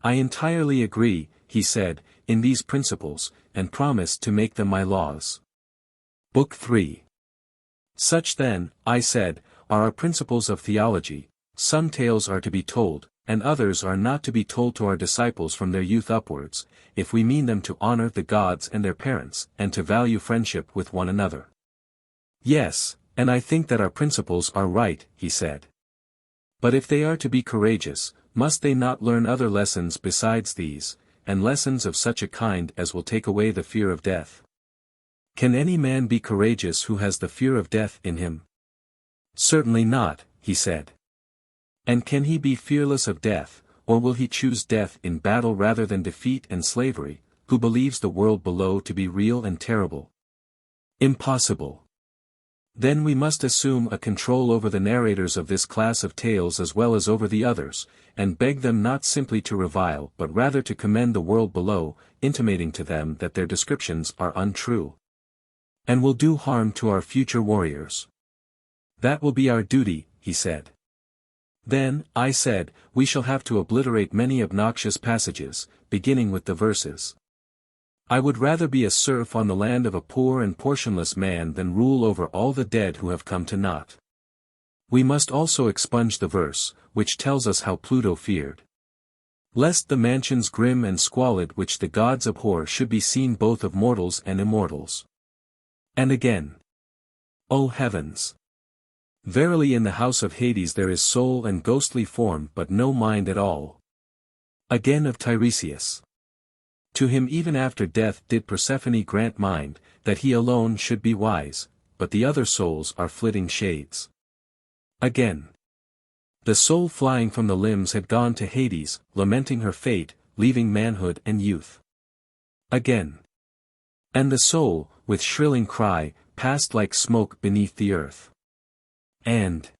I entirely agree, he said, in these principles, and promise to make them my laws. Book 3. Such then, I said, are our principles of theology. Some tales are to be told, and others are not to be told to our disciples from their youth upwards, if we mean them to honor the gods and their parents, and to value friendship with one another. Yes, and I think that our principles are right, he said. But if they are to be courageous, must they not learn other lessons besides these, and lessons of such a kind as will take away the fear of death? Can any man be courageous who has the fear of death in him? Certainly not, he said. And can he be fearless of death, or will he choose death in battle rather than defeat and slavery, who believes the world below to be real and terrible? Impossible. Then we must assume a control over the narrators of this class of tales as well as over the others, and beg them not simply to revile but rather to commend the world below, intimating to them that their descriptions are untrue, and will do harm to our future warriors. That will be our duty, he said. Then, I said, we shall have to obliterate many obnoxious passages, beginning with the verses. I would rather be a serf on the land of a poor and portionless man than rule over all the dead who have come to naught. We must also expunge the verse, which tells us how Pluto feared, lest the mansions grim and squalid which the gods abhor should be seen both of mortals and immortals. And again, O heavens! Verily in the house of Hades there is soul and ghostly form but no mind at all. Again of Tiresias. To him even after death did Persephone grant mind, that he alone should be wise, but the other souls are flitting shades. Again. The soul flying from the limbs had gone to Hades, lamenting her fate, leaving manhood and youth. Again. And the soul, with shrilling cry, passed like smoke beneath the earth. And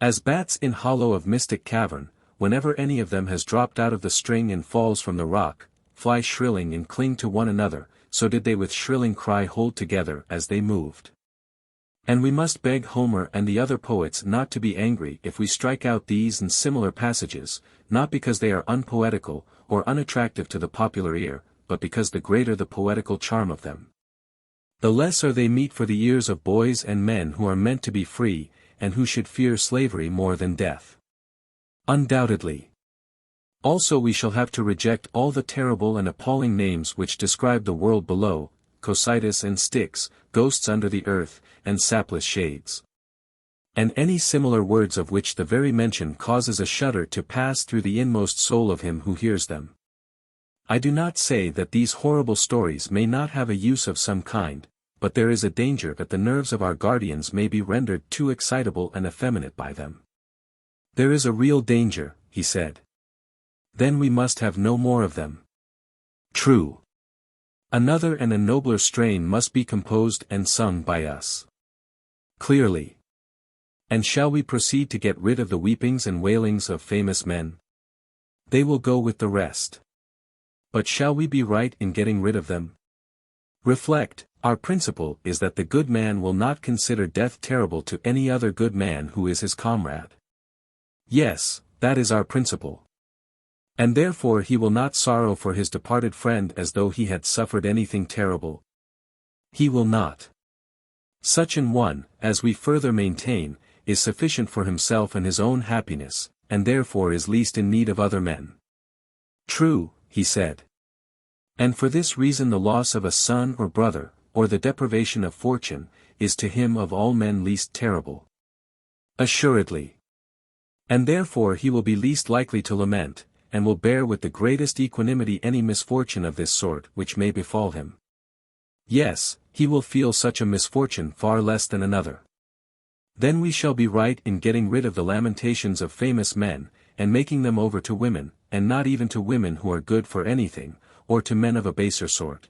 as bats in hollow of mystic cavern, whenever any of them has dropped out of the string and falls from the rock, fly shrilling and cling to one another, so did they with shrilling cry hold together as they moved. And we must beg Homer and the other poets not to be angry if we strike out these and similar passages, not because they are unpoetical, or unattractive to the popular ear, but because the greater the poetical charm of them, the less are they meet for the ears of boys and men who are meant to be free, and who should fear slavery more than death. Undoubtedly. Also we shall have to reject all the terrible and appalling names which describe the world below, Cocytus and Styx, ghosts under the earth, and sapless shades. And any similar words of which the very mention causes a shudder to pass through the inmost soul of him who hears them. I do not say that these horrible stories may not have a use of some kind, but there is a danger that the nerves of our guardians may be rendered too excitable and effeminate by them. There is a real danger, he said. Then we must have no more of them. True. Another and a nobler strain must be composed and sung by us. Clearly. And shall we proceed to get rid of the weepings and wailings of famous men? They will go with the rest. But shall we be right in getting rid of them? Reflect, our principle is that the good man will not consider death terrible to any other good man who is his comrade. Yes, that is our principle. And therefore he will not sorrow for his departed friend as though he had suffered anything terrible. He will not. Such an one, as we further maintain, is sufficient for himself and his own happiness, and therefore is least in need of other men. True, he said. And for this reason the loss of a son or brother, or the deprivation of fortune, is to him of all men least terrible. Assuredly. And therefore he will be least likely to lament, and will bear with the greatest equanimity any misfortune of this sort which may befall him. Yes, he will feel such a misfortune far less than another. Then we shall be right in getting rid of the lamentations of famous men, and making them over to women, and not even to women who are good for anything, or to men of a baser sort.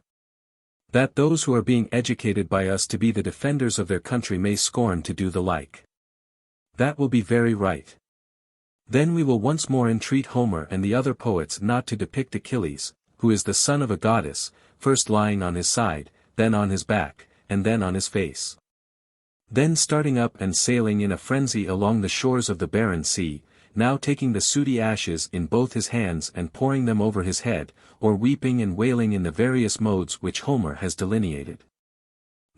That those who are being educated by us to be the defenders of their country may scorn to do the like. That will be very right. Then we will once more entreat Homer and the other poets not to depict Achilles, who is the son of a goddess, first lying on his side, then on his back, and then on his face. Then starting up and sailing in a frenzy along the shores of the barren sea, now taking the sooty ashes in both his hands and pouring them over his head, or weeping and wailing in the various modes which Homer has delineated.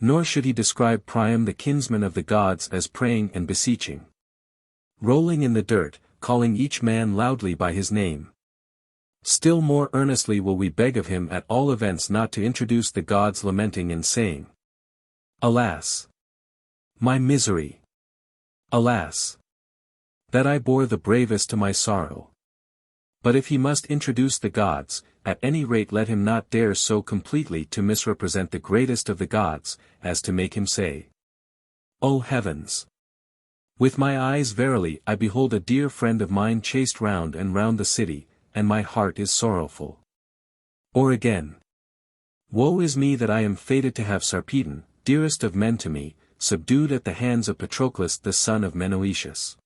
Nor should he describe Priam the kinsman of the gods as praying and beseeching, rolling in the dirt, calling each man loudly by his name. Still more earnestly will we beg of him at all events not to introduce the gods lamenting and saying, "Alas! My misery! Alas! That I bore the bravest to my sorrow." But if he must introduce the gods, at any rate let him not dare so completely to misrepresent the greatest of the gods, as to make him say, "O heavens! With my eyes verily I behold a dear friend of mine chased round and round the city, and my heart is sorrowful." Or again, "Woe is me that I am fated to have Sarpedon, dearest of men to me, subdued at the hands of Patroclus the son of Menoetius.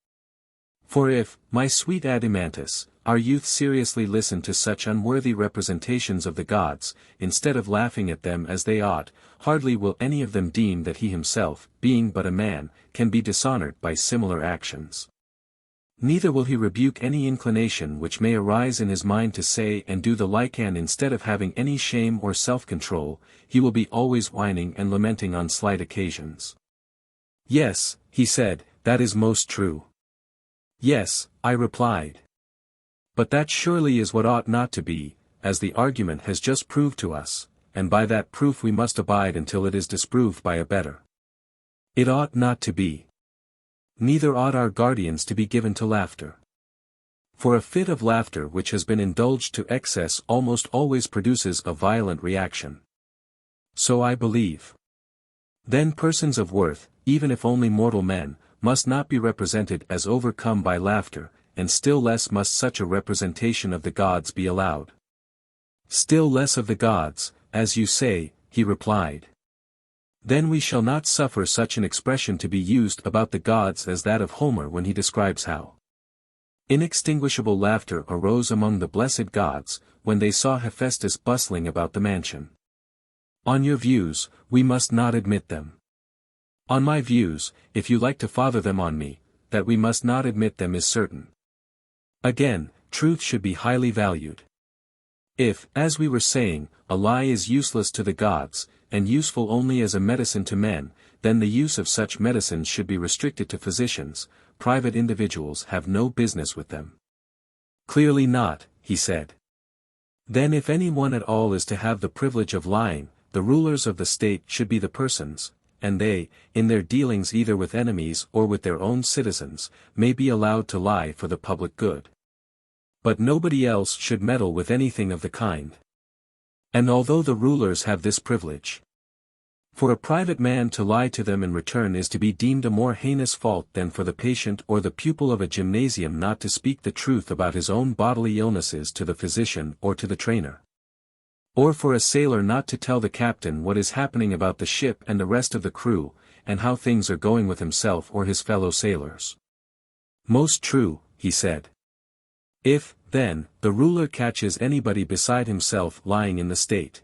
For if, my sweet Adeimantus, our youth seriously listen to such unworthy representations of the gods, instead of laughing at them as they ought, hardly will any of them deem that he himself, being but a man, can be dishonored by similar actions. Neither will he rebuke any inclination which may arise in his mind to say and do the like, and instead of having any shame or self-control, he will be always whining and lamenting on slight occasions." "Yes," he said, "that is most true." "Yes," I replied. "But that surely is what ought not to be, as the argument has just proved to us, and by that proof we must abide until it is disproved by a better. It ought not to be. Neither ought our guardians to be given to laughter. For a fit of laughter which has been indulged to excess almost always produces a violent reaction. So I believe. Then persons of worth, even if only mortal men, must not be represented as overcome by laughter, and still less must such a representation of the gods be allowed." "Still less of the gods, as you say," he replied. "Then we shall not suffer such an expression to be used about the gods as that of Homer when he describes how inextinguishable laughter arose among the blessed gods, when they saw Hephaestus bustling about the mansion. On your views, we must not admit them. On my views, if you like to father them on me, that we must not admit them is certain. Again, truth should be highly valued. If, as we were saying, a lie is useless to the gods, and useful only as a medicine to men, then the use of such medicines should be restricted to physicians. Private individuals have no business with them." "Clearly not," he said. "Then if any one at all is to have the privilege of lying, the rulers of the state should be the persons, and they, in their dealings either with enemies or with their own citizens, may be allowed to lie for the public good. But nobody else should meddle with anything of the kind. And although the rulers have this privilege, for a private man to lie to them in return is to be deemed a more heinous fault than for the patient or the pupil of a gymnasium not to speak the truth about his own bodily illnesses to the physician or to the trainer. Or for a sailor not to tell the captain what is happening about the ship and the rest of the crew, and how things are going with himself or his fellow sailors." "Most true," he said. "If, then, the ruler catches anybody beside himself lying in the state,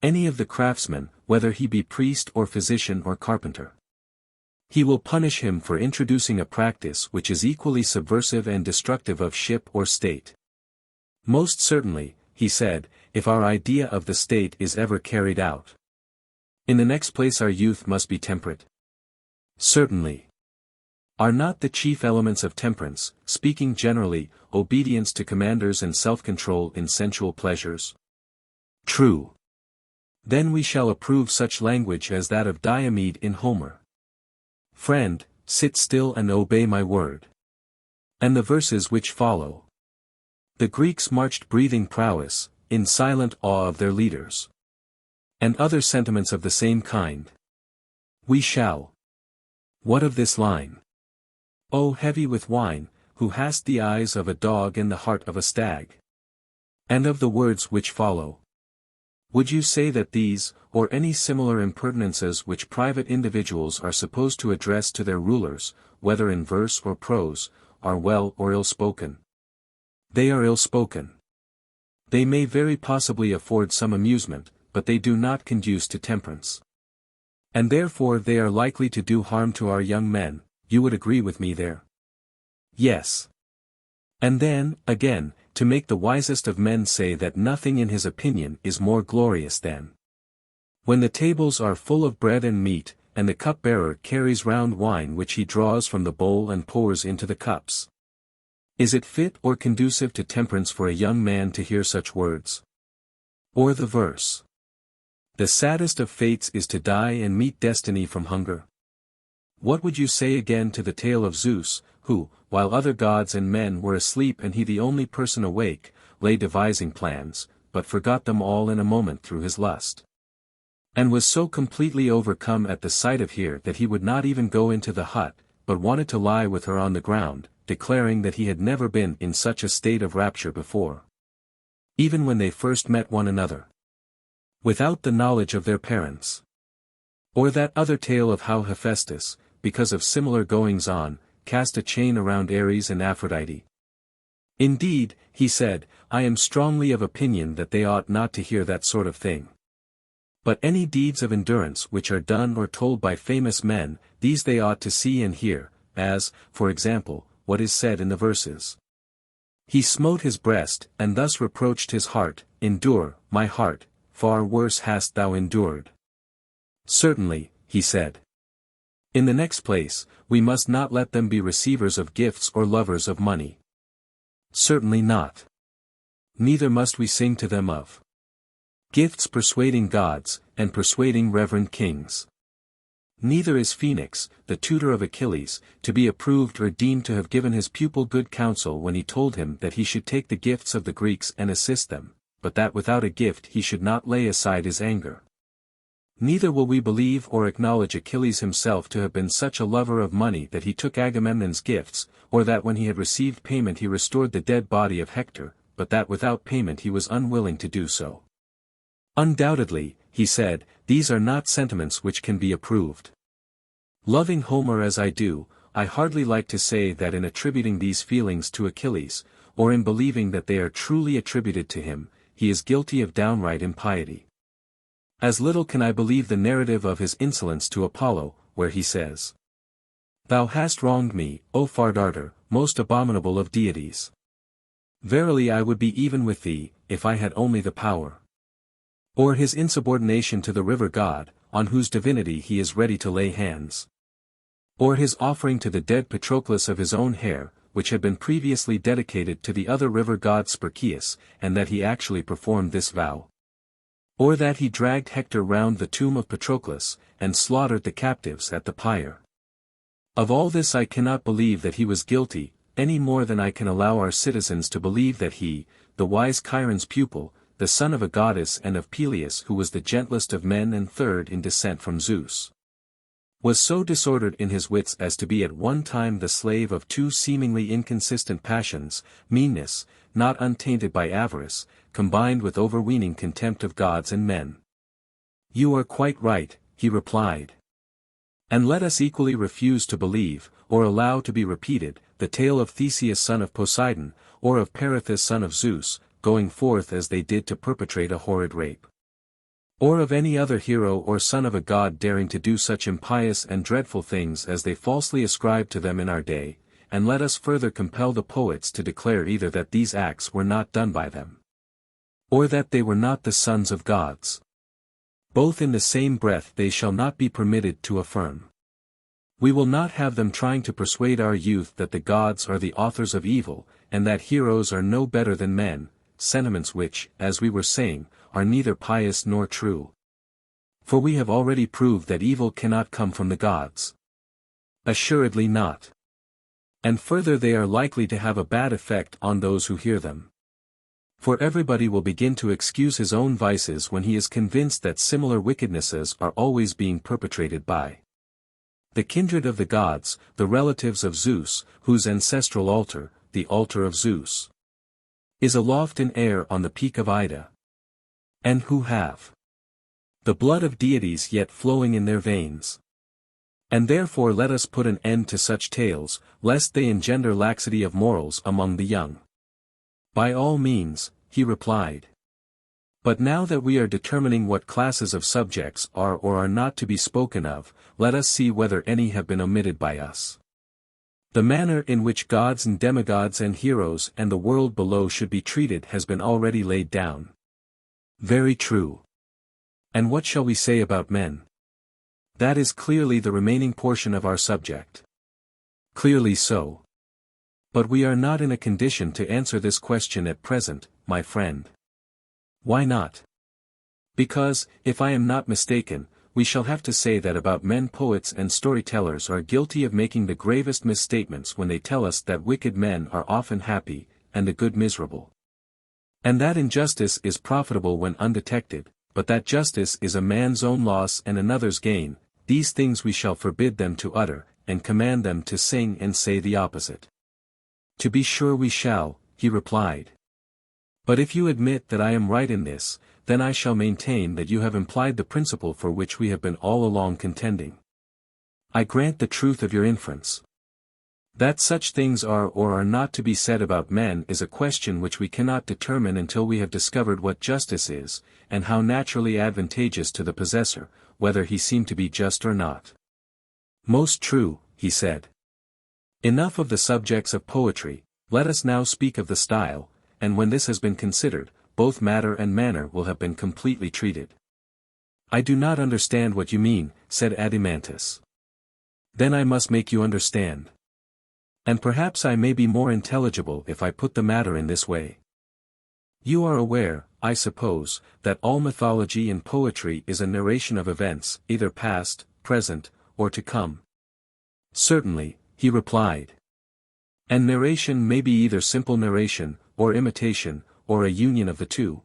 any of the craftsmen, whether he be priest or physician or carpenter, he will punish him for introducing a practice which is equally subversive and destructive of ship or state." "Most certainly," he said, "if our idea of the state is ever carried out. In the next place our youth must be temperate." "Certainly. Are not the chief elements of temperance, speaking generally, obedience to commanders and self-control in sensual pleasures?" "True. Then we shall approve such language as that of Diomed in Homer. 'Friend, sit still and obey my word.' And the verses which follow. 'The Greeks marched breathing prowess, in silent awe of their leaders.' And other sentiments of the same kind. We shall. What of this line? 'O heavy with wine, who hast the eyes of a dog and the heart of a stag?' And of the words which follow. Would you say that these, or any similar impertinences which private individuals are supposed to address to their rulers, whether in verse or prose, are well or ill-spoken? They are ill-spoken. They may very possibly afford some amusement, but they do not conduce to temperance. And therefore they are likely to do harm to our young men. You would agree with me there?" "Yes. And then, again, to make the wisest of men say that nothing in his opinion is more glorious than when the tables are full of bread and meat, and the cupbearer carries round wine which he draws from the bowl and pours into the cups. Is it fit or conducive to temperance for a young man to hear such words? Or the verse, "The saddest of fates is to die and meet destiny from hunger." What would you say again to the tale of Zeus, who, while other gods and men were asleep and he the only person awake, lay devising plans, but forgot them all in a moment through his lust? And was so completely overcome at the sight of her that he would not even go into the hut, but wanted to lie with her on the ground, declaring that he had never been in such a state of rapture before. Even when they first met one another, without the knowledge of their parents. Or that other tale of how Hephaestus, because of similar goings-on, cast a chain around Ares and Aphrodite. Indeed, he said, I am strongly of opinion that they ought not to hear that sort of thing. But any deeds of endurance which are done or told by famous men, these they ought to see and hear, as, for example, what is said in the verses. He smote his breast, and thus reproached his heart, "Endure, my heart, far worse hast thou endured." Certainly, he said. In the next place, we must not let them be receivers of gifts or lovers of money. Certainly not. Neither must we sing to them of gifts persuading gods, and persuading reverend kings. Neither is Phoenix, the tutor of Achilles, to be approved or deemed to have given his pupil good counsel when he told him that he should take the gifts of the Greeks and assist them, but that without a gift he should not lay aside his anger. Neither will we believe or acknowledge Achilles himself to have been such a lover of money that he took Agamemnon's gifts, or that when he had received payment he restored the dead body of Hector, but that without payment he was unwilling to do so. Undoubtedly, he said, these are not sentiments which can be approved. Loving Homer as I do, I hardly like to say that in attributing these feelings to Achilles, or in believing that they are truly attributed to him, he is guilty of downright impiety. As little can I believe the narrative of his insolence to Apollo, where he says, "Thou hast wronged me, O Fardarter, most abominable of deities. Verily I would be even with thee, if I had only the power." Or his insubordination to the river god, on whose divinity he is ready to lay hands. Or his offering to the dead Patroclus of his own hair, which had been previously dedicated to the other river god Spercheius, and that he actually performed this vow. Or that he dragged Hector round the tomb of Patroclus, and slaughtered the captives at the pyre. Of all this I cannot believe that he was guilty, any more than I can allow our citizens to believe that he, the wise Chiron's pupil, the son of a goddess and of Peleus who was the gentlest of men and third in descent from Zeus, was so disordered in his wits as to be at one time the slave of two seemingly inconsistent passions, meanness, not untainted by avarice, combined with overweening contempt of gods and men. You are quite right, he replied. And let us equally refuse to believe, or allow to be repeated, the tale of Theseus son of Poseidon, or of Perithous son of Zeus, going forth as they did to perpetrate a horrid rape. Or of any other hero or son of a god daring to do such impious and dreadful things as they falsely ascribe to them in our day, and let us further compel the poets to declare either that these acts were not done by them, or that they were not the sons of gods. Both in the same breath they shall not be permitted to affirm. We will not have them trying to persuade our youth that the gods are the authors of evil, and that heroes are no better than men, sentiments which, as we were saying, are neither pious nor true. For we have already proved that evil cannot come from the gods. Assuredly not. And further they are likely to have a bad effect on those who hear them. For everybody will begin to excuse his own vices when he is convinced that similar wickednesses are always being perpetrated by the kindred of the gods, the relatives of Zeus, whose ancestral altar, the altar of Zeus, is aloft in air on the peak of Ida, and who have the blood of deities yet flowing in their veins. And therefore let us put an end to such tales, lest they engender laxity of morals among the young. By all means, he replied. But now that we are determining what classes of subjects are or are not to be spoken of, let us see whether any have been omitted by us. The manner in which gods and demigods and heroes and the world below should be treated has been already laid down. Very true. And what shall we say about men? That is clearly the remaining portion of our subject. Clearly so. But we are not in a condition to answer this question at present, my friend. Why not? Because, if I am not mistaken, we shall have to say that about men poets and storytellers are guilty of making the gravest misstatements when they tell us that wicked men are often happy, and the good miserable. And that injustice is profitable when undetected, but that justice is a man's own loss and another's gain. These things we shall forbid them to utter, and command them to sing and say the opposite. To be sure we shall, he replied. But if you admit that I am right in this, then I shall maintain that you have implied the principle for which we have been all along contending. I grant the truth of your inference. That such things are or are not to be said about men is a question which we cannot determine until we have discovered what justice is, and how naturally advantageous to the possessor, whether he seem to be just or not. Most true, he said. Enough of the subjects of poetry, let us now speak of the style, and when this has been considered, both matter and manner will have been completely treated. I do not understand what you mean, said Adeimantus. Then I must make you understand. And perhaps I may be more intelligible if I put the matter in this way. You are aware, I suppose, that all mythology and poetry is a narration of events, either past, present, or to come. Certainly, he replied. And narration may be either simple narration, or imitation, or a union of the two.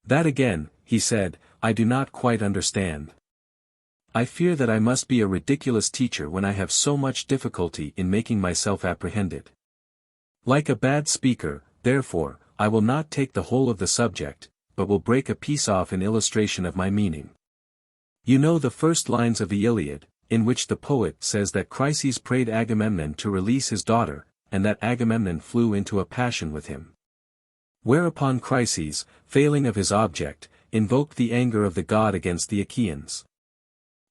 That again, he said, I do not quite understand. I fear that I must be a ridiculous teacher when I have so much difficulty in making myself apprehended. Like a bad speaker, therefore, I will not take the whole of the subject, but will break a piece off in illustration of my meaning. You know the first lines of the Iliad, in which the poet says that Chryses prayed Agamemnon to release his daughter, and that Agamemnon flew into a passion with him. Whereupon Chryses, failing of his object, invoked the anger of the god against the Achaeans.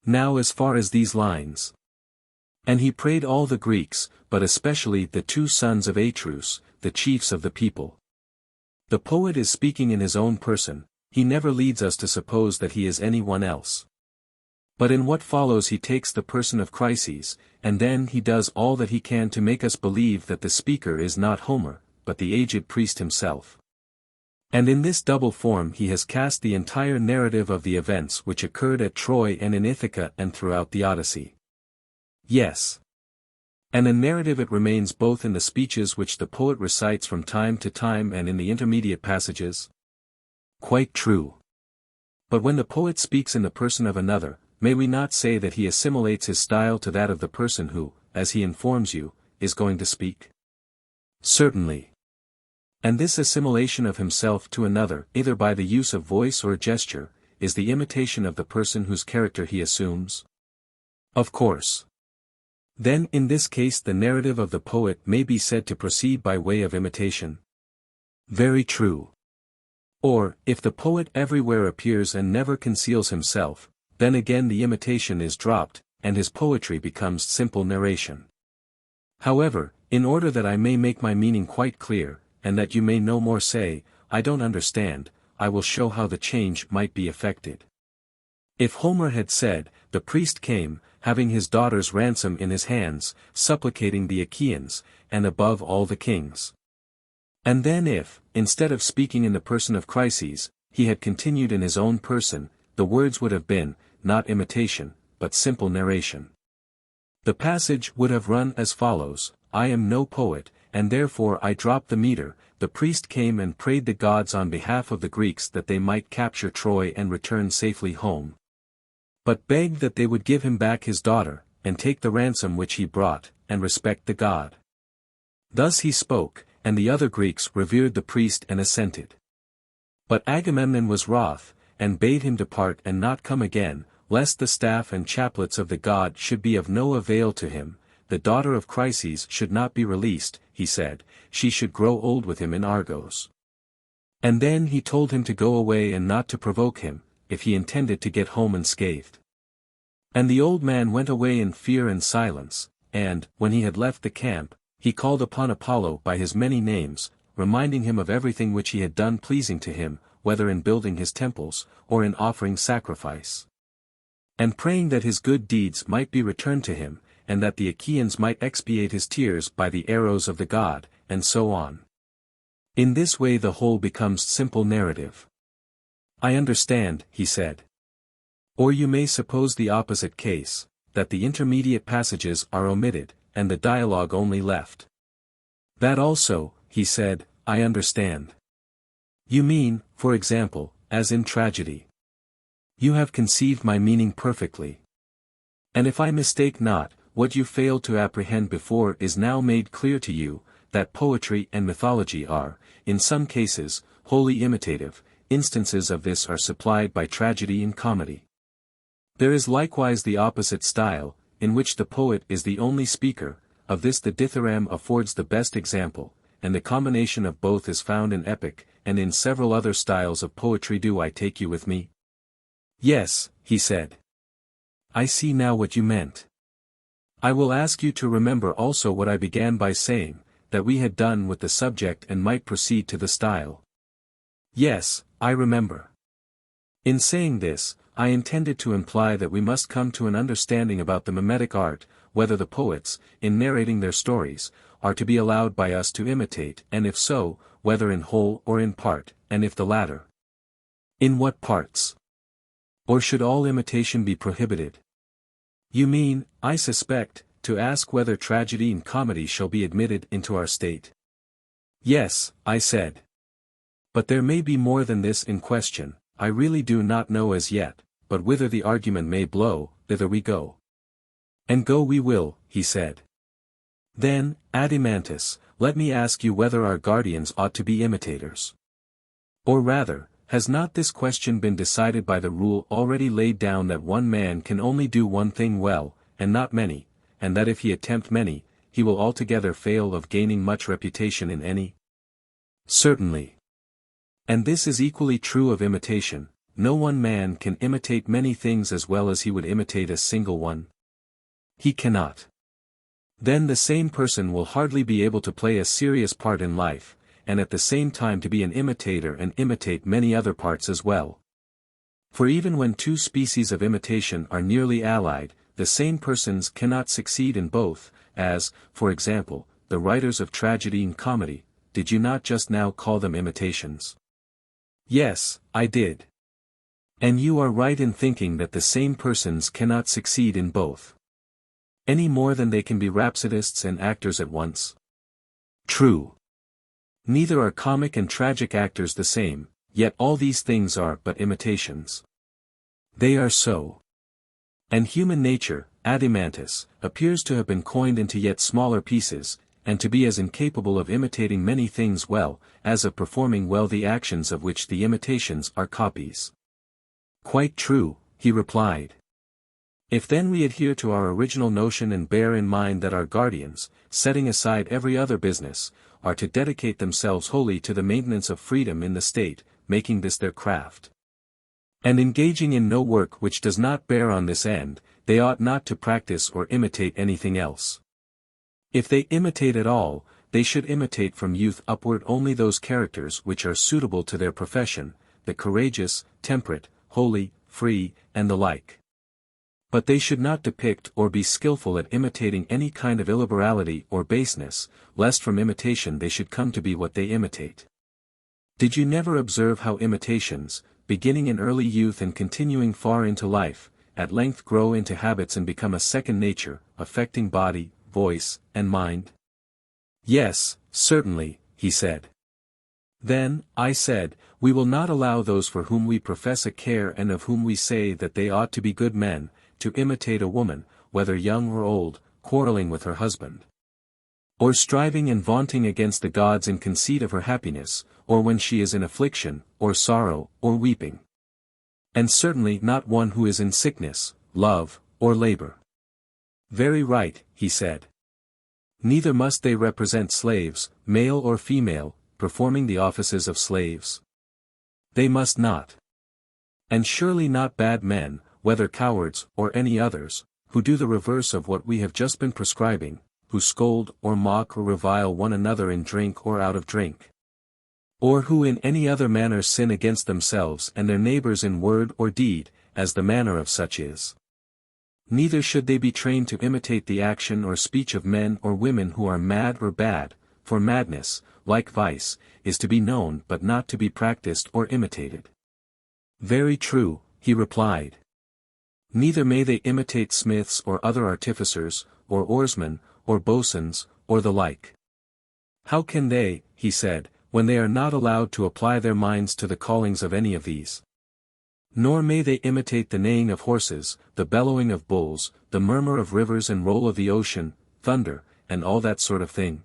Now as far as these lines. And he prayed all the Greeks, but especially the 2 sons of Atreus, the chiefs of the people. The poet is speaking in his own person, he never leads us to suppose that he is anyone else. But in what follows he takes the person of Chryses, and then he does all that he can to make us believe that the speaker is not Homer, but the aged priest himself. And in this double form he has cast the entire narrative of the events which occurred at Troy and in Ithaca and throughout the Odyssey. Yes. And a narrative it remains both in the speeches which the poet recites from time to time and in the intermediate passages? Quite true. But when the poet speaks in the person of another, may we not say that he assimilates his style to that of the person who, as he informs you, is going to speak? Certainly. And this assimilation of himself to another, either by the use of voice or gesture, is the imitation of the person whose character he assumes? Of course. Then in this case the narrative of the poet may be said to proceed by way of imitation? Very true. Or, if the poet everywhere appears and never conceals himself, then again the imitation is dropped, and his poetry becomes simple narration. However, in order that I may make my meaning quite clear, and that you may no more say, I don't understand, I will show how the change might be effected. If Homer had said, the priest came, having his daughter's ransom in his hands, supplicating the Achaeans, and above all the kings. And then if, instead of speaking in the person of Chryses, he had continued in his own person, the words would have been, not imitation, but simple narration. The passage would have run as follows, I am no poet, and therefore I drop the meter, the priest came and prayed the gods on behalf of the Greeks that they might capture Troy and return safely home. But begged that they would give him back his daughter, and take the ransom which he brought, and respect the god. Thus he spoke, and the other Greeks revered the priest and assented. But Agamemnon was wroth, and bade him depart and not come again, lest the staff and chaplets of the god should be of no avail to him. The daughter of Chryses should not be released, he said, she should grow old with him in Argos. And then he told him to go away and not to provoke him, if he intended to get home unscathed. And the old man went away in fear and silence, and, when he had left the camp, he called upon Apollo by his many names, reminding him of everything which he had done pleasing to him, whether in building his temples, or in offering sacrifice. And praying that his good deeds might be returned to him, and that the Achaeans might expiate his tears by the arrows of the god, and so on. In this way the whole becomes simple narrative. I understand, he said. Or you may suppose the opposite case, that the intermediate passages are omitted, and the dialogue only left. That also, he said, I understand. You mean, for example, as in tragedy. You have conceived my meaning perfectly. And if I mistake not, what you failed to apprehend before is now made clear to you, that poetry and mythology are, in some cases, wholly imitative. Instances of this are supplied by tragedy and comedy. There is likewise the opposite style, in which the poet is the only speaker. Of this the dithyramb affords the best example, and the combination of both is found in epic, and in several other styles of poetry. Do I take you with me? Yes, he said. I see now what you meant. I will ask you to remember also what I began by saying, that we had done with the subject and might proceed to the style. Yes, I remember. In saying this, I intended to imply that we must come to an understanding about the mimetic art, whether the poets, in narrating their stories, are to be allowed by us to imitate, and if so, whether in whole or in part, and if the latter, in what parts? Or should all imitation be prohibited? You mean, I suspect, to ask whether tragedy and comedy shall be admitted into our state. Yes, I said. But there may be more than this in question. I really do not know as yet, but whither the argument may blow, thither we go. And go we will, he said. Then, Adeimantus, let me ask you whether our guardians ought to be imitators. Or rather, has not this question been decided by the rule already laid down that one man can only do one thing well, and not many, and that if he attempt many, he will altogether fail of gaining much reputation in any? Certainly. And this is equally true of imitation. No one man can imitate many things as well as he would imitate a single one. He cannot. Then the same person will hardly be able to play a serious part in life, and at the same time to be an imitator and imitate many other parts as well. For even when two species of imitation are nearly allied, the same persons cannot succeed in both, as, for example, the writers of tragedy and comedy. Did you not just now call them imitations? Yes, I did. And you are right in thinking that the same persons cannot succeed in both. Any more than they can be rhapsodists and actors at once. True. Neither are comic and tragic actors the same, yet all these things are but imitations. They are so. And human nature, Adeimantus, appears to have been coined into yet smaller pieces, and to be as incapable of imitating many things well, as of performing well the actions of which the imitations are copies. Quite true, he replied. If then we adhere to our original notion and bear in mind that our guardians, setting aside every other business, are to dedicate themselves wholly to the maintenance of freedom in the state, making this their craft, and engaging in no work which does not bear on this end, they ought not to practice or imitate anything else. If they imitate at all, they should imitate from youth upward only those characters which are suitable to their profession, the courageous, temperate, holy, free, and the like. But they should not depict or be skillful at imitating any kind of illiberality or baseness, lest from imitation they should come to be what they imitate. Did you never observe how imitations, beginning in early youth and continuing far into life, at length grow into habits and become a second nature, affecting body, voice, and mind? Yes, certainly, he said. Then, I said, we will not allow those for whom we profess a care and of whom we say that they ought to be good men, to imitate a woman, whether young or old, quarreling with her husband, or striving and vaunting against the gods in conceit of her happiness, or when she is in affliction, or sorrow, or weeping. And certainly not one who is in sickness, love, or labor. Very right, he said. Neither must they represent slaves, male or female, performing the offices of slaves. They must not. And surely not bad men, whether cowards or any others, who do the reverse of what we have just been prescribing, who scold or mock or revile one another in drink or out of drink. Or who in any other manner sin against themselves and their neighbors in word or deed, as the manner of such is. Neither should they be trained to imitate the action or speech of men or women who are mad or bad, for madness, like vice, is to be known but not to be practiced or imitated. Very true, he replied. Neither may they imitate smiths or other artificers, or oarsmen, or boatswains, or the like. How can they, he said, when they are not allowed to apply their minds to the callings of any of these? Nor may they imitate the neighing of horses, the bellowing of bulls, the murmur of rivers and roll of the ocean, thunder, and all that sort of thing.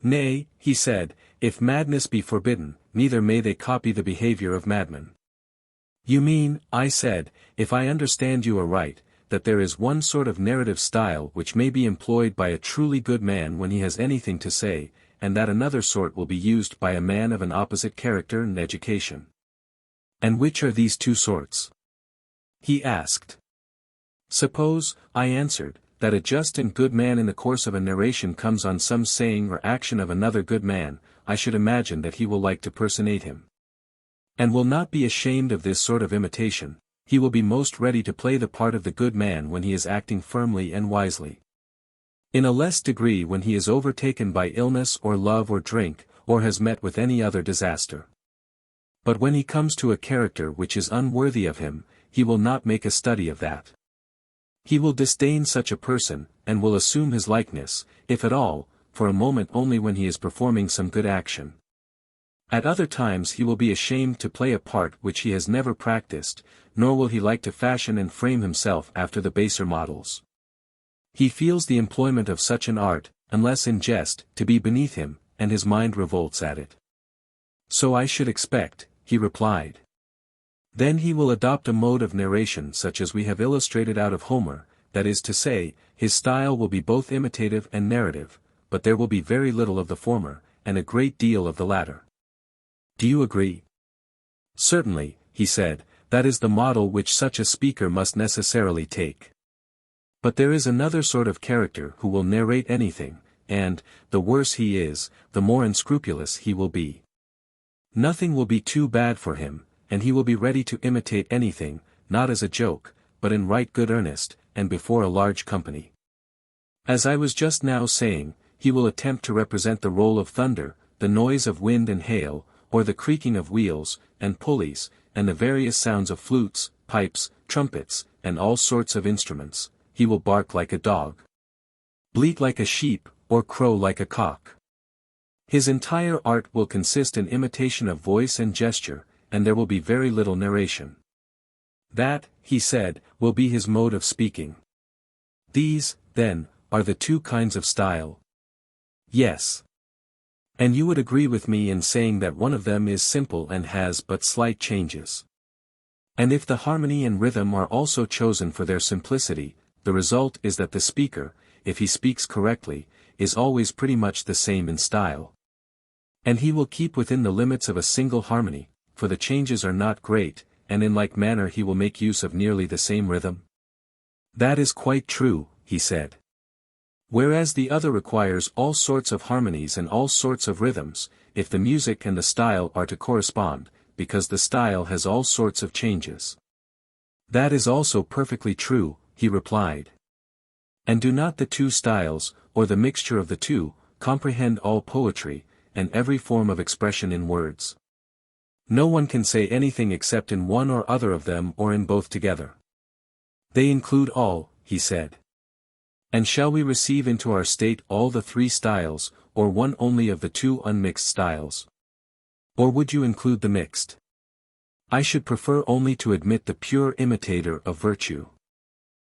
Nay, he said, if madness be forbidden, neither may they copy the behavior of madmen. You mean, I said, if I understand you aright, that there is one sort of narrative style which may be employed by a truly good man when he has anything to say, and that another sort will be used by a man of an opposite character and education. And which are these two sorts? He asked. Suppose, I answered, that a just and good man in the course of a narration comes on some saying or action of another good man, I should imagine that he will like to personate him. And will not be ashamed of this sort of imitation, he will be most ready to play the part of the good man when he is acting firmly and wisely. In a less degree when he is overtaken by illness or love or drink, or has met with any other disaster. But when he comes to a character which is unworthy of him, he will not make a study of that. He will disdain such a person, and will assume his likeness, if at all, for a moment only when he is performing some good action. At other times he will be ashamed to play a part which he has never practiced, nor will he like to fashion and frame himself after the baser models. He feels the employment of such an art, unless in jest, to be beneath him, and his mind revolts at it. So I should expect, he replied. Then he will adopt a mode of narration such as we have illustrated out of Homer, that is to say, his style will be both imitative and narrative, but there will be very little of the former, and a great deal of the latter. Do you agree? Certainly, he said, that is the model which such a speaker must necessarily take. But there is another sort of character who will narrate anything, and, the worse he is, the more unscrupulous he will be. Nothing will be too bad for him, and he will be ready to imitate anything, not as a joke, but in right good earnest, and before a large company. As I was just now saying, he will attempt to represent the roll of thunder, the noise of wind and hail, or the creaking of wheels, and pulleys, and the various sounds of flutes, pipes, trumpets, and all sorts of instruments. He will bark like a dog, bleat like a sheep, or crow like a cock. His entire art will consist in imitation of voice and gesture, and there will be very little narration. That, he said, will be his mode of speaking. These, then, are the two kinds of style. Yes. And you would agree with me in saying that one of them is simple and has but slight changes. And if the harmony and rhythm are also chosen for their simplicity, the result is that the speaker, if he speaks correctly, is always pretty much the same in style. And he will keep within the limits of a single harmony, for the changes are not great, and in like manner he will make use of nearly the same rhythm. That is quite true, he said. Whereas the other requires all sorts of harmonies and all sorts of rhythms, if the music and the style are to correspond, because the style has all sorts of changes. That is also perfectly true, he replied. And do not the two styles, or the mixture of the two, comprehend all poetry, and every form of expression in words? No one can say anything except in one or other of them or in both together. They include all, he said. And shall we receive into our state all the three styles, or one only of the two unmixed styles? Or would you include the mixed? I should prefer only to admit the pure imitator of virtue.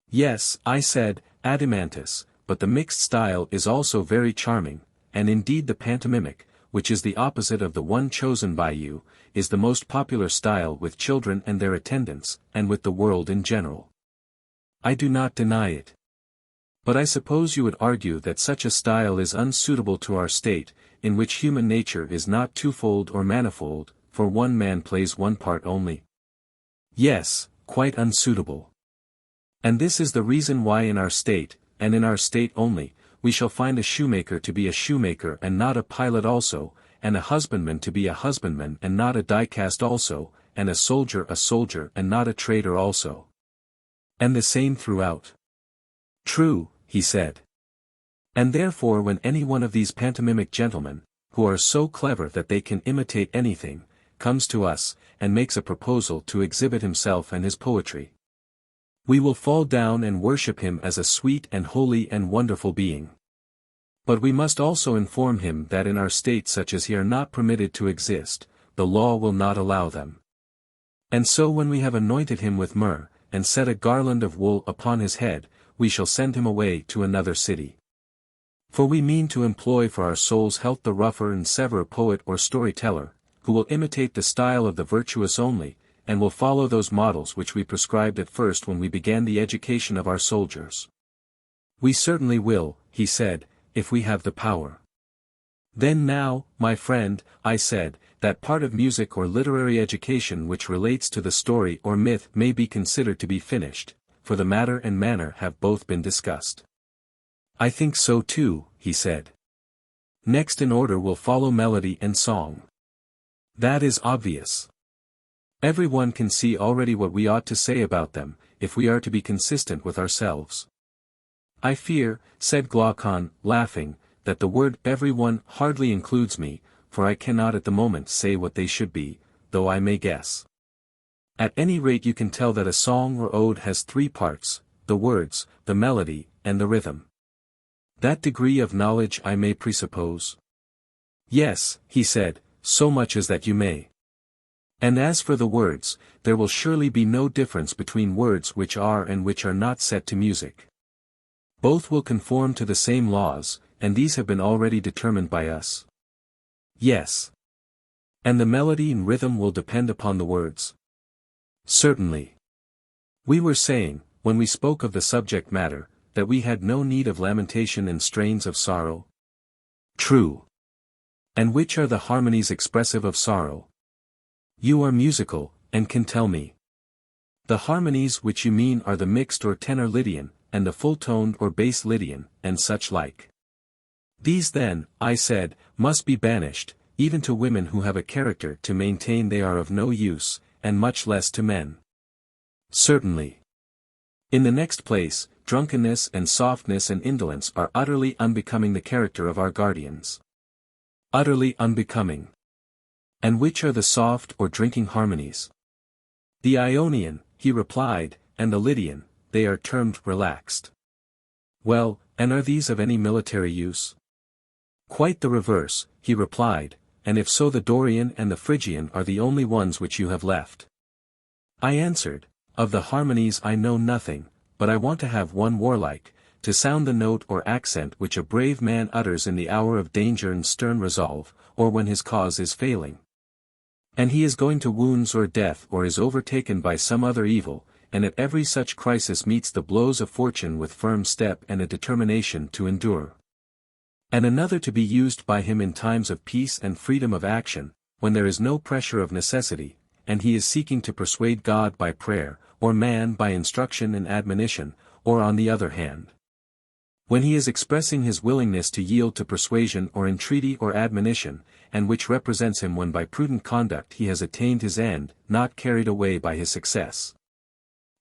Yes, I said, Adeimantus, but the mixed style is also very charming, and indeed the pantomimic, which is the opposite of the one chosen by you, is the most popular style with children and their attendants, and with the world in general. I do not deny it. But I suppose you would argue that such a style is unsuitable to our state, in which human nature is not twofold or manifold, for one man plays one part only. Yes, quite unsuitable. And this is the reason why in our state, and in our state only, we shall find a shoemaker to be a shoemaker and not a pilot also, and a husbandman to be a husbandman and not a die-cast also, and a soldier and not a trader also. And the same throughout. True, he said. And therefore when any one of these pantomimic gentlemen, who are so clever that they can imitate anything, comes to us, and makes a proposal to exhibit himself and his poetry, we will fall down and worship him as a sweet and holy and wonderful being. But we must also inform him that in our state such as he are not permitted to exist, the law will not allow them. And so when we have anointed him with myrrh, and set a garland of wool upon his head, we shall send him away to another city. For we mean to employ for our soul's health the rougher and severer poet or storyteller, who will imitate the style of the virtuous only, and will follow those models which we prescribed at first when we began the education of our soldiers. We certainly will, he said, if we have the power. Then now, my friend, I said, that part of music or literary education which relates to the story or myth may be considered to be finished, for the matter and manner have both been discussed. I think so too, he said. Next in order will follow melody and song. That is obvious. Everyone can see already what we ought to say about them, if we are to be consistent with ourselves. I fear, said Glaucon, laughing, that the word everyone hardly includes me, for I cannot at the moment say what they should be, though I may guess. At any rate you can tell that a song or ode has three parts, the words, the melody, and the rhythm. That degree of knowledge I may presuppose? Yes, he said, so much as that you may. And as for the words, there will surely be no difference between words which are and which are not set to music. Both will conform to the same laws, and these have been already determined by us. Yes. And the melody and rhythm will depend upon the words. Certainly. We were saying, when we spoke of the subject matter, that we had no need of lamentation and strains of sorrow. True. And which are the harmonies expressive of sorrow? You are musical, and can tell me. The harmonies which you mean are the mixed or tenor Lydian, and the full-toned or bass Lydian, and such like. These then, I said, must be banished, even to women who have a character to maintain they are of no use, and much less to men. Certainly. In the next place, drunkenness and softness and indolence are utterly unbecoming the character of our guardians. Utterly unbecoming. And which are the soft or drinking harmonies? The Ionian, he replied, and the Lydian, they are termed relaxed. Well, and are these of any military use? Quite the reverse, he replied, and if so the Dorian and the Phrygian are the only ones which you have left. I answered, of the harmonies I know nothing, but I want to have one warlike, to sound the note or accent which a brave man utters in the hour of danger and stern resolve, or when his cause is failing. And he is going to wounds or death or is overtaken by some other evil, and at every such crisis meets the blows of fortune with firm step and a determination to endure. And another to be used by him in times of peace and freedom of action, when there is no pressure of necessity, and he is seeking to persuade God by prayer, or man by instruction and admonition, or on the other hand, when he is expressing his willingness to yield to persuasion or entreaty or admonition, and which represents him when by prudent conduct he has attained his end, not carried away by his success,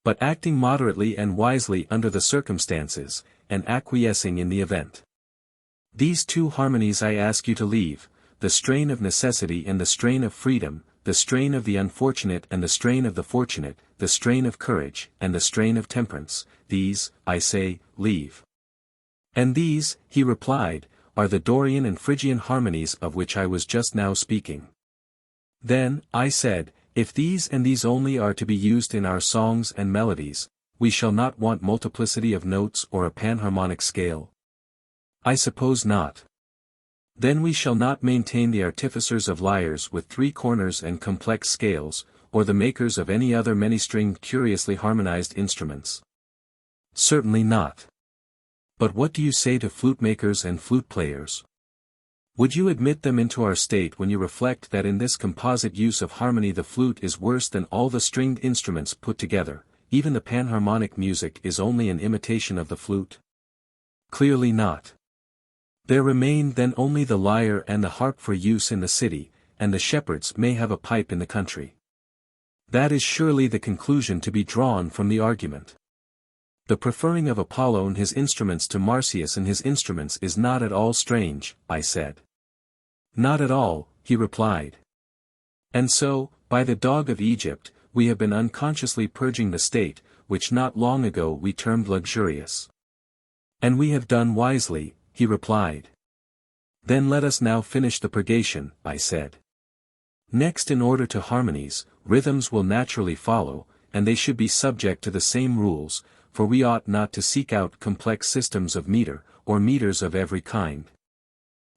but acting moderately and wisely under the circumstances, and acquiescing in the event. These two harmonies I ask you to leave, the strain of necessity and the strain of freedom, the strain of the unfortunate and the strain of the fortunate, the strain of courage and the strain of temperance, these, I say, leave. And these, he replied, are the Dorian and Phrygian harmonies of which I was just now speaking. Then, I said, if these and these only are to be used in our songs and melodies, we shall not want multiplicity of notes or a panharmonic scale. I suppose not. Then we shall not maintain the artificers of lyres with 3 corners and complex scales, or the makers of any other many-stringed curiously harmonized instruments. Certainly not. But what do you say to flute makers and flute players? Would you admit them into our state when you reflect that in this composite use of harmony the flute is worse than all the stringed instruments put together, even the panharmonic music is only an imitation of the flute? Clearly not. There remain then only the lyre and the harp for use in the city, and the shepherds may have a pipe in the country. That is surely the conclusion to be drawn from the argument. The preferring of Apollo and his instruments to Marsyas and his instruments is not at all strange, I said. Not at all, he replied. And so, by the dog of Egypt, we have been unconsciously purging the state, which not long ago we termed luxurious. And we have done wisely, he replied. Then let us now finish the purgation, I said. Next, in order to harmonies, rhythms will naturally follow, and they should be subject to the same rules, for we ought not to seek out complex systems of meter, or meters of every kind,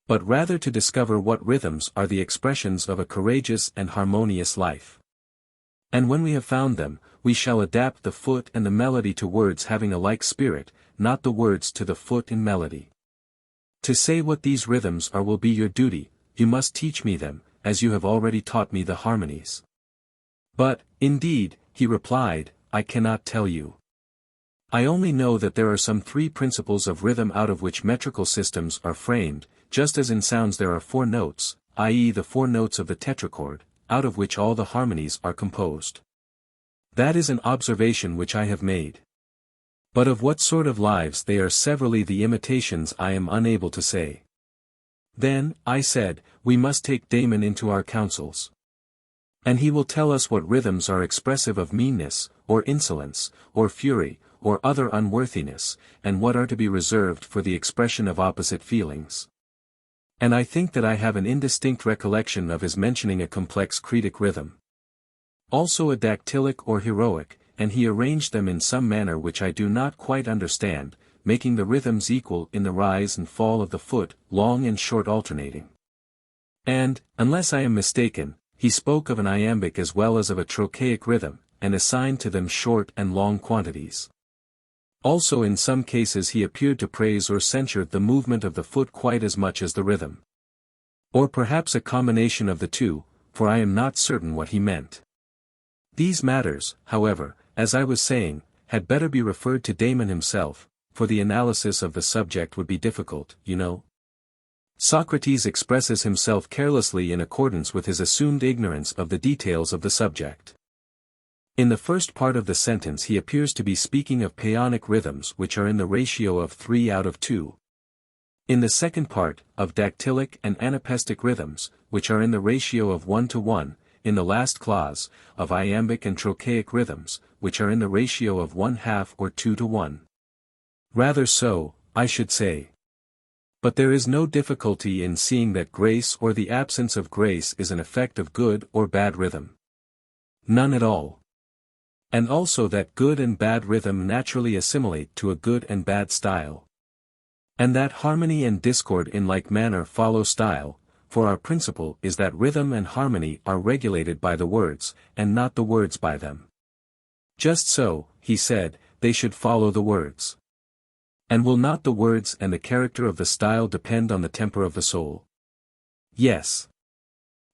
but rather to discover what rhythms are the expressions of a courageous and harmonious life. And when we have found them, we shall adapt the foot and the melody to words having a like spirit, not the words to the foot and melody. To say what these rhythms are will be your duty, you must teach me them, as you have already taught me the harmonies. But, indeed, he replied, I cannot tell you. I only know that there are some 3 principles of rhythm out of which metrical systems are framed, just as in sounds there are 4 notes, i.e. the 4 notes of the tetrachord, out of which all the harmonies are composed. That is an observation which I have made. But of what sort of lives they are severally the imitations I am unable to say. Then, I said, we must take Damon into our counsels. And he will tell us what rhythms are expressive of meanness, or insolence, or fury, or other unworthiness, and what are to be reserved for the expression of opposite feelings. And I think that I have an indistinct recollection of his mentioning a complex cretic rhythm. Also a dactylic or heroic, and he arranged them in some manner which I do not quite understand, making the rhythms equal in the rise and fall of the foot, long and short alternating. And, unless I am mistaken, he spoke of an iambic as well as of a trochaic rhythm, and assigned to them short and long quantities. Also in some cases he appeared to praise or censure the movement of the foot quite as much as the rhythm. Or perhaps a combination of the two, for I am not certain what he meant. These matters, however, as I was saying, had better be referred to Damon himself, for the analysis of the subject would be difficult, you know. Socrates expresses himself carelessly in accordance with his assumed ignorance of the details of the subject. In the first part of the sentence he appears to be speaking of paeonic rhythms which are in the ratio of 3/2. In the second part, of dactylic and anapestic rhythms, which are in the ratio of 1:1, in the last clause, of iambic and trochaic rhythms, which are in the ratio of 1/2 or 2:1. Rather so, I should say. But there is no difficulty in seeing that grace or the absence of grace is an effect of good or bad rhythm. None at all. And also that good and bad rhythm naturally assimilate to a good and bad style. And that harmony and discord in like manner follow style, for our principle is that rhythm and harmony are regulated by the words, and not the words by them. Just so, he said, they should follow the words. And will not the words and the character of the style depend on the temper of the soul? Yes.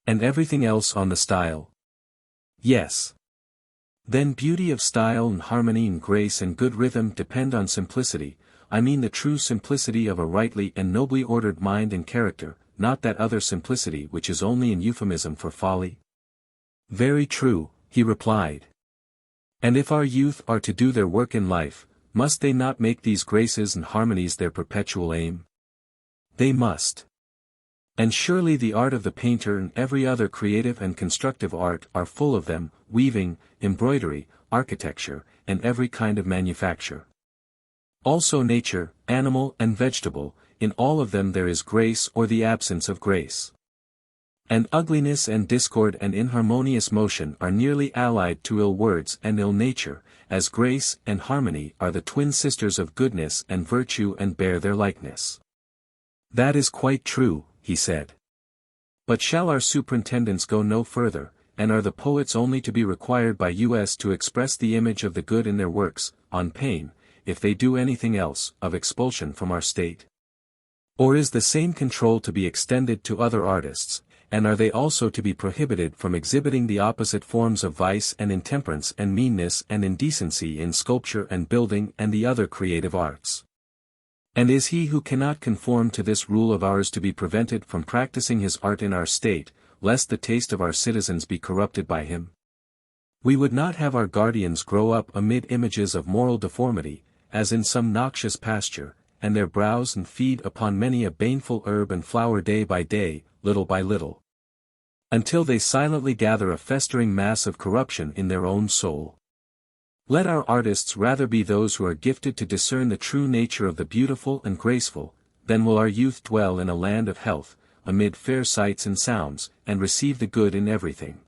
And everything else on the style? Yes. Then beauty of style and harmony and grace and good rhythm depend on simplicity, I mean the true simplicity of a rightly and nobly ordered mind and character, not that other simplicity which is only an euphemism for folly? Very true, he replied. And if our youth are to do their work in life, must they not make these graces and harmonies their perpetual aim? They must. And surely the art of the painter and every other creative and constructive art are full of them, weaving, embroidery, architecture, and every kind of manufacture. Also nature, animal and vegetable, in all of them there is grace or the absence of grace. And ugliness and discord and inharmonious motion are nearly allied to ill words and ill nature, as grace and harmony are the twin sisters of goodness and virtue and bear their likeness. That is quite true, he said. But shall our superintendents go no further, and are the poets only to be required by us to express the image of the good in their works, on pain, if they do anything else, of expulsion from our state? Or is the same control to be extended to other artists, and are they also to be prohibited from exhibiting the opposite forms of vice and intemperance and meanness and indecency in sculpture and building and the other creative arts? And is he who cannot conform to this rule of ours to be prevented from practicing his art in our state, lest the taste of our citizens be corrupted by him? We would not have our guardians grow up amid images of moral deformity, as in some noxious pasture, and their browse and feed upon many a baneful herb and flower day by day, little by little, until they silently gather a festering mass of corruption in their own soul. Let our artists rather be those who are gifted to discern the true nature of the beautiful and graceful, then will our youth dwell in a land of health, amid fair sights and sounds, and receive the good in everything.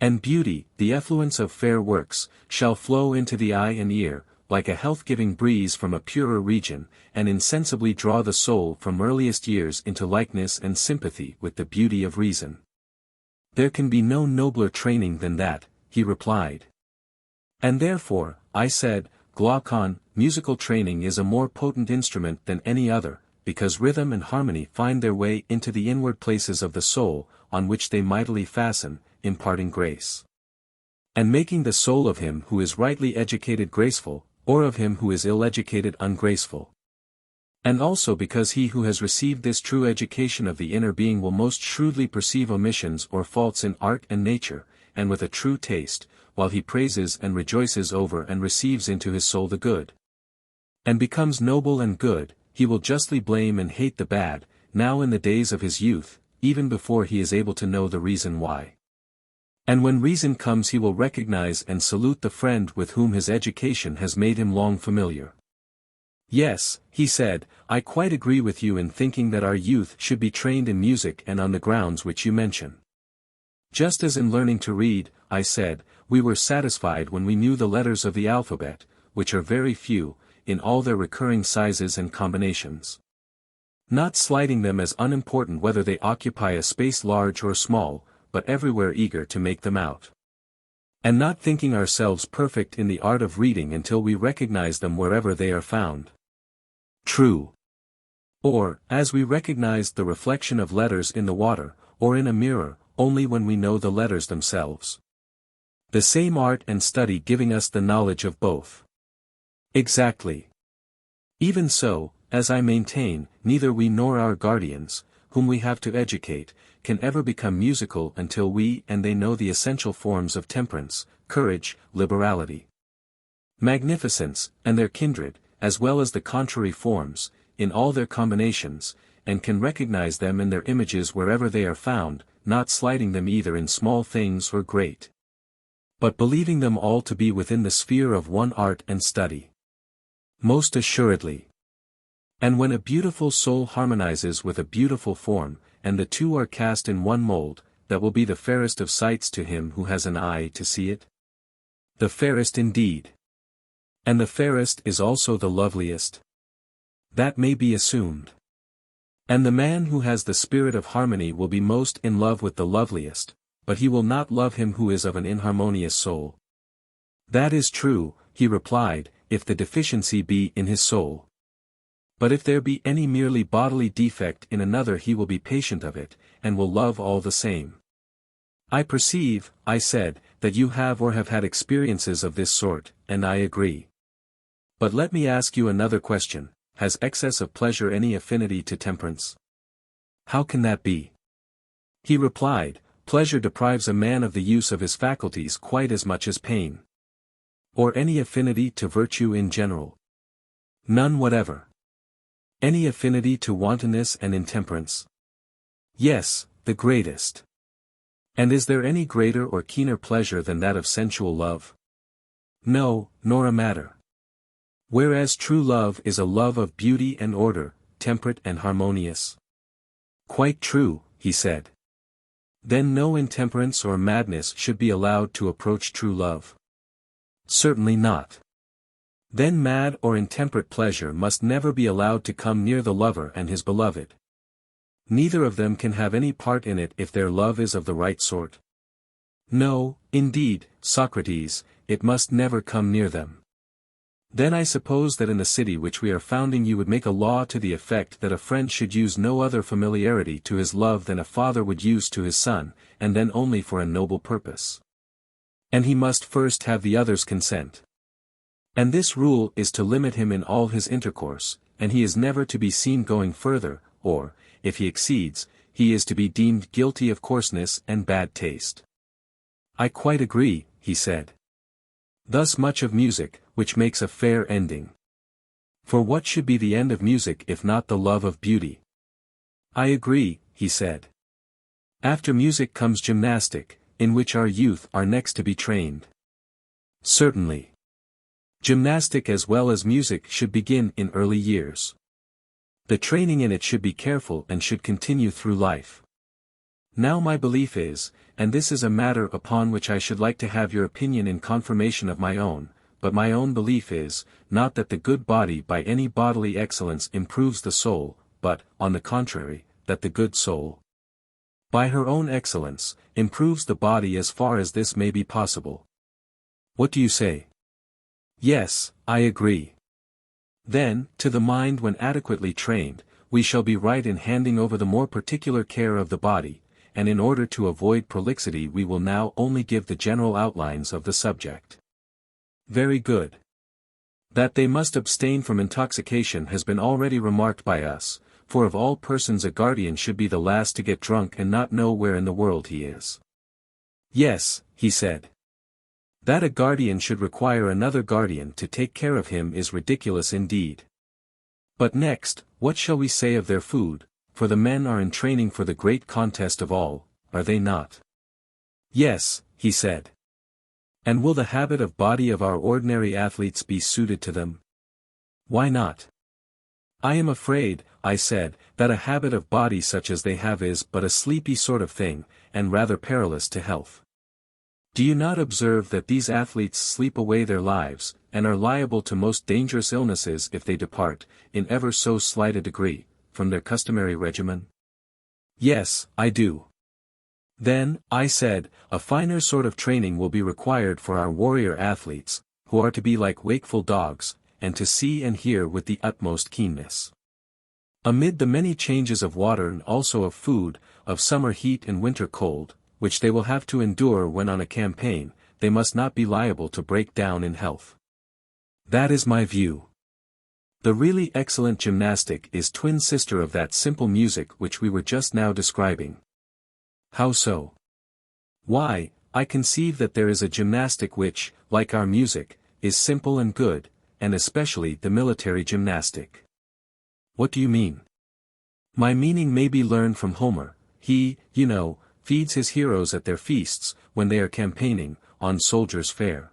And beauty, the effluence of fair works, shall flow into the eye and ear, like a health-giving breeze from a purer region, and insensibly draw the soul from earliest years into likeness and sympathy with the beauty of reason. There can be no nobler training than that, he replied. And therefore, I said, Glaucon, musical training is a more potent instrument than any other, because rhythm and harmony find their way into the inward places of the soul, on which they mightily fasten, imparting grace. And making the soul of him who is rightly educated graceful, or of him who is ill-educated ungraceful. And also because he who has received this true education of the inner being will most shrewdly perceive omissions or faults in art and nature, and with a true taste, while he praises and rejoices over and receives into his soul the good, and becomes noble and good, he will justly blame and hate the bad, now in the days of his youth, even before he is able to know the reason why. And when reason comes he will recognize and salute the friend with whom his education has made him long familiar. Yes, he said, I quite agree with you in thinking that our youth should be trained in music and on the grounds which you mention. Just as in learning to read, I said, we were satisfied when we knew the letters of the alphabet, which are very few, in all their recurring sizes and combinations. Not slighting them as unimportant whether they occupy a space large or small, but everywhere eager to make them out. And not thinking ourselves perfect in the art of reading until we recognize them wherever they are found. True. Or, as we recognized the reflection of letters in the water, or in a mirror, only when we know the letters themselves. The same art and study giving us the knowledge of both. Exactly. Even so, as I maintain, neither we nor our guardians, whom we have to educate, can ever become musical until we and they know the essential forms of temperance, courage, liberality, magnificence, and their kindred, as well as the contrary forms, in all their combinations, and can recognize them in their images wherever they are found, not slighting them either in small things or great, but believing them all to be within the sphere of one art and study. Most assuredly. And when a beautiful soul harmonizes with a beautiful form, and the two are cast in one mold, that will be the fairest of sights to him who has an eye to see it. The fairest indeed. And the fairest is also the loveliest. That may be assumed. And the man who has the spirit of harmony will be most in love with the loveliest, but he will not love him who is of an inharmonious soul. That is true, he replied, if the deficiency be in his soul. But if there be any merely bodily defect in another he will be patient of it, and will love all the same. I perceive, I said, that you have or have had experiences of this sort, and I agree. But let me ask you another question, has excess of pleasure any affinity to temperance? How can that be? He replied, pleasure deprives a man of the use of his faculties quite as much as pain. Or any affinity to virtue in general? None whatever. Any affinity to wantonness and intemperance? Yes, the greatest. And is there any greater or keener pleasure than that of sensual love? No, nor a matter. Whereas true love is a love of beauty and order, temperate and harmonious. Quite true, he said. Then no intemperance or madness should be allowed to approach true love. Certainly not. Then mad or intemperate pleasure must never be allowed to come near the lover and his beloved. Neither of them can have any part in it if their love is of the right sort. No, indeed, Socrates, it must never come near them. Then I suppose that in the city which we are founding you would make a law to the effect that a friend should use no other familiarity to his love than a father would use to his son, and then only for a noble purpose. And he must first have the other's consent. And this rule is to limit him in all his intercourse, and he is never to be seen going further, or, if he exceeds, he is to be deemed guilty of coarseness and bad taste. I quite agree, he said. Thus much of music, which makes a fair ending. For what should be the end of music if not the love of beauty? I agree, he said. After music comes gymnastic, in which our youth are next to be trained. Certainly. Gymnastic as well as music should begin in early years. The training in it should be careful and should continue through life. Now my belief is, and this is a matter upon which I should like to have your opinion in confirmation of my own, but my own belief is, not that the good body by any bodily excellence improves the soul, but, on the contrary, that the good soul, by her own excellence, improves the body as far as this may be possible. What do you say? Yes, I agree. Then, to the mind when adequately trained, we shall be right in handing over the more particular care of the body, and in order to avoid prolixity we will now only give the general outlines of the subject. Very good. That they must abstain from intoxication has been already remarked by us, for of all persons a guardian should be the last to get drunk and not know where in the world he is. Yes, he said. That a guardian should require another guardian to take care of him is ridiculous indeed. But next, what shall we say of their food, for the men are in training for the great contest of all, are they not? Yes, he said. And will the habit of body of our ordinary athletes be suited to them? Why not? I am afraid, I said, that a habit of body such as they have is but a sleepy sort of thing, and rather perilous to health. Do you not observe that these athletes sleep away their lives, and are liable to most dangerous illnesses if they depart, in ever so slight a degree, from their customary regimen? Yes, I do. Then, I said, a finer sort of training will be required for our warrior athletes, who are to be like wakeful dogs, and to see and hear with the utmost keenness. Amid the many changes of water and also of food, of summer heat and winter cold, which they will have to endure when on a campaign, they must not be liable to break down in health. That is my view. The really excellent gymnastic is twin sister of that simple music which we were just now describing. How so? Why, I conceive that there is a gymnastic which, like our music, is simple and good, and especially the military gymnastic. What do you mean? My meaning may be learned from Homer. He, you know, feeds his heroes at their feasts, when they are campaigning, on soldiers' fare.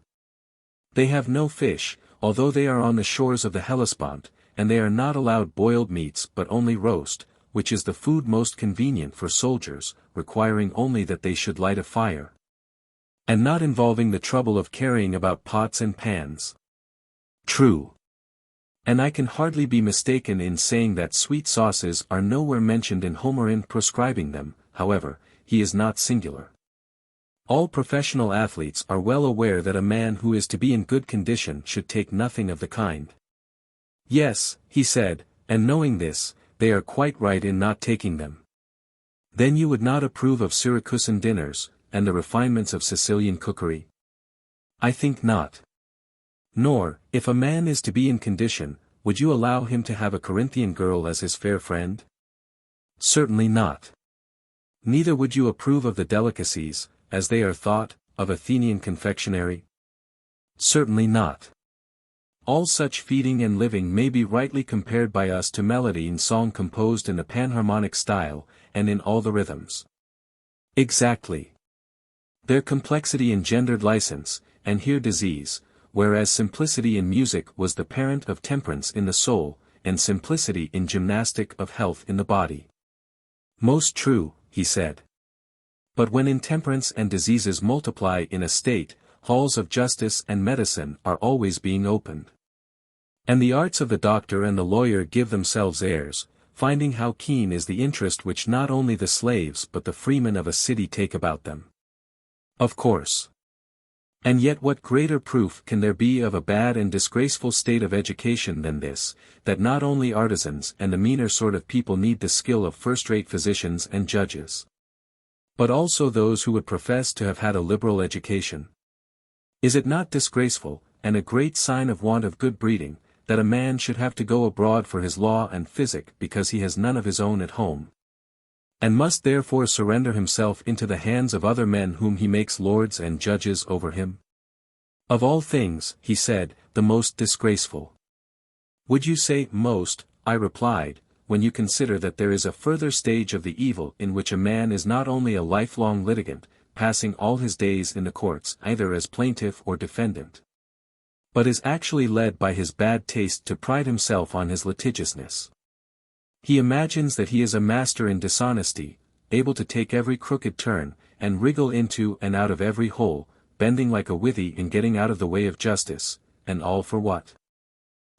They have no fish, although they are on the shores of the Hellespont, and they are not allowed boiled meats but only roast, which is the food most convenient for soldiers, requiring only that they should light a fire, and not involving the trouble of carrying about pots and pans. True. And I can hardly be mistaken in saying that sweet sauces are nowhere mentioned in Homer. In proscribing them, however, he is not singular. All professional athletes are well aware that a man who is to be in good condition should take nothing of the kind. Yes, he said, and knowing this, they are quite right in not taking them. Then you would not approve of Syracusan dinners, and the refinements of Sicilian cookery? I think not. Nor, if a man is to be in condition, would you allow him to have a Corinthian girl as his fair friend? Certainly not. Neither would you approve of the delicacies, as they are thought, of Athenian confectionery? Certainly not. All such feeding and living may be rightly compared by us to melody in song composed in the panharmonic style, and in all the rhythms. Exactly. Their complexity engendered license, and here disease, whereas simplicity in music was the parent of temperance in the soul, and simplicity in gymnastic of health in the body. Most true, he said. But when intemperance and diseases multiply in a state, halls of justice and medicine are always being opened. And the arts of the doctor and the lawyer give themselves airs, finding how keen is the interest which not only the slaves but the freemen of a city take about them. Of course. And yet what greater proof can there be of a bad and disgraceful state of education than this, that not only artisans and the meaner sort of people need the skill of first-rate physicians and judges, but also those who would profess to have had a liberal education? Is it not disgraceful, and a great sign of want of good breeding, that a man should have to go abroad for his law and physic because he has none of his own at home, and must therefore surrender himself into the hands of other men whom he makes lords and judges over him? Of all things, he said, the most disgraceful. Would you say most? I replied, when you consider that there is a further stage of the evil in which a man is not only a lifelong litigant, passing all his days in the courts either as plaintiff or defendant, but is actually led by his bad taste to pride himself on his litigiousness. He imagines that he is a master in dishonesty, able to take every crooked turn, and wriggle into and out of every hole, bending like a withy in getting out of the way of justice, and all for what?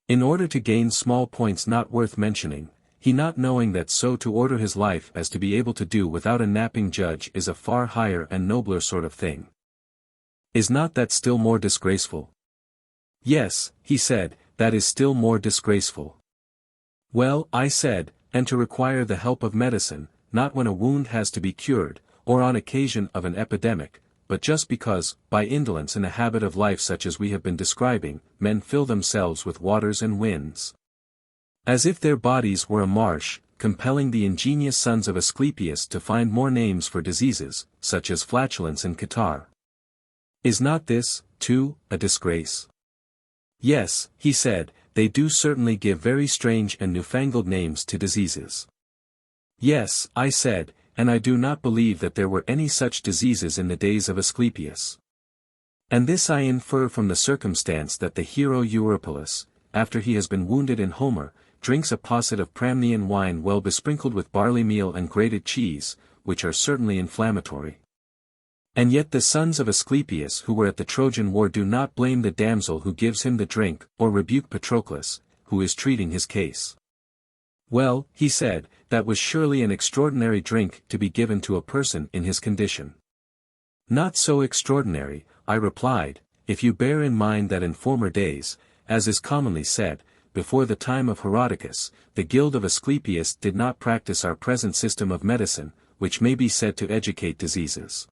In order to gain small points not worth mentioning, he not knowing that so to order his life as to be able to do without a napping judge is a far higher and nobler sort of thing. Is not that still more disgraceful? Yes, he said, that is still more disgraceful. Well, I said, and to require the help of medicine, not when a wound has to be cured, or on occasion of an epidemic, but just because, by indolence in a habit of life such as we have been describing, men fill themselves with waters and winds, as if their bodies were a marsh, compelling the ingenious sons of Asclepius to find more names for diseases, such as flatulence and catarrh. Is not this, too, a disgrace? Yes, he said, they do certainly give very strange and newfangled names to diseases. Yes, I said, and I do not believe that there were any such diseases in the days of Asclepius. And this I infer from the circumstance that the hero Eurypylus, after he has been wounded in Homer, drinks a posset of Pramnian wine well besprinkled with barley meal and grated cheese, which are certainly inflammatory. And yet the sons of Asclepius who were at the Trojan War do not blame the damsel who gives him the drink, or rebuke Patroclus, who is treating his case. Well, he said, that was surely an extraordinary drink to be given to a person in his condition. Not so extraordinary, I replied, if you bear in mind that in former days, as is commonly said, before the time of Herodicus, the guild of Asclepius did not practice our present system of medicine, which may be said to educate diseases.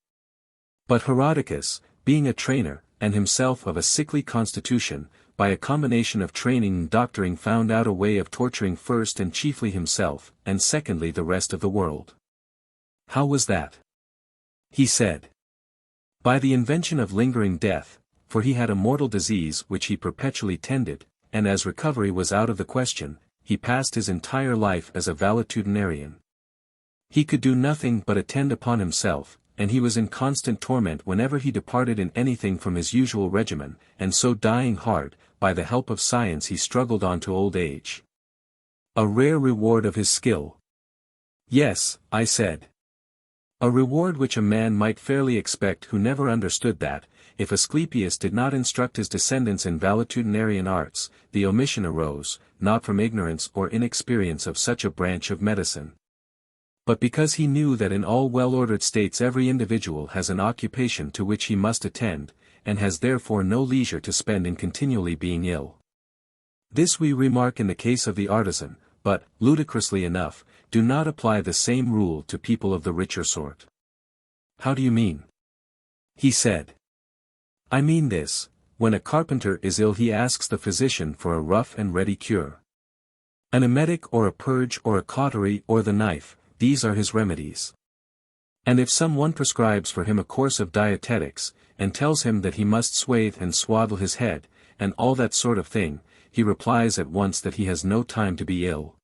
But Herodicus, being a trainer, and himself of a sickly constitution, by a combination of training and doctoring found out a way of torturing first and chiefly himself, and secondly the rest of the world. How was that? He said. By the invention of lingering death, for he had a mortal disease which he perpetually tended, and as recovery was out of the question, he passed his entire life as a valetudinarian. He could do nothing but attend upon himself, and he was in constant torment whenever he departed in anything from his usual regimen, and so dying hard, by the help of science he struggled on to old age. A rare reward of his skill. Yes, I said. A reward which a man might fairly expect who never understood that, if Asclepius did not instruct his descendants in valetudinarian arts, the omission arose, not from ignorance or inexperience of such a branch of medicine, but because he knew that in all well-ordered states every individual has an occupation to which he must attend, and has therefore no leisure to spend in continually being ill. This we remark in the case of the artisan, but, ludicrously enough, do not apply the same rule to people of the richer sort. How do you mean? He said. I mean this, when a carpenter is ill he asks the physician for a rough and ready cure. An emetic or a purge or a cautery or the knife, these are his remedies. And if some one prescribes for him a course of dietetics, and tells him that he must swathe and swaddle his head, and all that sort of thing, he replies at once that he has no time to be ill,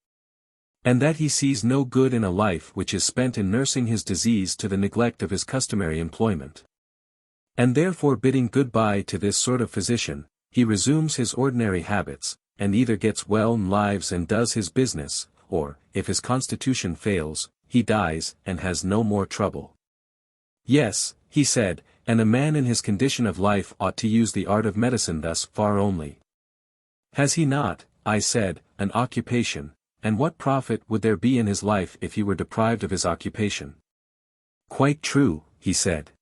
and that he sees no good in a life which is spent in nursing his disease to the neglect of his customary employment. And therefore bidding good-bye to this sort of physician, he resumes his ordinary habits, and either gets well and lives and does his business, or, if his constitution fails, he dies and has no more trouble. Yes, he said, and a man in his condition of life ought to use the art of medicine thus far only. Has he not, I said, an occupation, and what profit would there be in his life if he were deprived of his occupation? Quite true, he said.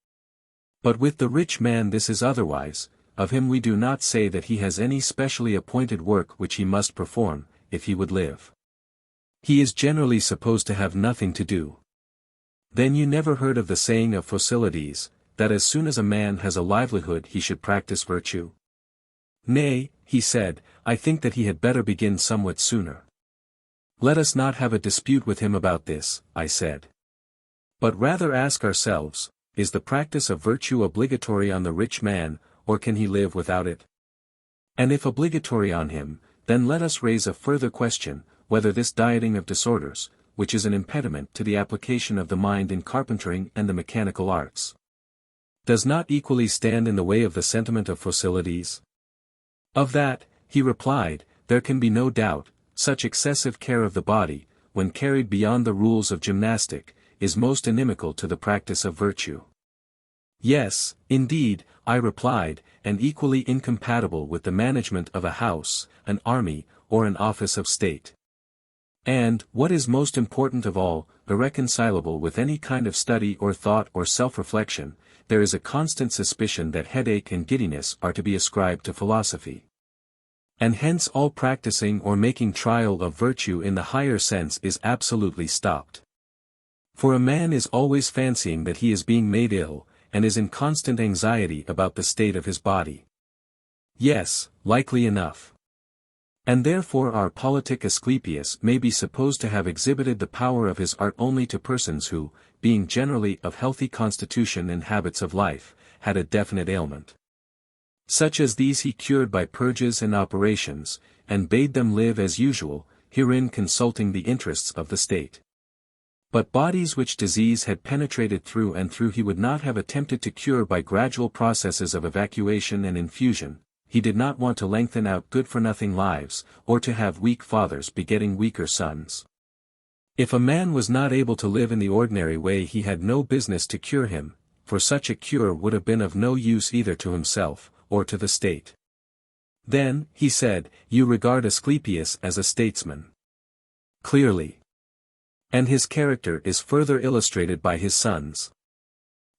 But with the rich man this is otherwise. Of him we do not say that he has any specially appointed work which he must perform, if he would live. He is generally supposed to have nothing to do. Then you never heard of the saying of Phocylides, that as soon as a man has a livelihood he should practice virtue? Nay, he said, I think that he had better begin somewhat sooner. Let us not have a dispute with him about this, I said. But rather ask ourselves, is the practice of virtue obligatory on the rich man, or can he live without it? And if obligatory on him, then let us raise a further question, whether this dieting of disorders, which is an impediment to the application of the mind in carpentering and the mechanical arts, does not equally stand in the way of the sentiment of Phocylides? Of that, he replied, there can be no doubt. Such excessive care of the body, when carried beyond the rules of gymnastic, is most inimical to the practice of virtue. Yes, indeed, I replied, and equally incompatible with the management of a house, an army, or an office of state. And, what is most important of all, irreconcilable with any kind of study or thought or self-reflection, there is a constant suspicion that headache and giddiness are to be ascribed to philosophy. And hence all practicing or making trial of virtue in the higher sense is absolutely stopped. For a man is always fancying that he is being made ill, and is in constant anxiety about the state of his body. Yes, likely enough. And therefore our politic Asclepius may be supposed to have exhibited the power of his art only to persons who, being generally of healthy constitution and habits of life, had a definite ailment. Such as these he cured by purges and operations, and bade them live as usual, herein consulting the interests of the state. But bodies which disease had penetrated through and through he would not have attempted to cure by gradual processes of evacuation and infusion. He did not want to lengthen out good-for-nothing lives, or to have weak fathers begetting weaker sons. If a man was not able to live in the ordinary way he had no business to cure him, for such a cure would have been of no use either to himself, or to the state. Then, he said, you regard Asclepius as a statesman. Clearly. And his character is further illustrated by his sons.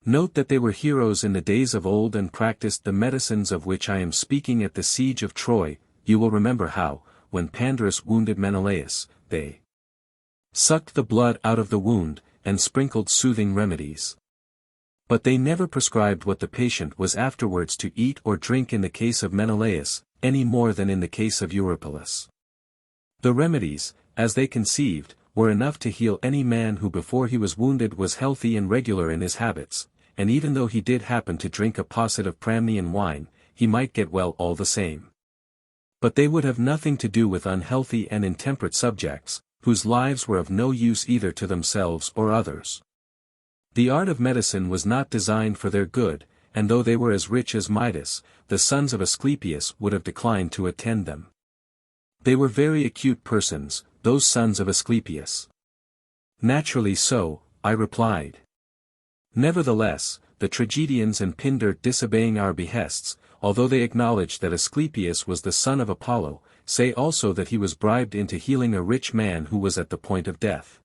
Note that they were heroes in the days of old and practiced the medicines of which I am speaking at the siege of Troy. You will remember how, when Pandarus wounded Menelaus, they sucked the blood out of the wound, and sprinkled soothing remedies. But they never prescribed what the patient was afterwards to eat or drink in the case of Menelaus, any more than in the case of Eurypylus. The remedies, as they conceived, were enough to heal any man who before he was wounded was healthy and regular in his habits, and even though he did happen to drink a posset of Pramnian wine, he might get well all the same. But they would have nothing to do with unhealthy and intemperate subjects, whose lives were of no use either to themselves or others. The art of medicine was not designed for their good, and though they were as rich as Midas, the sons of Asclepius would have declined to attend them. They were very acute persons, those sons of Asclepius. Naturally so, I replied. Nevertheless, the tragedians and Pindar disobeying our behests, although they acknowledge that Asclepius was the son of Apollo, say also that he was bribed into healing a rich man who was at the point of death.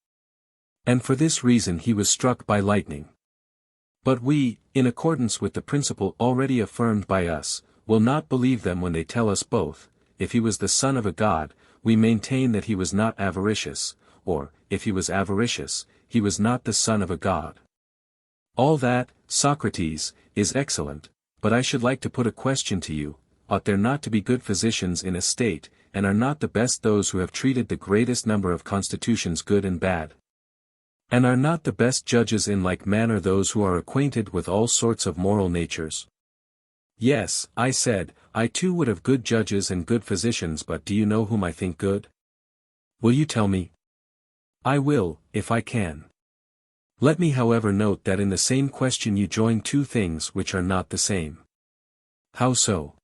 And for this reason he was struck by lightning. But we, in accordance with the principle already affirmed by us, will not believe them when they tell us both, if he was the son of a god, we maintain that he was not avaricious, or, if he was avaricious, he was not the son of a god. All that, Socrates, is excellent, but I should like to put a question to you, ought there not to be good physicians in a state, and are not the best those who have treated the greatest number of constitutions good and bad? And are not the best judges in like manner those who are acquainted with all sorts of moral natures? Yes, I said, I too would have good judges and good physicians, but do you know whom I think good? Will you tell me? I will, if I can. Let me however note that in the same question you join two things which are not the same. How so?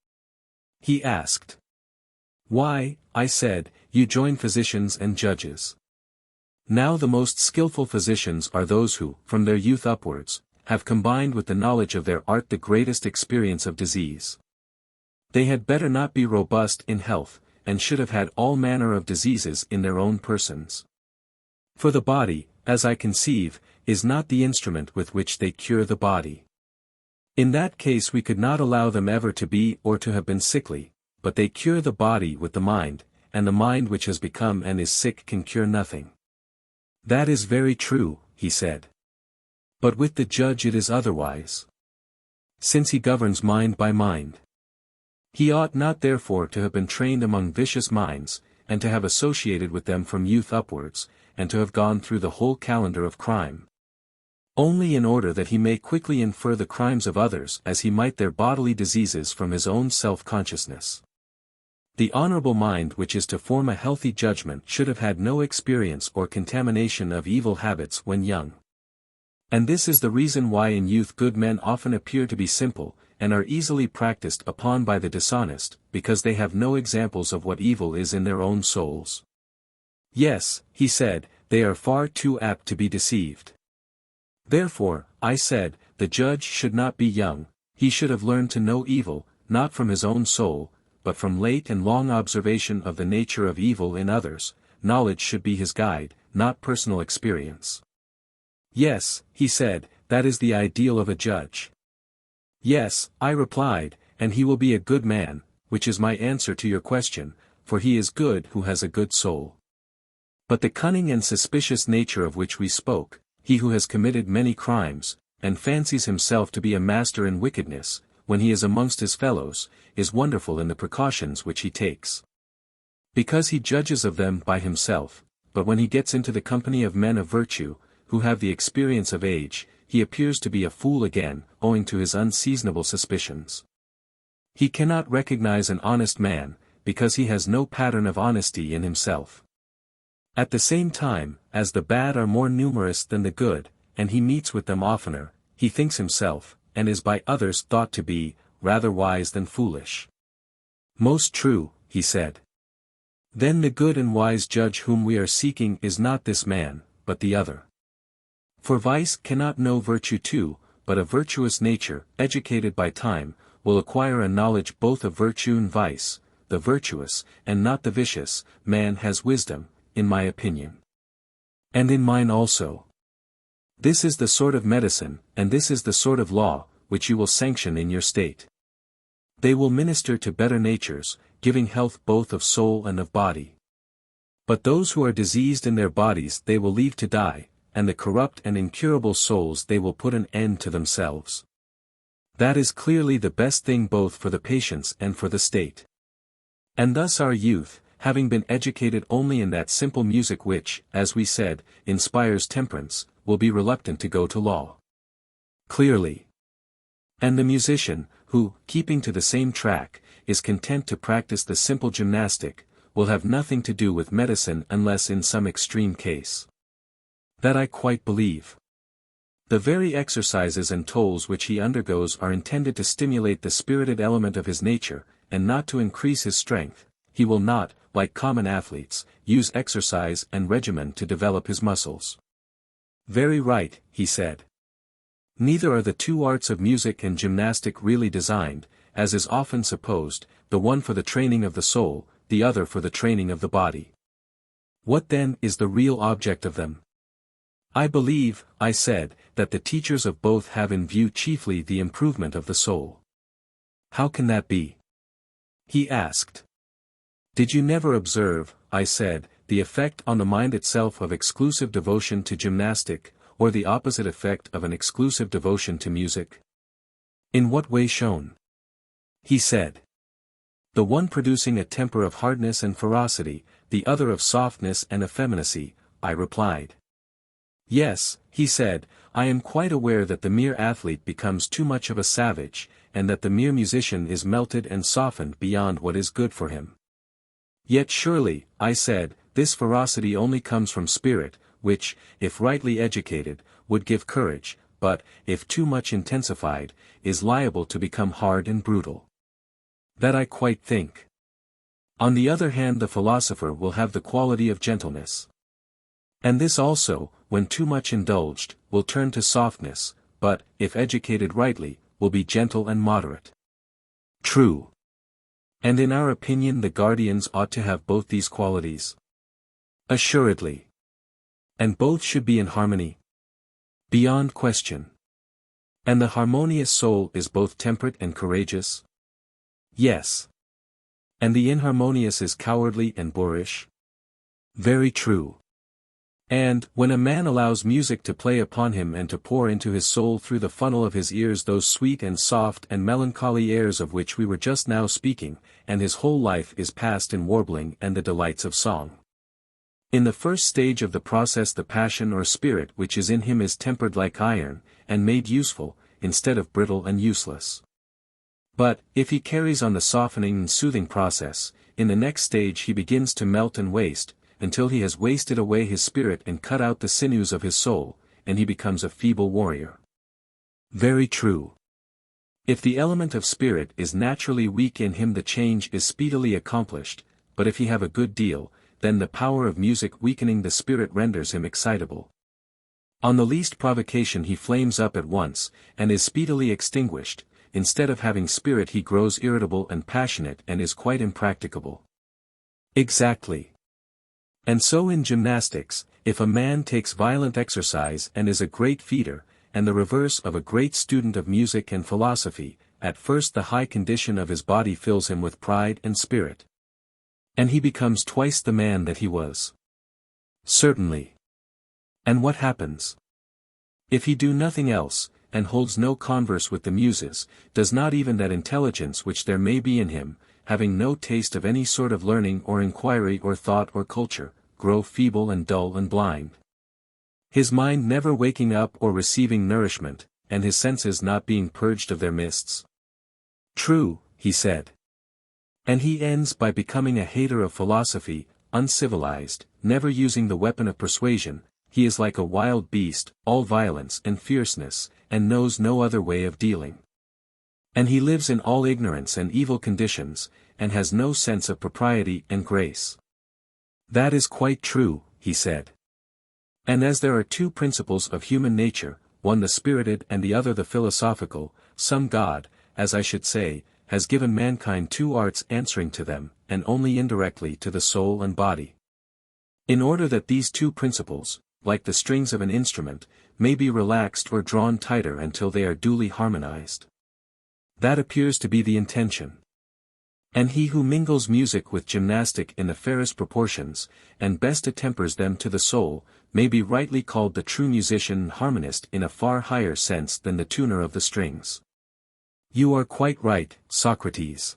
He asked. Why, I said, you join physicians and judges. Now the most skillful physicians are those who, from their youth upwards, have combined with the knowledge of their art the greatest experience of disease. They had better not be robust in health, and should have had all manner of diseases in their own persons. For the body, as I conceive, is not the instrument with which they cure the body. In that case we could not allow them ever to be or to have been sickly, but they cure the body with the mind, and the mind which has become and is sick can cure nothing. That is very true, he said. But with the judge it is otherwise. Since he governs mind by mind. He ought not therefore to have been trained among vicious minds, and to have associated with them from youth upwards, and to have gone through the whole calendar of crime. Only in order that he may quickly infer the crimes of others as he might their bodily diseases from his own self-consciousness. The honorable mind which is to form a healthy judgment should have had no experience or contamination of evil habits when young. And this is the reason why in youth good men often appear to be simple, and are easily practiced upon by the dishonest, because they have no examples of what evil is in their own souls. Yes, he said, they are far too apt to be deceived. Therefore, I said, the judge should not be young, he should have learned to know evil, not from his own soul, but from late and long observation of the nature of evil in others. Knowledge should be his guide, not personal experience. Yes, he said, that is the ideal of a judge. Yes, I replied, and he will be a good man, which is my answer to your question, for he is good who has a good soul. But the cunning and suspicious nature of which we spoke, he who has committed many crimes, and fancies himself to be a master in wickedness, when he is amongst his fellows, is wonderful in the precautions which he takes. Because he judges of them by himself, but when he gets into the company of men of virtue, who have the experience of age, he appears to be a fool again, owing to his unseasonable suspicions. He cannot recognize an honest man, because he has no pattern of honesty in himself. At the same time, as the bad are more numerous than the good, and he meets with them oftener, he thinks himself, and is by others thought to be, rather wise than foolish. Most true, he said. Then the good and wise judge whom we are seeking is not this man, but the other. For vice cannot know virtue too, but a virtuous nature, educated by time, will acquire a knowledge both of virtue and vice. The virtuous, and not the vicious, man has wisdom, in my opinion. And in mine also. This is the sort of medicine, and this is the sort of law, which you will sanction in your state. They will minister to better natures, giving health both of soul and of body. But those who are diseased in their bodies they will leave to die, and the corrupt and incurable souls they will put an end to themselves. That is clearly the best thing both for the patients and for the state. And thus our youth, having been educated only in that simple music which, as we said, inspires temperance, will be reluctant to go to law. Clearly. And the musician, who, keeping to the same track, is content to practice the simple gymnastic, will have nothing to do with medicine unless in some extreme case. That I quite believe. The very exercises and tolls which he undergoes are intended to stimulate the spirited element of his nature, and not to increase his strength. He will not, like common athletes, use exercise and regimen to develop his muscles. Very right, he said. Neither are the two arts of music and gymnastic really designed, as is often supposed, the one for the training of the soul, the other for the training of the body. What then is the real object of them? I believe, I said, that the teachers of both have in view chiefly the improvement of the soul. How can that be? He asked. Did you never observe, I said, the effect on the mind itself of exclusive devotion to gymnastic, or the opposite effect of an exclusive devotion to music? In what way shown? He said. The one producing a temper of hardness and ferocity, the other of softness and effeminacy, I replied. Yes, he said, I am quite aware that the mere athlete becomes too much of a savage, and that the mere musician is melted and softened beyond what is good for him. Yet surely, I said, this ferocity only comes from spirit, which, if rightly educated, would give courage, but, if too much intensified, is liable to become hard and brutal. That I quite think. On the other hand, the philosopher will have the quality of gentleness. And this also, when too much indulged, will turn to softness, but, if educated rightly, will be gentle and moderate. True. And in our opinion the guardians ought to have both these qualities? Assuredly. And both should be in harmony? Beyond question. And the harmonious soul is both temperate and courageous? Yes. And the inharmonious is cowardly and boorish? Very true. And, when a man allows music to play upon him and to pour into his soul through the funnel of his ears those sweet and soft and melancholy airs of which we were just now speaking, and his whole life is passed in warbling and the delights of song. In the first stage of the process the passion or spirit which is in him is tempered like iron, and made useful, instead of brittle and useless. But, if he carries on the softening and soothing process, in the next stage he begins to melt and waste, until he has wasted away his spirit and cut out the sinews of his soul, and he becomes a feeble warrior. Very true. If the element of spirit is naturally weak in him the change is speedily accomplished, but if he have a good deal, then the power of music weakening the spirit renders him excitable. On the least provocation he flames up at once, and is speedily extinguished. Instead of having spirit he grows irritable and passionate and is quite impracticable. Exactly. And so in gymnastics, if a man takes violent exercise and is a great feeder, and the reverse of a great student of music and philosophy, at first the high condition of his body fills him with pride and spirit. And he becomes twice the man that he was. Certainly. And what happens? If he do nothing else, and holds no converse with the muses, does not even that intelligence which there may be in him, having no taste of any sort of learning or inquiry or thought or culture, grow feeble and dull and blind? His mind never waking up or receiving nourishment, and his senses not being purged of their mists? True, he said. And he ends by becoming a hater of philosophy, uncivilized, never using the weapon of persuasion. He is like a wild beast, all violence and fierceness, and knows no other way of dealing. And he lives in all ignorance and evil conditions, and has no sense of propriety and grace. That is quite true, he said. And as there are two principles of human nature, one the spirited and the other the philosophical, some God, as I should say, has given mankind two arts answering to them, and only indirectly to the soul and body. In order that these two principles, like the strings of an instrument, may be relaxed or drawn tighter until they are duly harmonized. That appears to be the intention. And he who mingles music with gymnastic in the fairest proportions, and best attempers them to the soul, may be rightly called the true musician and harmonist in a far higher sense than the tuner of the strings. You are quite right, Socrates.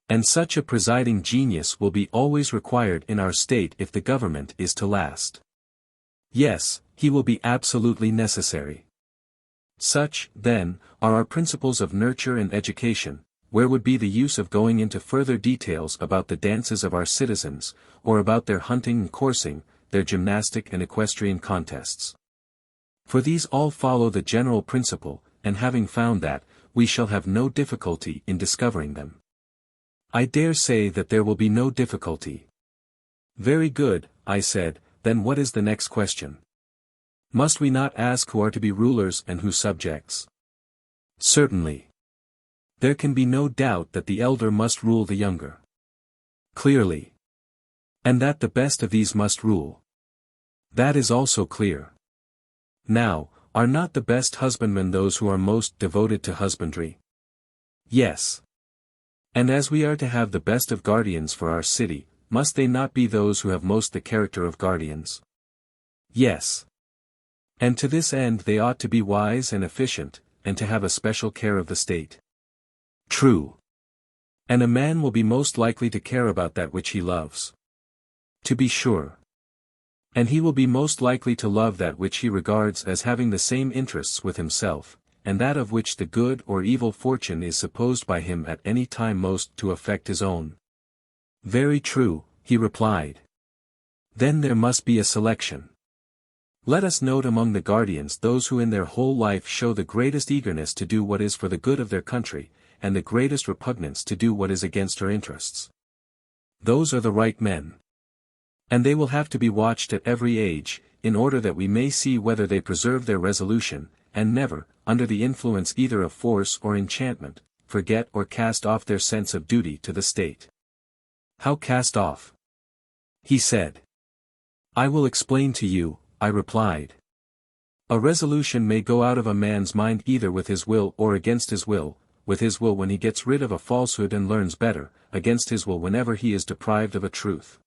And such a presiding genius will be always required in our state if the government is to last. Yes, he will be absolutely necessary. Such, then, are our principles of nurture and education. Where would be the use of going into further details about the dances of our citizens, or about their hunting and coursing, their gymnastic and equestrian contests? For these all follow the general principle, and having found that, we shall have no difficulty in discovering them. I dare say that there will be no difficulty. Very good, I said, then what is the next question? Must we not ask who are to be rulers and who subjects? Certainly. There can be no doubt that the elder must rule the younger. Clearly. And that the best of these must rule. That is also clear. Now, are not the best husbandmen those who are most devoted to husbandry? Yes. And as we are to have the best of guardians for our city, must they not be those who have most the character of guardians? Yes. And to this end they ought to be wise and efficient, and to have a special care of the state. True. And a man will be most likely to care about that which he loves. To be sure. And he will be most likely to love that which he regards as having the same interests with himself, and that of which the good or evil fortune is supposed by him at any time most to affect his own. Very true, he replied. Then there must be a selection. Let us note among the guardians those who in their whole life show the greatest eagerness to do what is for the good of their country, and the greatest repugnance to do what is against her interests. Those are the right men. And they will have to be watched at every age, in order that we may see whether they preserve their resolution, and never, under the influence either of force or enchantment, forget or cast off their sense of duty to the state. How cast off? He said. I will explain to you, I replied. A resolution may go out of a man's mind either with his will or against his will, with his will when he gets rid of a falsehood and learns better, against his will whenever he is deprived of a truth.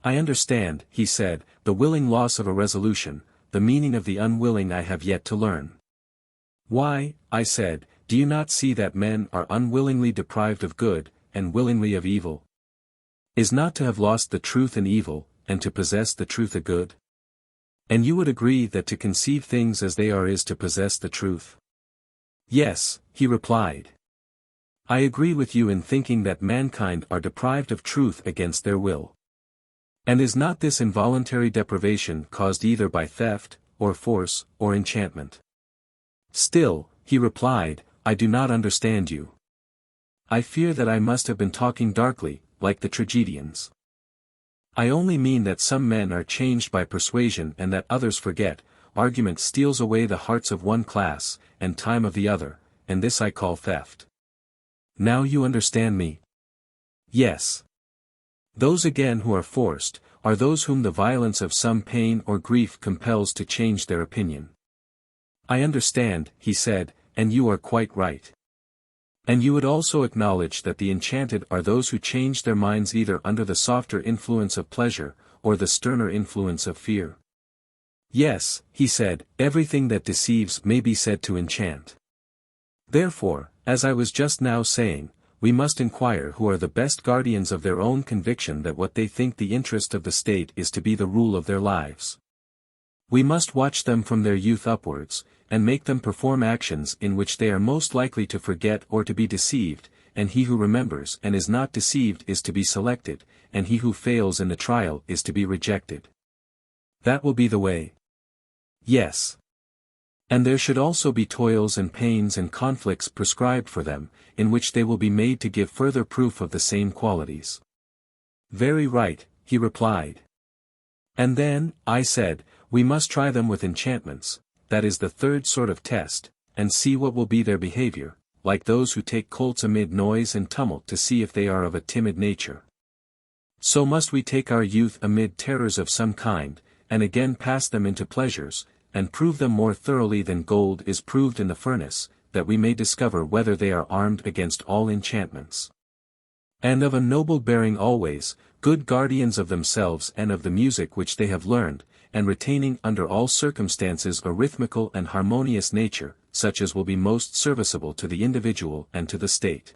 I understand, he said, the willing loss of a resolution, the meaning of the unwilling I have yet to learn. Why, I said, do you not see that men are unwillingly deprived of good, and willingly of evil? Is not to have lost the truth an evil, and to possess the truth a good? And you would agree that to conceive things as they are is to possess the truth? Yes, he replied. I agree with you in thinking that mankind are deprived of truth against their will. And is not this involuntary deprivation caused either by theft, or force, or enchantment? Still, he replied, I do not understand you. I fear that I must have been talking darkly, like the tragedians. I only mean that some men are changed by persuasion and that others forget. Argument steals away the hearts of one class, and time of the other, and this I call theft. Now you understand me? Yes. Those again who are forced, are those whom the violence of some pain or grief compels to change their opinion. I understand, he said, and you are quite right. And you would also acknowledge that the enchanted are those who change their minds either under the softer influence of pleasure, or the sterner influence of fear. Yes, he said, everything that deceives may be said to enchant. Therefore, as I was just now saying, we must inquire who are the best guardians of their own conviction that what they think the interest of the state is to be the rule of their lives. We must watch them from their youth upwards, and make them perform actions in which they are most likely to forget or to be deceived, and he who remembers and is not deceived is to be selected, and he who fails in the trial is to be rejected. That will be the way. Yes. And there should also be toils and pains and conflicts prescribed for them, in which they will be made to give further proof of the same qualities. Very right, he replied. And then, I said, we must try them with enchantments, that is the third sort of test, and see what will be their behavior, like those who take colts amid noise and tumult to see if they are of a timid nature. So must we take our youth amid terrors of some kind, and again pass them into pleasures, and prove them more thoroughly than gold is proved in the furnace, that we may discover whether they are armed against all enchantments. And of a noble bearing always, good guardians of themselves and of the music which they have learned, and retaining under all circumstances a rhythmical and harmonious nature, such as will be most serviceable to the individual and to the state.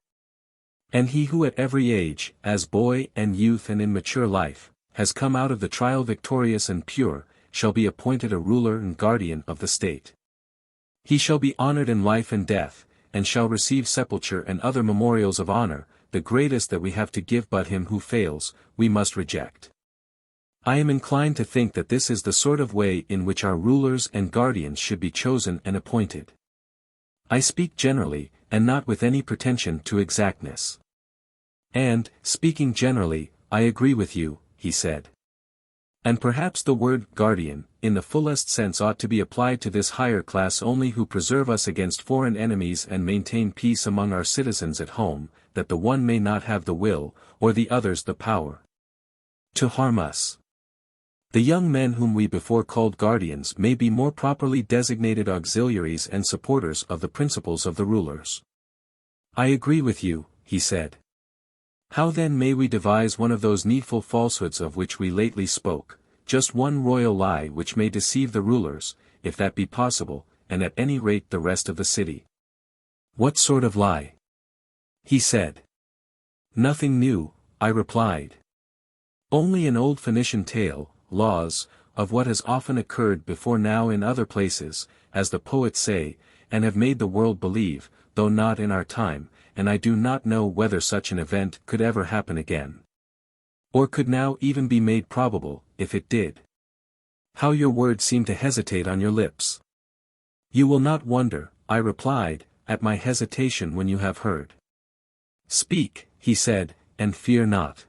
And he who at every age, as boy and youth and in mature life, has come out of the trial victorious and pure, shall be appointed a ruler and guardian of the state. He shall be honored in life and death, and shall receive sepulture and other memorials of honor, the greatest that we have to give, but him who fails, we must reject. I am inclined to think that this is the sort of way in which our rulers and guardians should be chosen and appointed. I speak generally, and not with any pretension to exactness. And, speaking generally, I agree with you, he said. And perhaps the word guardian, in the fullest sense ought to be applied to this higher class only who preserve us against foreign enemies and maintain peace among our citizens at home, that the one may not have the will, or the others the power, to harm us. The young men whom we before called guardians may be more properly designated auxiliaries and supporters of the principles of the rulers. I agree with you, he said. How then may we devise one of those needful falsehoods of which we lately spoke, just one royal lie which may deceive the rulers, if that be possible, and at any rate the rest of the city? What sort of lie? He said. Nothing new, I replied. Only an old Phoenician tale, laws, of what has often occurred before now in other places, as the poets say, and have made the world believe, though not in our time, and I do not know whether such an event could ever happen again. Or could now even be made probable, if it did. How your words seem to hesitate on your lips. You will not wonder, I replied, at my hesitation when you have heard. Speak, he said, and fear not.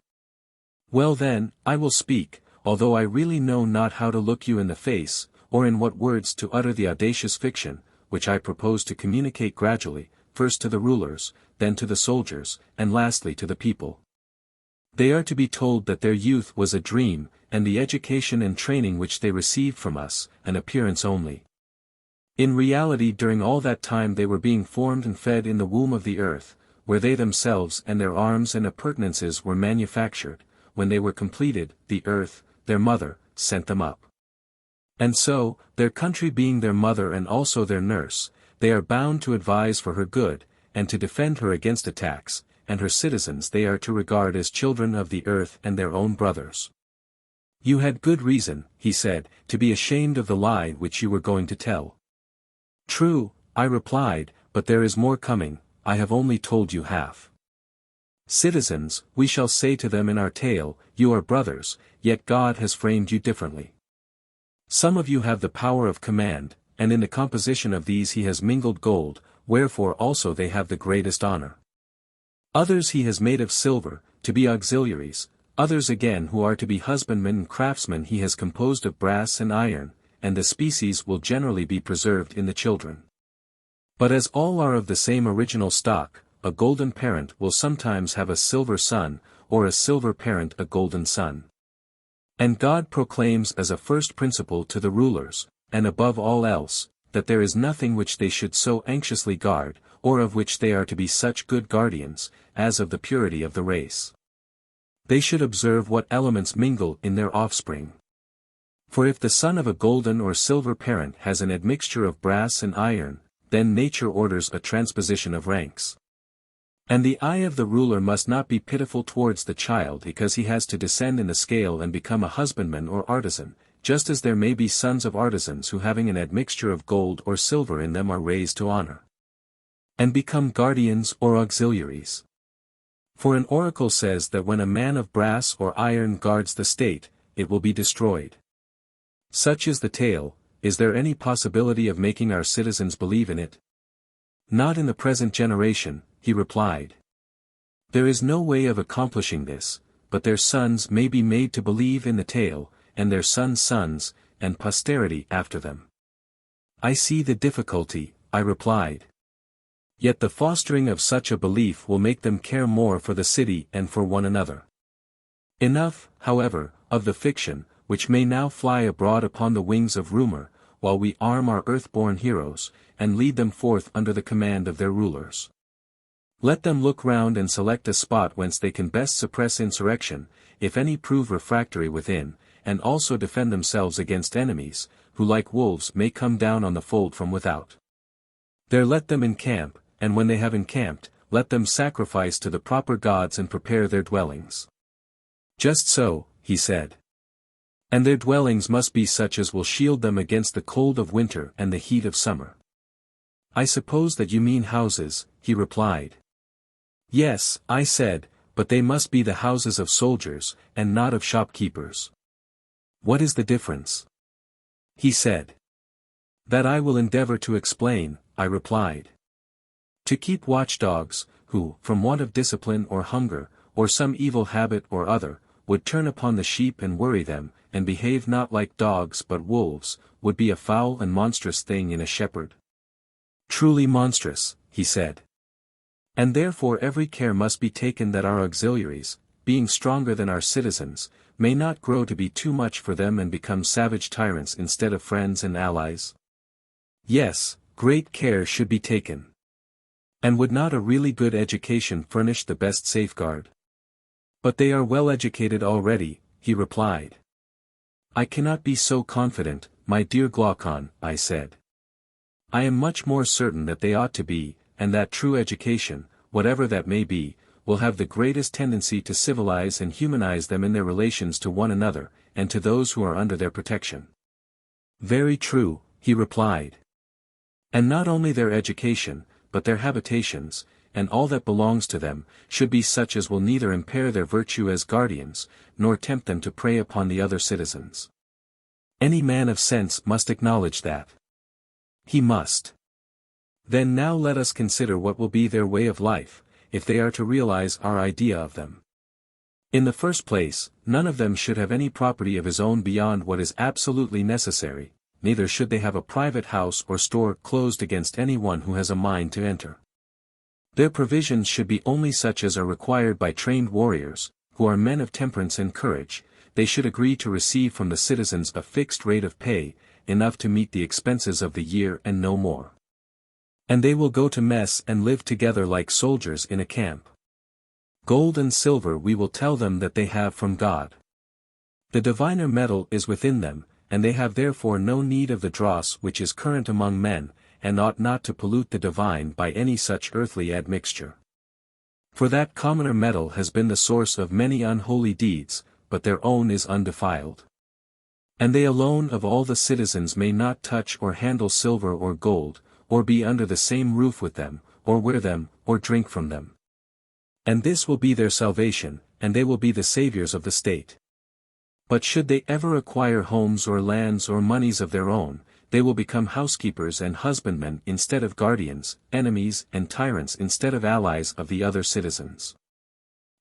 Well then, I will speak, although I really know not how to look you in the face, or in what words to utter the audacious fiction, which I propose to communicate gradually, first to the rulers, then to the soldiers, and lastly to the people. They are to be told that their youth was a dream, and the education and training which they received from us, an appearance only. In reality, during all that time they were being formed and fed in the womb of the earth, where they themselves and their arms and appurtenances were manufactured. When they were completed, the earth, their mother, sent them up. And so, their country being their mother and also their nurse, they are bound to advise for her good, and to defend her against attacks, and her citizens they are to regard as children of the earth and their own brothers. You had good reason, he said, to be ashamed of the lie which you were going to tell. True, I replied, but there is more coming, I have only told you half. Citizens, we shall say to them in our tale, you are brothers, yet God has framed you differently. Some of you have the power of command, and in the composition of these he has mingled gold, wherefore also they have the greatest honor. Others he has made of silver, to be auxiliaries, others again who are to be husbandmen and craftsmen he has composed of brass and iron, and the species will generally be preserved in the children. But as all are of the same original stock, a golden parent will sometimes have a silver son, or a silver parent a golden son. And God proclaims as a first principle to the rulers, and above all else, that there is nothing which they should so anxiously guard, or of which they are to be such good guardians, as of the purity of the race. They should observe what elements mingle in their offspring. For if the son of a golden or silver parent has an admixture of brass and iron, then nature orders a transposition of ranks. And the eye of the ruler must not be pitiful towards the child because he has to descend in the scale and become a husbandman or artisan, just as there may be sons of artisans who having an admixture of gold or silver in them are raised to honor, and become guardians or auxiliaries. For an oracle says that when a man of brass or iron guards the state, it will be destroyed. Such is the tale. Is there any possibility of making our citizens believe in it? Not in the present generation, he replied. There is no way of accomplishing this, but their sons may be made to believe in the tale, and their sons' sons, and posterity after them. I see the difficulty, I replied. Yet the fostering of such a belief will make them care more for the city and for one another. Enough, however, of the fiction, which may now fly abroad upon the wings of rumor, while we arm our earth-born heroes, and lead them forth under the command of their rulers. Let them look round and select a spot whence they can best suppress insurrection, if any prove refractory within, and also defend themselves against enemies, who like wolves may come down on the fold from without. There let them encamp, and when they have encamped, let them sacrifice to the proper gods and prepare their dwellings. Just so, he said. And their dwellings must be such as will shield them against the cold of winter and the heat of summer. I suppose that you mean houses, he replied. Yes, I said, but they must be the houses of soldiers, and not of shopkeepers. What is the difference? He said. That I will endeavor to explain, I replied. To keep watchdogs, who, from want of discipline or hunger, or some evil habit or other, would turn upon the sheep and worry them, and behave not like dogs but wolves, would be a foul and monstrous thing in a shepherd. Truly monstrous, he said. And therefore every care must be taken that our auxiliaries, being stronger than our citizens, may not grow to be too much for them and become savage tyrants instead of friends and allies. Yes, great care should be taken. And would not a really good education furnish the best safeguard? But they are well educated already, he replied. I cannot be so confident, my dear Glaucon, I said. I am much more certain that they ought to be, and that true education, whatever that may be, will have the greatest tendency to civilize and humanize them in their relations to one another, and to those who are under their protection. Very true, he replied. And not only their education, but their habitations, and all that belongs to them, should be such as will neither impair their virtue as guardians, nor tempt them to prey upon the other citizens. Any man of sense must acknowledge that. He must. Then now let us consider what will be their way of life, if they are to realize our idea of them. In the first place, none of them should have any property of his own beyond what is absolutely necessary, neither should they have a private house or store closed against any one who has a mind to enter. Their provisions should be only such as are required by trained warriors, who are men of temperance and courage. They should agree to receive from the citizens a fixed rate of pay, enough to meet the expenses of the year and no more. And they will go to mess and live together like soldiers in a camp. Gold and silver we will tell them that they have from God. The diviner metal is within them, and they have therefore no need of the dross which is current among men, and ought not to pollute the divine by any such earthly admixture. For that commoner metal has been the source of many unholy deeds, but their own is undefiled. And they alone of all the citizens may not touch or handle silver or gold, or be under the same roof with them, or wear them, or drink from them. And this will be their salvation, and they will be the saviors of the state. But should they ever acquire homes or lands or monies of their own, they will become housekeepers and husbandmen instead of guardians, enemies and tyrants instead of allies of the other citizens.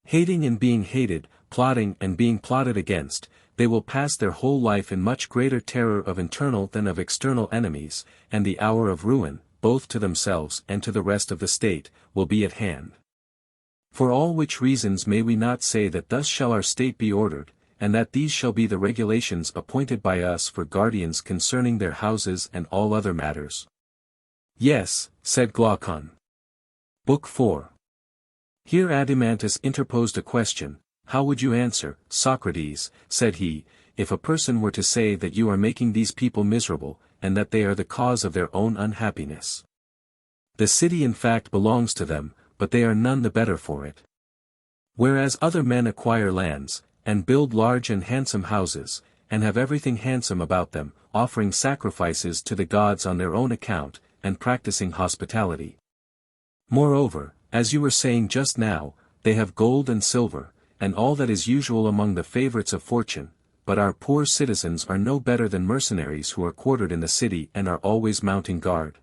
Hating and being hated, plotting and being plotted against, they will pass their whole life in much greater terror of internal than of external enemies, and the hour of ruin, both to themselves and to the rest of the state, will be at hand. For all which reasons may we not say that thus shall our state be ordered, and that these shall be the regulations appointed by us for guardians concerning their houses and all other matters? Yes, said Glaucon. Book 4. Here Adeimantus interposed a question. How would you answer, Socrates, said he, if a person were to say that you are making these people miserable, and that they are the cause of their own unhappiness? The city in fact belongs to them, but they are none the better for it. Whereas other men acquire lands, and build large and handsome houses, and have everything handsome about them, offering sacrifices to the gods on their own account, and practicing hospitality. Moreover, as you were saying just now, they have gold and silver, and all that is usual among the favorites of fortune, but our poor citizens are no better than mercenaries who are quartered in the city and are always mounting guard.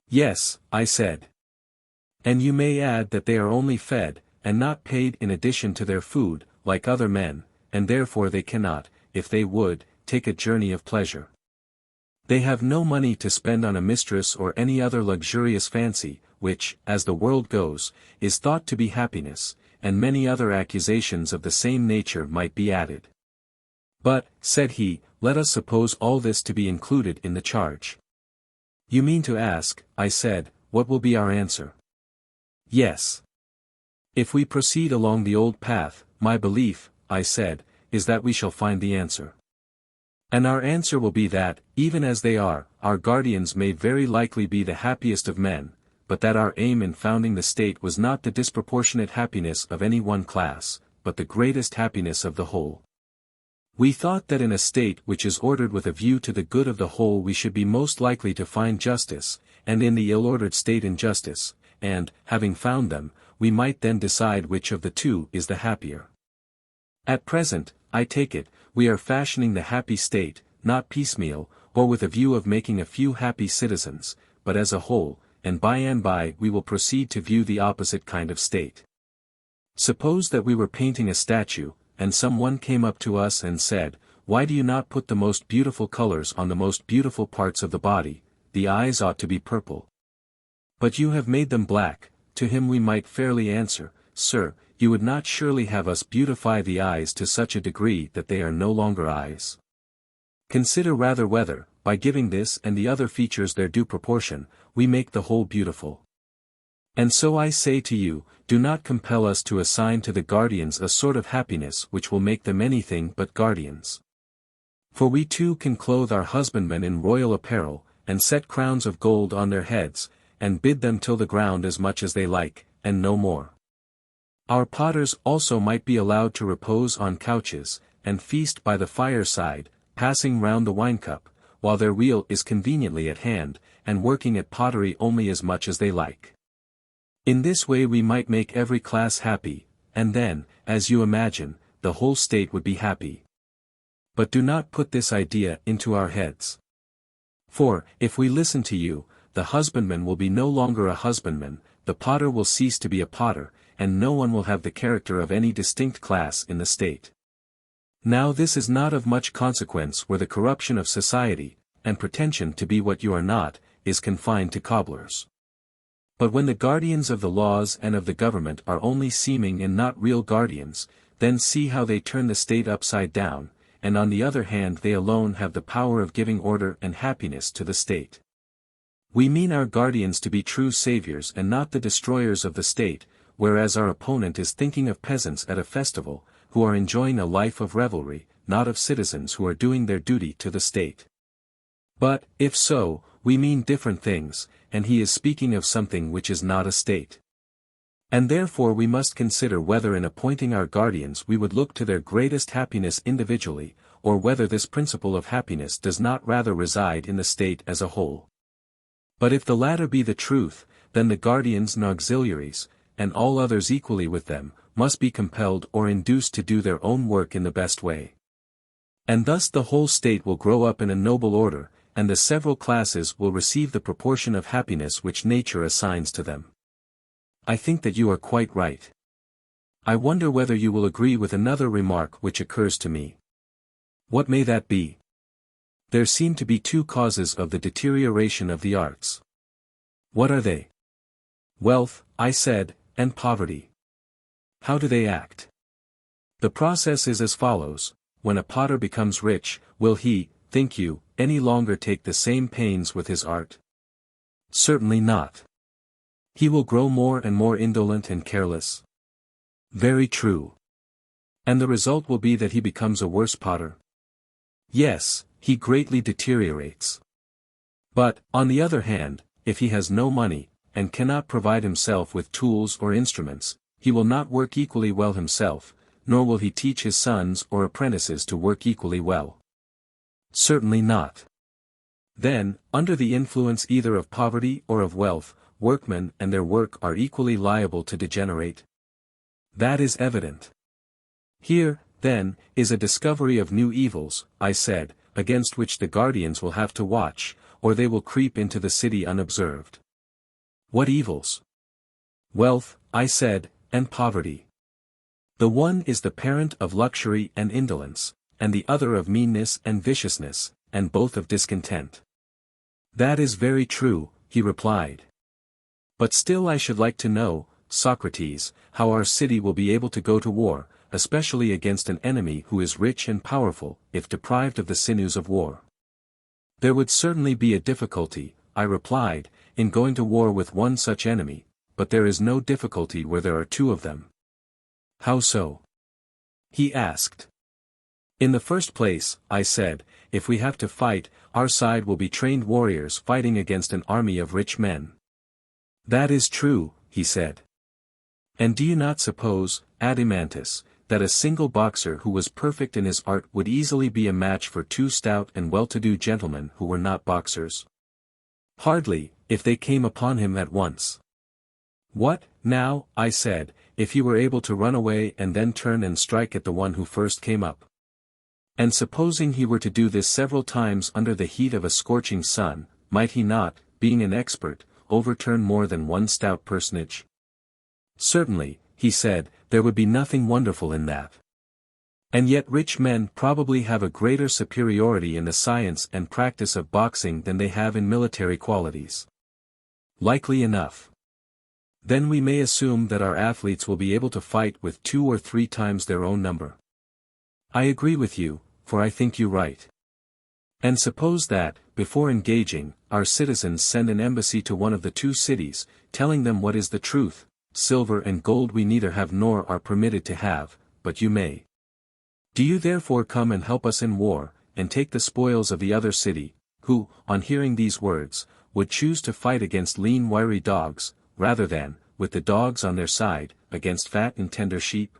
Yes, I said. And you may add that they are only fed, and not paid in addition to their food, like other men, and therefore they cannot, if they would, take a journey of pleasure. They have no money to spend on a mistress or any other luxurious fancy, which, as the world goes, is thought to be happiness, and many other accusations of the same nature might be added. But, said he, let us suppose all this to be included in the charge. You mean to ask, I said, what will be our answer? Yes. If we proceed along the old path, my belief, I said, is that we shall find the answer. And our answer will be that, even as they are, our guardians may very likely be the happiest of men, but that our aim in founding the state was not the disproportionate happiness of any one class, but the greatest happiness of the whole. We thought that in a state which is ordered with a view to the good of the whole we should be most likely to find justice, and in the ill-ordered state injustice, and, having found them, we might then decide which of the two is the happier. At present, I take it, we are fashioning the happy state, not piecemeal, or with a view of making a few happy citizens, but as a whole, and by we will proceed to view the opposite kind of state. Suppose that we were painting a statue, and some one came up to us and said, why do you not put the most beautiful colors on the most beautiful parts of the body? The eyes ought to be purple. But you have made them black. To him we might fairly answer, Sir, you would not surely have us beautify the eyes to such a degree that they are no longer eyes. Consider rather whether, by giving this and the other features their due proportion, we make the whole beautiful. And so I say to you, do not compel us to assign to the guardians a sort of happiness which will make them anything but guardians. For we too can clothe our husbandmen in royal apparel, and set crowns of gold on their heads, and bid them till the ground as much as they like, and no more. Our potters also might be allowed to repose on couches, and feast by the fireside, passing round the wine-cup, while their wheel is conveniently at hand, and working at pottery only as much as they like. In this way we might make every class happy, and then, as you imagine, the whole state would be happy. But do not put this idea into our heads. For, if we listen to you, the husbandman will be no longer a husbandman, the potter will cease to be a potter, and no one will have the character of any distinct class in the state. Now this is not of much consequence where the corruption of society, and pretension to be what you are not, is confined to cobblers. But when the guardians of the laws and of the government are only seeming and not real guardians, then see how they turn the state upside down, and on the other hand they alone have the power of giving order and happiness to the state. We mean our guardians to be true saviors and not the destroyers of the state, whereas our opponent is thinking of peasants at a festival, who are enjoying a life of revelry, not of citizens who are doing their duty to the state. But, if so, we mean different things, and he is speaking of something which is not a state. And therefore we must consider whether in appointing our guardians we would look to their greatest happiness individually, or whether this principle of happiness does not rather reside in the state as a whole. But if the latter be the truth, then the guardians and auxiliaries, and all others equally with them, must be compelled or induced to do their own work in the best way. And thus the whole state will grow up in a noble order, and the several classes will receive the proportion of happiness which nature assigns to them. I think that you are quite right. I wonder whether you will agree with another remark which occurs to me. What may that be? There seem to be two causes of the deterioration of the arts. What are they? Wealth, I said, and poverty. How do they act? The process is as follows: when a potter becomes rich, will he, think you, any longer take the same pains with his art? Certainly not. He will grow more and more indolent and careless. Very true. And the result will be that he becomes a worse potter? Yes, he greatly deteriorates. But, on the other hand, if he has no money, and cannot provide himself with tools or instruments, he will not work equally well himself, nor will he teach his sons or apprentices to work equally well. Certainly not. Then, under the influence either of poverty or of wealth, workmen and their work are equally liable to degenerate. That is evident. Here, then, is a discovery of new evils, I said, against which the guardians will have to watch, or they will creep into the city unobserved. What evils? Wealth, I said, and poverty. The one is the parent of luxury and indolence, and the other of meanness and viciousness, and both of discontent. That is very true, he replied. But still I should like to know, Socrates, how our city will be able to go to war, especially against an enemy who is rich and powerful, if deprived of the sinews of war. There would certainly be a difficulty, I replied, in going to war with one such enemy, but there is no difficulty where there are two of them. How so? He asked. In the first place, I said, if we have to fight, our side will be trained warriors fighting against an army of rich men. That is true, he said. And do you not suppose, Adeimantus, that a single boxer who was perfect in his art would easily be a match for two stout and well-to-do gentlemen who were not boxers? Hardly, if they came upon him at once. What, now, I said, if he were able to run away and then turn and strike at the one who first came up? And supposing he were to do this several times under the heat of a scorching sun, might he not, being an expert, overturn more than one stout personage? Certainly, he said, there would be nothing wonderful in that. And yet rich men probably have a greater superiority in the science and practice of boxing than they have in military qualities. Likely enough. Then we may assume that our athletes will be able to fight with 2 or 3 times their own number. I agree with you, for I think you right. And suppose that, before engaging, our citizens send an embassy to one of the 2 cities, telling them what is the truth: silver and gold we neither have nor are permitted to have, but you may. Do you therefore come and help us in war, and take the spoils of the other city, who, on hearing these words, would choose to fight against lean wiry dogs, rather than, with the dogs on their side, against fat and tender sheep?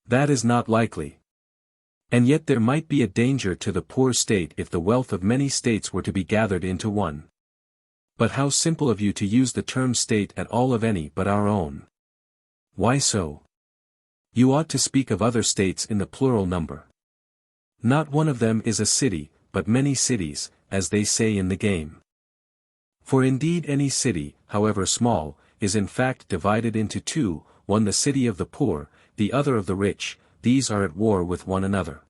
That is not likely. And yet there might be a danger to the poor state if the wealth of many states were to be gathered into one. But how simple of you to use the term state at all of any but our own. Why so? You ought to speak of other states in the plural number. Not one of them is a city, but many cities, as they say in the game. For indeed any city, however small, is in fact divided into 2, one the city of the poor, the other of the rich. These are at war with one another.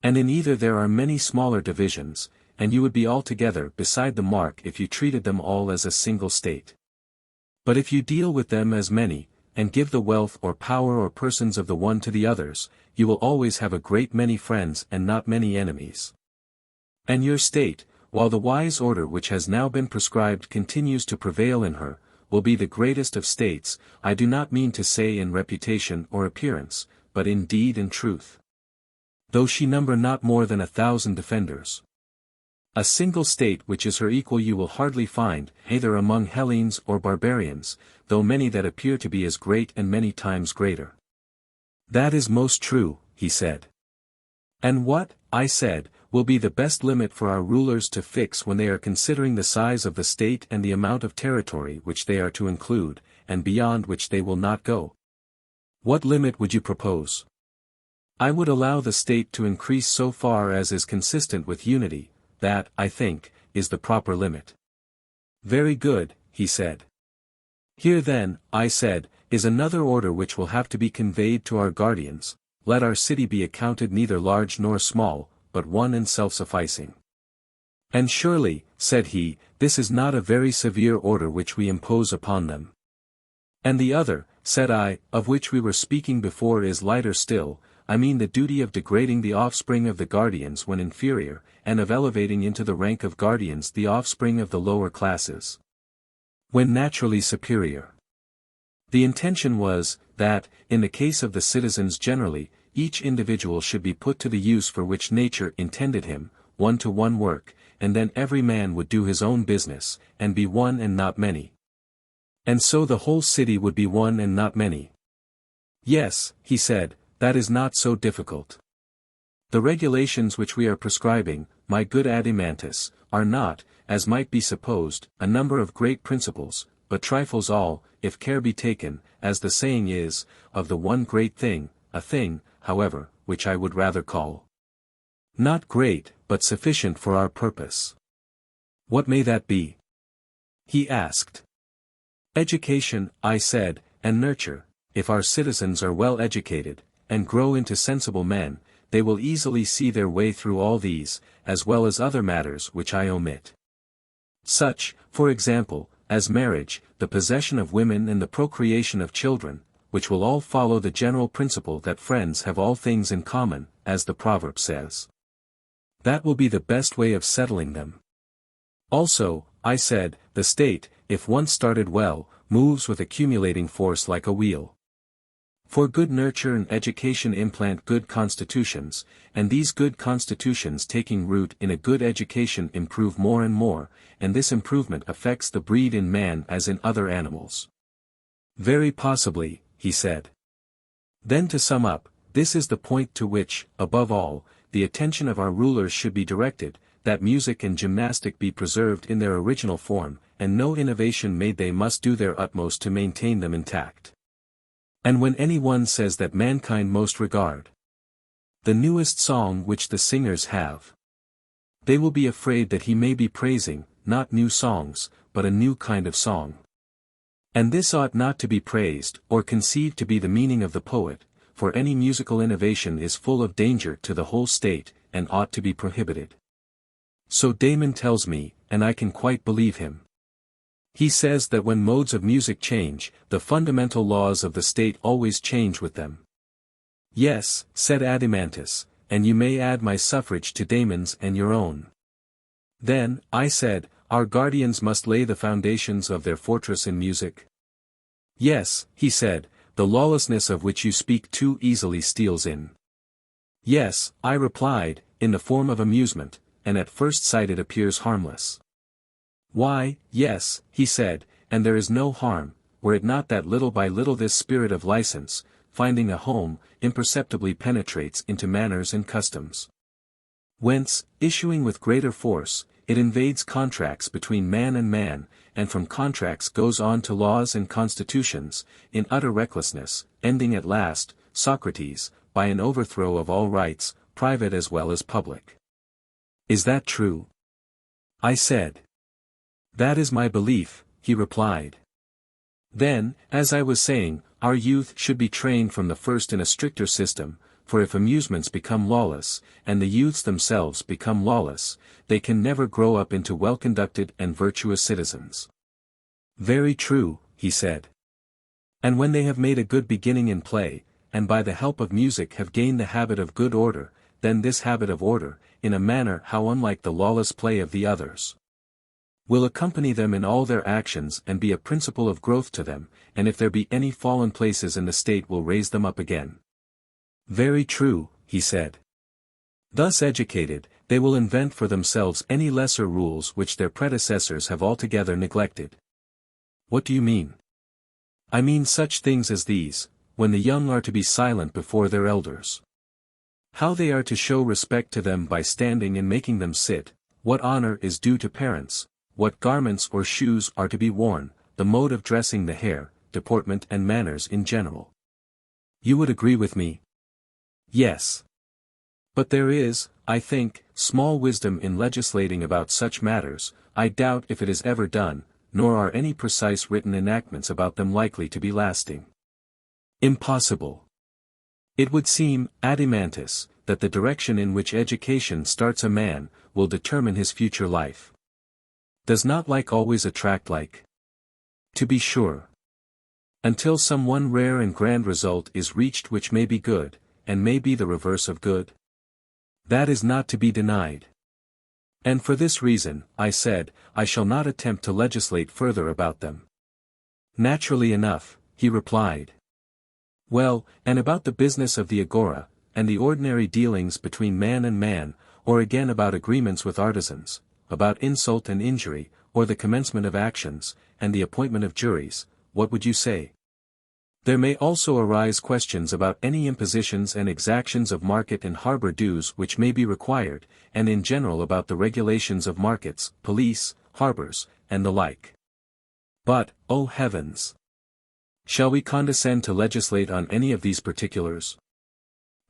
And in either there are many smaller divisions, and you would be altogether beside the mark if you treated them all as a single state. But if you deal with them as many, and give the wealth or power or persons of the one to the others, you will always have a great many friends and not many enemies. And your state, while the wise order which has now been prescribed continues to prevail in her, will be the greatest of states, I do not mean to say in reputation or appearance, but in deed and truth. Though she number not more than 1,000 defenders. A single state which is her equal you will hardly find, either among Hellenes or barbarians, though many that appear to be as great and many times greater. That is most true, he said. And what, I said, will be the best limit for our rulers to fix when they are considering the size of the state and the amount of territory which they are to include, and beyond which they will not go? What limit would you propose? I would allow the state to increase so far as is consistent with unity. That, I think, is the proper limit. Very good, he said. Here then, I said, is another order which will have to be conveyed to our guardians. Let our city be accounted neither large nor small, but one and self-sufficing. And surely, said he, this is not a very severe order which we impose upon them. And the other, said I, of which we were speaking before is lighter still, I mean the duty of degrading the offspring of the guardians when inferior, and of elevating into the rank of guardians the offspring of the lower classes, when naturally superior. The intention was, that, in the case of the citizens generally, each individual should be put to the use for which nature intended him, one-to-one work, and then every man would do his own business, and be one and not many. And so the whole city would be one and not many. Yes, he said, that is not so difficult. The regulations which we are prescribing, my good Adeimantus, are not, as might be supposed, a number of great principles, but trifles all, if care be taken, as the saying is, of the one great thing, a thing, however, which I would rather call not great, but sufficient for our purpose. What may that be? He asked. Education, I said, and nurture. If our citizens are well educated, and grow into sensible men, they will easily see their way through all these, as well as other matters which I omit. Such, for example, as marriage, the possession of women and the procreation of children, which will all follow the general principle that friends have all things in common, as the proverb says. That will be the best way of settling them. Also, I said, the state, if once started well, moves with accumulating force like a wheel. For good nurture and education implant good constitutions, and these good constitutions taking root in a good education improve more and more, and this improvement affects the breed in man as in other animals. Very possibly, he said. Then to sum up, this is the point to which, above all, the attention of our rulers should be directed, that music and gymnastic be preserved in their original form, and no innovation made. They must do their utmost to maintain them intact. And when any one says that mankind most regard the newest song which the singers have, they will be afraid that he may be praising, not new songs, but a new kind of song. And this ought not to be praised, or conceived to be the meaning of the poet, for any musical innovation is full of danger to the whole state, and ought to be prohibited. So Damon tells me, and I can quite believe him. He says that when modes of music change, the fundamental laws of the state always change with them. Yes, said Adeimantus, and you may add my suffrage to Damon's and your own. Then, I said, our guardians must lay the foundations of their fortress in music. Yes, he said, the lawlessness of which you speak too easily steals in. Yes, I replied, in the form of amusement, and at first sight it appears harmless. Why, yes, he said, and there is no harm, were it not that little by little this spirit of license, finding a home, imperceptibly penetrates into manners and customs. Whence, issuing with greater force, it invades contracts between man, and from contracts goes on to laws and constitutions, in utter recklessness, ending at last, Socrates, by an overthrow of all rights, private as well as public. Is that true? I said. That is my belief, he replied. Then, as I was saying, our youth should be trained from the first in a stricter system, for if amusements become lawless, and the youths themselves become lawless, they can never grow up into well-conducted and virtuous citizens. Very true, he said. And when they have made a good beginning in play, and by the help of music have gained the habit of good order, then this habit of order, in a manner how unlike the lawless play of the others, will accompany them in all their actions and be a principle of growth to them, and if there be any fallen places in the state will raise them up again. Very true, he said. Thus educated, they will invent for themselves any lesser rules which their predecessors have altogether neglected. What do you mean? I mean such things as these, when the young are to be silent before their elders. How they are to show respect to them by standing and making them sit, what honor is due to parents, what garments or shoes are to be worn, the mode of dressing the hair, deportment and manners in general. You would agree with me? Yes. But there is, I think, small wisdom in legislating about such matters. I doubt if it is ever done, nor are any precise written enactments about them likely to be lasting. Impossible. It would seem, Adeimantus, that the direction in which education starts a man, will determine his future life. Does not like always attract like? To be sure. Until some one rare and grand result is reached which may be good, and may be the reverse of good? That is not to be denied. And for this reason, I said, I shall not attempt to legislate further about them. Naturally enough, he replied. Well, and about the business of the agora, and the ordinary dealings between man and man, or again about agreements with artisans, about insult and injury, or the commencement of actions, and the appointment of juries, what would you say? There may also arise questions about any impositions and exactions of market and harbor dues which may be required, and in general about the regulations of markets, police, harbors, and the like. But, O heavens! Shall we condescend to legislate on any of these particulars?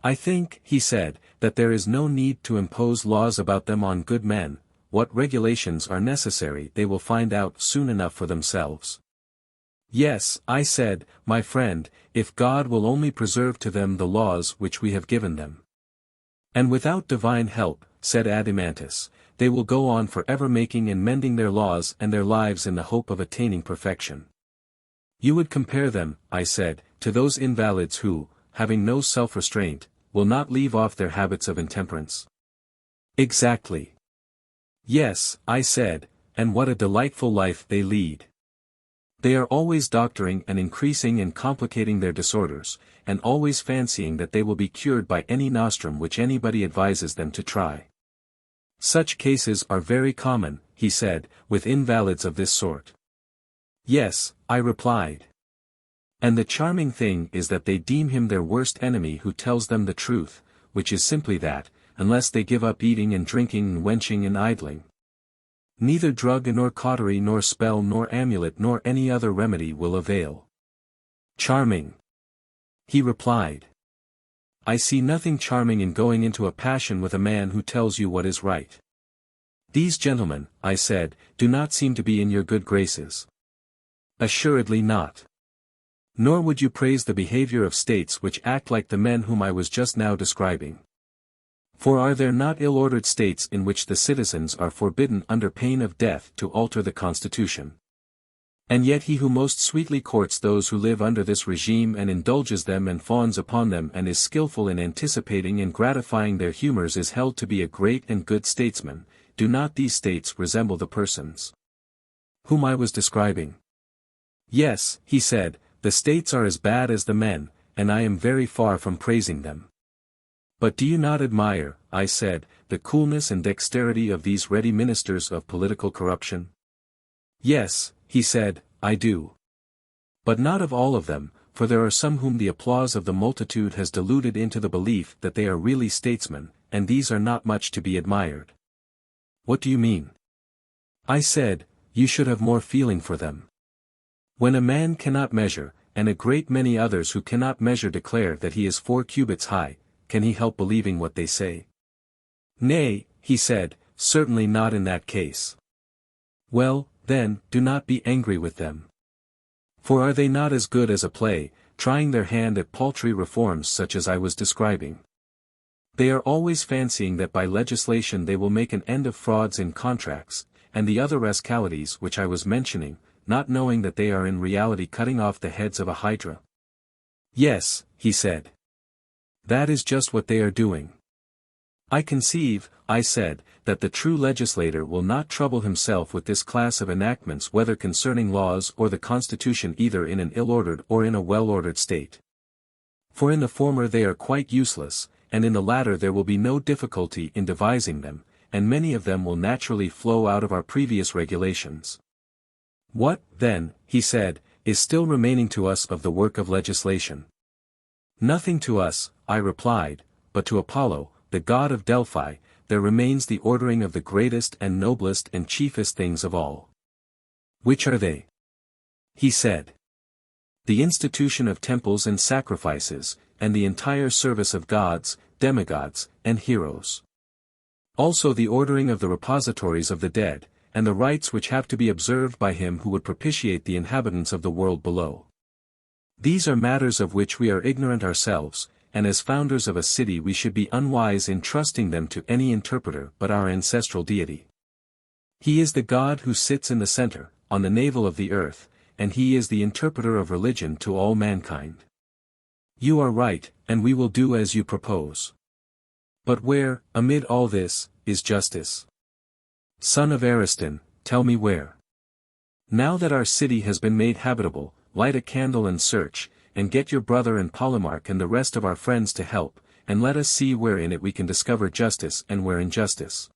I think, he said, that there is no need to impose laws about them on good men. What regulations are necessary they will find out soon enough for themselves. Yes, I said, my friend, if God will only preserve to them the laws which we have given them. And without divine help, said Adeimantus, they will go on for ever making and mending their laws and their lives in the hope of attaining perfection. You would compare them, I said, to those invalids who, having no self-restraint, will not leave off their habits of intemperance. Exactly. Yes, I said, and what a delightful life they lead. They are always doctoring and increasing and complicating their disorders, and always fancying that they will be cured by any nostrum which anybody advises them to try. Such cases are very common, he said, with invalids of this sort. Yes, I replied. And the charming thing is that they deem him their worst enemy who tells them the truth, which is simply that, unless they give up eating and drinking and wenching and idling, neither drug nor cautery nor spell nor amulet nor any other remedy will avail. Charming! He replied. I see nothing charming in going into a passion with a man who tells you what is right. These gentlemen, I said, do not seem to be in your good graces. Assuredly not. Nor would you praise the behavior of states which act like the men whom I was just now describing. For are there not ill-ordered states in which the citizens are forbidden under pain of death to alter the constitution? And yet he who most sweetly courts those who live under this regime and indulges them and fawns upon them and is skillful in anticipating and gratifying their humors is held to be a great and good statesman. Do not these states resemble the persons whom I was describing? Yes, he said, the states are as bad as the men, and I am very far from praising them. But do you not admire, I said, the coolness and dexterity of these ready ministers of political corruption? Yes, he said, I do. But not of all of them, for there are some whom the applause of the multitude has deluded into the belief that they are really statesmen, and these are not much to be admired. What do you mean? I said, you should have more feeling for them. When a man cannot measure, and a great many others who cannot measure declare that he is 4 cubits high, can he help believing what they say? Nay, he said, certainly not in that case. Well, then, do not be angry with them. For are they not as good as a play, trying their hand at paltry reforms such as I was describing? They are always fancying that by legislation they will make an end of frauds in contracts, and the other rascalities which I was mentioning, not knowing that they are in reality cutting off the heads of a hydra? Yes, he said. That is just what they are doing. I conceive, I said, that the true legislator will not trouble himself with this class of enactments whether concerning laws or the constitution either in an ill-ordered or in a well-ordered state. For in the former they are quite useless, and in the latter there will be no difficulty in devising them, and many of them will naturally flow out of our previous regulations. What, then, he said, is still remaining to us of the work of legislation? Nothing to us, I replied, but to Apollo, the god of Delphi, there remains the ordering of the greatest and noblest and chiefest things of all. Which are they? He said. The institution of temples and sacrifices, and the entire service of gods, demigods, and heroes. Also the ordering of the repositories of the dead, and the rites which have to be observed by him who would propitiate the inhabitants of the world below. These are matters of which we are ignorant ourselves, and as founders of a city we should be unwise in trusting them to any interpreter but our ancestral deity. He is the God who sits in the center, on the navel of the earth, and he is the interpreter of religion to all mankind. You are right, and we will do as you propose. But where, amid all this, is justice? Son of Ariston, tell me where. Now that our city has been made habitable, light a candle and search, and get your brother and Polemarch and the rest of our friends to help, and let us see where in it we can discover justice and where injustice.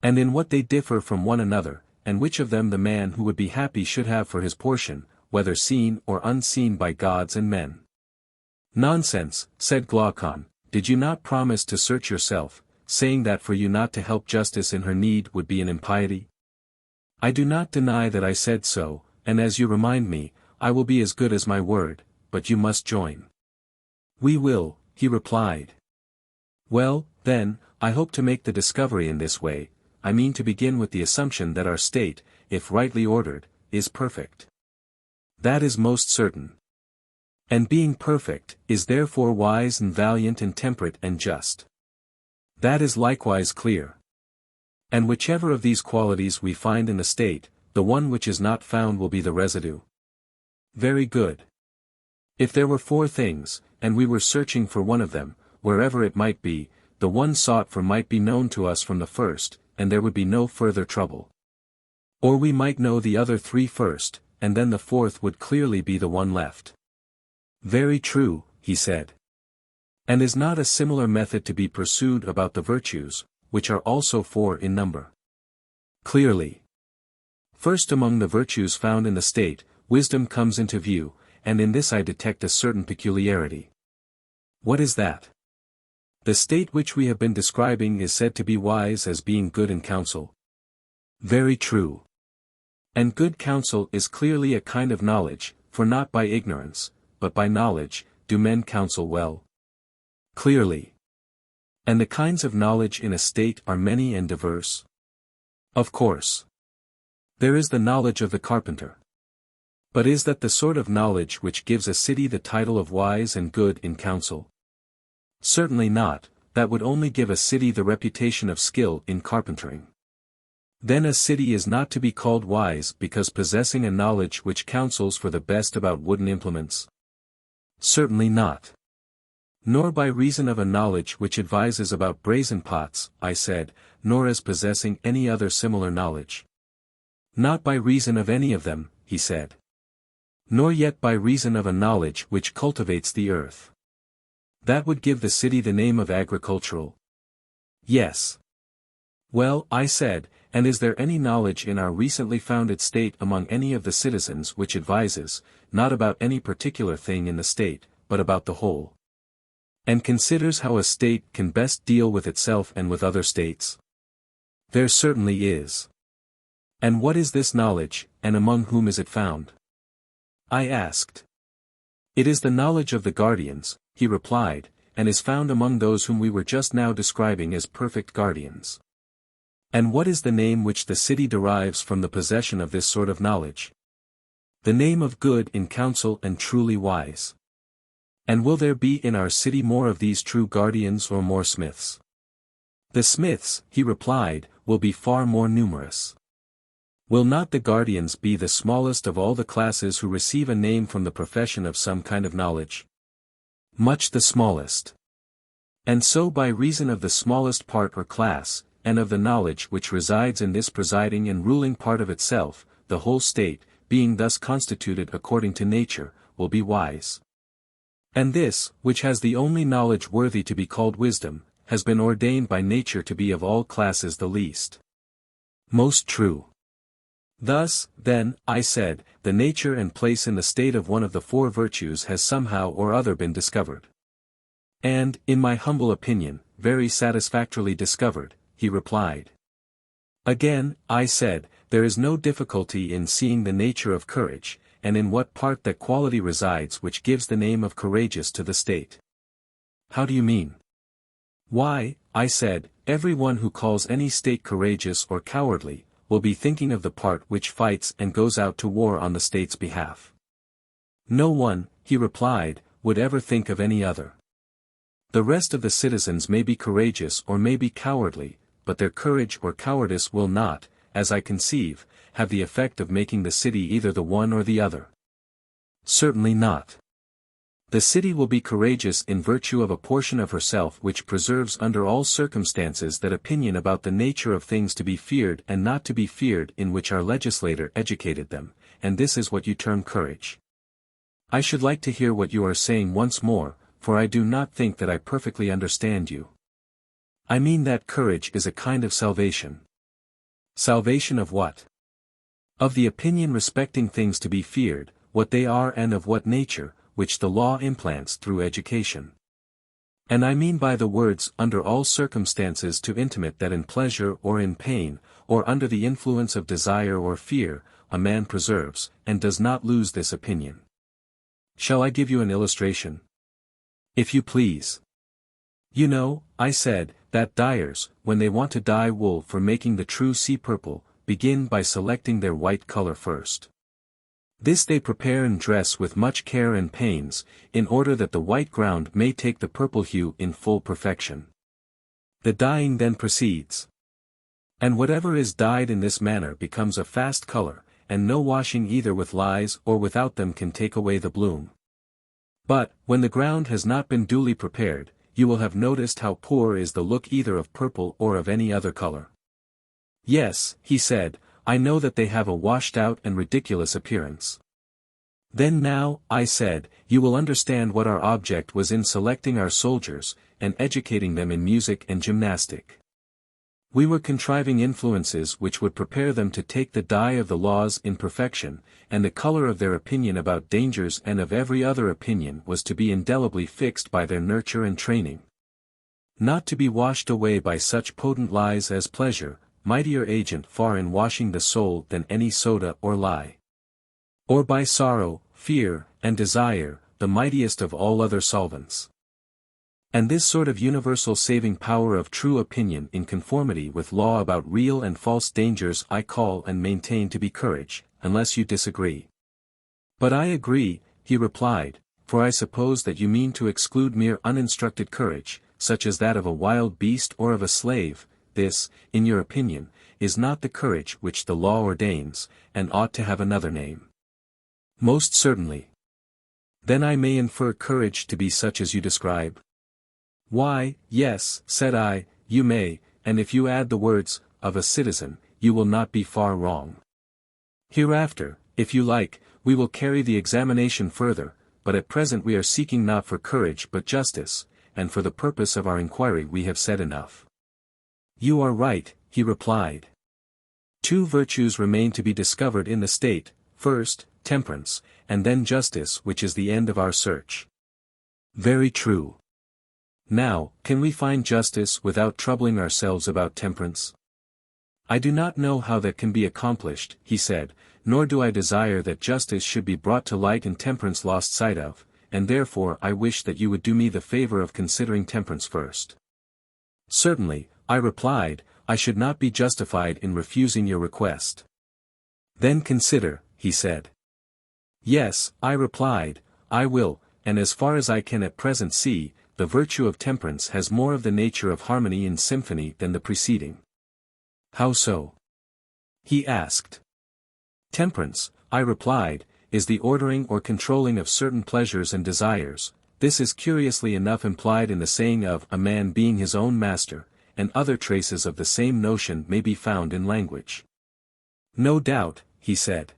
And in what they differ from one another, and which of them the man who would be happy should have for his portion, whether seen or unseen by gods and men. Nonsense, said Glaucon, did you not promise to search yourself, saying that for you not to help justice in her need would be an impiety? I do not deny that I said so, and as you remind me, I will be as good as my word, but you must join. We will, he replied. Well, then, I hope to make the discovery in this way. I mean to begin with the assumption that our state, if rightly ordered, is perfect. That is most certain. And being perfect, is therefore wise and valiant and temperate and just. That is likewise clear. And whichever of these qualities we find in the state, the one which is not found will be the residue. Very good. If there were 4 things, and we were searching for one of them, wherever it might be, the one sought for might be known to us from the first, and there would be no further trouble. Or we might know the other 3 first, and then the 4th would clearly be the one left. Very true, he said. And is not a similar method to be pursued about the virtues, which are also 4 in number? Clearly. First among the virtues found in the state, wisdom comes into view, and in this I detect a certain peculiarity. What is that? The state which we have been describing is said to be wise as being good in counsel. Very true. And good counsel is clearly a kind of knowledge, for not by ignorance, but by knowledge, do men counsel well. Clearly. And the kinds of knowledge in a state are many and diverse. Of course. There is the knowledge of the carpenter. But is that the sort of knowledge which gives a city the title of wise and good in counsel? Certainly not, that would only give a city the reputation of skill in carpentering. Then a city is not to be called wise because possessing a knowledge which counsels for the best about wooden implements? Certainly not. Nor by reason of a knowledge which advises about brazen pots, I said, nor as possessing any other similar knowledge. Not by reason of any of them, he said. Nor yet by reason of a knowledge which cultivates the earth. That would give the city the name of agricultural. Yes. Well, I said, and is there any knowledge in our recently founded state among any of the citizens which advises, not about any particular thing in the state, but about the whole? And considers how a state can best deal with itself and with other states? There certainly is. And what is this knowledge, and among whom is it found? I asked. It is the knowledge of the guardians, he replied, and is found among those whom we were just now describing as perfect guardians. And what is the name which the city derives from the possession of this sort of knowledge? The name of good in counsel and truly wise. And will there be in our city more of these true guardians or more smiths? The smiths, he replied, will be far more numerous. Will not the guardians be the smallest of all the classes who receive a name from the profession of some kind of knowledge? Much the smallest. And so by reason of the smallest part or class, and of the knowledge which resides in this presiding and ruling part of itself, the whole state, being thus constituted according to nature, will be wise. And this, which has the only knowledge worthy to be called wisdom, has been ordained by nature to be of all classes the least. Most true. Thus, then, I said, the nature and place in the state of one of the four virtues has somehow or other been discovered. And, in my humble opinion, very satisfactorily discovered, he replied. Again, I said, there is no difficulty in seeing the nature of courage, and in what part that quality resides which gives the name of courageous to the state. How do you mean? Why, I said, every one who calls any state courageous or cowardly, will be thinking of the part which fights and goes out to war on the state's behalf. No one, he replied, would ever think of any other. The rest of the citizens may be courageous or may be cowardly, but their courage or cowardice will not, as I conceive, have the effect of making the city either the one or the other. Certainly not. The city will be courageous in virtue of a portion of herself which preserves under all circumstances that opinion about the nature of things to be feared and not to be feared in which our legislator educated them, and this is what you term courage. I should like to hear what you are saying once more, for I do not think that I perfectly understand you. I mean that courage is a kind of salvation. Salvation of what? Of the opinion respecting things to be feared, what they are and of what nature, which the law implants through education. And I mean by the words under all circumstances to intimate that in pleasure or in pain, or under the influence of desire or fear, a man preserves, and does not lose this opinion. Shall I give you an illustration? If you please. You know, I said, that dyers, when they want to dye wool for making the true sea purple, begin by selecting their white color first. This they prepare and dress with much care and pains, in order that the white ground may take the purple hue in full perfection. The dyeing then proceeds. And whatever is dyed in this manner becomes a fast color, and no washing either with lyes or without them can take away the bloom. But, when the ground has not been duly prepared, you will have noticed how poor is the look either of purple or of any other color. Yes, he said, I know that they have a washed-out and ridiculous appearance. Then now, I said, you will understand what our object was in selecting our soldiers, and educating them in music and gymnastic. We were contriving influences which would prepare them to take the dye of the laws in perfection, and the color of their opinion about dangers and of every other opinion was to be indelibly fixed by their nurture and training. Not to be washed away by such potent lies as pleasure, mightier agent far in washing the soul than any soda or lie. Or by sorrow, fear, and desire, the mightiest of all other solvents. And this sort of universal saving power of true opinion in conformity with law about real and false dangers I call and maintain to be courage, unless you disagree. But I agree, he replied, for I suppose that you mean to exclude mere uninstructed courage, such as that of a wild beast or of a slave. This, in your opinion, is not the courage which the law ordains, and ought to have another name. Most certainly. Then I may infer courage to be such as you describe? Why, yes, said I, you may, and if you add the words, of a citizen, you will not be far wrong. Hereafter, if you like, we will carry the examination further, but at present we are seeking not for courage but justice, and for the purpose of our inquiry we have said enough. You are right, he replied. Two virtues remain to be discovered in the state, first, temperance, and then justice, which is the end of our search. Very true. Now, can we find justice without troubling ourselves about temperance? I do not know how that can be accomplished, he said, nor do I desire that justice should be brought to light and temperance lost sight of, and therefore I wish that you would do me the favor of considering temperance first. Certainly, I replied, I should not be justified in refusing your request. Then consider, he said. Yes, I replied, I will, and as far as I can at present see, the virtue of temperance has more of the nature of harmony in symphony than the preceding. How so? He asked. Temperance, I replied, is the ordering or controlling of certain pleasures and desires. This is curiously enough implied in the saying of a man being his own master, and other traces of the same notion may be found in language. No doubt, he said.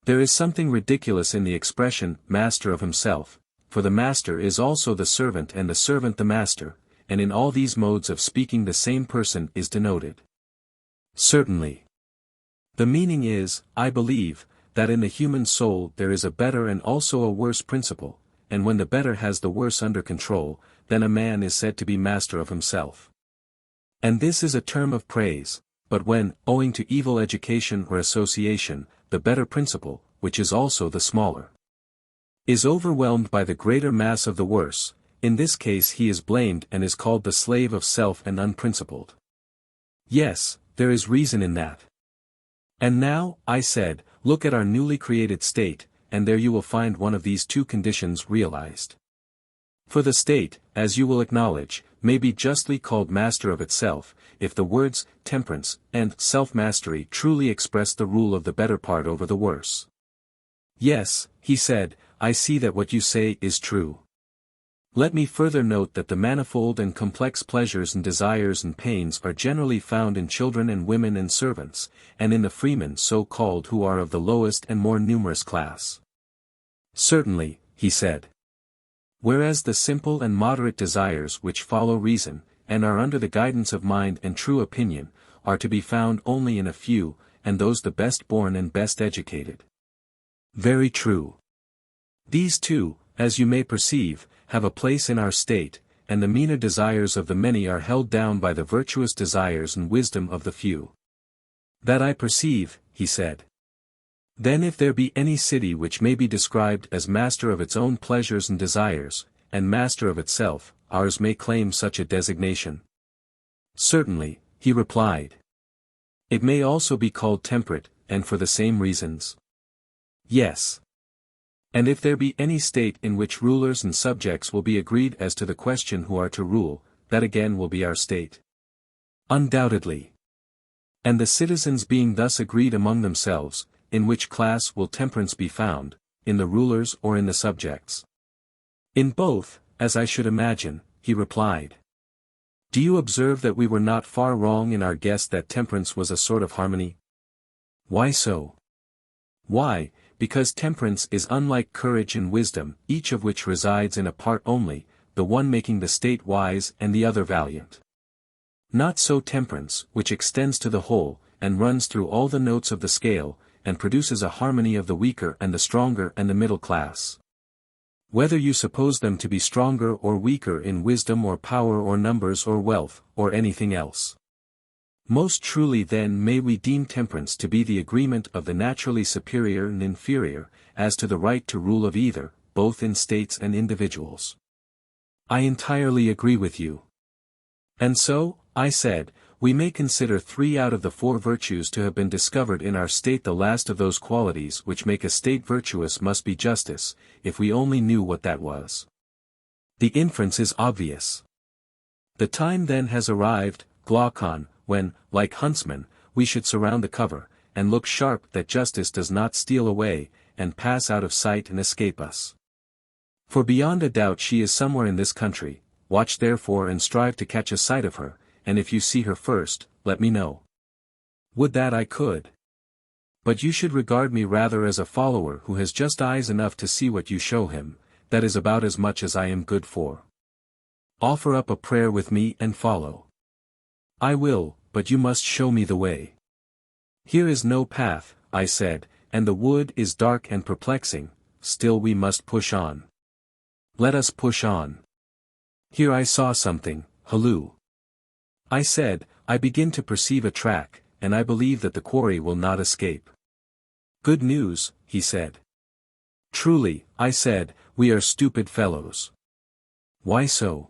There is something ridiculous in the expression, master of himself, for the master is also the servant and the servant the master, and in all these modes of speaking the same person is denoted. Certainly. The meaning is, I believe, that in the human soul there is a better and also a worse principle, and when the better has the worse under control, then a man is said to be master of himself. And this is a term of praise, but when, owing to evil education or association, the better principle, which is also the smaller, is overwhelmed by the greater mass of the worse, in this case he is blamed and is called the slave of self and unprincipled. Yes, there is reason in that. And now, I said, look at our newly created state, and there you will find one of these two conditions realized. For the state, as you will acknowledge, may be justly called master of itself, if the words, temperance, and self-mastery truly express the rule of the better part over the worse. Yes, he said, I see that what you say is true. Let me further note that the manifold and complex pleasures and desires and pains are generally found in children and women and servants, and in the freemen so-called who are of the lowest and more numerous class. Certainly, he said. Whereas the simple and moderate desires which follow reason, and are under the guidance of mind and true opinion, are to be found only in a few, and those the best born and best educated. Very true. These two, as you may perceive, have a place in our state, and the meaner desires of the many are held down by the virtuous desires and wisdom of the few. That I perceive, he said. Then if there be any city which may be described as master of its own pleasures and desires, and master of itself, ours may claim such a designation. Certainly, he replied. It may also be called temperate, and for the same reasons. Yes. And if there be any state in which rulers and subjects will be agreed as to the question who are to rule, that again will be our state. Undoubtedly. And the citizens being thus agreed among themselves, in which class will temperance be found, in the rulers or in the subjects? In both, as I should imagine, he replied. Do you observe that we were not far wrong in our guess that temperance was a sort of harmony? Why so? Why, because temperance is unlike courage and wisdom, each of which resides in a part only, the one making the state wise and the other valiant. Not so temperance, which extends to the whole, and runs through all the notes of the scale, and produces a harmony of the weaker and the stronger and the middle class. Whether you suppose them to be stronger or weaker in wisdom or power or numbers or wealth, or anything else. Most truly then may we deem temperance to be the agreement of the naturally superior and inferior, as to the right to rule of either, both in states and individuals. I entirely agree with you. And so, I said, we may consider 3 out of the 4 virtues to have been discovered in our state. The last of those qualities which make a state virtuous must be justice, if we only knew what that was. The inference is obvious. The time then has arrived, Glaucon, when, like huntsmen, we should surround the cover, and look sharp that justice does not steal away, and pass out of sight and escape us. For beyond a doubt she is somewhere in this country, watch therefore and strive to catch a sight of her, and if you see her first, let me know. Would that I could. But you should regard me rather as a follower who has just eyes enough to see what you show him, that is about as much as I am good for. Offer up a prayer with me and follow. I will, but you must show me the way. Here is no path, I said, and the wood is dark and perplexing, still we must push on. Let us push on. Here I saw something, halloo. I said, I begin to perceive a track, and I believe that the quarry will not escape. Good news, he said. Truly, I said, we are stupid fellows. Why so?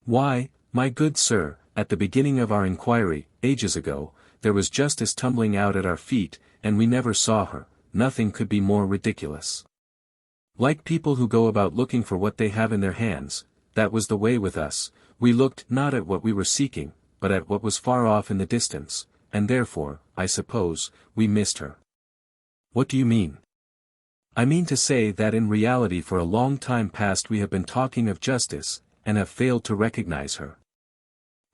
Why, my good sir, at the beginning of our inquiry, ages ago, there was justice tumbling out at our feet, and we never saw her. Nothing could be more ridiculous. Like people who go about looking for what they have in their hands, that was the way with us. We looked not at what we were seeking, but at what was far off in the distance, and therefore, I suppose, we missed her. What do you mean? I mean to say that in reality for a long time past we have been talking of justice, and have failed to recognize her.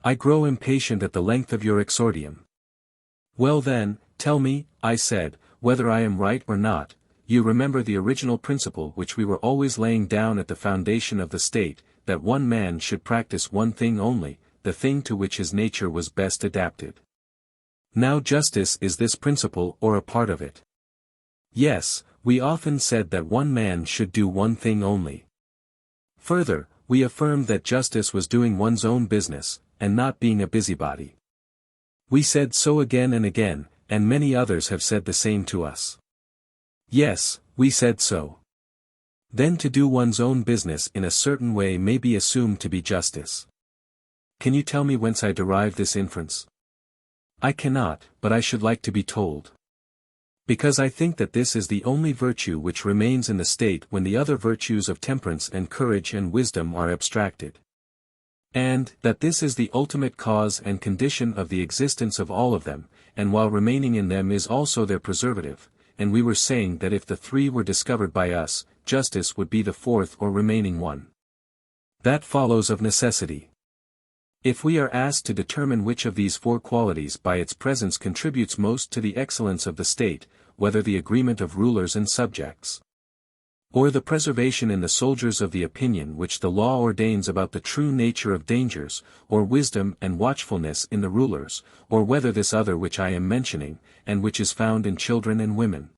I grow impatient at the length of your exordium. Well then, tell me, I said, whether I am right or not. You remember the original principle which we were always laying down at the foundation of the state, that one man should practice one thing only, the thing to which his nature was best adapted. Now justice is this principle or a part of it. Yes, we often said that one man should do one thing only. Further, we affirmed that justice was doing one's own business, and not being a busybody. We said so again and again, and many others have said the same to us. Yes, we said so. Then to do one's own business in a certain way may be assumed to be justice. Can you tell me whence I derive this inference? I cannot, but I should like to be told. Because I think that this is the only virtue which remains in the state when the other virtues of temperance and courage and wisdom are abstracted. And, that this is the ultimate cause and condition of the existence of all of them, and while remaining in them is also their preservative, and we were saying that if the three were discovered by us, justice would be the fourth or remaining one. That follows of necessity. If we are asked to determine which of these four qualities by its presence contributes most to the excellence of the state, whether the agreement of rulers and subjects, or the preservation in the soldiers of the opinion which the law ordains about the true nature of dangers, or wisdom and watchfulness in the rulers, or whether this other which I am mentioning, and which is found in children and women,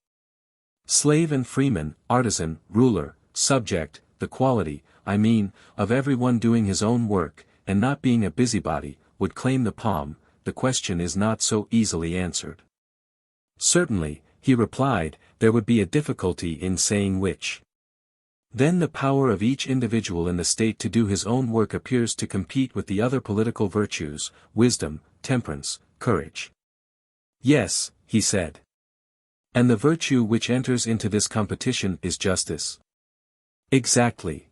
slave and freeman, artisan, ruler, subject, the quality, I mean, of everyone doing his own work, and not being a busybody, would claim the palm, the question is not so easily answered. Certainly, he replied, there would be a difficulty in saying which. Then the power of each individual in the state to do his own work appears to compete with the other political virtues, wisdom, temperance, courage. Yes, he said. And the virtue which enters into this competition is justice. Exactly.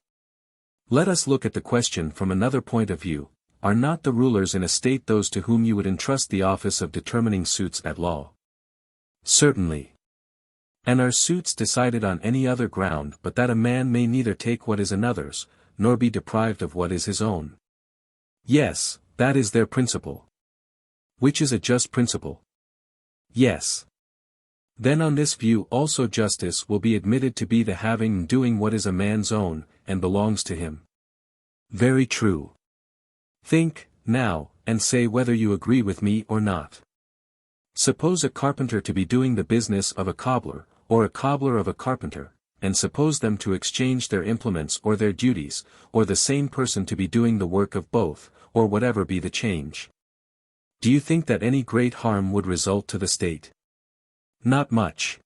Let us look at the question from another point of view. Are not the rulers in a state those to whom you would entrust the office of determining suits at law? Certainly. And are suits decided on any other ground but that a man may neither take what is another's, nor be deprived of what is his own? Yes, that is their principle. Which is a just principle? Yes. Then on this view also justice will be admitted to be the having and doing what is a man's own, and belongs to him. Very true. Think, now, and say whether you agree with me or not. Suppose a carpenter to be doing the business of a cobbler, or a cobbler of a carpenter, and suppose them to exchange their implements or their duties, or the same person to be doing the work of both, or whatever be the change. Do you think that any great harm would result to the state? Not much.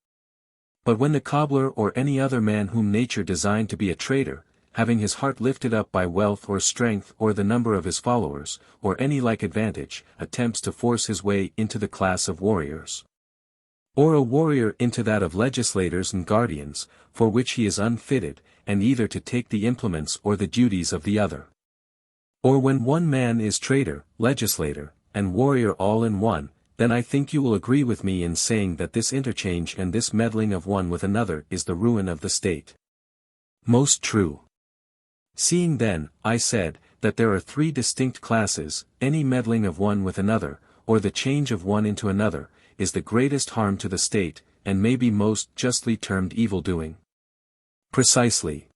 But when the cobbler or any other man whom nature designed to be a trader, having his heart lifted up by wealth or strength or the number of his followers, or any like advantage, attempts to force his way into the class of warriors, or a warrior into that of legislators and guardians, for which he is unfitted, and either to take the implements or the duties of the other. Or when one man is trader, legislator, and warrior all in one, then I think you will agree with me in saying that this interchange and this meddling of one with another is the ruin of the state. Most true. Seeing then, I said, that there are three distinct classes, any meddling of one with another, or the change of one into another, is the greatest harm to the state, and may be most justly termed evil-doing. Precisely.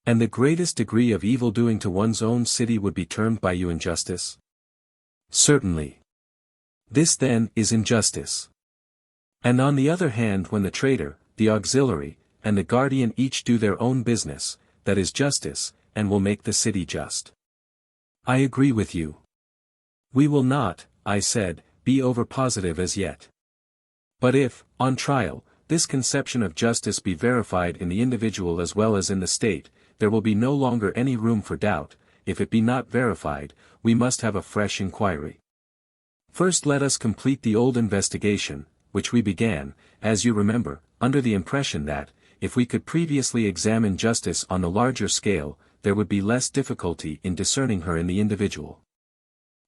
And the greatest degree of evil-doing to one's own city would be termed by you injustice? Certainly. This then is injustice. And on the other hand when the trader, the auxiliary, and the guardian each do their own business, that is justice, and will make the city just. I agree with you. We will not, I said, be over-positive as yet. But if, on trial, this conception of justice be verified in the individual as well as in the state, there will be no longer any room for doubt. If it be not verified, we must have a fresh inquiry. First let us complete the old investigation, which we began, as you remember, under the impression that, if we could previously examine justice on the larger scale, there would be less difficulty in discerning her in the individual.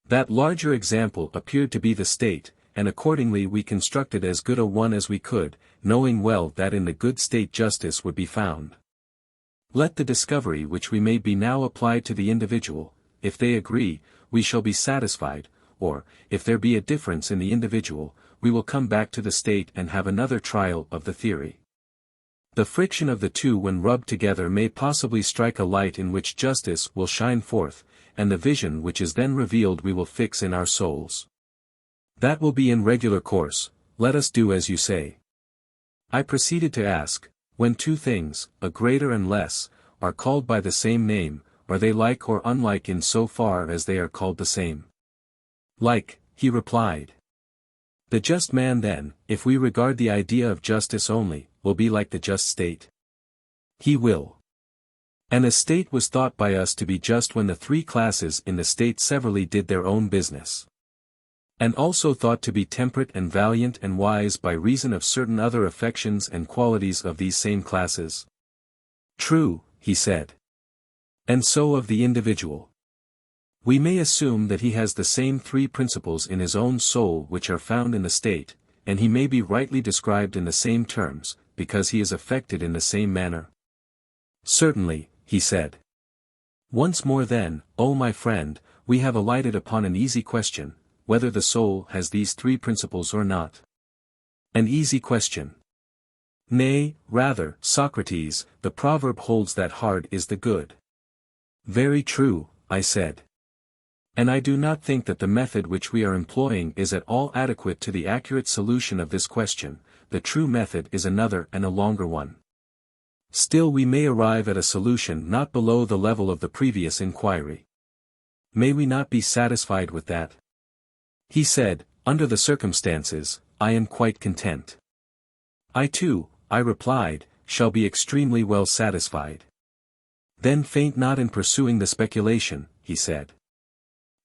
That larger example appeared to be the state, and accordingly we constructed as good a one as we could, knowing well that in the good state justice would be found. Let the discovery which we made be now applied to the individual. If they agree, we shall be satisfied, or, if there be a difference in the individual, we will come back to the state and have another trial of the theory. The friction of the two when rubbed together may possibly strike a light in which justice will shine forth, and the vision which is then revealed we will fix in our souls. That will be in regular course, let us do as you say. I proceeded to ask, when two things, a greater and less, are called by the same name, are they like or unlike in so far as they are called the same? Like, he replied. The just man then, if we regard the idea of justice only, will be like the just state. He will. And a state was thought by us to be just when the three classes in the state severally did their own business. And also thought to be temperate and valiant and wise by reason of certain other affections and qualities of these same classes. True, he said. And so of the individual. We may assume that he has the same three principles in his own soul which are found in the state, and he may be rightly described in the same terms, because he is affected in the same manner. Certainly, he said. Once more then, O my friend, we have alighted upon an easy question, whether the soul has these three principles or not. An easy question. Nay, rather, Socrates, the proverb holds that hard is the good. Very true, I said. And I do not think that the method which we are employing is at all adequate to the accurate solution of this question. The true method is another and a longer one. Still we may arrive at a solution not below the level of the previous inquiry. May we not be satisfied with that? He said, under the circumstances, I am quite content. I too, I replied, shall be extremely well satisfied. Then faint not in pursuing the speculation, he said.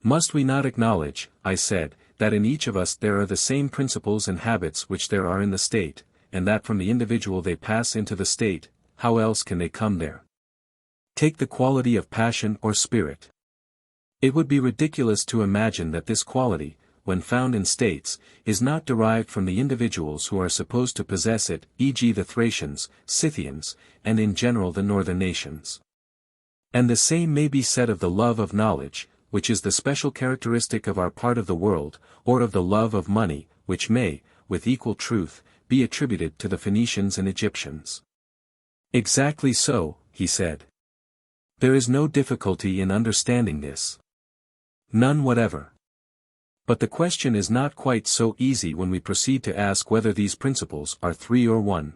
Must we not acknowledge, I said, that in each of us there are the same principles and habits which there are in the state, and that from the individual they pass into the state, how else can they come there? Take the quality of passion or spirit. It would be ridiculous to imagine that this quality, when found in states, is not derived from the individuals who are supposed to possess it, e.g. the Thracians, Scythians, and in general the northern nations. And the same may be said of the love of knowledge, which is the special characteristic of our part of the world, or of the love of money, which may, with equal truth, be attributed to the Phoenicians and Egyptians. Exactly so, he said. There is no difficulty in understanding this. None whatever. But the question is not quite so easy when we proceed to ask whether these principles are three or one.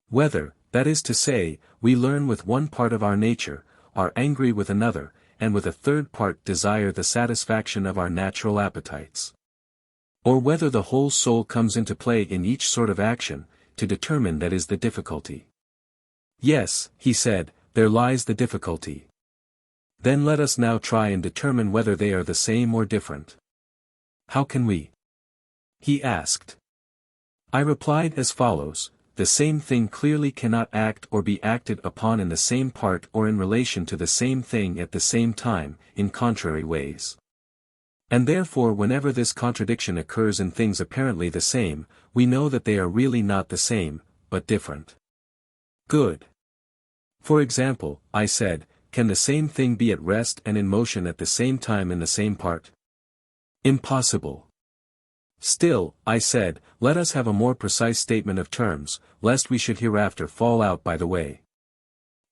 Whether, that is to say, we learn with one part of our nature, are angry with another, and with a third part desire the satisfaction of our natural appetites. Or whether the whole soul comes into play in each sort of action, to determine that is the difficulty. Yes, he said, there lies the difficulty. Then let us now try and determine whether they are the same or different. How can we? He asked. I replied as follows, the same thing clearly cannot act or be acted upon in the same part or in relation to the same thing at the same time, in contrary ways. And therefore whenever this contradiction occurs in things apparently the same, we know that they are really not the same, but different. Good. For example, I said, can the same thing be at rest and in motion at the same time in the same part? Impossible. Still, I said, let us have a more precise statement of terms, lest we should hereafter fall out by the way.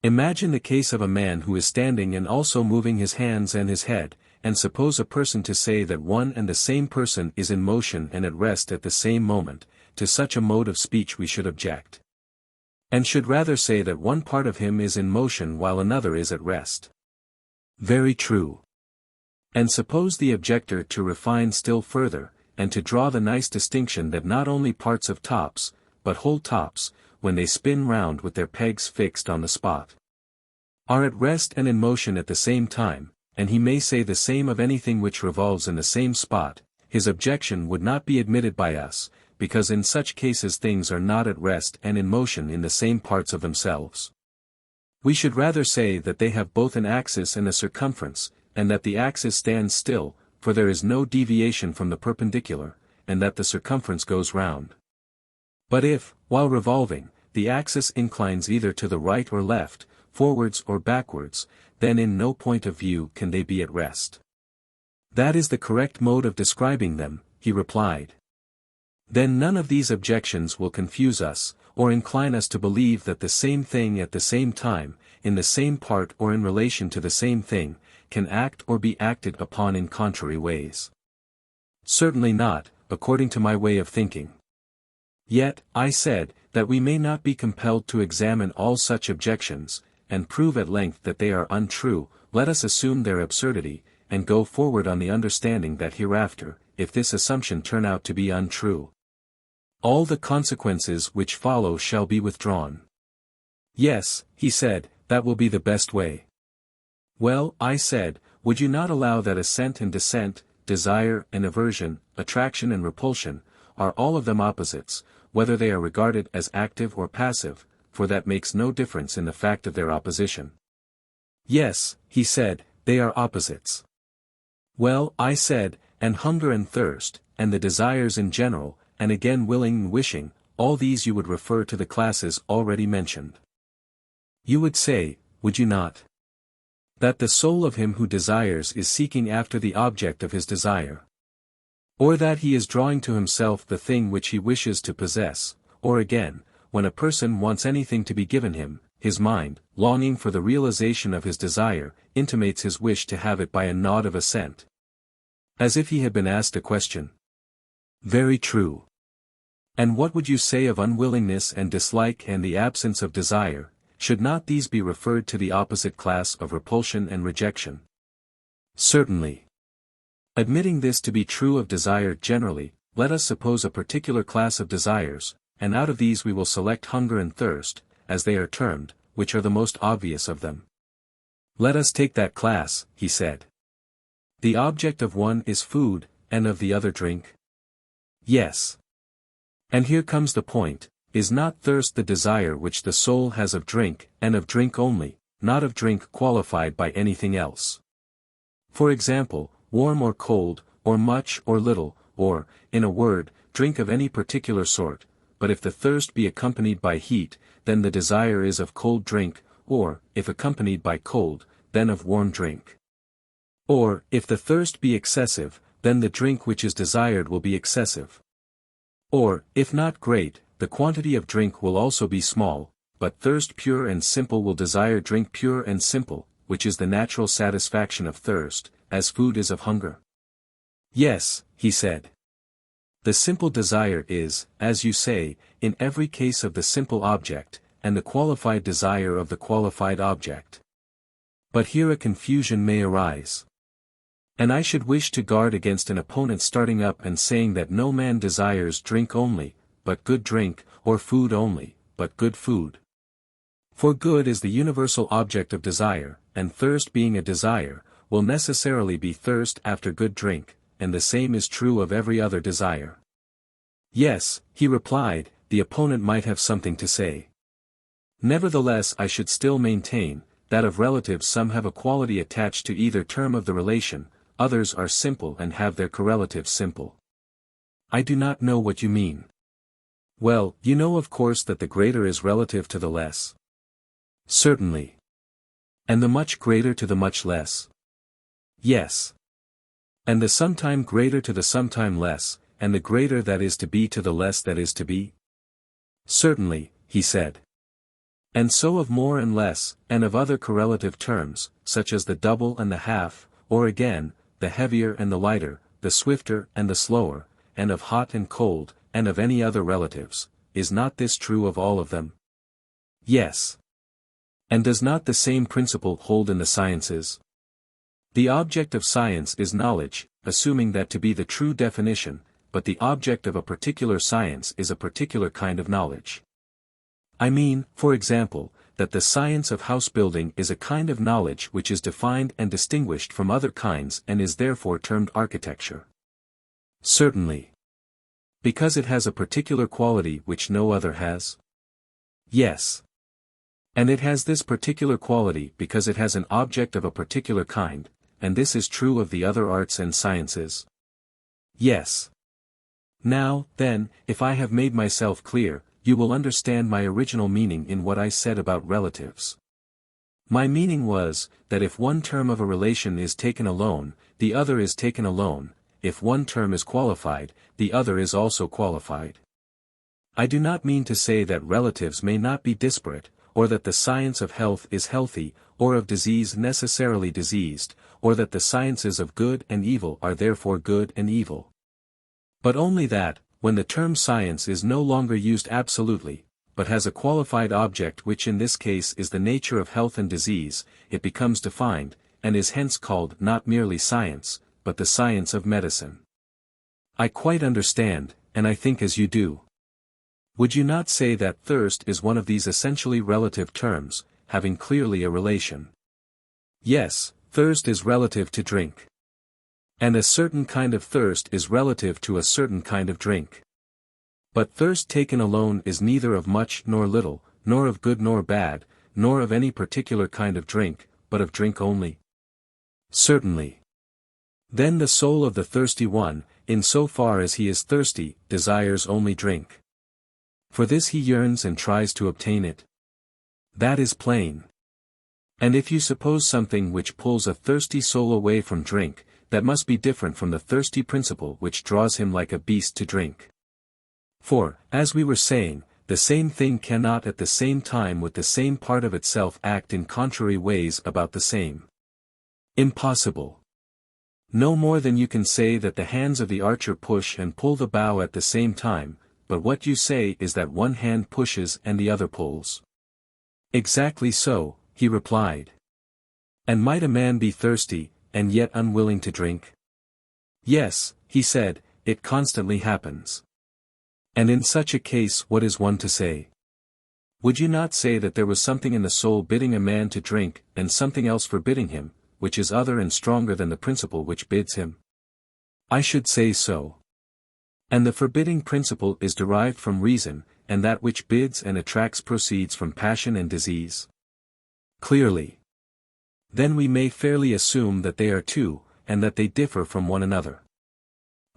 Imagine the case of a man who is standing and also moving his hands and his head, and suppose a person to say that one and the same person is in motion and at rest at the same moment. To such a mode of speech we should object. And should rather say that one part of him is in motion while another is at rest. Very true. And suppose the objector to refine still further, and to draw the nice distinction that not only parts of tops, but whole tops, when they spin round with their pegs fixed on the spot, are at rest and in motion at the same time, and he may say the same of anything which revolves in the same spot, his objection would not be admitted by us, because in such cases things are not at rest and in motion in the same parts of themselves. We should rather say that they have both an axis and a circumference, and that the axis stands still, for there is no deviation from the perpendicular, and that the circumference goes round. But if, while revolving, the axis inclines either to the right or left, forwards or backwards, then in no point of view can they be at rest. That is the correct mode of describing them, he replied. Then none of these objections will confuse us, or incline us to believe that the same thing at the same time, in the same part or in relation to the same thing, can act or be acted upon in contrary ways. Certainly not, according to my way of thinking. Yet, I said, that we may not be compelled to examine all such objections, and prove at length that they are untrue, let us assume their absurdity, and go forward on the understanding that hereafter, if this assumption turn out to be untrue, all the consequences which follow shall be withdrawn. Yes, he said, that will be the best way. Well, I said, would you not allow that assent and dissent, desire and aversion, attraction and repulsion, are all of them opposites, whether they are regarded as active or passive, for that makes no difference in the fact of their opposition. Yes, he said, they are opposites. Well, I said, and hunger and thirst, and the desires in general, and again willing and wishing, all these you would refer to the classes already mentioned. You would say, would you not, that the soul of him who desires is seeking after the object of his desire, or that he is drawing to himself the thing which he wishes to possess, or again, when a person wants anything to be given him, his mind, longing for the realization of his desire, intimates his wish to have it by a nod of assent, as if he had been asked a question. Very true. And what would you say of unwillingness and dislike and the absence of desire? Should not these be referred to the opposite class of repulsion and rejection? Certainly. Admitting this to be true of desire generally, let us suppose a particular class of desires, and out of these we will select hunger and thirst, as they are termed, which are the most obvious of them. Let us take that class, he said. The object of one is food, and of the other drink? Yes. And here comes the point, is not thirst the desire which the soul has of drink, and of drink only, not of drink qualified by anything else? For example, warm or cold, or much or little, or, in a word, drink of any particular sort, but if the thirst be accompanied by heat, then the desire is of cold drink, or, if accompanied by cold, then of warm drink. Or, if the thirst be excessive, then the drink which is desired will be excessive. Or, if not great, the quantity of drink will also be small, but thirst pure and simple will desire drink pure and simple, which is the natural satisfaction of thirst, as food is of hunger. Yes, he said. The simple desire is, as you say, in every case of the simple object, and the qualified desire of the qualified object. But here a confusion may arise. And I should wish to guard against an opponent starting up and saying that no man desires drink only, but good drink, or food only, but good food. For good is the universal object of desire, and thirst being a desire, will necessarily be thirst after good drink, and the same is true of every other desire. Yes, he replied, the opponent might have something to say. Nevertheless I should still maintain, that of relatives some have a quality attached to either term of the relation, others are simple and have their correlatives simple. I do not know what you mean. Well, you know of course that the greater is relative to the less. Certainly. And the much greater to the much less. Yes. And the sometime greater to the sometime less, and the greater that is to be to the less that is to be? Certainly, he said. And so of more and less, and of other correlative terms, such as the double and the half, or again, the heavier and the lighter, the swifter and the slower, and of hot and cold, and of any other relatives, is not this true of all of them? Yes. And does not the same principle hold in the sciences? The object of science is knowledge, assuming that to be the true definition, but the object of a particular science is a particular kind of knowledge. I mean, for example, that the science of house building is a kind of knowledge which is defined and distinguished from other kinds and is therefore termed architecture. Certainly. Because it has a particular quality which no other has? Yes. And it has this particular quality because it has an object of a particular kind, and this is true of the other arts and sciences? Yes. Now, then, if I have made myself clear, you will understand my original meaning in what I said about relatives. My meaning was, that if one term of a relation is taken alone, the other is taken alone, if one term is qualified, the other is also qualified. I do not mean to say that relatives may not be disparate, or that the science of health is healthy, or of disease necessarily diseased, or that the sciences of good and evil are therefore good and evil. But only that, when the term science is no longer used absolutely, but has a qualified object which in this case is the nature of health and disease, it becomes defined, and is hence called not merely science, but the science of medicine. I quite understand, and I think as you do. Would you not say that thirst is one of these essentially relative terms, having clearly a relation? Yes, thirst is relative to drink. And a certain kind of thirst is relative to a certain kind of drink. But thirst taken alone is neither of much nor little, nor of good nor bad, nor of any particular kind of drink, but of drink only. Certainly. Then the soul of the thirsty one, in so far as he is thirsty, desires only drink. For this he yearns and tries to obtain it. That is plain. And if you suppose something which pulls a thirsty soul away from drink, that must be different from the thirsty principle which draws him like a beast to drink. For, as we were saying, the same thing cannot at the same time with the same part of itself act in contrary ways about the same. Impossible. No more than you can say that the hands of the archer push and pull the bow at the same time, but what you say is that one hand pushes and the other pulls. Exactly so, he replied. And might a man be thirsty, and yet unwilling to drink? Yes, he said, it constantly happens. And in such a case what is one to say? Would you not say that there was something in the soul bidding a man to drink, and something else forbidding him, which is other and stronger than the principle which bids him? I should say so. And the forbidding principle is derived from reason, and that which bids and attracts proceeds from passion and disease? Clearly. Then we may fairly assume that they are two, and that they differ from one another.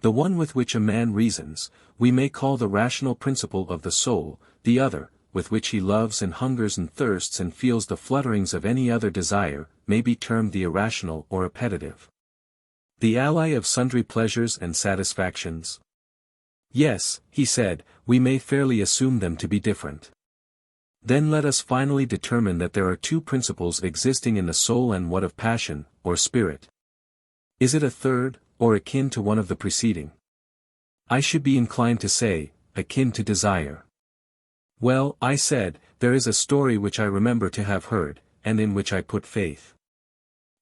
The one with which a man reasons, we may call the rational principle of the soul, the other, with which he loves and hungers and thirsts and feels the flutterings of any other desire, may be termed the irrational or appetitive. The ally of sundry pleasures and satisfactions? Yes, he said, we may fairly assume them to be different. Then let us finally determine that there are two principles existing in the soul, and what of passion, or spirit? Is it a third, or akin to one of the preceding? I should be inclined to say, akin to desire. Well, I said, there is a story which I remember to have heard, and in which I put faith.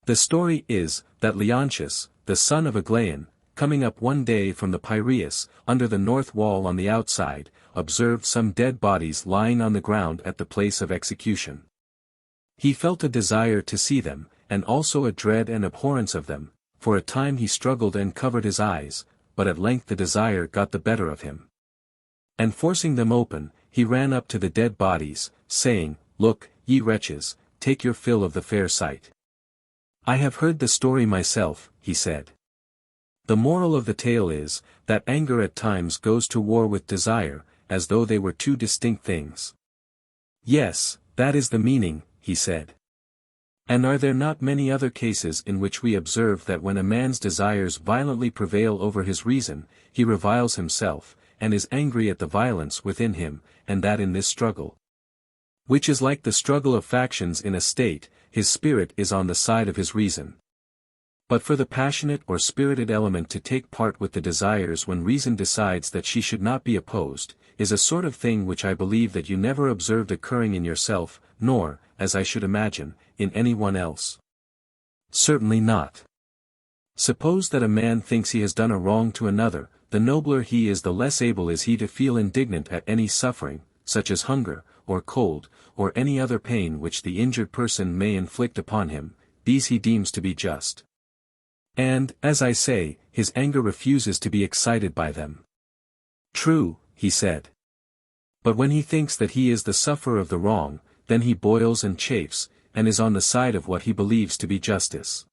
The story is, that Leontius, the son of Aglaon, coming up one day from the Piraeus, under the north wall on the outside, observed some dead bodies lying on the ground at the place of execution. He felt a desire to see them, and also a dread and abhorrence of them. For a time he struggled and covered his eyes, but at length the desire got the better of him. And forcing them open, he ran up to the dead bodies, saying, Look, ye wretches, take your fill of the fair sight. I have heard the story myself, he said. The moral of the tale is, that anger at times goes to war with desire, as though they were two distinct things. Yes, that is the meaning, he said. And are there not many other cases in which we observe that when a man's desires violently prevail over his reason, he reviles himself, and is angry at the violence within him, and that in this struggle, which is like the struggle of factions in a state, his spirit is on the side of his reason? But for the passionate or spirited element to take part with the desires when reason decides that she should not be opposed, is a sort of thing which I believe that you never observed occurring in yourself, nor, as I should imagine, in any one else. Certainly not. Suppose that a man thinks he has done a wrong to another, the nobler he is the less able is he to feel indignant at any suffering, such as hunger, or cold, or any other pain which the injured person may inflict upon him, these he deems to be just. And, as I say, his anger refuses to be excited by them. True, he said. But when he thinks that he is the sufferer of the wrong, then he boils and chafes, and is on the side of what he believes to be justice.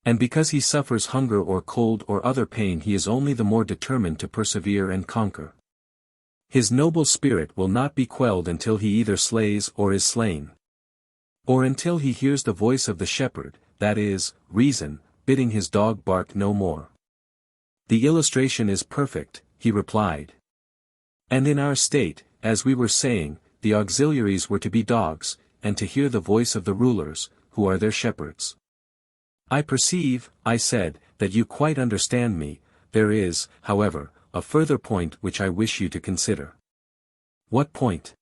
And because he suffers hunger or cold or other pain, he is only the more determined to persevere and conquer. His noble spirit will not be quelled until he either slays or is slain. Or until he hears the voice of the shepherd, that is, reason, bidding his dog bark no more. The illustration is perfect, he replied. And in our state, as we were saying, the auxiliaries were to be dogs, and to hear the voice of the rulers, who are their shepherds. I perceive, I said, that you quite understand me. There is, however, a further point which I wish you to consider. What point?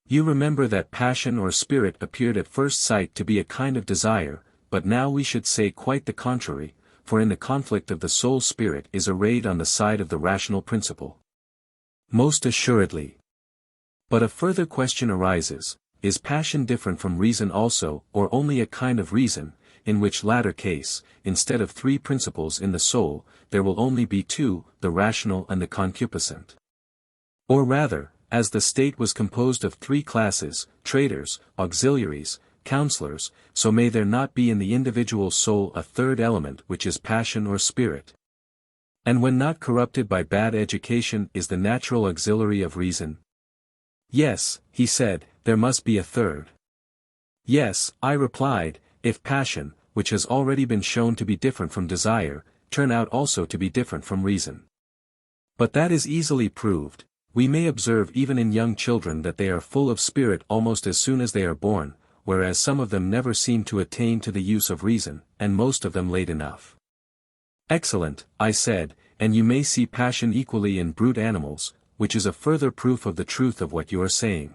You remember that passion or spirit appeared at first sight to be a kind of desire, but now we should say quite the contrary, for in the conflict of the soul spirit is arrayed on the side of the rational principle. Most assuredly. But a further question arises, is passion different from reason also, or only a kind of reason, in which latter case, instead of 3 principles in the soul, there will only be 2, the rational and the concupiscent? Or rather, as the state was composed of 3 classes, traitors, auxiliaries, counselors, so may there not be in the individual soul a 3rd element which is passion or spirit? And when not corrupted by bad education is the natural auxiliary of reason? Yes, he said, there must be a 3rd. Yes, I replied, if passion, which has already been shown to be different from desire, turn out also to be different from reason. But that is easily proved. We may observe even in young children that they are full of spirit almost as soon as they are born, whereas some of them never seem to attain to the use of reason, and most of them late enough. Excellent, I said, and you may see passion equally in brute animals, which is a further proof of the truth of what you are saying.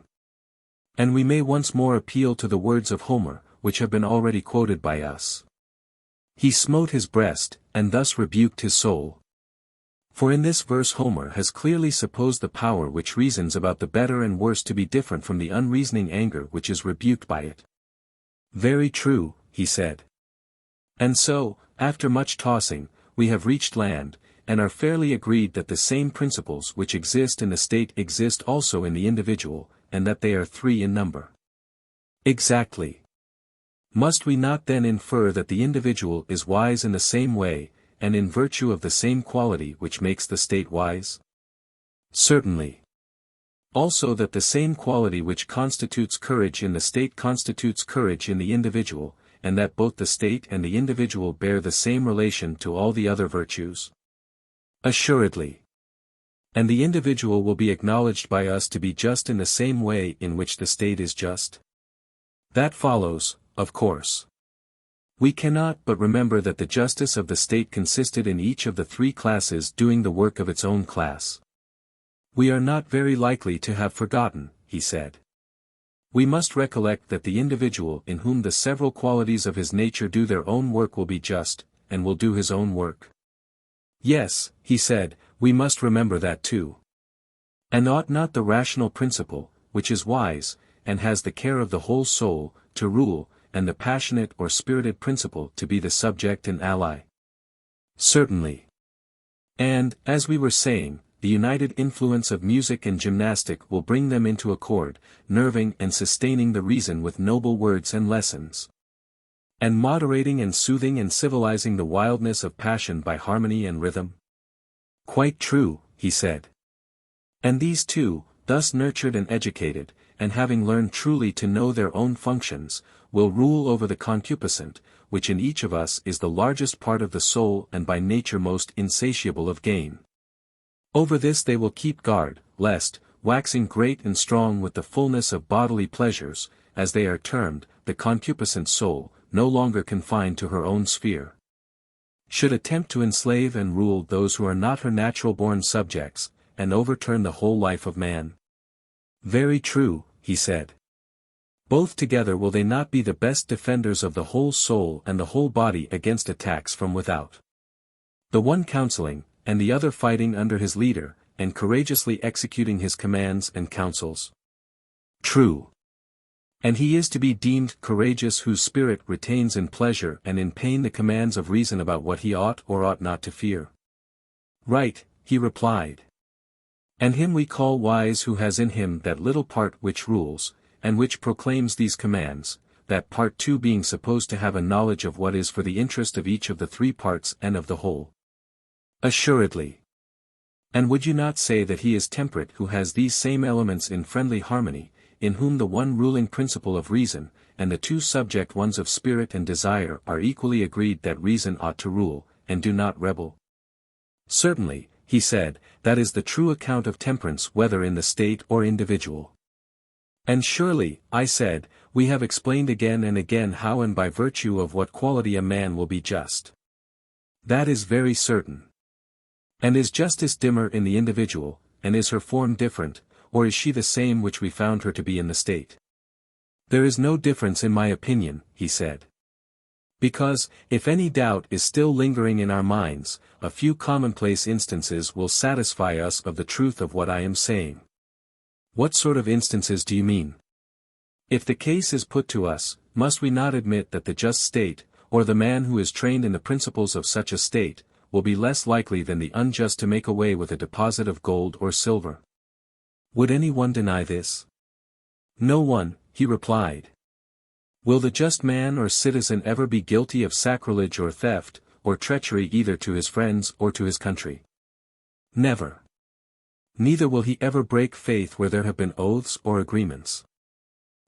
And we may once more appeal to the words of Homer, which have been already quoted by us. He smote his breast, and thus rebuked his soul. For in this verse Homer has clearly supposed the power which reasons about the better and worse to be different from the unreasoning anger which is rebuked by it. Very true, he said. And so, after much tossing, we have reached land, and are fairly agreed that the same principles which exist in the state exist also in the individual, and that they are 3 in number. Exactly. Must we not then infer that the individual is wise in the same way, and in virtue of the same quality which makes the state wise? Certainly. Also that the same quality which constitutes courage in the state constitutes courage in the individual, and that both the state and the individual bear the same relation to all the other virtues? Assuredly. And the individual will be acknowledged by us to be just in the same way in which the state is just? That follows, of course. We cannot but remember that the justice of the state consisted in each of the 3 classes doing the work of its own class. We are not very likely to have forgotten, he said. We must recollect that the individual in whom the several qualities of his nature do their own work will be just, and will do his own work. Yes, he said, we must remember that too. And ought not the rational principle, which is wise, and has the care of the whole soul, to rule, and the passionate or spirited principle to be the subject and ally? Certainly. And, as we were saying, the united influence of music and gymnastic will bring them into accord, nerving and sustaining the reason with noble words and lessons. And moderating and soothing and civilizing the wildness of passion by harmony and rhythm? Quite true, he said. And these 2, thus nurtured and educated, and having learned truly to know their own functions, will rule over the concupiscent, which in each of us is the largest part of the soul and by nature most insatiable of gain. Over this they will keep guard, lest, waxing great and strong with the fullness of bodily pleasures, as they are termed, the concupiscent soul, no longer confined to her own sphere, should attempt to enslave and rule those who are not her natural-born subjects, and overturn the whole life of man. Very true, he said. Both together will they not be the best defenders of the whole soul and the whole body against attacks from without? The one counseling, and the other fighting under his leader, and courageously executing his commands and counsels. True. And he is to be deemed courageous whose spirit retains in pleasure and in pain the commands of reason about what he ought or ought not to fear. Right, he replied. And him we call wise who has in him that little part which rules, and which proclaims these commands, that part 2 being supposed to have a knowledge of what is for the interest of each of the 3 parts and of the whole? Assuredly. And would you not say that he is temperate who has these same elements in friendly harmony, in whom the one ruling principle of reason, and the 2 subject ones of spirit and desire are equally agreed that reason ought to rule, and do not rebel? Certainly, he said, that is the true account of temperance whether in the state or individual. And surely, I said, we have explained again and again how and by virtue of what quality a man will be just. That is very certain. And is justice dimmer in the individual, and is her form different, or is she the same which we found her to be in the state? There is no difference in my opinion, he said. Because, if any doubt is still lingering in our minds, a few commonplace instances will satisfy us of the truth of what I am saying. What sort of instances do you mean? If the case is put to us, must we not admit that the just state, or the man who is trained in the principles of such a state, will be less likely than the unjust to make away with a deposit of gold or silver? Would any one deny this? No one, he replied. Will the just man or citizen ever be guilty of sacrilege or theft, or treachery either to his friends or to his country? Never. Neither will he ever break faith where there have been oaths or agreements.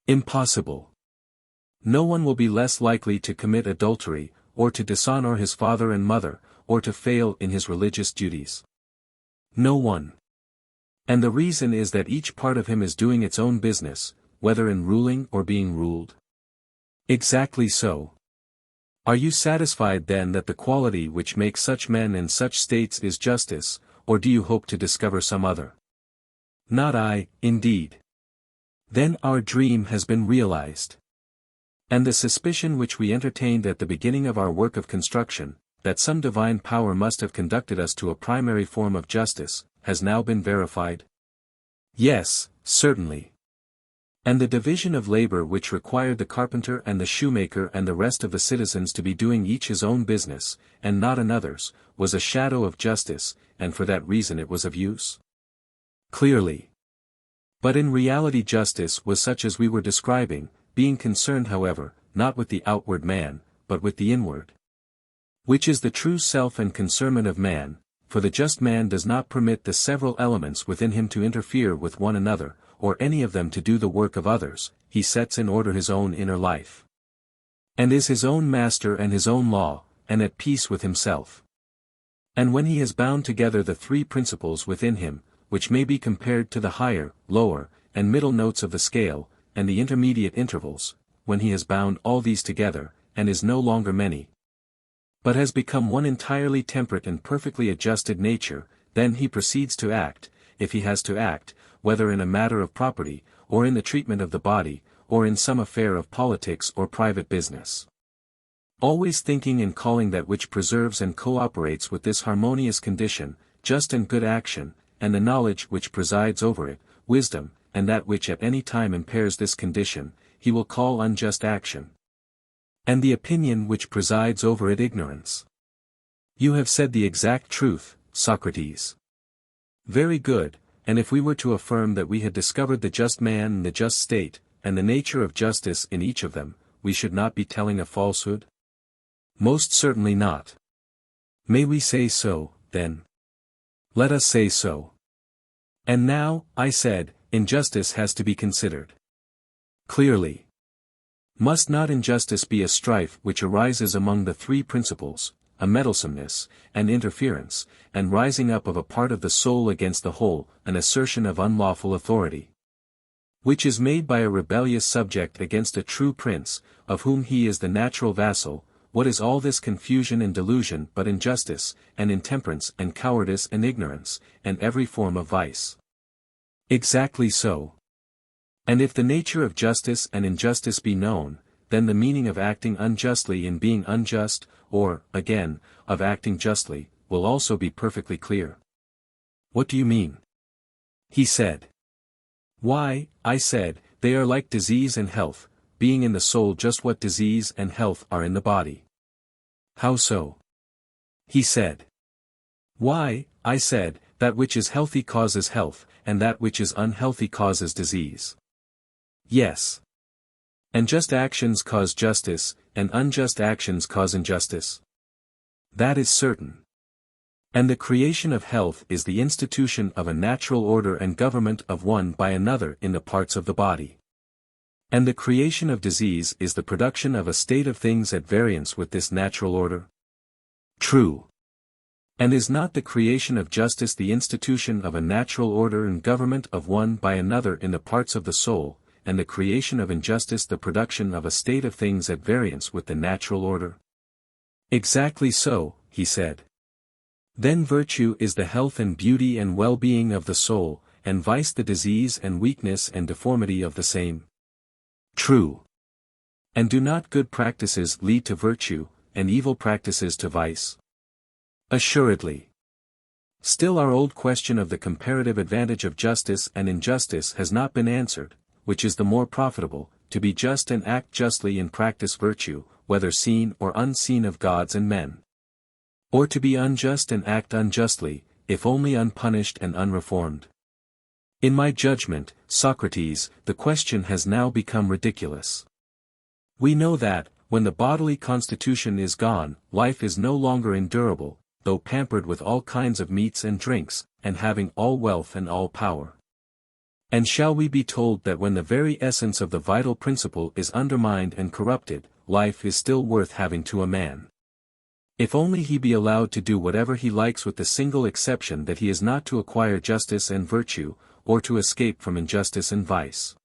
Impossible. No one will be less likely to commit adultery, or to dishonor his father and mother, or to fail in his religious duties. No one. And the reason is that each part of him is doing its own business, whether in ruling or being ruled. Exactly so. Are you satisfied then that the quality which makes such men in such states is justice, or do you hope to discover some other? Not I, indeed. Then our dream has been realized. And the suspicion which we entertained at the beginning of our work of construction, that some divine power must have conducted us to a primary form of justice, has now been verified? Yes, certainly. And the division of labor which required the carpenter and the shoemaker and the rest of the citizens to be doing each his own business, and not another's, was a shadow of justice, and for that reason it was of use? Clearly. But in reality justice was such as we were describing, being concerned however, not with the outward man, but with the inward. Which is the true self and concernment of man, for the just man does not permit the several elements within him to interfere with one another, or any of them to do the work of others, he sets in order his own inner life. And is his own master and his own law, and at peace with himself. And when he has bound together the 3 principles within him, which may be compared to the higher, lower, and middle notes of the scale, and the intermediate intervals, when he has bound all these together, and is no longer many, but has become one entirely temperate and perfectly adjusted nature, then he proceeds to act, if he has to act, whether in a matter of property, or in the treatment of the body, or in some affair of politics or private business. Always thinking and calling that which preserves and cooperates with this harmonious condition, just and good action, and the knowledge which presides over it, wisdom, and that which at any time impairs this condition, he will call unjust action. And the opinion which presides over it ignorance. You have said the exact truth, Socrates. Very good, and if we were to affirm that we had discovered the just man and the just state, and the nature of justice in each of them, we should not be telling a falsehood? Most certainly not. May we say so, then? Let us say so. And now, I said, injustice has to be considered. Clearly. Must not injustice be a strife which arises among the 3 principles, a meddlesomeness, and interference, and rising up of a part of the soul against the whole, an assertion of unlawful authority, which is made by a rebellious subject against a true prince, of whom he is the natural vassal? What is all this confusion and delusion but injustice, and intemperance and cowardice and ignorance, and every form of vice? Exactly so. And if the nature of justice and injustice be known, then the meaning of acting unjustly in being unjust, or, again, of acting justly, will also be perfectly clear. What do you mean? He said. Why, I said, they are like disease and health, being in the soul just what disease and health are in the body. How so? He said. Why, I said, that which is healthy causes health, and that which is unhealthy causes disease. Yes. And just actions cause justice, and unjust actions cause injustice. That is certain. And the creation of health is the institution of a natural order and government of one by another in the parts of the body. And the creation of disease is the production of a state of things at variance with this natural order. True. And is not the creation of justice the institution of a natural order and government of one by another in the parts of the soul, and the creation of injustice the production of a state of things at variance with the natural order? Exactly so, he said. Then virtue is the health and beauty and well-being of the soul, and vice the disease and weakness and deformity of the same. True. And do not good practices lead to virtue, and evil practices to vice? Assuredly. Still our old question of the comparative advantage of justice and injustice has not been answered, which is the more profitable, to be just and act justly and practice virtue, whether seen or unseen of gods and men. Or to be unjust and act unjustly, if only unpunished and unreformed. In my judgment, Socrates, the question has now become ridiculous. We know that, when the bodily constitution is gone, life is no longer endurable, though pampered with all kinds of meats and drinks, and having all wealth and all power. And shall we be told that when the very essence of the vital principle is undermined and corrupted, life is still worth having to a man? If only he be allowed to do whatever he likes with the single exception that he is not to acquire justice and virtue, or to escape from injustice and vice.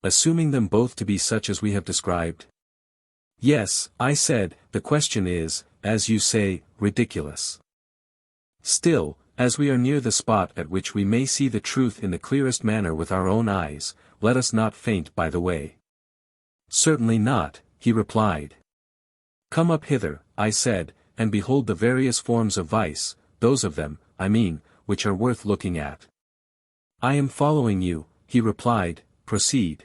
Assuming them both to be such as we have described? Yes, I said, the question is, as you say, ridiculous. Still, as we are near the spot at which we may see the truth in the clearest manner with our own eyes, let us not faint by the way. Certainly not, he replied. Come up hither, I said, and behold the various forms of vice, those of them, I mean, which are worth looking at. I am following you, he replied, proceed.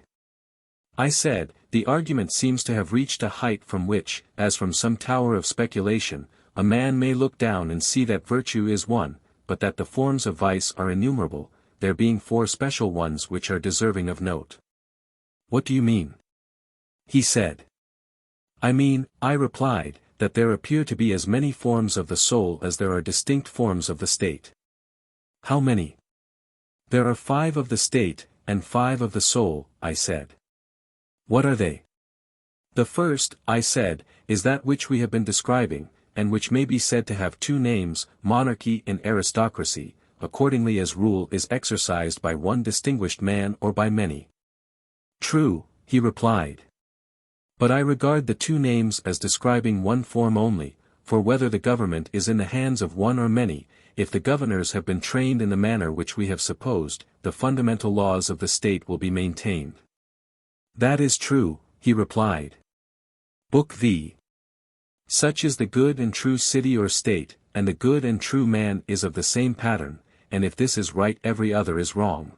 I said, the argument seems to have reached a height from which, as from some tower of speculation, a man may look down and see that virtue is one, but that the forms of vice are innumerable, there being 4 special ones which are deserving of note. What do you mean? He said. I mean, I replied, that there appear to be as many forms of the soul as there are distinct forms of the state. How many? There are 5 of the state, and 5 of the soul, I said. What are they? The first, I said, is that which we have been describing, and which may be said to have 2 names, monarchy and aristocracy, accordingly as rule is exercised by one distinguished man or by many. True, he replied. But I regard the 2 names as describing one form only, for whether the government is in the hands of one or many, if the governors have been trained in the manner which we have supposed, the fundamental laws of the state will be maintained. That is true, he replied. Book VIII. Such is the good and true city or state, and the good and true man is of the same pattern, and if this is right every other is wrong.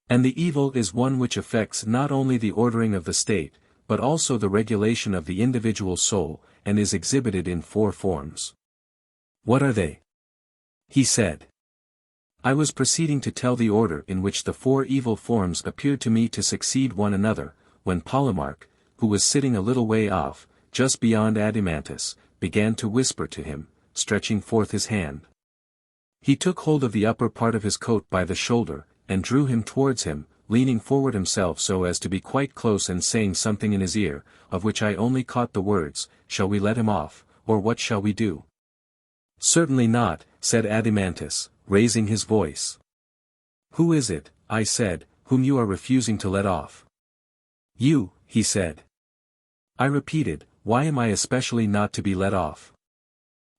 And the evil is one which affects not only the ordering of the state, but also the regulation of the individual soul, and is exhibited in 4 forms. What are they? He said. I was proceeding to tell the order in which the 4 evil forms appeared to me to succeed one another, when Polemarch, who was sitting a little way off, just beyond Adeimantus, began to whisper to him, stretching forth his hand. He took hold of the upper part of his coat by the shoulder, and drew him towards him, leaning forward himself so as to be quite close and saying something in his ear, of which I only caught the words, shall we let him off, or what shall we do? Certainly not, said Adeimantus, raising his voice. Who is it, I said, whom you are refusing to let off? You, he said. I repeated, why am I especially not to be let off?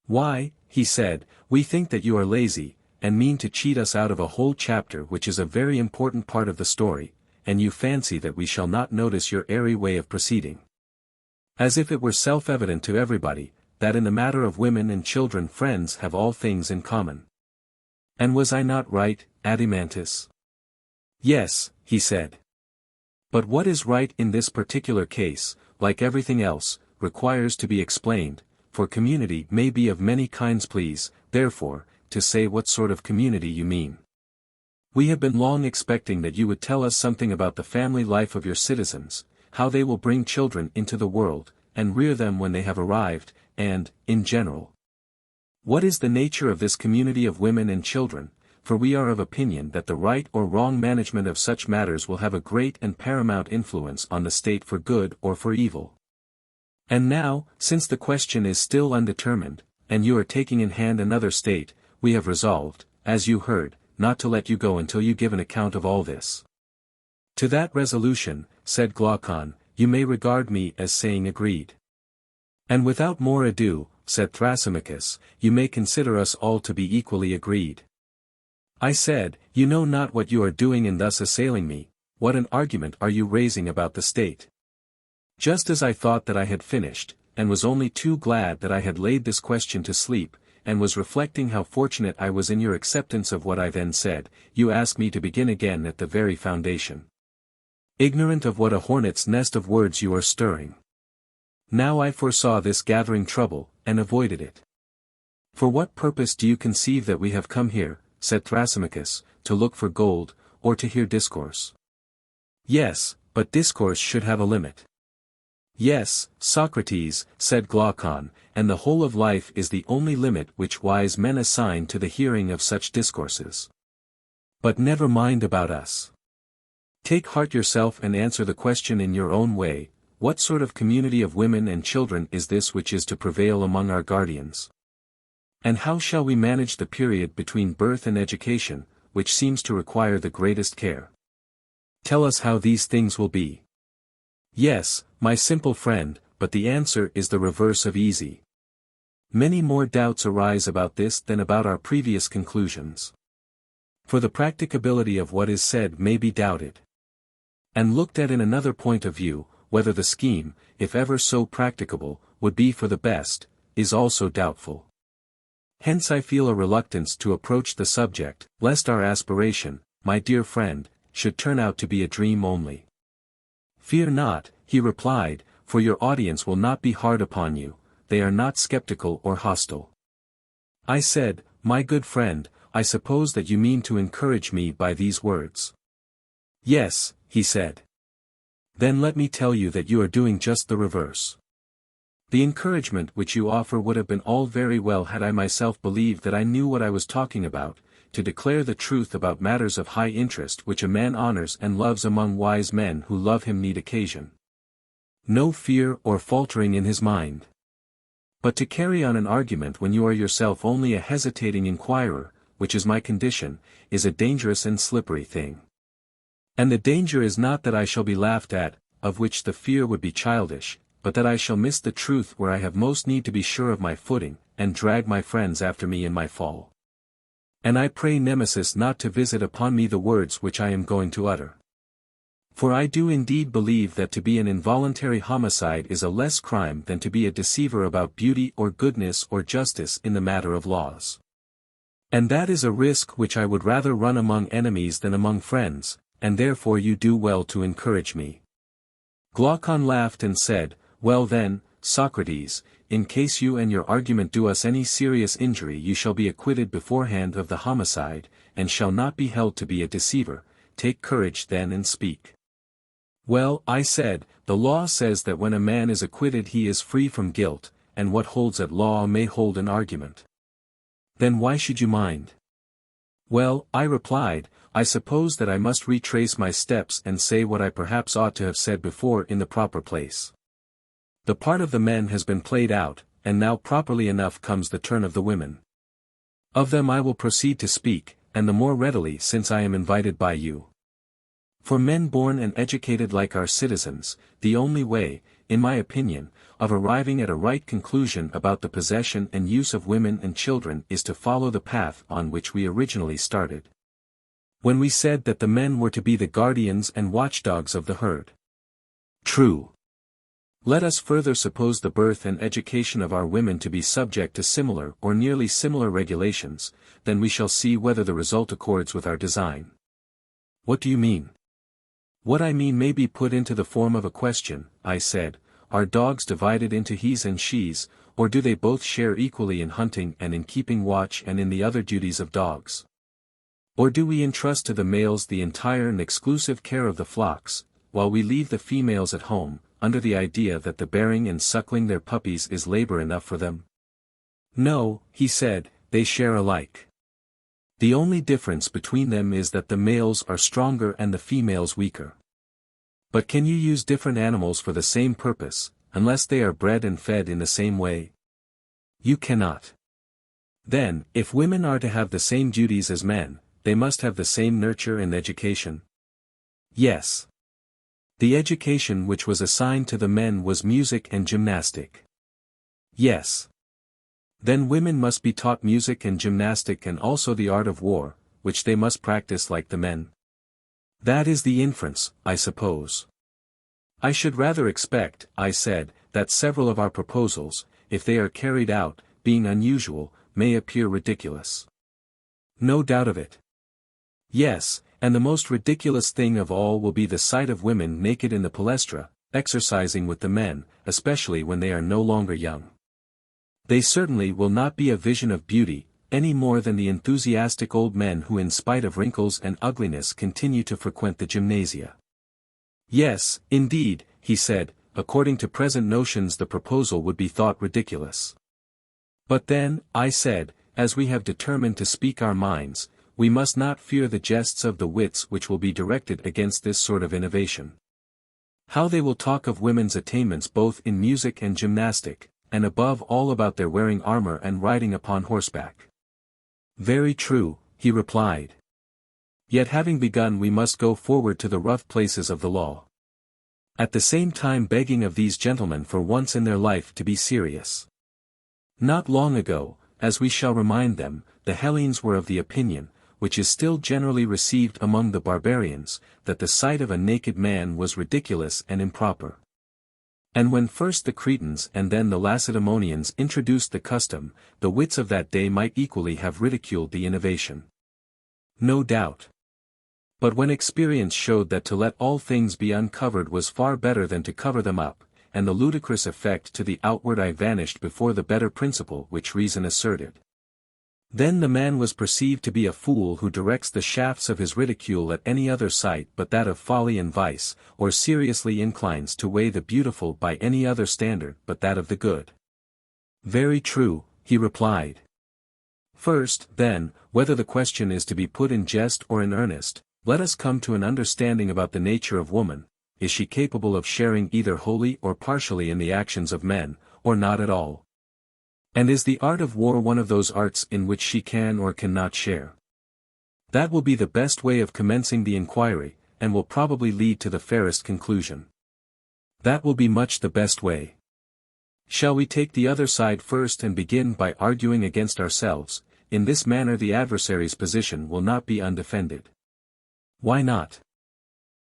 Why, he said, we think that you are lazy, and mean to cheat us out of a whole chapter which is a very important part of the story, and you fancy that we shall not notice your airy way of proceeding. As if it were self-evident to everybody, that in the matter of women and children friends have all things in common. And was I not right, Adeimantus? Yes, he said. But what is right in this particular case, like everything else, requires to be explained, for community may be of many kinds. Please, therefore, to say what sort of community you mean. We have been long expecting that you would tell us something about the family life of your citizens, how they will bring children into the world, and rear them when they have arrived, and, in general, what is the nature of this community of women and children, for we are of opinion that the right or wrong management of such matters will have a great and paramount influence on the state for good or for evil. And now, since the question is still undetermined, and you are taking in hand another state, we have resolved, as you heard, not to let you go until you give an account of all this. To that resolution, said Glaucon, you may regard me as saying agreed. And without more ado, said Thrasymachus, you may consider us all to be equally agreed. I said, you know not what you are doing in thus assailing me. What an argument are you raising about the state? Just as I thought that I had finished, and was only too glad that I had laid this question to sleep, and was reflecting how fortunate I was in your acceptance of what I then said, you ask me to begin again at the very foundation. Ignorant of what a hornet's nest of words you are stirring. Now I foresaw this gathering trouble, and avoided it. For what purpose do you conceive that we have come here, said Thrasymachus, to look for gold, or to hear discourse? Yes, but discourse should have a limit. Yes, Socrates, said Glaucon, and the whole of life is the only limit which wise men assign to the hearing of such discourses. But never mind about us. Take heart yourself and answer the question in your own way, what sort of community of women and children is this which is to prevail among our guardians? And how shall we manage the period between birth and education, which seems to require the greatest care? Tell us how these things will be. Yes, my simple friend, but the answer is the reverse of easy. Many more doubts arise about this than about our previous conclusions. For the practicability of what is said may be doubted. And looked at in another point of view, whether the scheme, if ever so practicable, would be for the best, is also doubtful. Hence I feel a reluctance to approach the subject, lest our aspiration, my dear friend, should turn out to be a dream only. Fear not, he replied, for your audience will not be hard upon you, they are not skeptical or hostile. I said, my good friend, I suppose that you mean to encourage me by these words. Yes, he said. Then let me tell you that you are doing just the reverse. The encouragement which you offer would have been all very well had I myself believed that I knew what I was talking about, to declare the truth about matters of high interest which a man honors and loves among wise men who love him need occasion. No fear or faltering in his mind. But to carry on an argument when you are yourself only a hesitating inquirer, which is my condition, is a dangerous and slippery thing. And the danger is not that I shall be laughed at, of which the fear would be childish, but that I shall miss the truth where I have most need to be sure of my footing, and drag my friends after me in my fall. And I pray Nemesis not to visit upon me the words which I am going to utter. For I do indeed believe that to be an involuntary homicide is a less crime than to be a deceiver about beauty or goodness or justice in the matter of laws. And that is a risk which I would rather run among enemies than among friends, and therefore you do well to encourage me. Glaucon laughed and said, well then, Socrates, in case you and your argument do us any serious injury you shall be acquitted beforehand of the homicide, and shall not be held to be a deceiver, take courage then and speak. Well, I said, the law says that when a man is acquitted he is free from guilt, and what holds at law may hold an argument. Then why should you mind? Well, I replied, I suppose that I must retrace my steps and say what I perhaps ought to have said before in the proper place. The part of the men has been played out, and now properly enough comes the turn of the women. Of them I will proceed to speak, and the more readily since I am invited by you. For men born and educated like our citizens, the only way, in my opinion, of arriving at a right conclusion about the possession and use of women and children is to follow the path on which we originally started. When we said that the men were to be the guardians and watchdogs of the herd. True. Let us further suppose the birth and education of our women to be subject to similar or nearly similar regulations, then we shall see whether the result accords with our design. What do you mean? What I mean may be put into the form of a question, I said, are dogs divided into he's and she's, or do they both share equally in hunting and in keeping watch and in the other duties of dogs? Or do we entrust to the males the entire and exclusive care of the flocks, while we leave the females at home, under the idea that the bearing and suckling their puppies is labor enough for them? No, he said, they share alike. The only difference between them is that the males are stronger and the females weaker. But can you use different animals for the same purpose, unless they are bred and fed in the same way? You cannot. Then, if women are to have the same duties as men, they must have the same nurture and education? Yes. The education which was assigned to the men was music and gymnastic. Yes. Then women must be taught music and gymnastic and also the art of war, which they must practice like the men. That is the inference, I suppose. I should rather expect, I said, that several of our proposals, if they are carried out, being unusual, may appear ridiculous. No doubt of it. Yes, and the most ridiculous thing of all will be the sight of women naked in the palestra, exercising with the men, especially when they are no longer young. They certainly will not be a vision of beauty, any more than the enthusiastic old men who in spite of wrinkles and ugliness continue to frequent the gymnasia. Yes, indeed, he said, according to present notions the proposal would be thought ridiculous. But then, I said, as we have determined to speak our minds, we must not fear the jests of the wits which will be directed against this sort of innovation. How they will talk of women's attainments both in music and gymnastic, and above all about their wearing armor and riding upon horseback. Very true, he replied. Yet having begun we must go forward to the rough places of the law. At the same time begging of these gentlemen for once in their life to be serious. Not long ago, as we shall remind them, the Hellenes were of the opinion, which is still generally received among the barbarians, that the sight of a naked man was ridiculous and improper. And when first the Cretans and then the Lacedaemonians introduced the custom, the wits of that day might equally have ridiculed the innovation. No doubt. But when experience showed that to let all things be uncovered was far better than to cover them up, and the ludicrous effect to the outward eye vanished before the better principle which reason asserted. Then the man was perceived to be a fool who directs the shafts of his ridicule at any other sight but that of folly and vice, or seriously inclines to weigh the beautiful by any other standard but that of the good. Very true, he replied. First, then, whether the question is to be put in jest or in earnest, let us come to an understanding about the nature of woman. Is she capable of sharing either wholly or partially in the actions of men, or not at all? And is the art of war one of those arts in which she can or cannot share? That will be the best way of commencing the inquiry, and will probably lead to the fairest conclusion. That will be much the best way. Shall we take the other side first and begin by arguing against ourselves? In this manner the adversary's position will not be undefended. Why not?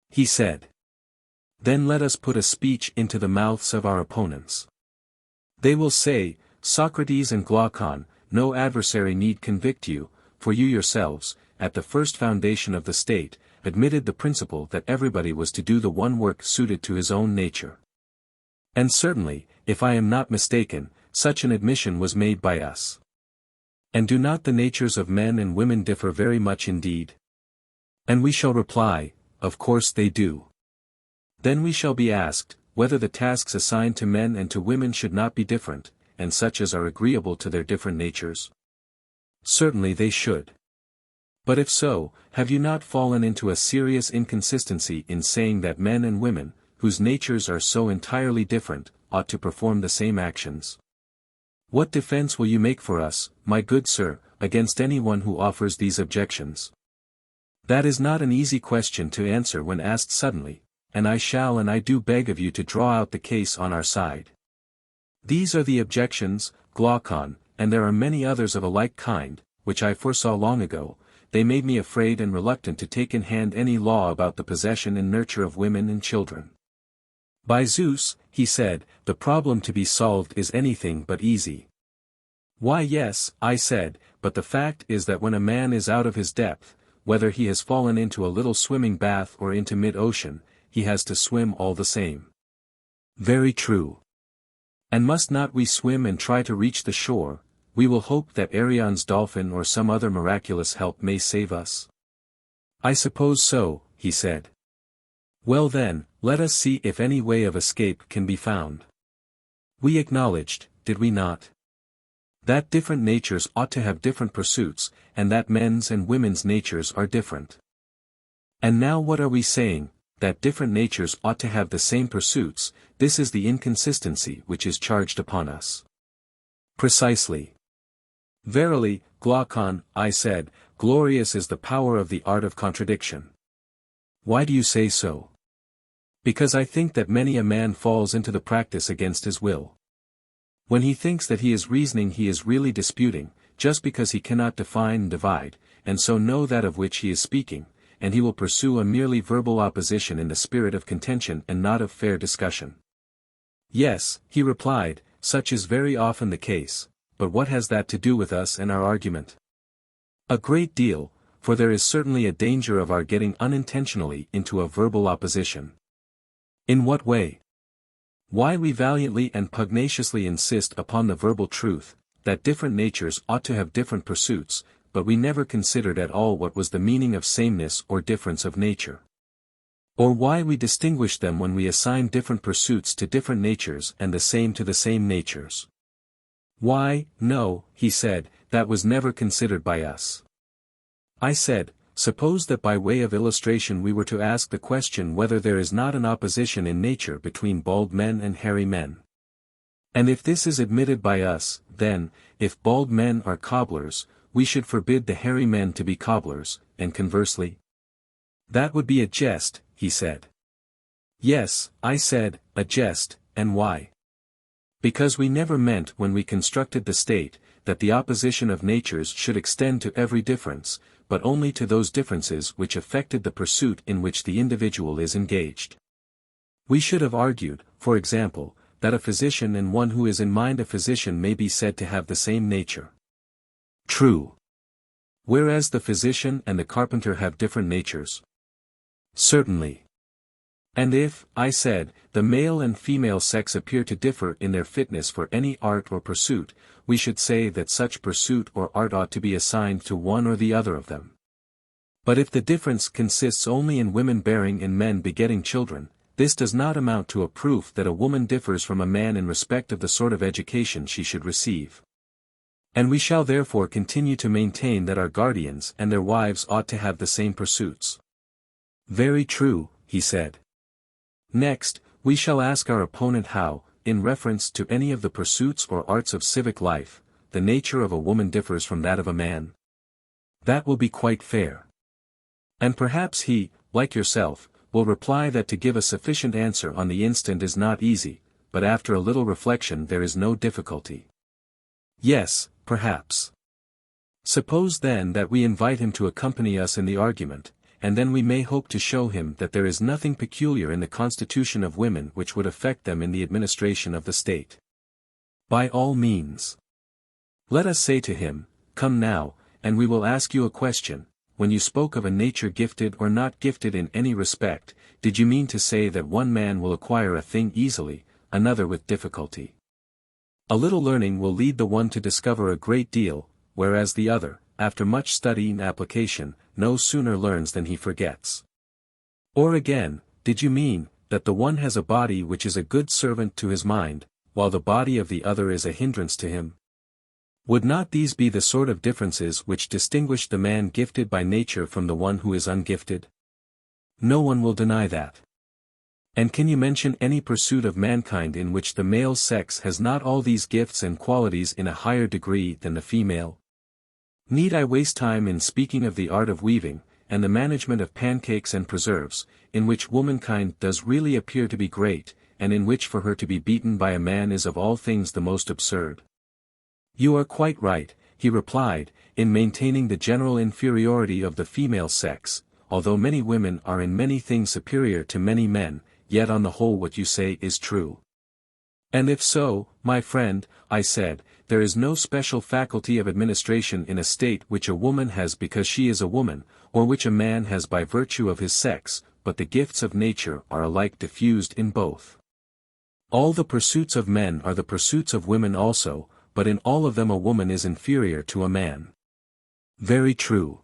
He said. Then let us put a speech into the mouths of our opponents. They will say, Socrates and Glaucon, no adversary need convict you, for you yourselves, at the first foundation of the state, admitted the principle that everybody was to do the one work suited to his own nature. And certainly, if I am not mistaken, such an admission was made by us. And do not the natures of men and women differ very much indeed? And we shall reply, of course they do. Then we shall be asked, whether the tasks assigned to men and to women should not be different, and such as are agreeable to their different natures? Certainly they should. But if so, have you not fallen into a serious inconsistency in saying that men and women, whose natures are so entirely different, ought to perform the same actions? What defense will you make for us, my good sir, against anyone who offers these objections? That is not an easy question to answer when asked suddenly, and I shall and I do beg of you to draw out the case on our side. These are the objections, Glaucon, and there are many others of a like kind, which I foresaw long ago. They made me afraid and reluctant to take in hand any law about the possession and nurture of women and children. By Zeus, he said, the problem to be solved is anything but easy. Why yes, I said, but the fact is that when a man is out of his depth, whether he has fallen into a little swimming bath or into mid-ocean, he has to swim all the same. Very true. And must not we swim and try to reach the shore? We will hope that Arion's dolphin or some other miraculous help may save us. I suppose so, he said. Well then, Let us see if any way of escape can be found. We acknowledged, did we not, that different natures ought to have different pursuits, and that men's and women's natures are different. And now what are we saying? That different natures ought to have the same pursuits. This is the inconsistency which is charged upon us. Precisely. Verily, Glaucon, I said, glorious is the power of the art of contradiction. Why do you say so? Because I think that many a man falls into the practice against his will. When he thinks that he is reasoning he is really disputing, just because he cannot define and divide, and so know that of which he is speaking, and he will pursue a merely verbal opposition in the spirit of contention and not of fair discussion. Yes, he replied, such is very often the case, but what has that to do with us and our argument? A great deal, for there is certainly a danger of our getting unintentionally into a verbal opposition. In what way? Why we valiantly and pugnaciously insist upon the verbal truth, that different natures ought to have different pursuits, but we never considered at all what was the meaning of sameness or difference of nature. Or why we distinguish them when we assign different pursuits to different natures and the same to the same natures. Why, no, he said, that was never considered by us. I said, suppose that by way of illustration we were to ask the question whether there is not an opposition in nature between bald men and hairy men. And if this is admitted by us, then, if bald men are cobblers, we should forbid the hairy men to be cobblers, and conversely. That would be a jest, he said. Yes, I said, a jest, and why? Because we never meant when we constructed the state, that the opposition of natures should extend to every difference, but only to those differences which affected the pursuit in which the individual is engaged. We should have argued, for example, that a physician and one who is in mind a physician may be said to have the same nature. True. Whereas the physician and the carpenter have different natures. Certainly. And if, I said, the male and female sex appear to differ in their fitness for any art or pursuit, we should say that such pursuit or art ought to be assigned to one or the other of them. But if the difference consists only in women bearing and men begetting children, this does not amount to a proof that a woman differs from a man in respect of the sort of education she should receive. And we shall therefore continue to maintain that our guardians and their wives ought to have the same pursuits. Very true, he said. Next, we shall ask our opponent how, in reference to any of the pursuits or arts of civic life, the nature of a woman differs from that of a man. That will be quite fair. And perhaps he, like yourself, will reply that to give a sufficient answer on the instant is not easy, but after a little reflection there is no difficulty. Yes, perhaps. Suppose then that we invite him to accompany us in the argument, and then we may hope to show him that there is nothing peculiar in the constitution of women which would affect them in the administration of the state. By all means. Let us say to him, come now, and we will ask you a question. When you spoke of a nature gifted or not gifted in any respect, did you mean to say that one man will acquire a thing easily, another with difficulty? A little learning will lead the one to discover a great deal, whereas the other, after much study and application, no sooner learns than he forgets. Or again, did you mean, that the one has a body which is a good servant to his mind, while the body of the other is a hindrance to him? Would not these be the sort of differences which distinguish the man gifted by nature from the one who is ungifted? No one will deny that. And can you mention any pursuit of mankind in which the male sex has not all these gifts and qualities in a higher degree than the female? Need I waste time in speaking of the art of weaving, and the management of pancakes and preserves, in which womankind does really appear to be great, and in which for her to be beaten by a man is of all things the most absurd? You are quite right, he replied, in maintaining the general inferiority of the female sex, although many women are in many things superior to many men, yet on the whole what you say is true. And if so, my friend, I said, there is no special faculty of administration in a state which a woman has because she is a woman, or which a man has by virtue of his sex, but the gifts of nature are alike diffused in both. All the pursuits of men are the pursuits of women also, but in all of them a woman is inferior to a man. Very true.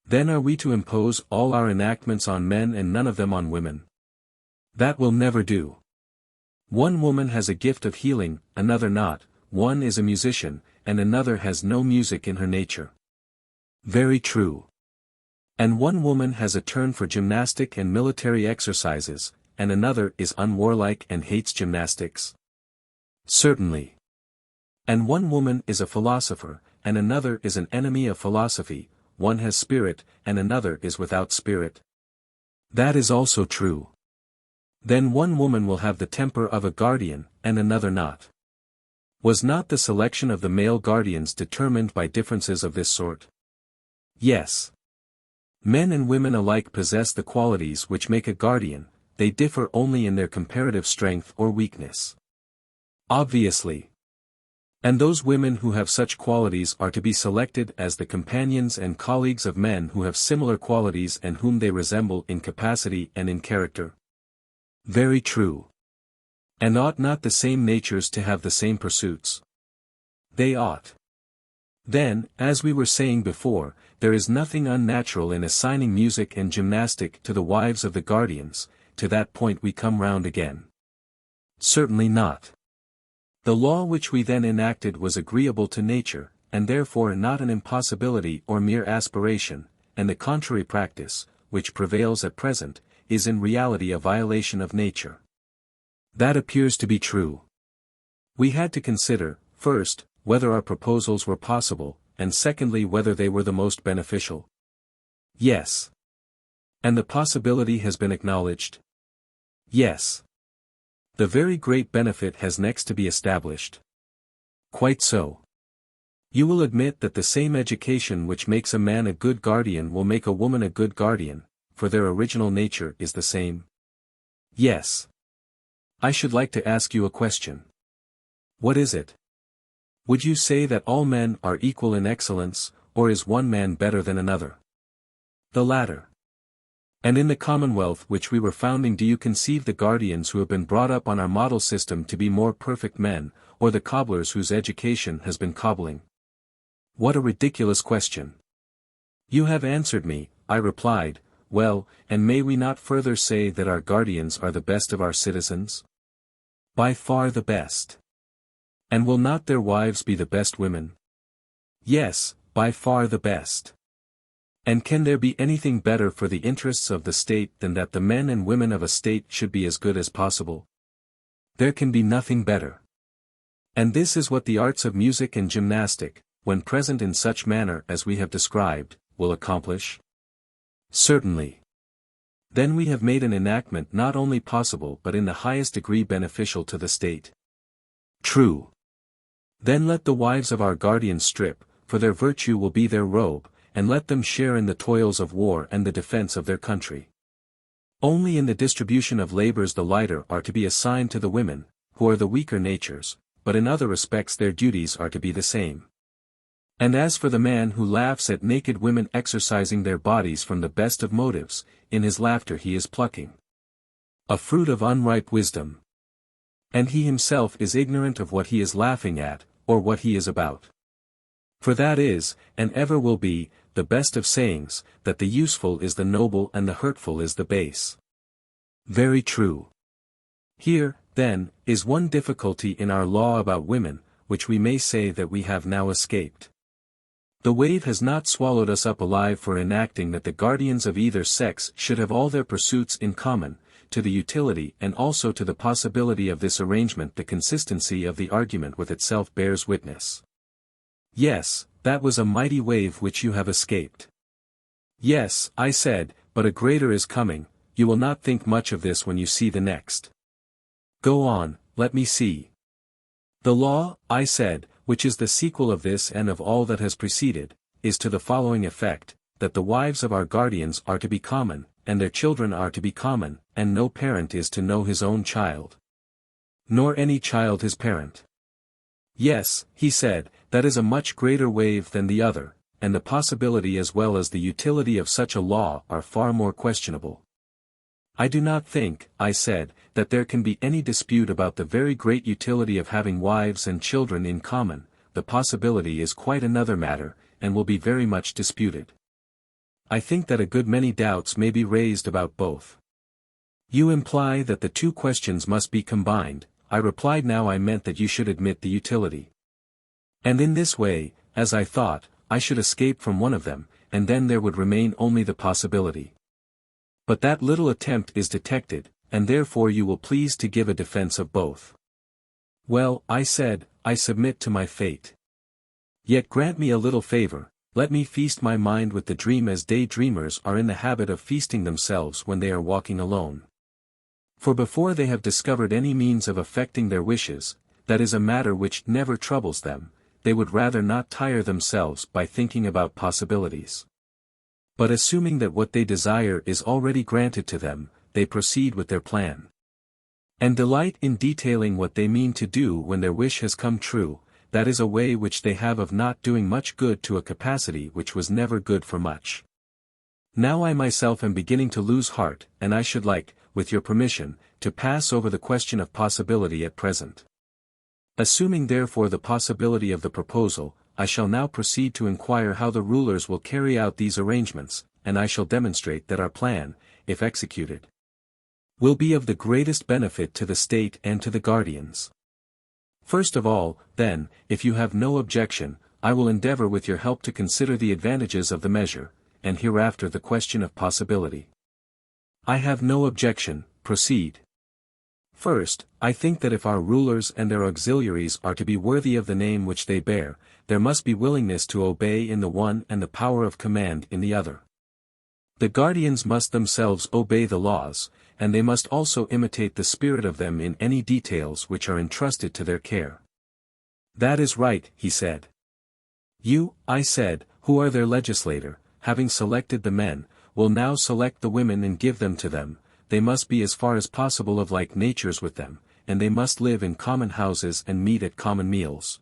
Then are we to impose all our enactments on men and none of them on women? That will never do. One woman has a gift of healing, another not, one is a musician, and another has no music in her nature. Very true. And one woman has a turn for gymnastic and military exercises, and another is unwarlike and hates gymnastics. Certainly. And one woman is a philosopher, and another is an enemy of philosophy, one has spirit, and another is without spirit. That is also true. Then one woman will have the temper of a guardian, and another not. Was not the selection of the male guardians determined by differences of this sort? Yes. Men and women alike possess the qualities which make a guardian, they differ only in their comparative strength or weakness. Obviously. And those women who have such qualities are to be selected as the companions and colleagues of men who have similar qualities and whom they resemble in capacity and in character. Very true. And ought not the same natures to have the same pursuits? They ought. Then, as we were saying before, there is nothing unnatural in assigning music and gymnastic to the wives of the guardians, to that point we come round again. Certainly not. The law which we then enacted was agreeable to nature, and therefore not an impossibility or mere aspiration, and the contrary practice, which prevails at present, is in reality a violation of nature. That appears to be true. We had to consider, first, whether our proposals were possible, and secondly whether they were the most beneficial. Yes. And the possibility has been acknowledged? Yes. The very great benefit has next to be established. Quite so. You will admit that the same education which makes a man a good guardian will make a woman a good guardian, for their original nature is the same. Yes. I should like to ask you a question. What is it? Would you say that all men are equal in excellence, or is one man better than another? The latter. And in the commonwealth which we were founding, do you conceive the guardians who have been brought up on our model system to be more perfect men, or the cobblers whose education has been cobbling? What a ridiculous question. You have answered me, I replied. Well, and may we not further say that our guardians are the best of our citizens? By far the best. And will not their wives be the best women? Yes, by far the best. And can there be anything better for the interests of the state than that the men and women of a state should be as good as possible? There can be nothing better. And this is what the arts of music and gymnastic, when present in such manner as we have described, will accomplish? Certainly. Then we have made an enactment not only possible but in the highest degree beneficial to the state. True. Then let the wives of our guardians strip, for their virtue will be their robe, and let them share in the toils of war and the defense of their country. Only in the distribution of labors the lighter are to be assigned to the women, who are the weaker natures, but in other respects their duties are to be the same. And as for the man who laughs at naked women exercising their bodies from the best of motives, in his laughter he is plucking a fruit of unripe wisdom. And he himself is ignorant of what he is laughing at, or what he is about. For that is, and ever will be, the best of sayings, that the useful is the noble and the hurtful is the base. Very true. Here, then, is one difficulty in our law about women, which we may say that we have now escaped. The wave has not swallowed us up alive for enacting that the guardians of either sex should have all their pursuits in common. To the utility and also to the possibility of this arrangement the consistency of the argument with itself bears witness. Yes, that was a mighty wave which you have escaped. Yes, I said, but a greater is coming, you will not think much of this when you see the next. Go on, let me see. The law, I said, which is the sequel of this and of all that has preceded, is to the following effect, that the wives of our guardians are to be common, and their children are to be common, and no parent is to know his own child. Nor any child his parent. Yes, he said, that is a much greater wave than the other, and the possibility as well as the utility of such a law are far more questionable. I do not think, I said, that there can be any dispute about the very great utility of having wives and children in common, the possibility is quite another matter, and will be very much disputed. I think that a good many doubts may be raised about both. You imply that the two questions must be combined. I replied now I meant that you should admit the utility. And in this way, as I thought, I should escape from one of them, and then there would remain only the possibility. But that little attempt is detected, and therefore you will please to give a defense of both. Well, I said, I submit to my fate. Yet grant me a little favor, let me feast my mind with the dream as daydreamers are in the habit of feasting themselves when they are walking alone. For before they have discovered any means of effecting their wishes, that is a matter which never troubles them, they would rather not tire themselves by thinking about possibilities. But assuming that what they desire is already granted to them, they proceed with their plan. And delight in detailing what they mean to do when their wish has come true, that is a way which they have of not doing much good to a capacity which was never good for much. Now I myself am beginning to lose heart, and I should like, with your permission, to pass over the question of possibility at present. Assuming therefore the possibility of the proposal, I shall now proceed to inquire how the rulers will carry out these arrangements, and I shall demonstrate that our plan, if executed, will be of the greatest benefit to the state and to the guardians. First of all, then, if you have no objection, I will endeavor with your help to consider the advantages of the measure, and hereafter the question of possibility. I have no objection, proceed. First, I think that if our rulers and their auxiliaries are to be worthy of the name which they bear, there must be willingness to obey in the one and the power of command in the other. The guardians must themselves obey the laws, and they must also imitate the spirit of them in any details which are entrusted to their care. That is right, he said. You, I said, who are their legislator, having selected the men, will now select the women and give them to them. They must be as far as possible of like natures with them, and they must live in common houses and meet at common meals.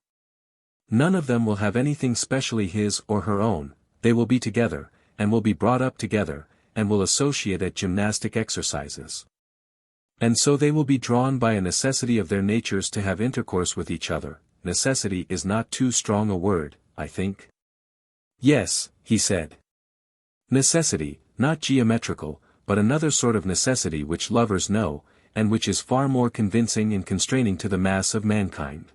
None of them will have anything specially his or her own, they will be together, and will be brought up together, and will associate at gymnastic exercises. And so they will be drawn by a necessity of their natures to have intercourse with each other. Necessity is not too strong a word, I think. Yes, he said. Necessity, not geometrical, but another sort of necessity which lovers know, and which is far more convincing and constraining to the mass of mankind.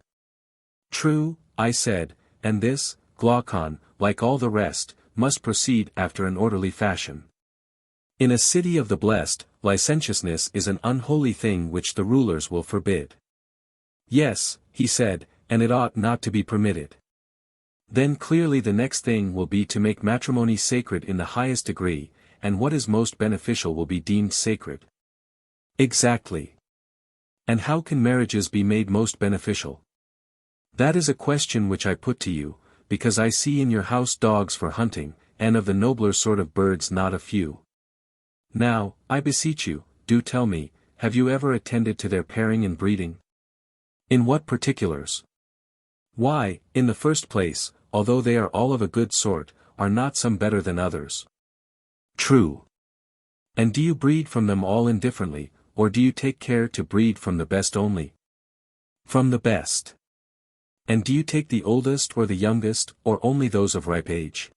True, I said, and this, Glaucon, like all the rest, must proceed after an orderly fashion. In a city of the blessed, licentiousness is an unholy thing which the rulers will forbid. Yes, he said, and it ought not to be permitted. Then clearly the next thing will be to make matrimony sacred in the highest degree, and what is most beneficial will be deemed sacred. Exactly. And how can marriages be made most beneficial? That is a question which I put to you, because I see in your house dogs for hunting, and of the nobler sort of birds not a few. Now, I beseech you, do tell me, have you ever attended to their pairing and breeding? In what particulars? Why, in the first place, although they are all of a good sort, are not some better than others? True. And do you breed from them all indifferently, or do you take care to breed from the best only? From the best. And do you take the oldest or the youngest, or only those of ripe age?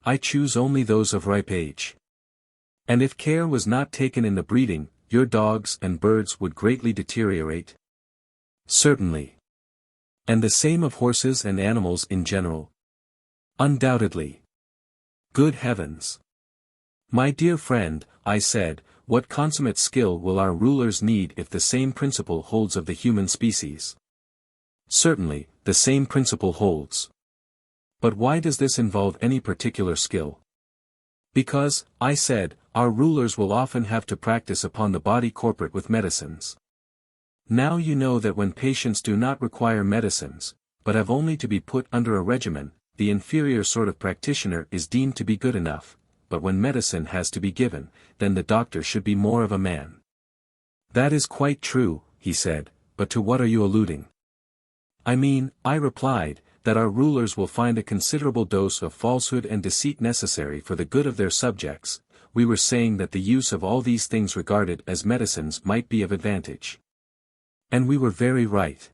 I choose only those of ripe age. And if care was not taken in the breeding, your dogs and birds would greatly deteriorate? Certainly. And the same of horses and animals in general? Undoubtedly. Good heavens! My dear friend, I said, what consummate skill will our rulers need if the same principle holds of the human species? Certainly, the same principle holds. But why does this involve any particular skill? Because, I said, our rulers will often have to practice upon the body corporate with medicines. Now you know that when patients do not require medicines, but have only to be put under a regimen, the inferior sort of practitioner is deemed to be good enough, but when medicine has to be given, then the doctor should be more of a man. That is quite true, he said, but to what are you alluding? I mean, I replied, that our rulers will find a considerable dose of falsehood and deceit necessary for the good of their subjects. We were saying that the use of all these things regarded as medicines might be of advantage. And we were very right.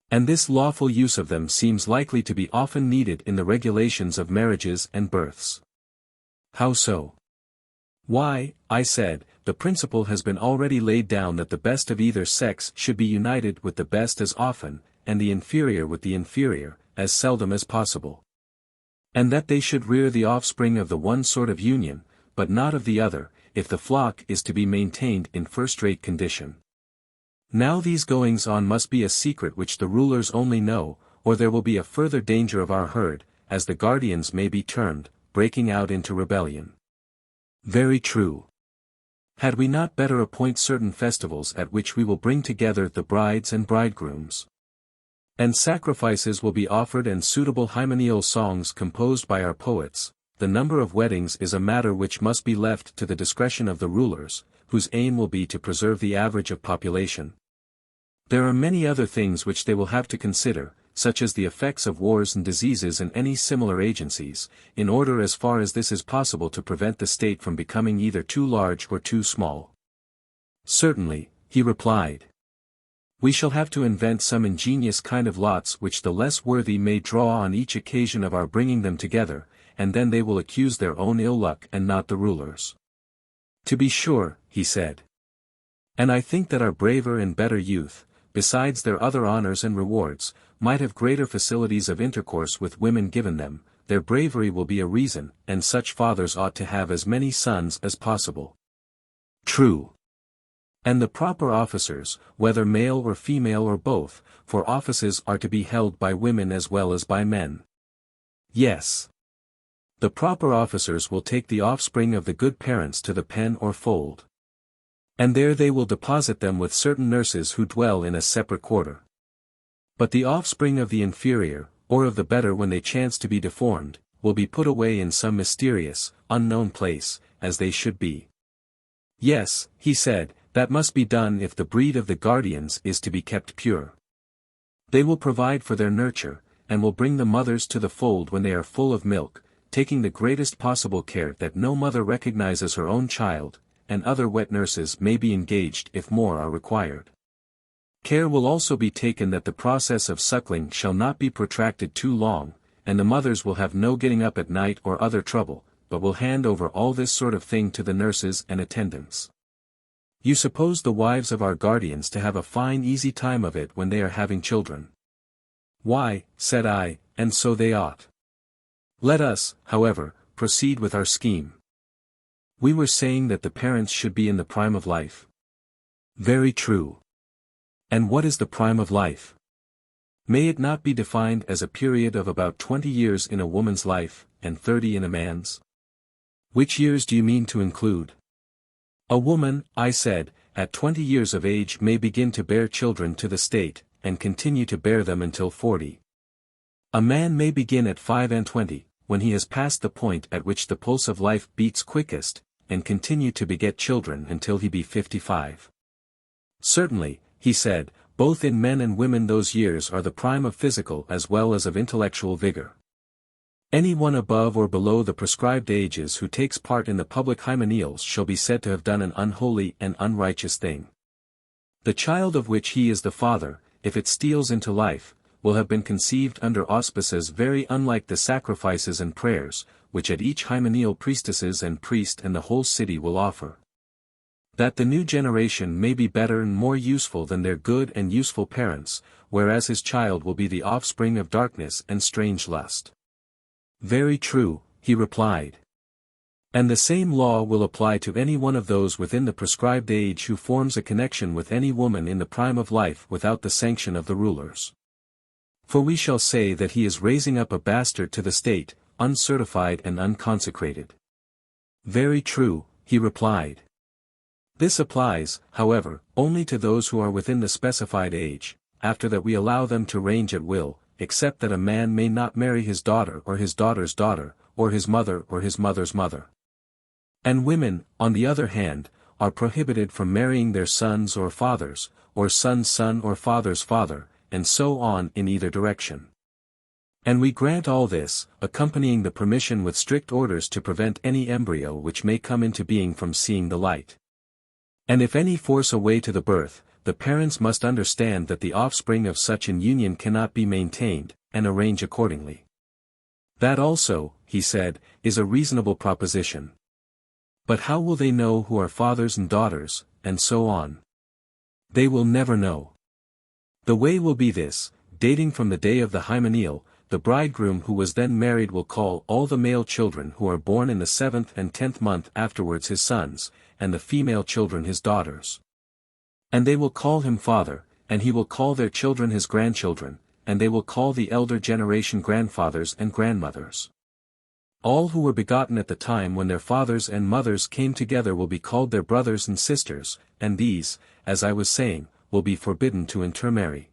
And this lawful use of them seems likely to be often needed in the regulations of marriages and births. How so? Why, I said, the principle has been already laid down that the best of either sex should be united with the best as often, and the inferior with the inferior, as seldom as possible. And that they should rear the offspring of the one sort of union, but not of the other, if the flock is to be maintained in first-rate condition. Now these goings-on must be a secret which the rulers only know, or there will be a further danger of our herd, as the guardians may be termed, breaking out into rebellion. Very true. Had we not better appoint certain festivals at which we will bring together the brides and bridegrooms? And sacrifices will be offered and suitable hymeneal songs composed by our poets. The number of weddings is a matter which must be left to the discretion of the rulers, whose aim will be to preserve the average of population. There are many other things which they will have to consider, such as the effects of wars and diseases and any similar agencies, in order as far as this is possible to prevent the state from becoming either too large or too small. Certainly, he replied. We shall have to invent some ingenious kind of lots which the less worthy may draw on each occasion of our bringing them together, and then they will accuse their own ill luck and not the rulers. To be sure, he said. And I think that our braver and better youth, besides their other honors and rewards, might have greater facilities of intercourse with women given them. Their bravery will be a reason, and such fathers ought to have as many sons as possible. True. And the proper officers, whether male or female or both, for offices are to be held by women as well as by men. Yes. The proper officers will take the offspring of the good parents to the pen or fold. And there they will deposit them with certain nurses who dwell in a separate quarter. But the offspring of the inferior, or of the better when they chance to be deformed, will be put away in some mysterious, unknown place, as they should be. Yes, he said, that must be done if the breed of the guardians is to be kept pure. They will provide for their nurture, and will bring the mothers to the fold when they are full of milk, taking the greatest possible care that no mother recognizes her own child, and other wet nurses may be engaged if more are required. Care will also be taken that the process of suckling shall not be protracted too long, and the mothers will have no getting up at night or other trouble, but will hand over all this sort of thing to the nurses and attendants. You suppose the wives of our guardians to have a fine easy time of it when they are having children. Why, said I, and so they ought. Let us, however, proceed with our scheme. We were saying that the parents should be in the prime of life. Very true. And what is the prime of life? May it not be defined as a period of about 20 years in a woman's life, and 30 in a man's? Which years do you mean to include? A woman, I said, at 20 years of age may begin to bear children to the state, and continue to bear them until 40. A man may begin at 25, when he has passed the point at which the pulse of life beats quickest, and continue to beget children until he be 55. Certainly, he said, both in men and women those years are the prime of physical as well as of intellectual vigor. Any one above or below the prescribed ages who takes part in the public hymeneals shall be said to have done an unholy and unrighteous thing. The child of which he is the father, if it steals into life, will have been conceived under auspices very unlike the sacrifices and prayers, which at each hymeneal priestesses and priest and the whole city will offer. That the new generation may be better and more useful than their good and useful parents, whereas his child will be the offspring of darkness and strange lust. Very true, he replied. And the same law will apply to any one of those within the prescribed age who forms a connection with any woman in the prime of life without the sanction of the rulers. For we shall say that he is raising up a bastard to the state, uncertified and unconsecrated. Very true, he replied. This applies, however, only to those who are within the specified age, after that we allow them to range at will, except that a man may not marry his daughter or his daughter's daughter, or his mother or his mother's mother. And women, on the other hand, are prohibited from marrying their sons or fathers, or son's son or father's father, and so on in either direction. And we grant all this, accompanying the permission with strict orders to prevent any embryo which may come into being from seeing the light. And if any force a way to the birth, the parents must understand that the offspring of such an union cannot be maintained, and arrange accordingly. That also, he said, is a reasonable proposition. But how will they know who are fathers and daughters, and so on? They will never know. The way will be this: dating from the day of the hymeneal, the bridegroom who was then married will call all the male children who are born in the 7th and 10th month afterwards his sons, and the female children his daughters. And they will call him father, and he will call their children his grandchildren, and they will call the elder generation grandfathers and grandmothers. All who were begotten at the time when their fathers and mothers came together will be called their brothers and sisters, and these, as I was saying, will be forbidden to intermarry.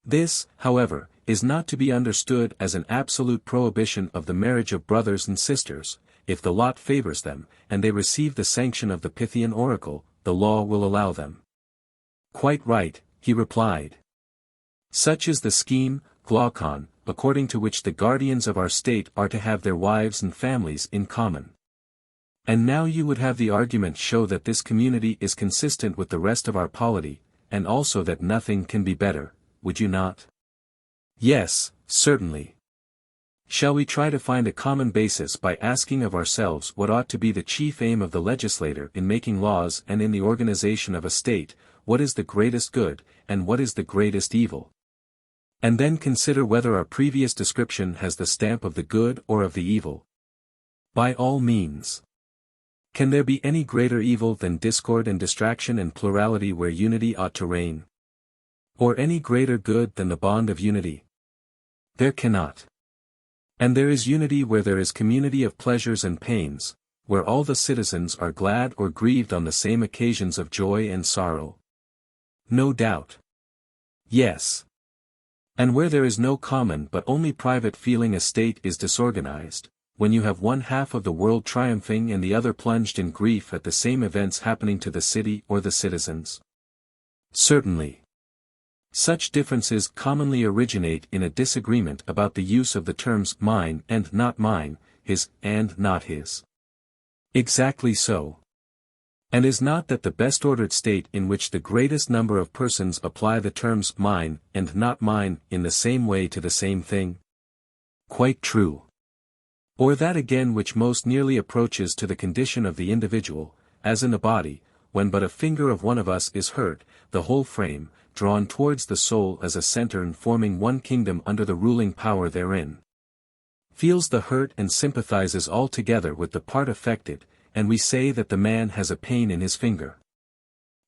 This, however, is not to be understood as an absolute prohibition of the marriage of brothers and sisters. If the lot favors them, and they receive the sanction of the Pythian oracle, the law will allow them. Quite right, he replied. Such is the scheme, Glaucon, according to which the guardians of our state are to have their wives and families in common. And now you would have the argument show that this community is consistent with the rest of our polity, and also that nothing can be better, would you not? Yes, certainly. Shall we try to find a common basis by asking of ourselves what ought to be the chief aim of the legislator in making laws and in the organization of a state, what is the greatest good, and what is the greatest evil? And then consider whether our previous description has the stamp of the good or of the evil. By all means. Can there be any greater evil than discord and distraction and plurality where unity ought to reign? Or any greater good than the bond of unity? There cannot. And there is unity where there is community of pleasures and pains, where all the citizens are glad or grieved on the same occasions of joy and sorrow. No doubt. Yes. And where there is no common but only private feeling, a state is disorganized, when you have one half of the world triumphing and the other plunged in grief at the same events happening to the city or the citizens. Certainly. Such differences commonly originate in a disagreement about the use of the terms mine and not mine, his and not his. Exactly so. And is not that the best ordered state in which the greatest number of persons apply the terms mine and not mine in the same way to the same thing? Quite true. Or that again which most nearly approaches to the condition of the individual, as in the body, when but a finger of one of us is hurt, the whole frame, drawn towards the soul as a center and forming one kingdom under the ruling power therein, feels the hurt and sympathizes altogether with the part affected, and we say that the man has a pain in his finger.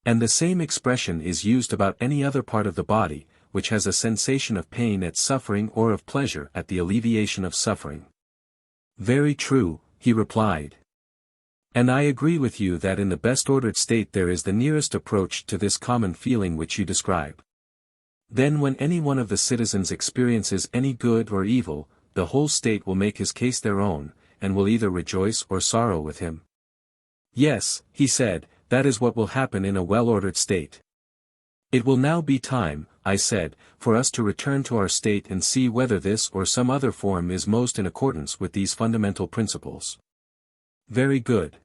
And the same expression is used about any other part of the body, which has a sensation of pain at suffering or of pleasure at the alleviation of suffering. Very true, he replied. And I agree with you that in the best ordered state there is the nearest approach to this common feeling which you describe. Then when any one of the citizens experiences any good or evil, the whole state will make his case their own, and will either rejoice or sorrow with him. Yes, he said, that is what will happen in a well-ordered state. It will now be time, I said, for us to return to our state and see whether this or some other form is most in accordance with these fundamental principles. Very good.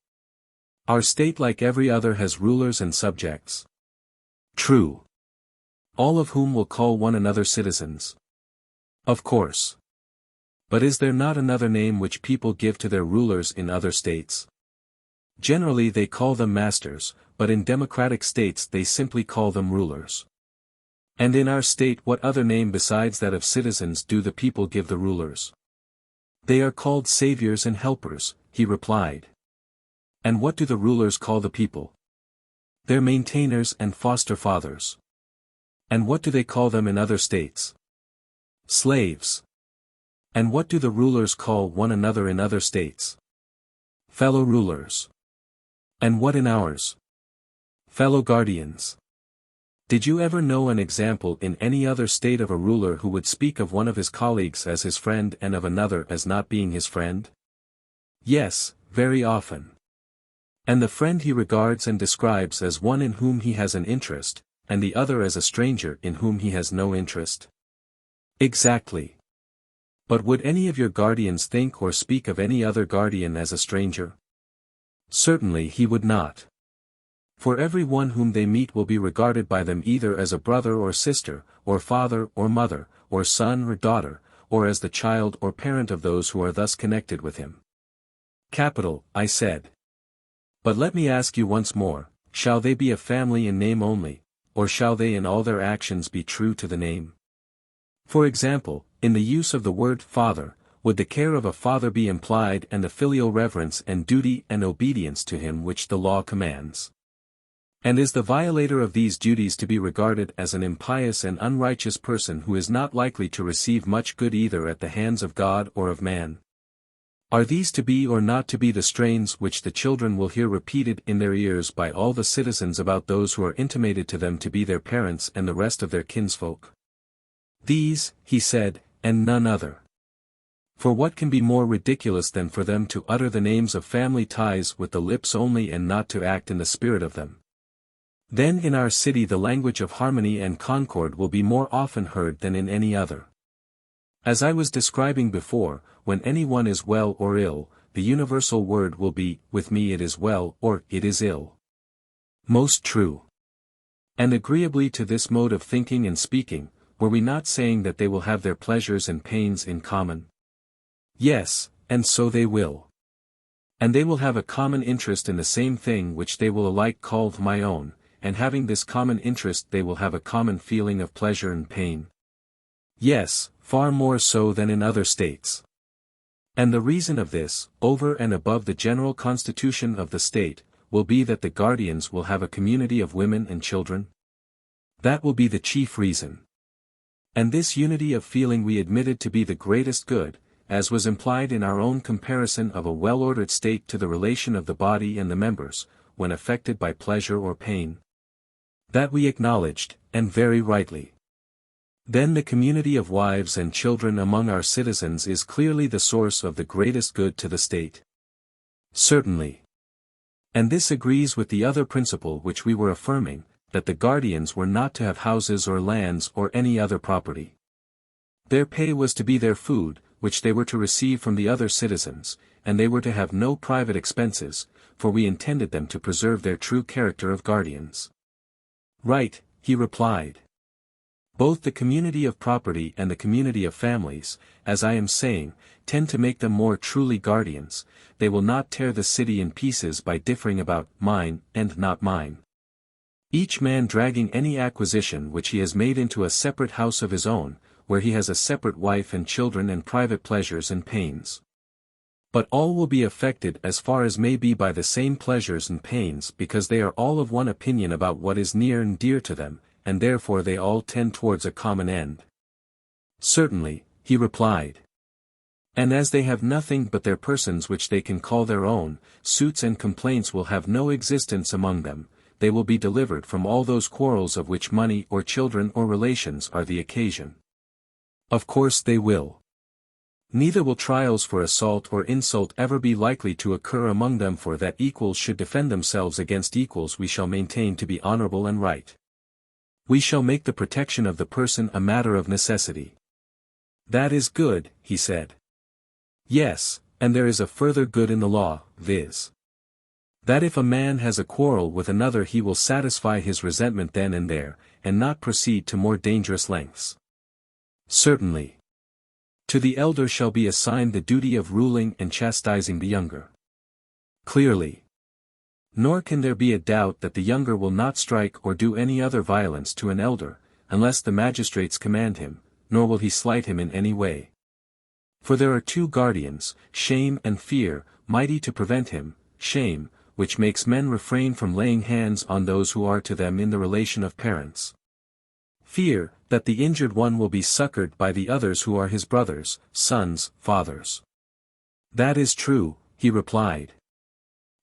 Our state like every other has rulers and subjects. True. All of whom will call one another citizens. Of course. But is there not another name which people give to their rulers in other states? Generally they call them masters, but in democratic states they simply call them rulers. And in our state what other name besides that of citizens do the people give the rulers? They are called saviors and helpers, he replied. And what do the rulers call the people? Their maintainers and foster fathers. And what do they call them in other states? Slaves. And what do the rulers call one another in other states? Fellow rulers. And what in ours? Fellow guardians. Did you ever know an example in any other state of a ruler who would speak of one of his colleagues as his friend and of another as not being his friend? Yes, very often. And the friend he regards and describes as one in whom he has an interest, and the other as a stranger in whom he has no interest. Exactly. But would any of your guardians think or speak of any other guardian as a stranger? Certainly he would not. For every one whom they meet will be regarded by them either as a brother or sister, or father or mother, or son or daughter, or as the child or parent of those who are thus connected with him. Capital, I said. But let me ask you once more, shall they be a family in name only, or shall they in all their actions be true to the name? For example, in the use of the word father, would the care of a father be implied and the filial reverence and duty and obedience to him which the law commands? And is the violator of these duties to be regarded as an impious and unrighteous person who is not likely to receive much good either at the hands of God or of man? Are these to be or not to be the strains which the children will hear repeated in their ears by all the citizens about those who are intimated to them to be their parents and the rest of their kinsfolk? These, he said, and none other. For what can be more ridiculous than for them to utter the names of family ties with the lips only and not to act in the spirit of them? Then in our city the language of harmony and concord will be more often heard than in any other. As I was describing before, when any one is well or ill, the universal word will be, with me it is well or it is ill. Most true. And agreeably to this mode of thinking and speaking, were we not saying that they will have their pleasures and pains in common? Yes, and so they will. And they will have a common interest in the same thing which they will alike call my own, and having this common interest they will have a common feeling of pleasure and pain. Yes, far more so than in other states. And the reason of this, over and above the general constitution of the state, will be that the guardians will have a community of women and children. That will be the chief reason. And this unity of feeling we admitted to be the greatest good, as was implied in our own comparison of a well-ordered state to the relation of the body and the members, when affected by pleasure or pain. That we acknowledged, and very rightly. Then the community of wives and children among our citizens is clearly the source of the greatest good to the state. Certainly. And this agrees with the other principle which we were affirming, that the guardians were not to have houses or lands or any other property. Their pay was to be their food, which they were to receive from the other citizens, and they were to have no private expenses, for we intended them to preserve their true character of guardians. Right, he replied. Both the community of property and the community of families, as I am saying, tend to make them more truly guardians. They will not tear the city in pieces by differing about mine and not mine. Each man dragging any acquisition which he has made into a separate house of his own, where he has a separate wife and children and private pleasures and pains. But all will be affected as far as may be by the same pleasures and pains because they are all of one opinion about what is near and dear to them, and therefore they all tend towards a common end. Certainly, he replied. And as they have nothing but their persons which they can call their own, suits and complaints will have no existence among them, they will be delivered from all those quarrels of which money or children or relations are the occasion. Of course they will. Neither will trials for assault or insult ever be likely to occur among them, for that equals should defend themselves against equals we shall maintain to be honorable and right. We shall make the protection of the person a matter of necessity. That is good, he said. Yes, and there is a further good in the law, viz. that if a man has a quarrel with another he will satisfy his resentment then and there, and not proceed to more dangerous lengths. Certainly. To the elder shall be assigned the duty of ruling and chastising the younger. Clearly. Nor can there be a doubt that the younger will not strike or do any other violence to an elder, unless the magistrates command him, nor will he slight him in any way. For there are two guardians, shame and fear, mighty to prevent him, shame, which makes men refrain from laying hands on those who are to them in the relation of parents. Fear, that the injured one will be succored by the others who are his brothers, sons, fathers. That is true, he replied.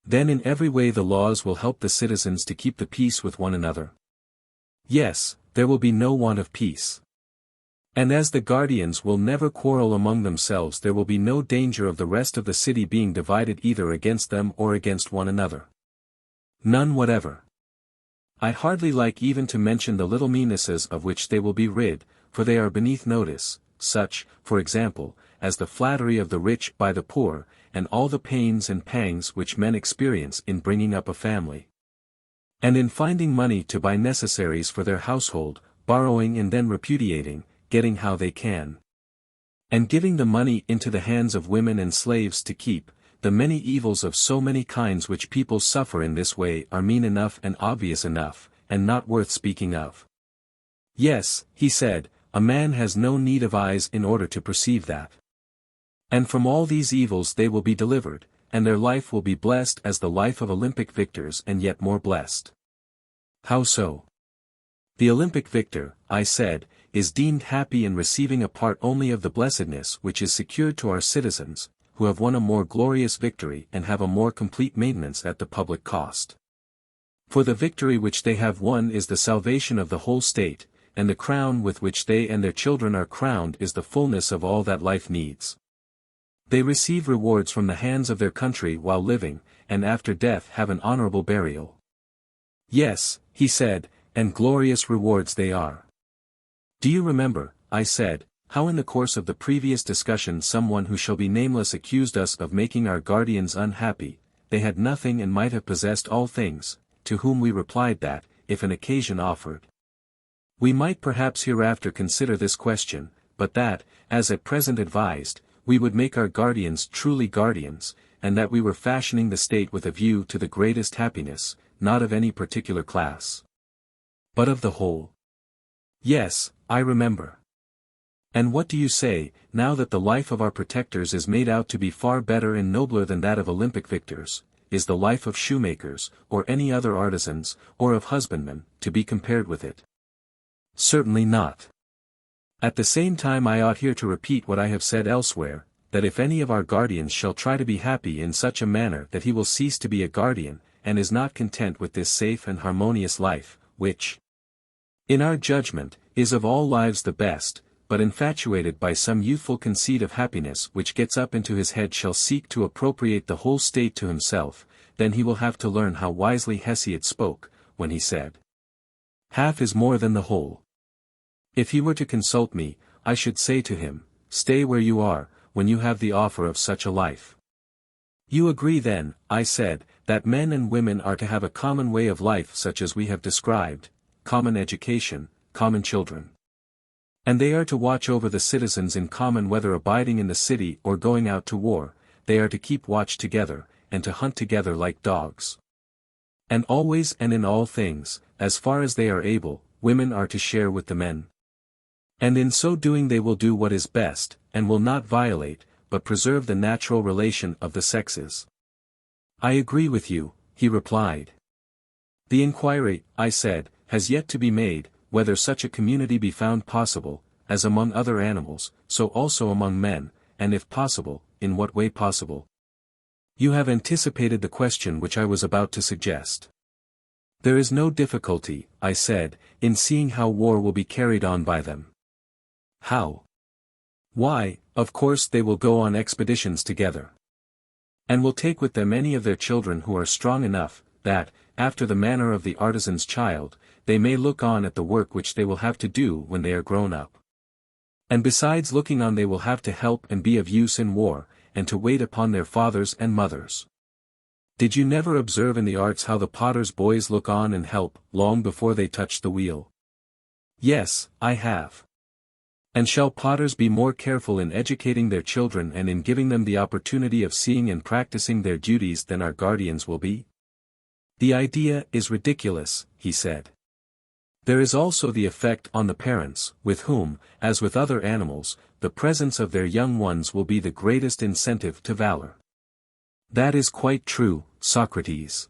Then in every way the laws will help the citizens to keep the peace with one another. Yes, there will be no want of peace. And as the guardians will never quarrel among themselves, there will be no danger of the rest of the city being divided either against them or against one another. None whatever. I hardly like even to mention the little meannesses of which they will be rid, for they are beneath notice, such, for example, as the flattery of the rich by the poor, and all the pains and pangs which men experience in bringing up a family. And in finding money to buy necessaries for their household, borrowing and then repudiating, getting how they can. And giving the money into the hands of women and slaves to keep, the many evils of so many kinds which people suffer in this way are mean enough and obvious enough, and not worth speaking of. Yes, he said, a man has no need of eyes in order to perceive that. And from all these evils they will be delivered, and their life will be blessed as the life of Olympic victors and yet more blessed. How so? The Olympic victor, I said, is deemed happy in receiving a part only of the blessedness which is secured to our citizens, who have won a more glorious victory and have a more complete maintenance at the public cost. For the victory which they have won is the salvation of the whole state, and the crown with which they and their children are crowned is the fullness of all that life needs. They receive rewards from the hands of their country while living, and after death have an honorable burial. Yes, he said, and glorious rewards they are. Do you remember, I said, how in the course of the previous discussion someone who shall be nameless accused us of making our guardians unhappy? They had nothing and might have possessed all things, to whom we replied that, if an occasion offered, we might perhaps hereafter consider this question, but that, as at present advised, we would make our guardians truly guardians, and that we were fashioning the state with a view to the greatest happiness, not of any particular class, but of the whole. Yes, I remember. And what do you say, now that the life of our protectors is made out to be far better and nobler than that of Olympic victors? Is the life of shoemakers, or any other artisans, or of husbandmen, to be compared with it? Certainly not. At the same time I ought here to repeat what I have said elsewhere, that if any of our guardians shall try to be happy in such a manner that he will cease to be a guardian, and is not content with this safe and harmonious life, which, in our judgment, is of all lives the best, but infatuated by some youthful conceit of happiness which gets up into his head shall seek to appropriate the whole state to himself, then he will have to learn how wisely Hesiod spoke, when he said, "Half is more than the whole." If he were to consult me, I should say to him, "Stay where you are, when you have the offer of such a life." You agree then, I said, that men and women are to have a common way of life such as we have described, common education, common children. And they are to watch over the citizens in common whether abiding in the city or going out to war, they are to keep watch together, and to hunt together like dogs. And always and in all things, as far as they are able, women are to share with the men. And in so doing they will do what is best, and will not violate, but preserve the natural relation of the sexes. I agree with you, he replied. The inquiry, I said, has yet to be made, whether such a community be found possible, as among other animals, so also among men, and if possible, in what way possible. You have anticipated the question which I was about to suggest. There is no difficulty, I said, in seeing how war will be carried on by them. How? Why, of course they will go on expeditions together. And will take with them any of their children who are strong enough, that, after the manner of the artisan's child, they may look on at the work which they will have to do when they are grown up. And besides looking on they will have to help and be of use in war, and to wait upon their fathers and mothers. Did you never observe in the arts how the potter's boys look on and help, long before they touch the wheel? Yes, I have. And shall potters be more careful in educating their children and in giving them the opportunity of seeing and practicing their duties than our guardians will be? The idea is ridiculous, he said. There is also the effect on the parents, with whom, as with other animals, the presence of their young ones will be the greatest incentive to valor. That is quite true, Socrates.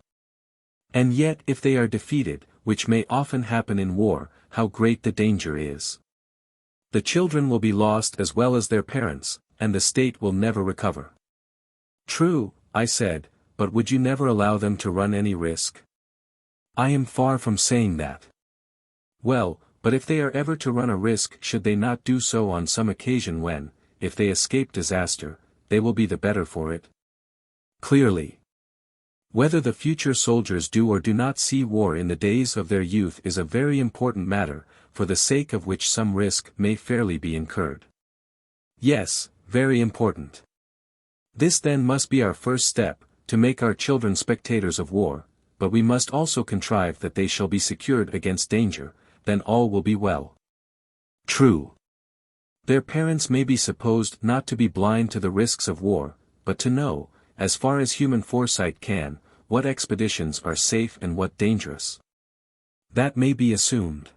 And yet if they are defeated, which may often happen in war, how great the danger is. The children will be lost as well as their parents, and the state will never recover. True, I said, but would you never allow them to run any risk? I am far from saying that. Well, but if they are ever to run a risk, should they not do so on some occasion when, if they escape disaster, they will be the better for it? Clearly. Whether the future soldiers do or do not see war in the days of their youth is a very important matter, for the sake of which some risk may fairly be incurred. Yes, very important. This then must be our first step, to make our children spectators of war, but we must also contrive that they shall be secured against danger, then all will be well. True. Their parents may be supposed not to be blind to the risks of war, but to know, as far as human foresight can, what expeditions are safe and what dangerous. That may be assumed.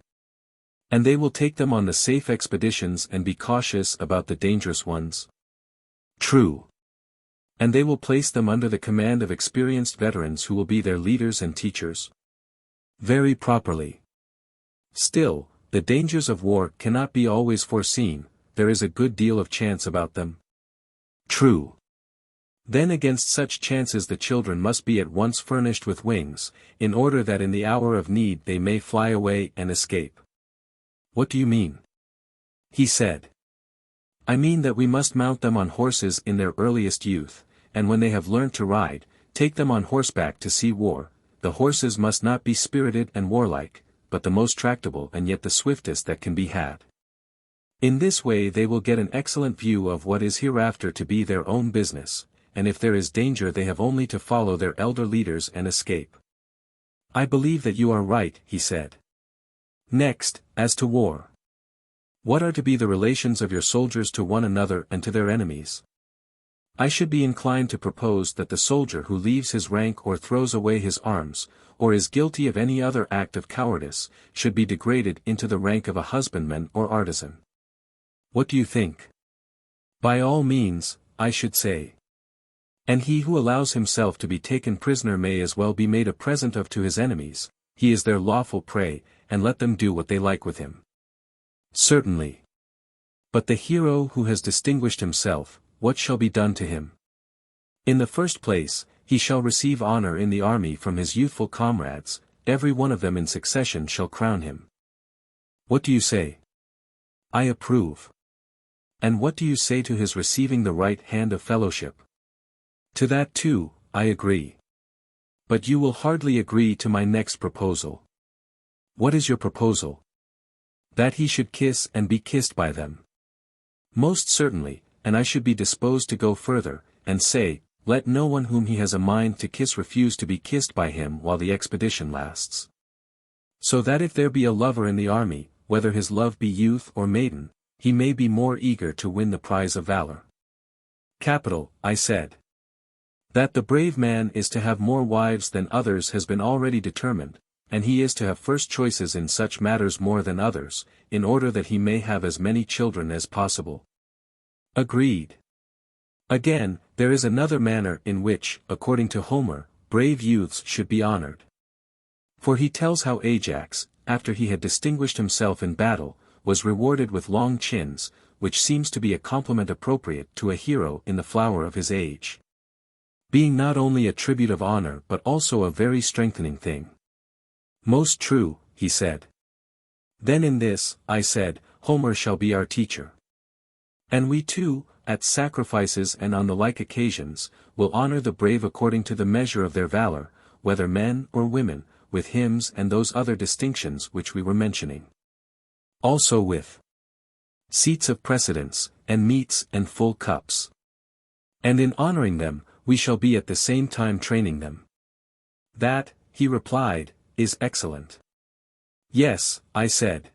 And they will take them on the safe expeditions and be cautious about the dangerous ones. True. And they will place them under the command of experienced veterans who will be their leaders and teachers. Very properly. Still, the dangers of war cannot be always foreseen, there is a good deal of chance about them. True. Then against such chances the children must be at once furnished with wings, in order that in the hour of need they may fly away and escape. What do you mean? He said. I mean that we must mount them on horses in their earliest youth, and when they have learnt to ride, take them on horseback to see war. The horses must not be spirited and warlike, but the most tractable and yet the swiftest that can be had. In this way they will get an excellent view of what is hereafter to be their own business, and if there is danger they have only to follow their elder leaders and escape. I believe that you are right, he said. Next, as to war. What are to be the relations of your soldiers to one another and to their enemies? I should be inclined to propose that the soldier who leaves his rank or throws away his arms, or is guilty of any other act of cowardice, should be degraded into the rank of a husbandman or artisan. What do you think? By all means, I should say. And he who allows himself to be taken prisoner may as well be made a present of to his enemies, he is their lawful prey, and let them do what they like with him. Certainly. But the hero who has distinguished himself, what shall be done to him? In the first place, he shall receive honor in the army from his youthful comrades, every one of them in succession shall crown him. What do you say? I approve. And what do you say to his receiving the right hand of fellowship? To that too, I agree. But you will hardly agree to my next proposal. What is your proposal? That he should kiss and be kissed by them. Most certainly, and I should be disposed to go further, and say, let no one whom he has a mind to kiss refuse to be kissed by him while the expedition lasts. So that if there be a lover in the army, whether his love be youth or maiden, he may be more eager to win the prize of valor. Capital, I said. That the brave man is to have more wives than others has been already determined, and he is to have first choices in such matters more than others, in order that he may have as many children as possible. Agreed. Again, there is another manner in which, according to Homer, brave youths should be honored. For he tells how Ajax, after he had distinguished himself in battle, was rewarded with long chins, which seems to be a compliment appropriate to a hero in the flower of his age. Being not only a tribute of honor but also a very strengthening thing. Most true, he said. Then in this, I said, Homer shall be our teacher. And we too, at sacrifices and on the like occasions, will honor the brave according to the measure of their valor, whether men or women, with hymns and those other distinctions which we were mentioning. Also with seats of precedence, and meats and full cups. And in honoring them, we shall be at the same time training them. That, he replied, is excellent. Yes, I said.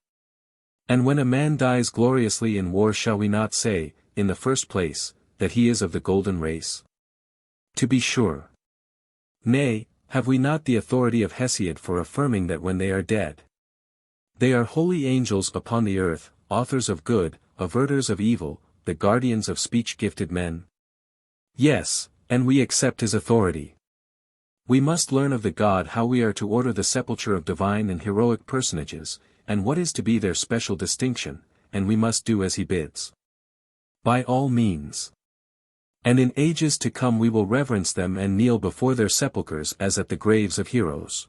And when a man dies gloriously in war, shall we not say, in the first place, that he is of the golden race? To be sure. Nay, have we not the authority of Hesiod for affirming that when they are dead, they are holy angels upon the earth, authors of good, averters of evil, the guardians of speech-gifted men? Yes, and we accept his authority. We must learn of the god how we are to order the sepulture of divine and heroic personages, and what is to be their special distinction, and we must do as he bids. By all means. And in ages to come we will reverence them and kneel before their sepulchres as at the graves of heroes.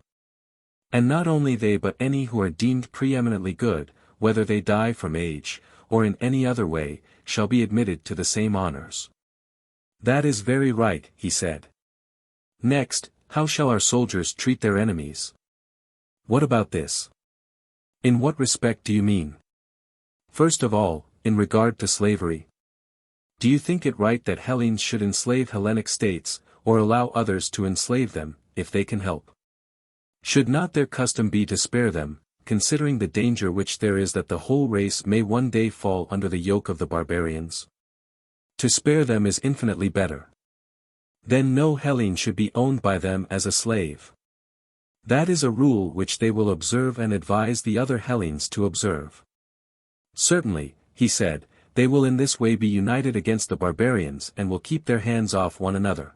And not only they but any who are deemed preeminently good, whether they die from age, or in any other way, shall be admitted to the same honors. That is very right, he said. Next, how shall our soldiers treat their enemies? What about this? In what respect do you mean? First of all, in regard to slavery. Do you think it right that Hellenes should enslave Hellenic states, or allow others to enslave them, if they can help? Should not their custom be to spare them, considering the danger which there is that the whole race may one day fall under the yoke of the barbarians? To spare them is infinitely better. Then no Hellene should be owned by them as a slave. That is a rule which they will observe and advise the other Hellenes to observe. Certainly, he said, they will in this way be united against the barbarians and will keep their hands off one another.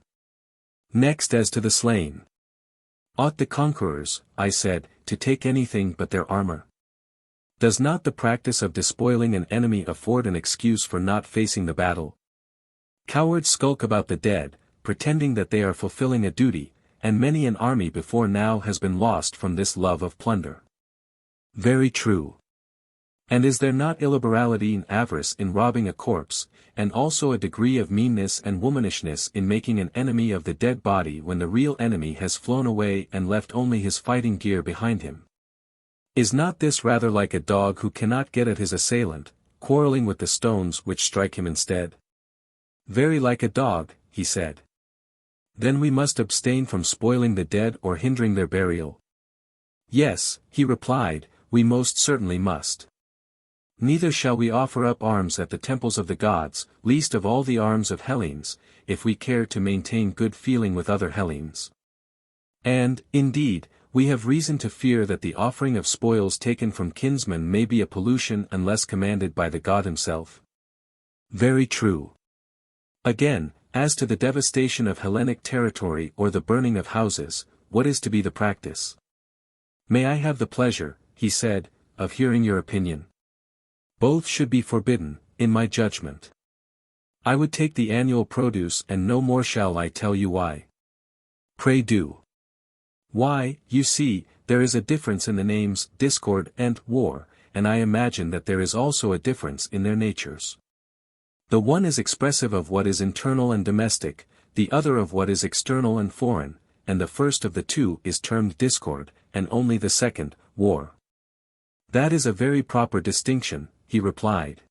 Next, as to the slain. Ought the conquerors, I said, to take anything but their armor? Does not the practice of despoiling an enemy afford an excuse for not facing the battle? Cowards skulk about the dead, pretending that they are fulfilling a duty, and many an army before now has been lost from this love of plunder. Very true. And is there not illiberality and avarice in robbing a corpse, and also a degree of meanness and womanishness in making an enemy of the dead body when the real enemy has flown away and left only his fighting gear behind him? Is not this rather like a dog who cannot get at his assailant, quarreling with the stones which strike him instead? Very like a dog, he said. Then we must abstain from spoiling the dead or hindering their burial. Yes, he replied, we most certainly must. Neither shall we offer up arms at the temples of the gods, least of all the arms of Hellenes, if we care to maintain good feeling with other Hellenes. And, indeed, we have reason to fear that the offering of spoils taken from kinsmen may be a pollution unless commanded by the god himself. Very true. Again, as to the devastation of Hellenic territory or the burning of houses, what is to be the practice? May I have the pleasure, he said, of hearing your opinion? Both should be forbidden, in my judgment. I would take the annual produce and no more shall I tell you why. Pray do. Why, you see, there is a difference in the names discord and war, and I imagine that there is also a difference in their natures. The one is expressive of what is internal and domestic, the other of what is external and foreign, and the first of the two is termed discord, and only the second, war. That is a very proper distinction, he replied.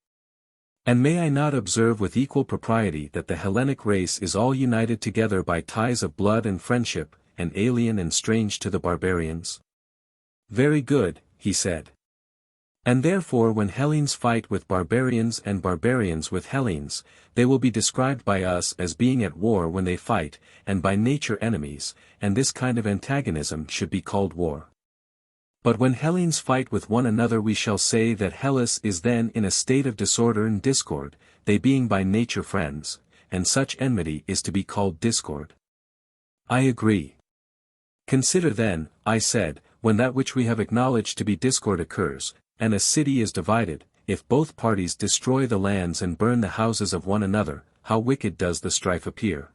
And may I not observe with equal propriety that the Hellenic race is all united together by ties of blood and friendship, and alien and strange to the barbarians? Very good, he said. And therefore when Hellenes fight with barbarians and barbarians with Hellenes, they will be described by us as being at war when they fight, and by nature enemies, and this kind of antagonism should be called war. But when Hellenes fight with one another we shall say that Hellas is then in a state of disorder and discord, they being by nature friends, and such enmity is to be called discord. I agree. Consider then, I said, when that which we have acknowledged to be discord occurs, and a city is divided, if both parties destroy the lands and burn the houses of one another, how wicked does the strife appear?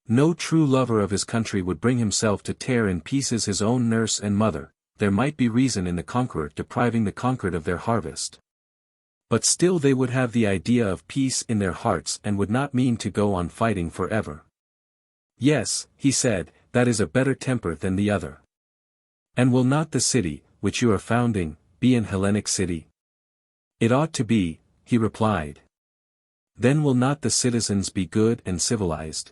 No true lover of his country would bring himself to tear in pieces his own nurse and mother. There might be reason in the conqueror depriving the conquered of their harvest. But still they would have the idea of peace in their hearts and would not mean to go on fighting forever. Yes, he said, that is a better temper than the other. And will not the city, which you are founding, be an Hellenic city? It ought to be, he replied. Then will not the citizens be good and civilized?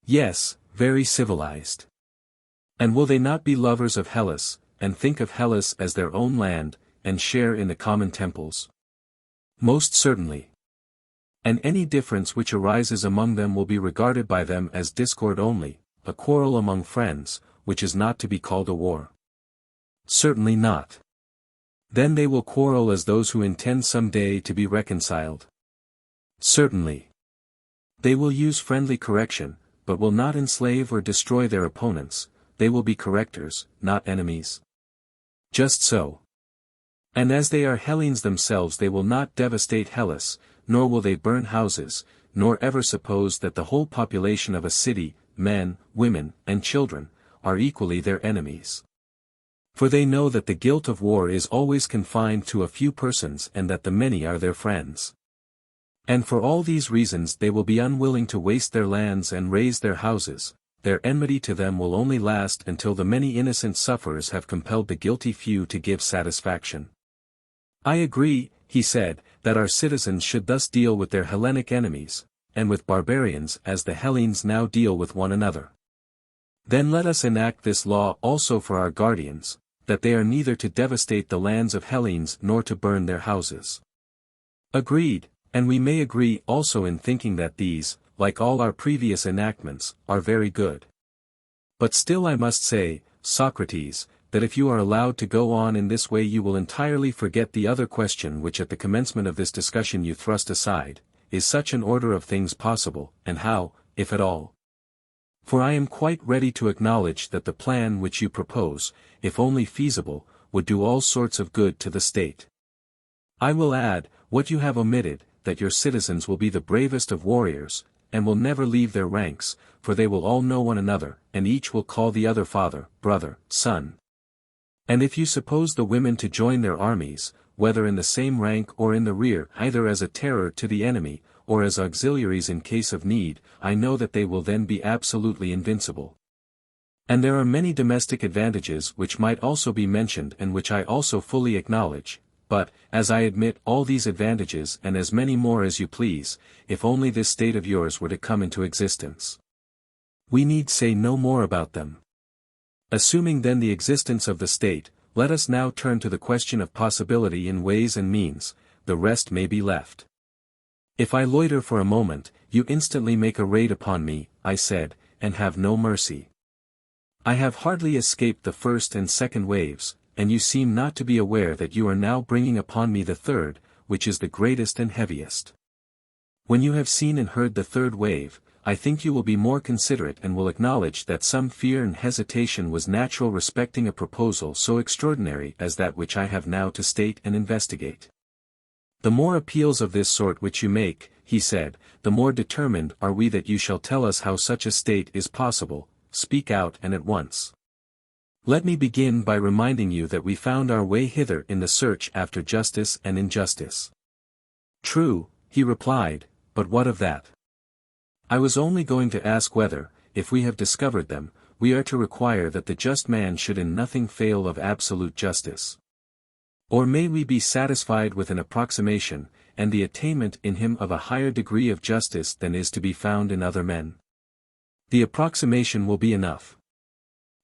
Yes, very civilized. And will they not be lovers of Hellas, and think of Hellas as their own land, and share in the common temples? Most certainly. And any difference which arises among them will be regarded by them as discord only, a quarrel among friends, which is not to be called a war. Certainly not. Then they will quarrel as those who intend some day to be reconciled. Certainly. They will use friendly correction, but will not enslave or destroy their opponents. They will be correctors, not enemies. Just so. And as they are Hellenes themselves they will not devastate Hellas, nor will they burn houses, nor ever suppose that the whole population of a city, men, women, and children, are equally their enemies. For they know that the guilt of war is always confined to a few persons and that the many are their friends. And for all these reasons they will be unwilling to waste their lands and raze their houses. Their enmity to them will only last until the many innocent sufferers have compelled the guilty few to give satisfaction. I agree, he said, that our citizens should thus deal with their Hellenic enemies, and with barbarians as the Hellenes now deal with one another. Then let us enact this law also for our guardians, that they are neither to devastate the lands of Hellenes nor to burn their houses. Agreed, and we may agree also in thinking that these, like all our previous enactments, are very good. But still I must say, Socrates, that if you are allowed to go on in this way you will entirely forget the other question which at the commencement of this discussion you thrust aside: is such an order of things possible, and how, if at all? For I am quite ready to acknowledge that the plan which you propose, if only feasible, would do all sorts of good to the state. I will add, what you have omitted, that your citizens will be the bravest of warriors, and will never leave their ranks, for they will all know one another, and each will call the other father, brother, son. And if you suppose the women to join their armies, whether in the same rank or in the rear, either as a terror to the enemy, or as auxiliaries in case of need, I know that they will then be absolutely invincible. And there are many domestic advantages which might also be mentioned and which I also fully acknowledge, but, as I admit all these advantages and as many more as you please, if only this state of yours were to come into existence. We need say no more about them. Assuming then the existence of the state, let us now turn to the question of possibility in ways and means, the rest may be left. If I loiter for a moment, you instantly make a raid upon me, I said, and have no mercy. I have hardly escaped the first and second waves, and you seem not to be aware that you are now bringing upon me the third, which is the greatest and heaviest. When you have seen and heard the third wave, I think you will be more considerate and will acknowledge that some fear and hesitation was natural respecting a proposal so extraordinary as that which I have now to state and investigate. The more appeals of this sort which you make, he said, the more determined are we that you shall tell us how such a state is possible. Speak out and at once. Let me begin by reminding you that we found our way hither in the search after justice and injustice. True, he replied, but what of that? I was only going to ask whether, if we have discovered them, we are to require that the just man should in nothing fail of absolute justice. Or may we be satisfied with an approximation, and the attainment in him of a higher degree of justice than is to be found in other men? The approximation will be enough.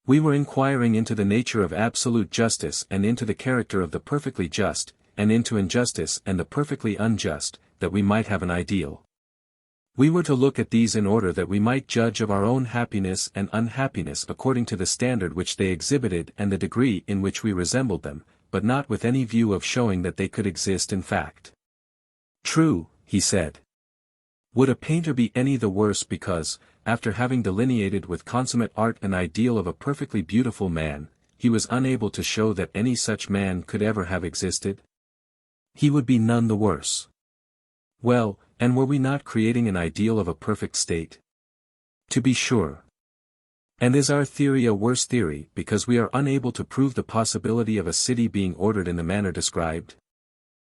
We were inquiring into the nature of absolute justice and into the character of the perfectly just, and into injustice and the perfectly unjust, that we might have an ideal. We were to look at these in order that we might judge of our own happiness and unhappiness according to the standard which they exhibited and the degree in which we resembled them, but not with any view of showing that they could exist in fact. True, he said. Would a painter be any the worse because, after having delineated with consummate art an ideal of a perfectly beautiful man, he was unable to show that any such man could ever have existed? He would be none the worse. Well, and were we not creating an ideal of a perfect state? To be sure. And is our theory a worse theory because we are unable to prove the possibility of a city being ordered in the manner described?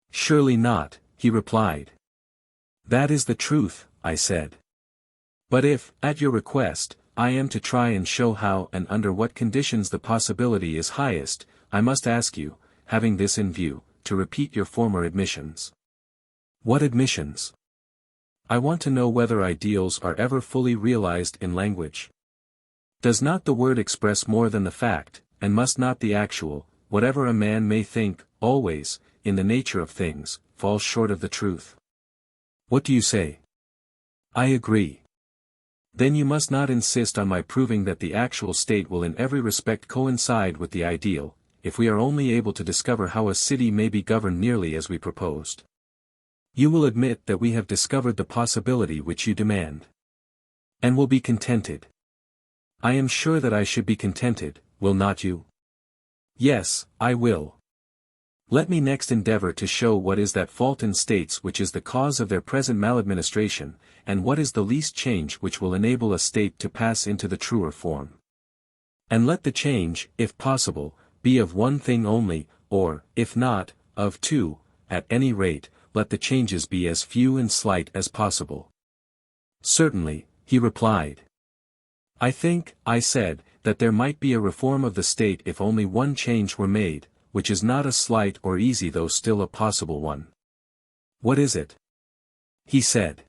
Surely not, he replied. That is the truth, I said. But if, at your request, I am to try and show how and under what conditions the possibility is highest, I must ask you, having this in view, to repeat your former admissions. What admissions? I want to know whether ideals are ever fully realized in language. Does not the word express more than the fact, and must not the actual, whatever a man may think, always, in the nature of things, fall short of the truth? What do you say? I agree. Then you must not insist on my proving that the actual state will in every respect coincide with the ideal, if we are only able to discover how a city may be governed nearly as we proposed. You will admit that we have discovered the possibility which you demand. And will be contented. I am sure that I should be contented, will not you? Yes, I will. Let me next endeavor to show what is that fault in states which is the cause of their present maladministration, and what is the least change which will enable a state to pass into the truer form. And let the change, if possible, be of one thing only, or, if not, of two, at any rate, let the changes be as few and slight as possible. Certainly, he replied. I think, I said, that there might be a reform of the state if only one change were made, which is not a slight or easy though still a possible one. What is it? He said.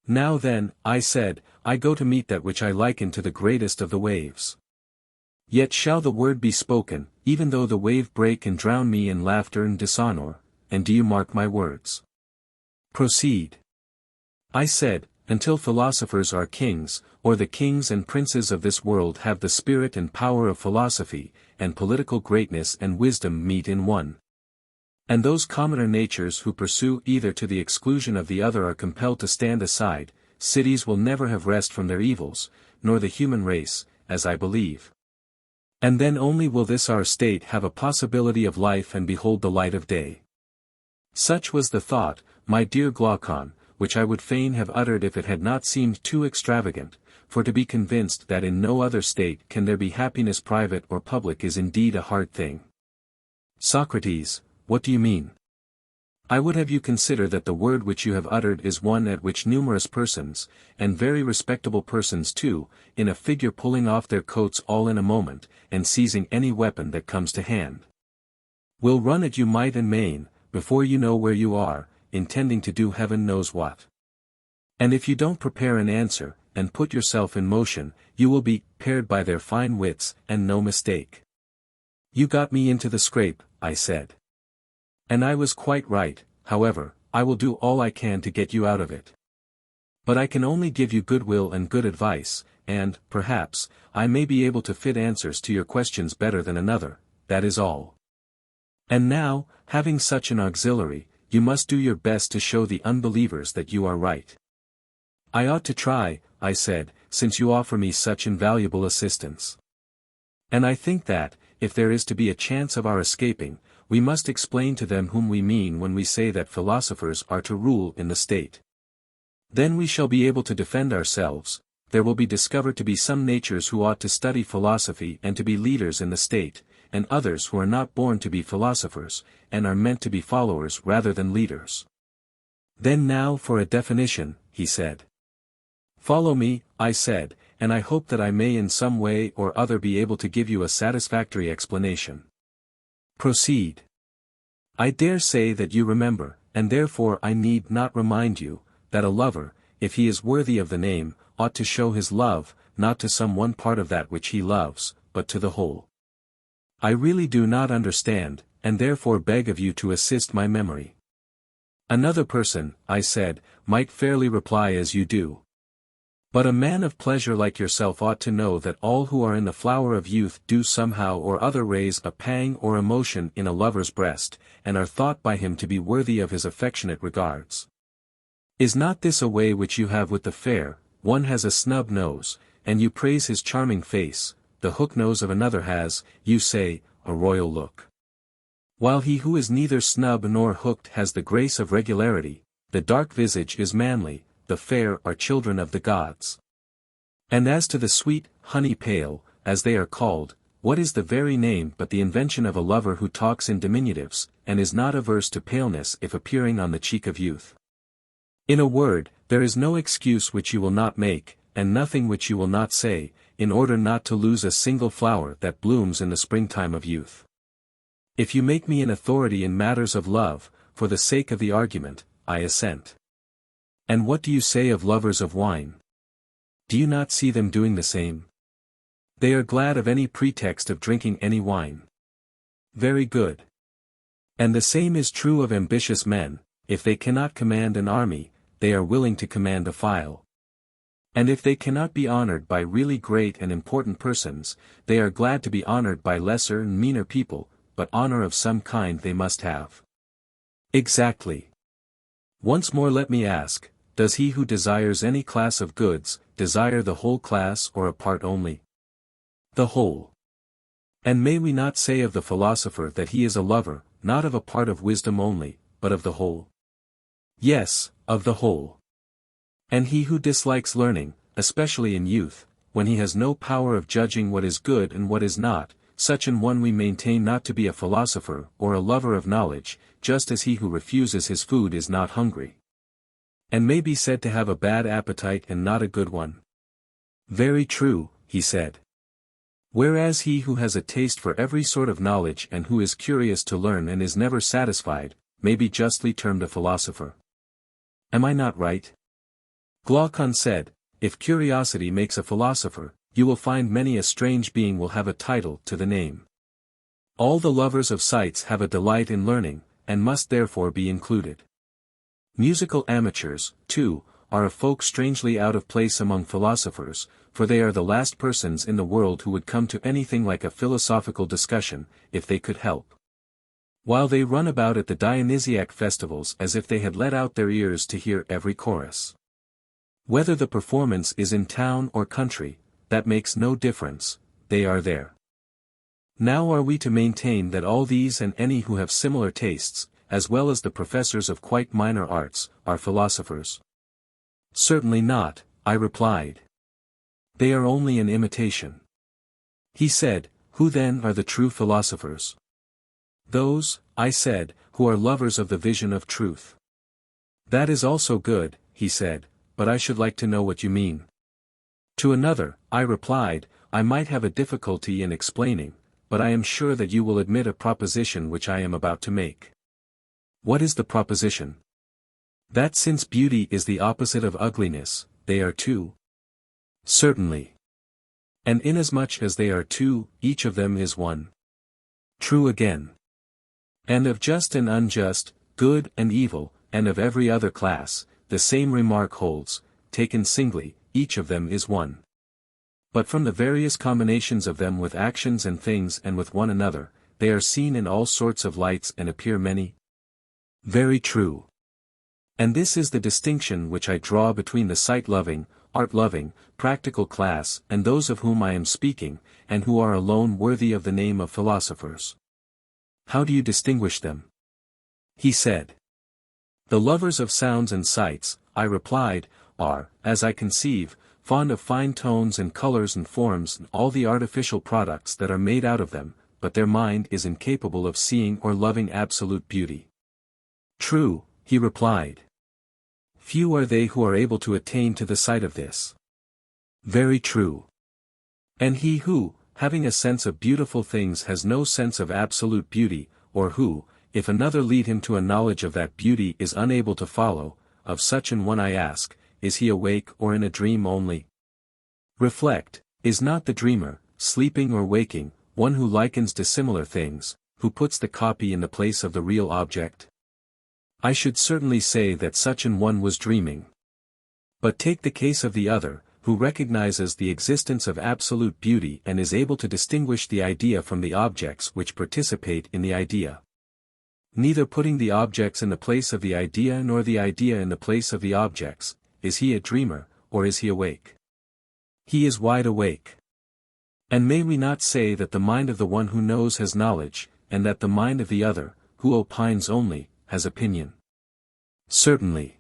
Now then, I said, I go to meet that which I liken to the greatest of the waves. Yet shall the word be spoken, even though the wave break and drown me in laughter and dishonor, and do you mark my words? Proceed. I said, until philosophers are kings, or the kings and princes of this world have the spirit and power of philosophy, and political greatness and wisdom meet in one. And those commoner natures who pursue either to the exclusion of the other are compelled to stand aside, cities will never have rest from their evils, nor the human race, as I believe. And then only will this our state have a possibility of life and behold the light of day. Such was the thought, my dear Glaucon, which I would fain have uttered if it had not seemed too extravagant, for to be convinced that in no other state can there be happiness private or public is indeed a hard thing. Socrates, what do you mean? I would have you consider that the word which you have uttered is one at which numerous persons, and very respectable persons too, in a figure pulling off their coats all in a moment, and seizing any weapon that comes to hand, will run at you might and main, before you know where you are, intending to do heaven knows what. And if you don't prepare an answer, and put yourself in motion, you will be pared by their fine wits, and no mistake. You got me into the scrape, I said. And I was quite right. However, I will do all I can to get you out of it. But I can only give you goodwill and good advice, and, perhaps, I may be able to fit answers to your questions better than another, that is all. And now, having such an auxiliary, you must do your best to show the unbelievers that you are right. I ought to try, I said, since you offer me such invaluable assistance. And I think that, if there is to be a chance of our escaping, we must explain to them whom we mean when we say that philosophers are to rule in the state. Then we shall be able to defend ourselves. There will be discovered to be some natures who ought to study philosophy and to be leaders in the state, and others who are not born to be philosophers, and are meant to be followers rather than leaders. Then now for a definition, he said. Follow me, I said, and I hope that I may in some way or other be able to give you a satisfactory explanation. Proceed. I dare say that you remember, and therefore I need not remind you, that a lover, if he is worthy of the name, ought to show his love, not to some one part of that which he loves, but to the whole. I really do not understand, and therefore beg of you to assist my memory. Another person, I said, might fairly reply as you do. But a man of pleasure like yourself ought to know that all who are in the flower of youth do somehow or other raise a pang or emotion in a lover's breast, and are thought by him to be worthy of his affectionate regards. Is not this a way which you have with the fair? One has a snub nose, and you praise his charming face, the hook nose of another has, you say, a royal look. While he who is neither snub nor hooked has the grace of regularity, the dark visage is manly, the fair are children of the gods. And as to the sweet, honey pale, as they are called, what is the very name but the invention of a lover who talks in diminutives, and is not averse to paleness if appearing on the cheek of youth? In a word, there is no excuse which you will not make, and nothing which you will not say, in order not to lose a single flower that blooms in the springtime of youth. If you make me an authority in matters of love, for the sake of the argument, I assent. And what do you say of lovers of wine? Do you not see them doing the same? They are glad of any pretext of drinking any wine. Very good. And the same is true of ambitious men. If they cannot command an army, they are willing to command a file. And if they cannot be honored by really great and important persons, they are glad to be honored by lesser and meaner people, but honor of some kind they must have. Exactly. Once more let me ask, does he who desires any class of goods, desire the whole class or a part only? The whole. And may we not say of the philosopher that he is a lover, not of a part of wisdom only, but of the whole? Yes, of the whole. And he who dislikes learning, especially in youth, when he has no power of judging what is good and what is not, such an one we maintain not to be a philosopher or a lover of knowledge, just as he who refuses his food is not hungry, and may be said to have a bad appetite and not a good one. Very true, he said. Whereas he who has a taste for every sort of knowledge and who is curious to learn and is never satisfied, may be justly termed a philosopher. Am I not right? Glaucon said, if curiosity makes a philosopher, you will find many a strange being will have a title to the name. All the lovers of sights have a delight in learning, and must therefore be included. Musical amateurs, too, are a folk strangely out of place among philosophers, for they are the last persons in the world who would come to anything like a philosophical discussion, if they could help. While they run about at the Dionysiac festivals as if they had let out their ears to hear every chorus. Whether the performance is in town or country, that makes no difference, they are there. Now are we to maintain that all these and any who have similar tastes, as well as the professors of quite minor arts, are philosophers? Certainly not, I replied. They are only an imitation. He said, who then are the true philosophers? Those, I said, who are lovers of the vision of truth. That is also good, he said, but I should like to know what you mean. To another, I replied, I might have a difficulty in explaining, but I am sure that you will admit a proposition which I am about to make. What is the proposition? That since beauty is the opposite of ugliness, they are two? Certainly. And inasmuch as they are two, each of them is one. True again. And of just and unjust, good and evil, and of every other class, the same remark holds, taken singly, each of them is one. But from the various combinations of them with actions and things and with one another, they are seen in all sorts of lights and appear many. Very true. And this is the distinction which I draw between the sight-loving, art-loving, practical class and those of whom I am speaking, and who are alone worthy of the name of philosophers. How do you distinguish them? He said. The lovers of sounds and sights, I replied, are, as I conceive, fond of fine tones and colors and forms and all the artificial products that are made out of them, but their mind is incapable of seeing or loving absolute beauty. True, he replied. Few are they who are able to attain to the sight of this. Very true. And he who, having a sense of beautiful things has no sense of absolute beauty, or who, if another lead him to a knowledge of that beauty is unable to follow, of such an one I ask, is he awake or in a dream only? Reflect, is not the dreamer, sleeping or waking, one who likens dissimilar things, who puts the copy in the place of the real object? I should certainly say that such an one was dreaming. But take the case of the other, who recognizes the existence of absolute beauty and is able to distinguish the idea from the objects which participate in the idea. Neither putting the objects in the place of the idea nor the idea in the place of the objects, is he a dreamer, or is he awake? He is wide awake. And may we not say that the mind of the one who knows has knowledge, and that the mind of the other, who opines only, has opinion? Certainly.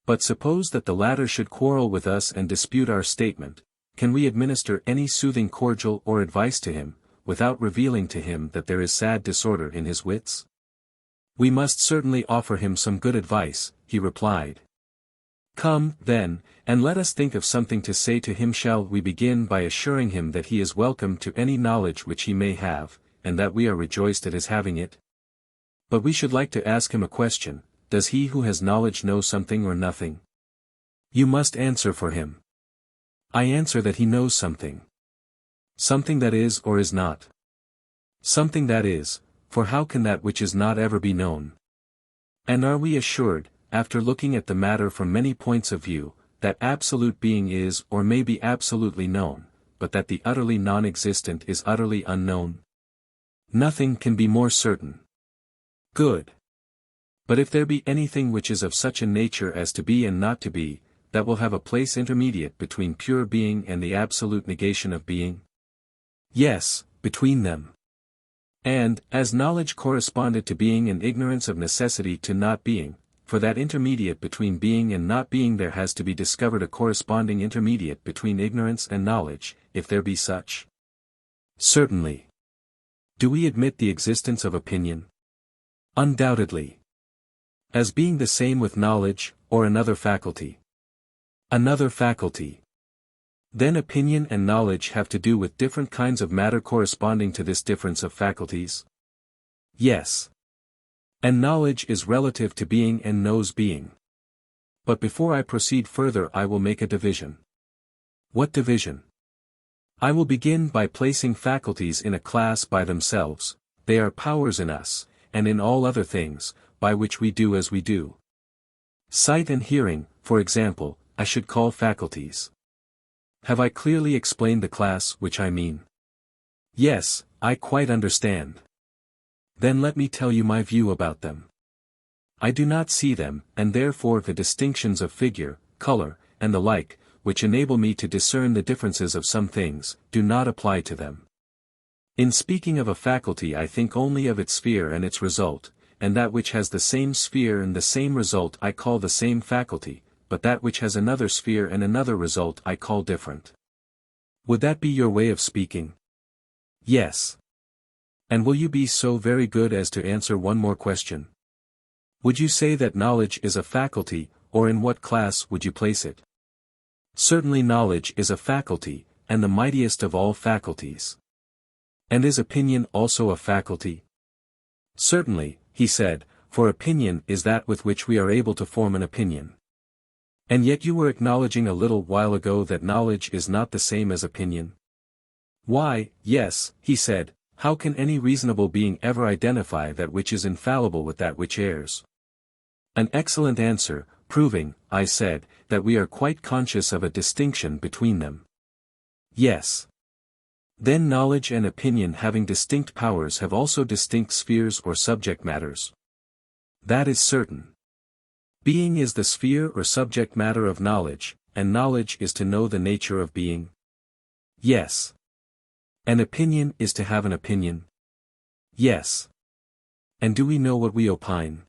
But suppose that the latter should quarrel with us and dispute our statement, can we administer any soothing cordial or advice to him, without revealing to him that there is sad disorder in his wits? We must certainly offer him some good advice, he replied. Come, then, and let us think of something to say to him. Shall we begin by assuring him that he is welcome to any knowledge which he may have, and that we are rejoiced at his having it? But we should like to ask him a question. Does he who has knowledge know something or nothing? You must answer for him. I answer that he knows something. Something that is or is not. Something that is, for how can that which is not ever be known? And are we assured, after looking at the matter from many points of view, that absolute being is or may be absolutely known, but that the utterly non-existent is utterly unknown? Nothing can be more certain. Good. But if there be anything which is of such a nature as to be and not to be, that will have a place intermediate between pure being and the absolute negation of being? Yes, between them. And, as knowledge corresponded to being and ignorance of necessity to not being, for that intermediate between being and not being there has to be discovered a corresponding intermediate between ignorance and knowledge, if there be such. Certainly. Do we admit the existence of opinion? Undoubtedly. As being the same with knowledge, or another faculty. Another faculty. Then opinion and knowledge have to do with different kinds of matter corresponding to this difference of faculties? Yes. And knowledge is relative to being and knows being. But before I proceed further I will make a division. What division? I will begin by placing faculties in a class by themselves. They are powers in us, and in all other things, by which we do as we do. Sight and hearing, for example, I should call faculties. Have I clearly explained the class which I mean? Yes, I quite understand. Then let me tell you my view about them. I do not see them, and therefore the distinctions of figure, color, and the like, which enable me to discern the differences of some things, do not apply to them. In speaking of a faculty I think only of its sphere and its result, and that which has the same sphere and the same result I call the same faculty, but that which has another sphere and another result I call different. Would that be your way of speaking? Yes. And will you be so very good as to answer one more question? Would you say that knowledge is a faculty, or in what class would you place it? Certainly knowledge is a faculty, and the mightiest of all faculties. And is opinion also a faculty? Certainly, he said, for opinion is that with which we are able to form an opinion. And yet you were acknowledging a little while ago that knowledge is not the same as opinion. Why, yes, he said, how can any reasonable being ever identify that which is infallible with that which errs? An excellent answer, proving, I said, that we are quite conscious of a distinction between them. Yes. Then knowledge and opinion having distinct powers have also distinct spheres or subject matters. That is certain. Being is the sphere or subject matter of knowledge, and knowledge is to know the nature of being. Yes. An opinion is to have an opinion. Yes. And do we know what we opine?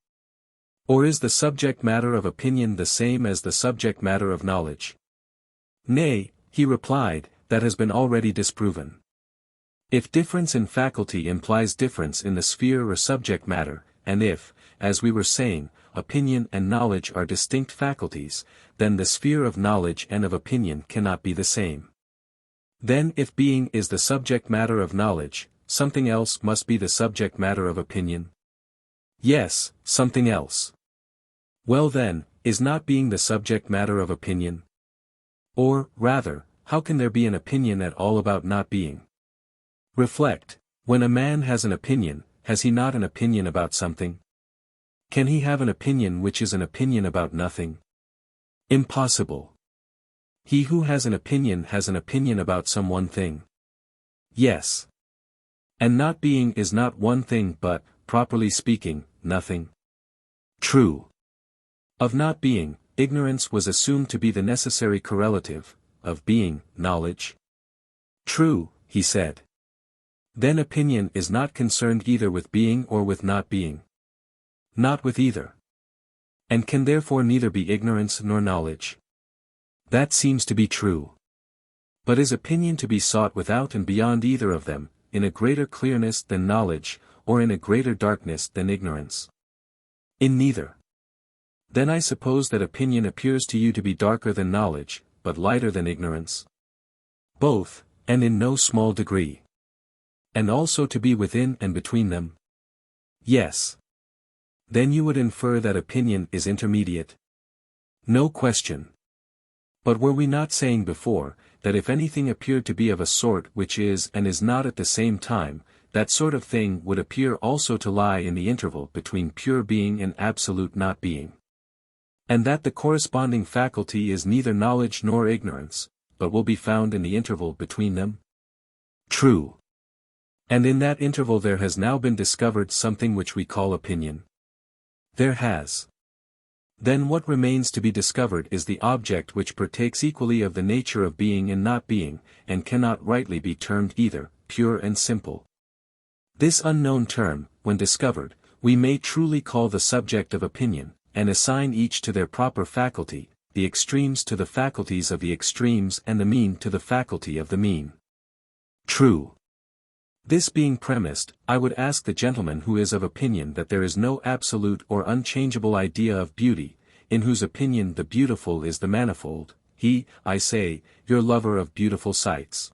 Or is the subject matter of opinion the same as the subject matter of knowledge? Nay, he replied, that has been already disproven. If difference in faculty implies difference in the sphere or subject matter, and if, as we were saying, opinion and knowledge are distinct faculties, then the sphere of knowledge and of opinion cannot be the same. Then if being is the subject matter of knowledge, something else must be the subject matter of opinion? Yes, something else. Well then, is not being the subject matter of opinion? Or, rather, how can there be an opinion at all about not being? Reflect, when a man has an opinion, has he not an opinion about something? Can he have an opinion which is an opinion about nothing? Impossible. He who has an opinion about some one thing. Yes. And not being is not one thing but, properly speaking, nothing. True. Of not being, ignorance was assumed to be the necessary correlative, of being, knowledge. True, he said. Then opinion is not concerned either with being or with not being. Not with either. And can therefore neither be ignorance nor knowledge. That seems to be true. But is opinion to be sought without and beyond either of them, in a greater clearness than knowledge, or in a greater darkness than ignorance? In neither. Then I suppose that opinion appears to you to be darker than knowledge, but lighter than ignorance? Both, and in no small degree. And also to be within and between them? Yes. Then you would infer that opinion is intermediate? No question. But were we not saying before, that if anything appeared to be of a sort which is and is not at the same time, that sort of thing would appear also to lie in the interval between pure being and absolute not being? And that the corresponding faculty is neither knowledge nor ignorance, but will be found in the interval between them? True. And in that interval there has now been discovered something which we call opinion? There has. Then what remains to be discovered is the object which partakes equally of the nature of being and not being, and cannot rightly be termed either, pure and simple. This unknown term, when discovered, we may truly call the subject of opinion, and assign each to their proper faculty, the extremes to the faculties of the extremes and the mean to the faculty of the mean. True. This being premised, I would ask the gentleman who is of opinion that there is no absolute or unchangeable idea of beauty, in whose opinion the beautiful is the manifold, he, I say, your lover of beautiful sights.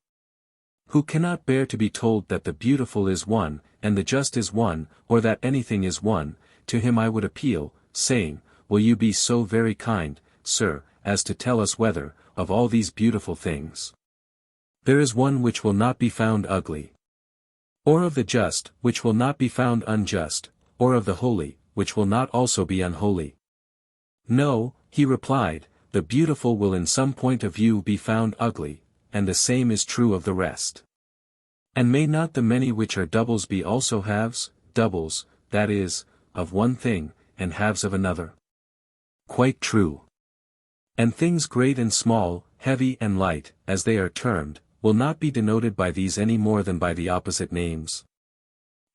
Who cannot bear to be told that the beautiful is one, and the just is one, or that anything is one, to him I would appeal, saying, will you be so very kind, sir, as to tell us whether, of all these beautiful things, there is one which will not be found ugly? Or of the just, which will not be found unjust, or of the holy, which will not also be unholy? No, he replied, the beautiful will in some point of view be found ugly, and the same is true of the rest. And may not the many which are doubles be also halves, doubles, that is, of one thing, and halves of another? Quite true. And things great and small, heavy and light, as they are termed, will not be denoted by these any more than by the opposite names.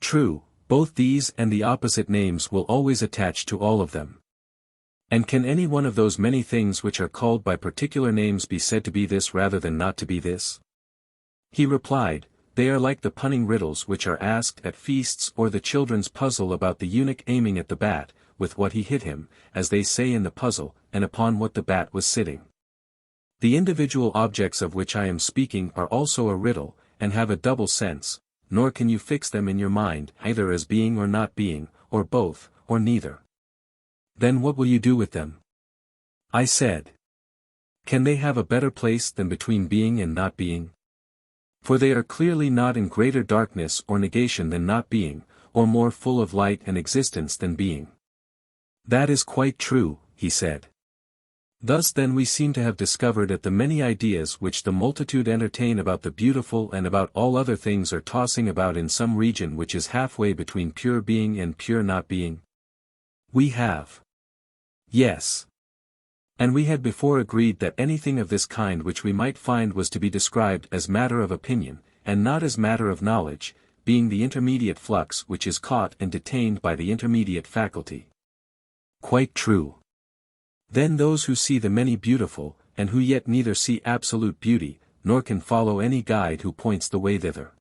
True, both these and the opposite names will always attach to all of them. And can any one of those many things which are called by particular names be said to be this rather than not to be this? He replied, they are like the punning riddles which are asked at feasts or the children's puzzle about the eunuch aiming at the bat, with what he hit him, as they say in the puzzle, and upon what the bat was sitting. The individual objects of which I am speaking are also a riddle, and have a double sense, nor can you fix them in your mind either as being or not being, or both, or neither. Then what will you do with them? I said. Can they have a better place than between being and not being? For they are clearly not in greater darkness or negation than not being, or more full of light and existence than being. That is quite true, he said. Thus then we seem to have discovered that the many ideas which the multitude entertain about the beautiful and about all other things are tossing about in some region which is halfway between pure being and pure not being. We have. Yes. And we had before agreed that anything of this kind which we might find was to be described as matter of opinion, and not as matter of knowledge, being the intermediate flux which is caught and detained by the intermediate faculty. Quite true. Then those who see the many beautiful, and who yet neither see absolute beauty, nor can follow any guide who points the way thither.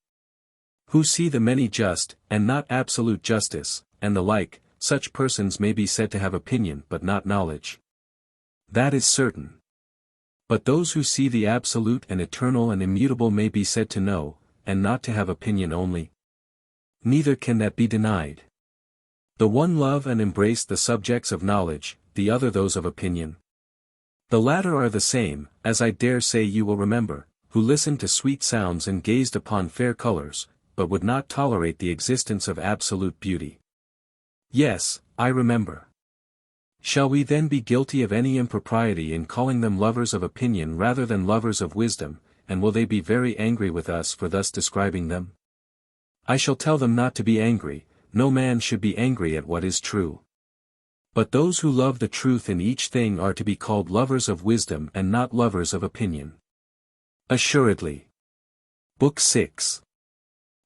Who see the many just, and not absolute justice, and the like, such persons may be said to have opinion but not knowledge. That is certain. But those who see the absolute and eternal and immutable may be said to know, and not to have opinion only. Neither can that be denied. The one love and embrace the subjects of knowledge, the other those of opinion. The latter are the same, as I dare say you will remember, who listened to sweet sounds and gazed upon fair colors, but would not tolerate the existence of absolute beauty. Yes, I remember. Shall we then be guilty of any impropriety in calling them lovers of opinion rather than lovers of wisdom, and will they be very angry with us for thus describing them? I shall tell them not to be angry, no man should be angry at what is true. But those who love the truth in each thing are to be called lovers of wisdom and not lovers of opinion. Assuredly. Book 6.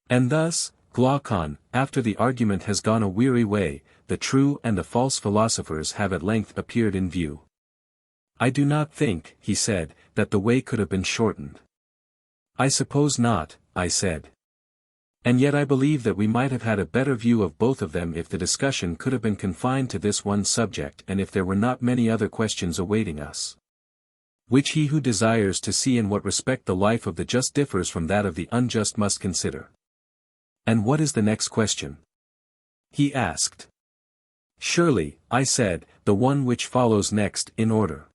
And thus, Glaucon, after the argument has gone a weary way, the true and the false philosophers have at length appeared in view. I do not think, he said, that the way could have been shortened. I suppose not, I said. And yet I believe that we might have had a better view of both of them if the discussion could have been confined to this one subject and if there were not many other questions awaiting us. Which he who desires to see in what respect the life of the just differs from that of the unjust must consider. And what is the next question? He asked. Surely, I said, the one which follows next in order.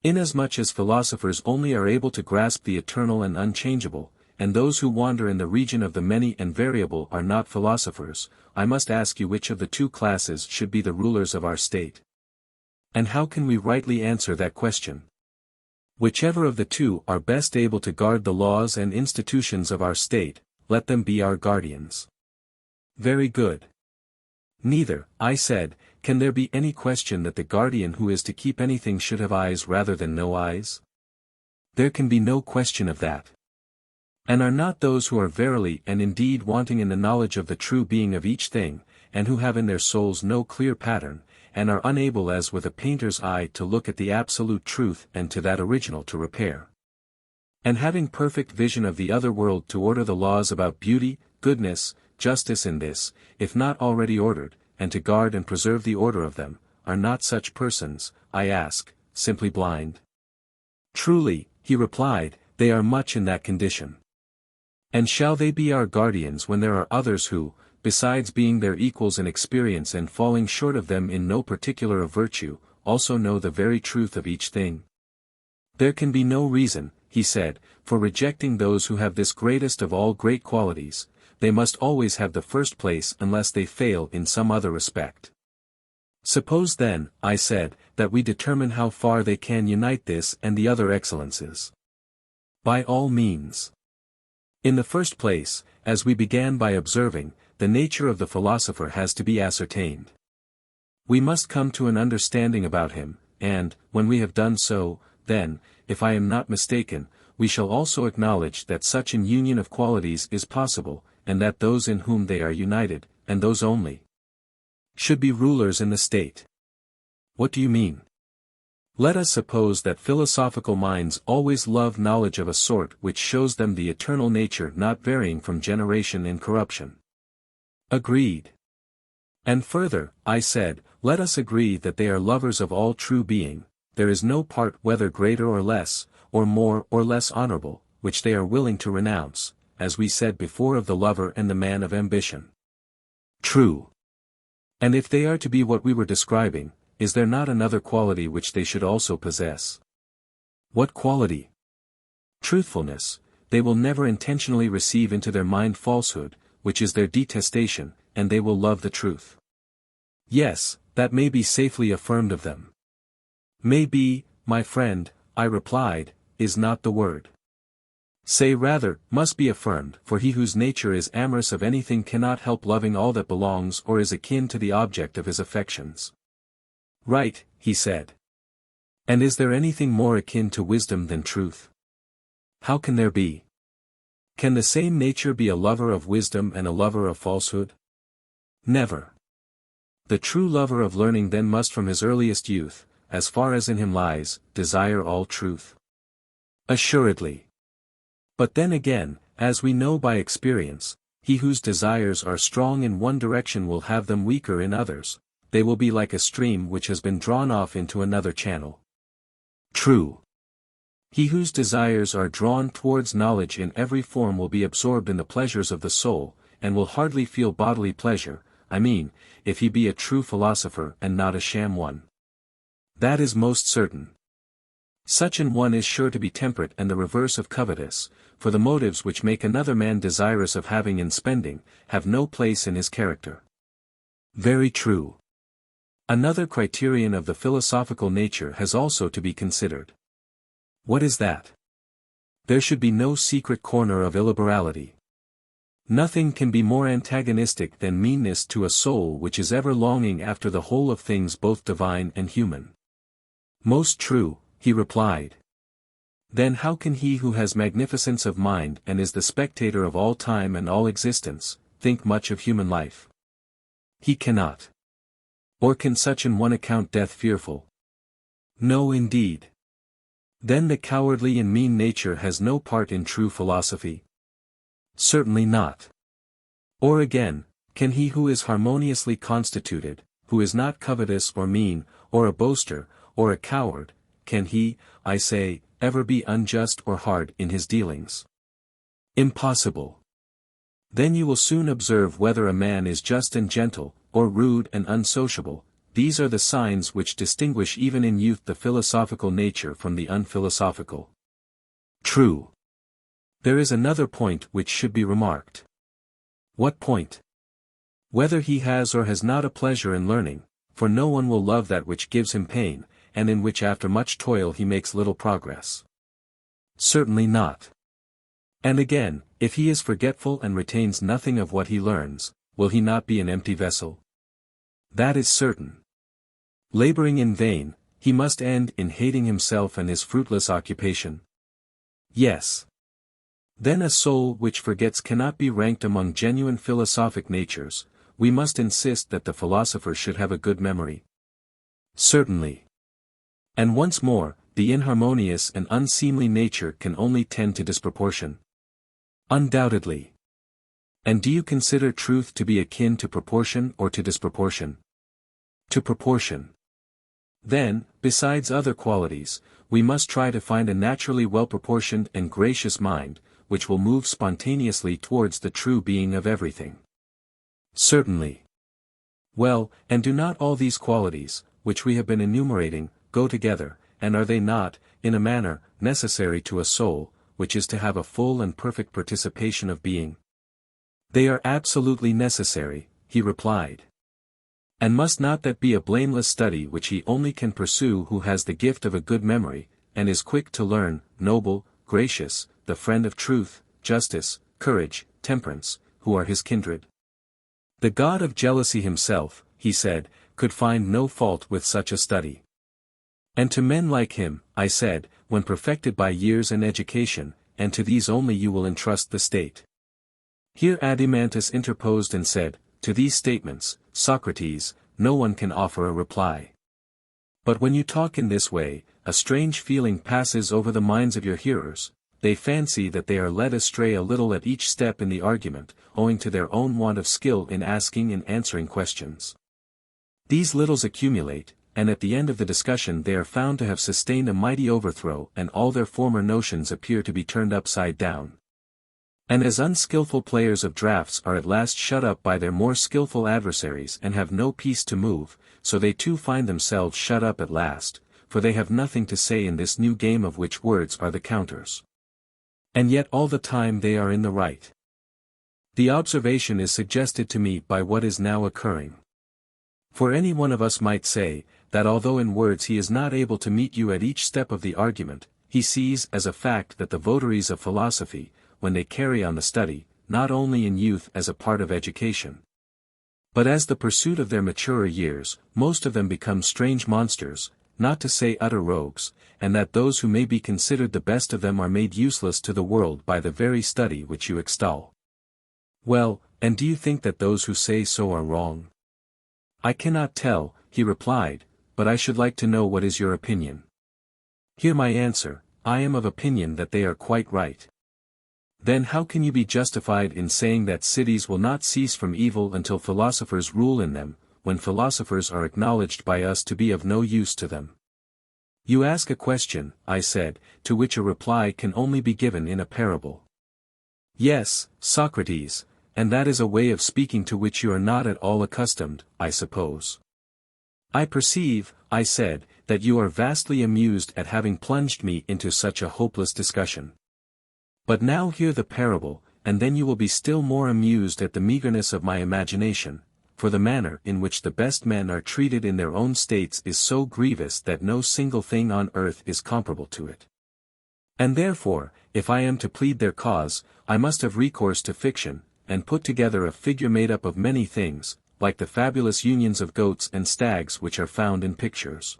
Inasmuch as philosophers only are able to grasp the eternal and unchangeable, and those who wander in the region of the many and variable are not philosophers, I must ask you which of the two classes should be the rulers of our state. And how can we rightly answer that question? Whichever of the two are best able to guard the laws and institutions of our state, let them be our guardians. Very good. Neither, I said, can there be any question that the guardian who is to keep anything should have eyes rather than no eyes? There can be no question of that. And are not those who are verily and indeed wanting in the knowledge of the true being of each thing, and who have in their souls no clear pattern, and are unable as with a painter's eye to look at the absolute truth and to that original to repair? And having perfect vision of the other world to order the laws about beauty, goodness, justice in this, if not already ordered, and to guard and preserve the order of them, are not such persons, I ask, simply blind? Truly, he replied, they are much in that condition. And shall they be our guardians when there are others who, besides being their equals in experience and falling short of them in no particular of virtue, also know the very truth of each thing? There can be no reason, he said, for rejecting those who have this greatest of all great qualities. They must always have the first place unless they fail in some other respect. Suppose then, I said, that we determine how far they can unite this and the other excellences. By all means. In the first place, as we began by observing, the nature of the philosopher has to be ascertained. We must come to an understanding about him, and, when we have done so, then, if I am not mistaken, we shall also acknowledge that such an union of qualities is possible, and that those in whom they are united, and those only, should be rulers in the state. What do you mean? Let us suppose that philosophical minds always love knowledge of a sort which shows them the eternal nature not varying from generation in corruption. Agreed. And further, I said, let us agree that they are lovers of all true being, there is no part whether greater or less, or more or less honorable, which they are willing to renounce, as we said before of the lover and the man of ambition. True. And if they are to be what we were describing, is there not another quality which they should also possess? What quality? Truthfulness. They will never intentionally receive into their mind falsehood, which is their detestation, and they will love the truth. Yes, that may be safely affirmed of them. May be, my friend, I replied, is not the word. Say rather, must be affirmed, for he whose nature is amorous of anything cannot help loving all that belongs or is akin to the object of his affections. Right, he said. And is there anything more akin to wisdom than truth? How can there be? Can the same nature be a lover of wisdom and a lover of falsehood? Never. The true lover of learning then must from his earliest youth, as far as in him lies, desire all truth. Assuredly. But then again, as we know by experience, he whose desires are strong in one direction will have them weaker in others, they will be like a stream which has been drawn off into another channel. True. He whose desires are drawn towards knowledge in every form will be absorbed in the pleasures of the soul, and will hardly feel bodily pleasure, I mean, if he be a true philosopher and not a sham one. That is most certain. Such an one is sure to be temperate and the reverse of covetous, for the motives which make another man desirous of having and spending, have no place in his character. Very true. Another criterion of the philosophical nature has also to be considered. What is that? There should be no secret corner of illiberality. Nothing can be more antagonistic than meanness to a soul which is ever longing after the whole of things both divine and human. Most true, he replied. Then how can he who has magnificence of mind and is the spectator of all time and all existence, think much of human life? He cannot. Or can such an one account death fearful? No indeed. Then the cowardly and mean nature has no part in true philosophy? Certainly not. Or again, can he who is harmoniously constituted, who is not covetous or mean, or a boaster, or a coward, can he, I say, ever be unjust or hard in his dealings? Impossible. Then you will soon observe whether a man is just and gentle, or rude and unsociable. These are the signs which distinguish even in youth the philosophical nature from the unphilosophical. True. There is another point which should be remarked. What point? Whether he has or has not a pleasure in learning, for no one will love that which gives him pain, and in which after much toil he makes little progress. Certainly not. And again, if he is forgetful and retains nothing of what he learns, will he not be an empty vessel? That is certain. Laboring in vain, he must end in hating himself and his fruitless occupation. Yes. Then a soul which forgets cannot be ranked among genuine philosophic natures. We must insist that the philosopher should have a good memory. Certainly. And once more, the inharmonious and unseemly nature can only tend to disproportion. Undoubtedly. And do you consider truth to be akin to proportion or to disproportion? To proportion. Then, besides other qualities, we must try to find a naturally well-proportioned and gracious mind, which will move spontaneously towards the true being of everything. Certainly. Well, and do not all these qualities, which we have been enumerating, go together, and are they not, in a manner, necessary to a soul, which is to have a full and perfect participation of being? They are absolutely necessary, he replied. And must not that be a blameless study which he only can pursue who has the gift of a good memory, and is quick to learn, noble, gracious, the friend of truth, justice, courage, temperance, who are his kindred? The god of jealousy himself, he said, could find no fault with such a study. And to men like him, I said, when perfected by years and education, and to these only you will entrust the state. Here Adeimantus interposed and said, to these statements, Socrates, no one can offer a reply. But when you talk in this way, a strange feeling passes over the minds of your hearers. They fancy that they are led astray a little at each step in the argument, owing to their own want of skill in asking and answering questions. These littles accumulate, and at the end of the discussion they are found to have sustained a mighty overthrow, and all their former notions appear to be turned upside down. And as unskillful players of draughts are at last shut up by their more skillful adversaries and have no peace to move, so they too find themselves shut up at last, for they have nothing to say in this new game of which words are the counters. And yet all the time they are in the right. The observation is suggested to me by what is now occurring. For any one of us might say, that although in words he is not able to meet you at each step of the argument, he sees as a fact that the votaries of philosophy, when they carry on the study, not only in youth as a part of education, but as the pursuit of their maturer years, most of them become strange monsters, not to say utter rogues, and that those who may be considered the best of them are made useless to the world by the very study which you extol. Well, and do you think that those who say so are wrong? I cannot tell, he replied, but I should like to know what is your opinion. Hear my answer, I am of opinion that they are quite right. Then how can you be justified in saying that cities will not cease from evil until philosophers rule in them, when philosophers are acknowledged by us to be of no use to them? You ask a question, I said, to which a reply can only be given in a parable. Yes, Socrates, and that is a way of speaking to which you are not at all accustomed, I suppose. I perceive, I said, that you are vastly amused at having plunged me into such a hopeless discussion. But now hear the parable, and then you will be still more amused at the meagreness of my imagination, for the manner in which the best men are treated in their own states is so grievous that no single thing on earth is comparable to it. And therefore, if I am to plead their cause, I must have recourse to fiction, and put together a figure made up of many things, like the fabulous unions of goats and stags which are found in pictures.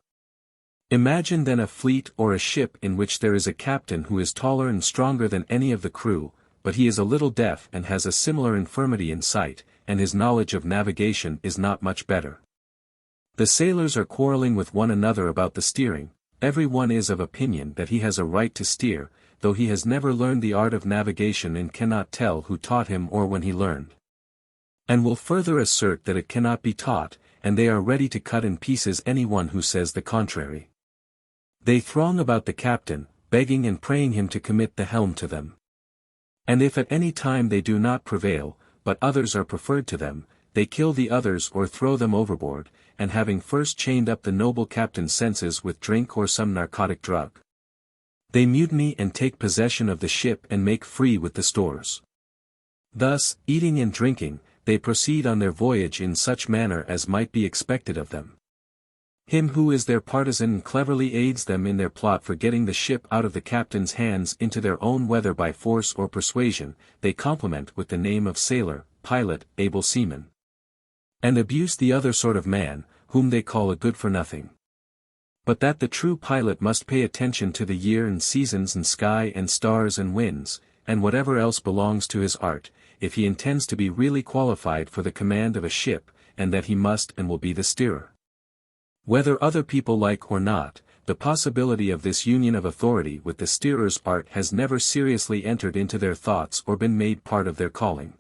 Imagine then a fleet or a ship in which there is a captain who is taller and stronger than any of the crew, but he is a little deaf and has a similar infirmity in sight, and his knowledge of navigation is not much better. The sailors are quarreling with one another about the steering, every one is of opinion that he has a right to steer, though he has never learned the art of navigation and cannot tell who taught him or when he learned. And will further assert that it cannot be taught, and they are ready to cut in pieces anyone who says the contrary. They throng about the captain, begging and praying him to commit the helm to them. And if at any time they do not prevail, but others are preferred to them, they kill the others or throw them overboard, and having first chained up the noble captain's senses with drink or some narcotic drug, they mutiny and take possession of the ship and make free with the stores. Thus, eating and drinking, they proceed on their voyage in such manner as might be expected of them. Him who is their partisan cleverly aids them in their plot for getting the ship out of the captain's hands into their own whether by force or persuasion, they compliment with the name of sailor, pilot, able seaman. And abuse the other sort of man, whom they call a good-for-nothing. But that the true pilot must pay attention to the year and seasons and sky and stars and winds, and whatever else belongs to his art, if he intends to be really qualified for the command of a ship, and that he must and will be the steerer. Whether other people like or not, the possibility of this union of authority with the steerer's art has never seriously entered into their thoughts or been made part of their calling.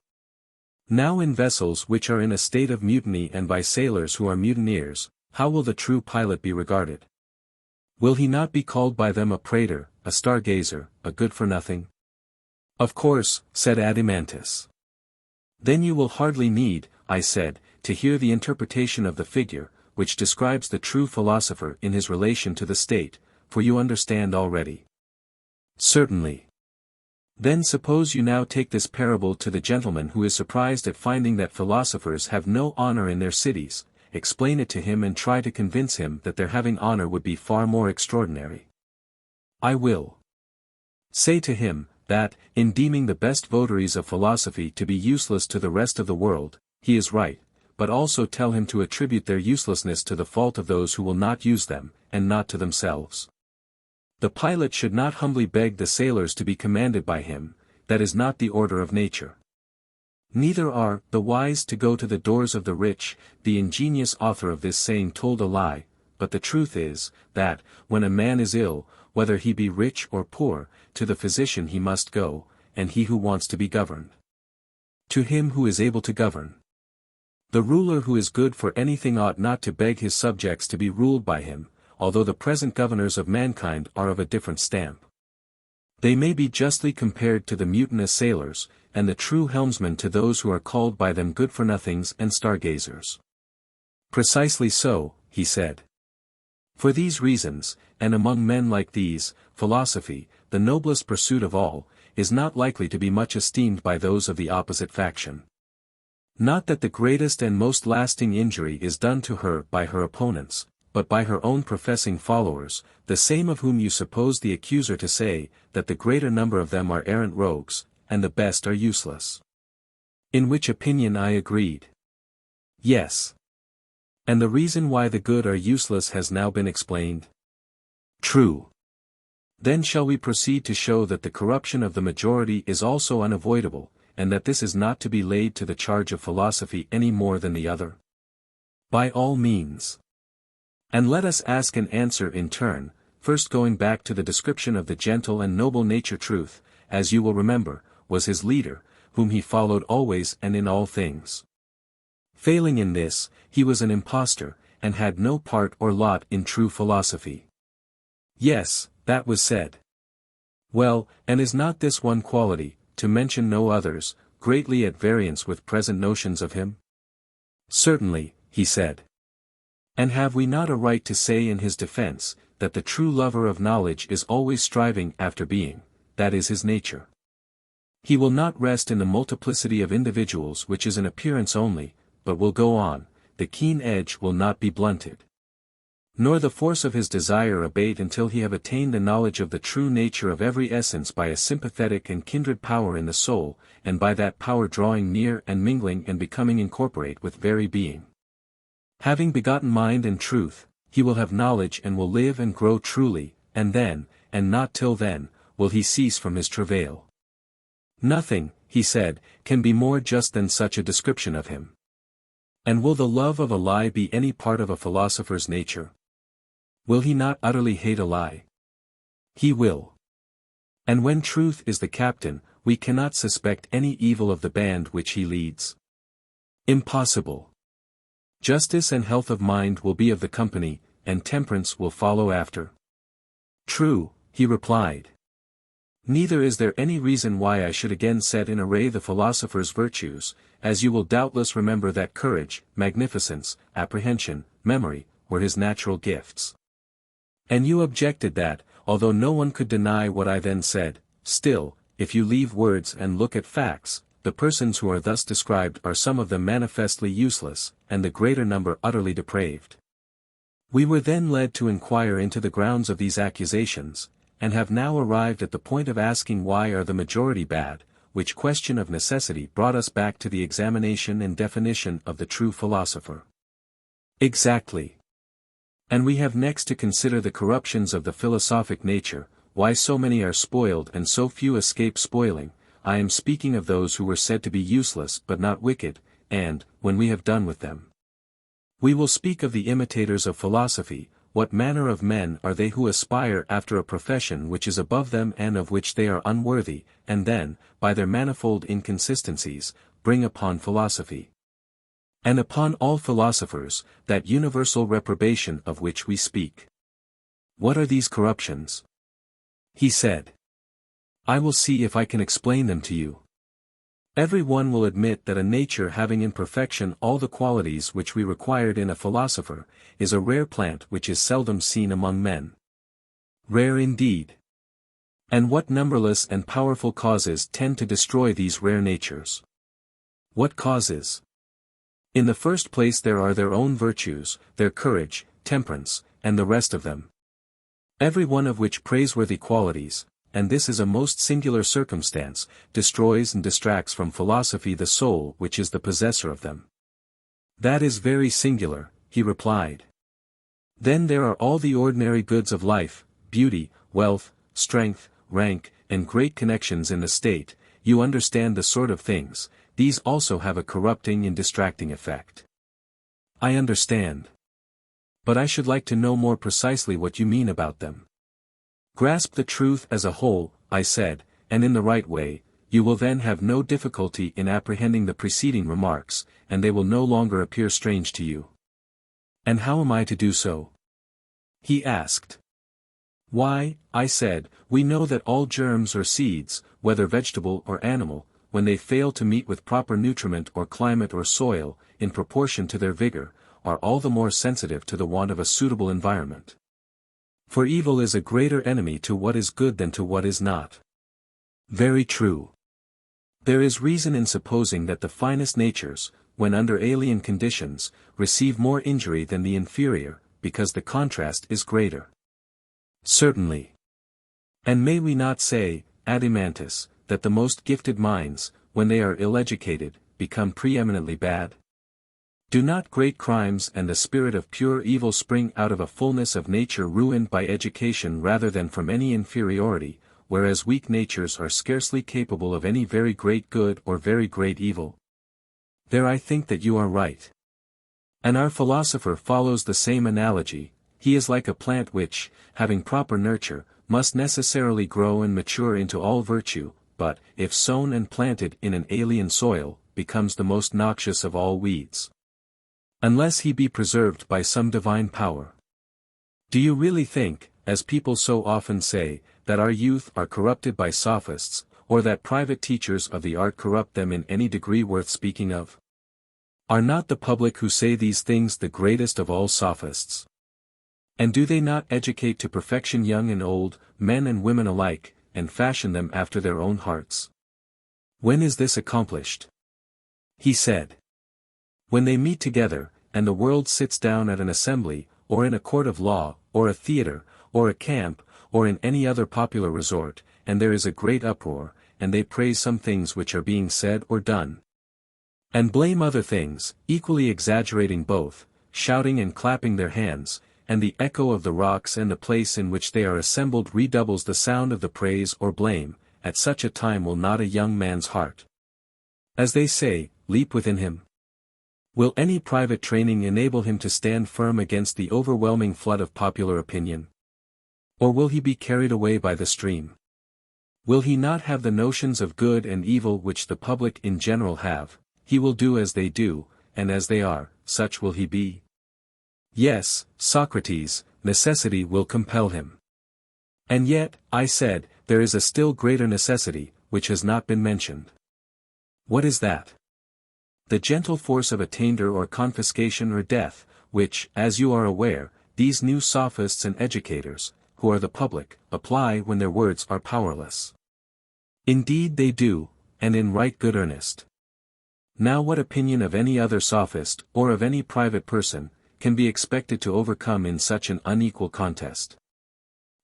Now in vessels which are in a state of mutiny and by sailors who are mutineers, how will the true pilot be regarded? Will he not be called by them a prater, a stargazer, a good-for-nothing? Of course, said Adeimantus. Then you will hardly need, I said, to hear the interpretation of the figure, which describes the true philosopher in his relation to the state, for you understand already. Certainly. Then suppose you now take this parable to the gentleman who is surprised at finding that philosophers have no honor in their cities, explain it to him and try to convince him that their having honor would be far more extraordinary. I will say to him, that, in deeming the best votaries of philosophy to be useless to the rest of the world, he is right, but also tell him to attribute their uselessness to the fault of those who will not use them, and not to themselves. The pilot should not humbly beg the sailors to be commanded by him, that is not the order of nature. Neither are the wise to go to the doors of the rich. The ingenious author of this saying told a lie, but the truth is, that, when a man is ill, whether he be rich or poor, to the physician he must go, and he who wants to be governed, to him who is able to govern. The ruler who is good for anything ought not to beg his subjects to be ruled by him, although the present governors of mankind are of a different stamp. They may be justly compared to the mutinous sailors, and the true helmsmen to those who are called by them good-for-nothings and stargazers. Precisely so, he said. For these reasons, and among men like these, philosophy, the noblest pursuit of all, is not likely to be much esteemed by those of the opposite faction. Not that the greatest and most lasting injury is done to her by her opponents, but by her own professing followers, the same of whom you suppose the accuser to say, that the greater number of them are errant rogues, and the best are useless. In which opinion I agreed. Yes. And the reason why the good are useless has now been explained. True. Then shall we proceed to show that the corruption of the majority is also unavoidable, and that this is not to be laid to the charge of philosophy any more than the other? By all means. And let us ask and answer in turn, first going back to the description of the gentle and noble nature. Truth, as you will remember, was his leader, whom he followed always and in all things. Failing in this, he was an impostor, and had no part or lot in true philosophy. Yes, that was said. Well, and is not this one quality, to mention no others, greatly at variance with present notions of him? Certainly, he said. And have we not a right to say in his defense, that the true lover of knowledge is always striving after being, that is his nature. He will not rest in the multiplicity of individuals which is an appearance only, but will go on, the keen edge will not be blunted. Nor the force of his desire abate until he have attained the knowledge of the true nature of every essence by a sympathetic and kindred power in the soul, and by that power drawing near and mingling and becoming incorporate with very being. Having begotten mind and truth, he will have knowledge and will live and grow truly, and then, and not till then, will he cease from his travail. Nothing, he said, can be more just than such a description of him. And will the love of a lie be any part of a philosopher's nature? Will he not utterly hate a lie? He will. And when truth is the captain, we cannot suspect any evil of the band which he leads. Impossible. Justice and health of mind will be of the company, and temperance will follow after. True, he replied. Neither is there any reason why I should again set in array the philosopher's virtues, as you will doubtless remember that courage, magnificence, apprehension, memory, were his natural gifts. And you objected that, although no one could deny what I then said, still, if you leave words and look at facts, the persons who are thus described are some of them manifestly useless, and the greater number utterly depraved. We were then led to inquire into the grounds of these accusations, and have now arrived at the point of asking why are the majority bad, which question of necessity brought us back to the examination and definition of the true philosopher. Exactly. And we have next to consider the corruptions of the philosophic nature, why so many are spoiled and so few escape spoiling. I am speaking of those who were said to be useless but not wicked, and, when we have done with them, we will speak of the imitators of philosophy. What manner of men are they who aspire after a profession which is above them and of which they are unworthy, and then, by their manifold inconsistencies, bring upon philosophy, and upon all philosophers, that universal reprobation of which we speak? What are these corruptions? He said. I will see if I can explain them to you. Every one will admit that a nature having in perfection all the qualities which we required in a philosopher, is a rare plant which is seldom seen among men. Rare indeed. And what numberless and powerful causes tend to destroy these rare natures? What causes? In the first place there are their own virtues, their courage, temperance, and the rest of them. Every one of which praiseworthy qualities, and this is a most singular circumstance, destroys and distracts from philosophy the soul which is the possessor of them. That is very singular, he replied. Then there are all the ordinary goods of life, beauty, wealth, strength, rank, and great connections in the state. You understand the sort of things, these also have a corrupting and distracting effect. I understand. But I should like to know more precisely what you mean about them. Grasp the truth as a whole, I said, and in the right way, you will then have no difficulty in apprehending the preceding remarks, and they will no longer appear strange to you. And how am I to do so? He asked. Why, I said, we know that all germs or seeds, whether vegetable or animal, when they fail to meet with proper nutriment or climate or soil, in proportion to their vigor, are all the more sensitive to the want of a suitable environment. For evil is a greater enemy to what is good than to what is not. Very true. There is reason in supposing that the finest natures, when under alien conditions, receive more injury than the inferior, because the contrast is greater. Certainly. And may we not say, Adeimantus, that the most gifted minds, when they are ill-educated, become preeminently bad? Do not great crimes and the spirit of pure evil spring out of a fullness of nature ruined by education rather than from any inferiority, whereas weak natures are scarcely capable of any very great good or very great evil? There I think that you are right. And our philosopher follows the same analogy. He is like a plant which, having proper nurture, must necessarily grow and mature into all virtue, but, if sown and planted in an alien soil, becomes the most noxious of all weeds. Unless he be preserved by some divine power. Do you really think, as people so often say, that our youth are corrupted by sophists, or that private teachers of the art corrupt them in any degree worth speaking of? Are not the public who say these things the greatest of all sophists? And do they not educate to perfection young and old, men and women alike, and fashion them after their own hearts? When is this accomplished? He said. When they meet together, and the world sits down at an assembly, or in a court of law, or a theatre, or a camp, or in any other popular resort, and there is a great uproar, and they praise some things which are being said or done, and blame other things, equally exaggerating both, shouting and clapping their hands, and the echo of the rocks and the place in which they are assembled redoubles the sound of the praise or blame, at such a time will not a young man's heart, as they say, leap within him? Will any private training enable him to stand firm against the overwhelming flood of popular opinion? Or will he be carried away by the stream? Will he not have the notions of good and evil which the public in general have? He will do as they do, and as they are, such will he be. Yes, Socrates, necessity will compel him. And yet, I said, there is a still greater necessity, which has not been mentioned. What is that? The gentle force of attainder or confiscation or death, which, as you are aware, these new sophists and educators, who are the public, apply when their words are powerless. Indeed they do, and in right good earnest. Now what opinion of any other sophist, or of any private person, can be expected to overcome in such an unequal contest?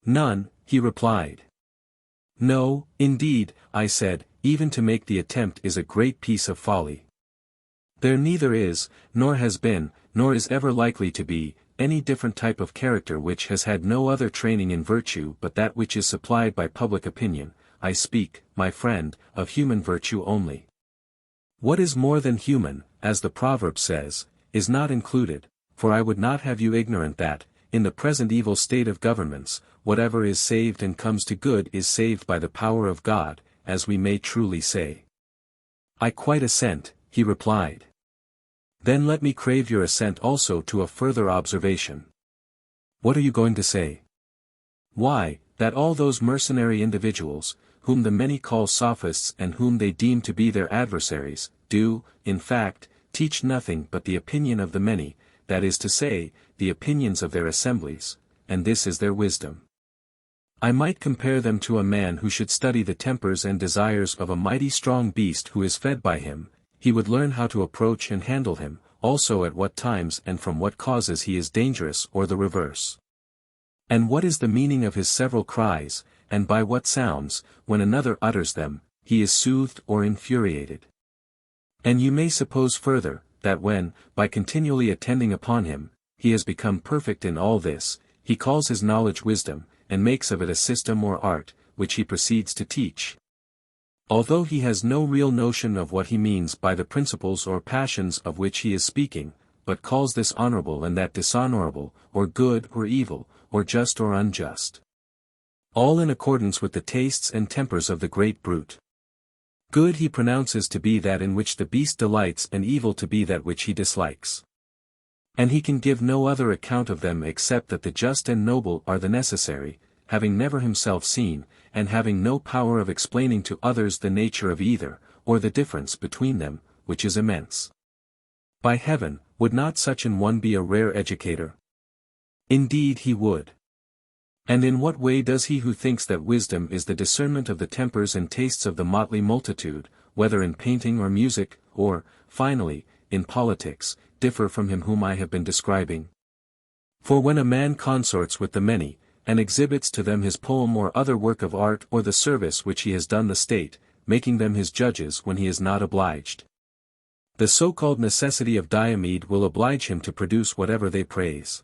None, he replied. No, indeed, I said, even to make the attempt is a great piece of folly. There neither is, nor has been, nor is ever likely to be, any different type of character which has had no other training in virtue but that which is supplied by public opinion. I speak, my friend, of human virtue only. What is more than human, as the proverb says, is not included, for I would not have you ignorant that, in the present evil state of governments, whatever is saved and comes to good is saved by the power of God, as we may truly say. I quite assent, he replied. Then let me crave your assent also to a further observation. What are you going to say? Why, that all those mercenary individuals, whom the many call sophists and whom they deem to be their adversaries, do, in fact, teach nothing but the opinion of the many, that is to say, the opinions of their assemblies, and this is their wisdom. I might compare them to a man who should study the tempers and desires of a mighty strong beast who is fed by him. He would learn how to approach and handle him, also at what times and from what causes he is dangerous or the reverse. And what is the meaning of his several cries, and by what sounds, when another utters them, he is soothed or infuriated. And you may suppose further, that when, by continually attending upon him, he has become perfect in all this, he calls his knowledge wisdom, and makes of it a system or art, which he proceeds to teach. Although he has no real notion of what he means by the principles or passions of which he is speaking, but calls this honorable and that dishonorable, or good or evil, or just or unjust. All in accordance with the tastes and tempers of the great brute. Good he pronounces to be that in which the beast delights, and evil to be that which he dislikes. And he can give no other account of them except that the just and noble are the necessary, having never himself seen, and having no power of explaining to others the nature of either, or the difference between them, which is immense. By heaven, would not such an one be a rare educator? Indeed he would. And in what way does he who thinks that wisdom is the discernment of the tempers and tastes of the motley multitude, whether in painting or music, or, finally, in politics, differ from him whom I have been describing? For when a man consorts with the many, and exhibits to them his poem or other work of art or the service which he has done the state, making them his judges when he is not obliged, the so-called necessity of Diomed will oblige him to produce whatever they praise.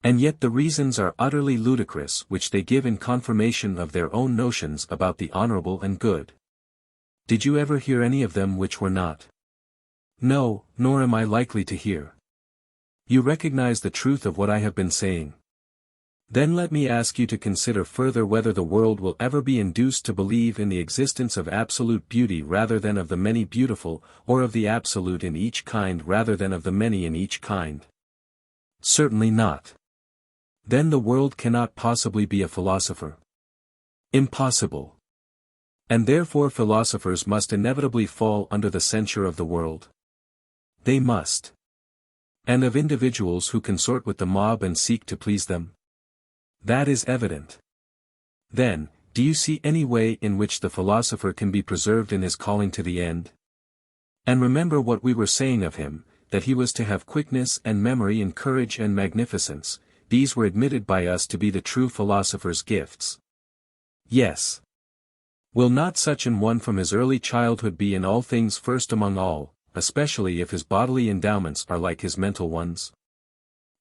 And yet the reasons are utterly ludicrous which they give in confirmation of their own notions about the honorable and good. Did you ever hear any of them which were not? No, nor am I likely to hear. You recognize the truth of what I have been saying. Then let me ask you to consider further whether the world will ever be induced to believe in the existence of absolute beauty rather than of the many beautiful, or of the absolute in each kind rather than of the many in each kind. Certainly not. Then the world cannot possibly be a philosopher. Impossible. And therefore philosophers must inevitably fall under the censure of the world. They must. And of individuals who consort with the mob and seek to please them? That is evident. Then, do you see any way in which the philosopher can be preserved in his calling to the end? And remember what we were saying of him, that he was to have quickness and memory and courage and magnificence. These were admitted by us to be the true philosopher's gifts. Yes. Will not such an one from his early childhood be in all things first among all, especially if his bodily endowments are like his mental ones?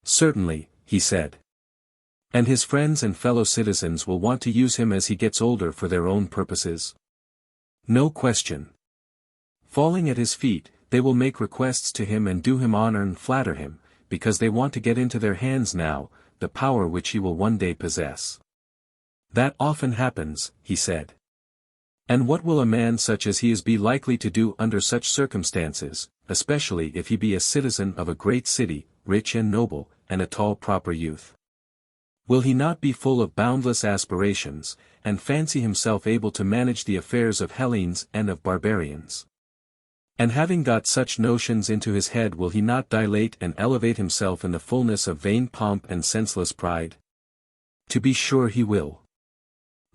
Certainly, he said. And his friends and fellow citizens will want to use him as he gets older for their own purposes? No question. Falling at his feet, they will make requests to him and do him honor and flatter him, because they want to get into their hands now, the power which he will one day possess. That often happens, he said. And what will a man such as he is be likely to do under such circumstances, especially if he be a citizen of a great city, rich and noble, and a tall proper youth? Will he not be full of boundless aspirations, and fancy himself able to manage the affairs of Hellenes and of barbarians? And having got such notions into his head, will he not dilate and elevate himself in the fullness of vain pomp and senseless pride? To be sure he will.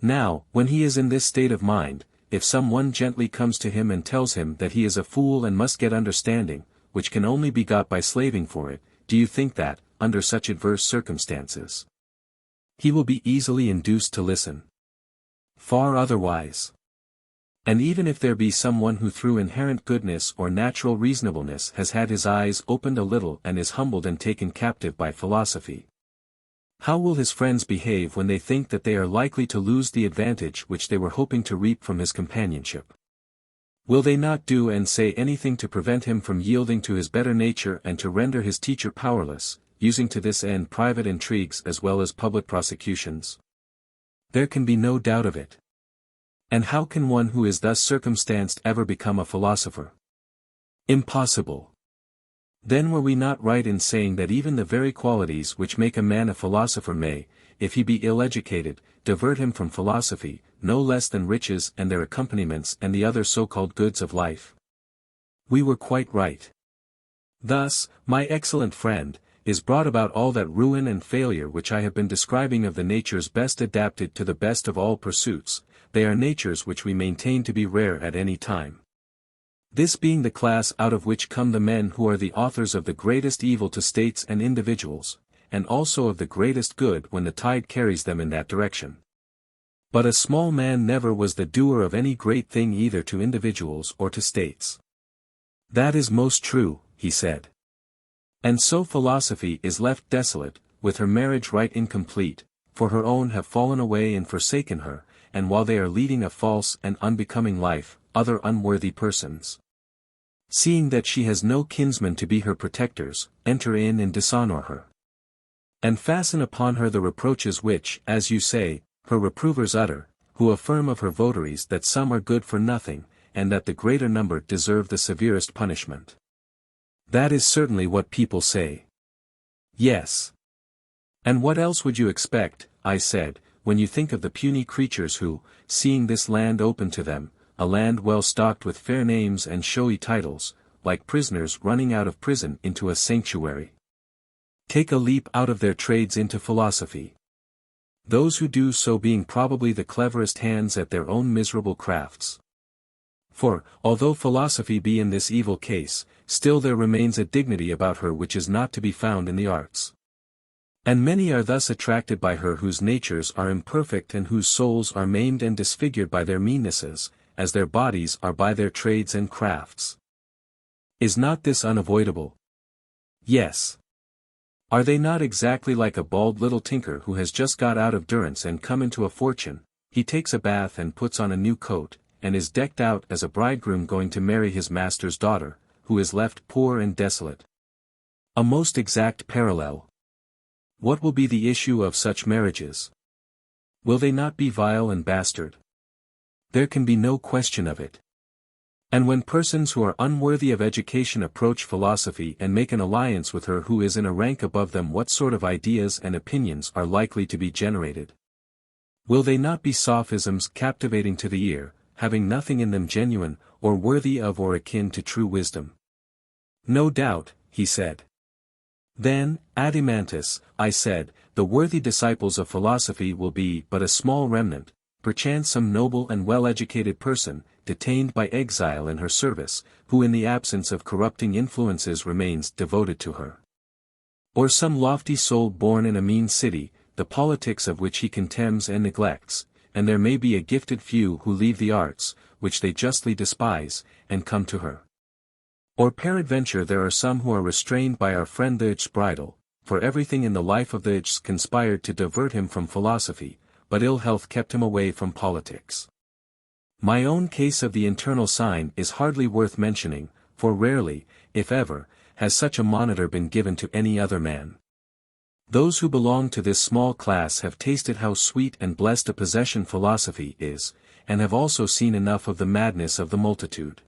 Now, when he is in this state of mind, if some one gently comes to him and tells him that he is a fool and must get understanding, which can only be got by slaving for it, do you think that, under such adverse circumstances, he will be easily induced to listen? Far otherwise. And even if there be some one who through inherent goodness or natural reasonableness has had his eyes opened a little and is humbled and taken captive by philosophy, how will his friends behave when they think that they are likely to lose the advantage which they were hoping to reap from his companionship? Will they not do and say anything to prevent him from yielding to his better nature and to render his teacher powerless, using to this end private intrigues as well as public prosecutions? There can be no doubt of it. And how can one who is thus circumstanced ever become a philosopher? Impossible. Then were we not right in saying that even the very qualities which make a man a philosopher may, if he be ill-educated, divert him from philosophy, no less than riches and their accompaniments and the other so-called goods of life? We were quite right. Thus, my excellent friend, is brought about all that ruin and failure which I have been describing of the natures best adapted to the best of all pursuits. They are natures which we maintain to be rare at any time. This being the class out of which come the men who are the authors of the greatest evil to states and individuals, and also of the greatest good when the tide carries them in that direction. But a small man never was the doer of any great thing either to individuals or to states. That is most true, he said. And so philosophy is left desolate, with her marriage rite incomplete, for her own have fallen away and forsaken her, and while they are leading a false and unbecoming life, other unworthy persons, seeing that she has no kinsmen to be her protectors, enter in and dishonor her, and fasten upon her the reproaches which, as you say, her reprovers utter, who affirm of her votaries that some are good for nothing, and that the greater number deserve the severest punishment. That is certainly what people say. Yes. And what else would you expect, I said, when you think of the puny creatures who, seeing this land open to them, a land well stocked with fair names and showy titles, like prisoners running out of prison into a sanctuary, take a leap out of their trades into philosophy. Those who do so being probably the cleverest hands at their own miserable crafts. For, although philosophy be in this evil case, still there remains a dignity about her which is not to be found in the arts. And many are thus attracted by her whose natures are imperfect and whose souls are maimed and disfigured by their meannesses, as their bodies are by their trades and crafts. Is not this unavoidable? Yes. Are they not exactly like a bald little tinker who has just got out of durance and come into a fortune? He takes a bath and puts on a new coat, and is decked out as a bridegroom going to marry his master's daughter, who is left poor and desolate. A most exact parallel. What will be the issue of such marriages? Will they not be vile and bastard? There can be no question of it. And when persons who are unworthy of education approach philosophy and make an alliance with her who is in a rank above them, what sort of ideas and opinions are likely to be generated? Will they not be sophisms captivating to the ear, having nothing in them genuine, or worthy of or akin to true wisdom? No doubt, he said. Then, Adeimantus, I said, the worthy disciples of philosophy will be but a small remnant, perchance some noble and well-educated person, detained by exile in her service, who in the absence of corrupting influences remains devoted to her. Or some lofty soul born in a mean city, the politics of which he contemns and neglects, and there may be a gifted few who leave the arts, which they justly despise, and come to her. Or peradventure there are some who are restrained by our friend the bridle, for everything in the life of the conspired to divert him from philosophy, but ill health kept him away from politics. My own case of the internal sign is hardly worth mentioning, for rarely, if ever, has such a monitor been given to any other man. Those who belong to this small class have tasted how sweet and blessed a possession philosophy is, and have also seen enough of the madness of the multitude.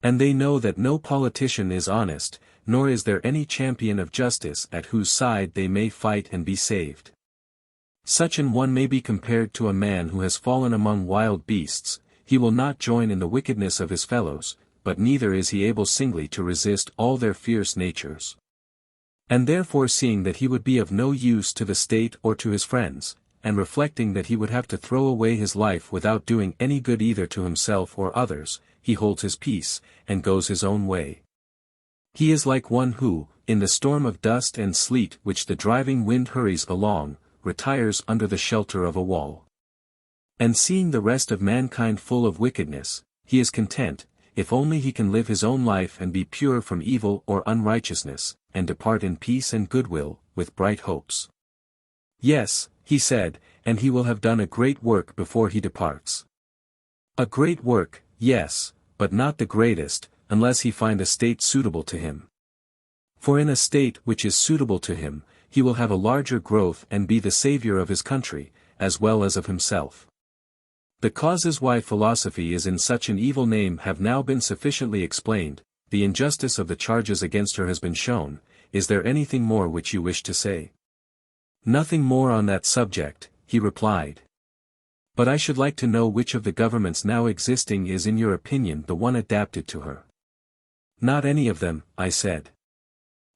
And they know that no politician is honest, nor is there any champion of justice at whose side they may fight and be saved. Such an one may be compared to a man who has fallen among wild beasts. He will not join in the wickedness of his fellows, but neither is he able singly to resist all their fierce natures. And therefore, seeing that he would be of no use to the state or to his friends, and reflecting that he would have to throw away his life without doing any good either to himself or others, he holds his peace, and goes his own way. He is like one who, in the storm of dust and sleet which the driving wind hurries along, retires under the shelter of a wall. And seeing the rest of mankind full of wickedness, he is content, if only he can live his own life and be pure from evil or unrighteousness, and depart in peace and goodwill, with bright hopes. Yes, he said, and he will have done a great work before he departs. A great work, yes, but not the greatest, unless he find a state suitable to him. For in a state which is suitable to him, he will have a larger growth and be the savior of his country, as well as of himself. The causes why philosophy is in such an evil name have now been sufficiently explained, the injustice of the charges against her has been shown. Is there anything more which you wish to say? Nothing more on that subject, he replied. But I should like to know which of the governments now existing is in your opinion the one adapted to her. Not any of them, I said.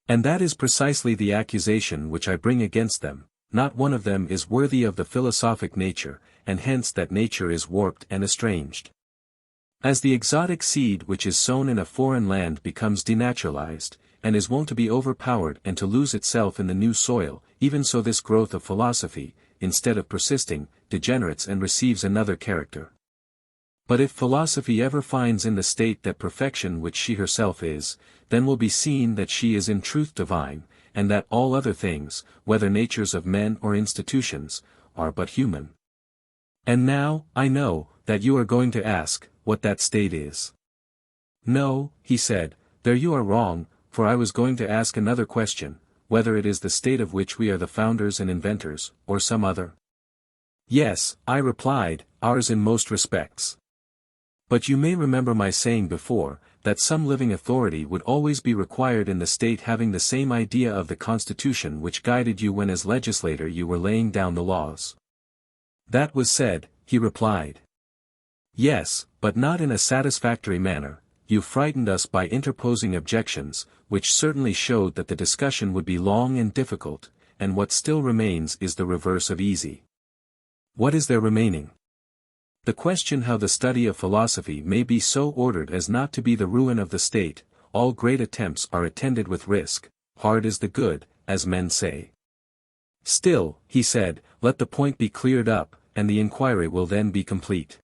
And that is precisely the accusation which I bring against them. Not one of them is worthy of the philosophic nature, and hence that nature is warped and estranged. As the exotic seed which is sown in a foreign land becomes denaturalized, and is wont to be overpowered and to lose itself in the new soil, even so this growth of philosophy, instead of persisting, degenerates and receives another character. But if philosophy ever finds in the state that perfection which she herself is, then will be seen that she is in truth divine, and that all other things, whether natures of men or institutions, are but human. And now, I know, that you are going to ask, what that state is. No, he said, there you are wrong, for I was going to ask another question, whether it is the state of which we are the founders and inventors, or some other. Yes, I replied, ours in most respects. But you may remember my saying before, that some living authority would always be required in the state having the same idea of the constitution which guided you when as legislator you were laying down the laws. That was said, he replied. Yes, but not in a satisfactory manner. You frightened us by interposing objections, which certainly showed that the discussion would be long and difficult, and what still remains is the reverse of easy. What is there remaining? The question how the study of philosophy may be so ordered as not to be the ruin of the state. All great attempts are attended with risk, hard is the good, as men say. Still, he said, let the point be cleared up, and the inquiry will then be complete.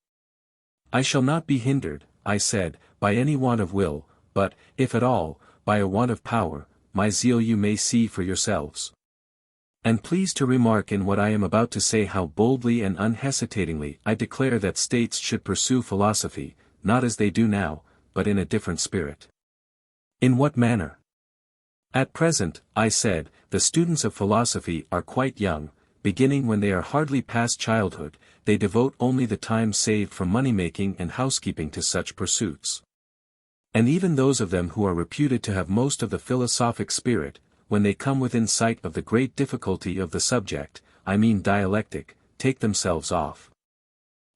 I shall not be hindered, I said, by any want of will, but, if at all, by a want of power. My zeal you may see for yourselves. And please to remark in what I am about to say how boldly and unhesitatingly I declare that states should pursue philosophy, not as they do now, but in a different spirit. In what manner? At present, I said, the students of philosophy are quite young. Beginning when they are hardly past childhood, they devote only the time saved from money-making and housekeeping to such pursuits. And even those of them who are reputed to have most of the philosophic spirit, when they come within sight of the great difficulty of the subject, I mean dialectic, take themselves off.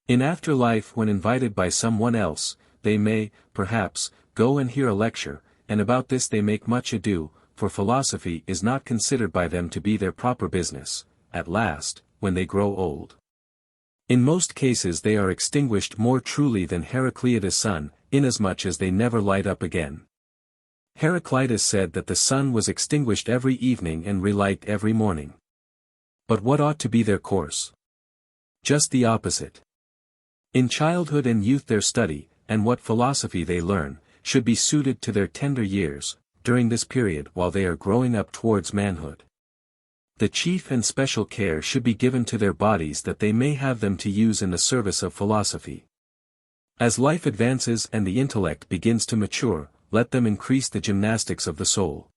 In after life when invited by someone else, they may, perhaps, go and hear a lecture, and about this they make much ado, for philosophy is not considered by them to be their proper business. At last, when they grow old. In most cases they are extinguished more truly than Heraclitus' sun, inasmuch as they never light up again. Heraclitus said that the sun was extinguished every evening and relight every morning. But what ought to be their course? Just the opposite. In childhood and youth their study, and what philosophy they learn, should be suited to their tender years, during this period while they are growing up towards manhood. The chief and special care should be given to their bodies that they may have them to use in the service of philosophy. As life advances and the intellect begins to mature, let them increase the gymnastics of the soul.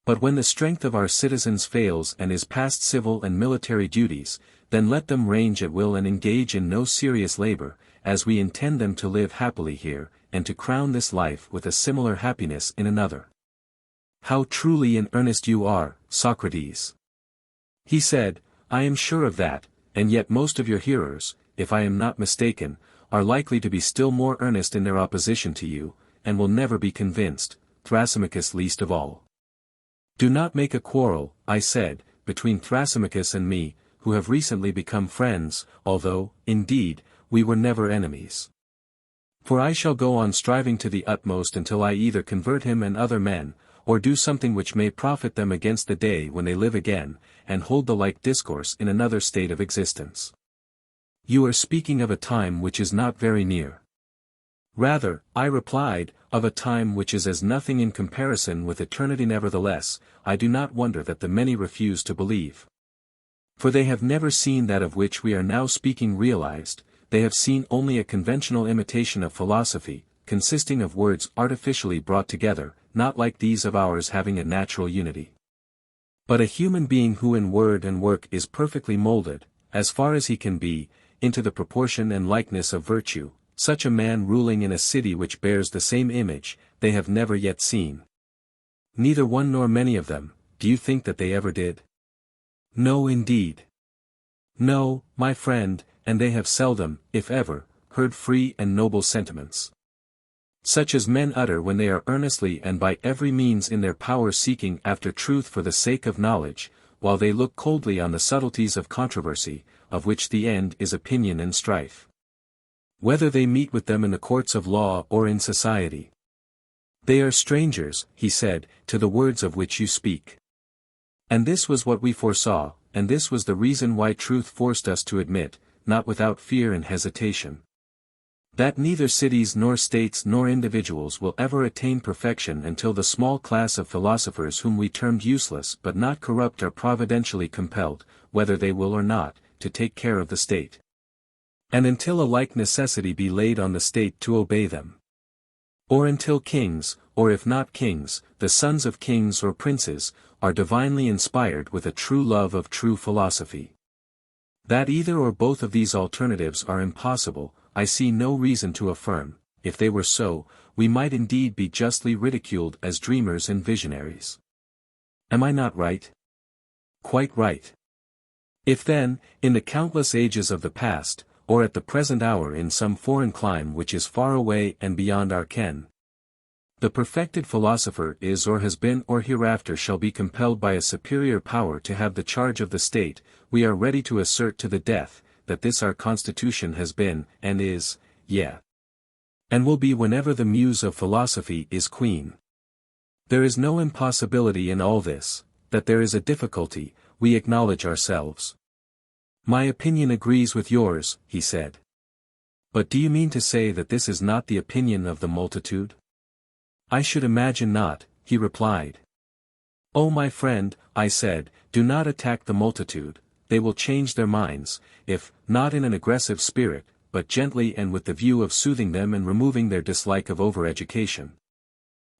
But when the strength of our citizens fails and is past civil and military duties, then let them range at will and engage in no serious labor, as we intend them to live happily here, and to crown this life with a similar happiness in another. How truly in earnest you are, Socrates! He said, I am sure of that, and yet most of your hearers, if I am not mistaken, are likely to be still more earnest in their opposition to you, and will never be convinced, Thrasymachus least of all. Do not make a quarrel, I said, between Thrasymachus and me, who have recently become friends, although, indeed, we were never enemies. For I shall go on striving to the utmost until I either convert him and other men, or do something which may profit them against the day when they live again, and hold the like discourse in another state of existence. You are speaking of a time which is not very near. Rather, I replied, of a time which is as nothing in comparison with eternity. Nevertheless, I do not wonder that the many refuse to believe. For they have never seen that of which we are now speaking realized, they have seen only a conventional imitation of philosophy, consisting of words artificially brought together, not like these of ours having a natural unity. But a human being who in word and work is perfectly molded, as far as he can be, into the proportion and likeness of virtue, such a man ruling in a city which bears the same image, they have never yet seen. Neither one nor many of them, do you think that they ever did? No indeed. No, my friend, and they have seldom, if ever, heard free and noble sentiments. Such as men utter when they are earnestly and by every means in their power seeking after truth for the sake of knowledge, while they look coldly on the subtleties of controversy, of which the end is opinion and strife. whether they meet with them in the courts of law or in society. They are strangers, he said, to the words of which you speak. And this was what we foresaw, and this was the reason why truth forced us to admit, not without fear and hesitation, that neither cities nor states nor individuals will ever attain perfection until the small class of philosophers whom we termed useless but not corrupt are providentially compelled, whether they will or not, to take care of the state. And until a like necessity be laid on the state to obey them. Or until kings, or if not kings, the sons of kings or princes, are divinely inspired with a true love of true philosophy. That either or both of these alternatives are impossible, I see no reason to affirm. If they were so, we might indeed be justly ridiculed as dreamers and visionaries. Am I not right? Quite right. If then, in the countless ages of the past, or at the present hour in some foreign clime which is far away and beyond our ken, the perfected philosopher is or has been or hereafter shall be compelled by a superior power to have the charge of the state, we are ready to assert to the death, that this our constitution has been, and is, and will be whenever the muse of philosophy is queen. There is no impossibility in all this, that there is a difficulty, we acknowledge ourselves. My opinion agrees with yours, he said. But do you mean to say that this is not the opinion of the multitude? I should imagine not, he replied. Oh my friend, I said, do not attack the multitude. They will change their minds, if, not in an aggressive spirit, but gently and with the view of soothing them and removing their dislike of over-education.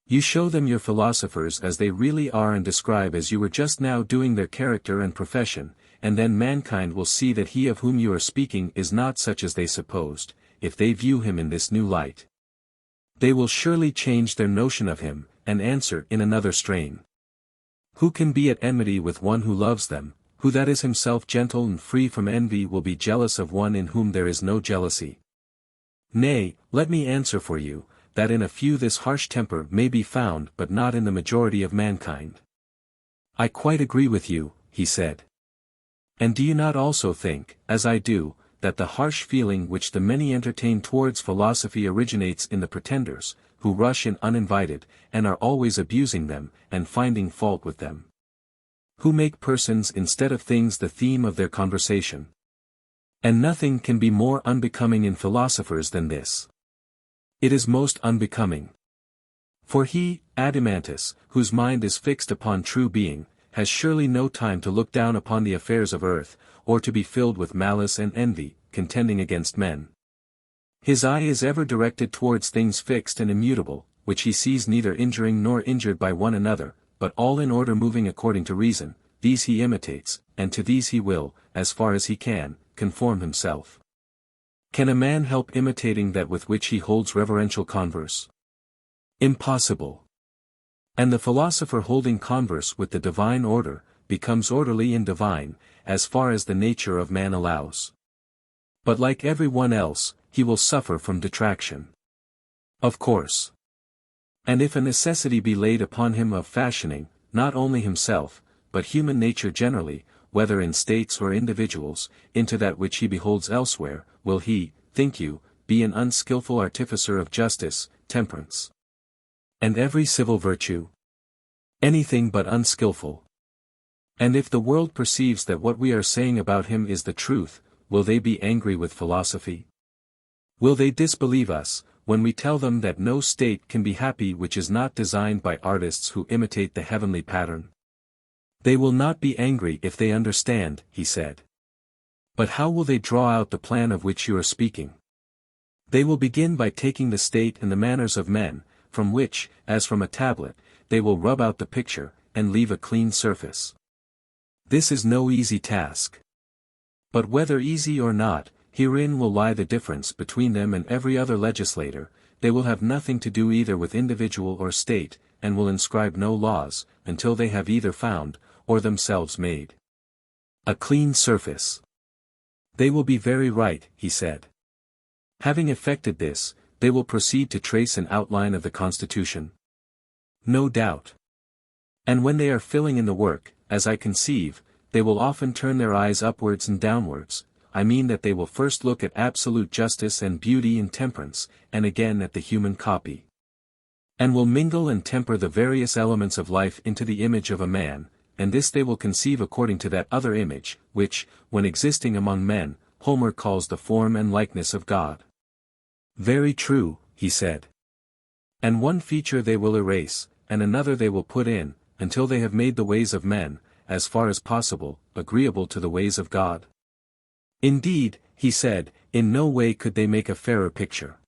You show them your philosophers as they really are and describe as you were just now doing their character and profession, and then mankind will see that he of whom you are speaking is not such as they supposed, if they view him in this new light. They will surely change their notion of him, and answer in another strain. Who can be at enmity with one who loves them? Who that is himself gentle and free from envy will be jealous of one in whom there is no jealousy? Nay, let me answer for you, that in a few this harsh temper may be found but not in the majority of mankind. I quite agree with you, he said. And do you not also think, as I do, that the harsh feeling which the many entertain towards philosophy originates in the pretenders, who rush in uninvited, and are always abusing them, and finding fault with them? Who make persons instead of things the theme of their conversation. And nothing can be more unbecoming in philosophers than this. It is most unbecoming. For he, Adeimantus, whose mind is fixed upon true being, has surely no time to look down upon the affairs of earth, or to be filled with malice and envy, contending against men. His eye is ever directed towards things fixed and immutable, which he sees neither injuring nor injured by one another, but all in order moving according to reason. These he imitates, and to these he will, as far as he can, conform himself. Can a man help imitating that with which he holds reverential converse? Impossible. And the philosopher holding converse with the divine order, becomes orderly and divine, as far as the nature of man allows. But like every one else, he will suffer from detraction. Of course. And if a necessity be laid upon him of fashioning, not only himself, but human nature generally, whether in states or individuals, into that which he beholds elsewhere, will he, think you, be an unskilful artificer of justice, temperance, and every civil virtue? Anything but unskilful. And if the world perceives that what we are saying about him is the truth, will they be angry with philosophy? Will they disbelieve us, when we tell them that no state can be happy which is not designed by artists who imitate the heavenly pattern? They will not be angry if they understand, he said. But how will they draw out the plan of which you are speaking? They will begin by taking the state and the manners of men, from which, as from a tablet, they will rub out the picture, and leave a clean surface. This is no easy task. But whether easy or not, herein will lie the difference between them and every other legislator. They will have nothing to do either with individual or state, and will inscribe no laws, until they have either found, or themselves made, a clean surface. They will be very right, he said. Having effected this, they will proceed to trace an outline of the Constitution. No doubt. And when they are filling in the work, as I conceive, they will often turn their eyes upwards and downwards, I mean that they will first look at absolute justice and beauty and temperance, and again at the human copy. And will mingle and temper the various elements of life into the image of a man, and this they will conceive according to that other image, which, when existing among men, Homer calls the form and likeness of God. Very true, he said. And one feature they will erase, and another they will put in, until they have made the ways of men, as far as possible, agreeable to the ways of God. Indeed, he said, in no way could they make a fairer picture.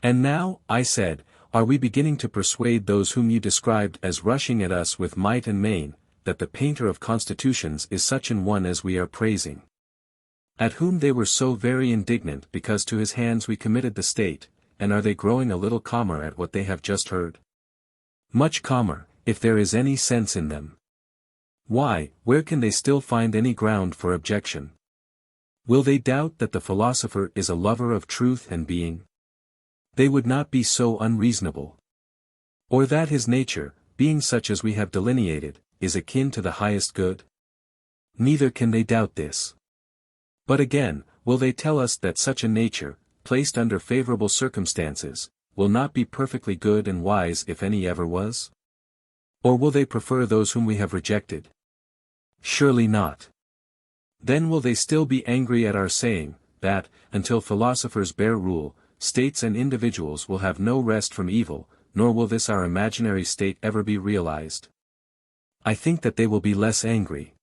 And now, I said, are we beginning to persuade those whom you described as rushing at us with might and main, that the painter of constitutions is such an one as we are praising? At whom they were so very indignant because to his hands we committed the state, and are they growing a little calmer at what they have just heard? Much calmer, if there is any sense in them. Why, where can they still find any ground for objection? Will they doubt that the philosopher is a lover of truth and being? They would not be so unreasonable. Or that his nature, being such as we have delineated, is akin to the highest good? Neither can they doubt this. But again, will they tell us that such a nature, placed under favorable circumstances, will not be perfectly good and wise if any ever was? Or will they prefer those whom we have rejected? Surely not. Then will they still be angry at our saying, that, until philosophers bear rule, states and individuals will have no rest from evil, nor will this our imaginary state ever be realized? I think that they will be less angry.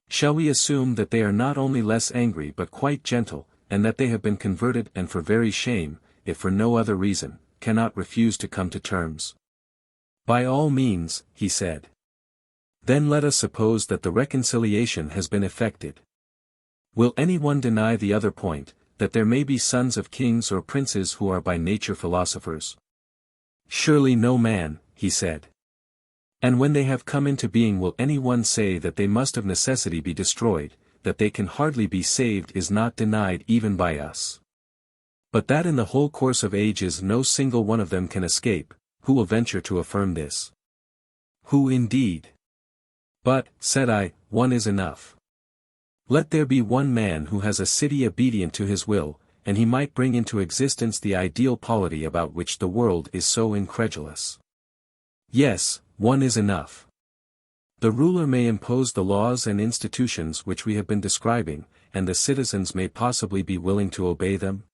Shall we assume that they are not only less angry but quite gentle, and that they have been converted and for very shame, if for no other reason, cannot refuse to come to terms? By all means, he said. Then let us suppose that the reconciliation has been effected. Will anyone deny the other point, that there may be sons of kings or princes who are by nature philosophers? Surely no man, he said. And when they have come into being will any one say that they must of necessity be destroyed, that they can hardly be saved is not denied even by us. But that in the whole course of ages no single one of them can escape, who will venture to affirm this? Who indeed? But, said I, one is enough. Let there be one man who has a city obedient to his will, and he might bring into existence the ideal polity about which the world is so incredulous. Yes, one is enough. The ruler may impose the laws and institutions which we have been describing, and the citizens may possibly be willing to obey them?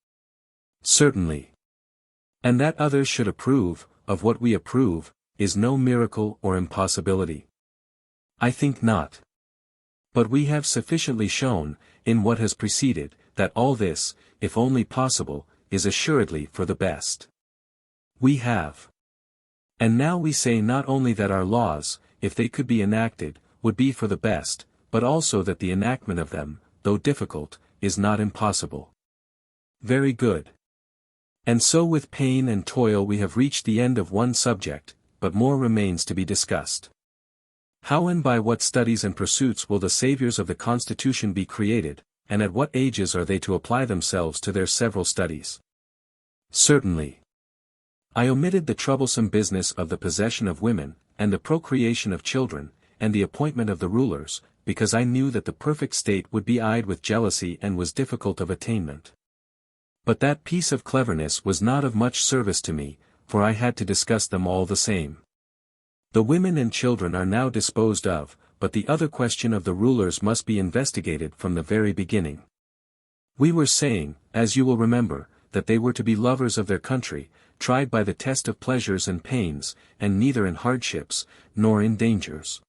Certainly. And that others should approve, of what we approve, is no miracle or impossibility. I think not. But we have sufficiently shown, in what has preceded, that all this, if only possible, is assuredly for the best. We have. And now we say not only that our laws, if they could be enacted, would be for the best, but also that the enactment of them, though difficult, is not impossible. Very good. And so with pain and toil we have reached the end of one subject, but more remains to be discussed. How and by what studies and pursuits will the saviors of the Constitution be created, and at what ages are they to apply themselves to their several studies? Certainly. I omitted the troublesome business of the possession of women, and the procreation of children, and the appointment of the rulers, because I knew that the perfect state would be eyed with jealousy and was difficult of attainment. But that piece of cleverness was not of much service to me, for I had to discuss them all the same. The women and children are now disposed of, but the other question of the rulers must be investigated from the very beginning. We were saying, as you will remember, that they were to be lovers of their country, tried by the test of pleasures and pains, and neither in hardships, nor in dangers.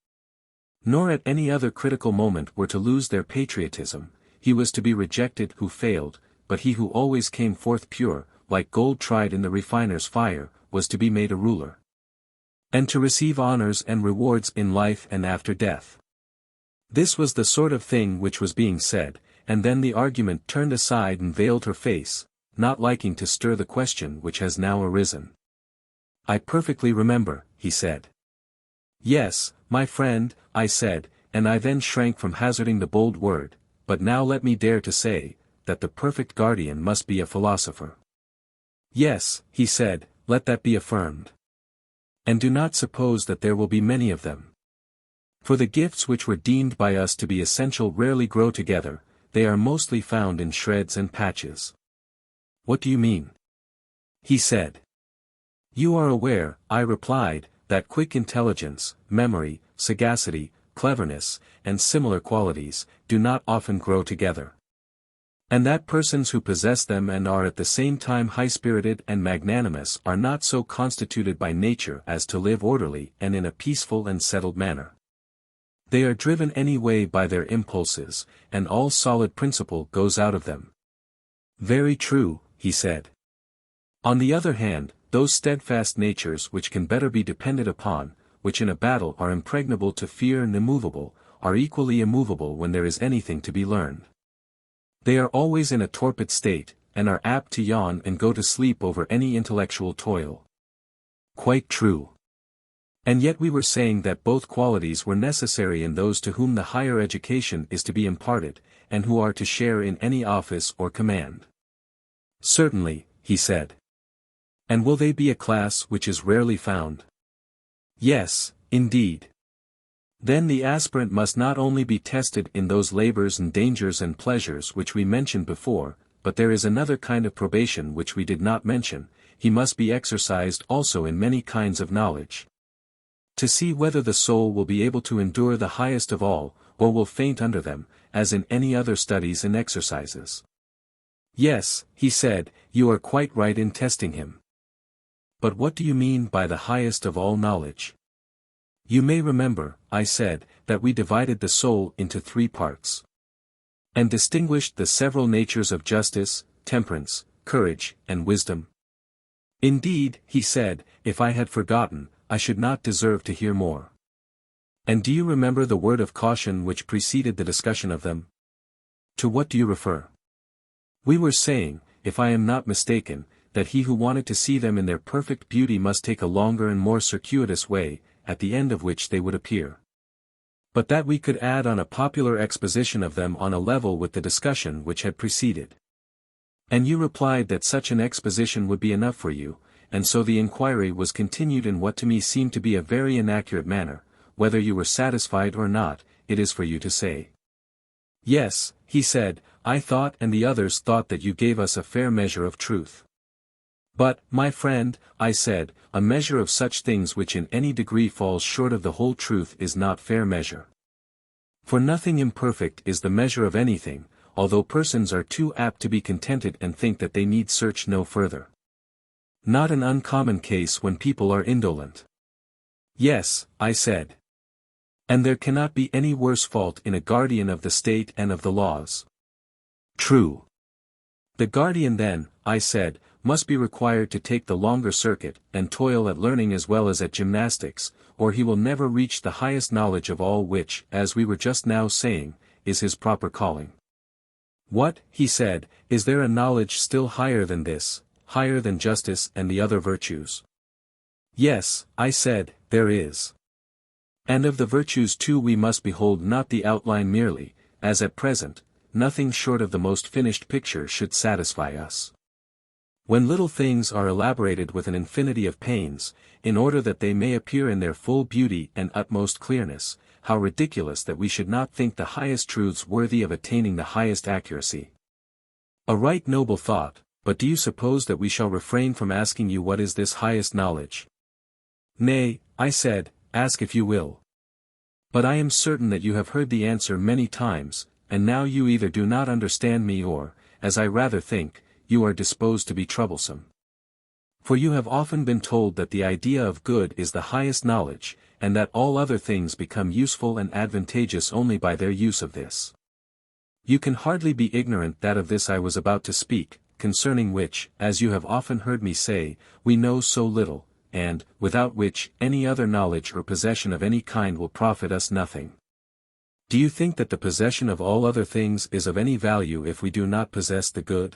Nor at any other critical moment were to lose their patriotism. He was to be rejected who failed, but he who always came forth pure, like gold tried in the refiner's fire, was to be made a ruler. And to receive honors and rewards in life and after death. This was the sort of thing which was being said, and then the argument turned aside and veiled her face, not liking to stir the question which has now arisen. I perfectly remember, he said. Yes, my friend, I said, and I then shrank from hazarding the bold word, but now let me dare to say, that the perfect guardian must be a philosopher. Yes, he said, let that be affirmed. And do not suppose that there will be many of them. For the gifts which were deemed by us to be essential rarely grow together, they are mostly found in shreds and patches. What do you mean? He said. You are aware, I replied, that quick intelligence, memory, sagacity, cleverness, and similar qualities, do not often grow together. And that persons who possess them and are at the same time high-spirited and magnanimous are not so constituted by nature as to live orderly and in a peaceful and settled manner. They are driven any way by their impulses, and all solid principle goes out of them. Very true, he said. On the other hand, those steadfast natures which can better be depended upon, which in a battle are impregnable to fear and immovable, are equally immovable when there is anything to be learned. They are always in a torpid state, and are apt to yawn and go to sleep over any intellectual toil. Quite true. And yet we were saying that both qualities were necessary in those to whom the higher education is to be imparted, and who are to share in any office or command. Certainly, he said. And will they be a class which is rarely found? Yes, indeed. Then the aspirant must not only be tested in those labors and dangers and pleasures which we mentioned before, but there is another kind of probation which we did not mention, he must be exercised also in many kinds of knowledge. To see whether the soul will be able to endure the highest of all, or will faint under them, as in any other studies and exercises. Yes, he said, you are quite right in testing him. But what do you mean by the highest of all knowledge? You may remember, I said, that we divided the soul into 3 parts. And distinguished the several natures of justice, temperance, courage, and wisdom. Indeed, he said, if I had forgotten, I should not deserve to hear more. And do you remember the word of caution which preceded the discussion of them? To what do you refer? We were saying, if I am not mistaken, that he who wanted to see them in their perfect beauty must take a longer and more circuitous way, at the end of which they would appear. But that we could add on a popular exposition of them on a level with the discussion which had preceded. And you replied that such an exposition would be enough for you, and so the inquiry was continued in what to me seemed to be a very inaccurate manner. Whether you were satisfied or not, it is for you to say. Yes, he said, I thought and the others thought that you gave us a fair measure of truth. But, my friend, I said, a measure of such things which in any degree falls short of the whole truth is not fair measure. For nothing imperfect is the measure of anything, although persons are too apt to be contented and think that they need search no further. Not an uncommon case when people are indolent. Yes, I said. And there cannot be any worse fault in a guardian of the state and of the laws. True. The guardian then, I said, must be required to take the longer circuit, and toil at learning as well as at gymnastics, or he will never reach the highest knowledge of all which, as we were just now saying, is his proper calling. What, he said, is there a knowledge still higher than this, higher than justice and the other virtues? Yes, I said, there is. And of the virtues too we must behold not the outline merely, as at present, nothing short of the most finished picture should satisfy us. When little things are elaborated with an infinity of pains, in order that they may appear in their full beauty and utmost clearness, how ridiculous that we should not think the highest truths worthy of attaining the highest accuracy. A right noble thought, but do you suppose that we shall refrain from asking you what is this highest knowledge? Nay, I said, ask if you will. But I am certain that you have heard the answer many times, and now you either do not understand me or, as I rather think, you are disposed to be troublesome. For you have often been told that the idea of good is the highest knowledge, and that all other things become useful and advantageous only by their use of this. You can hardly be ignorant that of this I was about to speak, concerning which, as you have often heard me say, we know so little, and, without which, any other knowledge or possession of any kind will profit us nothing. Do you think that the possession of all other things is of any value if we do not possess the good?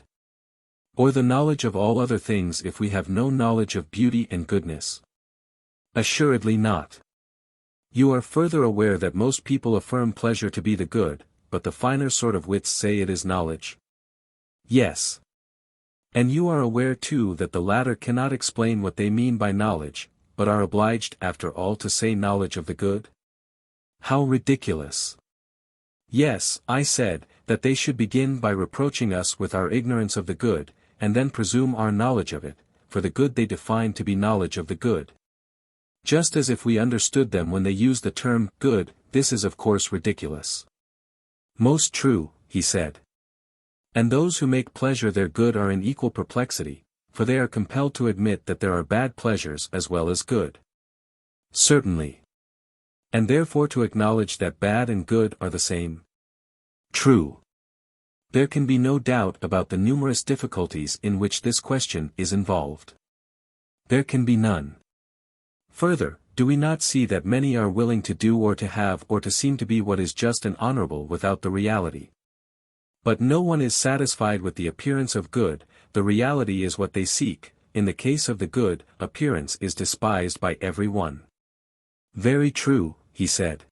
Or the knowledge of all other things if we have no knowledge of beauty and goodness? Assuredly not. You are further aware that most people affirm pleasure to be the good, but the finer sort of wits say it is knowledge. Yes. And you are aware too that the latter cannot explain what they mean by knowledge, but are obliged after all to say knowledge of the good? How ridiculous! Yes, I said, that they should begin by reproaching us with our ignorance of the good, and then presume our knowledge of it, for the good they define to be knowledge of the good. Just as if we understood them when they use the term good, this is of course ridiculous. Most true, he said. And those who make pleasure their good are in equal perplexity, for they are compelled to admit that there are bad pleasures as well as good. Certainly. And therefore to acknowledge that bad and good are the same. True. There can be no doubt about the numerous difficulties in which this question is involved. There can be none. Further, do we not see that many are willing to do or to have or to seem to be what is just and honorable without the reality? But no one is satisfied with the appearance of good, the reality is what they seek. In the case of the good, appearance is despised by every one. Very true, he said.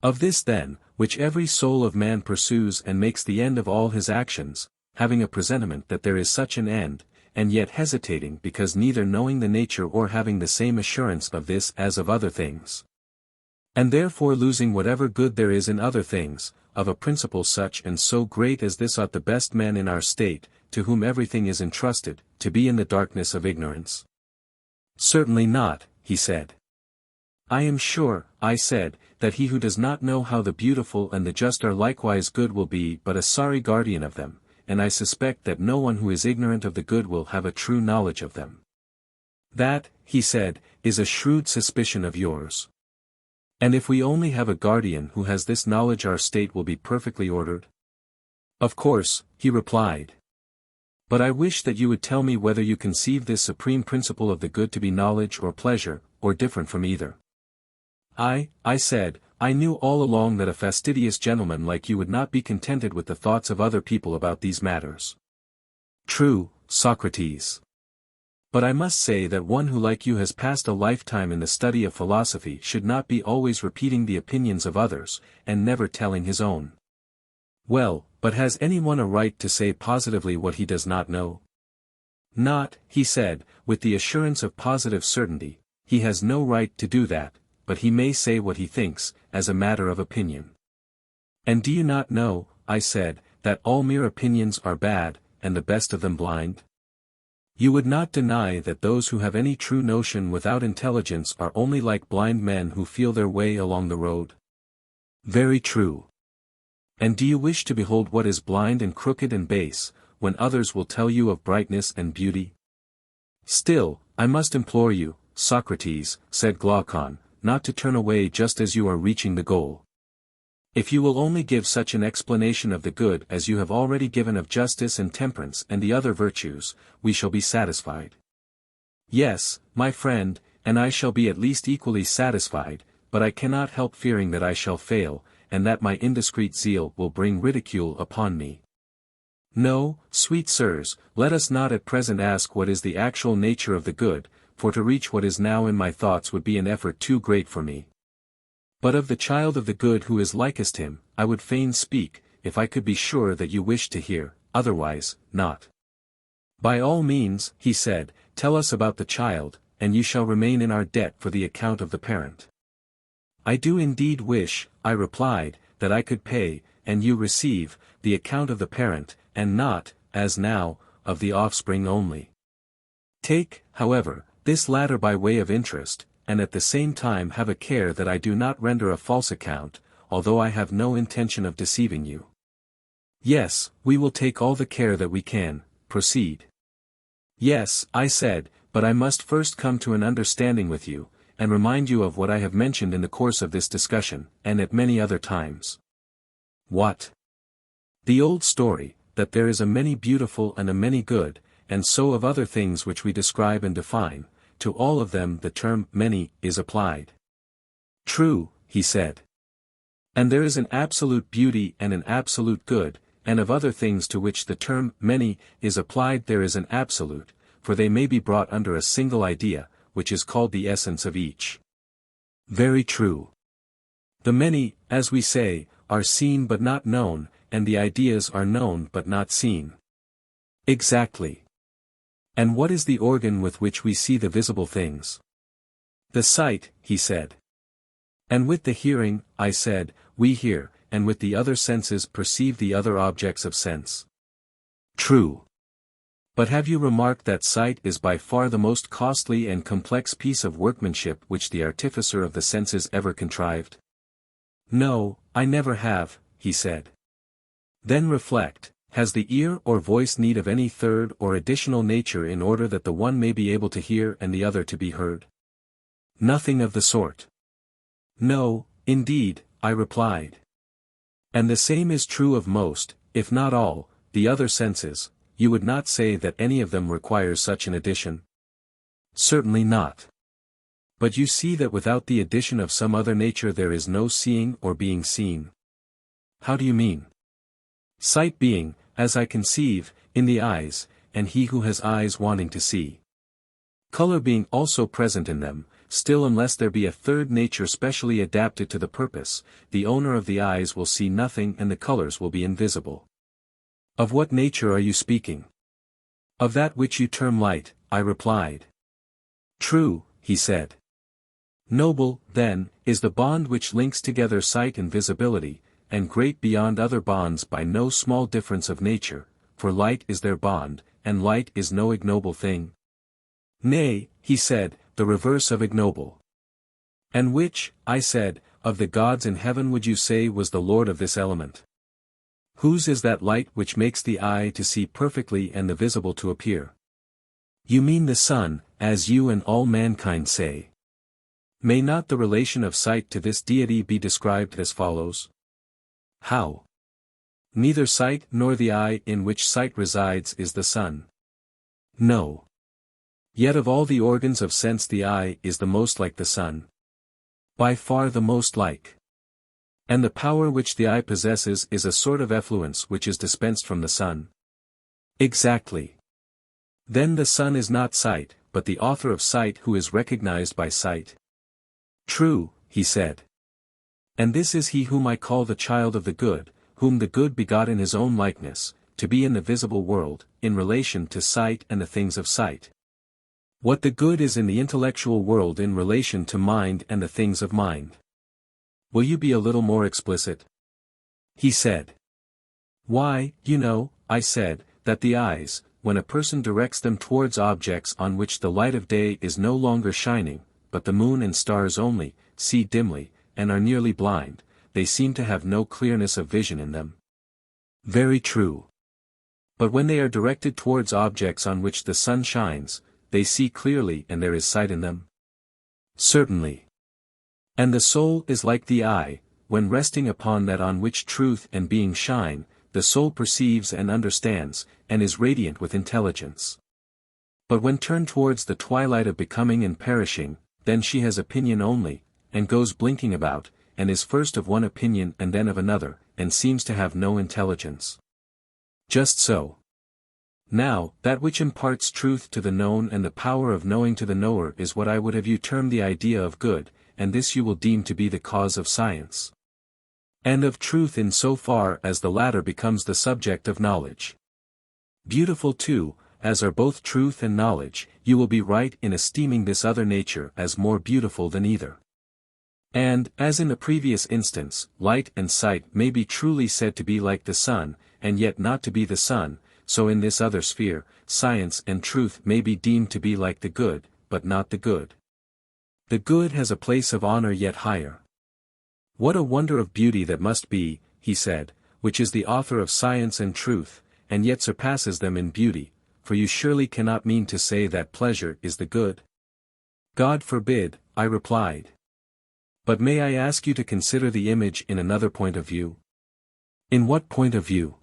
Of this then, which every soul of man pursues and makes the end of all his actions, having a presentiment that there is such an end, and yet hesitating because neither knowing the nature or having the same assurance of this as of other things. And therefore losing whatever good there is in other things, of a principle such and so great as this ought the best man in our state, to whom everything is entrusted, to be in the darkness of ignorance. Certainly not, he said. I am sure, I said, that he who does not know how the beautiful and the just are likewise good will be but a sorry guardian of them, and I suspect that no one who is ignorant of the good will have a true knowledge of them. That, he said, is a shrewd suspicion of yours. And if we only have a guardian who has this knowledge our state will be perfectly ordered? Of course, he replied. But I wish that you would tell me whether you conceive this supreme principle of the good to be knowledge or pleasure, or different from either. I said, I knew all along that a fastidious gentleman like you would not be contented with the thoughts of other people about these matters. True, Socrates. But I must say that one who like you has passed a lifetime in the study of philosophy should not be always repeating the opinions of others, and never telling his own. Well, but has anyone a right to say positively what he does not know? Not, he said, with the assurance of positive certainty, he has no right to do that, but he may say what he thinks, as a matter of opinion. And do you not know, I said, that all mere opinions are bad, and the best of them blind? You would not deny that those who have any true notion without intelligence are only like blind men who feel their way along the road? Very true. And do you wish to behold what is blind and crooked and base, when others will tell you of brightness and beauty? Still, I must implore you, Socrates, said Glaucon, not to turn away just as you are reaching the goal. If you will only give such an explanation of the good as you have already given of justice and temperance and the other virtues, we shall be satisfied. Yes, my friend, and I shall be at least equally satisfied, but I cannot help fearing that I shall fail, and that my indiscreet zeal will bring ridicule upon me. No, sweet sirs, let us not at present ask what is the actual nature of the good, for to reach what is now in my thoughts would be an effort too great for me. But of the child of the good who is likest him, I would fain speak, if I could be sure that you wished to hear, otherwise, not. By all means, he said, tell us about the child, and you shall remain in our debt for the account of the parent. I do indeed wish, I replied, that I could pay, and you receive, the account of the parent, and not, as now, of the offspring only. Take, however, this latter by way of interest, and at the same time have a care that I do not render a false account, although I have no intention of deceiving you. Yes, we will take all the care that we can. Proceed. Yes, I said, but I must first come to an understanding with you, and remind you of what I have mentioned in the course of this discussion, and at many other times. What? The old story, that there is a many beautiful and a many good, and so of other things which we describe and define, to all of them the term many is applied. True, he said. And there is an absolute beauty and an absolute good, and of other things to which the term many is applied there is an absolute, for they may be brought under a single idea, which is called the essence of each. Very true. The many, as we say, are seen but not known, and the ideas are known but not seen. Exactly. And what is the organ with which we see the visible things? The sight, he said. And with the hearing, I said, we hear, and with the other senses perceive the other objects of sense. True. But have you remarked that sight is by far the most costly and complex piece of workmanship which the artificer of the senses ever contrived? No, I never have, he said. Then reflect, has the ear or voice need of any third or additional nature in order that the one may be able to hear and the other to be heard? Nothing of the sort. No, indeed, I replied. And the same is true of most, if not all, the other senses. You would not say that any of them requires such an addition? Certainly not. But you see that without the addition of some other nature there is no seeing or being seen. How do you mean? Sight being, as I conceive, in the eyes, and he who has eyes wanting to see. Color being also present in them, still unless there be a third nature specially adapted to the purpose, the owner of the eyes will see nothing and the colors will be invisible. Of what nature are you speaking? Of that which you term light, I replied. True, he said. Noble, then, is the bond which links together sight and visibility, and great beyond other bonds by no small difference of nature, for light is their bond, and light is no ignoble thing. Nay, he said, the reverse of ignoble. And which, I said, of the gods in heaven would you say was the lord of this element? Whose is that light which makes the eye to see perfectly and the visible to appear? You mean the sun, as you and all mankind say. May not the relation of sight to this deity be described as follows? How? Neither sight nor the eye in which sight resides is the sun. No. Yet of all the organs of sense the eye is the most like the sun. By far the most like. And the power which the eye possesses is a sort of effluence which is dispensed from the sun. Exactly. Then the sun is not sight, but the author of sight who is recognized by sight. True, he said. And this is he whom I call the child of the good, whom the good begot in his own likeness, to be in the visible world, in relation to sight and the things of sight. What the good is in the intellectual world in relation to mind and the things of mind. Will you be a little more explicit? He said. Why, you know, I said, that the eyes, when a person directs them towards objects on which the light of day is no longer shining, but the moon and stars only, see dimly, and are nearly blind, they seem to have no clearness of vision in them. Very true. But when they are directed towards objects on which the sun shines, they see clearly and there is sight in them? Certainly. And the soul is like the eye, when resting upon that on which truth and being shine, the soul perceives and understands, and is radiant with intelligence. But when turned towards the twilight of becoming and perishing, then she has opinion only, and goes blinking about, and is first of one opinion and then of another, and seems to have no intelligence. Just so. Now, that which imparts truth to the known and the power of knowing to the knower is what I would have you term the idea of good, and this you will deem to be the cause of science. And of truth in so far as the latter becomes the subject of knowledge. Beautiful too, as are both truth and knowledge, you will be right in esteeming this other nature as more beautiful than either. And, as in the previous instance, light and sight may be truly said to be like the sun, and yet not to be the sun, so in this other sphere, science and truth may be deemed to be like the good, but not the good. The good has a place of honor yet higher. What a wonder of beauty that must be, he said, which is the author of science and truth, and yet surpasses them in beauty, for you surely cannot mean to say that pleasure is the good? God forbid, I replied. But may I ask you to consider the image in another point of view? In what point of view?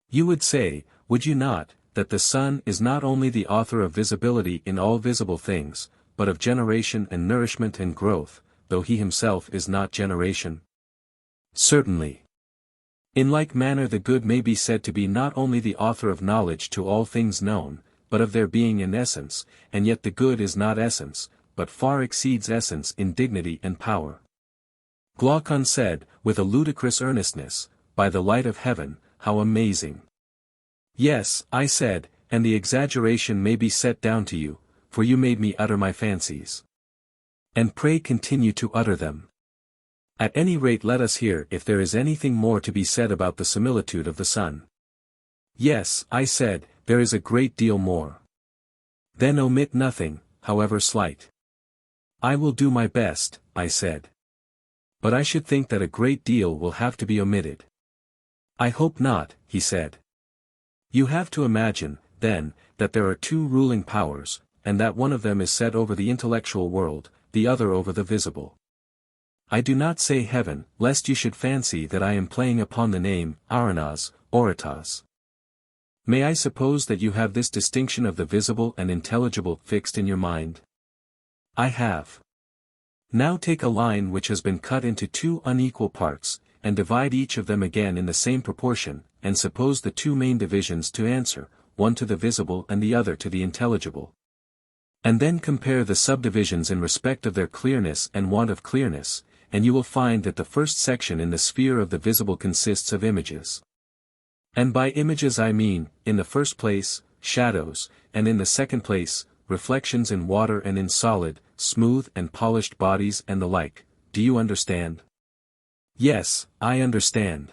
You would say, would you not, that the sun is not only the author of visibility in all visible things, but of generation and nourishment and growth, though he himself is not generation? Certainly. In like manner the good may be said to be not only the author of knowledge to all things known, but of their being in essence, and yet the good is not essence, but far exceeds essence in dignity and power. Glaucon said, with a ludicrous earnestness, by the light of heaven, how amazing! Yes, I said, and the exaggeration may be set down to you, for you made me utter my fancies. And pray continue to utter them. At any rate, let us hear if there is anything more to be said about the similitude of the sun. Yes, I said, there is a great deal more. Then omit nothing, however slight. I will do my best, I said. But I should think that a great deal will have to be omitted. I hope not, he said. You have to imagine, then, that there are two ruling powers, and that one of them is set over the intellectual world, the other over the visible. I do not say heaven, lest you should fancy that I am playing upon the name, aranas, oritas. May I suppose that you have this distinction of the visible and intelligible fixed in your mind? I have. Now take a line which has been cut into two unequal parts, and divide each of them again in the same proportion, and suppose the two main divisions to answer, one to the visible and the other to the intelligible. And then compare the subdivisions in respect of their clearness and want of clearness, and you will find that the first section in the sphere of the visible consists of images. And by images I mean, in the first place, shadows, and in the second place, reflections in water and in solid, smooth and polished bodies and the like. Do you understand? Yes, I understand.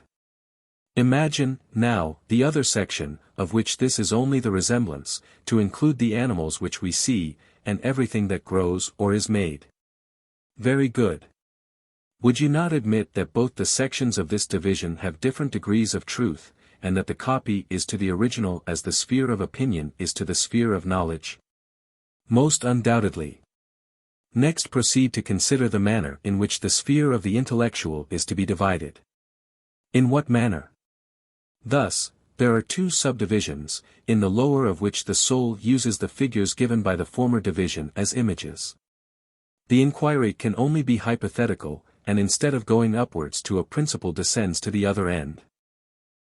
Imagine, now, the other section, of which this is only the resemblance, to include the animals which we see, and everything that grows or is made. Very good. Would you not admit that both the sections of this division have different degrees of truth, and that the copy is to the original as the sphere of opinion is to the sphere of knowledge? Most undoubtedly. Next proceed to consider the manner in which the sphere of the intellectual is to be divided. In what manner? Thus, there are two subdivisions, in the lower of which the soul uses the figures given by the former division as images. The inquiry can only be hypothetical, and instead of going upwards to a principle descends to the other end.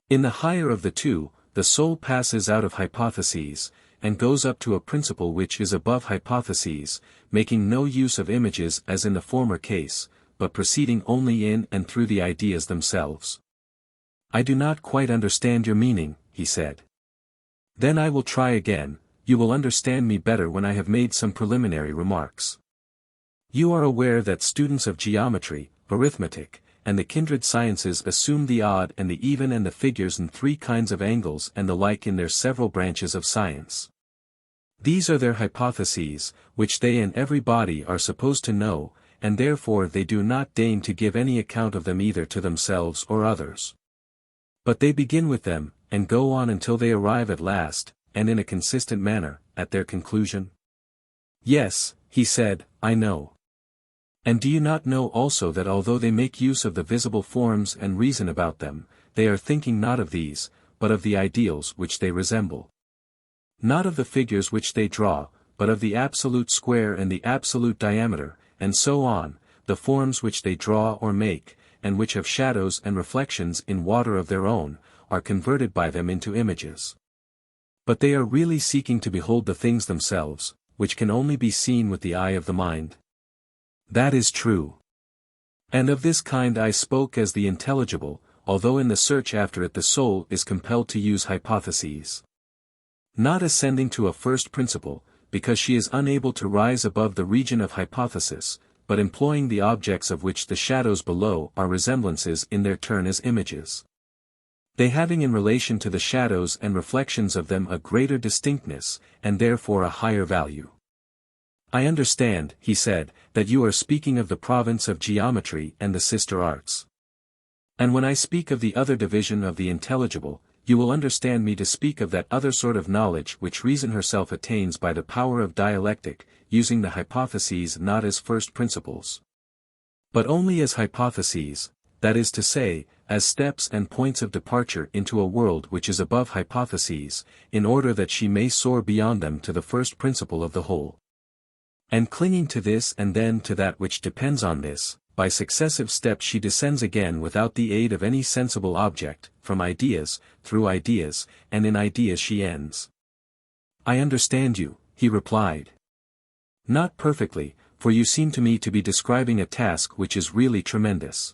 In the higher of the two, the soul passes out of hypotheses, and goes up to a principle which is above hypotheses, making no use of images as in the former case, but proceeding only in and through the ideas themselves. I do not quite understand your meaning, he said. Then I will try again, you will understand me better when I have made some preliminary remarks. You are aware that students of geometry, arithmetic, and the kindred sciences assume the odd and the even and the figures in three kinds of angles and the like in their several branches of science. These are their hypotheses, which they and every body are supposed to know, and therefore they do not deign to give any account of them either to themselves or others. But they begin with them, and go on until they arrive at last, and in a consistent manner, at their conclusion. Yes, he said, I know. And do you not know also that although they make use of the visible forms and reason about them, they are thinking not of these, but of the ideals which they resemble? Not of the figures which they draw, but of the absolute square and the absolute diameter, and so on, the forms which they draw or make, and which have shadows and reflections in water of their own, are converted by them into images. But they are really seeking to behold the things themselves, which can only be seen with the eye of the mind. That is true. And of this kind I spoke as the intelligible, although in the search after it the soul is compelled to use hypotheses. Not ascending to a first principle, because she is unable to rise above the region of hypothesis, but employing the objects of which the shadows below are resemblances in their turn as images. They having in relation to the shadows and reflections of them a greater distinctness, and therefore a higher value. I understand, he said, that you are speaking of the province of geometry and the sister arts. And when I speak of the other division of the intelligible, you will understand me to speak of that other sort of knowledge which reason herself attains by the power of dialectic, using the hypotheses not as first principles, but only as hypotheses, that is to say, as steps and points of departure into a world which is above hypotheses, in order that she may soar beyond them to the first principle of the whole. And clinging to this and then to that which depends on this, by successive steps she descends again without the aid of any sensible object, from ideas, through ideas, and in ideas she ends. I understand you, he replied. Not perfectly, for you seem to me to be describing a task which is really tremendous.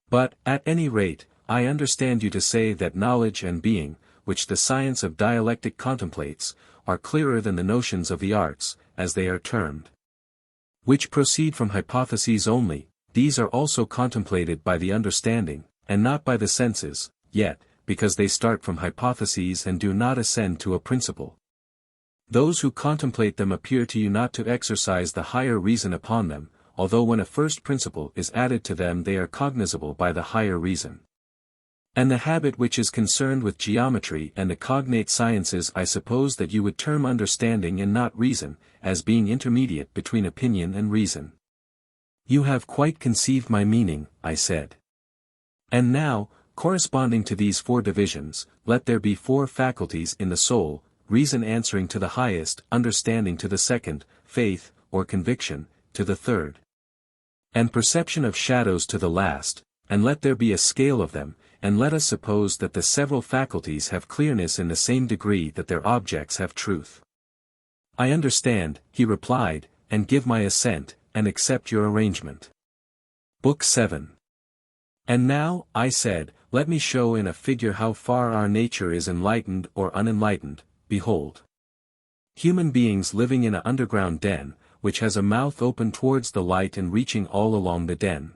But, at any rate, I understand you to say that knowledge and being, which the science of dialectic contemplates, are clearer than the notions of the arts, as they are termed, which proceed from hypotheses only, these are also contemplated by the understanding, and not by the senses, yet, because they start from hypotheses and do not ascend to a principle. Those who contemplate them appear to you not to exercise the higher reason upon them, although when a first principle is added to them they are cognizable by the higher reason. And the habit which is concerned with geometry and the cognate sciences I suppose that you would term understanding and not reason, as being intermediate between opinion and reason. You have quite conceived my meaning, I said. And now, corresponding to these four divisions, let there be four faculties in the soul, reason answering to the highest, understanding to the second, faith, or conviction, to the third, and perception of shadows to the last, and let there be a scale of them, and let us suppose that the several faculties have clearness in the same degree that their objects have truth. I understand, he replied, and give my assent, and accept your arrangement. Book 7. And now, I said, let me show in a figure how far our nature is enlightened or unenlightened. Behold. Human beings living in an underground den, which has a mouth open towards the light and reaching all along the den.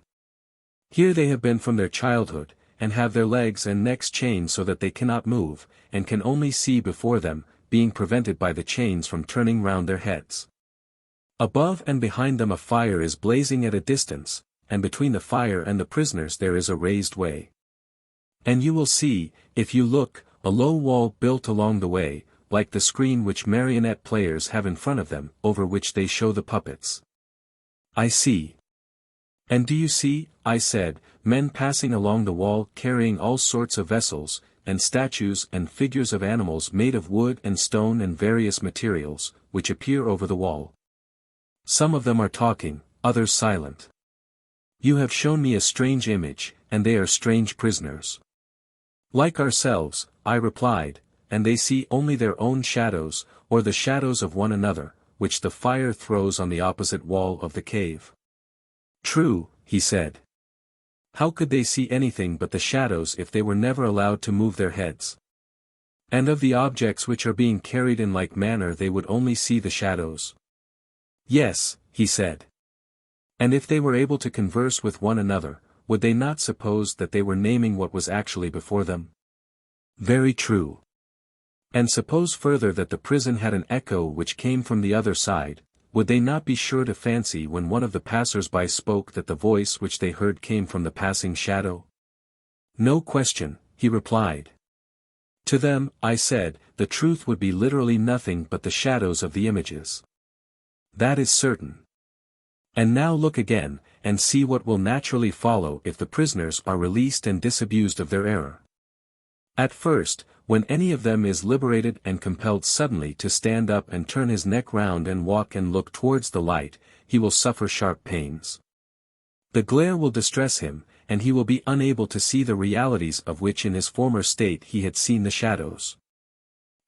Here they have been from their childhood, and have their legs and necks chained so that they cannot move, and can only see before them, being prevented by the chains from turning round their heads. Above and behind them a fire is blazing at a distance, and between the fire and the prisoners there is a raised way. And you will see, if you look, a low wall built along the way, like the screen which marionette players have in front of them, over which they show the puppets. I see. And do you see, I said, men passing along the wall carrying all sorts of vessels, and statues and figures of animals made of wood and stone and various materials, which appear over the wall. Some of them are talking, others silent. You have shown me a strange image, and they are strange prisoners. Like ourselves, I replied, and they see only their own shadows, or the shadows of one another, which the fire throws on the opposite wall of the cave. True, he said. How could they see anything but the shadows if they were never allowed to move their heads? And of the objects which are being carried in like manner they would only see the shadows. Yes, he said. And if they were able to converse with one another, would they not suppose that they were naming what was actually before them? Very true. And suppose further that the prison had an echo which came from the other side, would they not be sure to fancy when one of the passers-by spoke that the voice which they heard came from the passing shadow? No question, he replied. To them, I said, the truth would be literally nothing but the shadows of the images. That is certain. And now look again, and see what will naturally follow if the prisoners are released and disabused of their error. At first, when any of them is liberated and compelled suddenly to stand up and turn his neck round and walk and look towards the light, he will suffer sharp pains. The glare will distress him, and he will be unable to see the realities of which in his former state he had seen the shadows.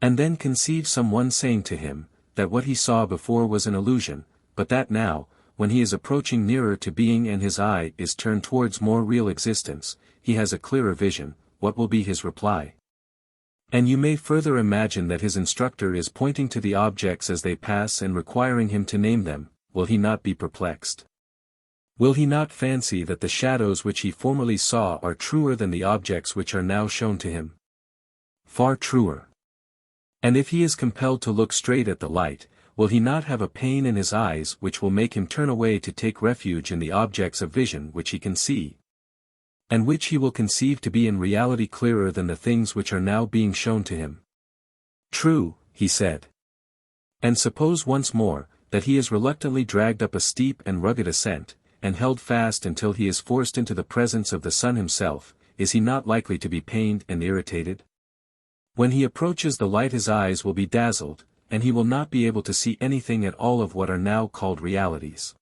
And then conceive some one saying to him, that what he saw before was an illusion, but that now, when he is approaching nearer to being and his eye is turned towards more real existence, he has a clearer vision, what will be his reply? And you may further imagine that his instructor is pointing to the objects as they pass and requiring him to name them. Will he not be perplexed? Will he not fancy that the shadows which he formerly saw are truer than the objects which are now shown to him? Far truer. And if he is compelled to look straight at the light, will he not have a pain in his eyes which will make him turn away to take refuge in the objects of vision which he can see, and which he will conceive to be in reality clearer than the things which are now being shown to him? True, he said. And suppose once more, that he is reluctantly dragged up a steep and rugged ascent, and held fast until he is forced into the presence of the sun himself, is he not likely to be pained and irritated? When he approaches the light his eyes will be dazzled, and he will not be able to see anything at all of what are now called realities.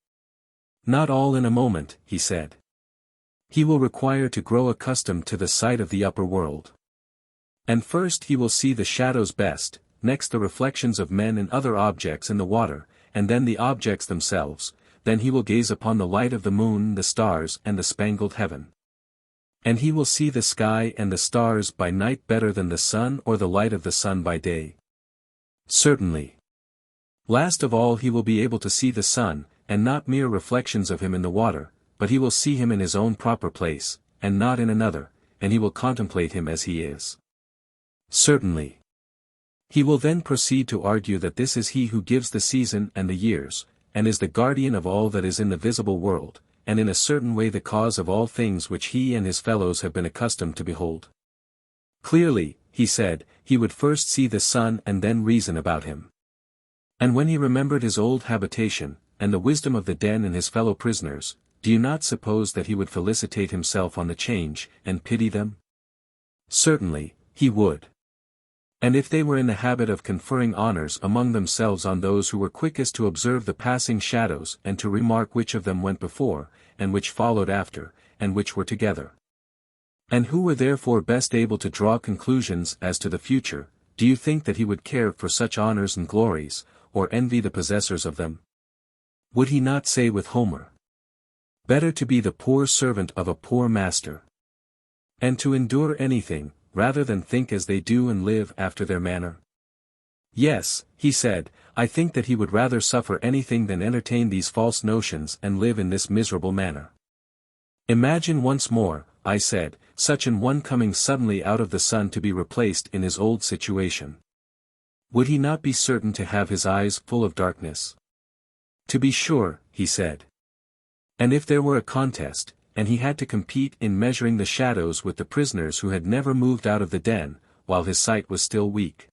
Not all in a moment, he said. He will require to grow accustomed to the sight of the upper world. And first he will see the shadows best, next the reflections of men and other objects in the water, and then the objects themselves, then he will gaze upon the light of the moon, the stars, and the spangled heaven. And he will see the sky and the stars by night better than the sun or the light of the sun by day. Certainly. Last of all he will be able to see the sun, and not mere reflections of him in the water, but he will see him in his own proper place, and not in another, and he will contemplate him as he is. Certainly. He will then proceed to argue that this is he who gives the season and the years, and is the guardian of all that is in the visible world, and in a certain way the cause of all things which he and his fellows have been accustomed to behold. Clearly, he said, he would first see the sun and then reason about him. And when he remembered his old habitation, and the wisdom of the den and his fellow prisoners, do you not suppose that he would felicitate himself on the change, and pity them? Certainly, he would. And if they were in the habit of conferring honors among themselves on those who were quickest to observe the passing shadows and to remark which of them went before, and which followed after, and which were together, and who were therefore best able to draw conclusions as to the future, do you think that he would care for such honors and glories, or envy the possessors of them? Would he not say with Homer, "Better to be the poor servant of a poor master, and to endure anything, rather than think as they do and live after their manner"? Yes, he said, I think that he would rather suffer anything than entertain these false notions and live in this miserable manner. Imagine once more, I said, such an one coming suddenly out of the sun to be replaced in his old situation. Would he not be certain to have his eyes full of darkness? To be sure, he said. And if there were a contest, and he had to compete in measuring the shadows with the prisoners who had never moved out of the den, while his sight was still weak,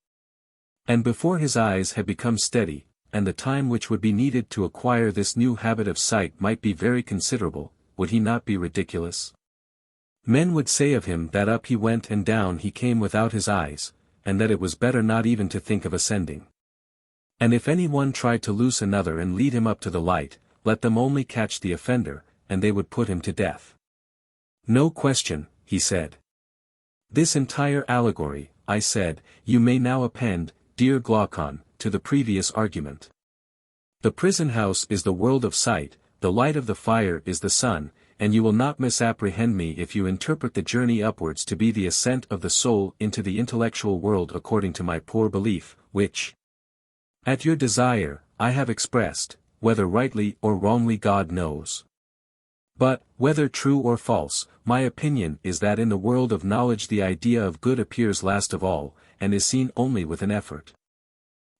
and before his eyes had become steady, and the time which would be needed to acquire this new habit of sight might be very considerable, would he not be ridiculous? Men would say of him that up he went and down he came without his eyes, and that it was better not even to think of ascending. And if any one tried to loose another and lead him up to the light, let them only catch the offender, and they would put him to death. No question, he said. This entire allegory, I said, you may now append, dear Glaucon, to the previous argument. The prison house is the world of sight, the light of the fire is the sun, and you will not misapprehend me if you interpret the journey upwards to be the ascent of the soul into the intellectual world according to my poor belief, which, at your desire, I have expressed, whether rightly or wrongly God knows. But, whether true or false, my opinion is that in the world of knowledge the idea of good appears last of all, and is seen only with an effort.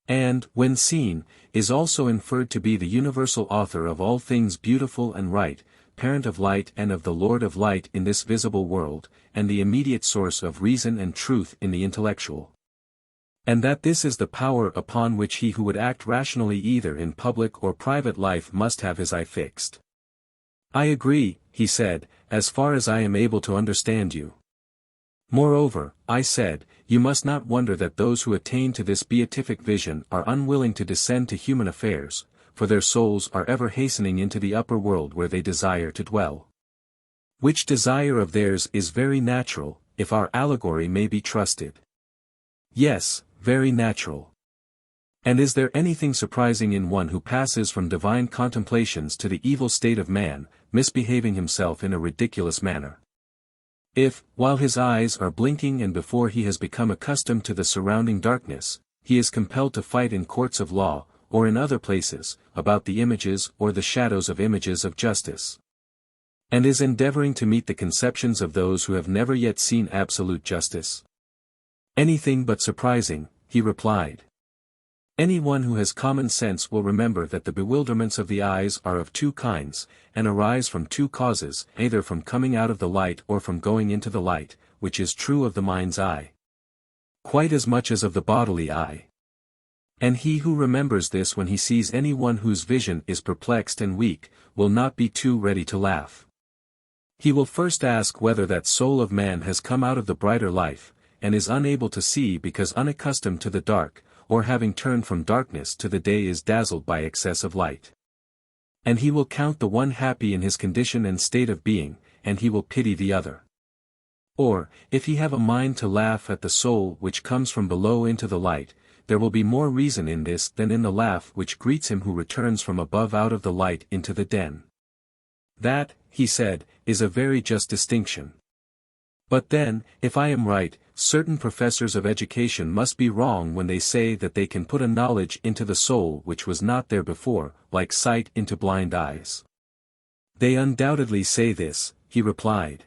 And, when seen, is also inferred to be the universal author of all things beautiful and right, parent of light and of the Lord of light in this visible world, and the immediate source of reason and truth in the intellectual. And that this is the power upon which he who would act rationally either in public or private life must have his eye fixed. I agree, he said, as far as I am able to understand you. Moreover, I said, you must not wonder that those who attain to this beatific vision are unwilling to descend to human affairs, for their souls are ever hastening into the upper world where they desire to dwell. Which desire of theirs is very natural, if our allegory may be trusted. Yes, very natural. And is there anything surprising in one who passes from divine contemplations to the evil state of man, misbehaving himself in a ridiculous manner? If, while his eyes are blinking and before he has become accustomed to the surrounding darkness, he is compelled to fight in courts of law, or in other places, about the images or the shadows of images of justice, and is endeavoring to meet the conceptions of those who have never yet seen absolute justice. Anything but surprising, he replied. Anyone who has common sense will remember that the bewilderments of the eyes are of two kinds, and arise from two causes, either from coming out of the light or from going into the light, which is true of the mind's eye, quite as much as of the bodily eye. And he who remembers this when he sees any one whose vision is perplexed and weak, will not be too ready to laugh. He will first ask whether that soul of man has come out of the brighter life, and is unable to see because unaccustomed to the dark, or having turned from darkness to the day is dazzled by excess of light. And he will count the one happy in his condition and state of being, and he will pity the other. Or, if he have a mind to laugh at the soul which comes from below into the light, there will be more reason in this than in the laugh which greets him who returns from above out of the light into the den. That, he said, is a very just distinction. But then, if I am right, certain professors of education must be wrong when they say that they can put a knowledge into the soul which was not there before, like sight into blind eyes. They undoubtedly say this, he replied.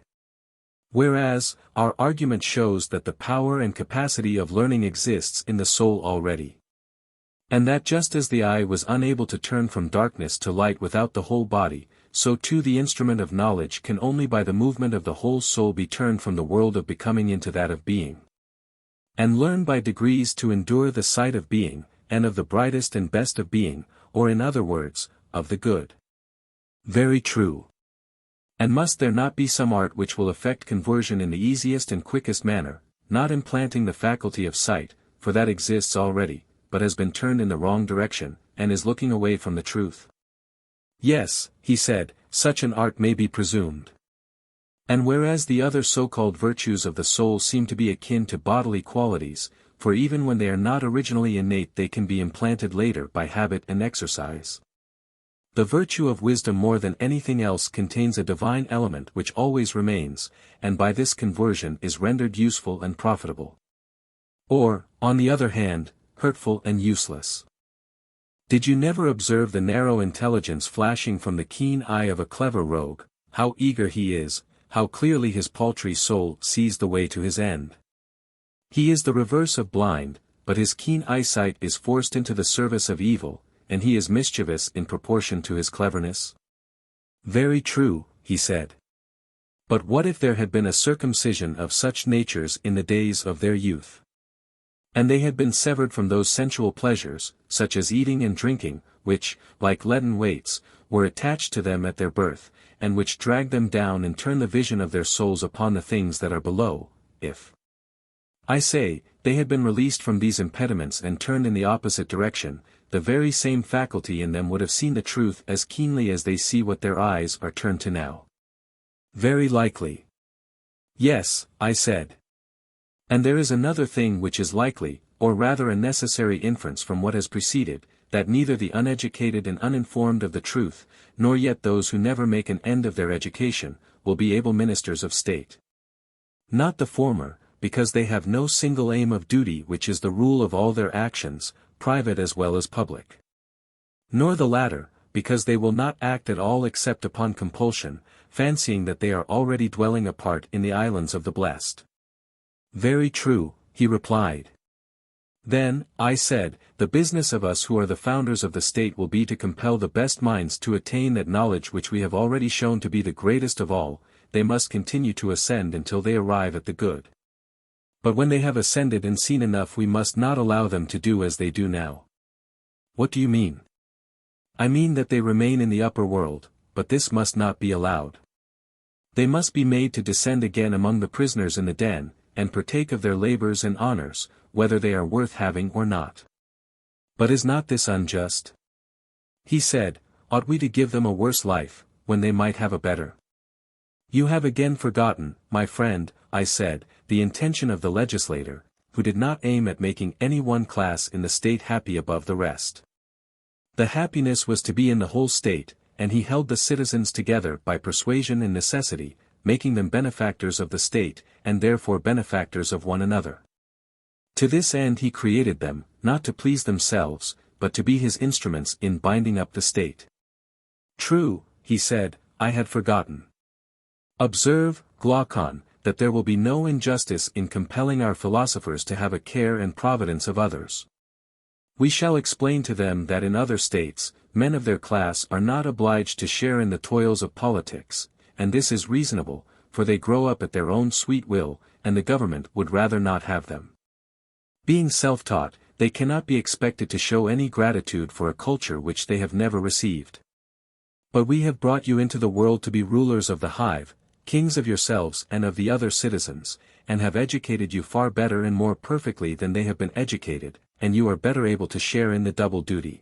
Whereas, our argument shows that the power and capacity of learning exists in the soul already. And that just as the eye was unable to turn from darkness to light without the whole body, so too the instrument of knowledge can only by the movement of the whole soul be turned from the world of becoming into that of being. And learn by degrees to endure the sight of being, and of the brightest and best of being, or in other words, of the good. Very true. And must there not be some art which will effect conversion in the easiest and quickest manner, not implanting the faculty of sight, for that exists already, but has been turned in the wrong direction, and is looking away from the truth? Yes, he said, such an art may be presumed. And whereas the other so-called virtues of the soul seem to be akin to bodily qualities, for even when they are not originally innate they can be implanted later by habit and exercise. The virtue of wisdom more than anything else contains a divine element which always remains, and by this conversion is rendered useful and profitable. Or, on the other hand, hurtful and useless. Did you never observe the narrow intelligence flashing from the keen eye of a clever rogue, how eager he is, how clearly his paltry soul sees the way to his end? He is the reverse of blind, but his keen eyesight is forced into the service of evil, and he is mischievous in proportion to his cleverness? Very true, he said. But what if there had been a circumcision of such natures in the days of their youth? And they had been severed from those sensual pleasures, such as eating and drinking, which, like leaden weights, were attached to them at their birth, and which drag them down and turn the vision of their souls upon the things that are below, if, I say, they had been released from these impediments and turned in the opposite direction, the very same faculty in them would have seen the truth as keenly as they see what their eyes are turned to now. Very likely. Yes, I said. And there is another thing which is likely, or rather a necessary inference from what has preceded, that neither the uneducated and uninformed of the truth, nor yet those who never make an end of their education, will be able ministers of state. Not the former, because they have no single aim of duty which is the rule of all their actions, private as well as public. Nor the latter, because they will not act at all except upon compulsion, fancying that they are already dwelling apart in the islands of the blessed. Very true, he replied. Then, I said, the business of us who are the founders of the state will be to compel the best minds to attain that knowledge which we have already shown to be the greatest of all. They must continue to ascend until they arrive at the good. But when they have ascended and seen enough we must not allow them to do as they do now. What do you mean? I mean that they remain in the upper world, but this must not be allowed. They must be made to descend again among the prisoners in the den, and partake of their labors and honors, whether they are worth having or not. But is not this unjust? He said, ought we to give them a worse life, when they might have a better? You have again forgotten, my friend, I said, the intention of the legislator, who did not aim at making any one class in the state happy above the rest. The happiness was to be in the whole state, and he held the citizens together by persuasion and necessity, making them benefactors of the state, and therefore benefactors of one another. To this end he created them, not to please themselves, but to be his instruments in binding up the state. True, he said, I had forgotten. Observe, Glaucon, that there will be no injustice in compelling our philosophers to have a care and providence of others. We shall explain to them that in other states, men of their class are not obliged to share in the toils of politics, and this is reasonable, for they grow up at their own sweet will, and the government would rather not have them. Being self-taught, they cannot be expected to show any gratitude for a culture which they have never received. But we have brought you into the world to be rulers of the hive, kings of yourselves and of the other citizens, and have educated you far better and more perfectly than they have been educated, and you are better able to share in the double duty.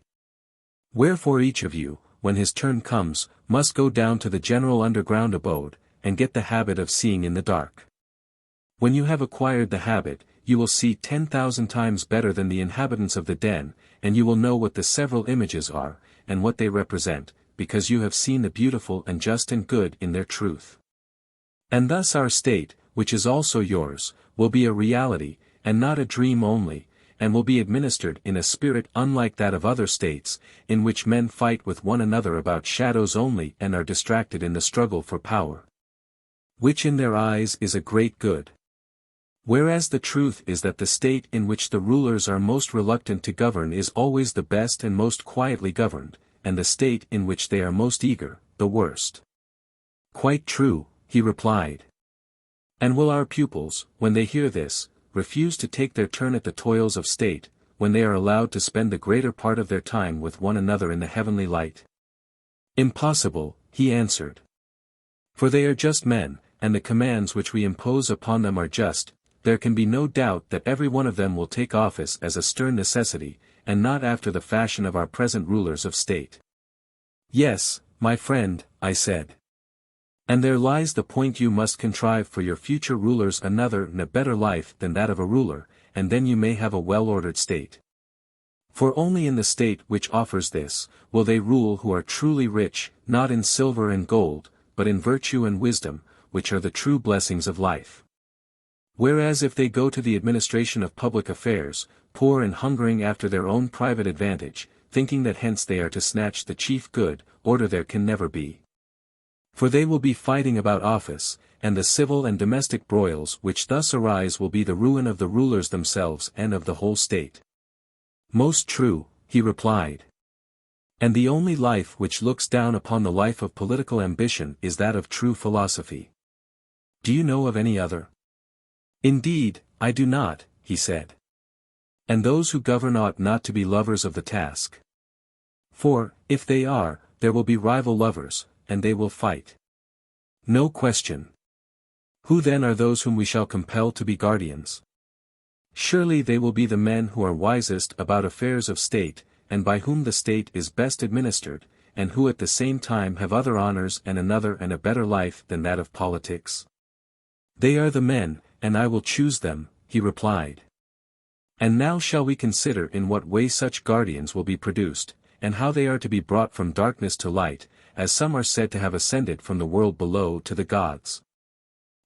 Wherefore each of you, when his turn comes, must go down to the general underground abode, and get the habit of seeing in the dark. When you have acquired the habit, you will see 10,000 times better than the inhabitants of the den, and you will know what the several images are, and what they represent, because you have seen the beautiful and just and good in their truth. And thus our state, which is also yours, will be a reality, and not a dream only, and will be administered in a spirit unlike that of other states, in which men fight with one another about shadows only and are distracted in the struggle for power, which in their eyes is a great good. Whereas the truth is that the state in which the rulers are most reluctant to govern is always the best and most quietly governed, and the state in which they are most eager, the worst. Quite true, he replied. And will our pupils, when they hear this, refuse to take their turn at the toils of state, when they are allowed to spend the greater part of their time with one another in the heavenly light? Impossible, he answered. For they are just men, and the commands which we impose upon them are just. There can be no doubt that every one of them will take office as a stern necessity, and not after the fashion of our present rulers of state. Yes, my friend, I said. And there lies the point: you must contrive for your future rulers another and a better life than that of a ruler, and then you may have a well-ordered state. For only in the state which offers this, will they rule who are truly rich, not in silver and gold, but in virtue and wisdom, which are the true blessings of life. Whereas if they go to the administration of public affairs, poor and hungering after their own private advantage, thinking that hence they are to snatch the chief good, order there can never be. For they will be fighting about office, and the civil and domestic broils which thus arise will be the ruin of the rulers themselves and of the whole state. Most true, he replied. And the only life which looks down upon the life of political ambition is that of true philosophy. Do you know of any other? Indeed, I do not, he said. And those who govern ought not to be lovers of the task. For, if they are, there will be rival lovers, and they will fight. No question. Who then are those whom we shall compel to be guardians? Surely they will be the men who are wisest about affairs of state, and by whom the state is best administered, and who at the same time have other honors and another and a better life than that of politics. They are the men, and I will choose them, he replied. And now shall we consider in what way such guardians will be produced, and how they are to be brought from darkness to light, as some are said to have ascended from the world below to the gods.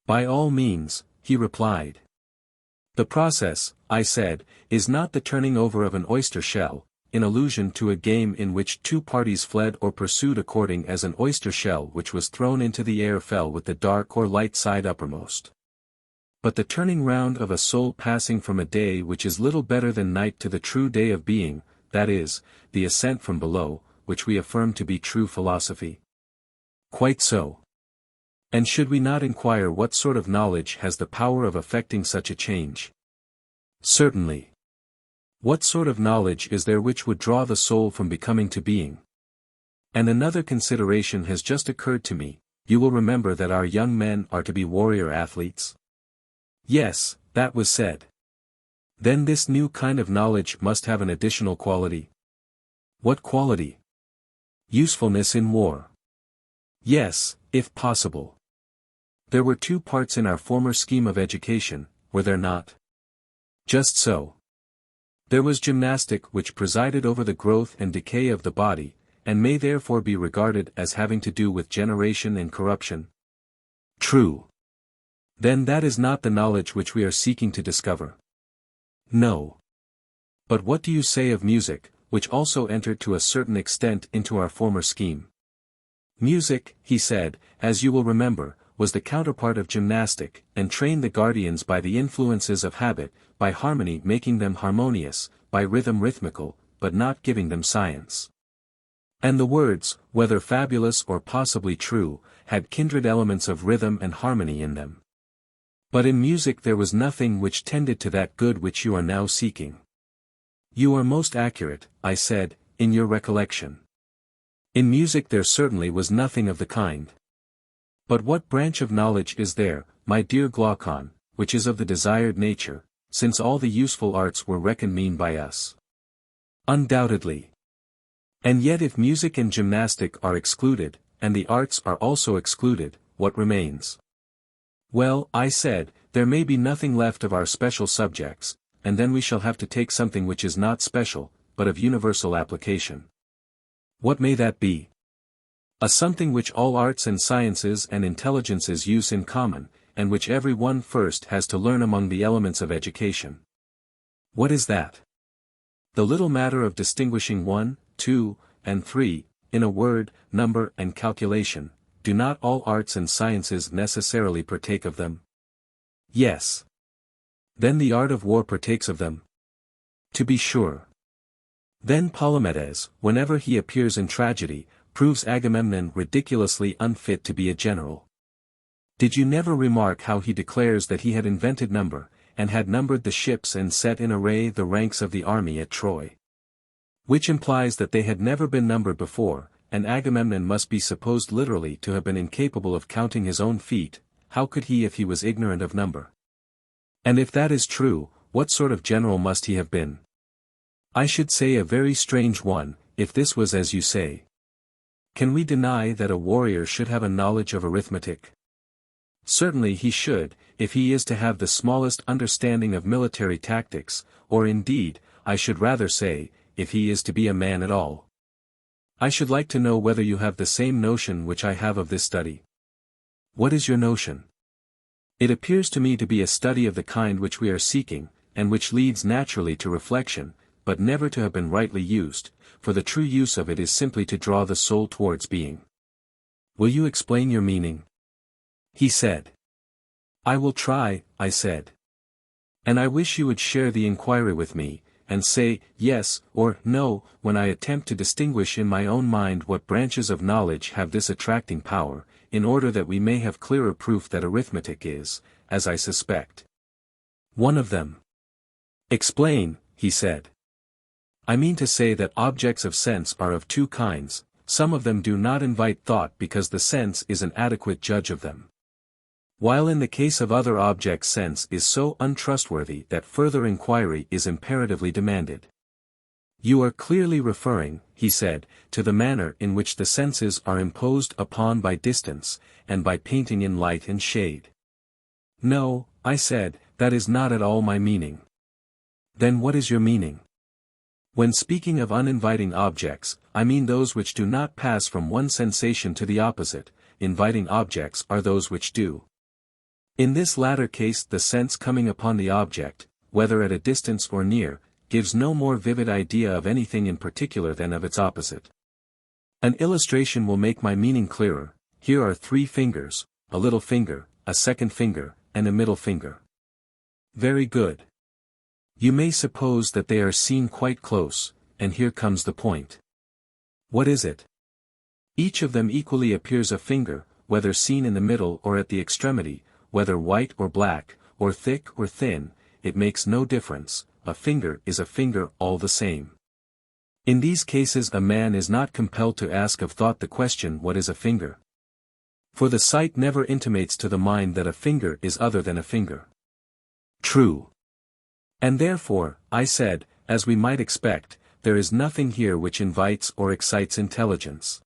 By all means, he replied. The process, I said, is not the turning over of an oyster shell, in allusion to a game in which two parties fled or pursued according as an oyster shell which was thrown into the air fell with the dark or light side uppermost. But the turning round of a soul passing from a day which is little better than night to the true day of being, that is, the ascent from below, which we affirm to be true philosophy. Quite so. And should we not inquire what sort of knowledge has the power of effecting such a change? Certainly. What sort of knowledge is there which would draw the soul from becoming to being? And another consideration has just occurred to me. You will remember that our young men are to be warrior athletes? Yes, that was said. Then this new kind of knowledge must have an additional quality. What quality? Usefulness in war. Yes, if possible. There were two parts in our former scheme of education, were there not? Just so. There was gymnastic which presided over the growth and decay of the body, and may therefore be regarded as having to do with generation and corruption. True. Then that is not the knowledge which we are seeking to discover. No. But what do you say of music, which also entered to a certain extent into our former scheme? Music, he said, as you will remember, was the counterpart of gymnastic, and trained the guardians by the influences of habit, by harmony making them harmonious, by rhythm rhythmical, but not giving them science. And the words, whether fabulous or possibly true, had kindred elements of rhythm and harmony in them. But in music there was nothing which tended to that good which you are now seeking. You are most accurate, I said, in your recollection. In music there certainly was nothing of the kind. But what branch of knowledge is there, my dear Glaucon, which is of the desired nature, since all the useful arts were reckoned mean by us? Undoubtedly. And yet if music and gymnastic are excluded, and the arts are also excluded, what remains? Well, I said, there may be nothing left of our special subjects, and then we shall have to take something which is not special, but of universal application. What may that be? A something which all arts and sciences and intelligences use in common, and which every one first has to learn among the elements of education. What is that? The little matter of distinguishing 1, 2, and 3, in a word, number and calculation. Do not all arts and sciences necessarily partake of them? Yes. Then the art of war partakes of them? To be sure. Then Polymedes, whenever he appears in tragedy, proves Agamemnon ridiculously unfit to be a general. Did you never remark how he declares that he had invented number, and had numbered the ships and set in array the ranks of the army at Troy? Which implies that they had never been numbered before, and Agamemnon must be supposed literally to have been incapable of counting his own feet. How could he if he was ignorant of number? And if that is true, what sort of general must he have been? I should say a very strange one, if this was as you say. Can we deny that a warrior should have a knowledge of arithmetic? Certainly he should, if he is to have the smallest understanding of military tactics, or indeed, I should rather say, if he is to be a man at all. I should like to know whether you have the same notion which I have of this study. What is your notion? It appears to me to be a study of the kind which we are seeking, and which leads naturally to reflection, but never to have been rightly used, for the true use of it is simply to draw the soul towards being. Will you explain your meaning? He said. I will try, I said. And I wish you would share the inquiry with me, and say, yes, or no, when I attempt to distinguish in my own mind what branches of knowledge have this attracting power, in order that we may have clearer proof that arithmetic is, as I suspect, one of them. Explain, he said. I mean to say that objects of sense are of two kinds. Some of them do not invite thought because the sense is an adequate judge of them, while in the case of other objects sense is so untrustworthy that further inquiry is imperatively demanded. You are clearly referring, he said, to the manner in which the senses are imposed upon by distance, and by painting in light and shade. No, I said, that is not at all my meaning. Then what is your meaning? When speaking of uninviting objects, I mean those which do not pass from one sensation to the opposite. Inviting objects are those which do. In this latter case the sense coming upon the object, whether at a distance or near, gives no more vivid idea of anything in particular than of its opposite. An illustration will make my meaning clearer. Here are 3 fingers, a little finger, a second finger, and a middle finger. Very good. You may suppose that they are seen quite close, and here comes the point. What is it? Each of them equally appears a finger, whether seen in the middle or at the extremity, whether white or black, or thick or thin, it makes no difference, a finger is a finger all the same. In these cases a man is not compelled to ask of thought the question what is a finger? For the sight never intimates to the mind that a finger is other than a finger. True. And therefore, I said, as we might expect, there is nothing here which invites or excites intelligence.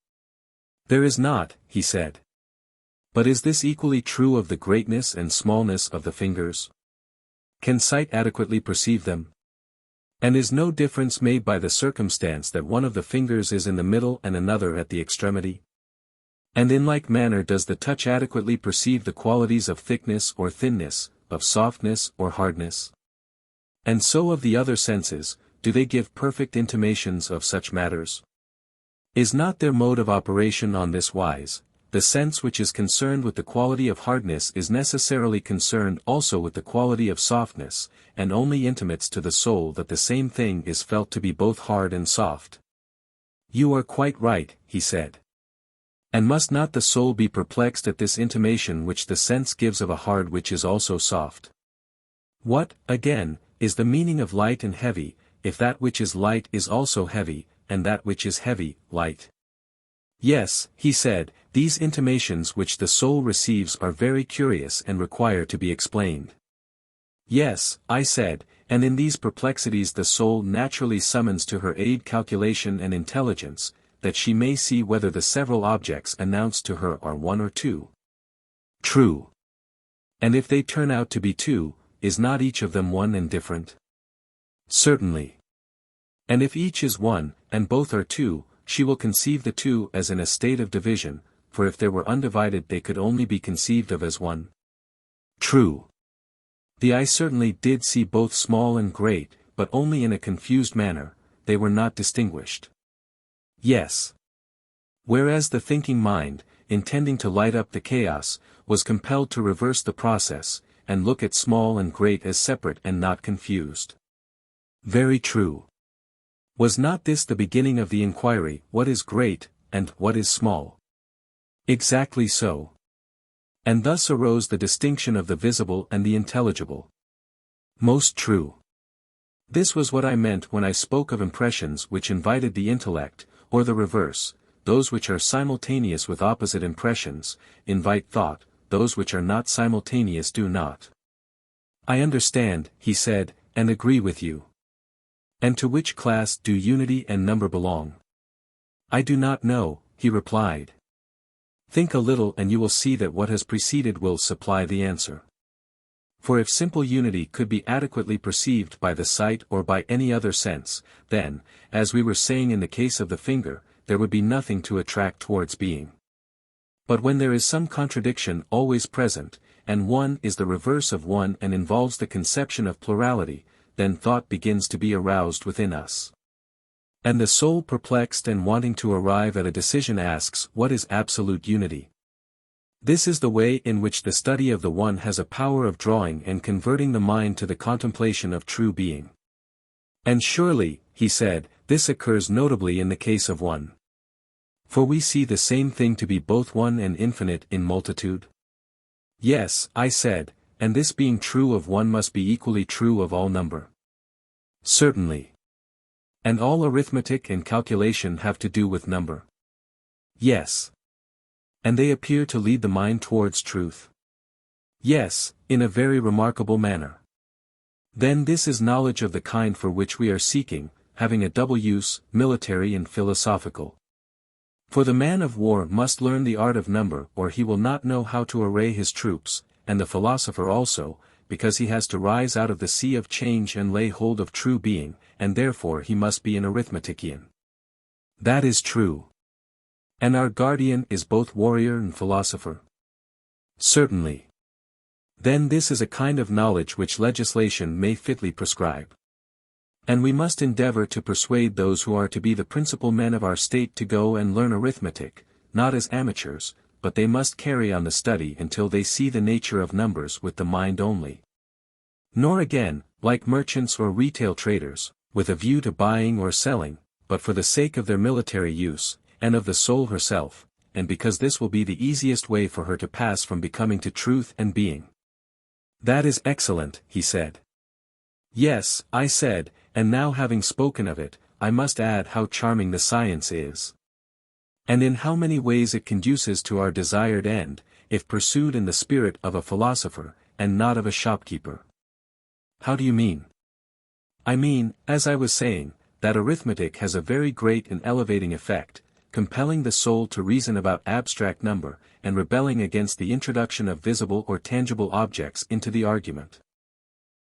There is not, he said. But is this equally true of the greatness and smallness of the fingers? Can sight adequately perceive them? And is no difference made by the circumstance that one of the fingers is in the middle and another at the extremity? And in like manner does the touch adequately perceive the qualities of thickness or thinness, of softness or hardness? And so of the other senses, do they give perfect intimations of such matters? Is not their mode of operation on this wise? The sense which is concerned with the quality of hardness is necessarily concerned also with the quality of softness, and only intimates to the soul that the same thing is felt to be both hard and soft. You are quite right, he said. And must not the soul be perplexed at this intimation which the sense gives of a hard which is also soft? What, again, is the meaning of light and heavy, if that which is light is also heavy, and that which is heavy, light? Yes, he said, these intimations which the soul receives are very curious and require to be explained. Yes, I said, and in these perplexities the soul naturally summons to her aid calculation and intelligence, that she may see whether the several objects announced to her are 1 or 2. True. And if they turn out to be 2, is not each of them one and different? Certainly. And if each is 1, and both are 2, she will conceive the 2 as in a state of division, for if they were undivided they could only be conceived of as 1. True. The eye certainly did see both small and great, but only in a confused manner, they were not distinguished. Yes. Whereas the thinking mind, intending to light up the chaos, was compelled to reverse the process, and look at small and great as separate and not confused. Very true. Was not this the beginning of the inquiry, what is great, and what is small? Exactly so. And thus arose the distinction of the visible and the intelligible. Most true. This was what I meant when I spoke of impressions which invited the intellect, or the reverse, those which are simultaneous with opposite impressions, invite thought, those which are not simultaneous do not. I understand, he said, and agree with you. And to which class do unity and number belong? I do not know, he replied. Think a little and you will see that what has preceded will supply the answer. For if simple unity could be adequately perceived by the sight or by any other sense, then, as we were saying in the case of the finger, there would be nothing to attract towards being. But when there is some contradiction always present, and one is the reverse of one and involves the conception of plurality, then thought begins to be aroused within us. And the soul perplexed and wanting to arrive at a decision asks, what is absolute unity? This is the way in which the study of the one has a power of drawing and converting the mind to the contemplation of true being. And surely, he said, this occurs notably in the case of one. For we see the same thing to be both one and infinite in multitude. Yes, I said, and this being true of one must be equally true of all number. Certainly. And all arithmetic and calculation have to do with number. Yes. And they appear to lead the mind towards truth. Yes, in a very remarkable manner. Then this is knowledge of the kind for which we are seeking, having a double use, military and philosophical. For the man of war must learn the art of number or he will not know how to array his troops, and the philosopher also, because he has to rise out of the sea of change and lay hold of true being, and therefore he must be an arithmetician. That is true. And our guardian is both warrior and philosopher? Certainly. Then this is a kind of knowledge which legislation may fitly prescribe. And we must endeavor to persuade those who are to be the principal men of our state to go and learn arithmetic, not as amateurs, but they must carry on the study until they see the nature of numbers with the mind only. Nor again, like merchants or retail traders, with a view to buying or selling, but for the sake of their military use, and of the soul herself, and because this will be the easiest way for her to pass from becoming to truth and being. That is excellent, he said. Yes, I said, and now having spoken of it, I must add how charming the science is. And in how many ways it conduces to our desired end, if pursued in the spirit of a philosopher, and not of a shopkeeper. How do you mean? I mean, as I was saying, that arithmetic has a very great and elevating effect, compelling the soul to reason about abstract number, and rebelling against the introduction of visible or tangible objects into the argument.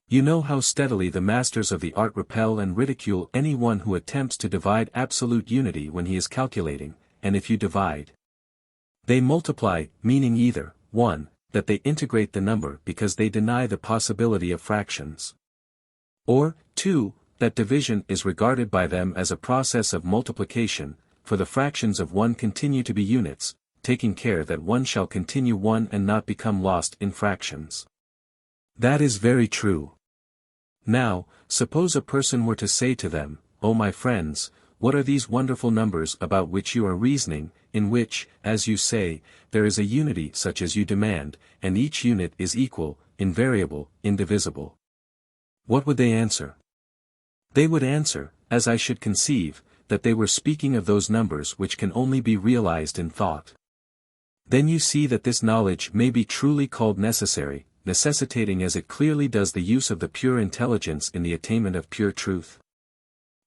You know how steadily the masters of the art repel and ridicule any one who attempts to divide absolute unity when he is calculating, and if you divide, they multiply, meaning either, 1, that they integrate the number because they deny the possibility of fractions. Or, 2, that division is regarded by them as a process of multiplication, for the fractions of 1 continue to be units, taking care that 1 shall continue 1 and not become lost in fractions. That is very true. Now, suppose a person were to say to them, "O my friends, what are these wonderful numbers about which you are reasoning, in which, as you say, there is a unity such as you demand, and each unit is equal, invariable, indivisible?" What would they answer? They would answer, as I should conceive, that they were speaking of those numbers which can only be realized in thought. Then you see that this knowledge may be truly called necessary, necessitating as it clearly does the use of the pure intelligence in the attainment of pure truth.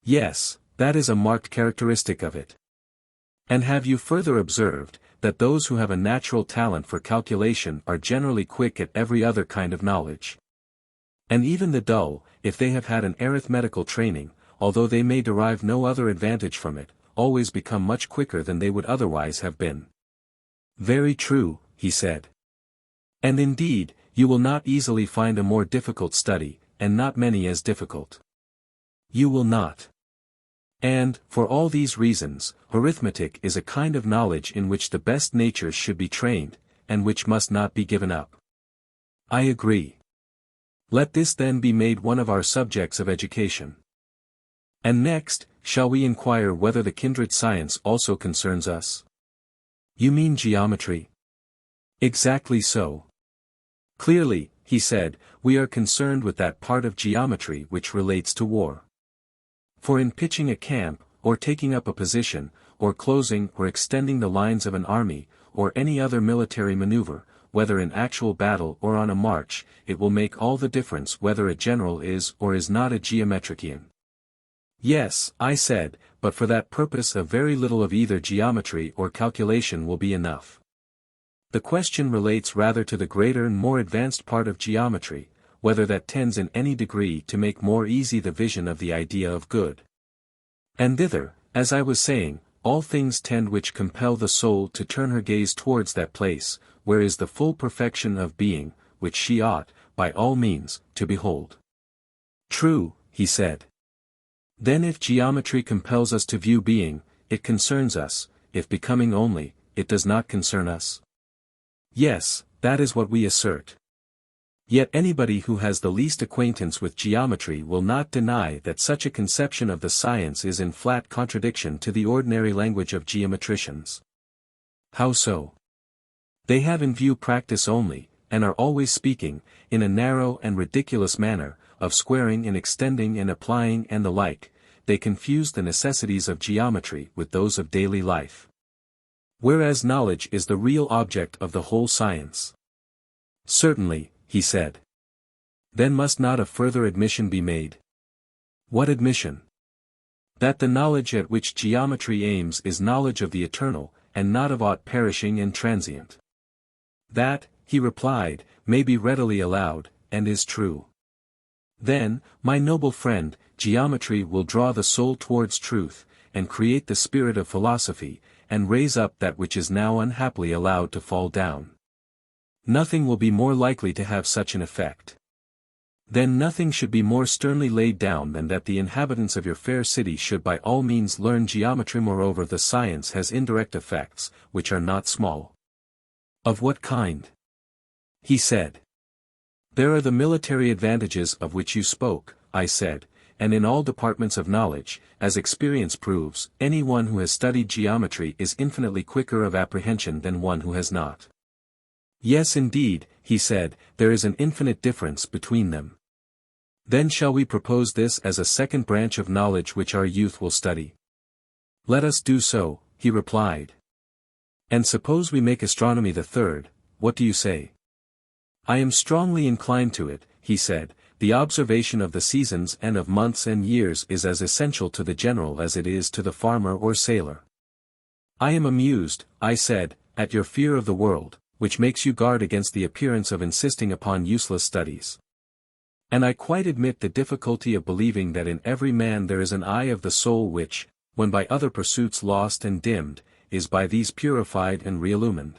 Yes, that is a marked characteristic of it. And have you further observed, that those who have a natural talent for calculation are generally quick at every other kind of knowledge? And even the dull, if they have had an arithmetical training, although they may derive no other advantage from it, always become much quicker than they would otherwise have been. Very true, he said. And indeed, you will not easily find a more difficult study, and not many as difficult. You will not. And, for all these reasons, arithmetic is a kind of knowledge in which the best natures should be trained, and which must not be given up. I agree. Let this then be made one of our subjects of education. And next, shall we inquire whether the kindred science also concerns us? You mean geometry? Exactly so. Clearly, he said, we are concerned with that part of geometry which relates to war. For in pitching a camp, or taking up a position, or closing or extending the lines of an army, or any other military maneuver, whether in actual battle or on a march, it will make all the difference whether a general is or is not a geometrician. Yes, I said, but for that purpose a very little of either geometry or calculation will be enough. The question relates rather to the greater and more advanced part of geometry, whether that tends in any degree to make more easy the vision of the idea of good. And thither, as I was saying, all things tend which compel the soul to turn her gaze towards that place, where is the full perfection of being, which she ought, by all means, to behold. True, he said. Then if geometry compels us to view being, it concerns us, if becoming only, it does not concern us. Yes, that is what we assert. Yet anybody who has the least acquaintance with geometry will not deny that such a conception of the science is in flat contradiction to the ordinary language of geometricians. How so? They have in view practice only, and are always speaking, in a narrow and ridiculous manner, of squaring and extending and applying and the like. They confuse the necessities of geometry with those of daily life. Whereas knowledge is the real object of the whole science. Certainly, he said. Then must not a further admission be made? What admission? That the knowledge at which geometry aims is knowledge of the eternal, and not of aught perishing and transient. That, he replied, may be readily allowed, and is true. Then, my noble friend, geometry will draw the soul towards truth, and create the spirit of philosophy, and raise up that which is now unhappily allowed to fall down. Nothing will be more likely to have such an effect. Then nothing should be more sternly laid down than that the inhabitants of your fair city should by all means learn geometry. Moreover, the science has indirect effects, which are not small. Of what kind? He said. There are the military advantages of which you spoke, I said, and in all departments of knowledge, as experience proves, any one who has studied geometry is infinitely quicker of apprehension than one who has not. Yes indeed, he said, there is an infinite difference between them. Then shall we propose this as a second branch of knowledge which our youth will study? Let us do so, he replied. And suppose we make astronomy the third, what do you say? I am strongly inclined to it, he said. The observation of the seasons and of months and years is as essential to the general as it is to the farmer or sailor. I am amused, I said, at your fear of the world, which makes you guard against the appearance of insisting upon useless studies. And I quite admit the difficulty of believing that in every man there is an eye of the soul which, when by other pursuits lost and dimmed, is by these purified and reillumined.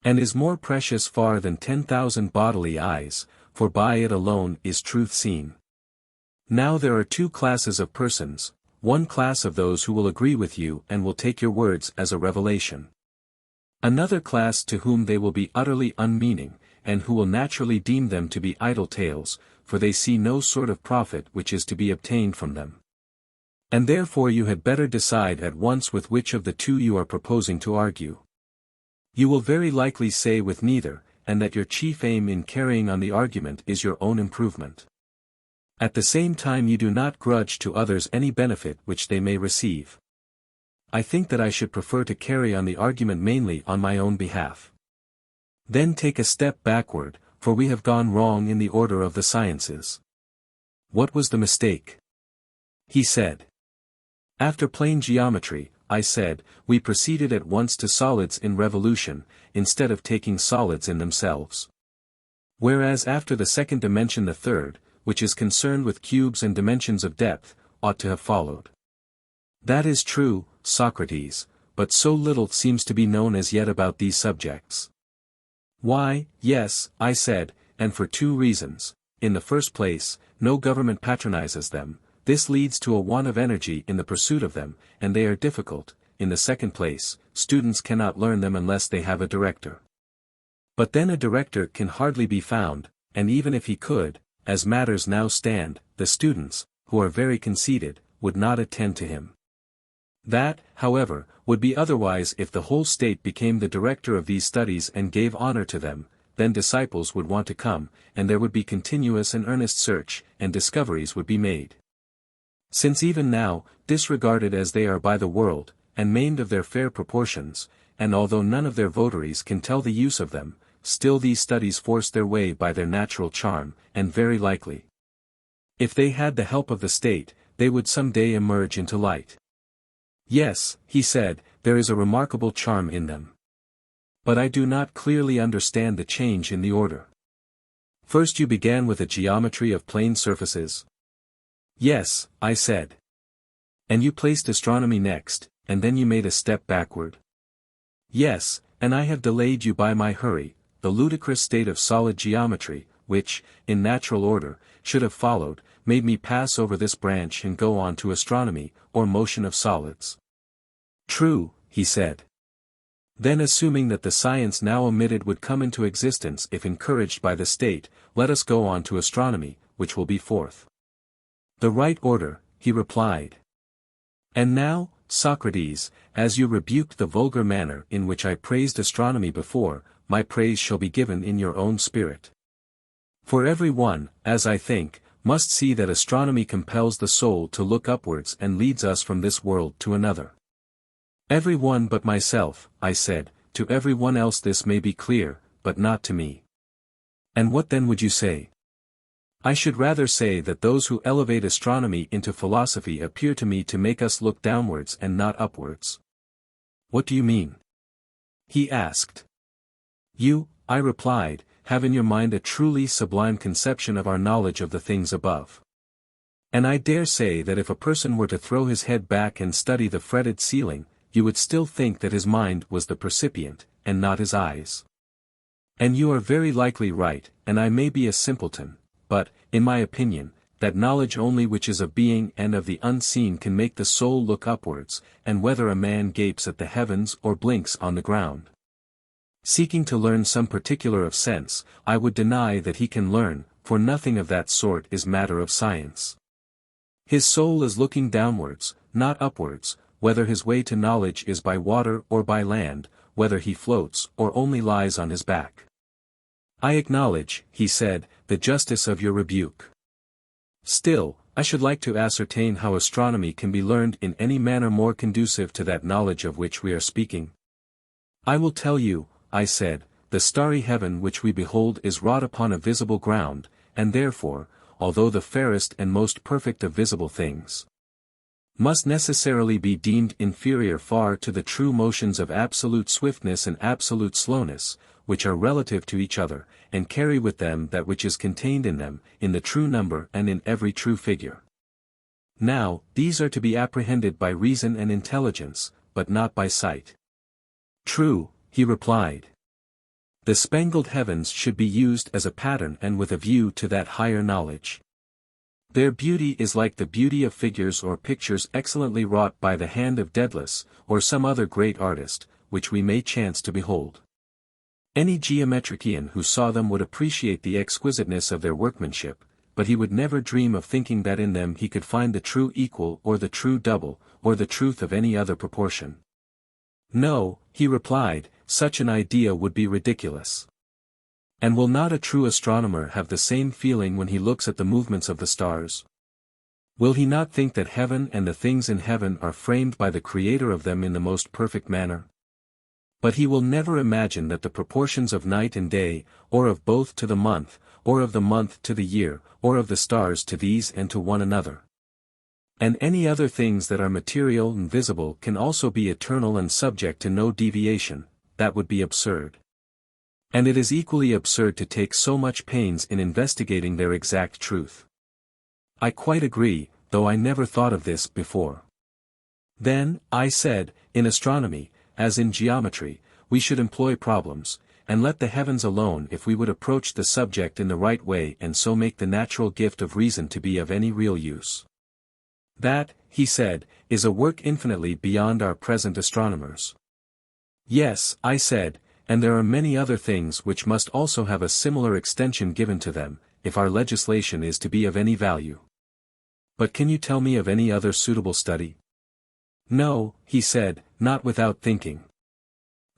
And is more precious far than 10,000 bodily eyes, for by it alone is truth seen. Now there are two classes of persons, one class of those who will agree with you and will take your words as a revelation. Another class to whom they will be utterly unmeaning, and who will naturally deem them to be idle tales, for they see no sort of profit which is to be obtained from them. And therefore you had better decide at once with which of the two you are proposing to argue. You will very likely say with neither, and that your chief aim in carrying on the argument is your own improvement. At the same time you do not grudge to others any benefit which they may receive. I think that I should prefer to carry on the argument mainly on my own behalf. Then take a step backward, for we have gone wrong in the order of the sciences. What was the mistake? He said. After plane geometry, I said, we proceeded at once to solids in revolution, instead of taking solids in themselves. Whereas after the second dimension the third, which is concerned with cubes and dimensions of depth, ought to have followed. That is true, Socrates, but so little seems to be known as yet about these subjects. Why, yes, I said, and for two reasons. In the first place, no government patronizes them, this leads to a want of energy in the pursuit of them, and they are difficult. In the second place, students cannot learn them unless they have a director. But then a director can hardly be found, and even if he could, as matters now stand, the students, who are very conceited, would not attend to him. That, however, would be otherwise if the whole state became the director of these studies and gave honor to them. Then disciples would want to come, and there would be continuous and earnest search, and discoveries would be made. Since even now, disregarded as they are by the world, and maimed of their fair proportions, and although none of their votaries can tell the use of them, still these studies force their way by their natural charm, and very likely, if they had the help of the state, they would some day emerge into light. Yes, he said, there is a remarkable charm in them. But I do not clearly understand the change in the order. First you began with a geometry of plane surfaces. Yes, I said. And you placed astronomy next, and then you made a step backward. Yes, and I have delayed you by my hurry. The ludicrous state of solid geometry, which, in natural order, should have followed, made me pass over this branch and go on to astronomy, or motion of solids. True, he said. Then assuming that the science now omitted would come into existence if encouraged by the state, let us go on to astronomy, which will be fourth. The right order, he replied. And now, Socrates, as you rebuked the vulgar manner in which I praised astronomy before, my praise shall be given in your own spirit. For every one, as I think, must see that astronomy compels the soul to look upwards and leads us from this world to another. Every one but myself, I said, to every one else this may be clear, but not to me. And what then would you say? I should rather say that those who elevate astronomy into philosophy appear to me to make us look downwards and not upwards. What do you mean? He asked. You, I replied, have in your mind a truly sublime conception of our knowledge of the things above. And I dare say that if a person were to throw his head back and study the fretted ceiling, you would still think that his mind was the percipient, and not his eyes. And you are very likely right, and I may be a simpleton, but, in my opinion, that knowledge only which is of being and of the unseen can make the soul look upwards, and whether a man gapes at the heavens or blinks on the ground. Seeking to learn some particular of sense, I would deny that he can learn, for nothing of that sort is matter of science. His soul is looking downwards, not upwards, whether his way to knowledge is by water or by land, whether he floats or only lies on his back. I acknowledge, he said, the justice of your rebuke. Still, I should like to ascertain how astronomy can be learned in any manner more conducive to that knowledge of which we are speaking. I will tell you, I said, the starry heaven which we behold is wrought upon a visible ground, and therefore, although the fairest and most perfect of visible things, must necessarily be deemed inferior far to the true motions of absolute swiftness and absolute slowness, which are relative to each other, and carry with them that which is contained in them, in the true number and in every true figure. Now, these are to be apprehended by reason and intelligence, but not by sight. True, he replied. The spangled heavens should be used as a pattern and with a view to that higher knowledge. Their beauty is like the beauty of figures or pictures excellently wrought by the hand of Daedalus, or some other great artist, which we may chance to behold. Any geometrician who saw them would appreciate the exquisiteness of their workmanship, but he would never dream of thinking that in them he could find the true equal or the true double, or the truth of any other proportion. No, he replied, such an idea would be ridiculous. And will not a true astronomer have the same feeling when he looks at the movements of the stars? Will he not think that heaven and the things in heaven are framed by the Creator of them in the most perfect manner? But he will never imagine that the proportions of night and day, or of both to the month, or of the month to the year, or of the stars to these and to one another, and any other things that are material and visible can also be eternal and subject to no deviation, that would be absurd. And it is equally absurd to take so much pains in investigating their exact truth. I quite agree, though I never thought of this before. Then, I said, in astronomy, as in geometry, we should employ problems, and let the heavens alone if we would approach the subject in the right way and so make the natural gift of reason to be of any real use. That, he said, is a work infinitely beyond our present astronomers. Yes, I said, and there are many other things which must also have a similar extension given to them, if our legislation is to be of any value. But can you tell me of any other suitable study? No, he said, not without thinking.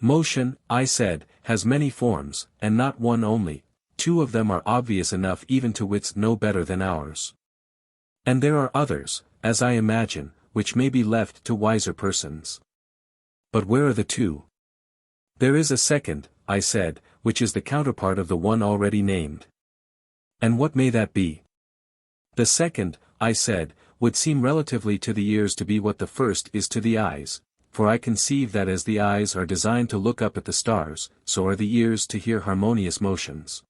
Motion, I said, has many forms, and not one only. 2 of them are obvious enough even to wits no better than ours. And there are others, as I imagine, which may be left to wiser persons. But where are the 2? There is a second, I said, which is the counterpart of the one already named. And what may that be? The second, I said, would seem relatively to the ears to be what the first is to the eyes, for I conceive that as the eyes are designed to look up at the stars, so are the ears to hear harmonious motions.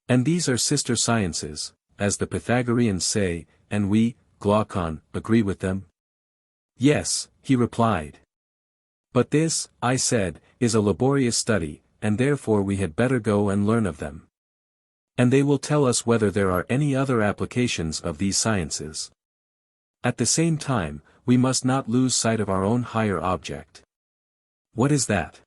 And these are sister sciences, as the Pythagoreans say, and we, Glaucon, agree with them? Yes, he replied. But this, I said, is a laborious study, and therefore we had better go and learn of them. And they will tell us whether there are any other applications of these sciences. At the same time, we must not lose sight of our own higher object. What is that?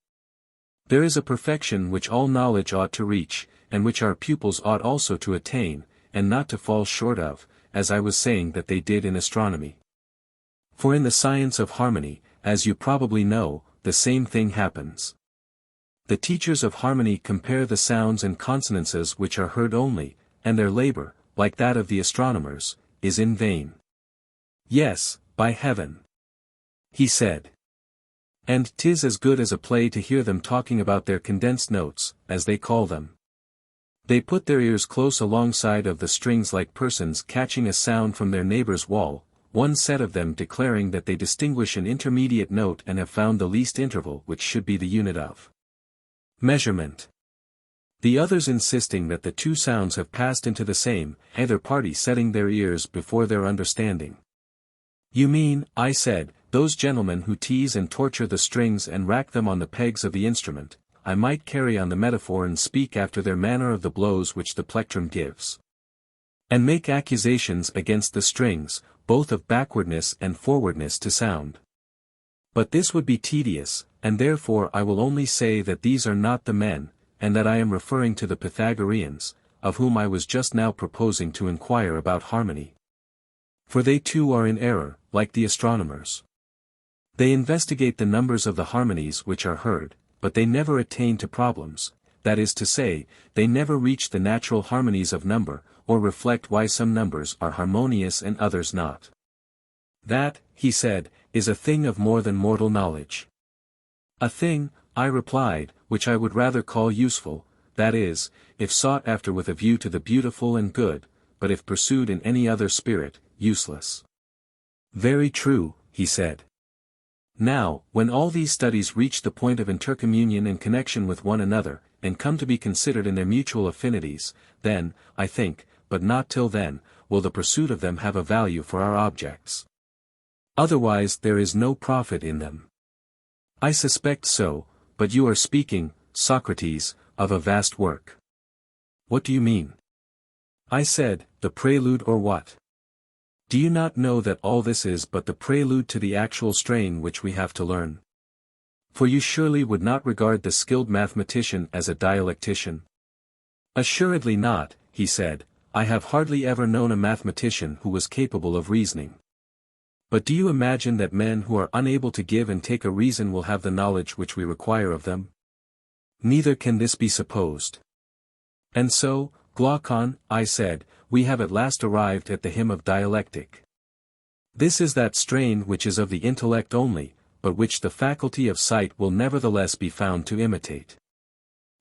There is a perfection which all knowledge ought to reach, and which our pupils ought also to attain, and not to fall short of, as I was saying that they did in astronomy. For in the science of harmony, as you probably know, the same thing happens. The teachers of harmony compare the sounds and consonances which are heard only, and their labor, like that of the astronomers, is in vain. Yes, by heaven. He said. And 'tis as good as a play to hear them talking about their condensed notes, as they call them. They put their ears close alongside of the strings like persons catching a sound from their neighbor's wall, one set of them declaring that they distinguish an intermediate note and have found the least interval which should be the unit of measurement. The others insisting that the 2 sounds have passed into the same, either party setting their ears before their understanding. You mean, I said, those gentlemen who tease and torture the strings and rack them on the pegs of the instrument. I might carry on the metaphor and speak after their manner of the blows which the plectrum gives. And make accusations against the strings, both of backwardness and forwardness to sound. But this would be tedious, and therefore I will only say that these are not the men, and that I am referring to the Pythagoreans, of whom I was just now proposing to inquire about harmony. For they too are in error, like the astronomers. They investigate the numbers of the harmonies which are heard, but they never attain to problems, that is to say, they never reach the natural harmonies of number, or reflect why some numbers are harmonious and others not. That, he said, is a thing of more than mortal knowledge. A thing, I replied, which I would rather call useful, that is, if sought after with a view to the beautiful and good, but if pursued in any other spirit, useless. Very true, he said. Now, when all these studies reach the point of intercommunion and connection with one another, and come to be considered in their mutual affinities, then, I think, but not till then, will the pursuit of them have a value for our objects. Otherwise there is no profit in them. I suspect so, but you are speaking, Socrates, of a vast work. What do you mean? I said, the prelude or what? Do you not know that all this is but the prelude to the actual strain which we have to learn? For you surely would not regard the skilled mathematician as a dialectician? Assuredly not, he said, I have hardly ever known a mathematician who was capable of reasoning. But do you imagine that men who are unable to give and take a reason will have the knowledge which we require of them? Neither can this be supposed. And so, Glaucon, I said, we have at last arrived at the hymn of dialectic. This is that strain which is of the intellect only, but which the faculty of sight will nevertheless be found to imitate.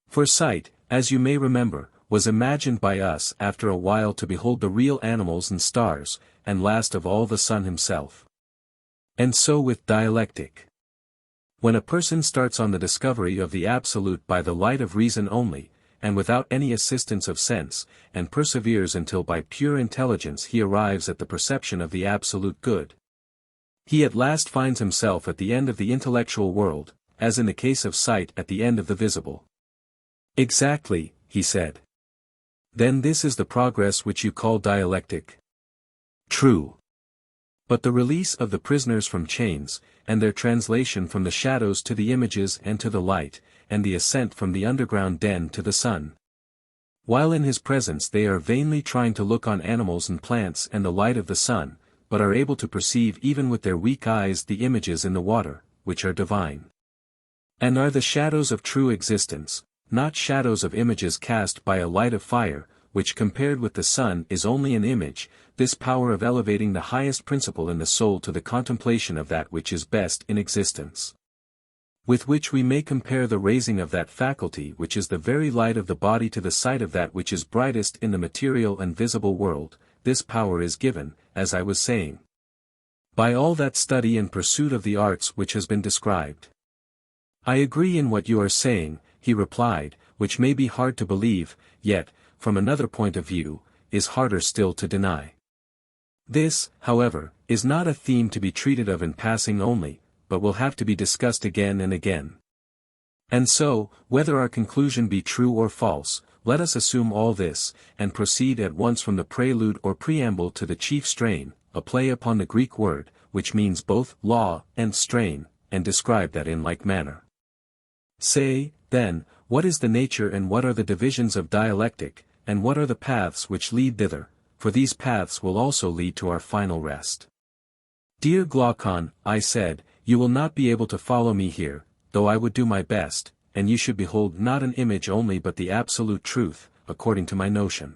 For sight, as you may remember, was imagined by us after a while to behold the real animals and stars, and last of all the sun himself. And so with dialectic. When a person starts on the discovery of the absolute by the light of reason only, and without any assistance of sense, and perseveres until by pure intelligence he arrives at the perception of the absolute good, he at last finds himself at the end of the intellectual world, as in the case of sight at the end of the visible. Exactly, he said. Then this is the progress which you call dialectic? True. But the release of the prisoners from chains, and their translation from the shadows to the images and to the light, and the ascent from the underground den to the sun. While in his presence they are vainly trying to look on animals and plants and the light of the sun, but are able to perceive even with their weak eyes the images in the water, which are divine. And are the shadows of true existence, not shadows of images cast by a light of fire, which compared with the sun is only an image, this power of elevating the highest principle in the soul to the contemplation of that which is best in existence. With which we may compare the raising of that faculty which is the very light of the body to the sight of that which is brightest in the material and visible world. This power is given, as I was saying, by all that study and pursuit of the arts which has been described. I agree in what you are saying, he replied, which may be hard to believe, yet, from another point of view, is harder still to deny. This, however, is not a theme to be treated of in passing only, but will have to be discussed again and again. And so, whether our conclusion be true or false, let us assume all this, and proceed at once from the prelude or preamble to the chief strain, a play upon the Greek word, which means both law and strain, and describe that in like manner. Say, then, what is the nature and what are the divisions of dialectic, and what are the paths which lead thither, for these paths will also lead to our final rest. Dear Glaucon, I said, you will not be able to follow me here, though I would do my best, and you should behold not an image only but the absolute truth, according to my notion.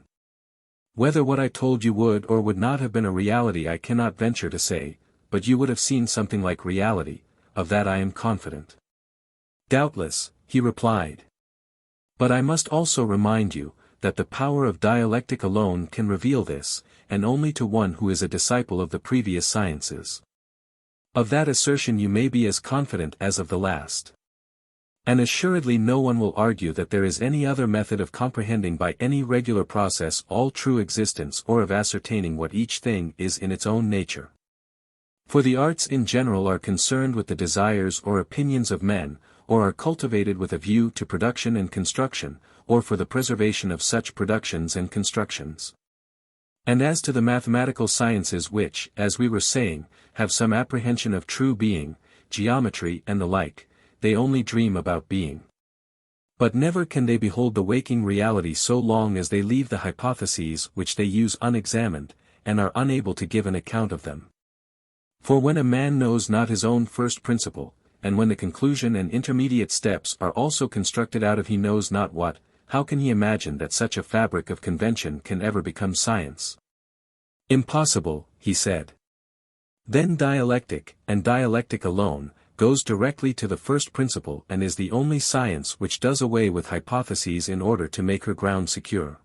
Whether what I told you would or would not have been a reality I cannot venture to say, but you would have seen something like reality, of that I am confident. Doubtless, he replied. But I must also remind you, that the power of dialectic alone can reveal this, and only to one who is a disciple of the previous sciences. Of that assertion you may be as confident as of the last. And assuredly no one will argue that there is any other method of comprehending by any regular process all true existence or of ascertaining what each thing is in its own nature. For the arts in general are concerned with the desires or opinions of men, or are cultivated with a view to production and construction, or for the preservation of such productions and constructions. And as to the mathematical sciences which, as we were saying, have some apprehension of true being, geometry and the like, they only dream about being. But never can they behold the waking reality so long as they leave the hypotheses which they use unexamined, and are unable to give an account of them. For when a man knows not his own first principle, and when the conclusion and intermediate steps are also constructed out of he knows not what, how can he imagine that such a fabric of convention can ever become science? Impossible, he said. Then dialectic, and dialectic alone, goes directly to the first principle and is the only science which does away with hypotheses in order to make her ground secure.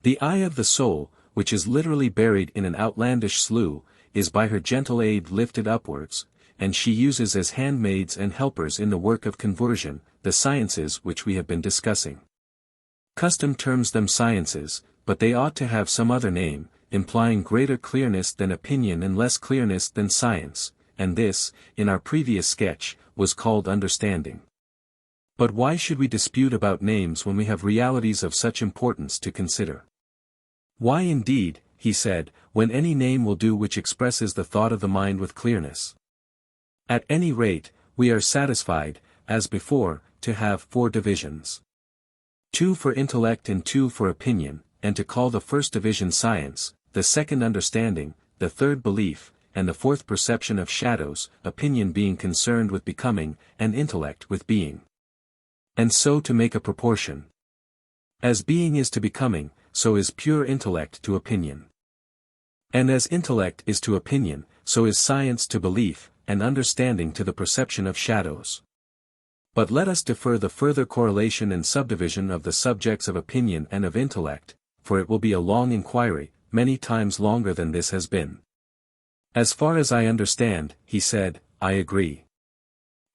The eye of the soul, which is literally buried in an outlandish slough, is by her gentle aid lifted upwards, and she uses as handmaids and helpers in the work of conversion, the sciences which we have been discussing. Custom terms them sciences, but they ought to have some other name, implying greater clearness than opinion and less clearness than science, and this, in our previous sketch, was called understanding. But why should we dispute about names when we have realities of such importance to consider? Why indeed, he said, when any name will do which expresses the thought of the mind with clearness. At any rate, we are satisfied, as before, to have 4 divisions. 2 for intellect and 2 for opinion, and to call the first division science, the second understanding, the third belief, and the fourth perception of shadows, opinion being concerned with becoming, and intellect with being. And so to make a proportion. As being is to becoming, so is pure intellect to opinion. And as intellect is to opinion, so is science to belief, and understanding to the perception of shadows. But let us defer the further correlation and subdivision of the subjects of opinion and of intellect, for it will be a long inquiry, many times longer than this has been. As far as I understand, he said, I agree.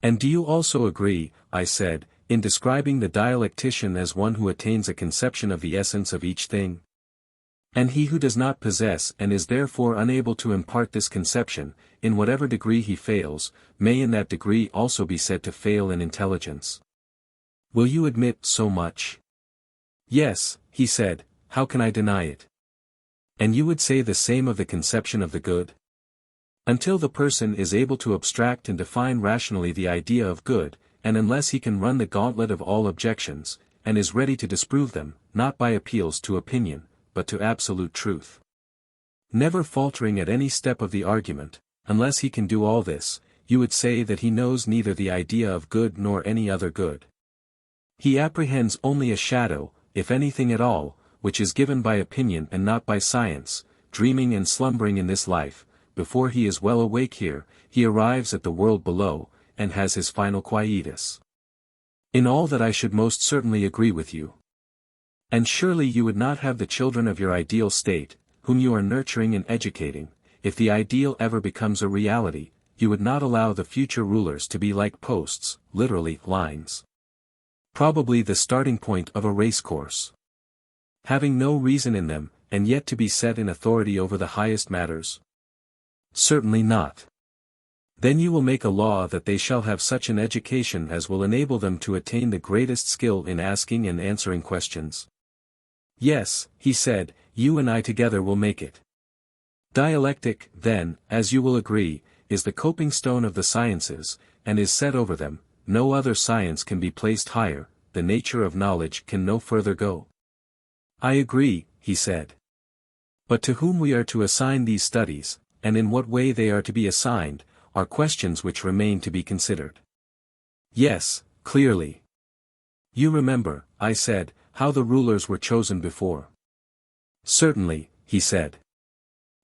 And do you also agree, I said, in describing the dialectician as one who attains a conception of the essence of each thing? And he who does not possess and is therefore unable to impart this conception, in whatever degree he fails, may in that degree also be said to fail in intelligence. Will you admit so much? Yes, he said, how can I deny it? And you would say the same of the conception of the good? Until the person is able to abstract and define rationally the idea of good, and unless he can run the gauntlet of all objections, and is ready to disprove them, not by appeals to opinion, but to absolute truth. Never faltering at any step of the argument, unless he can do all this, you would say that he knows neither the idea of good nor any other good. He apprehends only a shadow, if anything at all, which is given by opinion and not by science, dreaming and slumbering in this life. Before he is well awake here, he arrives at the world below, and has his final quietus. In all that I should most certainly agree with you. And surely you would not have the children of your ideal state, whom you are nurturing and educating, if the ideal ever becomes a reality, you would not allow the future rulers to be like posts, literally, lines. Probably the starting point of a racecourse. Having no reason in them, and yet to be set in authority over the highest matters? Certainly not. Then you will make a law that they shall have such an education as will enable them to attain the greatest skill in asking and answering questions. Yes, he said, you and I together will make it. Dialectic, then, as you will agree, is the coping stone of the sciences, and is set over them. No other science can be placed higher, the nature of knowledge can no further go. I agree, he said. But to whom we are to assign these studies, and in what way they are to be assigned, are questions which remain to be considered. Yes, clearly. You remember, I said, how the rulers were chosen before. Certainly, he said.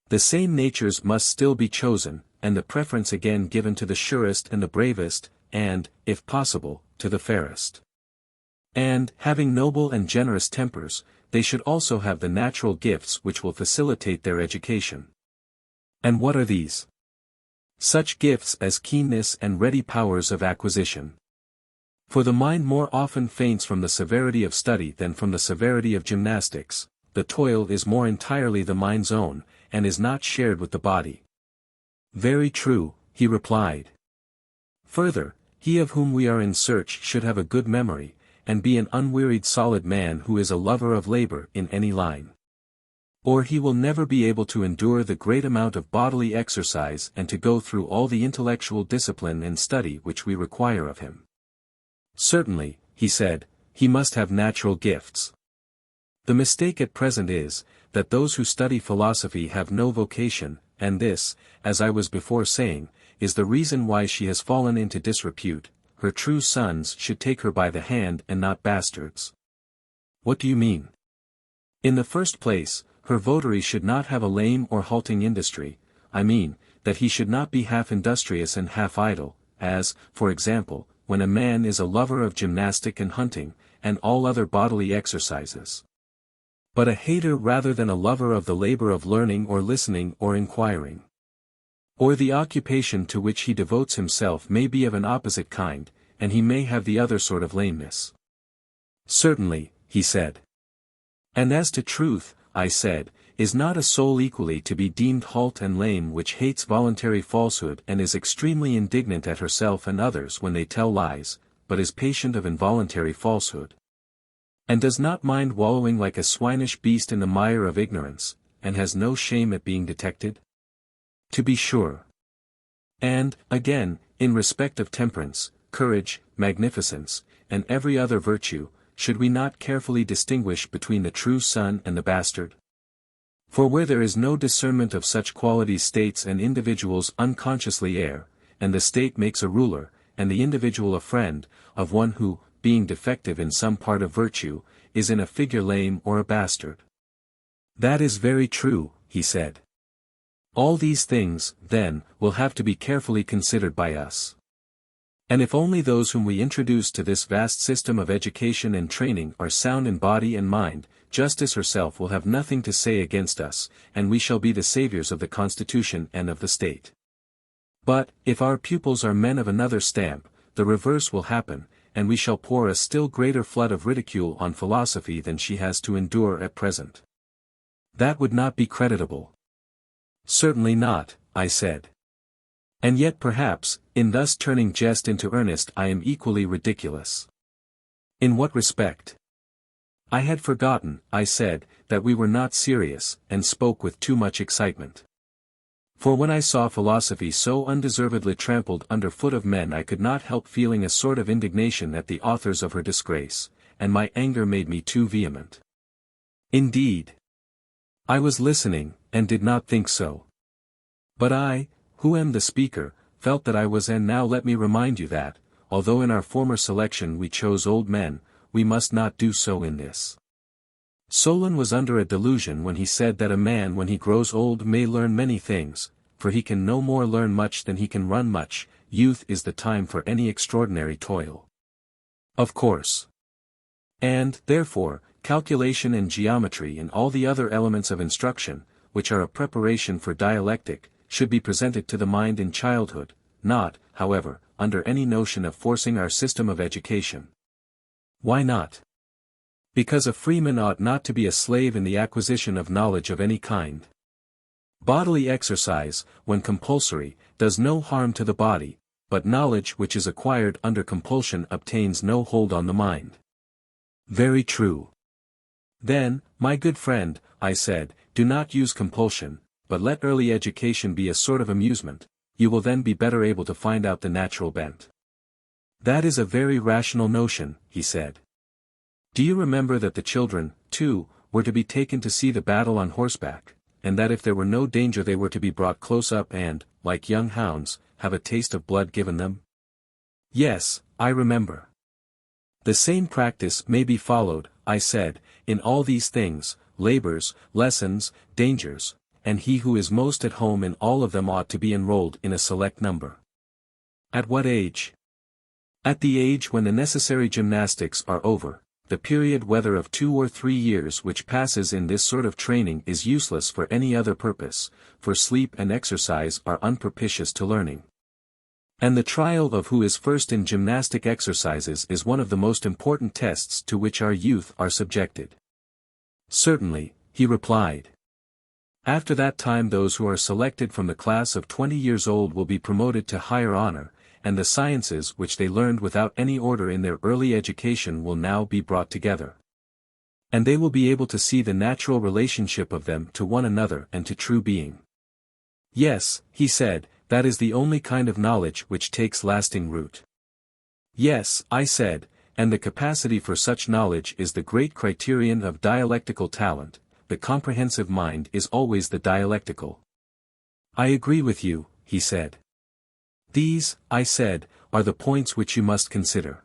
The same natures must still be chosen, and the preference again given to the surest and the bravest, and, if possible, to the fairest. And, having noble and generous tempers, they should also have the natural gifts which will facilitate their education. And what are these? Such gifts as keenness and ready powers of acquisition. For the mind more often faints from the severity of study than from the severity of gymnastics, the toil is more entirely the mind's own, and is not shared with the body. Very true, he replied. Further, he of whom we are in search should have a good memory, and be an unwearied solid man who is a lover of labor in any line. Or he will never be able to endure the great amount of bodily exercise and to go through all the intellectual discipline and study which we require of him. Certainly, he said, he must have natural gifts. The mistake at present is, that those who study philosophy have no vocation, and this, as I was before saying, is the reason why she has fallen into disrepute. Her true sons should take her by the hand and not bastards. What do you mean? In the first place, her votary should not have a lame or halting industry. I mean, that he should not be half industrious and half idle, as, for example, when a man is a lover of gymnastic and hunting, and all other bodily exercises. But a hater rather than a lover of the labor of learning or listening or inquiring. Or the occupation to which he devotes himself may be of an opposite kind, and he may have the other sort of lameness. Certainly, he said. And as to truth, I said, is not a soul equally to be deemed halt and lame which hates voluntary falsehood and is extremely indignant at herself and others when they tell lies, but is patient of involuntary falsehood? And does not mind wallowing like a swinish beast in the mire of ignorance, and has no shame at being detected? To be sure. And, again, in respect of temperance, courage, magnificence, and every other virtue, should we not carefully distinguish between the true son and the bastard? For where there is no discernment of such qualities states and individuals unconsciously err, and the state makes a ruler, and the individual a friend, of one who, being defective in some part of virtue, is in a figure lame or a bastard. That is very true, he said. All these things, then, will have to be carefully considered by us. And if only those whom we introduce to this vast system of education and training are sound in body and mind, justice herself will have nothing to say against us, and we shall be the saviors of the Constitution and of the state. But, if our pupils are men of another stamp, the reverse will happen, and we shall pour a still greater flood of ridicule on philosophy than she has to endure at present. That would not be creditable. Certainly not, I said. And yet perhaps, in thus turning jest into earnest I am equally ridiculous. In what respect? I had forgotten, I said, that we were not serious, and spoke with too much excitement. For when I saw philosophy so undeservedly trampled under foot of men, I could not help feeling a sort of indignation at the authors of her disgrace, and my anger made me too vehement. Indeed, I was listening, and did not think so. But I, who am the speaker, felt that I was, and now let me remind you that, although in our former selection we chose old men, we must not do so in this. Solon was under a delusion when he said that a man when he grows old may learn many things, for he can no more learn much than he can run much. Youth is the time for any extraordinary toil. Of course. And, therefore, calculation and geometry and all the other elements of instruction, which are a preparation for dialectic, should be presented to the mind in childhood, not, however, under any notion of forcing our system of education. Why not? Because a freeman ought not to be a slave in the acquisition of knowledge of any kind. Bodily exercise, when compulsory, does no harm to the body, but knowledge which is acquired under compulsion obtains no hold on the mind. Very true. Then, my good friend, I said, do not use compulsion, but let early education be a sort of amusement. You will then be better able to find out the natural bent. That is a very rational notion, he said. Do you remember that the children, too, were to be taken to see the battle on horseback, and that if there were no danger they were to be brought close up and, like young hounds, have a taste of blood given them? Yes, I remember. The same practice may be followed, I said, in all these things, labors, lessons, dangers, and he who is most at home in all of them ought to be enrolled in a select number. At what age? At the age when the necessary gymnastics are over. The period whether of 2 or 3 years which passes in this sort of training is useless for any other purpose, for sleep and exercise are unpropitious to learning. And the trial of who is first in gymnastic exercises is one of the most important tests to which our youth are subjected. Certainly, he replied. After that time those who are selected from the class of 20 years old will be promoted to higher honor, and the sciences which they learned without any order in their early education will now be brought together. And they will be able to see the natural relationship of them to one another and to true being. Yes, he said, that is the only kind of knowledge which takes lasting root. Yes, I said, and the capacity for such knowledge is the great criterion of dialectical talent. The comprehensive mind is always the dialectical. I agree with you, he said. These, I said, are the points which you must consider.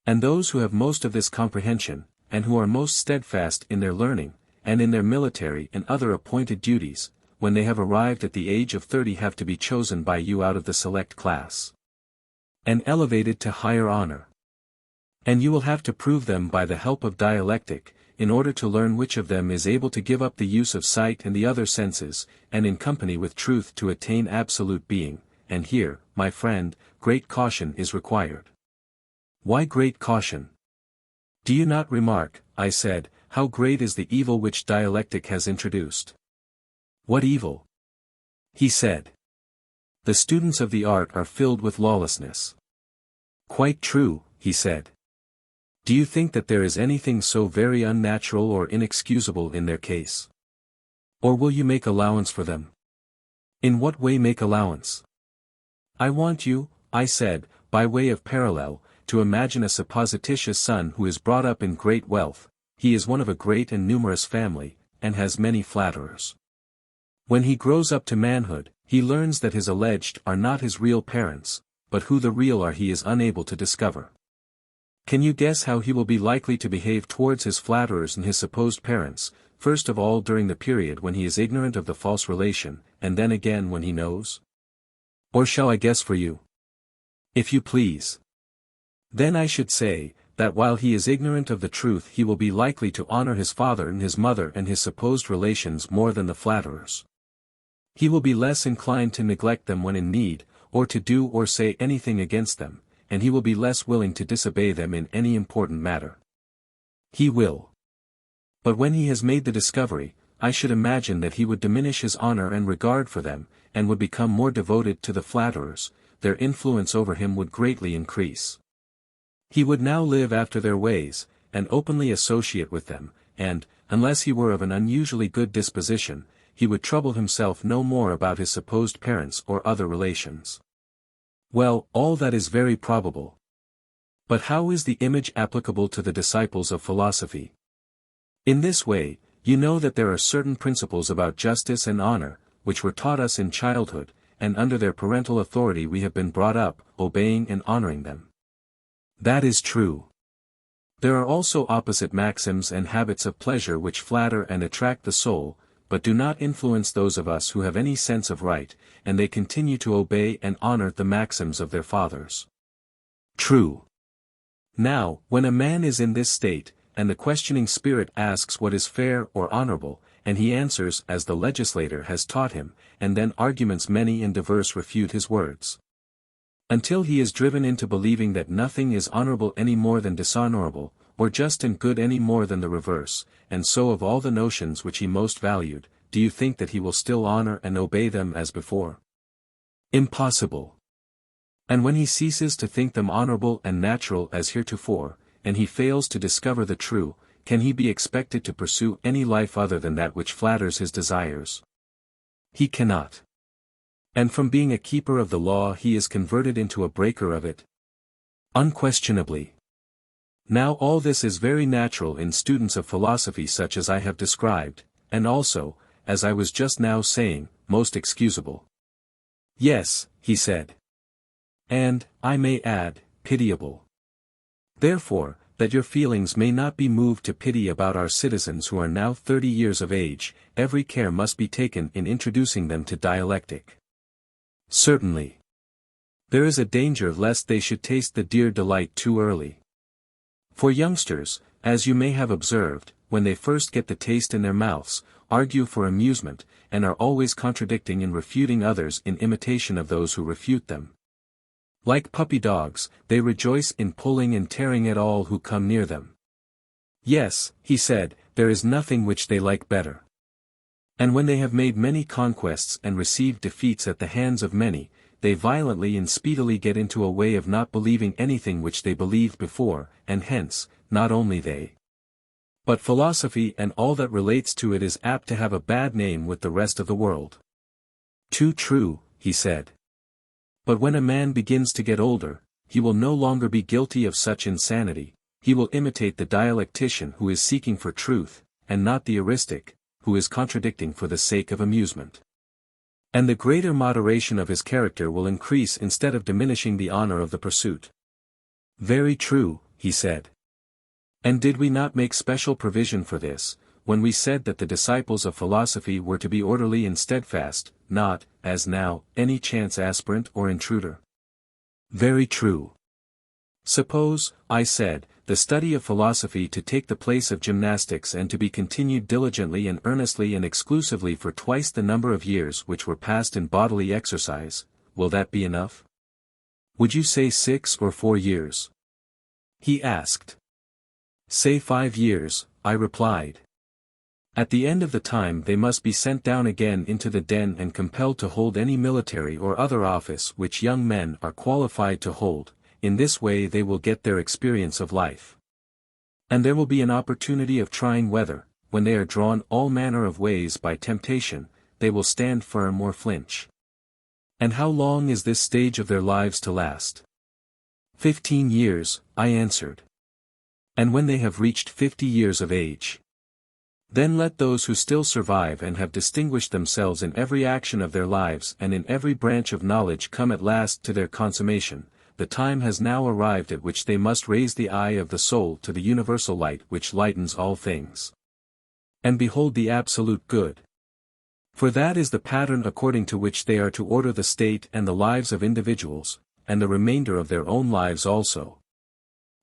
And those who have most of this comprehension, and who are most steadfast in their learning, and in their military and other appointed duties, when they have arrived at the age of 30 have to be chosen by you out of the select class, and elevated to higher honor. And you will have to prove them by the help of dialectic, in order to learn which of them is able to give up the use of sight and the other senses, and in company with truth to attain absolute being. And here, my friend, great caution is required. Why great caution? Do you not remark, I said, how great is the evil which dialectic has introduced? What evil? He said. The students of the art are filled with lawlessness. Quite true, he said. Do you think that there is anything so very unnatural or inexcusable in their case? Or will you make allowance for them? In what way make allowance? I want you, I said, by way of parallel, to imagine a supposititious son who is brought up in great wealth. He is one of a great and numerous family, and has many flatterers. When he grows up to manhood, he learns that his alleged are not his real parents, but who the real are he is unable to discover. Can you guess how he will be likely to behave towards his flatterers and his supposed parents, first of all during the period when he is ignorant of the false relation, and then again when he knows? Or shall I guess for you? If you please. Then I should say, that while he is ignorant of the truth he will be likely to honor his father and his mother and his supposed relations more than the flatterers. He will be less inclined to neglect them when in need, or to do or say anything against them, and he will be less willing to disobey them in any important matter. He will. But when he has made the discovery, I should imagine that he would diminish his honor and regard for them, and would become more devoted to the flatterers. Their influence over him would greatly increase. He would now live after their ways, and openly associate with them, and, unless he were of an unusually good disposition, he would trouble himself no more about his supposed parents or other relations. Well, all that is very probable. But how is the image applicable to the disciples of philosophy? In this way, you know that there are certain principles about justice and honor, which were taught us in childhood, and under their parental authority we have been brought up, obeying and honoring them. That is true. There are also opposite maxims and habits of pleasure which flatter and attract the soul, but do not influence those of us who have any sense of right, and they continue to obey and honor the maxims of their fathers. True. Now, when a man is in this state, and the questioning spirit asks what is fair or honorable, and he answers as the legislator has taught him, and then arguments many and diverse refute his words. Until he is driven into believing that nothing is honorable any more than dishonorable, or just and good any more than the reverse, and so of all the notions which he most valued, do you think that he will still honor and obey them as before? Impossible. And when he ceases to think them honorable and natural as heretofore, and he fails to discover the true, can he be expected to pursue any life other than that which flatters his desires? He cannot. And from being a keeper of the law he is converted into a breaker of it? Unquestionably. Now all this is very natural in students of philosophy such as I have described, and also, as I was just now saying, most excusable. Yes, he said. And, I may add, pitiable. Therefore, that your feelings may not be moved to pity about our citizens who are now 30 years of age, every care must be taken in introducing them to dialectic. Certainly. There is a danger lest they should taste the dear delight too early. For youngsters, as you may have observed, when they first get the taste in their mouths, argue for amusement, and are always contradicting and refuting others in imitation of those who refute them. Like puppy dogs, they rejoice in pulling and tearing at all who come near them. Yes, he said, there is nothing which they like better. And when they have made many conquests and received defeats at the hands of many, they violently and speedily get into a way of not believing anything which they believed before, and hence, not only they, but philosophy and all that relates to it is apt to have a bad name with the rest of the world. Too true, he said. But when a man begins to get older, he will no longer be guilty of such insanity, he will imitate the dialectician who is seeking for truth, and not the eristic, who is contradicting for the sake of amusement. And the greater moderation of his character will increase instead of diminishing the honor of the pursuit. Very true, he said. And did we not make special provision for this, when we said that the disciples of philosophy were to be orderly and steadfast, not, as now, any chance aspirant or intruder? Very true. Suppose, I said, the study of philosophy to take the place of gymnastics and to be continued diligently and earnestly and exclusively for twice the number of years which were passed in bodily exercise, will that be enough? Would you say 6 or 4 years? He asked. Say 5 years, I replied. At the end of the time they must be sent down again into the den and compelled to hold any military or other office which young men are qualified to hold. In this way they will get their experience of life. And there will be an opportunity of trying whether, when they are drawn all manner of ways by temptation, they will stand firm or flinch. And how long is this stage of their lives to last? 15 years, I answered. And when they have reached 50 years of age, then let those who still survive and have distinguished themselves in every action of their lives and in every branch of knowledge come at last to their consummation. The time has now arrived at which they must raise the eye of the soul to the universal light which lightens all things, and behold the absolute good. For that is the pattern according to which they are to order the state and the lives of individuals, and the remainder of their own lives also.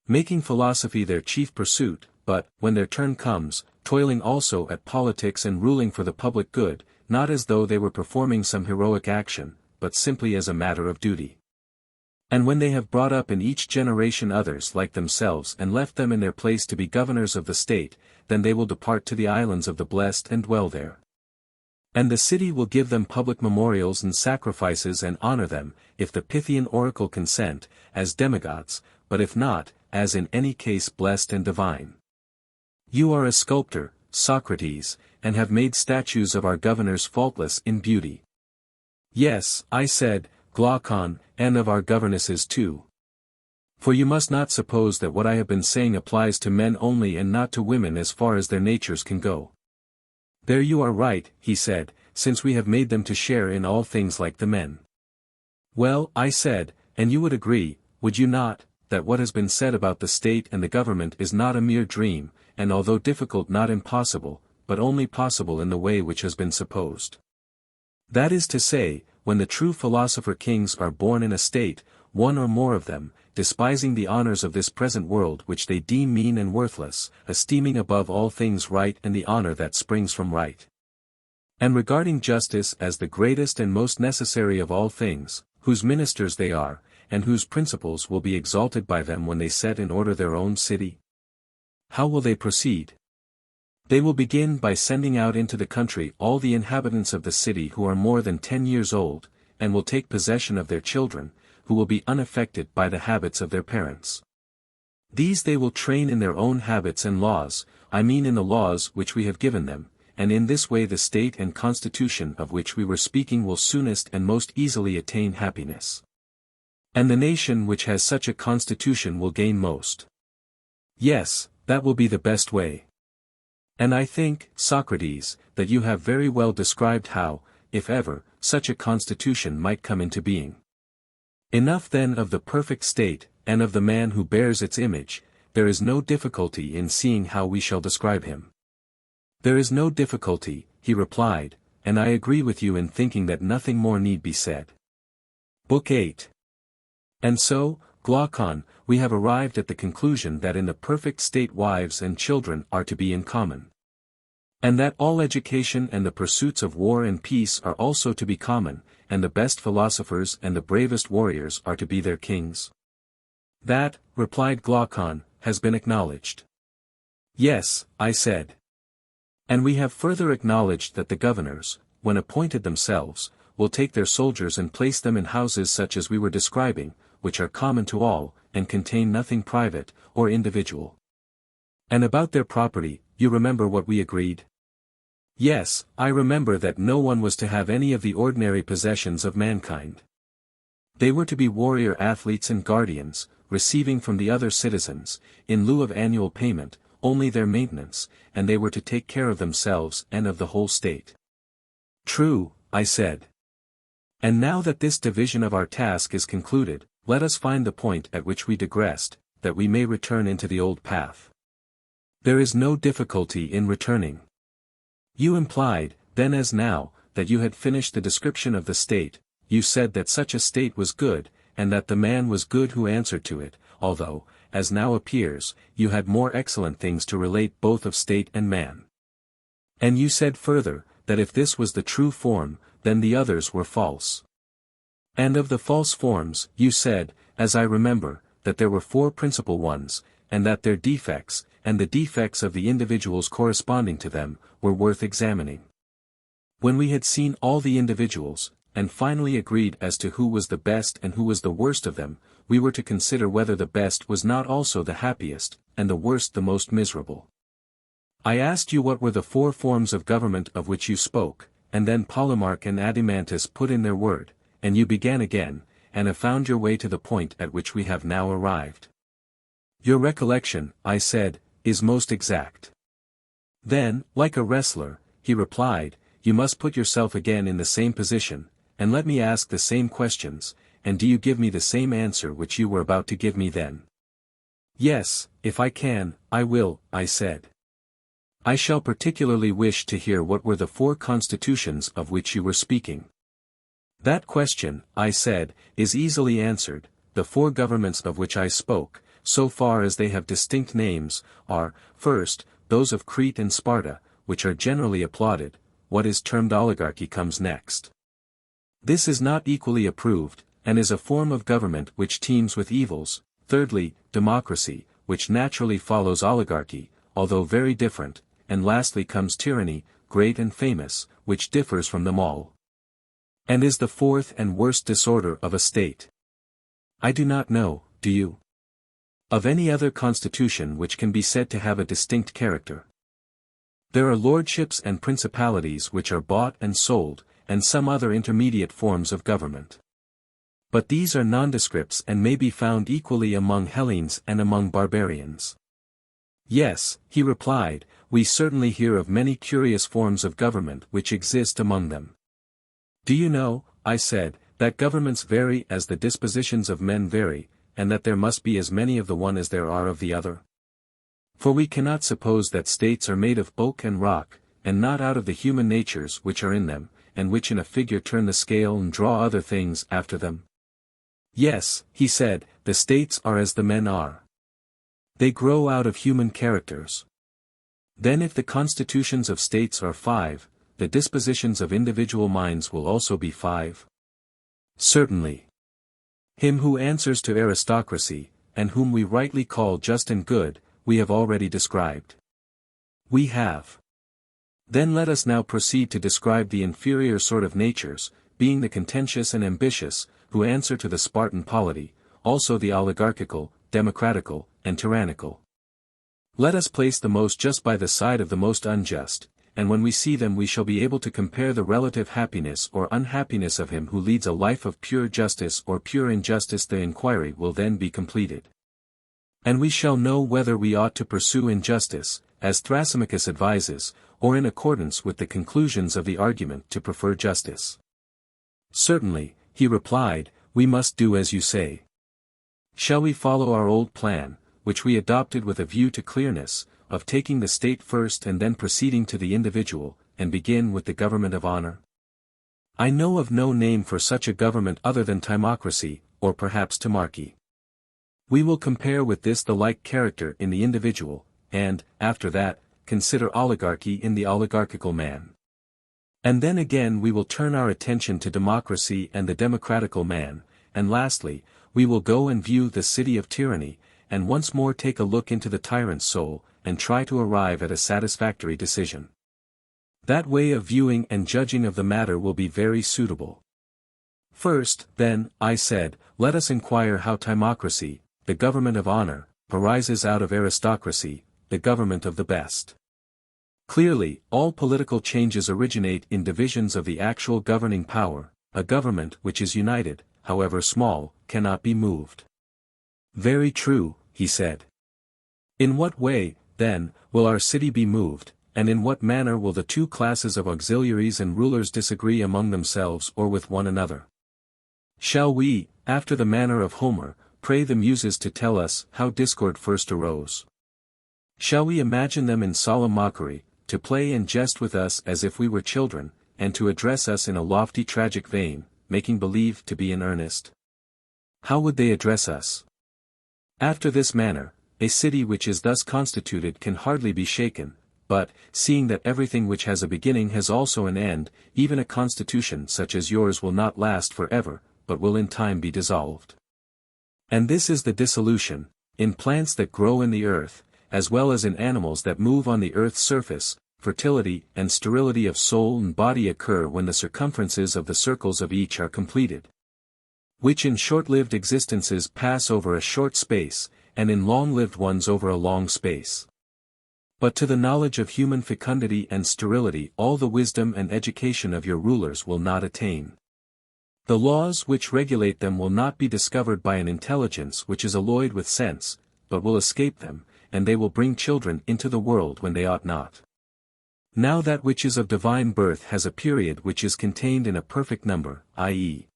Making philosophy their chief pursuit, but, when their turn comes, toiling also at politics and ruling for the public good, not as though they were performing some heroic action, but simply as a matter of duty. And when they have brought up in each generation others like themselves and left them in their place to be governors of the state, then they will depart to the islands of the blessed and dwell there. And the city will give them public memorials and sacrifices and honor them, if the Pythian oracle consent, as demigods, but if not, as in any case blessed and divine. You are a sculptor, Socrates, and have made statues of our governors faultless in beauty. Yes, I said, Glaucon, and of our governesses too. For you must not suppose that what I have been saying applies to men only and not to women as far as their natures can go. There you are right, he said, since we have made them to share in all things like the men. Well, I said, and you would agree, would you not, that what has been said about the state and the government is not a mere dream, and although difficult not impossible, but only possible in the way which has been supposed. That is to say, when the true philosopher kings are born in a state, one or more of them, despising the honors of this present world which they deem mean and worthless, esteeming above all things right and the honor that springs from right. And regarding justice as the greatest and most necessary of all things, whose ministers they are, and whose principles will be exalted by them when they set in order their own city. How will they proceed? They will begin by sending out into the country all the inhabitants of the city who are more than 10 years old, and will take possession of their children, who will be unaffected by the habits of their parents. These they will train in their own habits and laws, I mean in the laws which we have given them, and in this way the state and constitution of which we were speaking will soonest and most easily attain happiness. And the nation which has such a constitution will gain most. Yes, that will be the best way. And I think, Socrates, that you have very well described how, if ever, such a constitution might come into being. Enough then of the perfect state, and of the man who bears its image, there is no difficulty in seeing how we shall describe him. There is no difficulty, he replied, and I agree with you in thinking that nothing more need be said. Book VIII. And so, Glaucon, we have arrived at the conclusion that in the perfect state wives and children are to be in common. And that all education and the pursuits of war and peace are also to be common, and the best philosophers and the bravest warriors are to be their kings. That, replied Glaucon, has been acknowledged. Yes, I said. And we have further acknowledged that the governors, when appointed themselves, will take their soldiers and place them in houses such as we were describing, which are common to all, and contain nothing private, or individual. And about their property, you remember what we agreed? Yes, I remember that no one was to have any of the ordinary possessions of mankind. They were to be warrior athletes and guardians, receiving from the other citizens, in lieu of annual payment, only their maintenance, and they were to take care of themselves and of the whole state. True, I said. And now that this division of our task is concluded, let us find the point at which we digressed, that we may return into the old path. There is no difficulty in returning. You implied, then as now, that you had finished the description of the state. You said that such a state was good, and that the man was good who answered to it, although, as now appears, you had more excellent things to relate both of state and man. And you said further, that if this was the true form, then the others were false. And of the false forms, you said, as I remember, that there were 4 principal ones, and that their defects, and the defects of the individuals corresponding to them, were worth examining. When we had seen all the individuals, and finally agreed as to who was the best and who was the worst of them, we were to consider whether the best was not also the happiest, and the worst the most miserable. I asked you what were the 4 forms of government of which you spoke, and then Polemarch and Adeimantus put in their word, and you began again, and have found your way to the point at which we have now arrived. Your recollection, I said, is most exact. Then, like a wrestler, he replied, you must put yourself again in the same position, and let me ask the same questions, and do you give me the same answer which you were about to give me then? Yes, if I can, I will, I said. I shall particularly wish to hear what were the 4 constitutions of which you were speaking. That question, I said, is easily answered. The 4 governments of which I spoke, so far as they have distinct names, are, first, those of Crete and Sparta, which are generally applauded. What is termed oligarchy comes next. This is not equally approved, and is a form of government which teems with evils. Thirdly, democracy, which naturally follows oligarchy, although very different, and lastly comes tyranny, great and famous, which differs from them all, and is the 4th and worst disorder of a state. I do not know, do you? Of any other constitution which can be said to have a distinct character. There are lordships and principalities which are bought and sold, and some other intermediate forms of government. But these are nondescripts and may be found equally among Hellenes and among barbarians. Yes, he replied, we certainly hear of many curious forms of government which exist among them. Do you know, I said, that governments vary as the dispositions of men vary, and that there must be as many of the one as there are of the other? For we cannot suppose that states are made of oak and rock, and not out of the human natures which are in them, and which in a figure turn the scale and draw other things after them. Yes, he said, the states are as the men are. They grow out of human characters. Then if the constitutions of states are 5, the dispositions of individual minds will also be 5? Certainly. Him who answers to aristocracy, and whom we rightly call just and good, we have already described. We have. Then let us now proceed to describe the inferior sort of natures, being the contentious and ambitious, who answer to the Spartan polity, also the oligarchical, democratical, and tyrannical. Let us place the most just by the side of the most unjust, and when we see them we shall be able to compare the relative happiness or unhappiness of him who leads a life of pure justice or pure injustice. The inquiry will then be completed. And we shall know whether we ought to pursue injustice, as Thrasymachus advises, or in accordance with the conclusions of the argument to prefer justice. Certainly, he replied, we must do as you say. Shall we follow our old plan, which we adopted with a view to clearness, of taking the state first and then proceeding to the individual, and begin with the government of honor? I know of no name for such a government other than timocracy, or perhaps timarchy. We will compare with this the like character in the individual, and, after that, consider oligarchy in the oligarchical man. And then again we will turn our attention to democracy and the democratical man, and lastly, we will go and view the city of tyranny, and once more take a look into the tyrant's soul, and try to arrive at a satisfactory decision. That way of viewing and judging of the matter will be very suitable. First, then, I said, let us inquire how timocracy, the government of honor, arises out of aristocracy, the government of the best. Clearly, all political changes originate in divisions of the actual governing power. A government which is united, however small, cannot be moved. Very true, he said. In what way, then, will our city be moved, and in what manner will the two classes of auxiliaries and rulers disagree among themselves or with one another? Shall we, after the manner of Homer, pray the Muses to tell us how discord first arose? Shall we imagine them in solemn mockery, to play and jest with us as if we were children, and to address us in a lofty tragic vein, making believe to be in earnest? How would they address us? After this manner, a city which is thus constituted can hardly be shaken, but, seeing that everything which has a beginning has also an end, even a constitution such as yours will not last forever, but will in time be dissolved. And this is the dissolution, in plants that grow in the earth, as well as in animals that move on the earth's surface. Fertility and sterility of soul and body occur when the circumferences of the circles of each are completed. Which in short-lived existences pass over a short space, and in long-lived ones over a long space. But to the knowledge of human fecundity and sterility all the wisdom and education of your rulers will not attain. The laws which regulate them will not be discovered by an intelligence which is alloyed with sense, but will escape them, and they will bring children into the world when they ought not. Now that which is of divine birth has a period which is contained in a perfect number, i.e.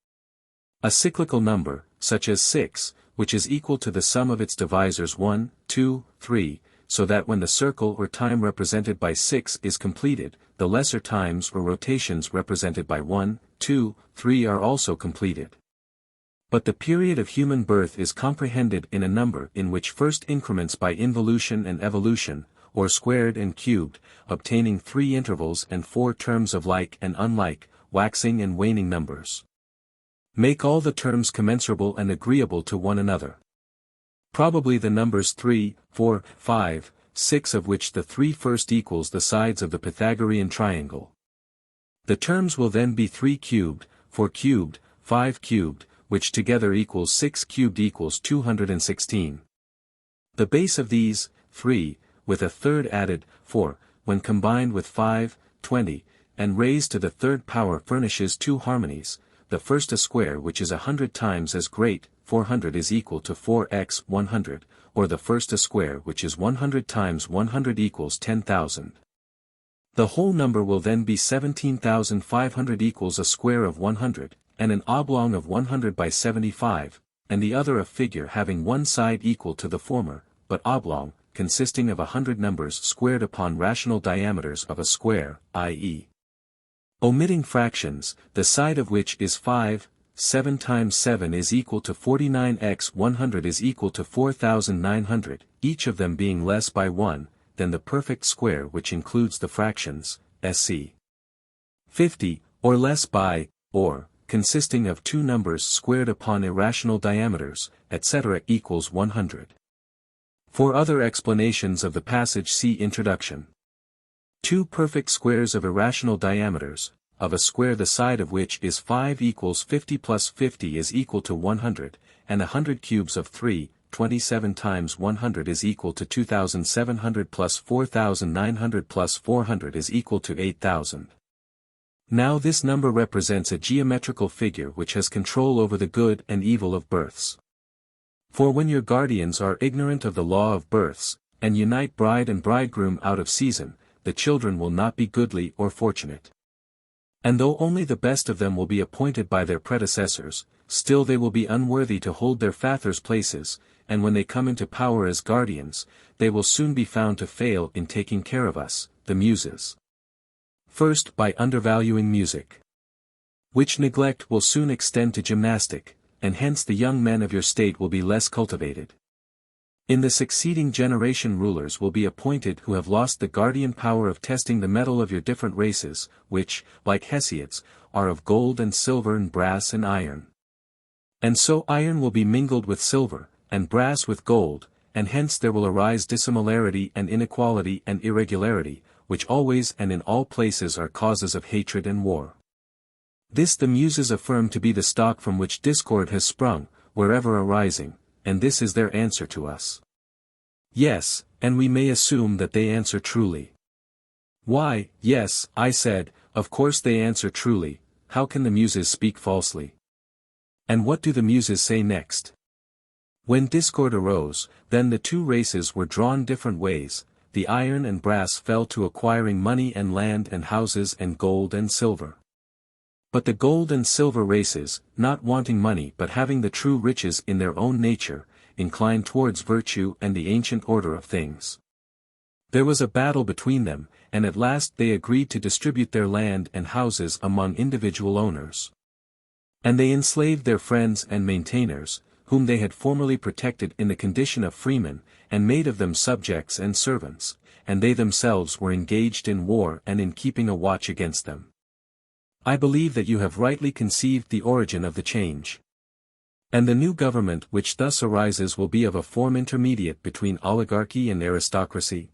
a cyclical number, such as 6, which is equal to the sum of its divisors 1, 2, 3, so that when the circle or time represented by 6 is completed, the lesser times or rotations represented by 1, 2, 3 are also completed. But the period of human birth is comprehended in a number in which first increments by involution and evolution, or squared and cubed, obtaining 3 intervals and 4 terms of like and unlike, waxing and waning numbers. Make all the terms commensurable and agreeable to one another. Probably the numbers 3, 4, 5, 6 of which the 3 first equals the sides of the Pythagorean triangle. The terms will then be 3 cubed, 4 cubed, 5 cubed, which together equals 6 cubed equals 216. The base of these, 3, with a third added, 4, when combined with 5, 20, and raised to the third power furnishes two harmonies, the first a square which is 100 times as great, 400 is equal to 4x 100, or the first a square which is 100 times 100 equals 10,000. The whole number will then be 17,500 equals a square of 100, and an oblong of 100 by 75, and the other a figure having one side equal to the former, but oblong, consisting of 100 numbers squared upon rational diameters of a square, i.e. omitting fractions, the side of which is 5, 7 times 7 is equal to 49x 100 is equal to 4,900, each of them being less by 1, than the perfect square which includes the fractions, sc. 50, or less by, or, consisting of two numbers squared upon irrational diameters, etc. equals 100. For other explanations of the passage see Introduction. Two perfect squares of irrational diameters, of a square the side of which is 5 equals 50 plus 50 is equal to 100, and 100 cubes of 3, 27 times 100 is equal to 2,700 plus 4,900 plus 400 is equal to 8,000. Now this number represents a geometrical figure which has control over the good and evil of births. For when your guardians are ignorant of the law of births, and unite bride and bridegroom out of season, the children will not be goodly or fortunate. And though only the best of them will be appointed by their predecessors, still they will be unworthy to hold their fathers' places, and when they come into power as guardians, they will soon be found to fail in taking care of us, the Muses. First, by undervaluing music, which neglect will soon extend to gymnastic, and hence the young men of your state will be less cultivated. In the succeeding generation rulers will be appointed who have lost the guardian power of testing the metal of your different races, which, like Hesiod's, are of gold and silver and brass and iron. And so iron will be mingled with silver, and brass with gold, and hence there will arise dissimilarity and inequality and irregularity, which always and in all places are causes of hatred and war. This the Muses affirm to be the stock from which discord has sprung, wherever arising, and this is their answer to us. Yes, and we may assume that they answer truly. Why, yes, I said, of course they answer truly. How can the Muses speak falsely? And what do the Muses say next? When discord arose, then the two races were drawn different ways, the iron and brass fell to acquiring money and land and houses and gold and silver. But the gold and silver races, not wanting money but having the true riches in their own nature, inclined towards virtue and the ancient order of things. There was a battle between them, and at last they agreed to distribute their land and houses among individual owners. And they enslaved their friends and maintainers, whom they had formerly protected in the condition of freemen, and made of them subjects and servants, and they themselves were engaged in war and in keeping a watch against them. I believe that you have rightly conceived the origin of the change. And the new government which thus arises will be of a form intermediate between oligarchy and aristocracy?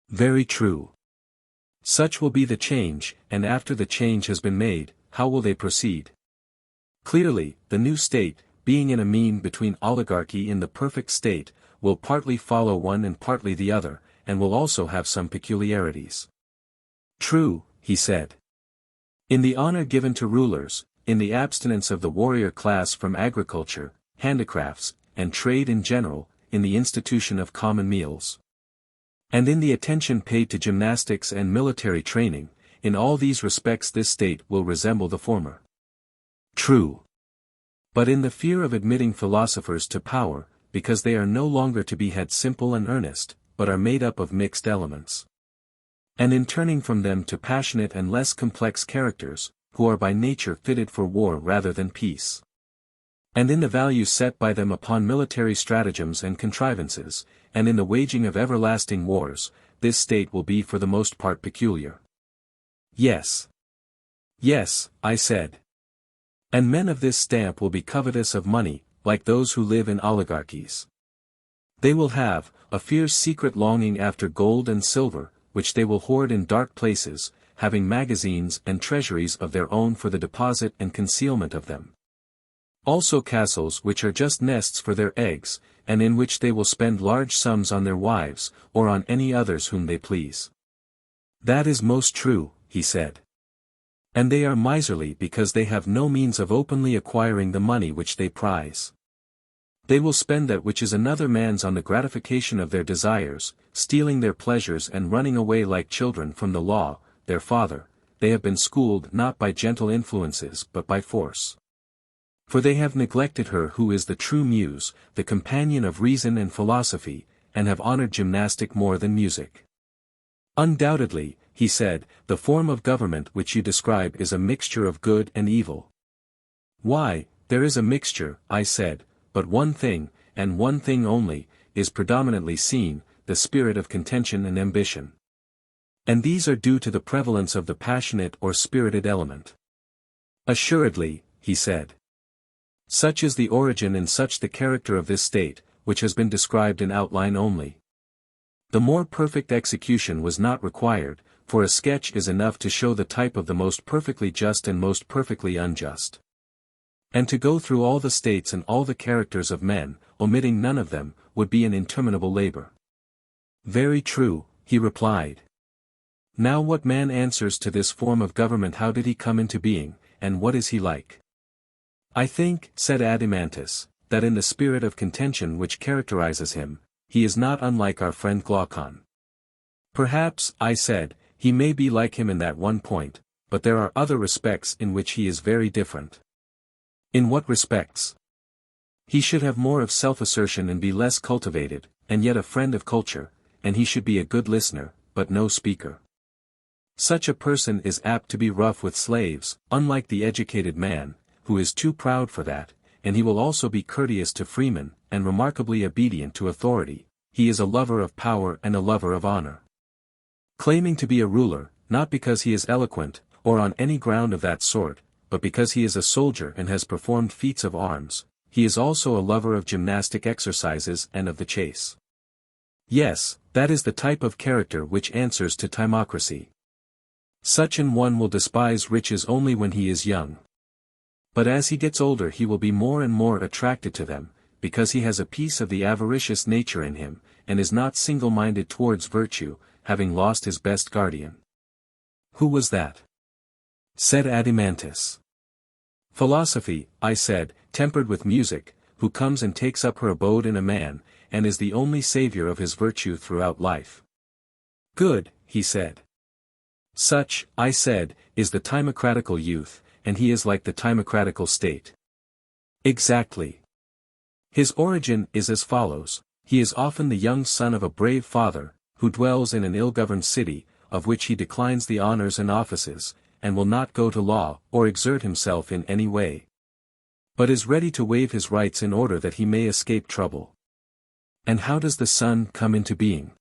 Very true. Such will be the change, and after the change has been made, how will they proceed? Clearly, the new state, being in a mean between oligarchy and the perfect state, will partly follow one and partly the other, and will also have some peculiarities. True, he said. In the honor given to rulers, in the abstinence of the warrior class from agriculture, handicrafts, and trade in general, in the institution of common meals, and in the attention paid to gymnastics and military training, in all these respects this state will resemble the former. True. But in the fear of admitting philosophers to power, because they are no longer to be had simple and earnest, but are made up of mixed elements. And in turning from them to passionate and less complex characters, who are by nature fitted for war rather than peace. And in the value set by them upon military stratagems and contrivances, and in the waging of everlasting wars, this state will be for the most part peculiar. Yes. Yes, I said. And men of this stamp will be covetous of money, like those who live in oligarchies. They will have a fierce secret longing after gold and silver, which they will hoard in dark places, having magazines and treasuries of their own for the deposit and concealment of them. Also castles which are just nests for their eggs, and in which they will spend large sums on their wives, or on any others whom they please. That is most true, he said. And they are miserly because they have no means of openly acquiring the money which they prize. They will spend that which is another man's on the gratification of their desires, stealing their pleasures and running away like children from the law, their father. They have been schooled not by gentle influences but by force. For they have neglected her who is the true muse, the companion of reason and philosophy, and have honored gymnastic more than music. Undoubtedly, he said, the form of government which you describe is a mixture of good and evil. Why, there is a mixture, I said, but one thing, and one thing only, is predominantly seen, the spirit of contention and ambition. And these are due to the prevalence of the passionate or spirited element. Assuredly, he said. Such is the origin and such the character of this state, which has been described in outline only. The more perfect execution was not required, for a sketch is enough to show the type of the most perfectly just and most perfectly unjust. And to go through all the states and all the characters of men, omitting none of them, would be an interminable labor. Very true, he replied. Now what man answers to this form of government? How did he come into being, and what is he like? I think, said Adeimantus, that in the spirit of contention which characterizes him, he is not unlike our friend Glaucon. Perhaps, I said, he may be like him in that one point, but there are other respects in which he is very different. In what respects? He should have more of self-assertion and be less cultivated, and yet a friend of culture, and he should be a good listener, but no speaker. Such a person is apt to be rough with slaves, unlike the educated man, who is too proud for that, and he will also be courteous to freemen, and remarkably obedient to authority. He is a lover of power and a lover of honor. Claiming to be a ruler, not because he is eloquent, or on any ground of that sort, but because he is a soldier and has performed feats of arms, he is also a lover of gymnastic exercises and of the chase. Yes, that is the type of character which answers to timocracy. Such an one will despise riches only when he is young. But as he gets older he will be more and more attracted to them, because he has a piece of the avaricious nature in him, and is not single-minded towards virtue, having lost his best guardian. Who was that? Said Adeimantus. Philosophy, I said, tempered with music, who comes and takes up her abode in a man, and is the only savior of his virtue throughout life. Good, he said. Such, I said, is the timocratical youth, and he is like the timocratical state. Exactly. His origin is as follows: he is often the young son of a brave father, who dwells in an ill-governed city, of which he declines the honors and offices, and will not go to law, or exert himself in any way, but is ready to waive his rights in order that he may escape trouble. And how does the son come into being?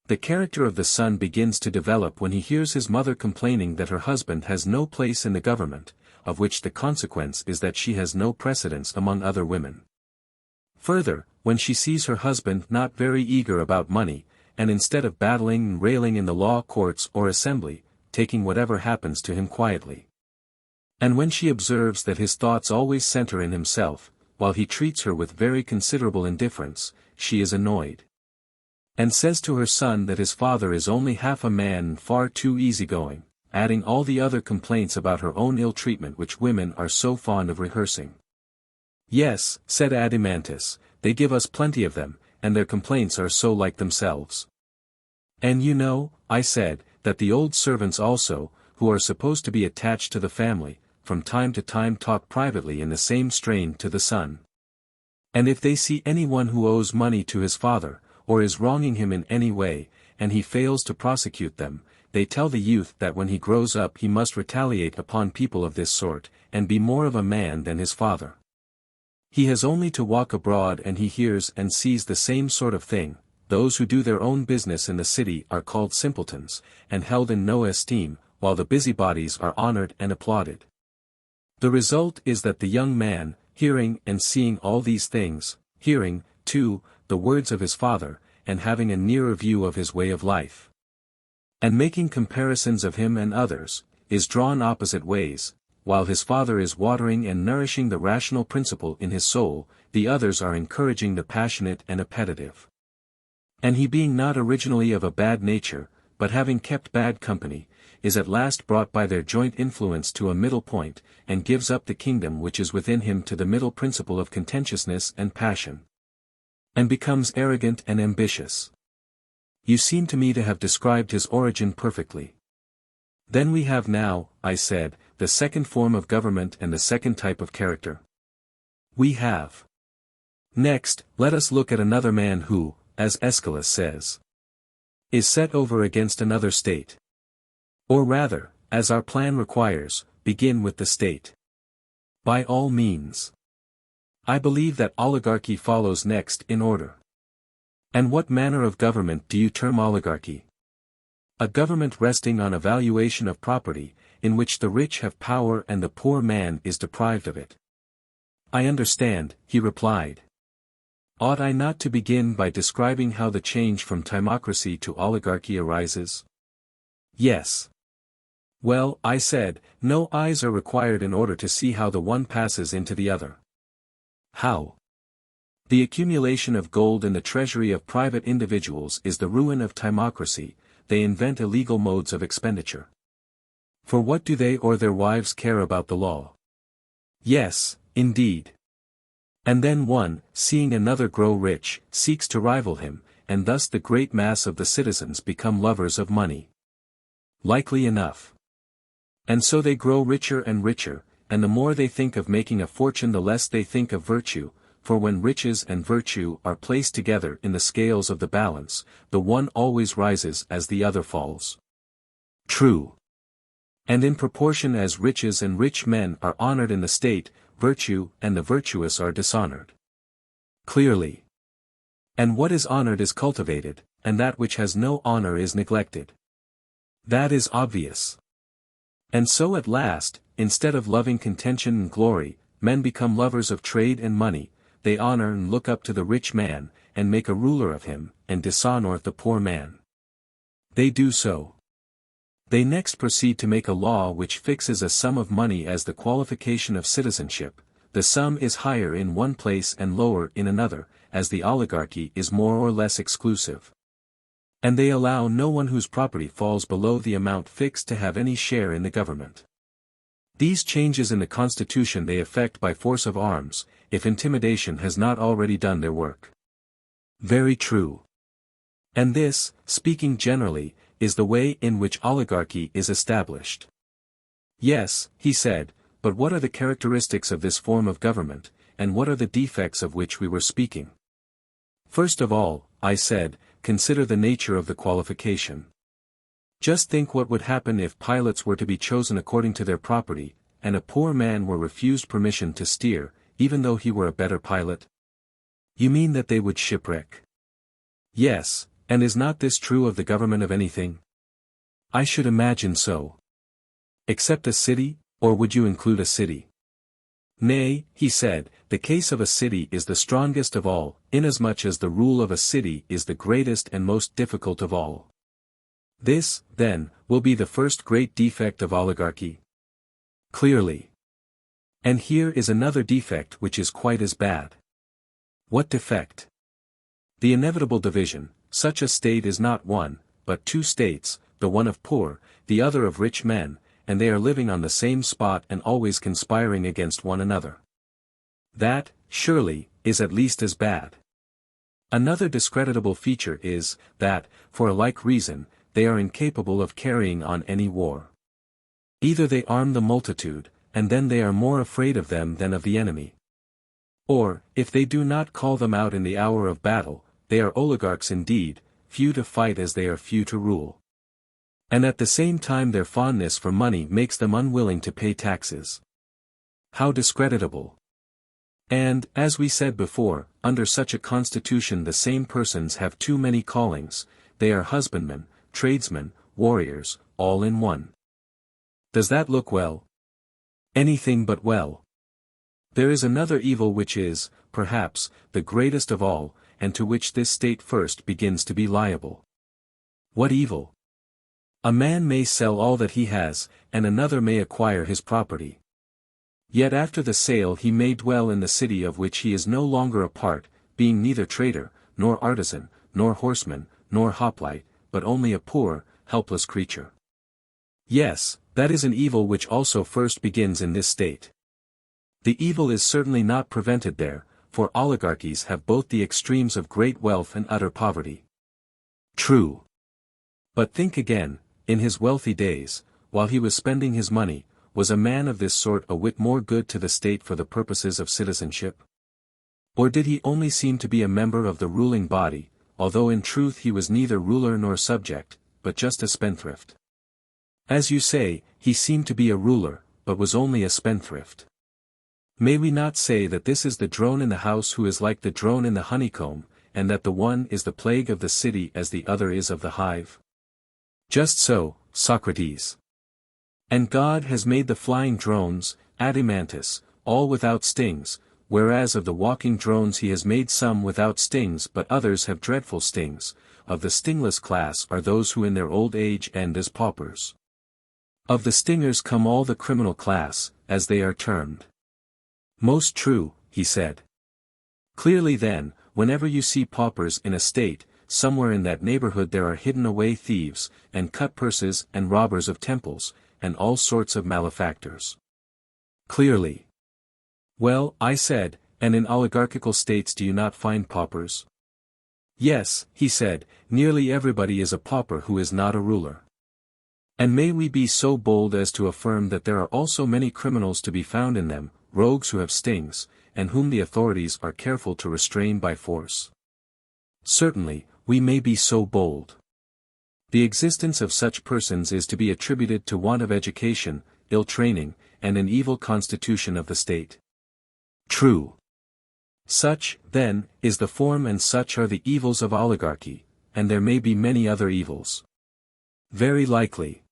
The character of the son begins to develop when he hears his mother complaining that her husband has no place in the government, of which the consequence is that she has no precedence among other women. Further, when she sees her husband not very eager about money, and instead of battling and railing in the law courts or assembly, taking whatever happens to him quietly. And when she observes that his thoughts always center in himself, while he treats her with very considerable indifference, she is annoyed, and says to her son that his father is only half a man and far too easygoing, adding all the other complaints about her own ill treatment which women are so fond of rehearsing. Yes, said Adeimantus, they give us plenty of them, and their complaints are so like themselves. And you know, I said, that the old servants also, who are supposed to be attached to the family, from time to time talk privately in the same strain to the son. And if they see anyone who owes money to his father, or is wronging him in any way, and he fails to prosecute them, they tell the youth that when he grows up he must retaliate upon people of this sort, and be more of a man than his father. He has only to walk abroad and he hears and sees the same sort of thing. Those who do their own business in the city are called simpletons, and held in no esteem, while the busybodies are honored and applauded. The result is that the young man, hearing and seeing all these things, hearing, too, the words of his father, and having a nearer view of his way of life, and making comparisons of him and others, is drawn opposite ways. While his father is watering and nourishing the rational principle in his soul, the others are encouraging the passionate and appetitive. And he being not originally of a bad nature, but having kept bad company, is at last brought by their joint influence to a middle point, and gives up the kingdom which is within him to the middle principle of contentiousness and passion, and becomes arrogant and ambitious. You seem to me to have described his origin perfectly. Then we have now, I said, the second form of government and the second type of character. We have. Next, let us look at another man who, as Aeschylus says, is set over against another state. Or rather, as our plan requires, begin with the state. By all means. I believe that oligarchy follows next in order. And what manner of government do you term oligarchy? A government resting on a valuation of property, in which the rich have power and the poor man is deprived of it. I understand, he replied. Ought I not to begin by describing how the change from timocracy to oligarchy arises? Yes. Well, I said, no eyes are required in order to see how the one passes into the other. How? The accumulation of gold in the treasury of private individuals is the ruin of timocracy. They invent illegal modes of expenditure. For what do they or their wives care about the law? Yes, indeed. And then one, seeing another grow rich, seeks to rival him, and thus the great mass of the citizens become lovers of money. Likely enough. And so they grow richer and richer, and the more they think of making a fortune the less they think of virtue, for when riches and virtue are placed together in the scales of the balance, the one always rises as the other falls. True. And in proportion as riches and rich men are honored in the state, virtue and the virtuous are dishonored. Clearly. And what is honored is cultivated, and that which has no honor is neglected. That is obvious. And so at last, instead of loving contention and glory, men become lovers of trade and money. They honor and look up to the rich man, and make a ruler of him, and dishonor the poor man. They do so. They next proceed to make a law which fixes a sum of money as the qualification of citizenship. The sum is higher in one place and lower in another, as the oligarchy is more or less exclusive. And they allow no one whose property falls below the amount fixed to have any share in the government. These changes in the constitution they effect by force of arms, if intimidation has not already done their work. Very true. And this, speaking generally, is the way in which oligarchy is established. Yes, he said, but what are the characteristics of this form of government, and what are the defects of which we were speaking? First of all, I said, consider the nature of the qualification. Just think what would happen if pilots were to be chosen according to their property, and a poor man were refused permission to steer, even though he were a better pilot. You mean that they would shipwreck? Yes, and is not this true of the government of anything? I should imagine so. Except a city, or would you include a city? Nay, he said, the case of a city is the strongest of all, inasmuch as the rule of a city is the greatest and most difficult of all. This, then, will be the first great defect of oligarchy. Clearly. And here is another defect which is quite as bad. What defect? The inevitable division. Such a state is not one, but two states, the one of poor, the other of rich men, and they are living on the same spot and always conspiring against one another. That, surely, is at least as bad. Another discreditable feature is, that, for a like reason, they are incapable of carrying on any war. Either they arm the multitude, and then they are more afraid of them than of the enemy. Or, if they do not call them out in the hour of battle, they are oligarchs indeed, few to fight as they are few to rule. And at the same time their fondness for money makes them unwilling to pay taxes. How discreditable! And, as we said before, under such a constitution the same persons have too many callings, they are husbandmen, tradesmen, warriors, all in one. Does that look well? Anything but well. There is another evil which is, perhaps, the greatest of all, and to which this state first begins to be liable. What evil? A man may sell all that he has, and another may acquire his property. Yet after the sale he may dwell in the city of which he is no longer a part, being neither trader, nor artisan, nor horseman, nor hoplite, but only a poor, helpless creature. Yes, that is an evil which also first begins in this state. The evil is certainly not prevented there, for oligarchies have both the extremes of great wealth and utter poverty. True. But think again, in his wealthy days, while he was spending his money, was a man of this sort a whit more good to the state for the purposes of citizenship? Or did he only seem to be a member of the ruling body, although in truth he was neither ruler nor subject, but just a spendthrift? As you say, he seemed to be a ruler, but was only a spendthrift. May we not say that this is the drone in the house who is like the drone in the honeycomb, and that the one is the plague of the city as the other is of the hive? Just so, Socrates. And God has made the flying drones, Adeimantus, all without stings, whereas of the walking drones he has made some without stings but others have dreadful stings. Of the stingless class are those who in their old age end as paupers. Of the stingers come all the criminal class, as they are termed. Most true, he said. Clearly then, whenever you see paupers in a state, somewhere in that neighborhood there are hidden away thieves, and cut purses and robbers of temples, and all sorts of malefactors. Clearly. Well, I said, and in oligarchical states do you not find paupers? Yes, he said, nearly everybody is a pauper who is not a ruler. And may we be so bold as to affirm that there are also many criminals to be found in them, rogues who have stings, and whom the authorities are careful to restrain by force? Certainly, we may be so bold. The existence of such persons is to be attributed to want of education, ill training, and an evil constitution of the state. True. Such, then, is the form and such are the evils of oligarchy, and there may be many other evils. Very likely.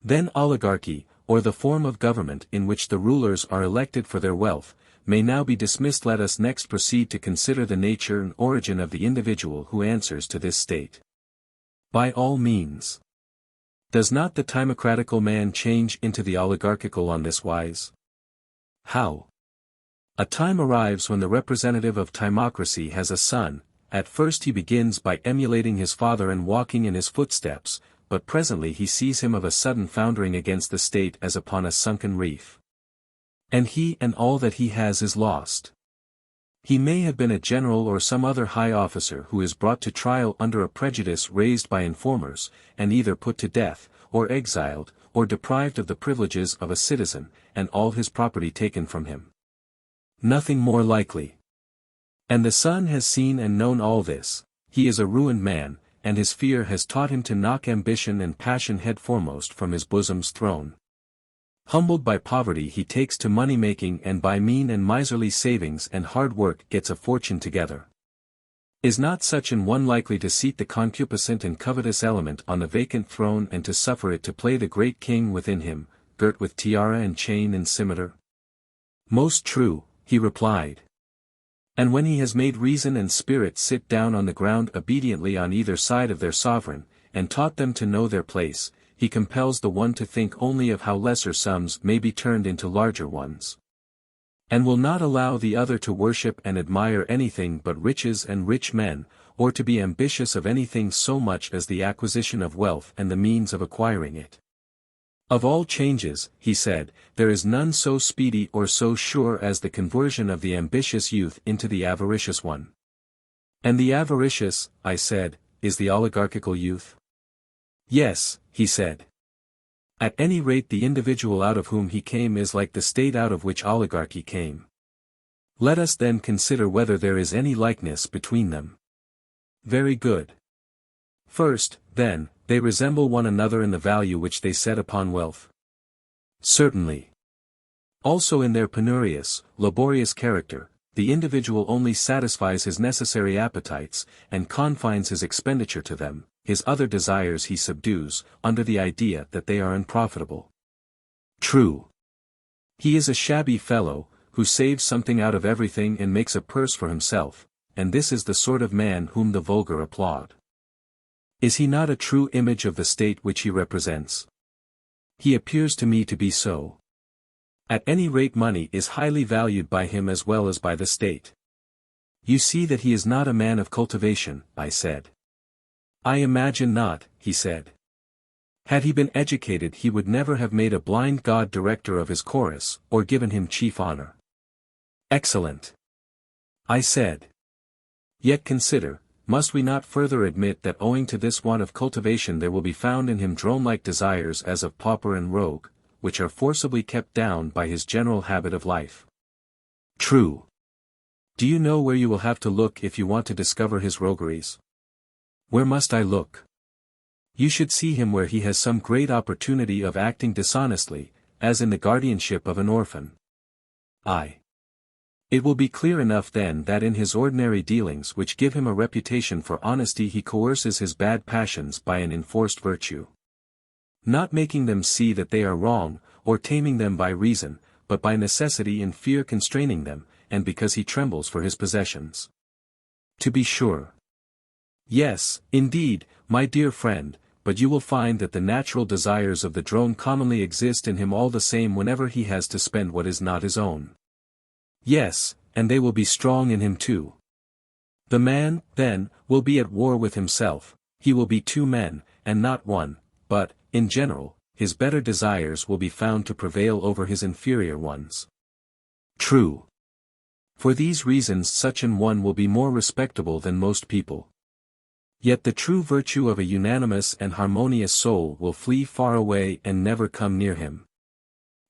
Then oligarchy, or the form of government in which the rulers are elected for their wealth, may now be dismissed. Let us next proceed to consider the nature and origin of the individual who answers to this state. By all means. Does not the timocratical man change into the oligarchical on this wise? How? A time arrives when the representative of timocracy has a son. At first he begins by emulating his father and walking in his footsteps, but presently he sees him of a sudden foundering against the state as upon a sunken reef. And he and all that he has is lost. He may have been a general or some other high officer who is brought to trial under a prejudice raised by informers, and either put to death, or exiled, or deprived of the privileges of a citizen, and all his property taken from him. Nothing more likely. And the son has seen and known all this. He is a ruined man, and his fear has taught him to knock ambition and passion head foremost from his bosom's throne. Humbled by poverty he takes to money-making and by mean and miserly savings and hard work gets a fortune together. Is not such an one likely to seat the concupiscent and covetous element on the vacant throne and to suffer it to play the great king within him, girt with tiara and chain and scimitar? Most true, he replied. And when he has made reason and spirit sit down on the ground obediently on either side of their sovereign, and taught them to know their place, he compels the one to think only of how lesser sums may be turned into larger ones. And will not allow the other to worship and admire anything but riches and rich men, or to be ambitious of anything so much as the acquisition of wealth and the means of acquiring it. Of all changes, he said, there is none so speedy or so sure as the conversion of the ambitious youth into the avaricious one. And the avaricious, I said, is the oligarchical youth? Yes, he said. At any rate the individual out of whom he came is like the state out of which oligarchy came. Let us then consider whether there is any likeness between them. Very good. First, then, they resemble one another in the value which they set upon wealth. Certainly. Also in their penurious, laborious character, the individual only satisfies his necessary appetites, and confines his expenditure to them, his other desires he subdues, under the idea that they are unprofitable. True. He is a shabby fellow, who saves something out of everything and makes a purse for himself, and this is the sort of man whom the vulgar applaud. Is he not a true image of the state which he represents? He appears to me to be so. At any rate money is highly valued by him as well as by the state. You see that he is not a man of cultivation, I said. I imagine not, he said. Had he been educated he would never have made a blind god director of his chorus, or given him chief honor. Excellent, I said. Yet consider, must we not further admit that owing to this want of cultivation there will be found in him drone-like desires as of pauper and rogue, which are forcibly kept down by his general habit of life? True. Do you know where you will have to look if you want to discover his rogueries? Where must I look? You should see him where he has some great opportunity of acting dishonestly, as in the guardianship of an orphan. It will be clear enough then that in his ordinary dealings which give him a reputation for honesty he coerces his bad passions by an enforced virtue. Not making them see that they are wrong, or taming them by reason, but by necessity and fear constraining them, and because he trembles for his possessions. To be sure. Yes, indeed, my dear friend, but you will find that the natural desires of the drone commonly exist in him all the same whenever he has to spend what is not his own. Yes, and they will be strong in him too. The man, then, will be at war with himself, he will be two men, and not one, but, in general, his better desires will be found to prevail over his inferior ones. True. For these reasons such an one will be more respectable than most people. Yet the true virtue of a unanimous and harmonious soul will flee far away and never come near him.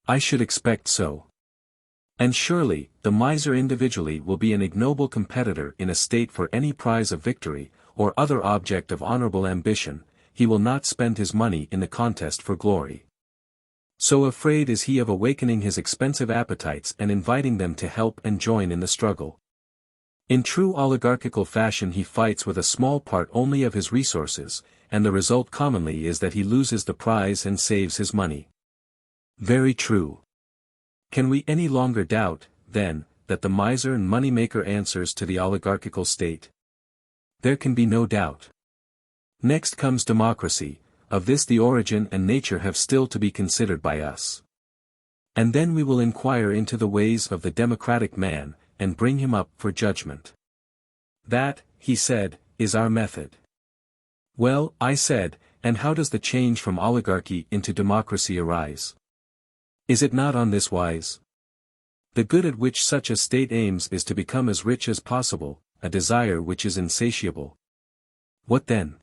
I should expect so. And surely, the miser individually will be an ignoble competitor in a state for any prize of victory, or other object of honorable ambition, he will not spend his money in the contest for glory. So afraid is he of awakening his expensive appetites and inviting them to help and join in the struggle. In true oligarchical fashion he fights with a small part only of his resources, and the result commonly is that he loses the prize and saves his money. Very true. Can we any longer doubt, then, that the miser and money-maker answers to the oligarchical state? There can be no doubt. Next comes democracy, of this the origin and nature have still to be considered by us. And then we will inquire into the ways of the democratic man, and bring him up for judgment. That, he said, is our method. Well, I said, and how does the change from oligarchy into democracy arise? Is it not on this wise? The good at which such a state aims is to become as rich as possible, a desire which is insatiable. What then?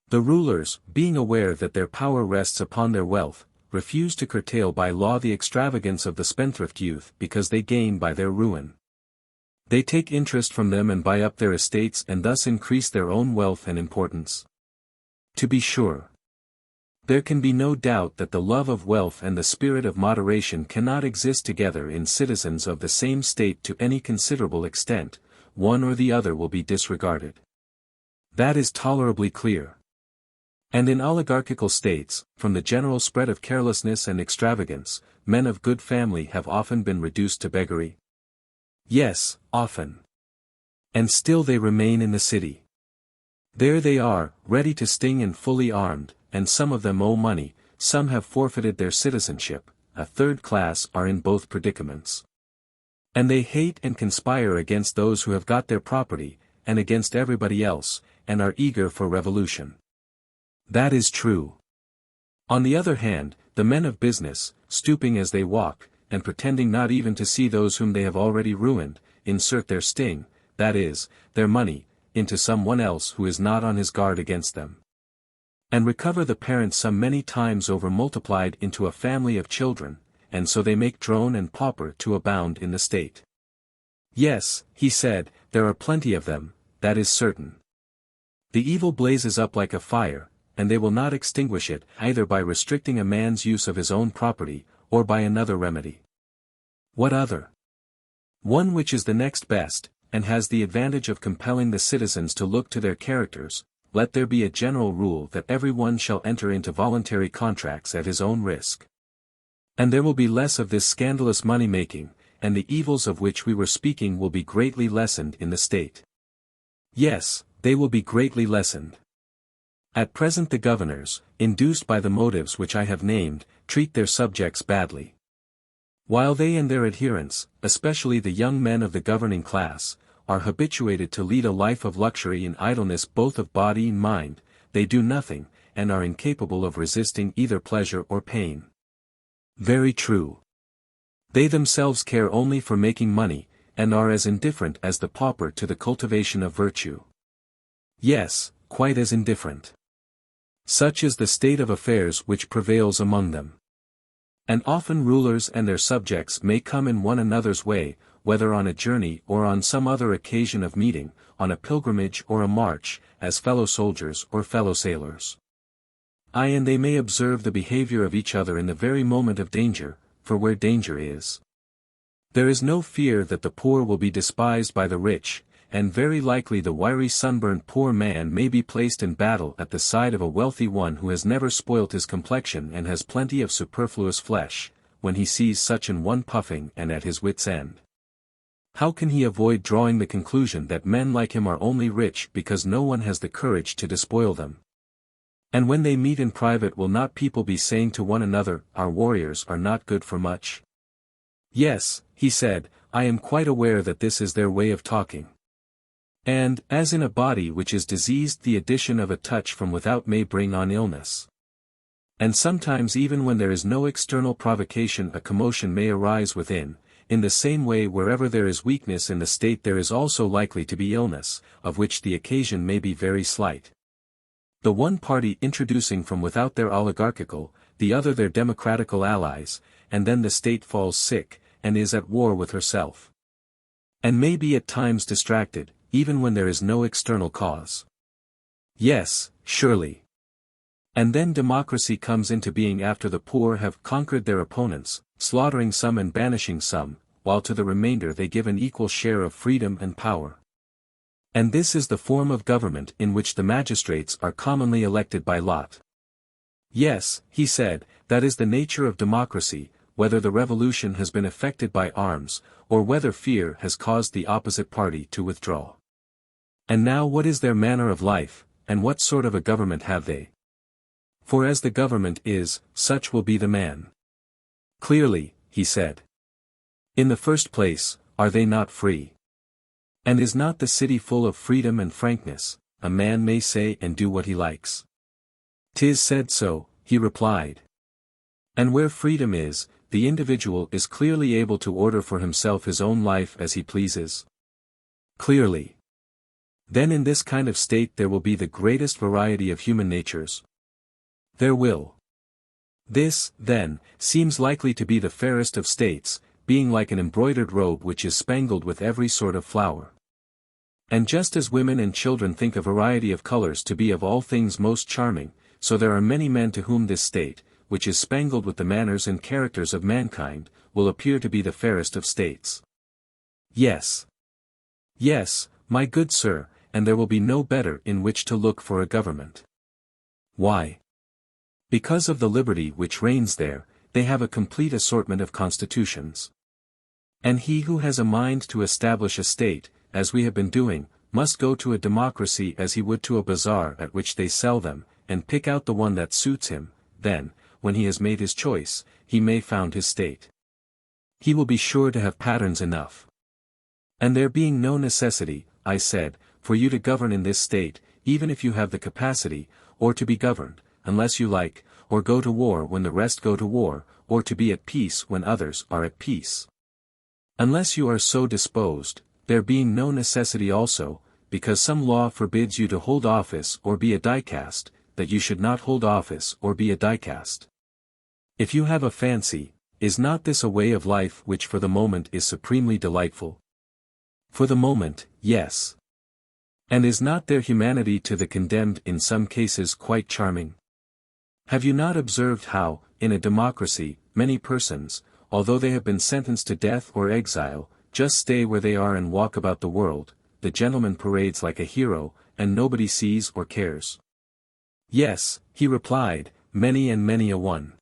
The rulers, being aware that their power rests upon their wealth, refuse to curtail by law the extravagance of the spendthrift youth because they gain by their ruin. They take interest from them and buy up their estates and thus increase their own wealth and importance. To be sure. There can be no doubt that the love of wealth and the spirit of moderation cannot exist together in citizens of the same state to any considerable extent, one or the other will be disregarded. That is tolerably clear. And in oligarchical states, from the general spread of carelessness and extravagance, men of good family have often been reduced to beggary. Yes, often. And still they remain in the city. There they are, ready to sting and fully armed, and some of them owe money, some have forfeited their citizenship, a third class are in both predicaments. And they hate and conspire against those who have got their property, and against everybody else, and are eager for revolution. That is true. On the other hand, the men of business, stooping as they walk, and pretending not even to see those whom they have already ruined, insert their sting, that is, their money, into some one else who is not on his guard against them. And recover the parent sum many times over multiplied into a family of children, and so they make drone and pauper to abound in the state. Yes, he said, there are plenty of them, that is certain. The evil blazes up like a fire, and they will not extinguish it either by restricting a man's use of his own property, or by another remedy. What other? One which is the next best, and has the advantage of compelling the citizens to look to their characters. Let there be a general rule that every one shall enter into voluntary contracts at his own risk. And there will be less of this scandalous money-making, and the evils of which we were speaking will be greatly lessened in the state. Yes, they will be greatly lessened. At present the governors, induced by the motives which I have named, treat their subjects badly. While they and their adherents, especially the young men of the governing class, are habituated to lead a life of luxury and idleness both of body and mind, they do nothing, and are incapable of resisting either pleasure or pain. Very true. They themselves care only for making money, and are as indifferent as the pauper to the cultivation of virtue. Yes, quite as indifferent. Such is the state of affairs which prevails among them. And often rulers and their subjects may come in one another's way, whether on a journey or on some other occasion of meeting, on a pilgrimage or a march, as fellow soldiers or fellow sailors. Aye, and they may observe the behavior of each other in the very moment of danger, for where danger is, there is no fear that the poor will be despised by the rich, and very likely the wiry sunburnt poor man may be placed in battle at the side of a wealthy one who has never spoilt his complexion and has plenty of superfluous flesh, when he sees such an one puffing and at his wit's end. How can he avoid drawing the conclusion that men like him are only rich because no one has the courage to despoil them? And when they meet in private, will not people be saying to one another, "Our warriors are not good for much"? Yes, he said, I am quite aware that this is their way of talking. And, as in a body which is diseased, the addition of a touch from without may bring on illness. And sometimes even when there is no external provocation a commotion may arise within, in the same way wherever there is weakness in the state there is also likely to be illness, of which the occasion may be very slight. The one party introducing from without their oligarchical, the other their democratical allies, and then the state falls sick, and is at war with herself. And may be at times distracted, even when there is no external cause. Yes, surely. And then democracy comes into being after the poor have conquered their opponents, slaughtering some and banishing some, while to the remainder they give an equal share of freedom and power. And this is the form of government in which the magistrates are commonly elected by lot. Yes, he said, that is the nature of democracy, whether the revolution has been effected by arms, or whether fear has caused the opposite party to withdraw. And now what is their manner of life, and what sort of a government have they? For as the government is, such will be the man. Clearly, he said. In the first place, are they not free? And is not the city full of freedom and frankness? A man may say and do what he likes. 'Tis said so, he replied. And where freedom is, the individual is clearly able to order for himself his own life as he pleases. Clearly. Then in this kind of state there will be the greatest variety of human natures. There will. This, then, seems likely to be the fairest of states, being like an embroidered robe which is spangled with every sort of flower. And just as women and children think a variety of colors to be of all things most charming, so there are many men to whom this state, which is spangled with the manners and characters of mankind, will appear to be the fairest of states. Yes. Yes, my good sir, and there will be no better in which to look for a government. Why? Because of the liberty which reigns there, they have a complete assortment of constitutions. And he who has a mind to establish a state, as we have been doing, must go to a democracy as he would to a bazaar at which they sell them, and pick out the one that suits him, then, when he has made his choice, he may found his state. He will be sure to have patterns enough. And there being no necessity, I said, for you to govern in this state, even if you have the capacity, or to be governed, unless you like, or go to war when the rest go to war, or to be at peace when others are at peace. Unless you are so disposed, there being no necessity also, because some law forbids you to hold office or be a dicast, that you should not hold office or be a dicast. If you have a fancy, is not this a way of life which for the moment is supremely delightful? For the moment, yes. And is not their humanity to the condemned in some cases quite charming? Have you not observed how, in a democracy, many persons, although they have been sentenced to death or exile, just stay where they are and walk about the world, the gentleman parades like a hero, and nobody sees or cares? Yes, he replied, many and many a one.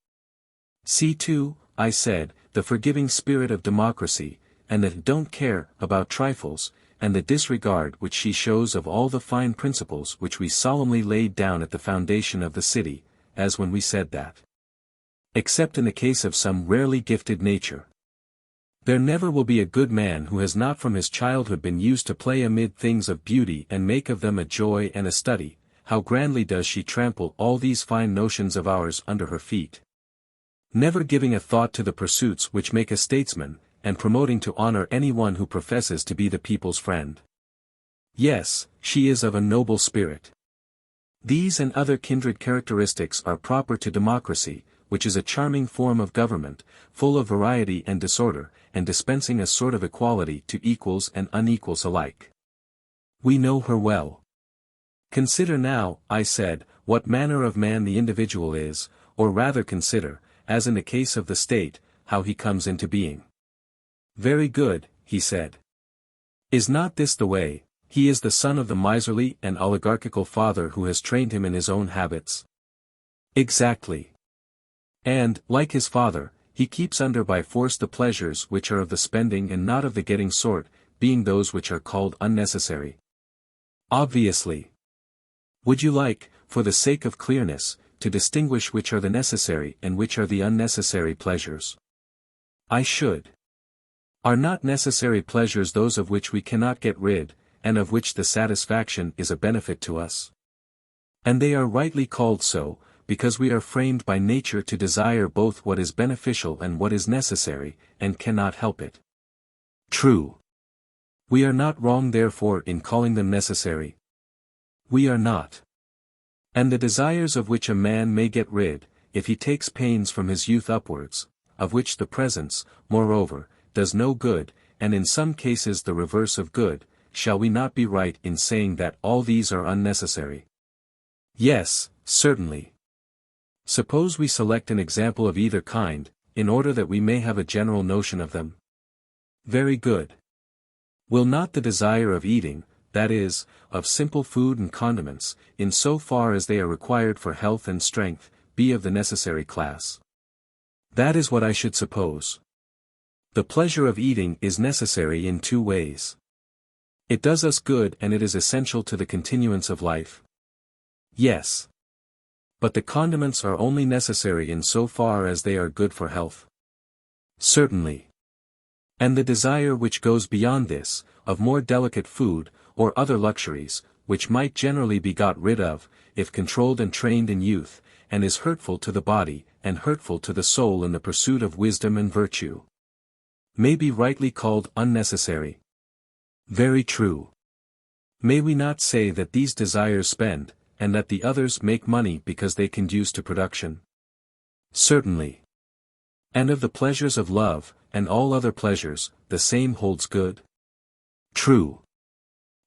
See too, I said, the forgiving spirit of democracy, and that don't care about trifles, and the disregard which she shows of all the fine principles which we solemnly laid down at the foundation of the city, as when we said that, except in the case of some rarely gifted nature, there never will be a good man who has not from his childhood been used to play amid things of beauty and make of them a joy and a study, how grandly does she trample all these fine notions of ours under her feet. Never giving a thought to the pursuits which make a statesman, and promoting to honor any one who professes to be the people's friend. Yes, she is of a noble spirit. These and other kindred characteristics are proper to democracy, which is a charming form of government, full of variety and disorder, and dispensing a sort of equality to equals and unequals alike. We know her well. Consider now, I said, what manner of man the individual is, or rather consider, as in the case of the state, how he comes into being. Very good, he said. Is not this the way? He is the son of the miserly and oligarchical father who has trained him in his own habits. Exactly. And, like his father, he keeps under by force the pleasures which are of the spending and not of the getting sort, being those which are called unnecessary. Obviously. Would you like, for the sake of clearness, to distinguish which are the necessary and which are the unnecessary pleasures? I should. Are not necessary pleasures those of which we cannot get rid, and of which the satisfaction is a benefit to us? And they are rightly called so, because we are framed by nature to desire both what is beneficial and what is necessary, and cannot help it. True. We are not wrong therefore in calling them necessary. We are not. And the desires of which a man may get rid, if he takes pains from his youth upwards, of which the presence, moreover, does no good, and in some cases the reverse of good, shall we not be right in saying that all these are unnecessary? Yes, certainly. Suppose we select an example of either kind, in order that we may have a general notion of them. Very good. Will not the desire of eating, that is, of simple food and condiments, in so far as they are required for health and strength, be of the necessary class? That is what I should suppose. The pleasure of eating is necessary in two ways. It does us good and it is essential to the continuance of life. Yes. But the condiments are only necessary in so far as they are good for health. Certainly. And the desire which goes beyond this, of more delicate food, or other luxuries, which might generally be got rid of, if controlled and trained in youth, and is hurtful to the body, and hurtful to the soul in the pursuit of wisdom and virtue, may be rightly called unnecessary. Very true. May we not say that these desires spend, and that the others make money because they conduce to production? Certainly. And of the pleasures of love, and all other pleasures, the same holds good? True.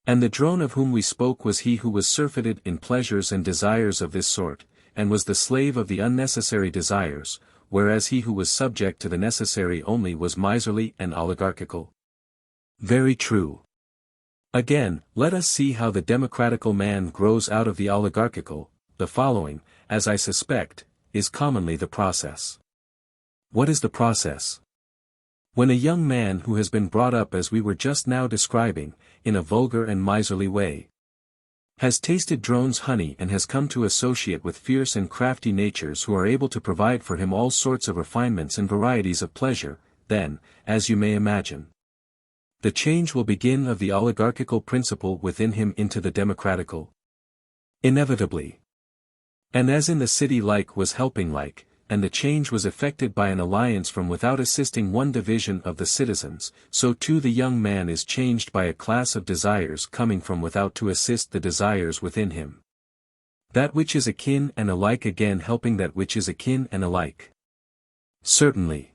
And the drone of whom we spoke was he who was surfeited in pleasures and desires of this sort, and was the slave of the unnecessary desires, whereas he who was subject to the necessary only was miserly and oligarchical. Very true. Again, let us see how the democratical man grows out of the oligarchical. The following, as I suspect, is commonly the process. What is the process? When a young man who has been brought up as we were just now describing, in a vulgar and miserly way, has tasted drone's honey and has come to associate with fierce and crafty natures who are able to provide for him all sorts of refinements and varieties of pleasure, then, as you may imagine, the change will begin of the oligarchical principle within him into the democratical. Inevitably. And as in the city like was helping like, and the change was effected by an alliance from without assisting one division of the citizens, so too the young man is changed by a class of desires coming from without to assist the desires within him. That which is akin and alike again helping that which is akin and alike. Certainly.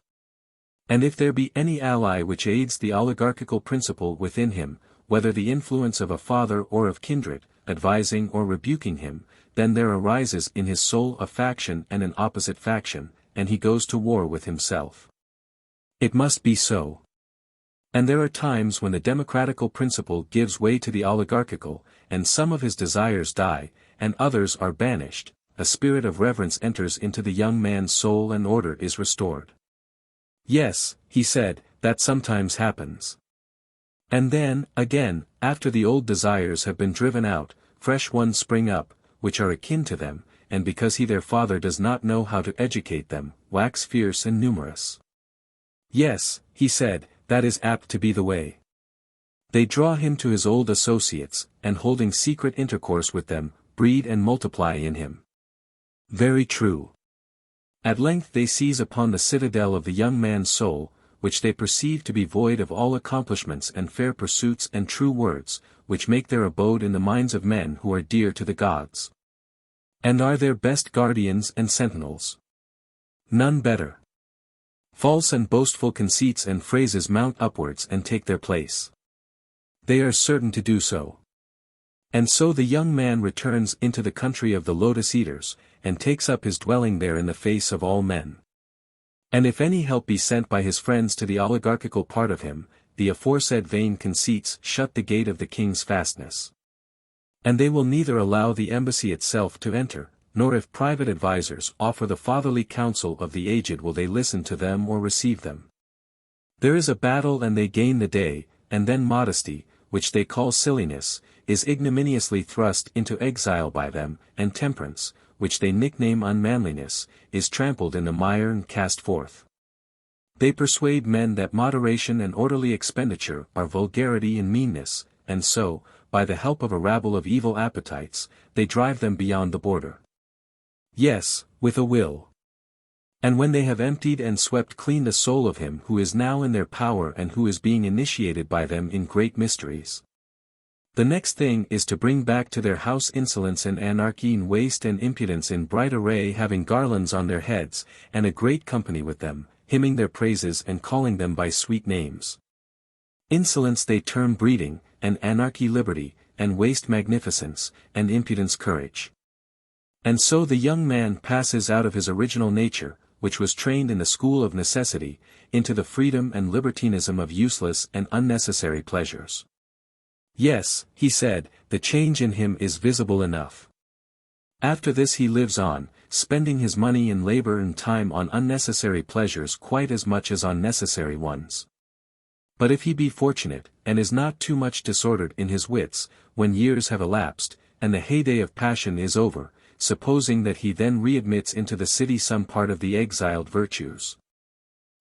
And if there be any ally which aids the oligarchical principle within him, whether the influence of a father or of kindred, advising or rebuking him, then there arises in his soul a faction and an opposite faction, and he goes to war with himself. It must be so. And there are times when the democratical principle gives way to the oligarchical, and some of his desires die, and others are banished, a spirit of reverence enters into the young man's soul and order is restored. Yes, he said, that sometimes happens. And then, again, after the old desires have been driven out, fresh ones spring up, which are akin to them, and because he their father does not know how to educate them, wax fierce and numerous. Yes, he said, that is apt to be the way. They draw him to his old associates, and holding secret intercourse with them, breed and multiply in him. Very true. At length they seize upon the citadel of the young man's soul, which they perceive to be void of all accomplishments and fair pursuits and true words, which make their abode in the minds of men who are dear to the gods. And are their best guardians and sentinels. None better. False and boastful conceits and phrases mount upwards and take their place. They are certain to do so. And so the young man returns into the country of the lotus-eaters, and takes up his dwelling there in the face of all men. And if any help be sent by his friends to the oligarchical part of him, the aforesaid vain conceits shut the gate of the king's fastness. And they will neither allow the embassy itself to enter, nor if private advisers offer the fatherly counsel of the aged will they listen to them or receive them. There is a battle and they gain the day, and then modesty, which they call silliness, is ignominiously thrust into exile by them, and temperance, which they nickname unmanliness, is trampled in the mire and cast forth. They persuade men that moderation and orderly expenditure are vulgarity and meanness, and so, by the help of a rabble of evil appetites, they drive them beyond the border. Yes, with a will. And when they have emptied and swept clean the soul of him who is now in their power and who is being initiated by them in great mysteries, the next thing is to bring back to their house insolence and anarchy and waste and impudence in bright array, having garlands on their heads, and a great company with them, hymning their praises and calling them by sweet names. Insolence they term breeding, and anarchy liberty, and waste magnificence, and impudence courage. And so the young man passes out of his original nature, which was trained in the school of necessity, into the freedom and libertinism of useless and unnecessary pleasures. Yes, he said, the change in him is visible enough. After this he lives on, spending his money and labor and time on unnecessary pleasures quite as much as on necessary ones. But if he be fortunate, and is not too much disordered in his wits, when years have elapsed, and the heyday of passion is over, supposing that he then readmits into the city some part of the exiled virtues,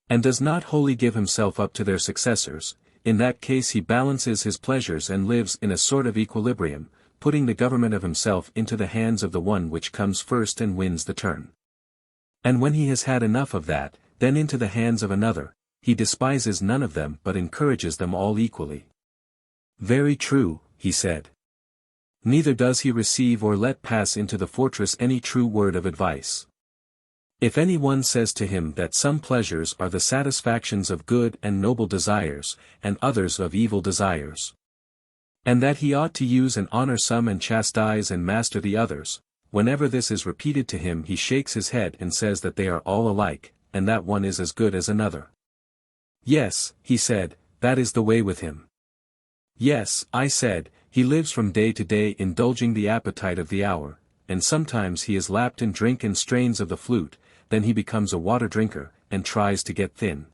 and does not wholly give himself up to their successors, in that case he balances his pleasures and lives in a sort of equilibrium, putting the government of himself into the hands of the one which comes first and wins the turn. And when he has had enough of that, then into the hands of another, he despises none of them but encourages them all equally. Very true, he said. Neither does he receive or let pass into the fortress any true word of advice. If any one says to him that some pleasures are the satisfactions of good and noble desires, and others of evil desires, and that he ought to use and honor some and chastise and master the others, whenever this is repeated to him he shakes his head and says that they are all alike, and that one is as good as another. Yes, he said, that is the way with him. Yes, I said, he lives from day to day indulging the appetite of the hour, and sometimes he is lapped in drink and strains of the flute, then he becomes a water drinker, and tries to get thin.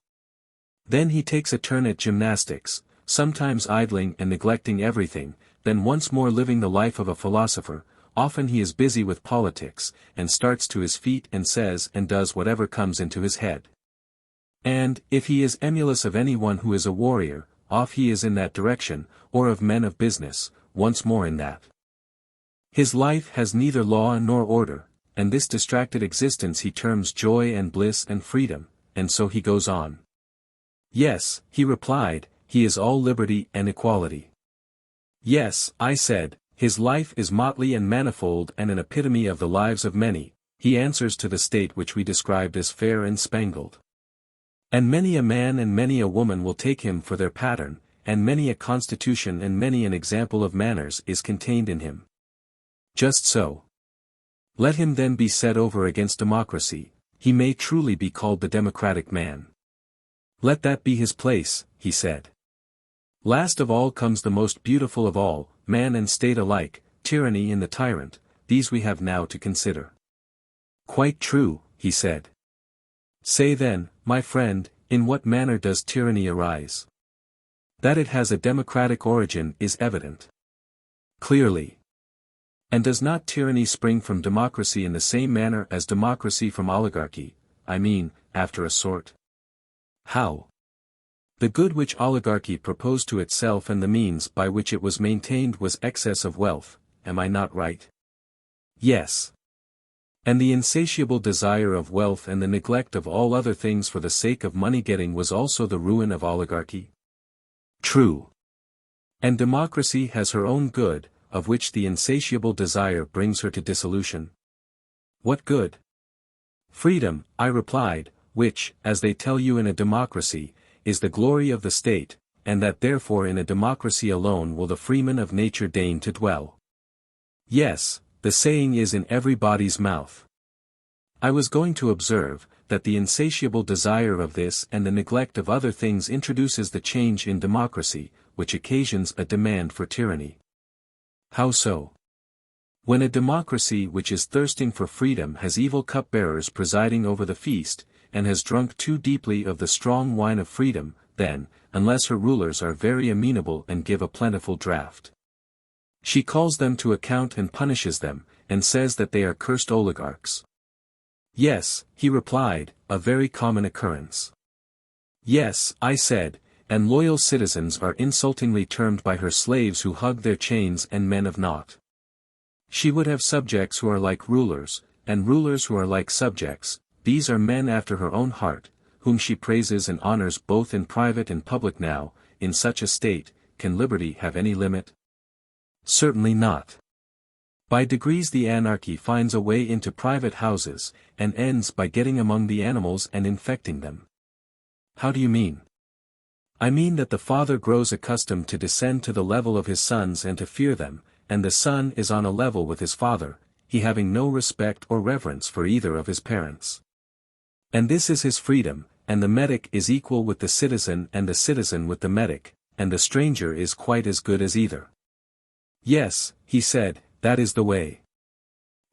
Then he takes a turn at gymnastics, sometimes idling and neglecting everything, then once more living the life of a philosopher, often he is busy with politics, and starts to his feet and says and does whatever comes into his head. And, if he is emulous of any one who is a warrior, off he is in that direction, or of men of business, once more in that. His life has neither law nor order, and this distracted existence he terms joy and bliss and freedom, and so he goes on. Yes, he replied, he is all liberty and equality. Yes, I said, his life is motley and manifold and an epitome of the lives of many, he answers to the state which we described as fair and spangled. And many a man and many a woman will take him for their pattern, and many a constitution and many an example of manners is contained in him. Just so. Let him then be set over against democracy, he may truly be called the democratic man. Let that be his place, he said. Last of all comes the most beautiful of all, man and state alike, tyranny in the tyrant, these we have now to consider. Quite true, he said. Say then, my friend, in what manner does tyranny arise? That it has a democratic origin is evident. Clearly. And does not tyranny spring from democracy in the same manner as democracy from oligarchy, I mean, after a sort? How? The good which oligarchy proposed to itself and the means by which it was maintained was excess of wealth, am I not right? Yes. And the insatiable desire of wealth and the neglect of all other things for the sake of money-getting was also the ruin of oligarchy? True. And democracy has her own good, of which the insatiable desire brings her to dissolution. What good? Freedom, I replied, which, as they tell you in a democracy, is the glory of the state, and that therefore in a democracy alone will the freeman of nature deign to dwell. Yes, the saying is in everybody's mouth. I was going to observe, that the insatiable desire of this and the neglect of other things introduces the change in democracy, which occasions a demand for tyranny. How so? When a democracy which is thirsting for freedom has evil cupbearers presiding over the feast, and has drunk too deeply of the strong wine of freedom, then, unless her rulers are very amenable and give a plentiful draught, she calls them to account and punishes them, and says that they are cursed oligarchs. Yes, he replied, a very common occurrence. Yes, I said, and loyal citizens are insultingly termed by her slaves who hug their chains and men of naught. She would have subjects who are like rulers, and rulers who are like subjects. These are men after her own heart, whom she praises and honors both in private and public. Now, in such a state, can liberty have any limit? Certainly not. By degrees the anarchy finds a way into private houses, and ends by getting among the animals and infecting them. How do you mean? I mean that the father grows accustomed to descend to the level of his sons and to fear them, and the son is on a level with his father, he having no respect or reverence for either of his parents. And this is his freedom, and the metic is equal with the citizen and the citizen with the metic, and the stranger is quite as good as either. Yes, he said, that is the way.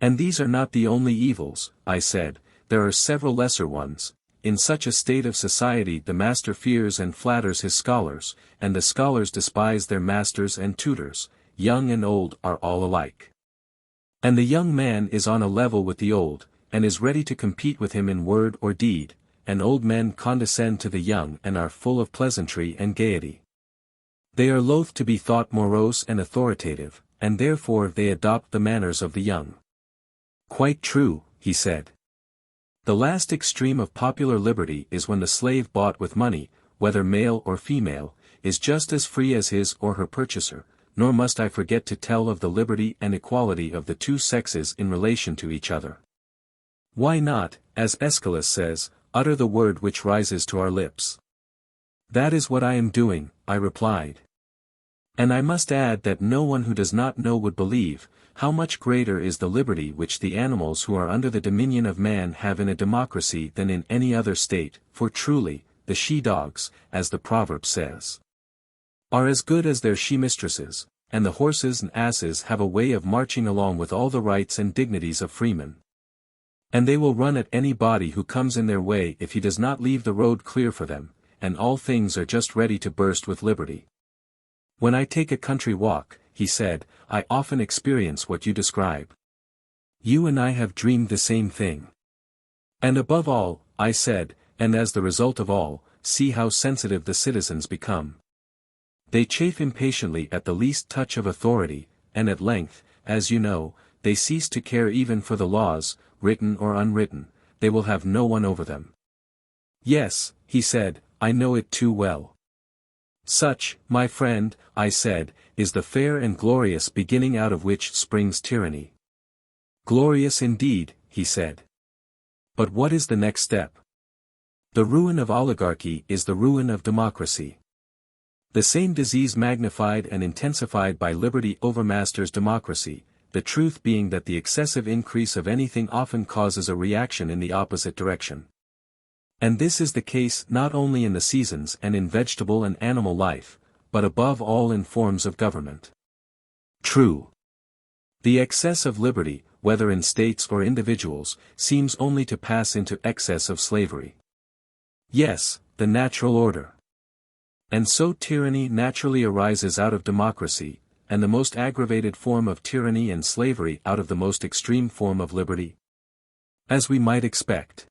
And these are not the only evils, I said, there are several lesser ones. In such a state of society the master fears and flatters his scholars, and the scholars despise their masters and tutors, young and old are all alike. And the young man is on a level with the old, and is ready to compete with him in word or deed, and old men condescend to the young and are full of pleasantry and gaiety. They are loath to be thought morose and authoritative, and therefore they adopt the manners of the young. Quite true, he said. The last extreme of popular liberty is when the slave bought with money, whether male or female, is just as free as his or her purchaser, nor must I forget to tell of the liberty and equality of the two sexes in relation to each other. Why not, as Aeschylus says, utter the word which rises to our lips? That is what I am doing, I replied. And I must add that no one who does not know would believe, how much greater is the liberty which the animals who are under the dominion of man have in a democracy than in any other state, for truly, the she-dogs, as the proverb says, are as good as their she-mistresses, and the horses and asses have a way of marching along with all the rights and dignities of freemen. And they will run at any body who comes in their way if he does not leave the road clear for them, and all things are just ready to burst with liberty. When I take a country walk, he said, I often experience what you describe. You and I have dreamed the same thing. And above all, I said, and as the result of all, see how sensitive the citizens become. They chafe impatiently at the least touch of authority, and at length, as you know, they cease to care even for the laws, written or unwritten, they will have no one over them. Yes, he said, I know it too well. Such, my friend, I said, is the fair and glorious beginning out of which springs tyranny. Glorious indeed, he said. But what is the next step? The ruin of oligarchy is the ruin of democracy. The same disease magnified and intensified by liberty overmasters democracy, the truth being that the excessive increase of anything often causes a reaction in the opposite direction. And this is the case not only in the seasons and in vegetable and animal life, but above all in forms of government. True. The excess of liberty, whether in states or individuals, seems only to pass into excess of slavery. Yes, the natural order. And so tyranny naturally arises out of democracy, and the most aggravated form of tyranny and slavery out of the most extreme form of liberty. As we might expect.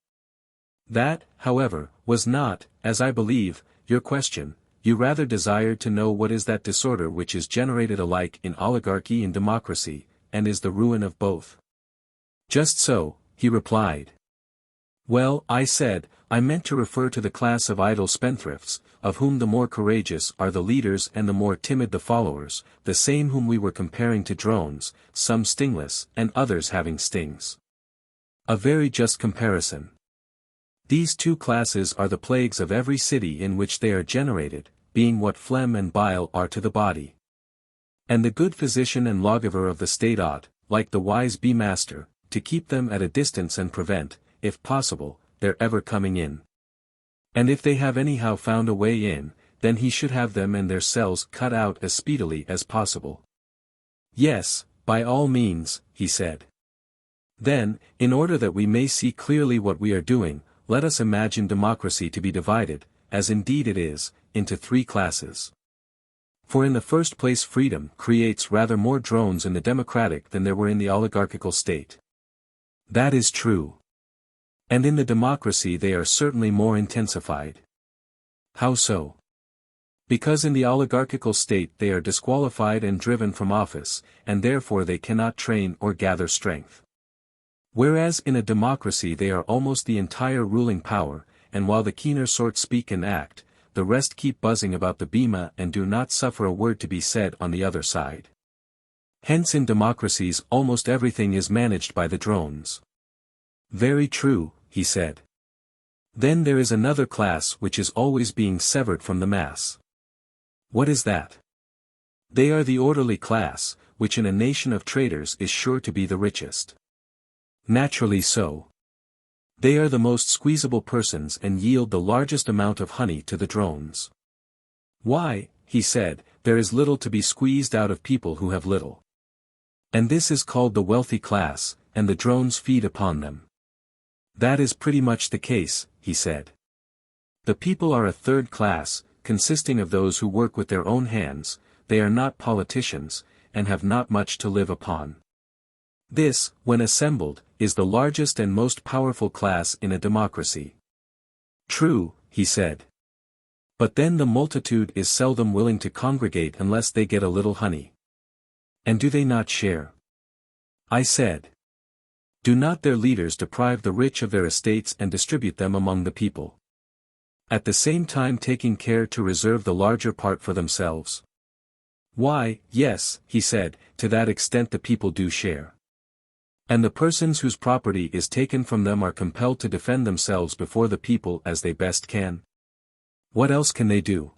That, however, was not, as I believe, your question. You rather desired to know what is that disorder which is generated alike in oligarchy and democracy, and is the ruin of both. Just so, he replied. Well, I said, I meant to refer to the class of idle spendthrifts, of whom the more courageous are the leaders and the more timid the followers, the same whom we were comparing to drones, some stingless, and others having stings. A very just comparison. These two classes are the plagues of every city in which they are generated, being what phlegm and bile are to the body. And the good physician and lawgiver of the state ought, like the wise bee-master, to keep them at a distance and prevent, if possible, their ever coming in. And if they have anyhow found a way in, then he should have them and their cells cut out as speedily as possible. Yes, by all means, he said. Then, in order that we may see clearly what we are doing, let us imagine democracy to be divided, as indeed it is, into three classes. For in the first place freedom creates rather more drones in the democratic than there were in the oligarchical state. That is true. And in the democracy they are certainly more intensified. How so? Because in the oligarchical state they are disqualified and driven from office, and therefore they cannot train or gather strength. Whereas in a democracy they are almost the entire ruling power, and while the keener sort speak and act, the rest keep buzzing about the bema and do not suffer a word to be said on the other side. Hence in democracies almost everything is managed by the drones. Very true, he said. Then there is another class which is always being severed from the mass. What is that? They are the orderly class, which in a nation of traders is sure to be the richest. Naturally so. They are the most squeezable persons and yield the largest amount of honey to the drones. Why, he said, there is little to be squeezed out of people who have little. And this is called the wealthy class, and the drones feed upon them. That is pretty much the case, he said. The people are a third class, consisting of those who work with their own hands, they are not politicians, and have not much to live upon. This, when assembled, is the largest and most powerful class in a democracy. True, he said. But then the multitude is seldom willing to congregate unless they get a little honey. And do they not share? I said. Do not their leaders deprive the rich of their estates and distribute them among the people? At the same time taking care to reserve the larger part for themselves? Why, yes, he said, to that extent the people do share. And the persons whose property is taken from them are compelled to defend themselves before the people as they best can. What else can they do?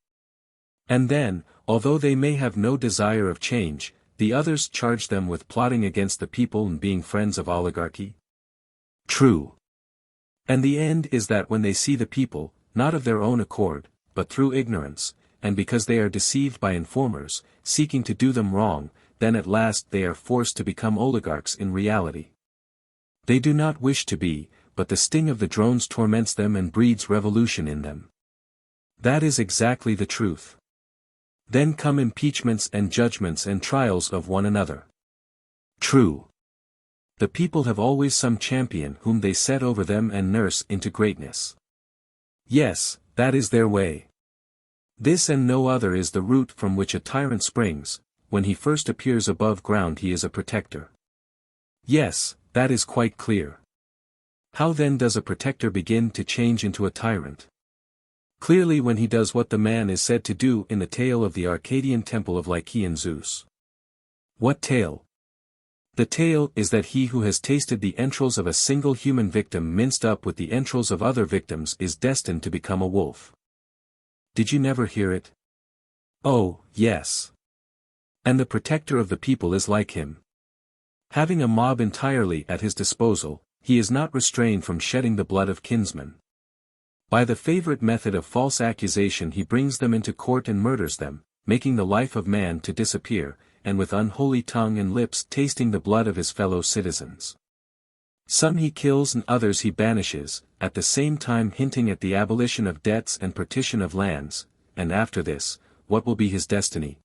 And then, although they may have no desire of change, the others charge them with plotting against the people and being friends of oligarchy? True. And the end is that when they see the people, not of their own accord, but through ignorance, and because they are deceived by informers, seeking to do them wrong, then at last they are forced to become oligarchs in reality. They do not wish to be, but the sting of the drones torments them and breeds revolution in them. That is exactly the truth. Then come impeachments and judgments and trials of one another. True. The people have always some champion whom they set over them and nurse into greatness. Yes, that is their way. This and no other is the root from which a tyrant springs. When he first appears above ground he is a protector. Yes, that is quite clear. How then does a protector begin to change into a tyrant? Clearly when he does what the man is said to do in the tale of the Arcadian temple of Lycaean Zeus. What tale? The tale is that he who has tasted the entrails of a single human victim minced up with the entrails of other victims is destined to become a wolf. Did you never hear it? Oh, yes. And the protector of the people is like him. Having a mob entirely at his disposal, he is not restrained from shedding the blood of kinsmen. By the favorite method of false accusation he brings them into court and murders them, making the life of man to disappear, and with unholy tongue and lips tasting the blood of his fellow citizens. Some he kills and others he banishes, at the same time hinting at the abolition of debts and partition of lands, and after this, what will be his destiny?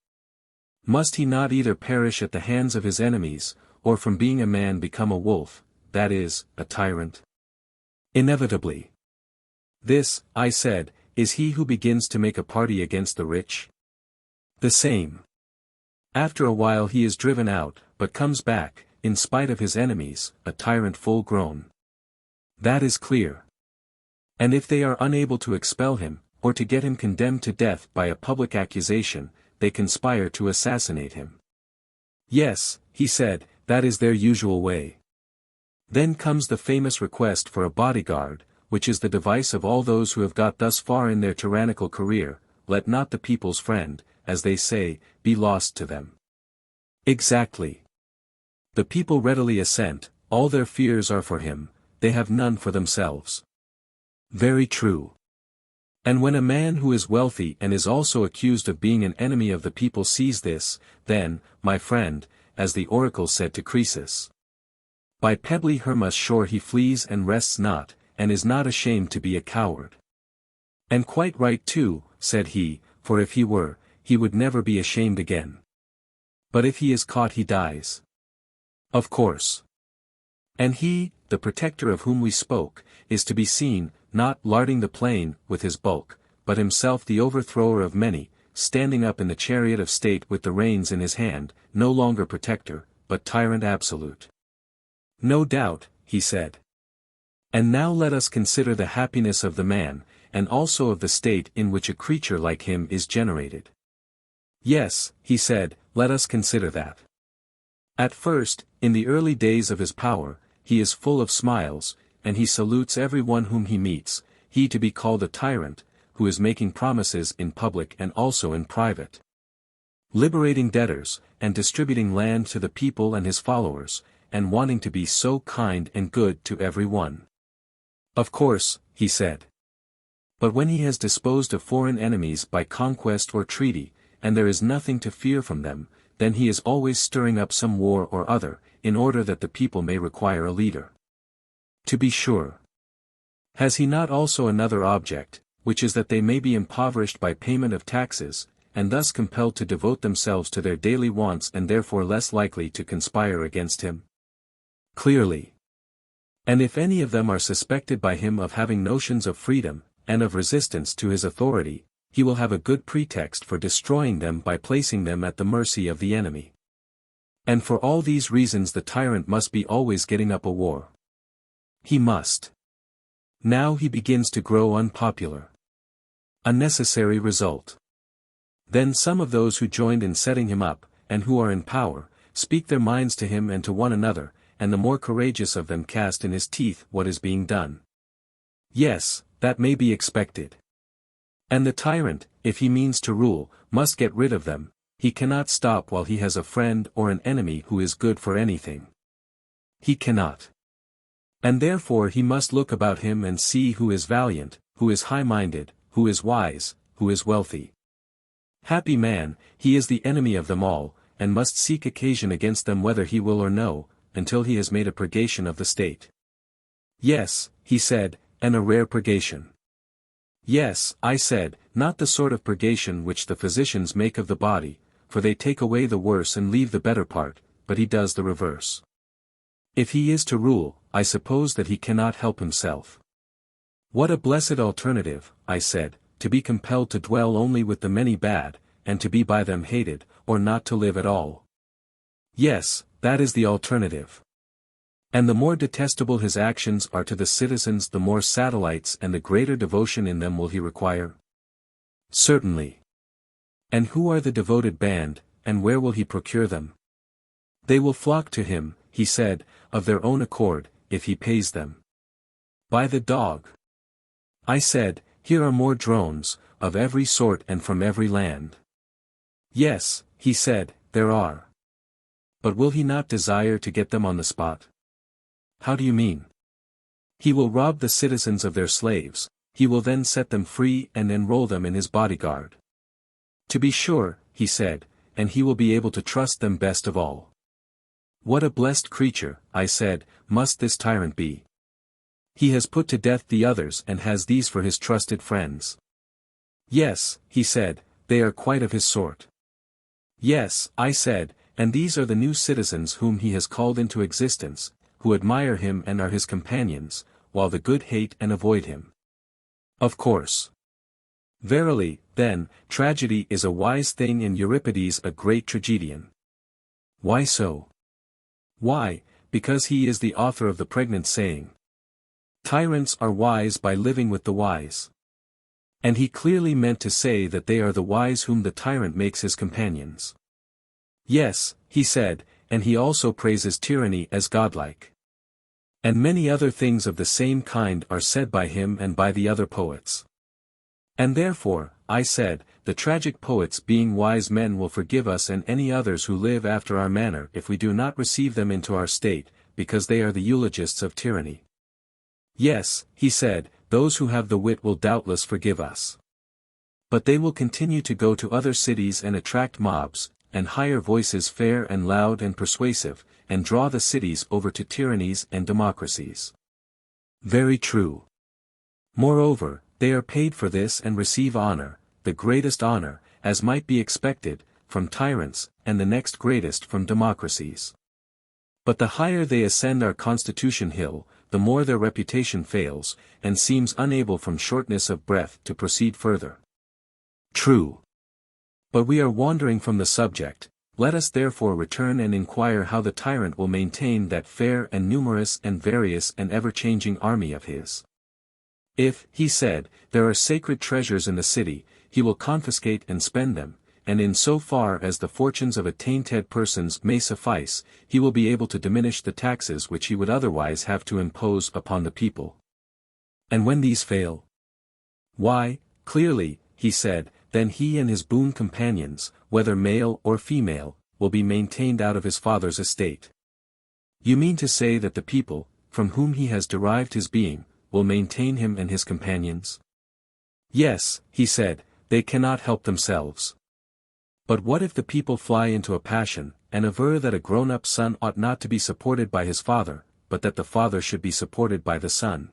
Must he not either perish at the hands of his enemies, or from being a man become a wolf, that is, a tyrant? Inevitably. This, I said, is he who begins to make a party against the rich? The same. After a while he is driven out, but comes back, in spite of his enemies, a tyrant full grown. That is clear. And if they are unable to expel him, or to get him condemned to death by a public accusation, they conspire to assassinate him. Yes, he said, that is their usual way. Then comes the famous request for a bodyguard, which is the device of all those who have got thus far in their tyrannical career: let not the people's friend, as they say, be lost to them. Exactly. The people readily assent, all their fears are for him, they have none for themselves. Very true. And when a man who is wealthy and is also accused of being an enemy of the people sees this, then, my friend, as the oracle said to Croesus, by pebbly Hermus shore he flees and rests not, and is not ashamed to be a coward. And quite right too, said he, for if he were, he would never be ashamed again. But if he is caught he dies. Of course. And he, the protector of whom we spoke, is to be seen, not larding the plain with his bulk, but himself the overthrower of many, standing up in the chariot of state with the reins in his hand, no longer protector, but tyrant absolute. No doubt, he said. And now let us consider the happiness of the man, and also of the state in which a creature like him is generated. Yes, he said, let us consider that. At first, in the early days of his power, he is full of smiles, and he salutes every one whom he meets, he to be called a tyrant, who is making promises in public and also in private, liberating debtors, and distributing land to the people and his followers, and wanting to be so kind and good to every one. Of course, he said. But when he has disposed of foreign enemies by conquest or treaty, and there is nothing to fear from them, then he is always stirring up some war or other, in order that the people may require a leader. To be sure. Has he not also another object, which is that they may be impoverished by payment of taxes, and thus compelled to devote themselves to their daily wants and therefore less likely to conspire against him? Clearly. And if any of them are suspected by him of having notions of freedom, and of resistance to his authority, he will have a good pretext for destroying them by placing them at the mercy of the enemy. And for all these reasons the tyrant must be always getting up a war. He must. Now he begins to grow unpopular. A necessary result. Then some of those who joined in setting him up, and who are in power, speak their minds to him and to one another, and the more courageous of them cast in his teeth what is being done. Yes, that may be expected. And the tyrant, if he means to rule, must get rid of them, he cannot stop while he has a friend or an enemy who is good for anything. He cannot. And therefore he must look about him and see who is valiant, who is high-minded, who is wise, who is wealthy. Happy man, he is the enemy of them all, and must seek occasion against them whether he will or no, until he has made a purgation of the state. Yes, he said, and a rare purgation. Yes, I said, not the sort of purgation which the physicians make of the body, for they take away the worse and leave the better part, but he does the reverse. If he is to rule, I suppose that he cannot help himself. What a blessed alternative, I said, to be compelled to dwell only with the many bad, and to be by them hated, or not to live at all. Yes, that is the alternative. And the more detestable his actions are to the citizens, the more satellites and the greater devotion in them will he require. Certainly. And who are the devoted band, and where will he procure them? They will flock to him, he said, of their own accord, if he pays them. By the dog. I said, here are more drones, of every sort and from every land. Yes, he said, there are. But will he not desire to get them on the spot? How do you mean? He will rob the citizens of their slaves, he will then set them free and enroll them in his bodyguard. To be sure, he said, and he will be able to trust them best of all. What a blessed creature, I said, must this tyrant be. He has put to death the others and has these for his trusted friends. Yes, he said, they are quite of his sort. Yes, I said, and these are the new citizens whom he has called into existence, who admire him and are his companions, while the good hate and avoid him. Of course. Verily, then, tragedy is a wise thing and Euripides a great tragedian. Why so? Why? Because he is the author of the pregnant saying, "Tyrants are wise by living with the wise." And he clearly meant to say that they are the wise whom the tyrant makes his companions. Yes, he said, and he also praises tyranny as godlike. And many other things of the same kind are said by him and by the other poets. And therefore, I said, the tragic poets being wise men will forgive us and any others who live after our manner if we do not receive them into our state, because they are the eulogists of tyranny. Yes, he said, those who have the wit will doubtless forgive us. But they will continue to go to other cities and attract mobs, and hire voices fair and loud and persuasive, and draw the cities over to tyrannies and democracies. Very true. Moreover, they are paid for this and receive honor, the greatest honor, as might be expected, from tyrants, and the next greatest from democracies. But the higher they ascend our constitution hill, the more their reputation fails, and seems unable from shortness of breath to proceed further. True. But we are wandering from the subject. Let us therefore return and inquire how the tyrant will maintain that fair and numerous and various and ever-changing army of his. If, he said, there are sacred treasures in the city, he will confiscate and spend them, and in so far as the fortunes of attainted persons may suffice, he will be able to diminish the taxes which he would otherwise have to impose upon the people. And when these fail? Why, clearly, he said, then he and his boon companions, whether male or female, will be maintained out of his father's estate. You mean to say that the people, from whom he has derived his being, will maintain him and his companions? Yes, he said, they cannot help themselves. But what if the people fly into a passion, and aver that a grown-up son ought not to be supported by his father, but that the father should be supported by the son?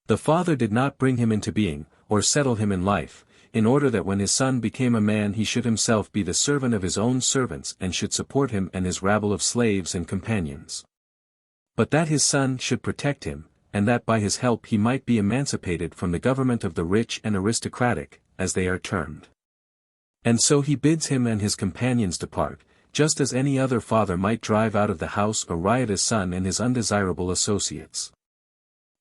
The father did not bring him into being, or settle him in life, in order that when his son became a man he should himself be the servant of his own servants and should support him and his rabble of slaves and companions. But that his son should protect him, and that by his help he might be emancipated from the government of the rich and aristocratic, as they are termed. And so he bids him and his companions depart, just as any other father might drive out of the house a riotous son and his undesirable associates.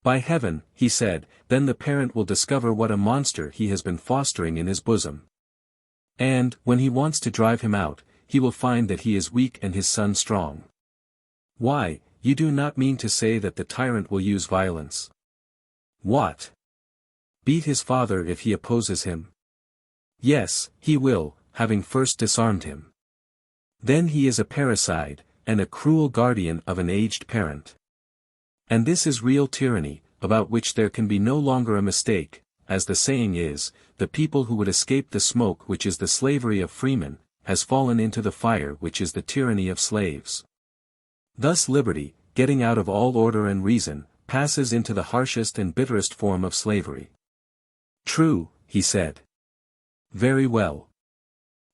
By heaven, he said, then the parent will discover what a monster he has been fostering in his bosom. And, when he wants to drive him out, he will find that he is weak and his son strong. Why, you do not mean to say that the tyrant will use violence? What? Beat his father if he opposes him? Yes, he will, having first disarmed him. Then he is a parricide, and a cruel guardian of an aged parent. And this is real tyranny, about which there can be no longer a mistake, as the saying is, the people who would escape the smoke which is the slavery of freemen, has fallen into the fire which is the tyranny of slaves. Thus liberty, getting out of all order and reason, passes into the harshest and bitterest form of slavery. True, he said. Very well.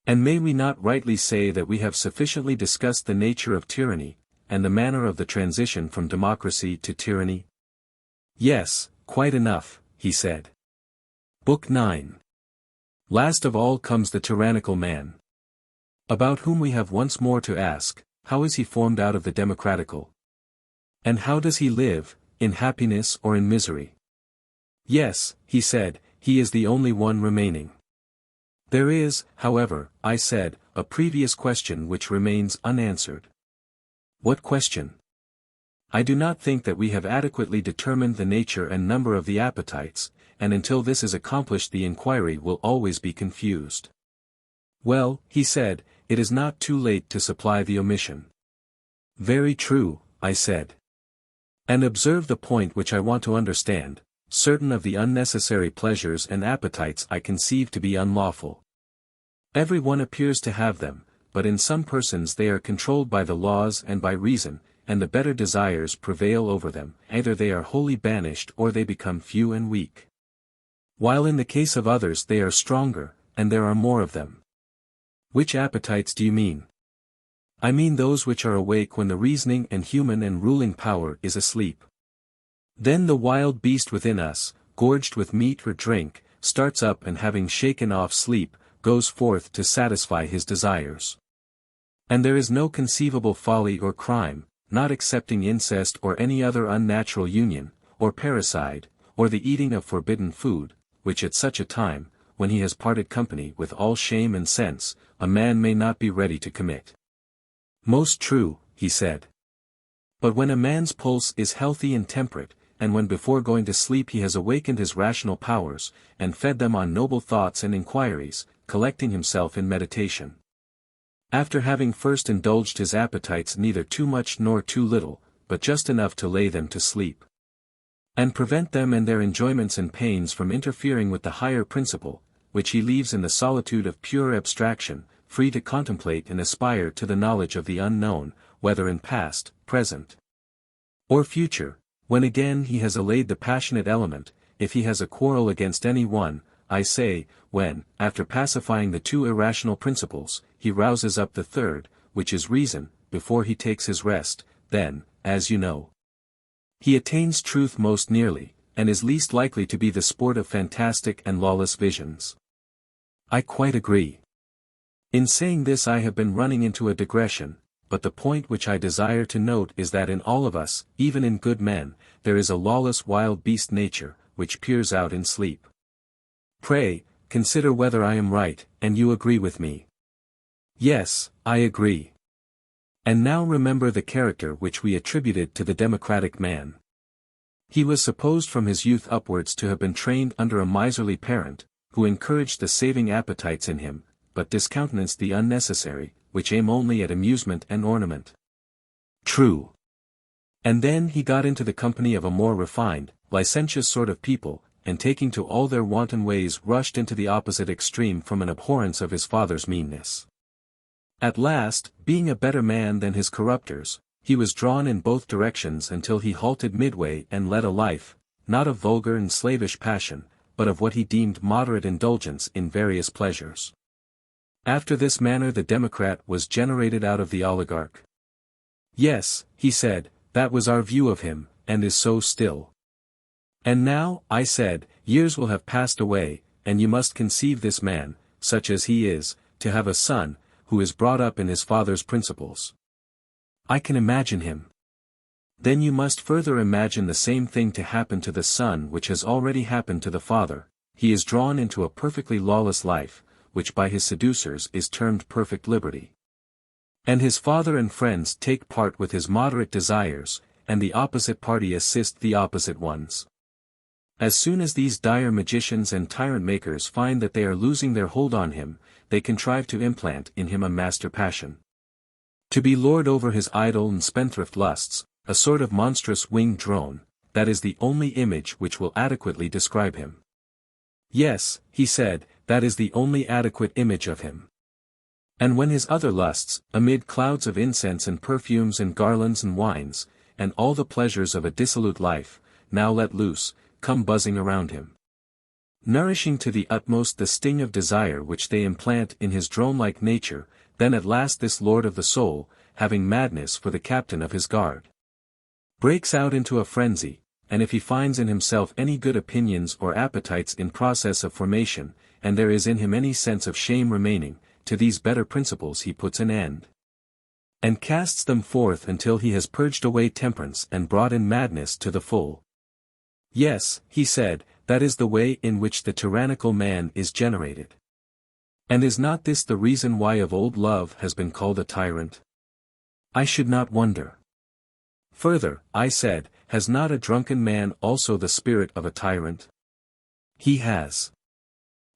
And may we not rightly say that we have sufficiently discussed the nature of tyranny, and the manner of the transition from democracy to tyranny? Yes, quite enough, he said. Book 9. Last of all comes the tyrannical man. About whom we have once more to ask, how is he formed out of the democratical? And how does he live, in happiness or in misery? Yes, he said, he is the only one remaining. There is, however, I said, a previous question which remains unanswered. What question? I do not think that we have adequately determined the nature and number of the appetites, and until this is accomplished the inquiry will always be confused. Well, he said, it is not too late to supply the omission. Very true, I said. And observe the point which I want to understand, certain of the unnecessary pleasures and appetites I conceive to be unlawful. Every one appears to have them, but in some persons they are controlled by the laws and by reason, and the better desires prevail over them, either they are wholly banished or they become few and weak. While in the case of others they are stronger, and there are more of them. Which appetites do you mean? I mean those which are awake when the reasoning and human and ruling power is asleep. Then the wild beast within us, gorged with meat or drink, starts up and having shaken off sleep, goes forth to satisfy his desires. And there is no conceivable folly or crime, not excepting incest or any other unnatural union, or parricide, or the eating of forbidden food, which at such a time, when he has parted company with all shame and sense, a man may not be ready to commit. Most true, he said. But when a man's pulse is healthy and temperate, and when before going to sleep he has awakened his rational powers, and fed them on noble thoughts and inquiries, collecting himself in meditation. After having first indulged his appetites neither too much nor too little, but just enough to lay them to sleep, and prevent them and their enjoyments and pains from interfering with the higher principle, which he leaves in the solitude of pure abstraction, free to contemplate and aspire to the knowledge of the unknown, whether in past, present, or future, when again he has allayed the passionate element, if he has a quarrel against any one, I say, when, after pacifying the two irrational principles, he rouses up the third, which is reason, before he takes his rest, then, as you know, he attains truth most nearly, and is least likely to be the sport of fantastic and lawless visions. I quite agree. In saying this I have been running into a digression, but the point which I desire to note is that in all of us, even in good men, there is a lawless wild beast nature, which peers out in sleep. Pray, consider whether I am right, and you agree with me. Yes, I agree. And now remember the character which we attributed to the democratic man. He was supposed from his youth upwards to have been trained under a miserly parent, who encouraged the saving appetites in him, but discountenanced the unnecessary, which aim only at amusement and ornament. True. And then he got into the company of a more refined, licentious sort of people, and taking to all their wanton ways rushed into the opposite extreme from an abhorrence of his father's meanness. At last, being a better man than his corruptors, he was drawn in both directions until he halted midway and led a life, not of vulgar and slavish passion, but of what he deemed moderate indulgence in various pleasures. After this manner the democrat was generated out of the oligarch. Yes, he said, that was our view of him, and is so still. And now, I said, years will have passed away, and you must conceive this man, such as he is, to have a son, who is brought up in his father's principles. I can imagine him. Then you must further imagine the same thing to happen to the son which has already happened to the father. He is drawn into a perfectly lawless life, which by his seducers is termed perfect liberty. And his father and friends take part with his moderate desires, and the opposite party assist the opposite ones. As soon as these dire magicians and tyrant-makers find that they are losing their hold on him, they contrive to implant in him a master passion. To be lord over his idle and spendthrift lusts, a sort of monstrous winged drone, that is the only image which will adequately describe him. Yes, he said, that is the only adequate image of him. And when his other lusts, amid clouds of incense and perfumes and garlands and wines, and all the pleasures of a dissolute life, now let loose, come buzzing around him, nourishing to the utmost the sting of desire which they implant in his drone-like nature, then at last this lord of the soul, having madness for the captain of his guard, breaks out into a frenzy, and if he finds in himself any good opinions or appetites in process of formation, and there is in him any sense of shame remaining, to these better principles he puts an end, and casts them forth until he has purged away temperance and brought in madness to the full. Yes, he said, that is the way in which the tyrannical man is generated. And is not this the reason why of old love has been called a tyrant? I should not wonder. Further, I said, has not a drunken man also the spirit of a tyrant? He has.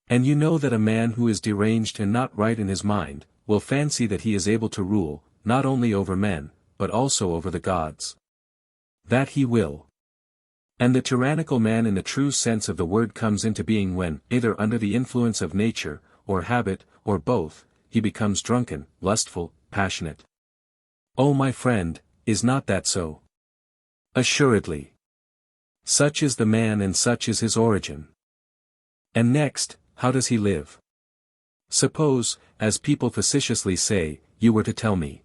And you know that a man who is deranged and not right in his mind, will fancy that he is able to rule, not only over men, but also over the gods. That he will. And the tyrannical man in the true sense of the word comes into being when, either under the influence of nature, or habit, or both, he becomes drunken, lustful, passionate. Oh my friend, is not that so? Assuredly. Such is the man and such is his origin. And next, how does he live? Suppose, as people facetiously say, you were to tell me.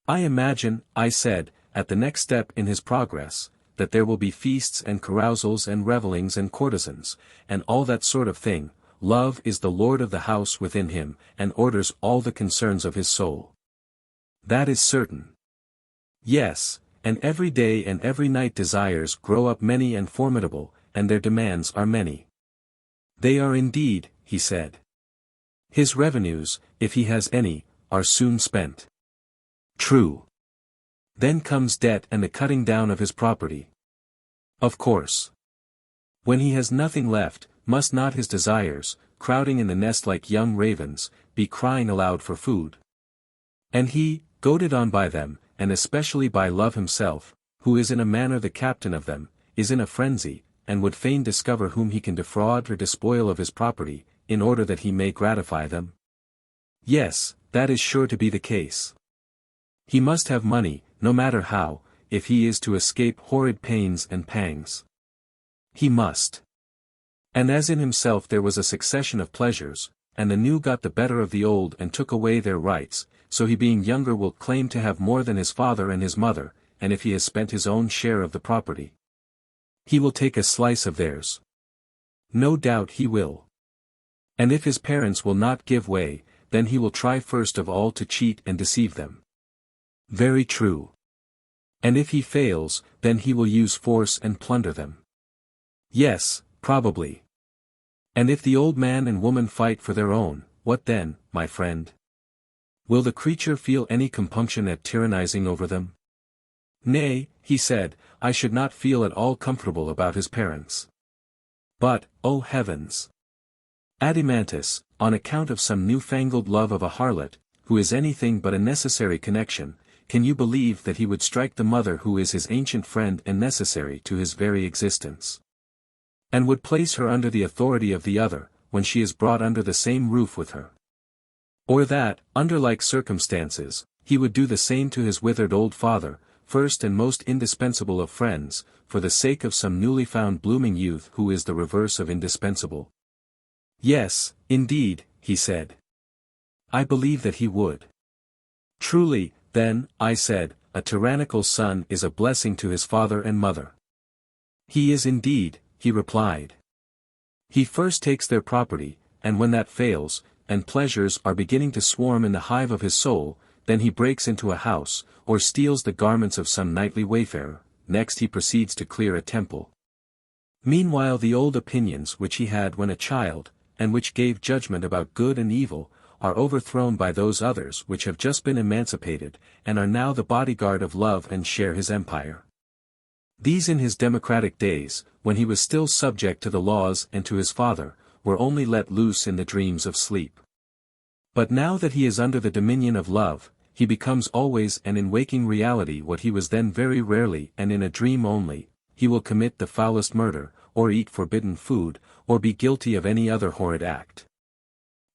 I imagine, I said, at the next step in his progress, that there will be feasts and carousals and revellings and courtesans, and all that sort of thing. Love is the lord of the house within him, and orders all the concerns of his soul. That is certain. Yes, and every day and every night desires grow up many and formidable, and their demands are many. They are indeed, he said. His revenues, if he has any, are soon spent. True. Then comes debt and the cutting down of his property. Of course. When he has nothing left, must not his desires, crowding in the nest like young ravens, be crying aloud for food? And he, goaded on by them, and especially by love himself, who is in a manner the captain of them, is in a frenzy, and would fain discover whom he can defraud or despoil of his property, in order that he may gratify them? Yes, that is sure to be the case. He must have money, no matter how, if he is to escape horrid pains and pangs. He must. And as in himself there was a succession of pleasures, and the new got the better of the old and took away their rights, so he being younger will claim to have more than his father and his mother, and if he has spent his own share of the property, he will take a slice of theirs. No doubt he will. And if his parents will not give way, then he will try first of all to cheat and deceive them. Very true. And if he fails, then he will use force and plunder them. Yes, probably. And if the old man and woman fight for their own, what then, my friend? Will the creature feel any compunction at tyrannizing over them? Nay, he said, I should not feel at all comfortable about his parents. But, oh heavens! Adeimantus, on account of some new-fangled love of a harlot, who is anything but a necessary connection, can you believe that he would strike the mother who is his ancient friend and necessary to his very existence? And would place her under the authority of the other, when she is brought under the same roof with her? Or that, under like circumstances, he would do the same to his withered old father, first and most indispensable of friends, for the sake of some newly found blooming youth who is the reverse of indispensable? Yes, indeed, he said. I believe that he would. Truly, then, I said, a tyrannical son is a blessing to his father and mother. He is indeed, he replied. He first takes their property, and when that fails, and pleasures are beginning to swarm in the hive of his soul, then he breaks into a house, or steals the garments of some nightly wayfarer, next he proceeds to clear a temple. Meanwhile the old opinions which he had when a child, and which gave judgment about good and evil, are overthrown by those others which have just been emancipated, and are now the bodyguard of love and share his empire. These in his democratic days, when he was still subject to the laws and to his father, were only let loose in the dreams of sleep. But now that he is under the dominion of love, he becomes always and in waking reality what he was then very rarely and in a dream only. He will commit the foulest murder, or eat forbidden food, or be guilty of any other horrid act.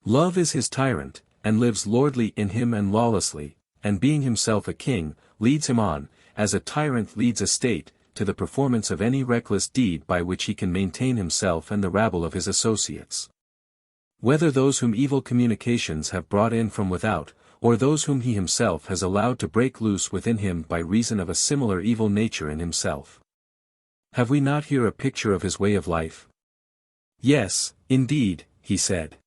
Love is his tyrant, and lives lordly in him and lawlessly, and being himself a king, leads him on, as a tyrant leads a state, to the performance of any reckless deed by which he can maintain himself and the rabble of his associates. Whether those whom evil communications have brought in from without, or those whom he himself has allowed to break loose within him by reason of a similar evil nature in himself. Have we not here a picture of his way of life? Yes, indeed, he said.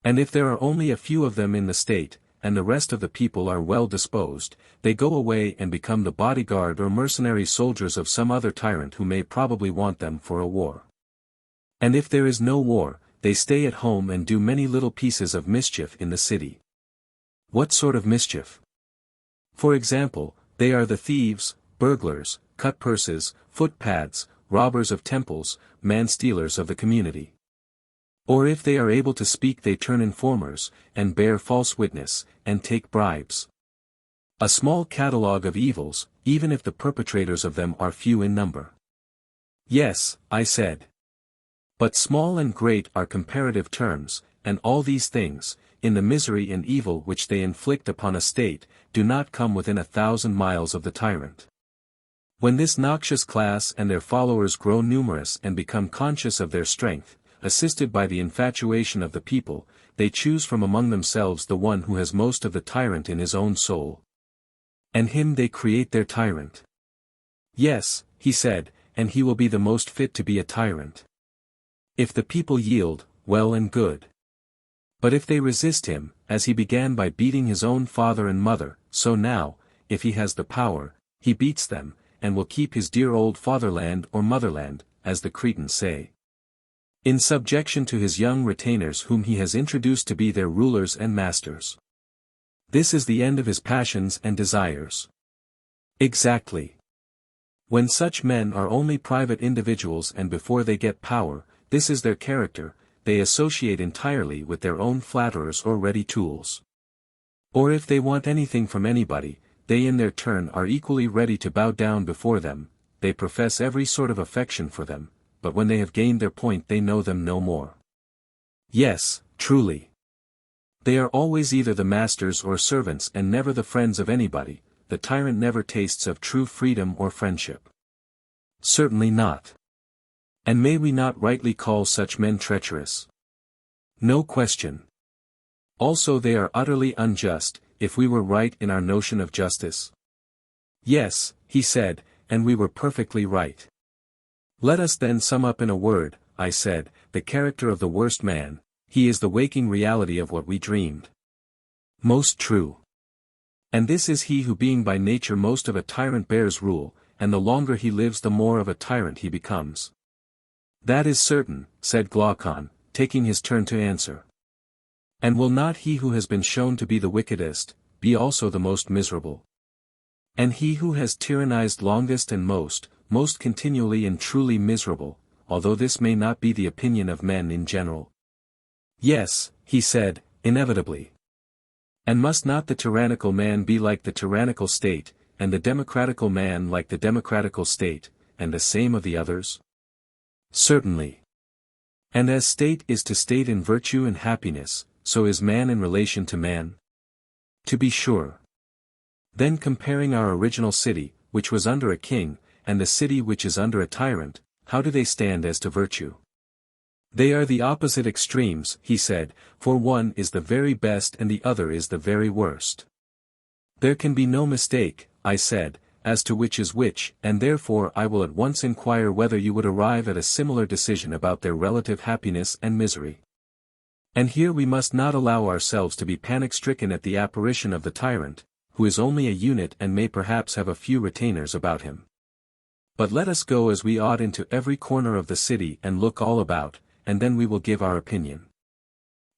And if there are only a few of them in the state, and the rest of the people are well disposed, they go away and become the bodyguard or mercenary soldiers of some other tyrant who may probably want them for a war. And if there is no war, they stay at home and do many little pieces of mischief in the city. What sort of mischief? For example, they are the thieves, burglars, cut purses, footpads, robbers of temples, man-stealers of the community. Or if they are able to speak they turn informers, and bear false witness, and take bribes. A small catalogue of evils, even if the perpetrators of them are few in number. Yes, I said. But small and great are comparative terms, and all these things, in the misery and evil which they inflict upon a state, do not come within 1,000 miles of the tyrant. When this noxious class and their followers grow numerous and become conscious of their strength, assisted by the infatuation of the people, they choose from among themselves the one who has most of the tyrant in his own soul. And him they create their tyrant. Yes, he said, and he will be the most fit to be a tyrant. If the people yield, well and good. But if they resist him, as he began by beating his own father and mother, so now, if he has the power, he beats them, and will keep his dear old fatherland or motherland, as the Cretans say, in subjection to his young retainers whom he has introduced to be their rulers and masters. This is the end of his passions and desires. Exactly. When such men are only private individuals and before they get power, this is their character, they associate entirely with their own flatterers or ready tools. Or if they want anything from anybody, they in their turn are equally ready to bow down before them, they profess every sort of affection for them, but when they have gained their point they know them no more. Yes, truly. They are always either the masters or servants and never the friends of anybody. The tyrant never tastes of true freedom or friendship. Certainly not. And may we not rightly call such men treacherous? No question. Also they are utterly unjust, if we were right in our notion of justice. Yes, he said, and we were perfectly right. Let us then sum up in a word, I said, the character of the worst man. He is the waking reality of what we dreamed. Most true. And this is he who being by nature most of a tyrant bears rule, and the longer he lives the more of a tyrant he becomes. That is certain, said Glaucon, taking his turn to answer. And will not he who has been shown to be the wickedest, be also the most miserable? And he who has tyrannized longest and most continually and truly miserable, although this may not be the opinion of men in general? Yes, he said, inevitably. And must not the tyrannical man be like the tyrannical state, and the democratical man like the democratical state, and the same of the others? Certainly. And as state is to state in virtue and happiness, so is man in relation to man? To be sure. Then comparing our original city, which was under a king, and the city which is under a tyrant, how do they stand as to virtue? They are the opposite extremes, he said, for one is the very best and the other is the very worst. There can be no mistake, I said, as to which is which, and therefore I will at once inquire whether you would arrive at a similar decision about their relative happiness and misery. And here we must not allow ourselves to be panic-stricken at the apparition of the tyrant, who is only a unit and may perhaps have a few retainers about him. But let us go as we ought into every corner of the city and look all about, and then we will give our opinion.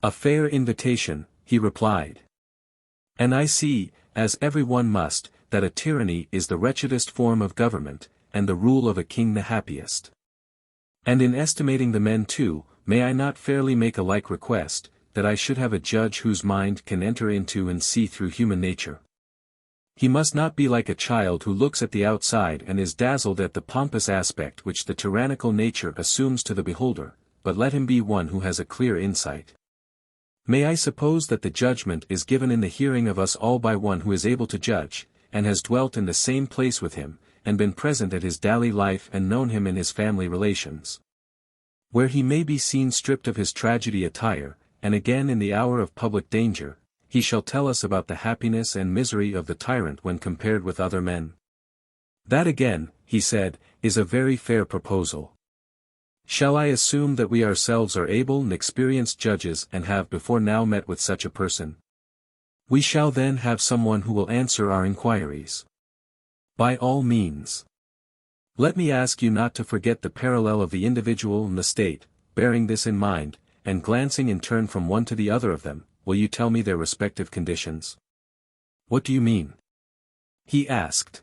A fair invitation, he replied. And I see, as every one must, that a tyranny is the wretchedest form of government, and the rule of a king the happiest. And in estimating the men too, may I not fairly make a like request, that I should have a judge whose mind can enter into and see through human nature? He must not be like a child who looks at the outside and is dazzled at the pompous aspect which the tyrannical nature assumes to the beholder, but let him be one who has a clear insight. May I suppose that the judgment is given in the hearing of us all by one who is able to judge, and has dwelt in the same place with him, and been present at his daily life and known him in his family relations. Where he may be seen stripped of his tragedy attire, and again in the hour of public danger, he shall tell us about the happiness and misery of the tyrant when compared with other men. That again, he said, is a very fair proposal. Shall I assume that we ourselves are able and experienced judges and have before now met with such a person? We shall then have someone who will answer our inquiries. By all means. Let me ask you not to forget the parallel of the individual and the state. Bearing this in mind, and glancing in turn from one to the other of them, will you tell me their respective conditions? What do you mean? He asked.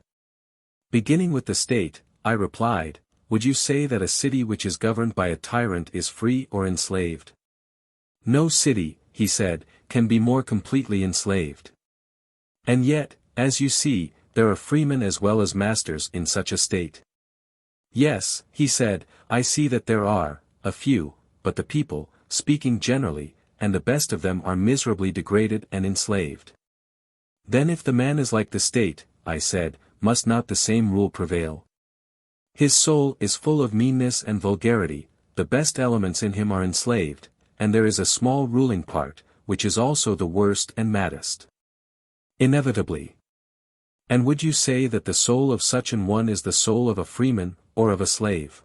Beginning with the state, I replied, would you say that a city which is governed by a tyrant is free or enslaved? No city, he said, can be more completely enslaved. And yet, as you see, there are freemen as well as masters in such a state. Yes, he said, I see that there are, a few, but the people, speaking generally, and the best of them are miserably degraded and enslaved. Then if the man is like the state, I said, must not the same rule prevail? His soul is full of meanness and vulgarity, the best elements in him are enslaved, and there is a small ruling part, which is also the worst and maddest. Inevitably. And would you say that the soul of such an one is the soul of a freeman, or of a slave?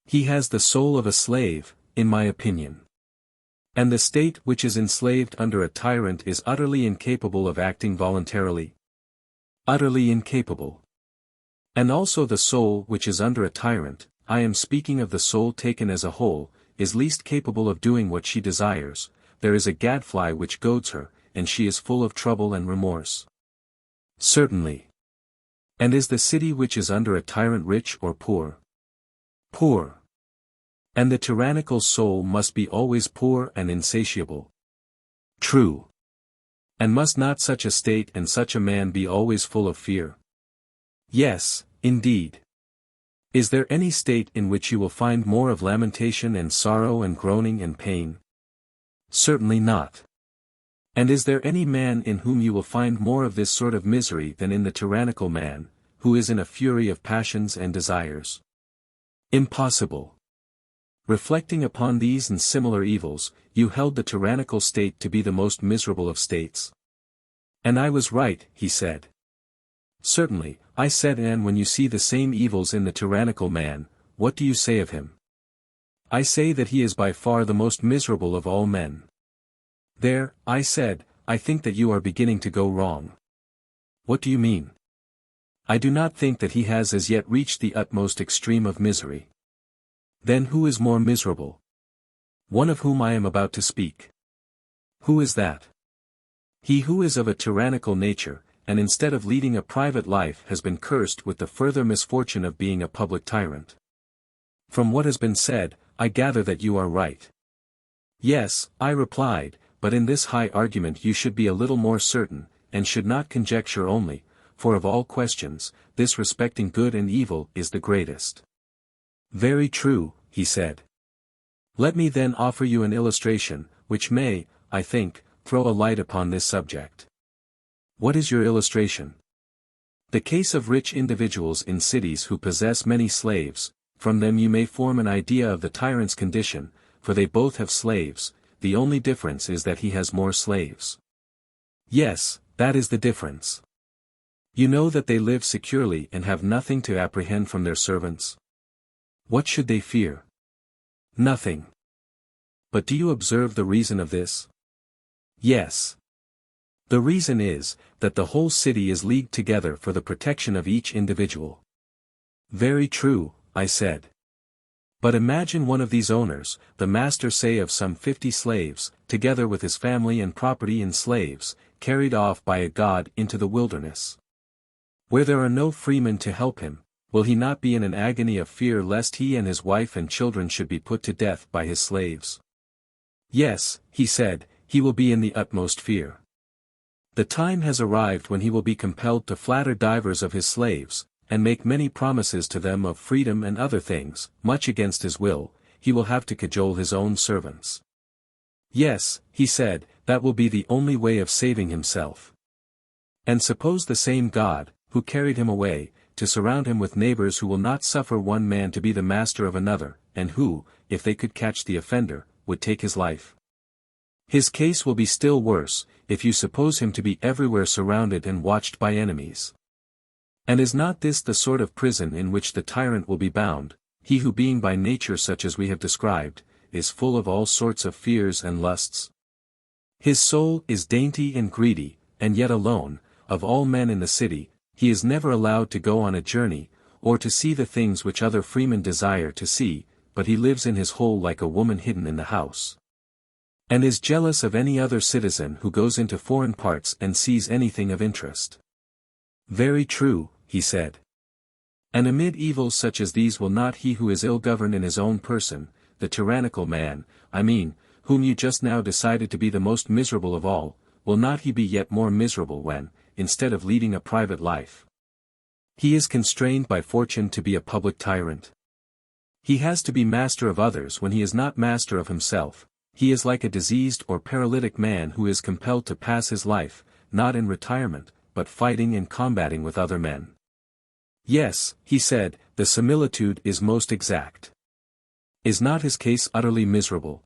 He has the soul of a slave, in my opinion. And the state which is enslaved under a tyrant is utterly incapable of acting voluntarily. utterly incapable. And also the soul which is under a tyrant, I am speaking of the soul taken as a whole, is least capable of doing what she desires. There is a gadfly which goads her, and she is full of trouble and remorse. Certainly. And is the city which is under a tyrant rich or poor? Poor. And the tyrannical soul must be always poor and insatiable. True. And must not such a state and such a man be always full of fear? Yes, indeed. Is there any state in which you will find more of lamentation and sorrow and groaning and pain? Certainly not. And is there any man in whom you will find more of this sort of misery than in the tyrannical man, who is in a fury of passions and desires? Impossible. Reflecting upon these and similar evils, you held the tyrannical state to be the most miserable of states. And I was right, he said. Certainly, I said, and when you see the same evils in the tyrannical man, what do you say of him? I say that he is by far the most miserable of all men. There, I said, I think that you are beginning to go wrong. What do you mean? I do not think that he has as yet reached the utmost extreme of misery. Then who is more miserable? One of whom I am about to speak. Who is that? He who is of a tyrannical nature, and instead of leading a private life has been cursed with the further misfortune of being a public tyrant. From what has been said, I gather that you are right. Yes, I replied, but in this high argument you should be a little more certain, and should not conjecture only, for of all questions, this respecting good and evil is the greatest. Very true, he said. Let me then offer you an illustration, which may, I think, throw a light upon this subject. What is your illustration? The case of rich individuals in cities who possess many slaves. From them you may form an idea of the tyrant's condition, for they both have slaves, the only difference is that he has more slaves. Yes, that is the difference. You know that they live securely and have nothing to apprehend from their servants. What should they fear? Nothing. But do you observe the reason of this? Yes. The reason is, that the whole city is leagued together for the protection of each individual. Very true, I said. But imagine one of these owners, the master say of some 50 slaves, together with his family and property and slaves, carried off by a god into the wilderness. Where there are no freemen to help him, will he not be in an agony of fear lest he and his wife and children should be put to death by his slaves? Yes, he said, he will be in the utmost fear. The time has arrived when he will be compelled to flatter divers of his slaves, and make many promises to them of freedom and other things, much against his will. He will have to cajole his own servants. Yes, he said, that will be the only way of saving himself. And suppose the same God, who carried him away, to surround him with neighbors who will not suffer one man to be the master of another, and who, if they could catch the offender, would take his life. His case will be still worse, if you suppose him to be everywhere surrounded and watched by enemies. And is not this the sort of prison in which the tyrant will be bound, he who being by nature such as we have described, is full of all sorts of fears and lusts? His soul is dainty and greedy, and yet alone, of all men in the city, he is never allowed to go on a journey, or to see the things which other freemen desire to see, but he lives in his hole like a woman hidden in the house. And is jealous of any other citizen who goes into foreign parts and sees anything of interest. Very true, he said. And amid evils such as these will not he who is ill-governed in his own person, the tyrannical man, I mean, whom you just now decided to be the most miserable of all, will not he be yet more miserable when, instead of leading a private life, he is constrained by fortune to be a public tyrant? He has to be master of others when he is not master of himself. He is like a diseased or paralytic man who is compelled to pass his life, not in retirement, but fighting and combating with other men. Yes, he said, the similitude is most exact. Is not his case utterly miserable?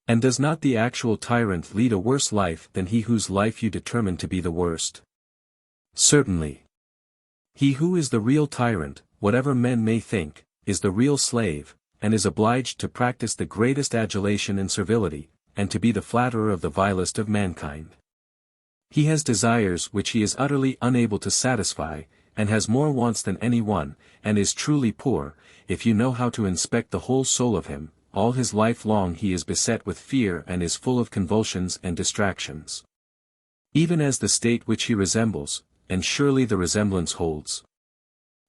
And does not the actual tyrant lead a worse life than he whose life you determine to be the worst? Certainly. He who is the real tyrant, whatever men may think, is the real slave, and is obliged to practice the greatest adulation and servility, and to be the flatterer of the vilest of mankind. He has desires which he is utterly unable to satisfy, and has more wants than any one, and is truly poor. If you know how to inspect the whole soul of him, all his life long he is beset with fear and is full of convulsions and distractions. Even as the state which he resembles, and surely the resemblance holds.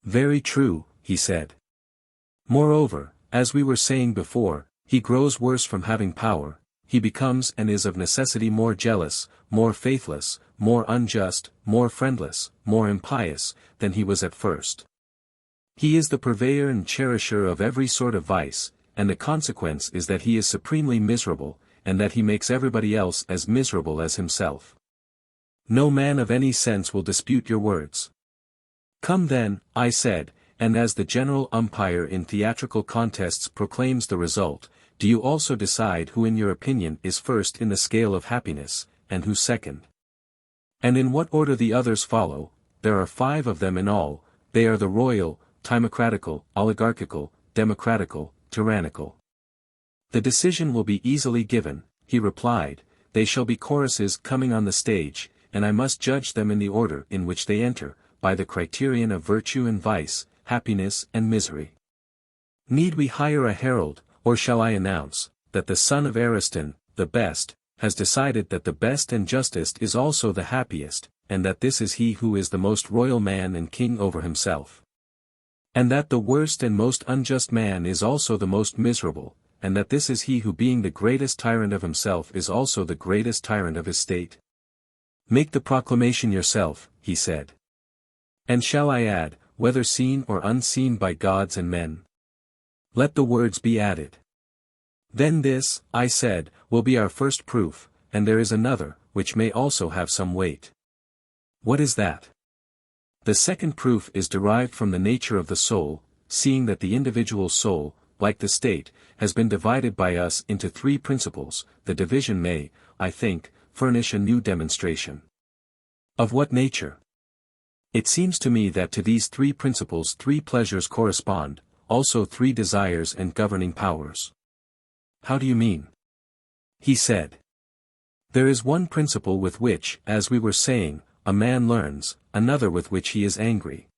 Very true, he said. Moreover, as we were saying before, he grows worse from having power, he becomes and is of necessity more jealous, more faithless, more unjust, more friendless, more impious, than he was at first. He is the purveyor and cherisher of every sort of vice, and the consequence is that he is supremely miserable, and that he makes everybody else as miserable as himself. No man of any sense will dispute your words. Come then, I said, and as the general umpire in theatrical contests proclaims the result, do you also decide who in your opinion is first in the scale of happiness, and who second? And in what order the others follow. There are 5 of them in all, they are the royal, timocratical, oligarchical, democratical, tyrannical. The decision will be easily given, he replied, they shall be choruses coming on the stage, and I must judge them in the order in which they enter, by the criterion of virtue and vice, happiness and misery. Need we hire a herald, or shall I announce, that the son of Ariston, the best, has decided that the best and justest is also the happiest, and that this is he who is the most royal man and king over himself? And that the worst and most unjust man is also the most miserable, and that this is he who being the greatest tyrant of himself is also the greatest tyrant of his state? Make the proclamation yourself, he said. And shall I add, whether seen or unseen by gods and men? Let the words be added. Then this, I said, will be our first proof, and there is another, which may also have some weight. What is that? The second proof is derived from the nature of the soul, seeing that the individual soul, like the state, has been divided by us into 3 principles. The division may, I think, furnish a new demonstration. Of what nature? It seems to me that to these 3 principles 3 pleasures correspond, also 3 desires and governing powers. How do you mean? He said. There is one principle with which, as we were saying, a man learns, another with which he is angry.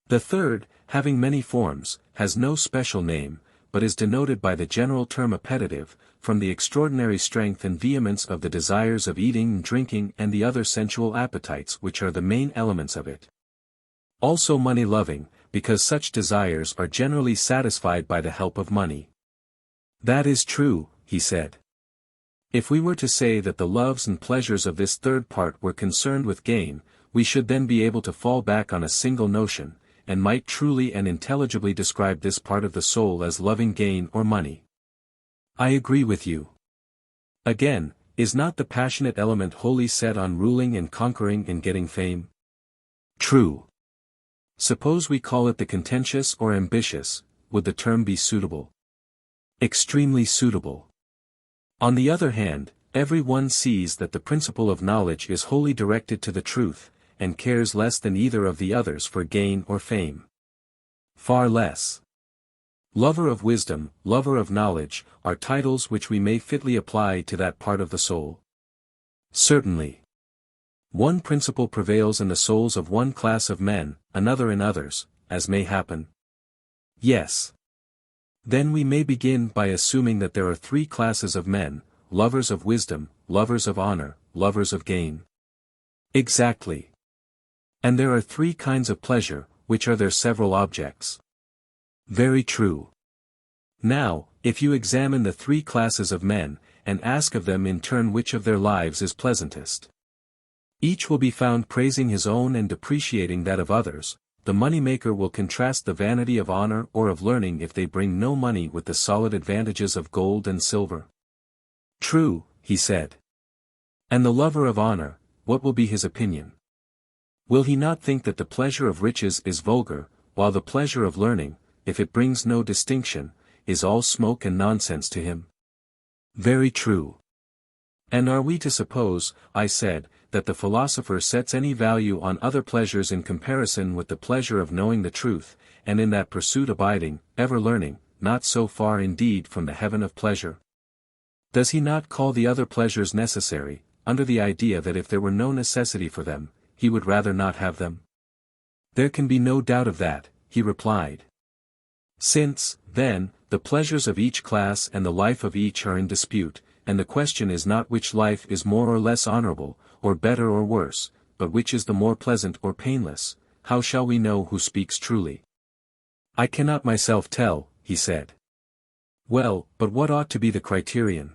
The third, having many forms, has no special name, but is denoted by the general term appetitive, from the extraordinary strength and vehemence of the desires of eating and drinking and the other sensual appetites which are the main elements of it. Also money-loving, because such desires are generally satisfied by the help of money. That is true, he said. If we were to say that the loves and pleasures of this third part were concerned with gain, we should then be able to fall back on a single notion, and might truly and intelligibly describe this part of the soul as loving gain or money. I agree with you. Again, is not the passionate element wholly set on ruling and conquering and getting fame? True. Suppose we call it the contentious or ambitious, would the term be suitable? Extremely suitable. On the other hand, every one sees that the principle of knowledge is wholly directed to the truth, and cares less than either of the others for gain or fame. Far less. Lover of wisdom, lover of knowledge, are titles which we may fitly apply to that part of the soul. Certainly. One principle prevails in the souls of one class of men, another in others, as may happen. Yes. Then we may begin by assuming that there are 3 classes of men, lovers of wisdom, lovers of honor, lovers of gain. Exactly. And there are 3 kinds of pleasure, which are their several objects. Very true. Now, if you examine the 3 classes of men, and ask of them in turn which of their lives is pleasantest, each will be found praising his own and depreciating that of others. The money-maker will contrast the vanity of honor or of learning if they bring no money with the solid advantages of gold and silver. True, he said. And the lover of honor, what will be his opinion? Will he not think that the pleasure of riches is vulgar, while the pleasure of learning, if it brings no distinction, is all smoke and nonsense to him? Very true. And are we to suppose, I said, that the philosopher sets any value on other pleasures in comparison with the pleasure of knowing the truth, and in that pursuit abiding, ever learning, not so far indeed from the heaven of pleasure? Does he not call the other pleasures necessary, under the idea that if there were no necessity for them, he would rather not have them. There can be no doubt of that, he replied. Since, then, the pleasures of each class and the life of each are in dispute, and the question is not which life is more or less honorable, or better or worse, but which is the more pleasant or painless, how shall we know who speaks truly? I cannot myself tell, he said. Well, but what ought to be the criterion?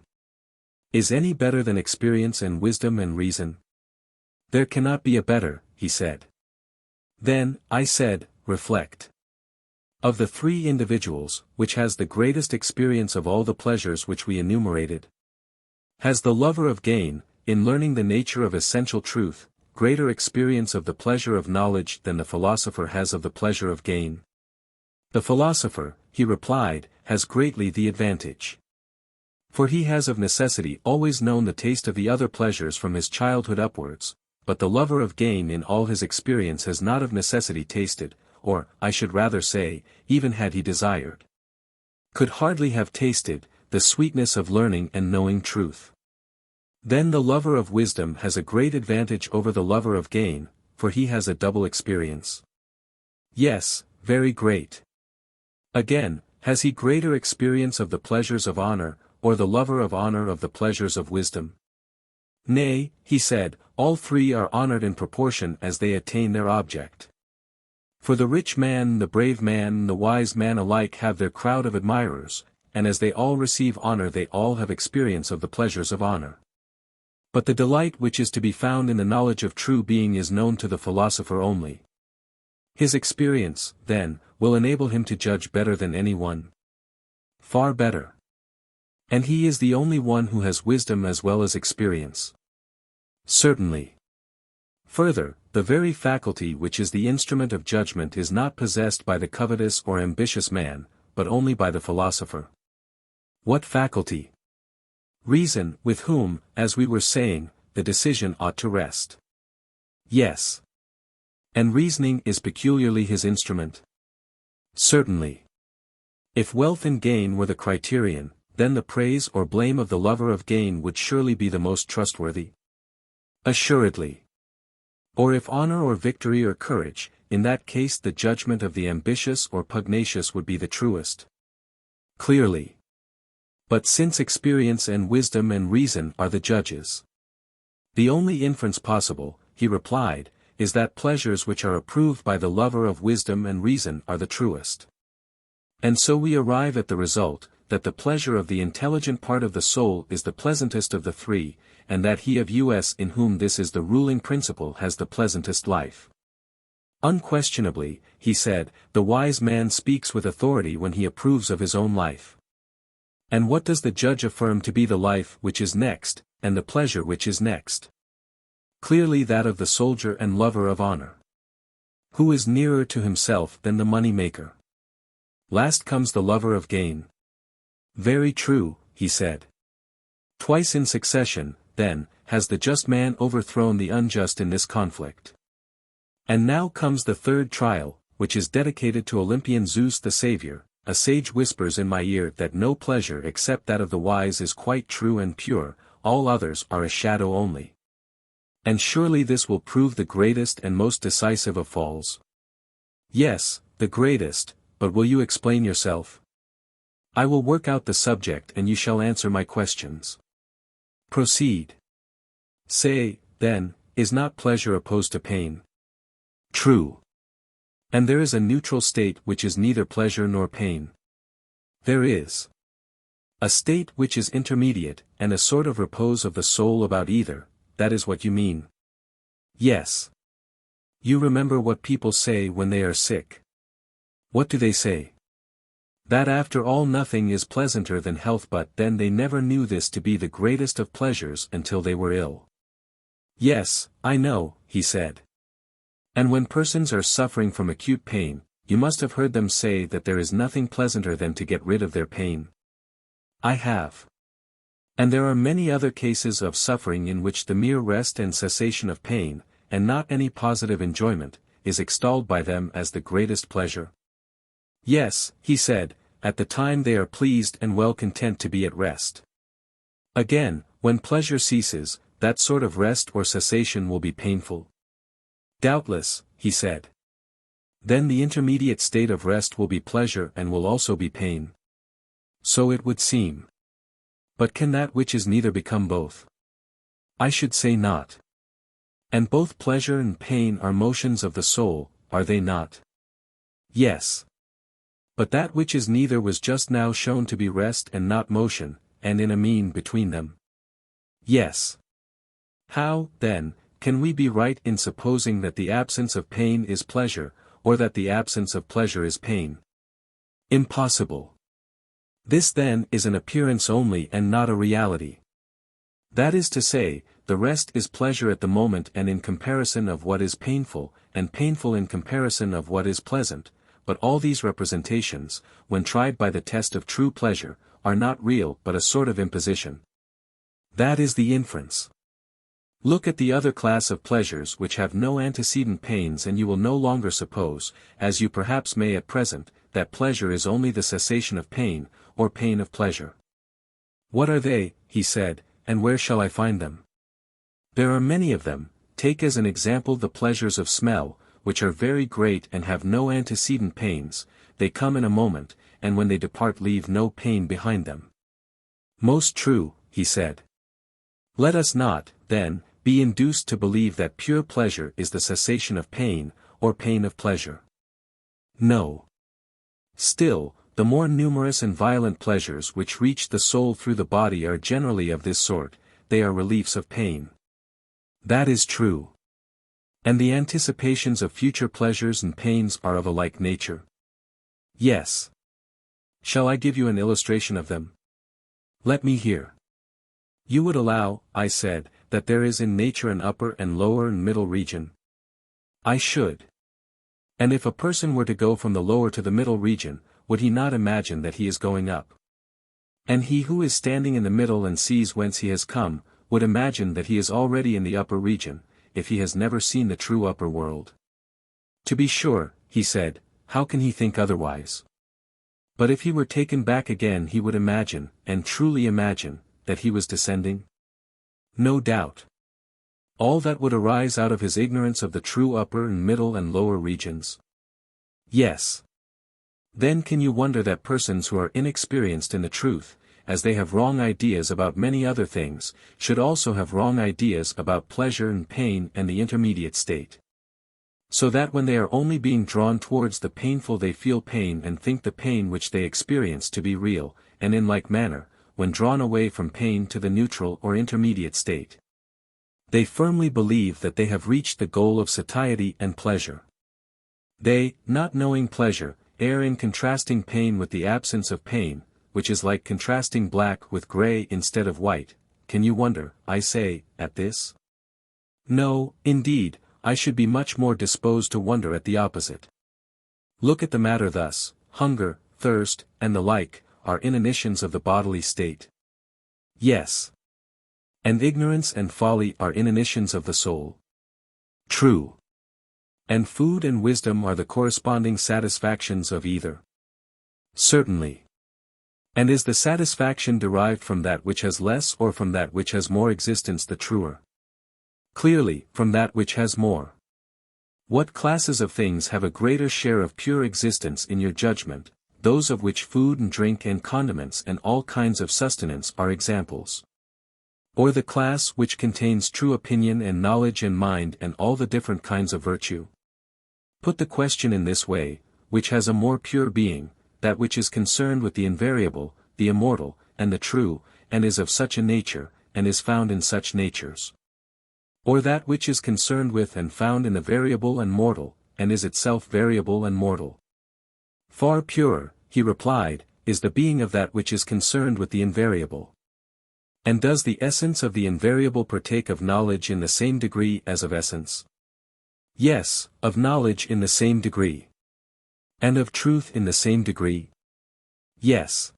Is any better than experience and wisdom and reason? There cannot be a better, he said. Then, I said, reflect. Of the three individuals, which has the greatest experience of all the pleasures which we enumerated? Has the lover of gain, in learning the nature of essential truth, greater experience of the pleasure of knowledge than the philosopher has of the pleasure of gain? The philosopher, he replied, has greatly the advantage. For he has of necessity always known the taste of the other pleasures from his childhood upwards, but the lover of gain in all his experience has not of necessity tasted, or, I should rather say, even had he desired, could hardly have tasted, the sweetness of learning and knowing truth. Then the lover of wisdom has a great advantage over the lover of gain, for he has a double experience. Yes, very great. Again, has he greater experience of the pleasures of honor, or the lover of honor of the pleasures of wisdom? Nay, he said, all three are honored in proportion as they attain their object. For the rich man, the brave man, and the wise man alike have their crowd of admirers, and as they all receive honor they all have experience of the pleasures of honor. But the delight which is to be found in the knowledge of true being is known to the philosopher only. His experience, then, will enable him to judge better than any one. Far better. And he is the only one who has wisdom as well as experience. Certainly. Further, the very faculty which is the instrument of judgment is not possessed by the covetous or ambitious man, but only by the philosopher. What faculty? Reason, with whom, as we were saying, the decision ought to rest. Yes. And reasoning is peculiarly his instrument? Certainly. If wealth and gain were the criterion, then the praise or blame of the lover of gain would surely be the most trustworthy? Assuredly. Or if honor or victory or courage, in that case the judgment of the ambitious or pugnacious would be the truest. Clearly. But since experience and wisdom and reason are the judges, the only inference possible, he replied, is that pleasures which are approved by the lover of wisdom and reason are the truest. And so we arrive at the result, that the pleasure of the intelligent part of the soul is the pleasantest of the three, and that he of us in whom this is the ruling principle has the pleasantest life. Unquestionably, he said, the wise man speaks with authority when he approves of his own life. And what does the judge affirm to be the life which is next, and the pleasure which is next? Clearly that of the soldier and lover of honor. Who is nearer to himself than the money-maker? Last comes the lover of gain. Very true, he said. Twice in succession, then, has the just man overthrown the unjust in this conflict. And now comes the third trial, which is dedicated to Olympian Zeus the Savior. A sage whispers in my ear that no pleasure except that of the wise is quite true and pure, all others are a shadow only. And surely this will prove the greatest and most decisive of falls. Yes, the greatest, but will you explain yourself? I will work out the subject and you shall answer my questions. Proceed. Say, then, is not pleasure opposed to pain? True. And there is a neutral state which is neither pleasure nor pain. There is. A state which is intermediate, and a sort of repose of the soul about either, that is what you mean. Yes. You remember what people say when they are sick. What do they say? That after all nothing is pleasanter than health, but then they never knew this to be the greatest of pleasures until they were ill. Yes, I know, he said. And when persons are suffering from acute pain, you must have heard them say that there is nothing pleasanter than to get rid of their pain. I have. And there are many other cases of suffering in which the mere rest and cessation of pain, and not any positive enjoyment, is extolled by them as the greatest pleasure. Yes, he said, at the time they are pleased and well content to be at rest. Again, when pleasure ceases, that sort of rest or cessation will be painful? Doubtless, he said. Then the intermediate state of rest will be pleasure and will also be pain. So it would seem. But can that which is neither become both? I should say not. And both pleasure and pain are motions of the soul, are they not? Yes. But that which is neither was just now shown to be rest and not motion, and in a mean between them. Yes. How, then, can we be right in supposing that the absence of pain is pleasure, or that the absence of pleasure is pain? Impossible. This then is an appearance only and not a reality. That is to say, the rest is pleasure at the moment and in comparison of what is painful, and painful in comparison of what is pleasant, but all these representations, when tried by the test of true pleasure, are not real but a sort of imposition. That is the inference. Look at the other class of pleasures which have no antecedent pains and you will no longer suppose, as you perhaps may at present, that pleasure is only the cessation of pain, or pain of pleasure. What are they, he said, and where shall I find them? There are many of them. Take as an example the pleasures of smell, which are very great and have no antecedent pains, they come in a moment, and when they depart leave no pain behind them. Most true, he said. Let us not, then, be induced to believe that pure pleasure is the cessation of pain, or pain of pleasure. No. Still, the more numerous and violent pleasures which reach the soul through the body are generally of this sort, they are reliefs of pain. That is true. And the anticipations of future pleasures and pains are of a like nature. Yes. Shall I give you an illustration of them? Let me hear. You would allow, I said, that there is in nature an upper and lower and middle region? I should. And if a person were to go from the lower to the middle region, would he not imagine that he is going up? And he who is standing in the middle and sees whence he has come, would imagine that he is already in the upper region, if he has never seen the true upper world. To be sure, he said, how can he think otherwise? But if he were taken back again he would imagine, and truly imagine, that he was descending? No doubt. All that would arise out of his ignorance of the true upper and middle and lower regions? Yes. Then can you wonder that persons who are inexperienced in the truth, as they have wrong ideas about many other things, should also have wrong ideas about pleasure and pain and the intermediate state? So that when they are only being drawn towards the painful they feel pain and think the pain which they experience to be real, and in like manner, when drawn away from pain to the neutral or intermediate state, they firmly believe that they have reached the goal of satiety and pleasure. They, not knowing pleasure, err in contrasting pain with the absence of pain, which is like contrasting black with gray instead of white. Can you wonder, I say, at this? No, indeed, I should be much more disposed to wonder at the opposite. Look at the matter thus: hunger, thirst, and the like, are inanitions of the bodily state. Yes. And ignorance and folly are inanitions of the soul. True. And food and wisdom are the corresponding satisfactions of either. Certainly. And is the satisfaction derived from that which has less or from that which has more existence the truer? Clearly, from that which has more. What classes of things have a greater share of pure existence in your judgment? Those of which food and drink and condiments and all kinds of sustenance are examples? Or the class which contains true opinion and knowledge and mind and all the different kinds of virtue? Put the question in this way: which has a more pure being, that which is concerned with the invariable, the immortal, and the true, and is of such a nature, and is found in such natures? Or that which is concerned with and found in the variable and mortal, and is itself variable and mortal? Far purer, he replied, is the being of that which is concerned with the invariable. And does the essence of the invariable partake of knowledge in the same degree as of essence? Yes, of knowledge in the same degree. And of truth in the same degree? Yes.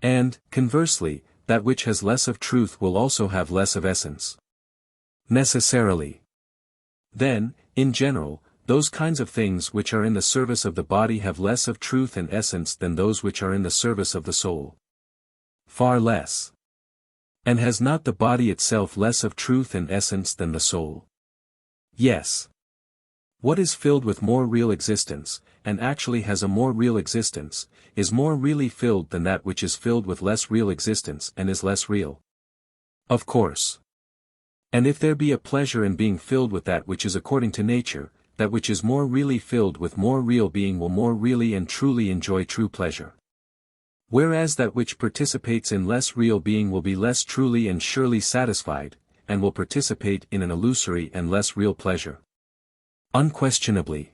And, conversely, that which has less of truth will also have less of essence? Necessarily. Then, in general, those kinds of things which are in the service of the body have less of truth and essence than those which are in the service of the soul. Far less. And has not the body itself less of truth and essence than the soul? Yes. What is filled with more real existence, and actually has a more real existence, is more really filled than that which is filled with less real existence and is less real. Of course. And if there be a pleasure in being filled with that which is according to nature, that which is more really filled with more real being will more really and truly enjoy true pleasure. Whereas that which participates in less real being will be less truly and surely satisfied, and will participate in an illusory and less real pleasure. Unquestionably.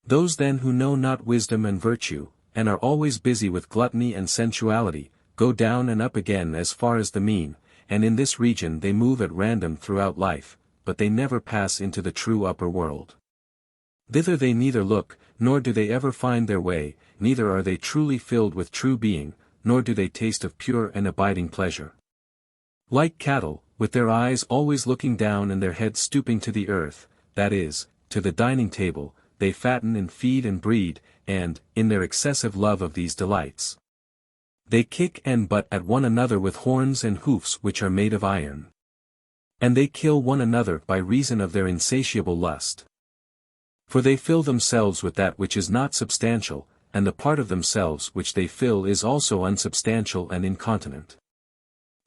Those then who know not wisdom and virtue, and are always busy with gluttony and sensuality, go down and up again as far as the mean, and in this region they move at random throughout life, but they never pass into the true upper world. Thither they neither look, nor do they ever find their way, neither are they truly filled with true being, nor do they taste of pure and abiding pleasure. Like cattle, with their eyes always looking down and their heads stooping to the earth, that is, to the dining table, they fatten and feed and breed, and, in their excessive love of these delights, they kick and butt at one another with horns and hoofs which are made of iron. And they kill one another by reason of their insatiable lust. For they fill themselves with that which is not substantial, and the part of themselves which they fill is also unsubstantial and incontinent.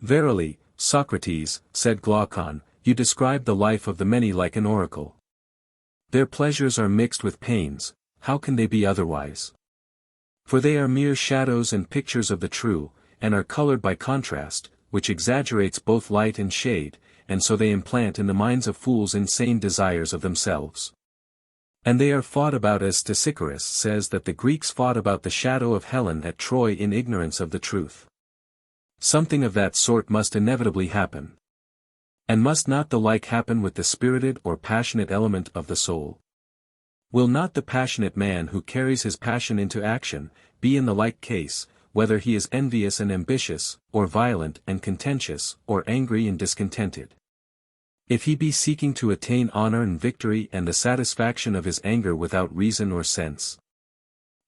Verily, Socrates, said Glaucon, you describe the life of the many like an oracle. Their pleasures are mixed with pains, how can they be otherwise? For they are mere shadows and pictures of the true, and are colored by contrast, which exaggerates both light and shade, and so they implant in the minds of fools insane desires of themselves. And they are fought about as Stesichorus says that the Greeks fought about the shadow of Helen at Troy in ignorance of the truth. Something of that sort must inevitably happen. And must not the like happen with the spirited or passionate element of the soul? Will not the passionate man who carries his passion into action, be in the like case, whether he is envious and ambitious, or violent and contentious, or angry and discontented? If he be seeking to attain honor and victory and the satisfaction of his anger without reason or sense?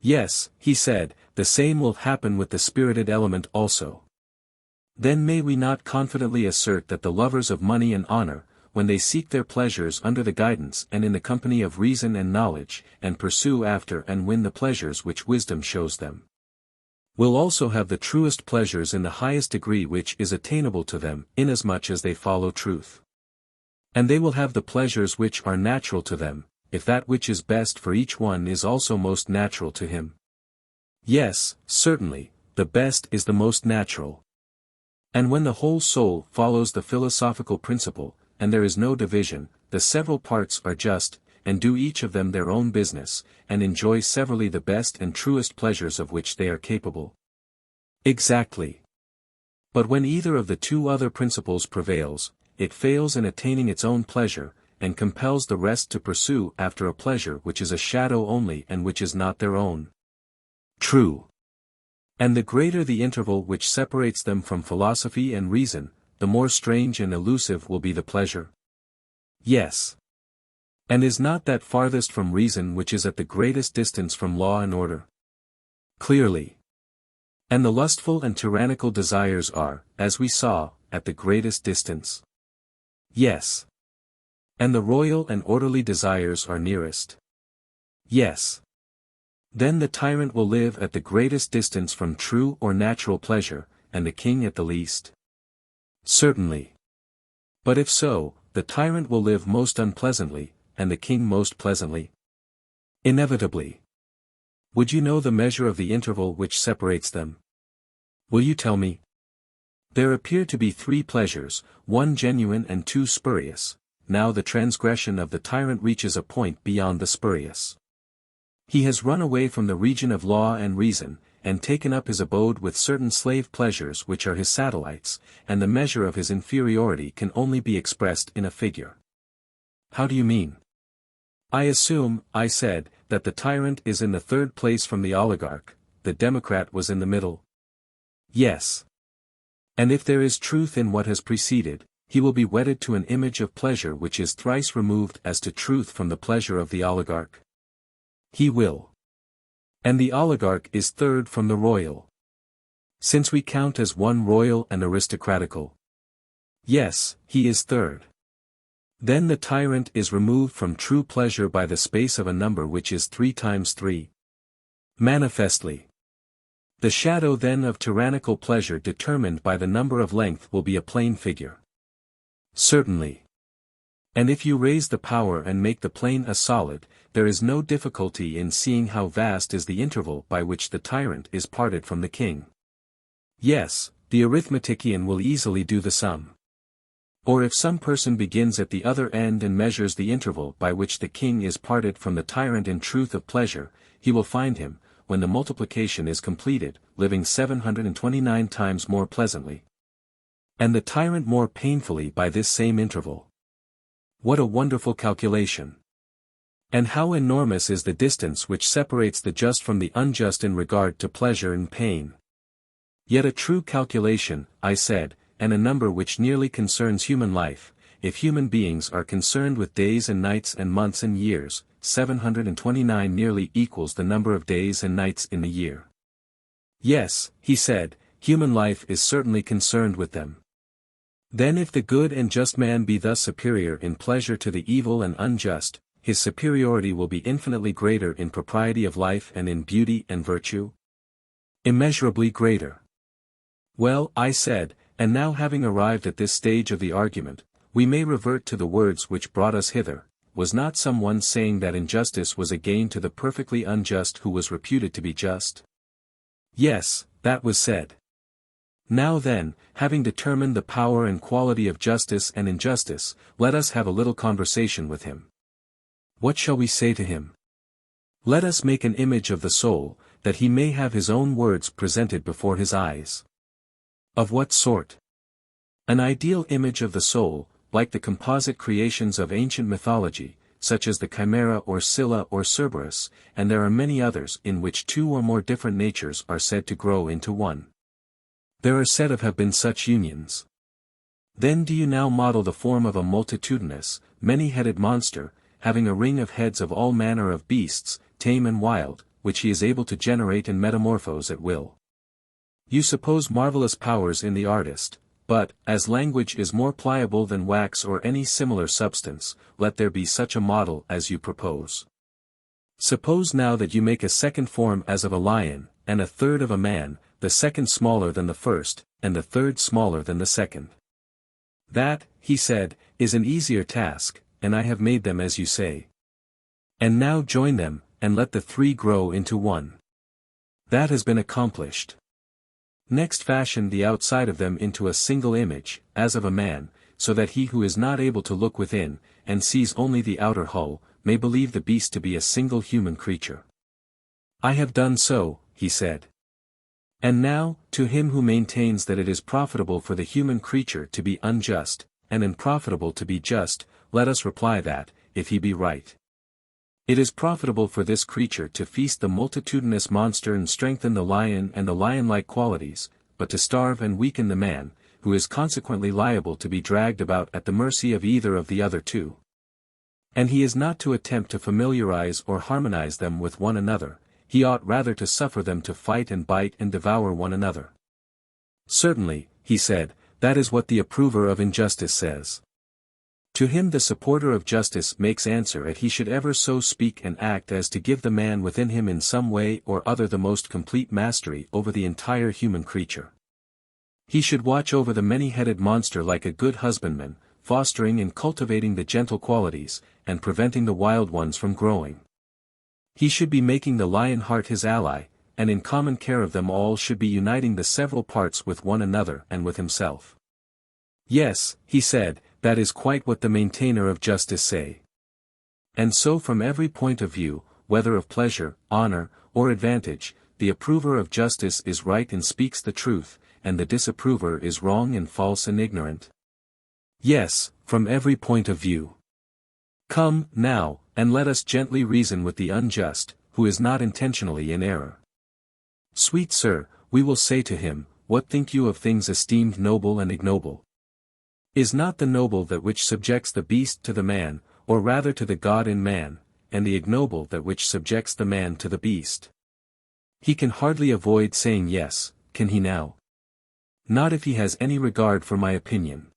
Yes, he said, the same will happen with the spirited element also. Then may we not confidently assert that the lovers of money and honor, when they seek their pleasures under the guidance and in the company of reason and knowledge, and pursue after and win the pleasures which wisdom shows them, will also have the truest pleasures in the highest degree which is attainable to them, inasmuch as they follow truth. And they will have the pleasures which are natural to them, if that which is best for each one is also most natural to him. Yes, certainly, the best is the most natural. And when the whole soul follows the philosophical principle, and there is no division, the several parts are just, and do each of them their own business, and enjoy severally the best and truest pleasures of which they are capable. Exactly. But when either of the two other principles prevails, it fails in attaining its own pleasure, and compels the rest to pursue after a pleasure which is a shadow only and which is not their own. True. And the greater the interval which separates them from philosophy and reason, the more strange and elusive will be the pleasure. Yes. And is not that farthest from reason which is at the greatest distance from law and order? Clearly. And the lustful and tyrannical desires are, as we saw, at the greatest distance. Yes. And the royal and orderly desires are nearest. Yes. Then the tyrant will live at the greatest distance from true or natural pleasure, and the king at the least. Certainly. But if so, the tyrant will live most unpleasantly, and the king most pleasantly. Inevitably. Would you know the measure of the interval which separates them? Will you tell me? There appear to be 3 pleasures, 1 genuine and 2 spurious. Now the transgression of the tyrant reaches a point beyond the spurious. He has run away from the region of law and reason, and taken up his abode with certain slave pleasures which are his satellites, and the measure of his inferiority can only be expressed in a figure. How do you mean? I assume, I said, that the tyrant is in the 3rd place from the oligarch, the democrat was in the middle. Yes. And if there is truth in what has preceded, he will be wedded to an image of pleasure which is thrice removed as to truth from the pleasure of the oligarch. He will. And the oligarch is 3rd from the royal. Since we count as one royal and aristocratical, Yes, he is third. Then the tyrant is removed from true pleasure by the space of a number which is 3 times 3. Manifestly. The shadow then of tyrannical pleasure determined by the number of length will be a plane figure. Certainly. And if you raise the power and make the plane a solid, there is no difficulty in seeing how vast is the interval by which the tyrant is parted from the king. Yes, the arithmetician will easily do the sum. Or if some person begins at the other end and measures the interval by which the king is parted from the tyrant in truth of pleasure, he will find him, when the multiplication is completed, living 729 times more pleasantly. And the tyrant more painfully by this same interval. What a wonderful calculation! And how enormous is the distance which separates the just from the unjust in regard to pleasure and pain! Yet a true calculation, I said, and a number which nearly concerns human life, if human beings are concerned with days and nights and months and years, 729 nearly equals the number of days and nights in the year. Yes, he said, human life is certainly concerned with them. Then if the good and just man be thus superior in pleasure to the evil and unjust, his superiority will be infinitely greater in propriety of life and in beauty and virtue? Immeasurably greater. Well, I said, and now having arrived at this stage of the argument, we may revert to the words which brought us hither. Was not some one saying that injustice was a gain to the perfectly unjust who was reputed to be just? Yes, that was said. Now then, having determined the power and quality of justice and injustice, let us have a little conversation with him. What shall we say to him? Let us make an image of the soul, that he may have his own words presented before his eyes. Of what sort? An ideal image of the soul, like the composite creations of ancient mythology, such as the Chimera or Scylla or Cerberus, and there are many others in which 2 or more different natures are said to grow into one. There are said to have been such unions. Then do you now model the form of a multitudinous, many-headed monster, having a ring of heads of all manner of beasts, tame and wild, which he is able to generate and metamorphose at will. You suppose marvelous powers in the artist, but, as language is more pliable than wax or any similar substance, let there be such a model as you propose. Suppose now that you make a second form as of a lion, and a third of a man, the second smaller than the first, and the third smaller than the second. That, he said, is an easier task, and I have made them as you say. And now join them, and let the 3 grow into one. That has been accomplished. Next fashion the outside of them into a single image, as of a man, so that he who is not able to look within, and sees only the outer hull, may believe the beast to be a single human creature. I have done so, he said. And now, to him who maintains that it is profitable for the human creature to be unjust, and unprofitable to be just, let us reply that, if he be right. It is profitable for this creature to feast the multitudinous monster and strengthen the lion and the lion-like qualities, but to starve and weaken the man, who is consequently liable to be dragged about at the mercy of either of the other 2. And he is not to attempt to familiarize or harmonize them with one another, he ought rather to suffer them to fight and bite and devour one another. Certainly, he said, that is what the approver of injustice says. To him the supporter of justice makes answer that he should ever so speak and act as to give the man within him in some way or other the most complete mastery over the entire human creature. He should watch over the many-headed monster like a good husbandman, fostering and cultivating the gentle qualities, and preventing the wild ones from growing. He should be making the lion heart his ally, and in common care of them all should be uniting the several parts with one another and with himself. Yes, he said, that is quite what the maintainer of justice say. And so from every point of view, whether of pleasure, honor, or advantage, the approver of justice is right and speaks the truth, and the disapprover is wrong and false and ignorant. Yes, from every point of view. Come, now, and let us gently reason with the unjust, who is not intentionally in error. Sweet sir, we will say to him, what think you of things esteemed noble and ignoble? Is not the noble that which subjects the beast to the man, or rather to the God in man, and the ignoble that which subjects the man to the beast? He can hardly avoid saying yes, can he now? Not if he has any regard for my opinion.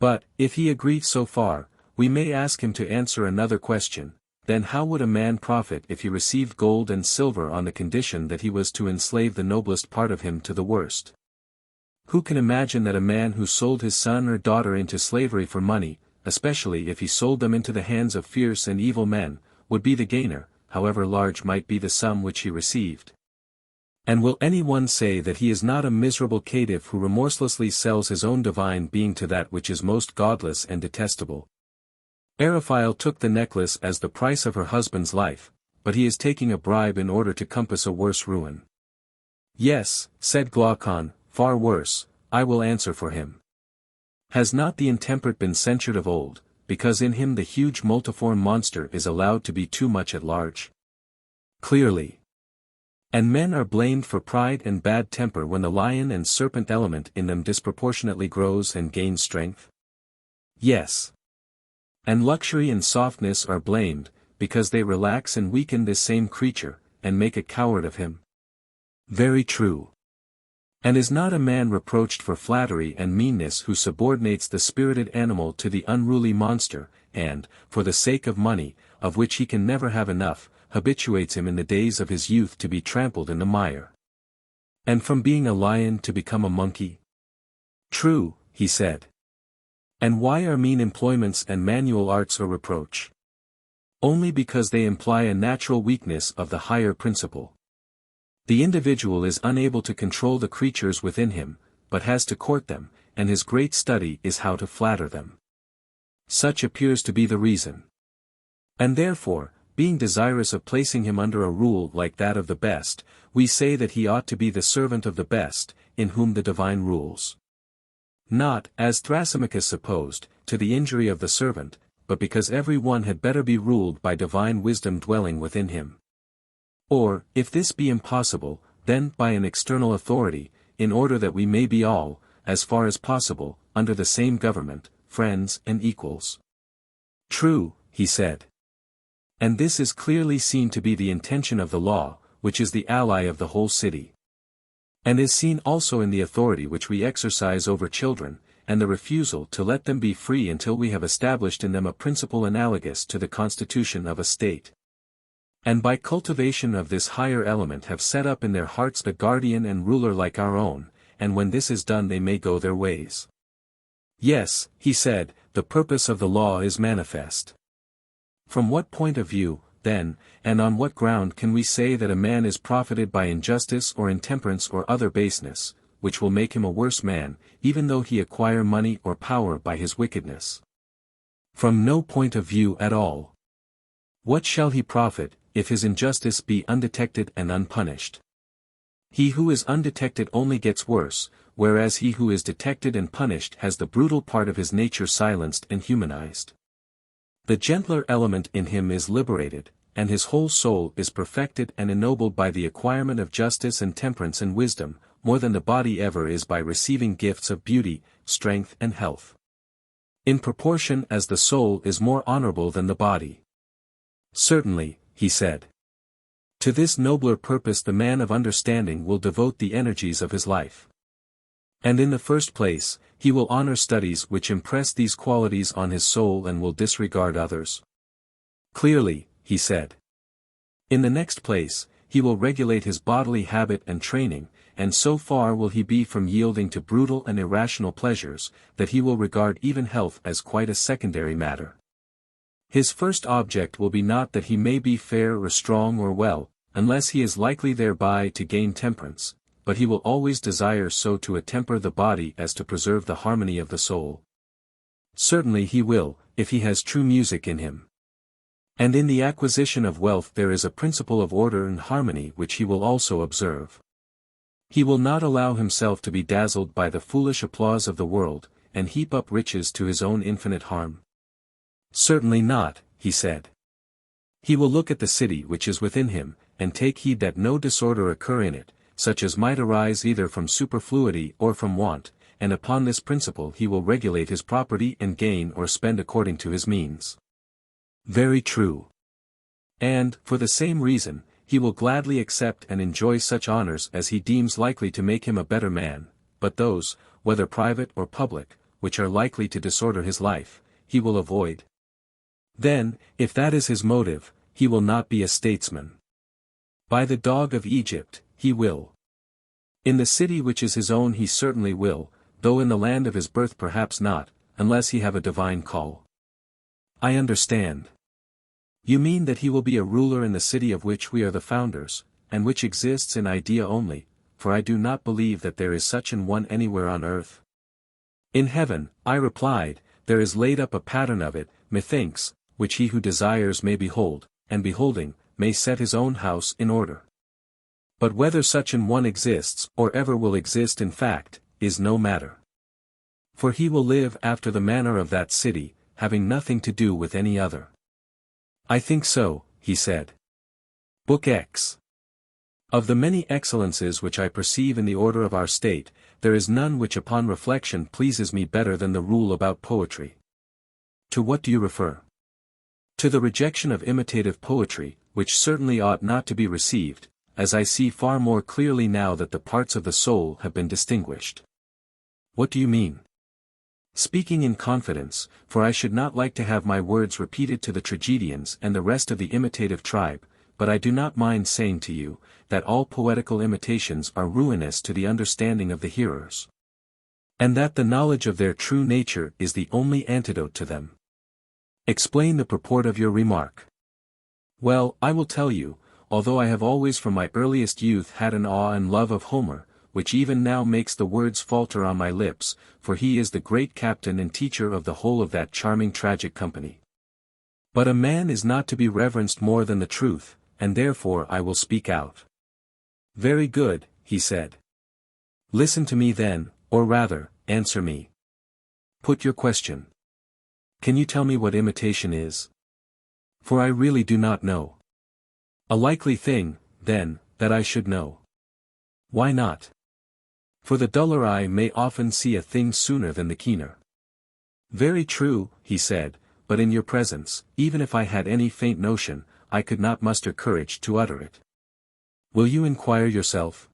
But, if he agreed so far, we may ask him to answer another question: then how would a man profit if he received gold and silver on the condition that he was to enslave the noblest part of him to the worst? Who can imagine that a man who sold his son or daughter into slavery for money, especially if he sold them into the hands of fierce and evil men, would be the gainer, however large might be the sum which he received? And will any one say that he is not a miserable caitiff who remorselessly sells his own divine being to that which is most godless and detestable? Eriphyle took the necklace as the price of her husband's life, but he is taking a bribe in order to compass a worse ruin. Yes, said Glaucon, far worse, I will answer for him. Has not the intemperate been censured of old, because in him the huge multiform monster is allowed to be too much at large? Clearly. And men are blamed for pride and bad temper when the lion and serpent element in them disproportionately grows and gains strength? Yes. And luxury and softness are blamed, because they relax and weaken this same creature, and make a coward of him? Very true. And is not a man reproached for flattery and meanness who subordinates the spirited animal to the unruly monster, and, for the sake of money, of which he can never have enough, habituates him in the days of his youth to be trampled in the mire? And from being a lion to become a monkey? True, he said. And why are mean employments and manual arts a reproach? Only because they imply a natural weakness of the higher principle. The individual is unable to control the creatures within him, but has to court them, and his great study is how to flatter them. Such appears to be the reason. And therefore, being desirous of placing him under a rule like that of the best, we say that he ought to be the servant of the best, in whom the divine rules. Not, as Thrasymachus supposed, to the injury of the servant, but because every one had better be ruled by divine wisdom dwelling within him. Or, if this be impossible, then by an external authority, in order that we may be all, as far as possible, under the same government, friends and equals. True, he said. And this is clearly seen to be the intention of the law, which is the ally of the whole city. And is seen also in the authority which we exercise over children, and the refusal to let them be free until we have established in them a principle analogous to the constitution of a state. And by cultivation of this higher element have set up in their hearts a guardian and ruler like our own, and when this is done they may go their ways. Yes, he said, the purpose of the law is manifest. From what point of view, then, and on what ground can we say that a man is profited by injustice or intemperance or other baseness, which will make him a worse man, even though he acquire money or power by his wickedness? From no point of view at all. What shall he profit, if his injustice be undetected and unpunished? He who is undetected only gets worse, whereas he who is detected and punished has the brutal part of his nature silenced and humanized. The gentler element in him is liberated, and his whole soul is perfected and ennobled by the acquirement of justice and temperance and wisdom, more than the body ever is by receiving gifts of beauty, strength and health. In proportion as the soul is more honorable than the body. Certainly, he said. To this nobler purpose the man of understanding will devote the energies of his life. And in the first place, he will honor studies which impress these qualities on his soul and will disregard others. Clearly, he said. In the next place, he will regulate his bodily habit and training, and so far will he be from yielding to brutal and irrational pleasures, that he will regard even health as quite a secondary matter. His first object will be not that he may be fair or strong or well, unless he is likely thereby to gain temperance, but he will always desire so to attemper the body as to preserve the harmony of the soul. Certainly he will, if he has true music in him. And in the acquisition of wealth there is a principle of order and harmony which he will also observe. He will not allow himself to be dazzled by the foolish applause of the world, and heap up riches to his own infinite harm. Certainly not, he said. He will look at the city which is within him, and take heed that no disorder occur in it, such as might arise either from superfluity or from want, and upon this principle he will regulate his property and gain or spend according to his means. Very true. And, for the same reason, he will gladly accept and enjoy such honors as he deems likely to make him a better man, but those, whether private or public, which are likely to disorder his life, he will avoid. Then, if that is his motive, he will not be a statesman. By the dog of Egypt, he will. In the city which is his own he certainly will, though in the land of his birth perhaps not, unless he have a divine call. I understand. You mean that he will be a ruler in the city of which we are the founders, and which exists in idea only, for I do not believe that there is such an one anywhere on earth. In heaven, I replied, there is laid up a pattern of it, methinks, which he who desires may behold, and beholding, may set his own house in order. But whether such an one exists, or ever will exist in fact, is no matter. For he will live after the manner of that city, having nothing to do with any other. I think so, he said. Book X. Of the many excellences which I perceive in the order of our state, there is none which upon reflection pleases me better than the rule about poetry. To what do you refer? To the rejection of imitative poetry, which certainly ought not to be received, as I see far more clearly now that the parts of the soul have been distinguished. What do you mean? Speaking in confidence, for I should not like to have my words repeated to the tragedians and the rest of the imitative tribe, but I do not mind saying to you, that all poetical imitations are ruinous to the understanding of the hearers. And that the knowledge of their true nature is the only antidote to them. Explain the purport of your remark. Well, I will tell you, although I have always from my earliest youth had an awe and love of Homer, which even now makes the words falter on my lips, for he is the great captain and teacher of the whole of that charming tragic company. But a man is not to be reverenced more than the truth, and therefore I will speak out. Very good, he said. Listen to me then, or rather, answer me. Put your question. Can you tell me what imitation is? For I really do not know. A likely thing, then, that I should know. Why not? For the duller eye may often see a thing sooner than the keener. Very true, he said, but in your presence, even if I had any faint notion, I could not muster courage to utter it. Will you inquire yourself?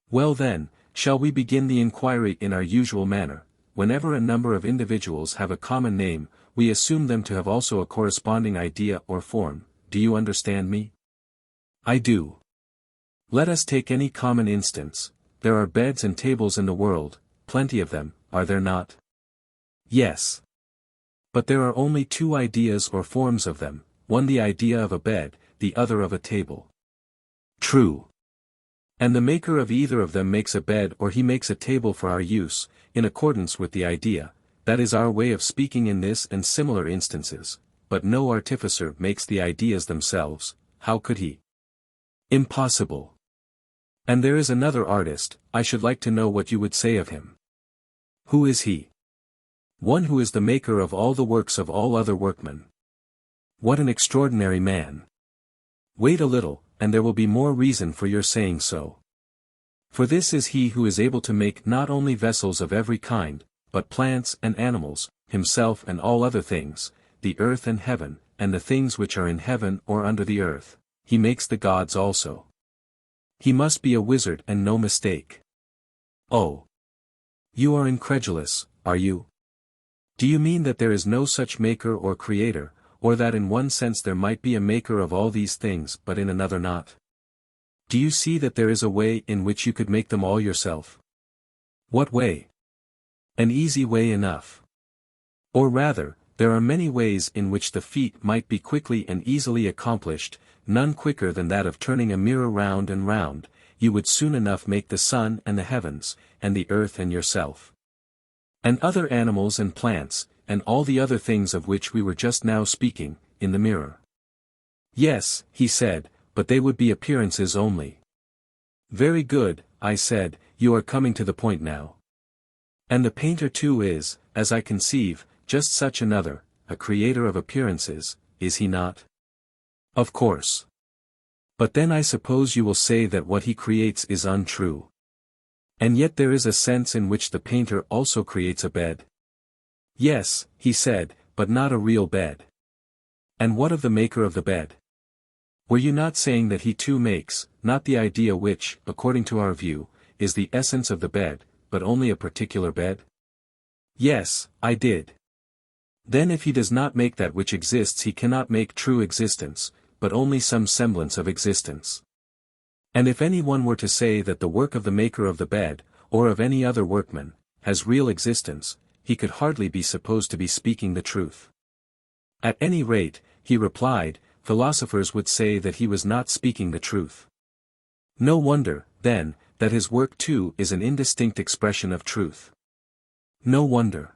Well then, shall we begin the inquiry in our usual manner? Whenever a number of individuals have a common name, we assume them to have also a corresponding idea or form. Do you understand me? I do. Let us take any common instance. There are beds and tables in the world, plenty of them, are there not? Yes. But there are only two ideas or forms of them, one the idea of a bed, the other of a table. True. And the maker of either of them makes a bed or he makes a table for our use, in accordance with the idea, that is our way of speaking in this and similar instances, but no artificer makes the ideas themselves, how could he? Impossible. And there is another artist, I should like to know what you would say of him. Who is he? One who is the maker of all the works of all other workmen. What an extraordinary man. Wait a little, and there will be more reason for your saying so. For this is he who is able to make not only vessels of every kind, but plants and animals, himself and all other things, the earth and heaven, and the things which are in heaven or under the earth. He makes the gods also. He must be a wizard and no mistake. Oh! You are incredulous, are you? Do you mean that there is no such maker or creator, or that in one sense there might be a maker of all these things but in another not? Do you see that there is a way in which you could make them all yourself? What way? An easy way enough. Or rather, there are many ways in which the feat might be quickly and easily accomplished, none quicker than that of turning a mirror round and round. You would soon enough make the sun and the heavens, and the earth and yourself. And other animals and plants, and all the other things of which we were just now speaking, in the mirror. Yes, he said, but they would be appearances only. Very good, I said, you are coming to the point now. And the painter too is, as I conceive, just such another, a creator of appearances, is he not? Of course. But then I suppose you will say that what he creates is untrue. And yet there is a sense in which the painter also creates a bed. Yes, he said, but not a real bed. And what of the maker of the bed? Were you not saying that he too makes, not the idea which, according to our view, is the essence of the bed, but only a particular bed? Yes, I did. Then if he does not make that which exists, he cannot make true existence, but only some semblance of existence. And if any one were to say that the work of the maker of the bed, or of any other workman, has real existence, he could hardly be supposed to be speaking the truth. At any rate, he replied, philosophers would say that he was not speaking the truth. No wonder, then, that his work too is an indistinct expression of truth. No wonder.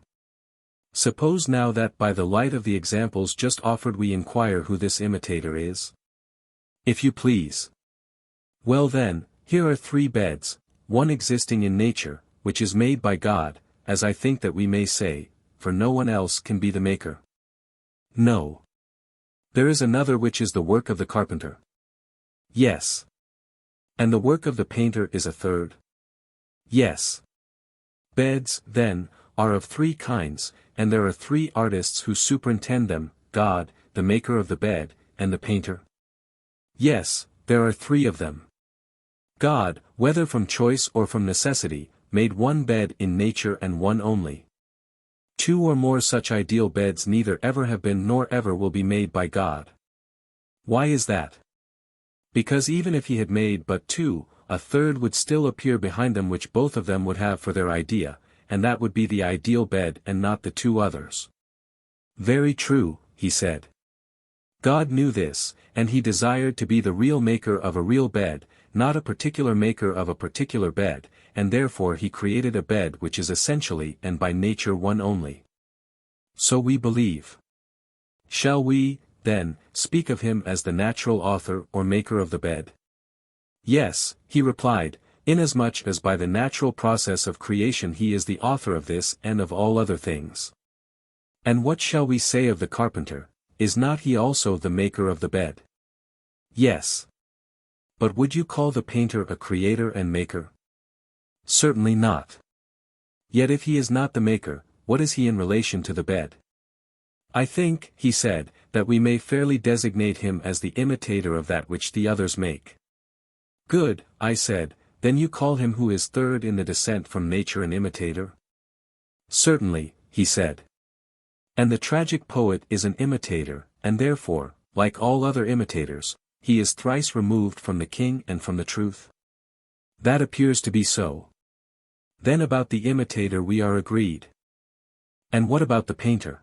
Suppose now that by the light of the examples just offered we inquire who this imitator is? If you please. Well then, here are 3 beds, one existing in nature, which is made by God, as I think that we may say, for no one else can be the maker. No. There is another which is the work of the carpenter. Yes. And the work of the painter is a third? Yes. Beds, then, are of 3 kinds, and there are 3 artists who superintend them, God, the maker of the bed, and the painter. Yes, there are 3 of them. God, whether from choice or from necessity, made one bed in nature and one only. 2 or more such ideal beds neither ever have been nor ever will be made by God. Why is that? Because even if he had made but 2, a third would still appear behind them which both of them would have for their idea, and that would be the ideal bed and not the 2 others. Very true, he said. God knew this, and he desired to be the real maker of a real bed, not a particular maker of a particular bed, and therefore he created a bed which is essentially and by nature one only. So we believe. Shall we, then, speak of him as the natural author or maker of the bed? Yes, he replied, inasmuch as by the natural process of creation he is the author of this and of all other things. And what shall we say of the carpenter, is not he also the maker of the bed? Yes. But would you call the painter a creator and maker? Certainly not. Yet if he is not the maker, what is he in relation to the bed? I think, he said, that we may fairly designate him as the imitator of that which the others make. Good, I said, then you call him who is third in the descent from nature an imitator? Certainly, he said. And the tragic poet is an imitator, and therefore, like all other imitators, he is thrice removed from the king and from the truth? That appears to be so. Then about the imitator we are agreed. And what about the painter?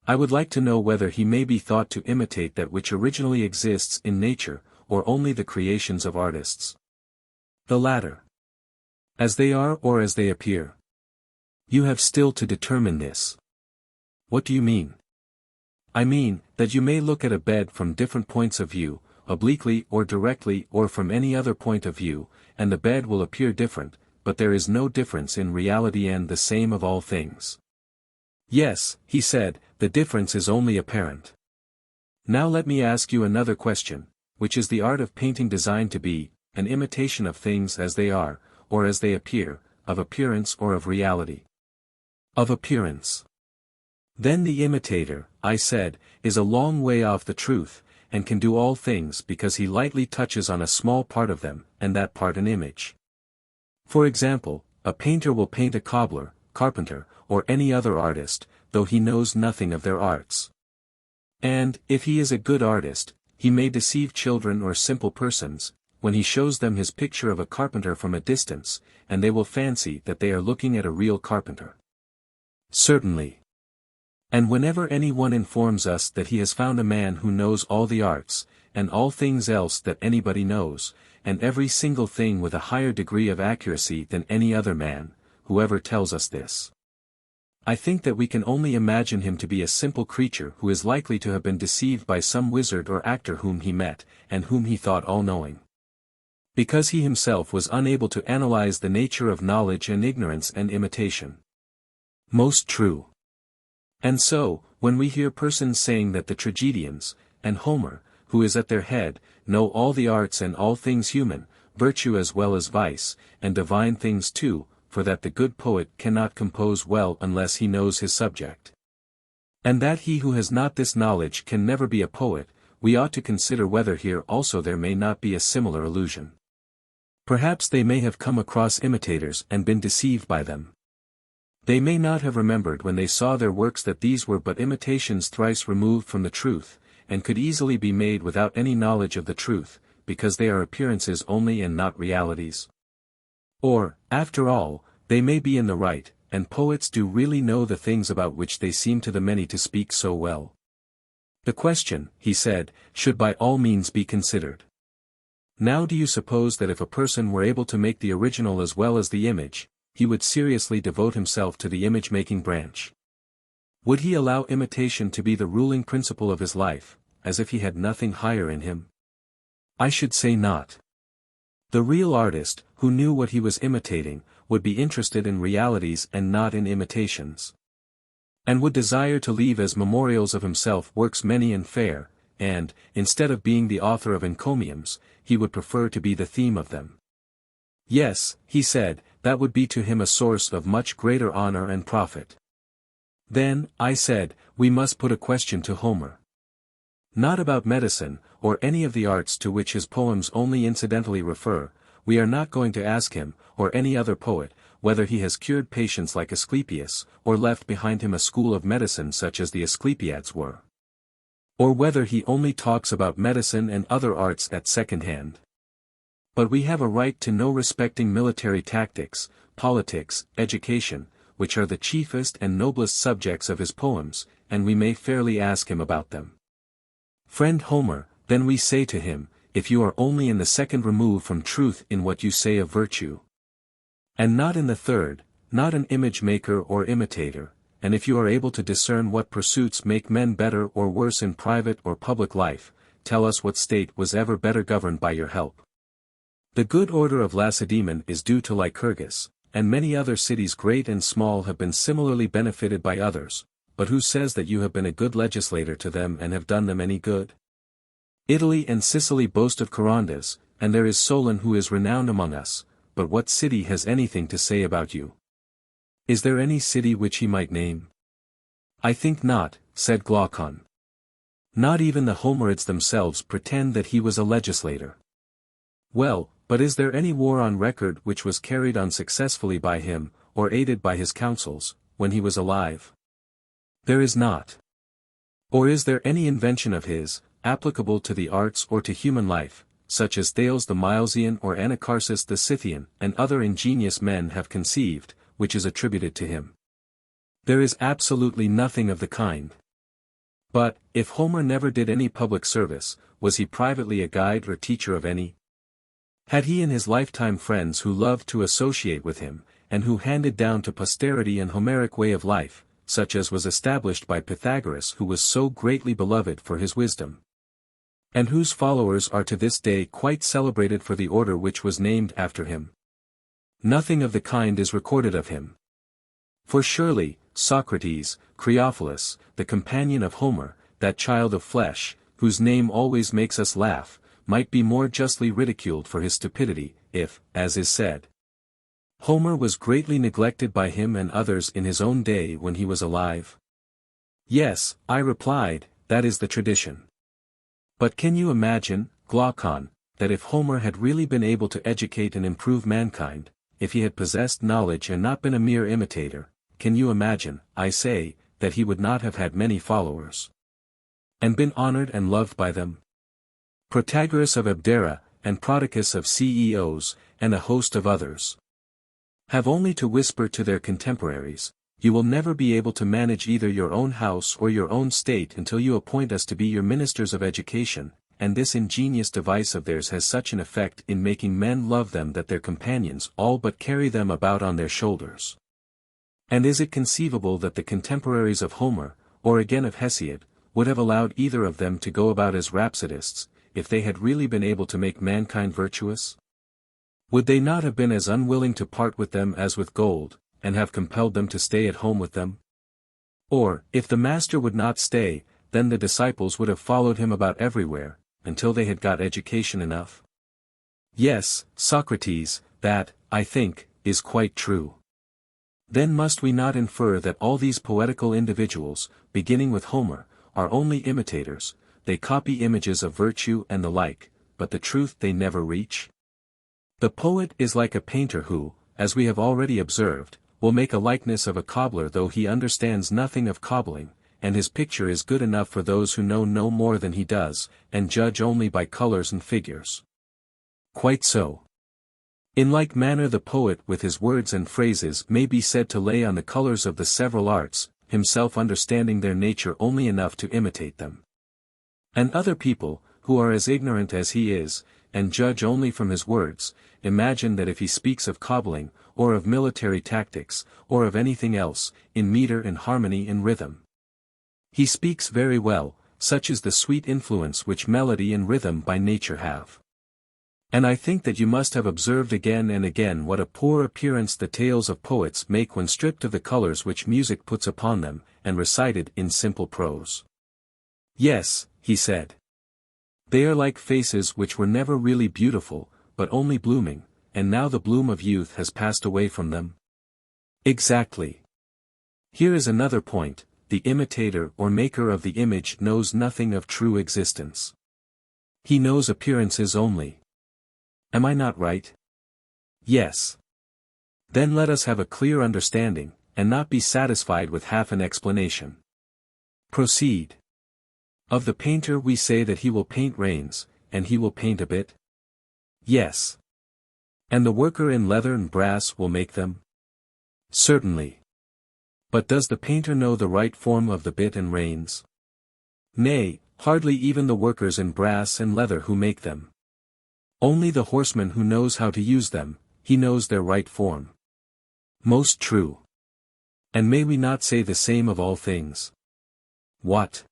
I would like to know whether he may be thought to imitate that which originally exists in nature, or only the creations of artists. The latter. As they are or as they appear. You have still to determine this. What do you mean? I mean, that you may look at a bed from different points of view, obliquely or directly or from any other point of view, and the bed will appear different, but there is no difference in reality and the same of all things. Yes, he said, the difference is only apparent. Now let me ask you another question, which is the art of painting designed to be, an imitation of things as they are, or as they appear, of appearance or of reality? Of appearance. Then the imitator, I said, is a long way off the truth, and can do all things because he lightly touches on a small part of them, and that part an image. For example, a painter will paint a cobbler, carpenter, or any other artist, though he knows nothing of their arts. And, if he is a good artist, he may deceive children or simple persons, when he shows them his picture of a carpenter from a distance, and they will fancy that they are looking at a real carpenter. Certainly. And whenever any one informs us that he has found a man who knows all the arts, and all things else that anybody knows, and every single thing with a higher degree of accuracy than any other man, whoever tells us this, I think that we can only imagine him to be a simple creature who is likely to have been deceived by some wizard or actor whom he met, and whom he thought all-knowing. Because he himself was unable to analyze the nature of knowledge and ignorance and imitation. Most true. And so, when we hear persons saying that the tragedians, and Homer, who is at their head, know all the arts and all things human, virtue as well as vice, and divine things too, for that the good poet cannot compose well unless he knows his subject. And that he who has not this knowledge can never be a poet, we ought to consider whether here also there may not be a similar illusion. Perhaps they may have come across imitators and been deceived by them. They may not have remembered when they saw their works that these were but imitations thrice removed from the truth, and could easily be made without any knowledge of the truth, because they are appearances only and not realities. Or, after all, they may be in the right, and poets do really know the things about which they seem to the many to speak so well. The question, he said, should by all means be considered. Now do you suppose that if a person were able to make the original as well as the image, he would seriously devote himself to the image-making branch? Would he allow imitation to be the ruling principle of his life, as if he had nothing higher in him? I should say not. The real artist, who knew what he was imitating, would be interested in realities and not in imitations. And would desire to leave as memorials of himself works many and fair, and, instead of being the author of encomiums, he would prefer to be the theme of them. Yes, he said, that would be to him a source of much greater honor and profit. Then, I said, we must put a question to Homer. Not about medicine, or any of the arts to which his poems only incidentally refer. We are not going to ask him, or any other poet, whether he has cured patients like Asclepius, or left behind him a school of medicine such as the Asclepiads were. Or whether he only talks about medicine and other arts at second hand. But we have a right to know respecting military tactics, politics, education, which are the chiefest and noblest subjects of his poems, and we may fairly ask him about them. Friend Homer, then we say to him, if you are only in the second remove from truth in what you say of virtue, and not in the third, not an image maker or imitator, and if you are able to discern what pursuits make men better or worse in private or public life, tell us what state was ever better governed by your help. The good order of Lacedaemon is due to Lycurgus, and many other cities great and small have been similarly benefited by others, but who says that you have been a good legislator to them and have done them any good? Italy and Sicily boast of Charondas, and there is Solon who is renowned among us, but what city has anything to say about you? Is there any city which he might name? I think not, said Glaucon. Not even the Homerids themselves pretend that he was a legislator. Well, but is there any war on record which was carried on successfully by him, or aided by his counsels, when he was alive? There is not. Or is there any invention of his, applicable to the arts or to human life, such as Thales the Milesian or Anacharsis the Scythian and other ingenious men have conceived, which is attributed to him? There is absolutely nothing of the kind. But, if Homer never did any public service, was he privately a guide or teacher of any? Had he in his lifetime friends who loved to associate with him, and who handed down to posterity an Homeric way of life, such as was established by Pythagoras who was so greatly beloved for his wisdom? And whose followers are to this day quite celebrated for the order which was named after him? Nothing of the kind is recorded of him. For surely, Socrates, Creophilus, the companion of Homer, that child of flesh, whose name always makes us laugh, might be more justly ridiculed for his stupidity, if, as is said, Homer was greatly neglected by him and others in his own day when he was alive. Yes, I replied, that is the tradition. But can you imagine, Glaucon, that if Homer had really been able to educate and improve mankind, if he had possessed knowledge and not been a mere imitator, can you imagine, I say, that he would not have had many followers? And been honored and loved by them? Protagoras of Abdera, and Prodicus of Ceos, and a host of others have only to whisper to their contemporaries, you will never be able to manage either your own house or your own state until you appoint us to be your ministers of education, and this ingenious device of theirs has such an effect in making men love them that their companions all but carry them about on their shoulders. And is it conceivable that the contemporaries of Homer, or again of Hesiod, would have allowed either of them to go about as rhapsodists, if they had really been able to make mankind virtuous? Would they not have been as unwilling to part with them as with gold, and have compelled them to stay at home with them? Or, if the master would not stay, then the disciples would have followed him about everywhere, until they had got education enough? Yes, Socrates, that, I think, is quite true. Then must we not infer that all these poetical individuals, beginning with Homer, are only imitators, they copy images of virtue and the like, but the truth they never reach? The poet is like a painter who, as we have already observed, will make a likeness of a cobbler though he understands nothing of cobbling, and his picture is good enough for those who know no more than he does, and judge only by colors and figures. Quite so. In like manner the poet with his words and phrases may be said to lay on the colors of the several arts, himself understanding their nature only enough to imitate them. And other people, who are as ignorant as he is, and judge only from his words, imagine that if he speaks of cobbling, or of military tactics, or of anything else, in meter and harmony and rhythm, he speaks very well, such is the sweet influence which melody and rhythm by nature have. And I think that you must have observed again and again what a poor appearance the tales of poets make when stripped of the colors which music puts upon them, and recited in simple prose. Yes, he said. They are like faces which were never really beautiful, but only blooming, and now the bloom of youth has passed away from them. Exactly. Here is another point: the imitator or maker of the image knows nothing of true existence. He knows appearances only. Am I not right? Yes. Then let us have a clear understanding, and not be satisfied with half an explanation. Proceed. Of the painter we say that he will paint rains, and he will paint a bit? Yes. And the worker in leather and brass will make them? Certainly. But does the painter know the right form of the bit and reins? Nay, hardly even the workers in brass and leather who make them. Only the horseman who knows how to use them, he knows their right form. Most true. And may we not say the same of all things? What?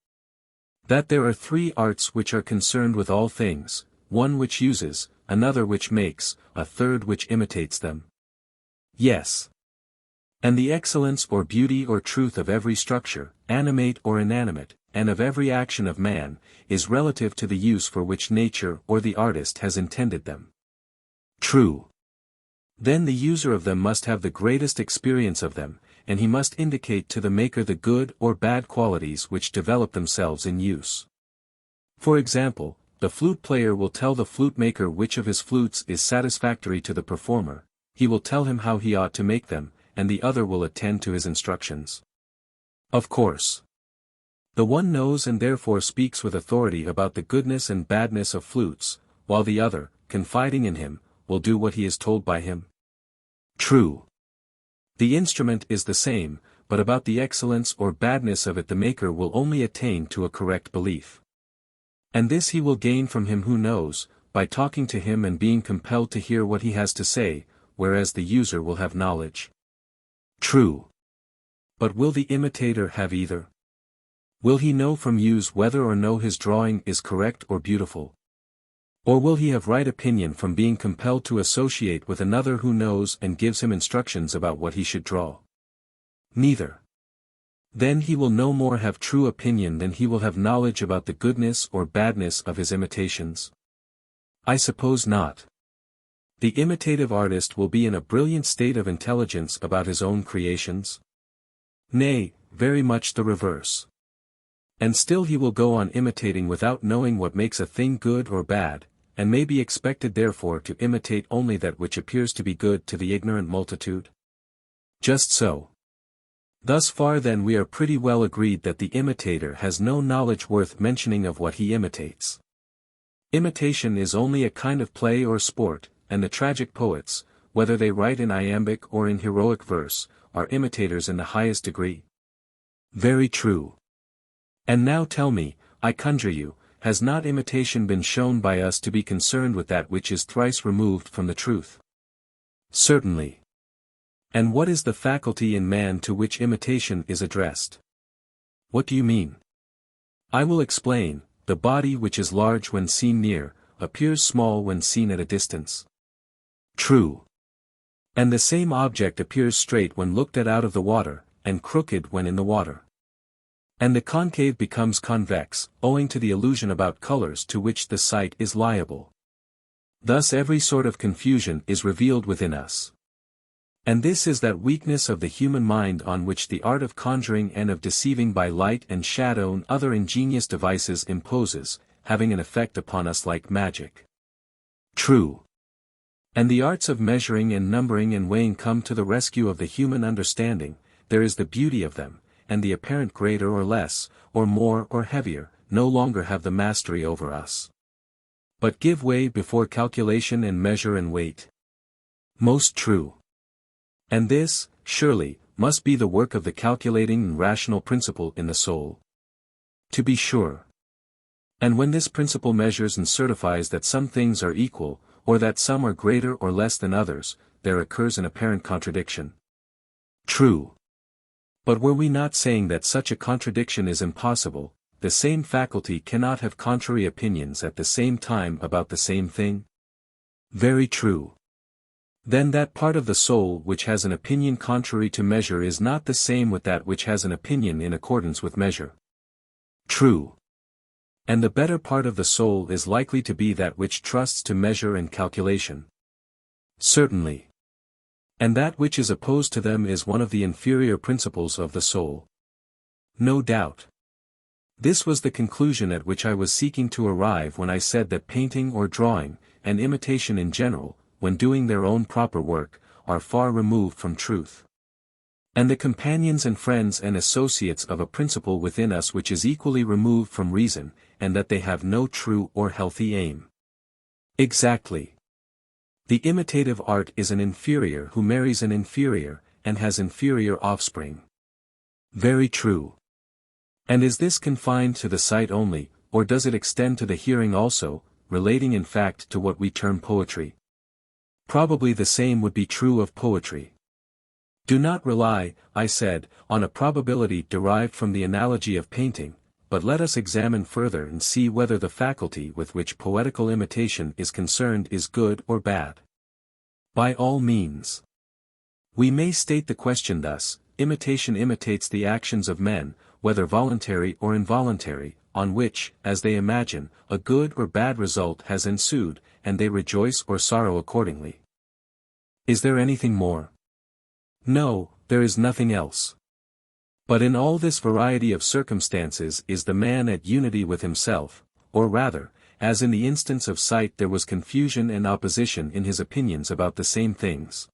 That there are three arts which are concerned with all things, one which uses, another which makes, a third which imitates them. Yes. And the excellence or beauty or truth of every structure, animate or inanimate, and of every action of man, is relative to the use for which nature or the artist has intended them. True. Then the user of them must have the greatest experience of them, and he must indicate to the maker the good or bad qualities which develop themselves in use. For example, the flute player will tell the flute maker which of his flutes is satisfactory to the performer, he will tell him how he ought to make them, and the other will attend to his instructions. Of course. The one knows and therefore speaks with authority about the goodness and badness of flutes, while the other, confiding in him, will do what he is told by him. True. The instrument is the same, but about the excellence or badness of it the maker will only attain to a correct belief. And this he will gain from him who knows, by talking to him and being compelled to hear what he has to say, whereas the user will have knowledge. True. But will the imitator have either? Will he know from use whether or no his drawing is correct or beautiful? Or will he have right opinion from being compelled to associate with another who knows and gives him instructions about what he should draw? Neither. Then he will no more have true opinion than he will have knowledge about the goodness or badness of his imitations? I suppose not. The imitative artist will be in a brilliant state of intelligence about his own creations? Nay, very much the reverse. And still he will go on imitating without knowing what makes a thing good or bad, and may be expected therefore to imitate only that which appears to be good to the ignorant multitude? Just so. Thus far then we are pretty well agreed that the imitator has no knowledge worth mentioning of what he imitates. Imitation is only a kind of play or sport, and the tragic poets, whether they write in iambic or in heroic verse, are imitators in the highest degree. Very true. And now tell me, I conjure you, has not imitation been shown by us to be concerned with that which is thrice removed from the truth? Certainly. And what is the faculty in man to which imitation is addressed? What do you mean? I will explain. The body which is large when seen near, appears small when seen at a distance. True. And the same object appears straight when looked at out of the water, and crooked when in the water. And the concave becomes convex, owing to the illusion about colors to which the sight is liable. Thus every sort of confusion is revealed within us. And this is that weakness of the human mind on which the art of conjuring and of deceiving by light and shadow and other ingenious devices imposes, having an effect upon us like magic. True. And the arts of measuring and numbering and weighing come to the rescue of the human understanding. There is the beauty of them, and the apparent greater or less, or more or heavier, no longer have the mastery over us, but give way before calculation and measure and weight. Most true. And this, surely, must be the work of the calculating and rational principle in the soul. To be sure. And when this principle measures and certifies that some things are equal, or that some are greater or less than others, there occurs an apparent contradiction. True. But were we not saying that such a contradiction is impossible? The same faculty cannot have contrary opinions at the same time about the same thing? Very true. Then that part of the soul which has an opinion contrary to measure is not the same with that which has an opinion in accordance with measure. True. And the better part of the soul is likely to be that which trusts to measure and calculation. Certainly. And that which is opposed to them is one of the inferior principles of the soul. No doubt. This was the conclusion at which I was seeking to arrive when I said that painting or drawing, and imitation in general, when doing their own proper work, are far removed from truth. And the companions and friends and associates of a principle within us which is equally removed from reason, and that they have no true or healthy aim. Exactly. The imitative art is an inferior who marries an inferior, and has inferior offspring. Very true. And is this confined to the sight only, or does it extend to the hearing also, relating in fact to what we term poetry? Probably the same would be true of poetry. Do not rely, I said, on a probability derived from the analogy of painting, but let us examine further and see whether the faculty with which poetical imitation is concerned is good or bad. By all means. We may state the question thus: imitation imitates the actions of men, whether voluntary or involuntary, on which, as they imagine, a good or bad result has ensued, and they rejoice or sorrow accordingly. Is there anything more? No, there is nothing else. But in all this variety of circumstances is the man at unity with himself, or rather, as in the instance of sight there was confusion and opposition in his opinions about the same things.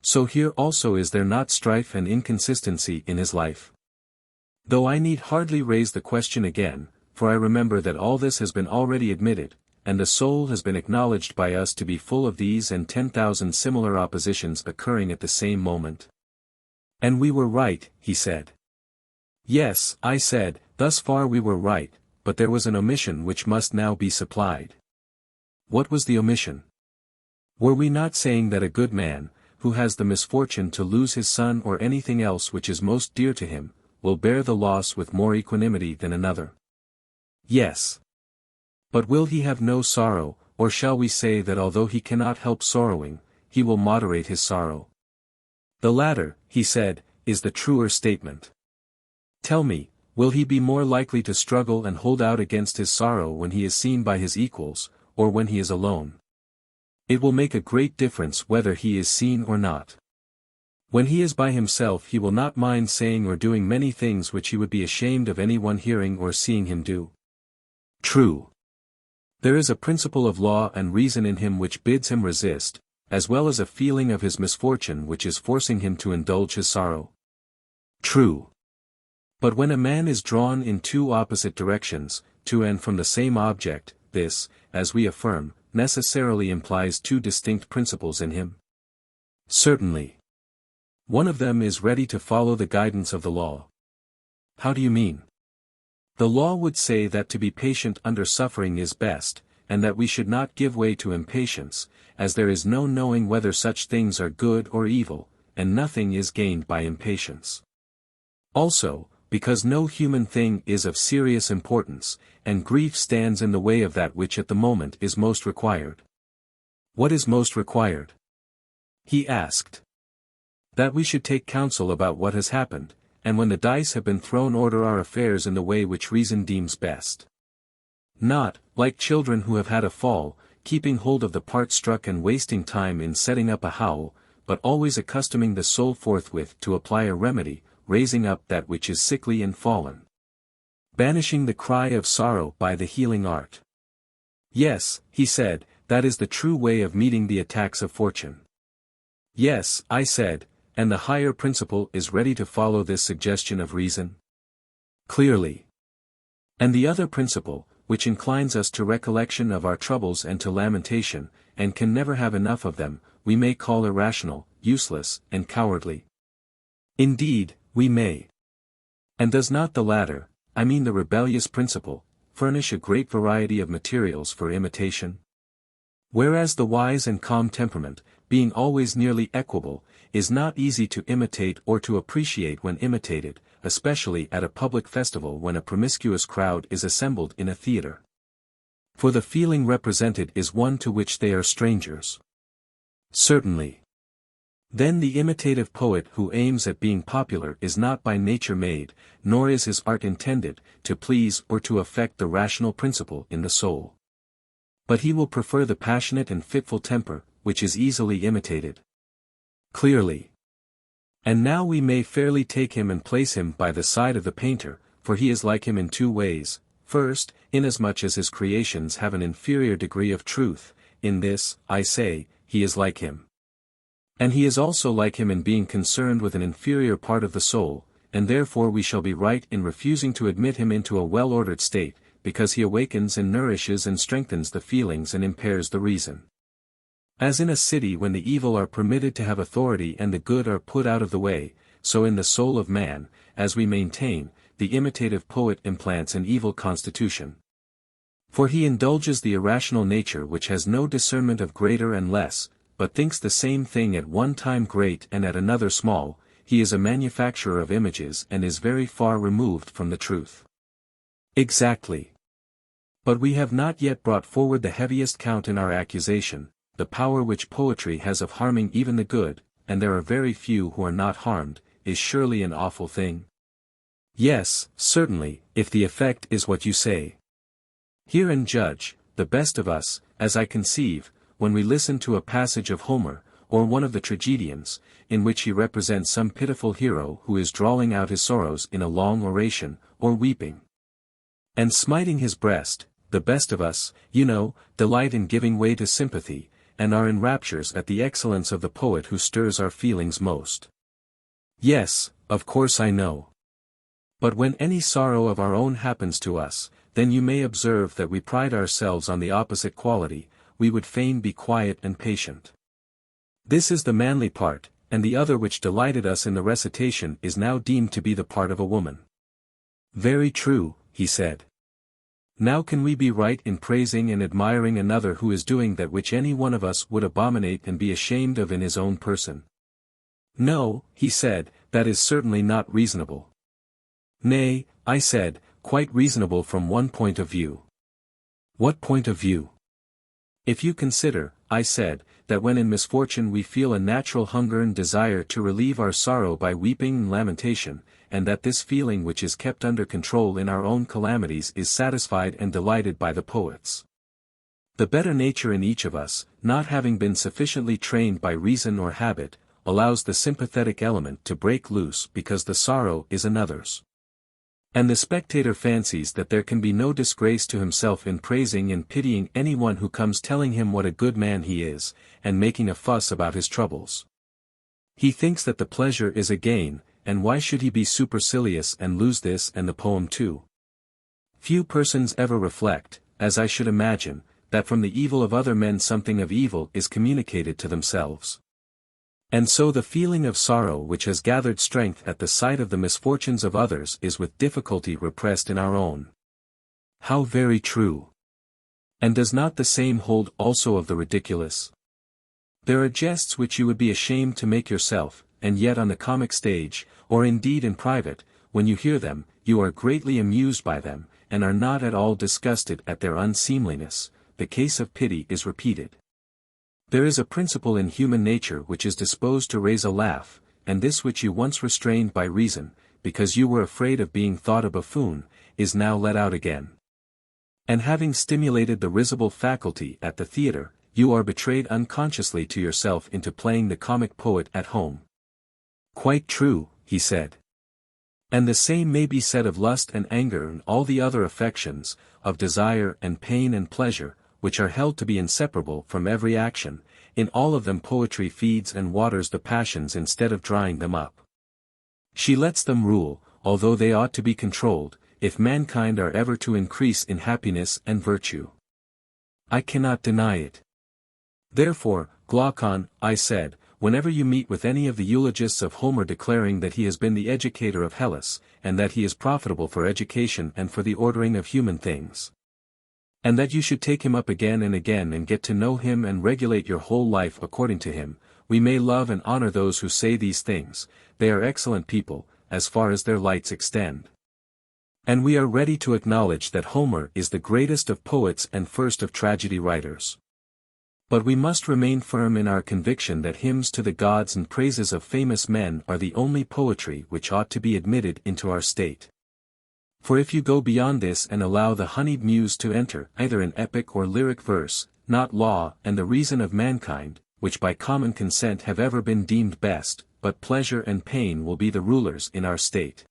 So here also is there not strife and inconsistency in his life. Though I need hardly raise the question again, for I remember that all this has been already admitted, and the soul has been acknowledged by us to be full of these and 10,000 similar oppositions occurring at the same moment. And we were right, he said. Yes, I said, thus far we were right, but there was an omission which must now be supplied. What was the omission? Were we not saying that a good man, who has the misfortune to lose his son or anything else which is most dear to him, will bear the loss with more equanimity than another? Yes. But will he have no sorrow, or shall we say that although he cannot help sorrowing, he will moderate his sorrow? The latter, he said, is the truer statement. Tell me, will he be more likely to struggle and hold out against his sorrow when he is seen by his equals, or when he is alone? It will make a great difference whether he is seen or not. When he is by himself he will not mind saying or doing many things which he would be ashamed of anyone hearing or seeing him do. True. There is a principle of law and reason in him which bids him resist, as well as a feeling of his misfortune which is forcing him to indulge his sorrow. True. But when a man is drawn in two opposite directions, to and from the same object, this, as we affirm, necessarily implies two distinct principles in him. Certainly. One of them is ready to follow the guidance of the law. How do you mean? The law would say that to be patient under suffering is best, and that we should not give way to impatience, as there is no knowing whether such things are good or evil, and nothing is gained by impatience. Also, because no human thing is of serious importance, and grief stands in the way of that which at the moment is most required. What is most required? He asked. That we should take counsel about what has happened, and when the dice have been thrown order our affairs in the way which reason deems best. Not, like children who have had a fall, keeping hold of the part struck and wasting time in setting up a howl, but always accustoming the soul forthwith to apply a remedy, raising up that which is sickly and fallen. Banishing the cry of sorrow by the healing art. Yes, he said, that is the true way of meeting the attacks of fortune. Yes, I said, and the higher principle is ready to follow this suggestion of reason? Clearly. And the other principle, which inclines us to recollection of our troubles and to lamentation, and can never have enough of them, we may call irrational, useless, and cowardly. Indeed, we may. And does not the latter, I mean the rebellious principle, furnish a great variety of materials for imitation? Whereas the wise and calm temperament, being always nearly equable, is not easy to imitate or to appreciate when imitated, especially at a public festival when a promiscuous crowd is assembled in a theatre. For the feeling represented is one to which they are strangers. Certainly. Then the imitative poet who aims at being popular is not by nature made, nor is his art intended, to please or to affect the rational principle in the soul. But he will prefer the passionate and fitful temper, which is easily imitated. Clearly. And now we may fairly take him and place him by the side of the painter, for he is like him in two ways. First, inasmuch as his creations have an inferior degree of truth, in this, I say, he is like him. And he is also like him in being concerned with an inferior part of the soul, and therefore we shall be right in refusing to admit him into a well-ordered state, because he awakens and nourishes and strengthens the feelings and impairs the reason. As in a city when the evil are permitted to have authority and the good are put out of the way, so in the soul of man, as we maintain, the imitative poet implants an evil constitution. For he indulges the irrational nature which has no discernment of greater and less, but thinks the same thing at one time great and at another small. He is a manufacturer of images and is very far removed from the truth. Exactly. But we have not yet brought forward the heaviest count in our accusation, the power which poetry has of harming even the good, and there are very few who are not harmed, is surely an awful thing. Yes, certainly, if the effect is what you say. Hear and judge, the best of us, as I conceive, when we listen to a passage of Homer, or one of the tragedians, in which he represents some pitiful hero who is drawling out his sorrows in a long oration, or weeping and smiting his breast, the best of us, you know, delight in giving way to sympathy, and are in raptures at the excellence of the poet who stirs our feelings most. Yes, of course I know. But when any sorrow of our own happens to us, then you may observe that we pride ourselves on the opposite quality, we would fain be quiet and patient. This is the manly part, and the other which delighted us in the recitation is now deemed to be the part of a woman. Very true, he said. Now can we be right in praising and admiring another who is doing that which any one of us would abominate and be ashamed of in his own person? No, he said, that is certainly not reasonable. Nay, I said, quite reasonable from one point of view. What point of view? If you consider, I said, that when in misfortune we feel a natural hunger and desire to relieve our sorrow by weeping and lamentation, and that this feeling which is kept under control in our own calamities is satisfied and delighted by the poets. The better nature in each of us, not having been sufficiently trained by reason or habit, allows the sympathetic element to break loose because the sorrow is another's. And the spectator fancies that there can be no disgrace to himself in praising and pitying anyone who comes telling him what a good man he is, and making a fuss about his troubles. He thinks that the pleasure is a gain, and why should he be supercilious and lose this and the poem too? Few persons ever reflect, as I should imagine, that from the evil of other men something of evil is communicated to themselves. And so the feeling of sorrow which has gathered strength at the sight of the misfortunes of others is with difficulty repressed in our own. How very true! And does not the same hold also of the ridiculous? There are jests which you would be ashamed to make yourself, and yet on the comic stage, or indeed in private, when you hear them, you are greatly amused by them, and are not at all disgusted at their unseemliness. The case of pity is repeated. There is a principle in human nature which is disposed to raise a laugh, and this which you once restrained by reason, because you were afraid of being thought a buffoon, is now let out again. And having stimulated the risible faculty at the theatre, you are betrayed unconsciously to yourself into playing the comic poet at home. Quite true, he said. And the same may be said of lust and anger and all the other affections, of desire and pain and pleasure, which are held to be inseparable from every action. In all of them poetry feeds and waters the passions instead of drying them up. She lets them rule, although they ought to be controlled, if mankind are ever to increase in happiness and virtue. I cannot deny it. Therefore, Glaucon, I said, whenever you meet with any of the eulogists of Homer declaring that he has been the educator of Hellas, and that he is profitable for education and for the ordering of human things, and that you should take him up again and get to know him and regulate your whole life according to him, we may love and honor those who say these things. They are excellent people, as far as their lights extend. And we are ready to acknowledge that Homer is the greatest of poets and first of tragedy writers. But we must remain firm in our conviction that hymns to the gods and praises of famous men are the only poetry which ought to be admitted into our state. For if you go beyond this and allow the honeyed muse to enter, either in epic or lyric verse, not law and the reason of mankind, which by common consent have ever been deemed best, but pleasure and pain will be the rulers in our state.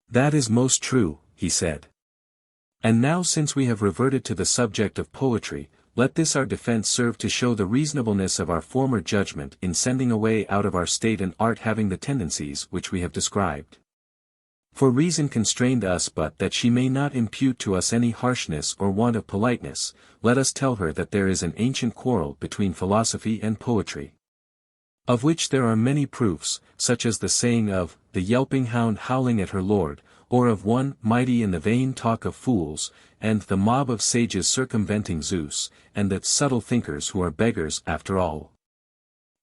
That is most true, he said. And now since we have reverted to the subject of poetry, let this our defense serve to show the reasonableness of our former judgment in sending away out of our state an art having the tendencies which we have described. For reason constrained us, but that she may not impute to us any harshness or want of politeness, let us tell her that there is an ancient quarrel between philosophy and poetry, of which there are many proofs, such as the saying of the yelping hound howling at her lord, or of one mighty in the vain talk of fools, and the mob of sages circumventing Zeus, and the subtle thinkers who are beggars after all.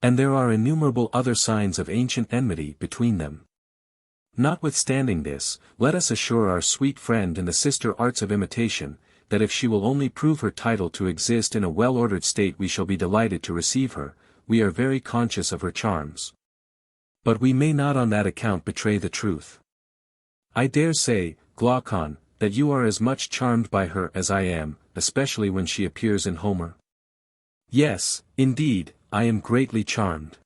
And there are innumerable other signs of ancient enmity between them. Notwithstanding this, let us assure our sweet friend in the sister arts of imitation, that if she will only prove her title to exist in a well-ordered state we shall be delighted to receive her. We are very conscious of her charms. But we may not on that account betray the truth. I dare say, Glaucon, that you are as much charmed by her as I am, especially when she appears in Homer. Yes, indeed, I am greatly charmed.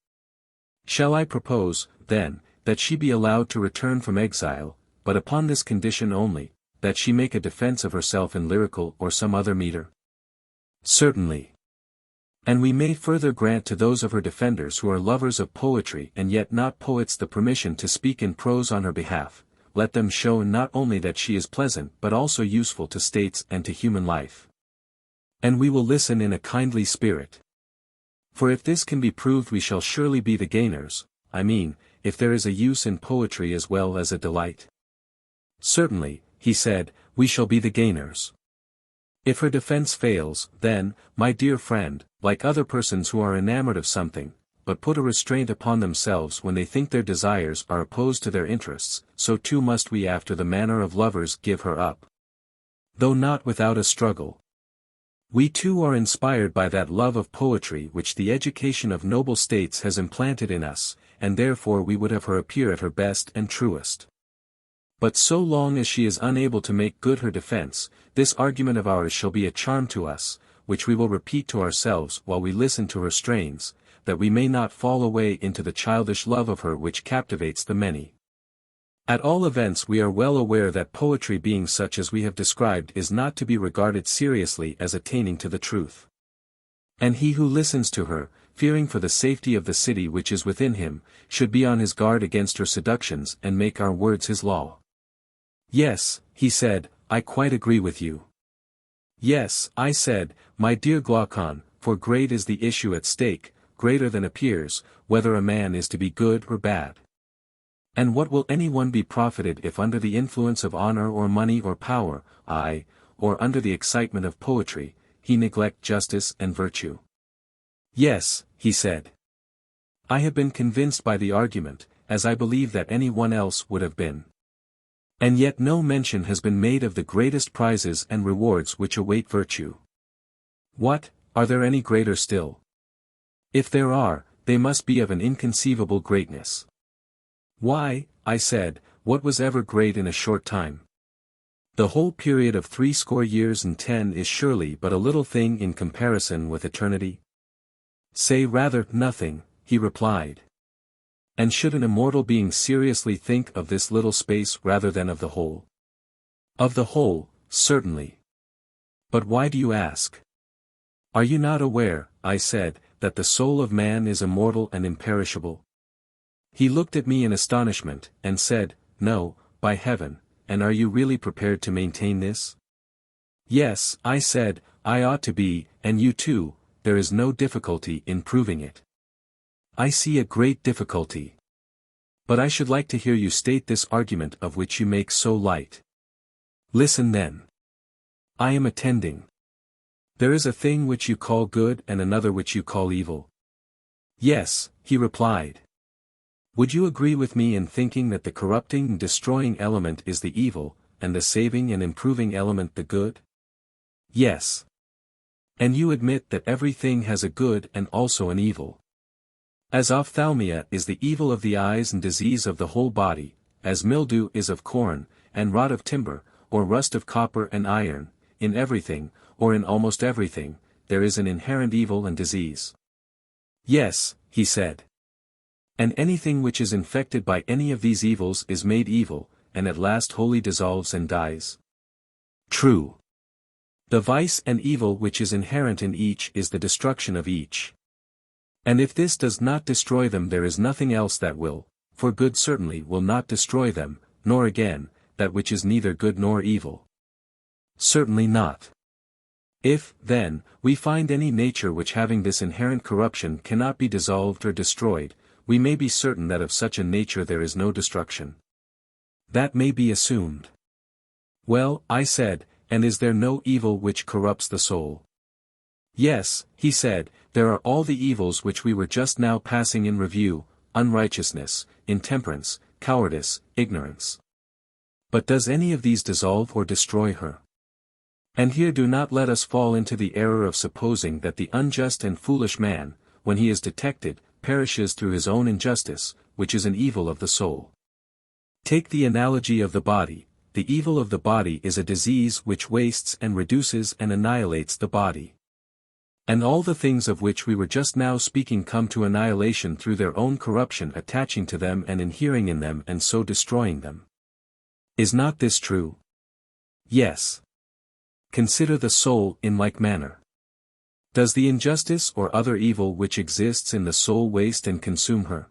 Shall I propose, then, that she be allowed to return from exile, but upon this condition only, that she make a defense of herself in lyrical or some other metre? Certainly. And we may further grant to those of her defenders who are lovers of poetry and yet not poets the permission to speak in prose on her behalf. Let them show not only that she is pleasant but also useful to states and to human life. And we will listen in a kindly spirit. For if this can be proved we shall surely be the gainers, I mean, if there is a use in poetry as well as a delight. Certainly, he said, we shall be the gainers. If her defense fails, then, my dear friend, like other persons who are enamored of something, but put a restraint upon themselves when they think their desires are opposed to their interests, so too must we after the manner of lovers give her up, though not without a struggle. We too are inspired by that love of poetry which the education of noble states has implanted in us, and therefore we would have her appear at her best and truest. But so long as she is unable to make good her defense, this argument of ours shall be a charm to us, which we will repeat to ourselves while we listen to her strains, that we may not fall away into the childish love of her which captivates the many. At all events we are well aware that poetry being such as we have described is not to be regarded seriously as attaining to the truth. And he who listens to her, fearing for the safety of the city which is within him, should be on his guard against her seductions and make our words his law. Yes, he said, I quite agree with you. Yes, I said, my dear Glaucon, for great is the issue at stake, greater than appears, whether a man is to be good or bad. And what will anyone be profited if under the influence of honor or money or power, or under the excitement of poetry, he neglect justice and virtue? Yes, he said. I have been convinced by the argument, as I believe that any one else would have been. And yet no mention has been made of the greatest prizes and rewards which await virtue. What, are there any greater still? If there are, they must be of an inconceivable greatness. Why, I said, what was ever great in a short time? The whole period of 80 years and 10 is surely but a little thing in comparison with eternity. Say rather, nothing, he replied. And should an immortal being seriously think of this little space rather than of the whole? Of the whole, certainly. But why do you ask? Are you not aware, I said, that the soul of man is immortal and imperishable? He looked at me in astonishment, and said, No, by heaven, and are you really prepared to maintain this? Yes, I said, I ought to be, and you too, there is no difficulty in proving it. I see a great difficulty. But I should like to hear you state this argument of which you make so light. Listen then. I am attending. There is a thing which you call good and another which you call evil. Yes, he replied. Would you agree with me in thinking that the corrupting and destroying element is the evil, and the saving and improving element the good? Yes. And you admit that everything has a good and also an evil. As ophthalmia is the evil of the eyes and disease of the whole body, as mildew is of corn, and rot of timber, or rust of copper and iron, in everything, or in almost everything, there is an inherent evil and disease. Yes, he said. And anything which is infected by any of these evils is made evil, and at last wholly dissolves and dies. True. The vice and evil which is inherent in each is the destruction of each. And if this does not destroy them, there is nothing else that will, for good certainly will not destroy them, nor again, that which is neither good nor evil. Certainly not. If, then, we find any nature which having this inherent corruption cannot be dissolved or destroyed, we may be certain that of such a nature there is no destruction. That may be assumed. Well, I said, and is there no evil which corrupts the soul? Yes, he said, there are all the evils which we were just now passing in review, unrighteousness, intemperance, cowardice, ignorance. But does any of these dissolve or destroy her? And here do not let us fall into the error of supposing that the unjust and foolish man, when he is detected, perishes through his own injustice, which is an evil of the soul. Take the analogy of the body. The evil of the body is a disease which wastes and reduces and annihilates the body. And all the things of which we were just now speaking come to annihilation through their own corruption attaching to them and inhering in them and so destroying them. Is not this true? Yes. Consider the soul in like manner. Does the injustice or other evil which exists in the soul waste and consume her?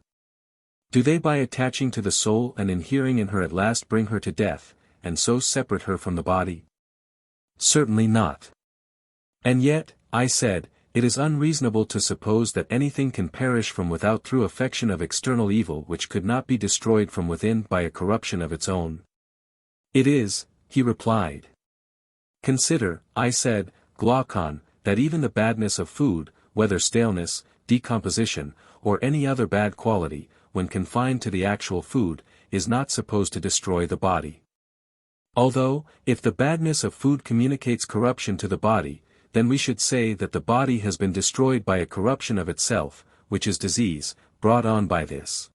Do they by attaching to the soul and inhering in her at last bring her to death, and so separate her from the body? Certainly not. And yet, I said, it is unreasonable to suppose that anything can perish from without through affection of external evil which could not be destroyed from within by a corruption of its own. It is, he replied. Consider, I said, Glaucon, that even the badness of food, whether staleness, decomposition, or any other bad quality, when confined to the actual food, is not supposed to destroy the body. Although, if the badness of food communicates corruption to the body, then we should say that the body has been destroyed by a corruption of itself, which is disease, brought on by this.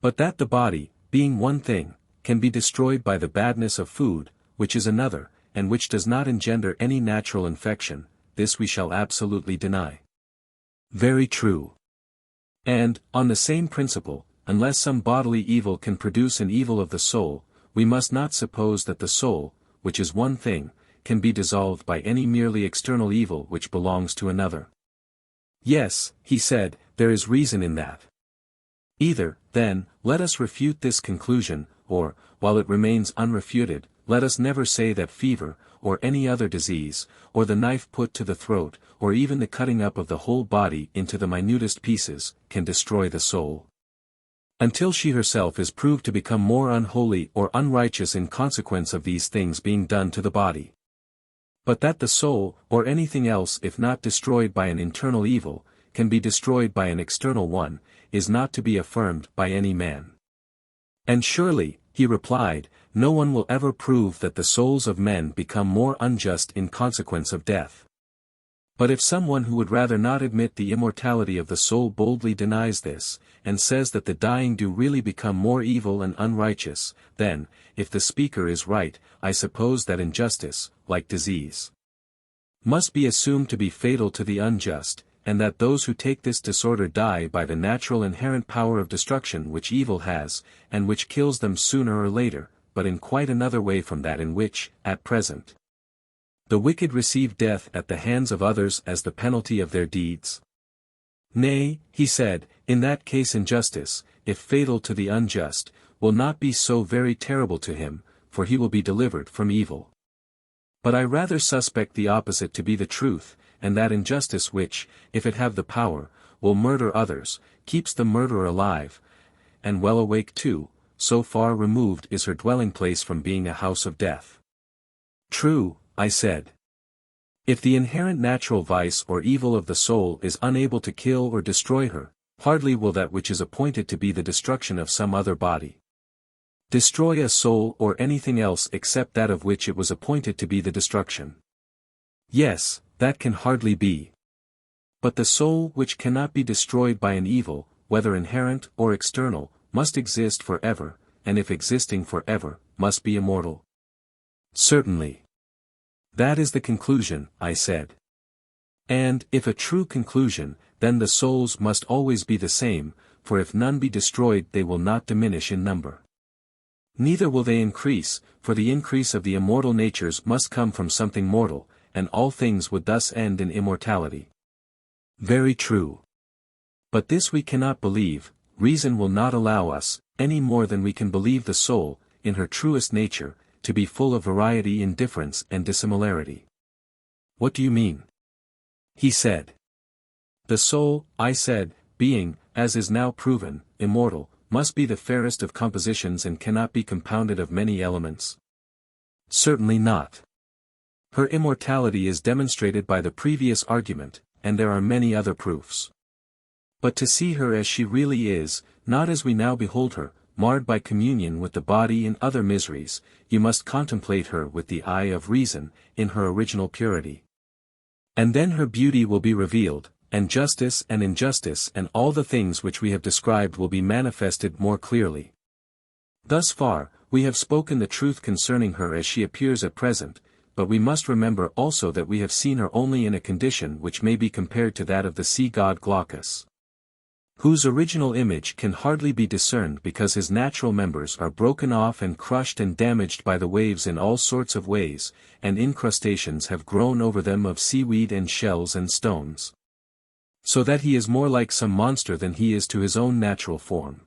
But that the body, being one thing, can be destroyed by the badness of food, which is another, and which does not engender any natural infection, this we shall absolutely deny. Very true. And, on the same principle, unless some bodily evil can produce an evil of the soul, we must not suppose that the soul, which is one thing, can be dissolved by any merely external evil which belongs to another. Yes, he said, there is reason in that. Either, then, let us refute this conclusion, or, while it remains unrefuted, let us never say that fever, or any other disease, or the knife put to the throat, or even the cutting up of the whole body into the minutest pieces, can destroy the soul. Until she herself is proved to become more unholy or unrighteous in consequence of these things being done to the body. But that the soul, or anything else if not destroyed by an internal evil, can be destroyed by an external one, is not to be affirmed by any man. And surely, he replied, no one will ever prove that the souls of men become more unjust in consequence of death. But if someone who would rather not admit the immortality of the soul boldly denies this, and says that the dying do really become more evil and unrighteous, then, if the speaker is right, I suppose that injustice, like disease, must be assumed to be fatal to the unjust, and that those who take this disorder die by the natural inherent power of destruction which evil has, and which kills them sooner or later, but in quite another way from that in which, at present, The wicked receive death at the hands of others as the penalty of their deeds. Nay, he said, in that case injustice, if fatal to the unjust, will not be so very terrible to him, for he will be delivered from evil. But I rather suspect the opposite to be the truth, and that injustice which, if it have the power, will murder others, keeps the murderer alive, and well awake too, so far removed is her dwelling place from being a house of death. True, I said. If the inherent natural vice or evil of the soul is unable to kill or destroy her, hardly will that which is appointed to be the destruction of some other body destroy a soul or anything else except that of which it was appointed to be the destruction. Yes, that can hardly be. But the soul which cannot be destroyed by an evil, whether inherent or external, must exist forever, and if existing forever, must be immortal. Certainly. That is the conclusion, I said. And, if a true conclusion, then the souls must always be the same, for if none be destroyed they will not diminish in number. Neither will they increase, for the increase of the immortal natures must come from something mortal, and all things would thus end in immortality. Very true. But this we cannot believe, reason will not allow us, any more than we can believe the soul, in her truest nature, to be full of variety in difference and dissimilarity. What do you mean? He said. The soul, I said, being, as is now proven, immortal, must be the fairest of compositions and cannot be compounded of many elements. Certainly not. Her immortality is demonstrated by the previous argument, and there are many other proofs. But to see her as she really is, not as we now behold her, marred by communion with the body in other miseries, you must contemplate her with the eye of reason, in her original purity. And then her beauty will be revealed, and justice and injustice and all the things which we have described will be manifested more clearly. Thus far, we have spoken the truth concerning her as she appears at present, but we must remember also that we have seen her only in a condition which may be compared to that of the sea god Glaucus, whose original image can hardly be discerned because his natural members are broken off and crushed and damaged by the waves in all sorts of ways, and incrustations have grown over them of seaweed and shells and stones, so that he is more like some monster than he is to his own natural form.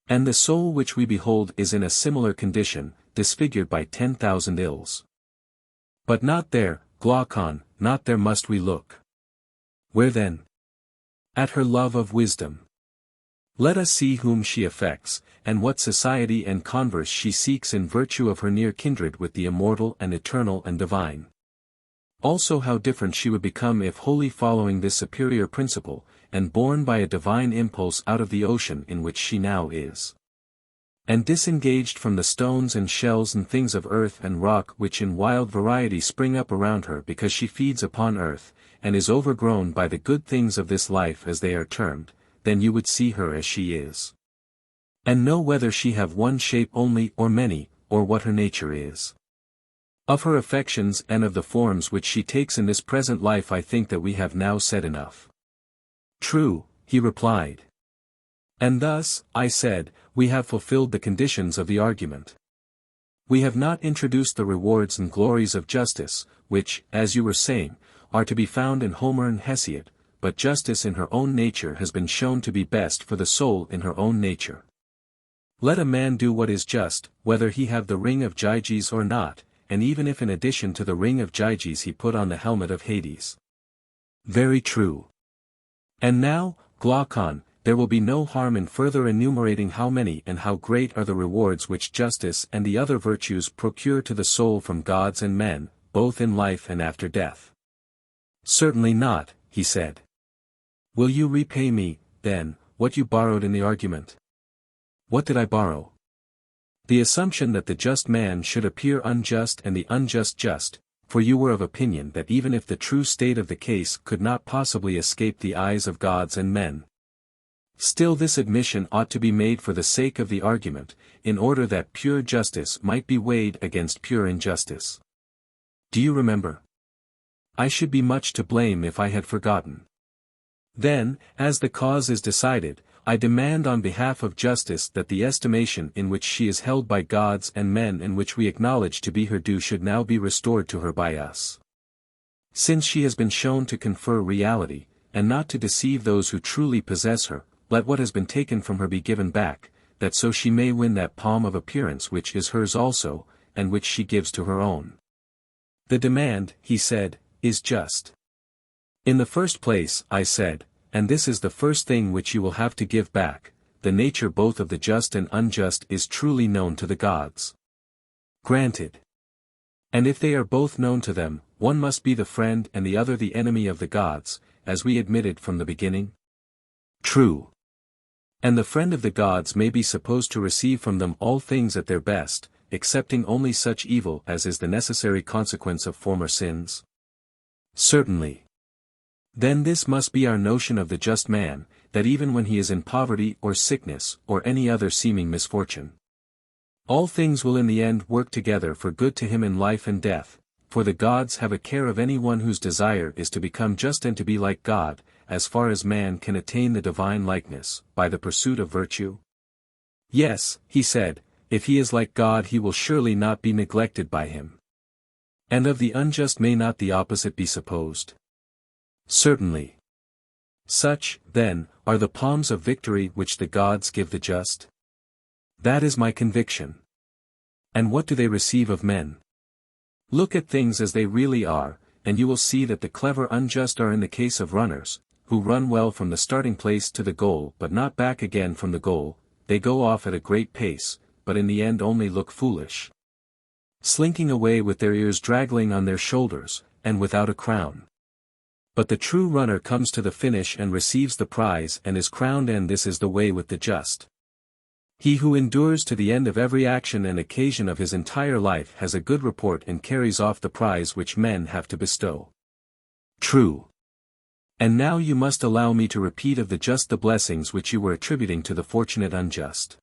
And the soul which we behold is in a similar condition, disfigured by 10,000 ills. But not there, Glaucon, not there must we look. Where then? At her love of wisdom. Let us see whom she affects, and what society and converse she seeks in virtue of her near kindred with the immortal and eternal and divine. Also how different she would become if wholly following this superior principle, and borne by a divine impulse out of the ocean in which she now is, and disengaged from the stones and shells and things of earth and rock which in wild variety spring up around her because she feeds upon earth, and is overgrown by the good things of this life as they are termed, then you would see her as she is, and know whether she have one shape only or many, or what her nature is. Of her affections and of the forms which she takes in this present life I think that we have now said enough. True, he replied. And thus, I said, we have fulfilled the conditions of the argument. We have not introduced the rewards and glories of justice, which, as you were saying, are to be found in Homer and Hesiod, but justice in her own nature has been shown to be best for the soul in her own nature. Let a man do what is just, whether he have the ring of Gyges or not, and even if in addition to the ring of Gyges he put on the helmet of Hades. Very true. And now, Glaucon, there will be no harm in further enumerating how many and how great are the rewards which justice and the other virtues procure to the soul from gods and men, both in life and after death. Certainly not, he said. Will you repay me, then, what you borrowed in the argument? What did I borrow? The assumption that the just man should appear unjust and the unjust just, for you were of opinion that even if the true state of the case could not possibly escape the eyes of gods and men, still this admission ought to be made for the sake of the argument, in order that pure justice might be weighed against pure injustice. Do you remember? I should be much to blame if I had forgotten. Then, as the cause is decided, I demand on behalf of justice that the estimation in which she is held by gods and men and which we acknowledge to be her due should now be restored to her by us. Since she has been shown to confer reality, and not to deceive those who truly possess her, let what has been taken from her be given back, that so she may win that palm of appearance which is hers also, and which she gives to her own. The demand, he said, is just. In the first place, I said, and this is the first thing which you will have to give back, the nature both of the just and unjust is truly known to the gods. Granted. And if they are both known to them, one must be the friend and the other the enemy of the gods, as we admitted from the beginning? True. And the friend of the gods may be supposed to receive from them all things at their best, excepting only such evil as is the necessary consequence of former sins? Certainly. Then this must be our notion of the just man, that even when he is in poverty or sickness or any other seeming misfortune, all things will in the end work together for good to him in life and death, for the gods have a care of any one whose desire is to become just and to be like God, as far as man can attain the divine likeness, by the pursuit of virtue. Yes, he said, if he is like God he will surely not be neglected by him. And of the unjust may not the opposite be supposed? Certainly. Such, then, are the palms of victory which the gods give the just? That is my conviction. And what do they receive of men? Look at things as they really are, and you will see that the clever unjust are in the case of runners, who run well from the starting place to the goal but not back again from the goal. They go off at a great pace, but in the end only look foolish, slinking away with their ears draggling on their shoulders, and without a crown. But the true runner comes to the finish and receives the prize and is crowned, and this is the way with the just. He who endures to the end of every action and occasion of his entire life has a good report and carries off the prize which men have to bestow. True. And now you must allow me to repeat of the just the blessings which you were attributing to the fortunate unjust.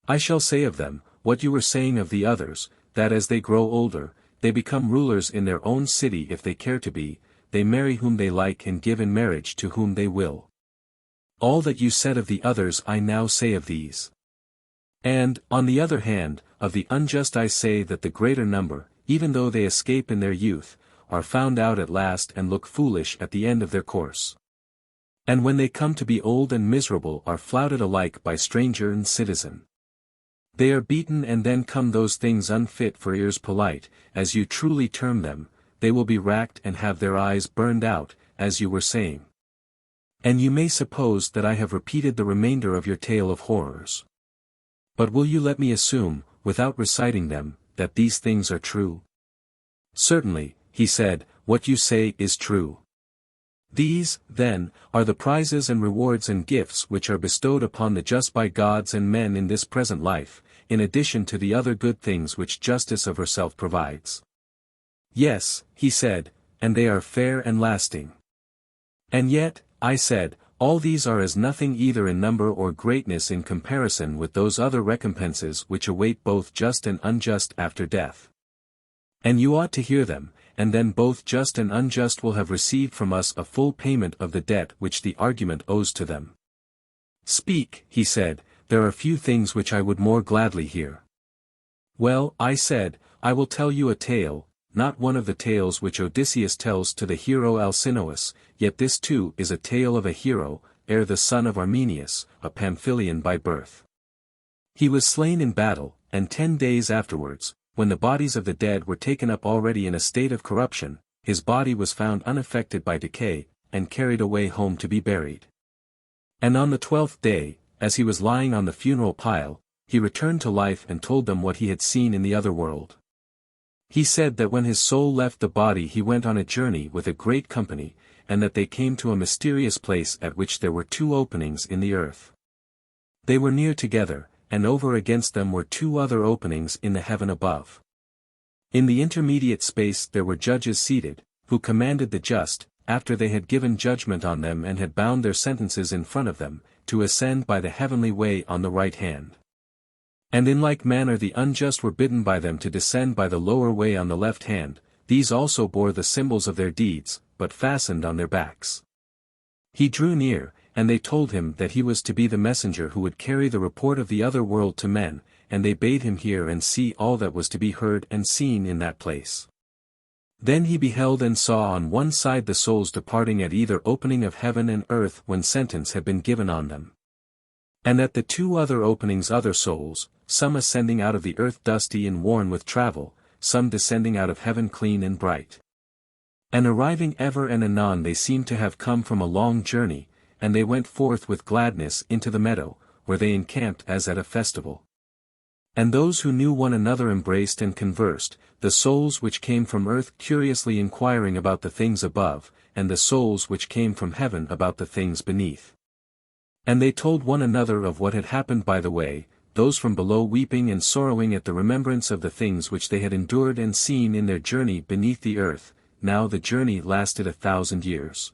I shall say of them, what you were saying of the others, that as they grow older, they become rulers in their own city if they care to be, they marry whom they like and give in marriage to whom they will. All that you said of the others I now say of these. And, on the other hand, of the unjust I say that the greater number, even though they escape in their youth, are found out at last and look foolish at the end of their course. And when they come to be old and miserable are flouted alike by stranger and citizen. They are beaten, and then come those things unfit for ears polite, as you truly term them. They will be racked and have their eyes burned out, as you were saying. And you may suppose that I have repeated the remainder of your tale of horrors. But will you let me assume, without reciting them, that these things are true? Certainly, he said, what you say is true. These, then, are the prizes and rewards and gifts which are bestowed upon the just by gods and men in this present life, in addition to the other good things which justice of herself provides. Yes, he said, and they are fair and lasting. And yet, I said, all these are as nothing either in number or greatness in comparison with those other recompenses which await both just and unjust after death. And you ought to hear them, and then both just and unjust will have received from us a full payment of the debt which the argument owes to them. Speak, he said, there are few things which I would more gladly hear. Well, I said, I will tell you a tale, not one of the tales which Odysseus tells to the hero Alcinous, yet this too is a tale of a hero, the son of Armenius, a Pamphylian by birth. He was slain in battle, and 10 days afterwards, when the bodies of the dead were taken up already in a state of corruption, his body was found unaffected by decay, and carried away home to be buried. And on the 12th day, as he was lying on the funeral pile, he returned to life and told them what he had seen in the other world. He said that when his soul left the body he went on a journey with a great company, and that they came to a mysterious place at which there were 2 openings in the earth. They were near together, and over against them were 2 other openings in the heaven above. In the intermediate space there were judges seated, who commanded the just, after they had given judgment on them and had bound their sentences in front of them, to ascend by the heavenly way on the right hand. And in like manner the unjust were bidden by them to descend by the lower way on the left hand. These also bore the symbols of their deeds, but fastened on their backs. He drew near, and they told him that he was to be the messenger who would carry the report of the other world to men, and they bade him hear and see all that was to be heard and seen in that place. Then he beheld and saw on one side the souls departing at either opening of heaven and earth when sentence had been given on them. And at the two other openings other souls, some ascending out of the earth dusty and worn with travel, some descending out of heaven clean and bright. And arriving ever and anon they seemed to have come from a long journey, and they went forth with gladness into the meadow, where they encamped as at a festival. And those who knew one another embraced and conversed, the souls which came from earth curiously inquiring about the things above, and the souls which came from heaven about the things beneath. And they told one another of what had happened by the way, those from below weeping and sorrowing at the remembrance of the things which they had endured and seen in their journey beneath the earth. Now the journey lasted 1,000 years.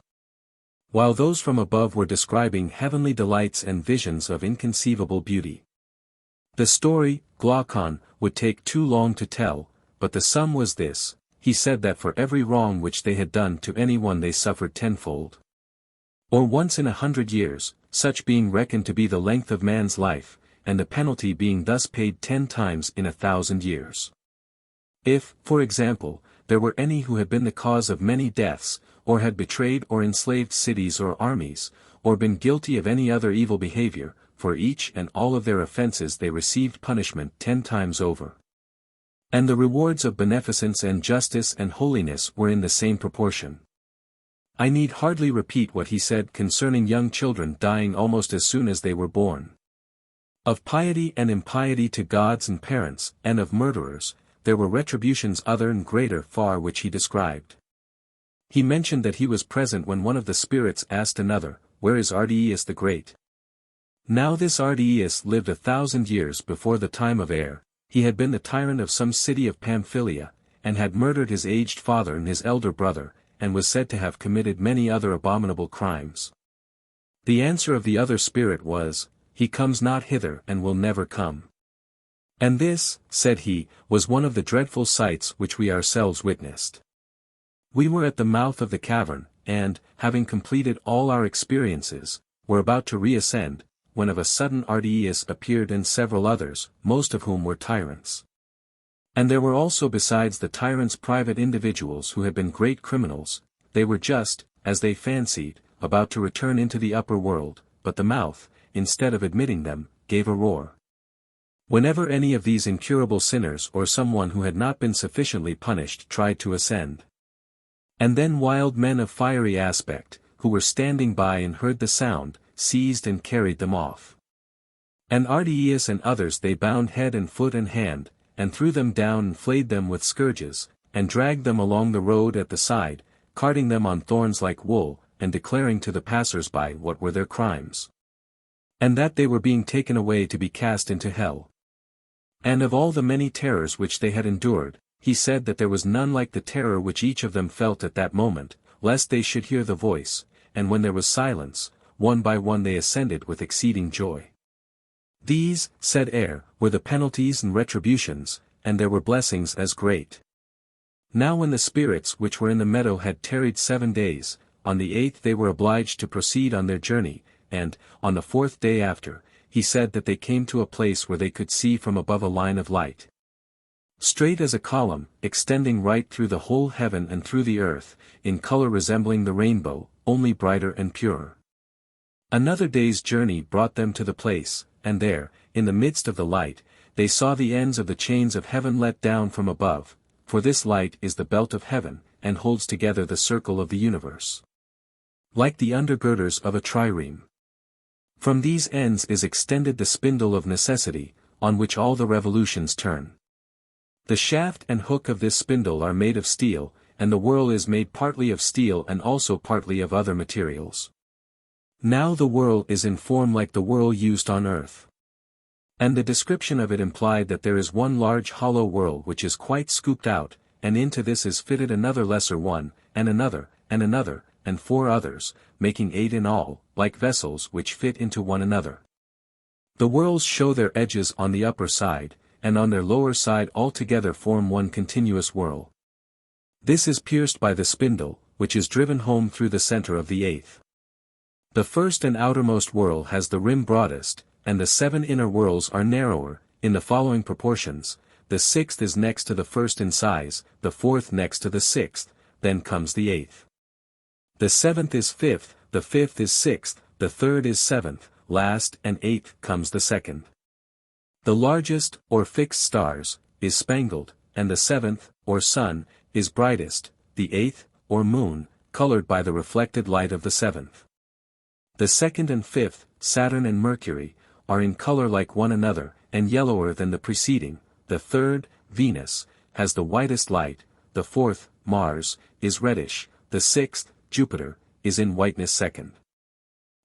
While those from above were describing heavenly delights and visions of inconceivable beauty. The story, Glaucon, would take too long to tell, but the sum was this: he said that for every wrong which they had done to anyone they suffered tenfold. Or once in 100 years, such being reckoned to be the length of man's life, and the penalty being thus paid 10 times in 1,000 years. If, for example, there were any who had been the cause of many deaths, or had betrayed or enslaved cities or armies, or been guilty of any other evil behavior, for each and all of their offenses they received punishment 10 times over. And the rewards of beneficence and justice and holiness were in the same proportion. I need hardly repeat what he said concerning young children dying almost as soon as they were born. Of piety and impiety to gods and parents, and of murderers, there were retributions other and greater far which he described. He mentioned that he was present when one of the spirits asked another, "Where is Ardiaeus the Great?" Now this Ardiaeus lived 1,000 years before the time of Air. He had been the tyrant of some city of Pamphylia, and had murdered his aged father and his elder brother, and was said to have committed many other abominable crimes. The answer of the other spirit was, "He comes not hither and will never come." And this, said he, was one of the dreadful sights which we ourselves witnessed. We were at the mouth of the cavern, and, having completed all our experiences, were about to reascend, when of a sudden Ardiaeus appeared and several others, most of whom were tyrants. And there were also besides the tyrants private individuals who had been great criminals. They were just, as they fancied, about to return into the upper world, but the mouth, instead of admitting them, gave a roar. Whenever any of these incurable sinners or someone who had not been sufficiently punished tried to ascend. And then wild men of fiery aspect, who were standing by and heard the sound, seized and carried them off. And Ardiaeus and others they bound head and foot and hand, and threw them down and flayed them with scourges, and dragged them along the road at the side, carting them on thorns like wool, and declaring to the passers-by what were their crimes. And that they were being taken away to be cast into hell. And of all the many terrors which they had endured, he said that there was none like the terror which each of them felt at that moment, lest they should hear the voice, and when there was silence, one by one they ascended with exceeding joy. These, said Air, were the penalties and retributions, and there were blessings as great. Now when the spirits which were in the meadow had tarried 7 days, on the 8th they were obliged to proceed on their journey, and, on the 4th day after, he said that they came to a place where they could see from above a line of light, straight as a column, extending right through the whole heaven and through the earth, in color resembling the rainbow, only brighter and purer. Another day's journey brought them to the place, and there, in the midst of the light, they saw the ends of the chains of heaven let down from above, for this light is the belt of heaven, and holds together the circle of the universe. Like the undergirders of a trireme. From these ends is extended the spindle of necessity, on which all the revolutions turn. The shaft and hook of this spindle are made of steel, and the whirl is made partly of steel and also partly of other materials. Now the whirl is in form like the whirl used on earth. And the description of it implied that there is one large hollow whirl which is quite scooped out, and into this is fitted another lesser one, and another, and 4 others, making 8 in all, like vessels which fit into one another. The whirls show their edges on the upper side, and on their lower side all together form one continuous whirl. This is pierced by the spindle, which is driven home through the center of the 8th. The first and outermost whorl has the rim broadest, and the 7 inner whorls are narrower, in the following proportions: the 6th is next to the 1st in size, the 4th next to the 6th, then comes the 8th. The 7th is 5th, the 5th is 6th, the 3rd is 7th, last and 8th comes the 2nd. The largest, or fixed stars, is spangled, and the 7th, or sun, is brightest, the 8th, or moon, colored by the reflected light of the 7th. The 2nd and 5th, Saturn and Mercury, are in color like one another, and yellower than the preceding. The 3rd, Venus, has the whitest light, the 4th, Mars, is reddish, the 6th, Jupiter, is in whiteness second.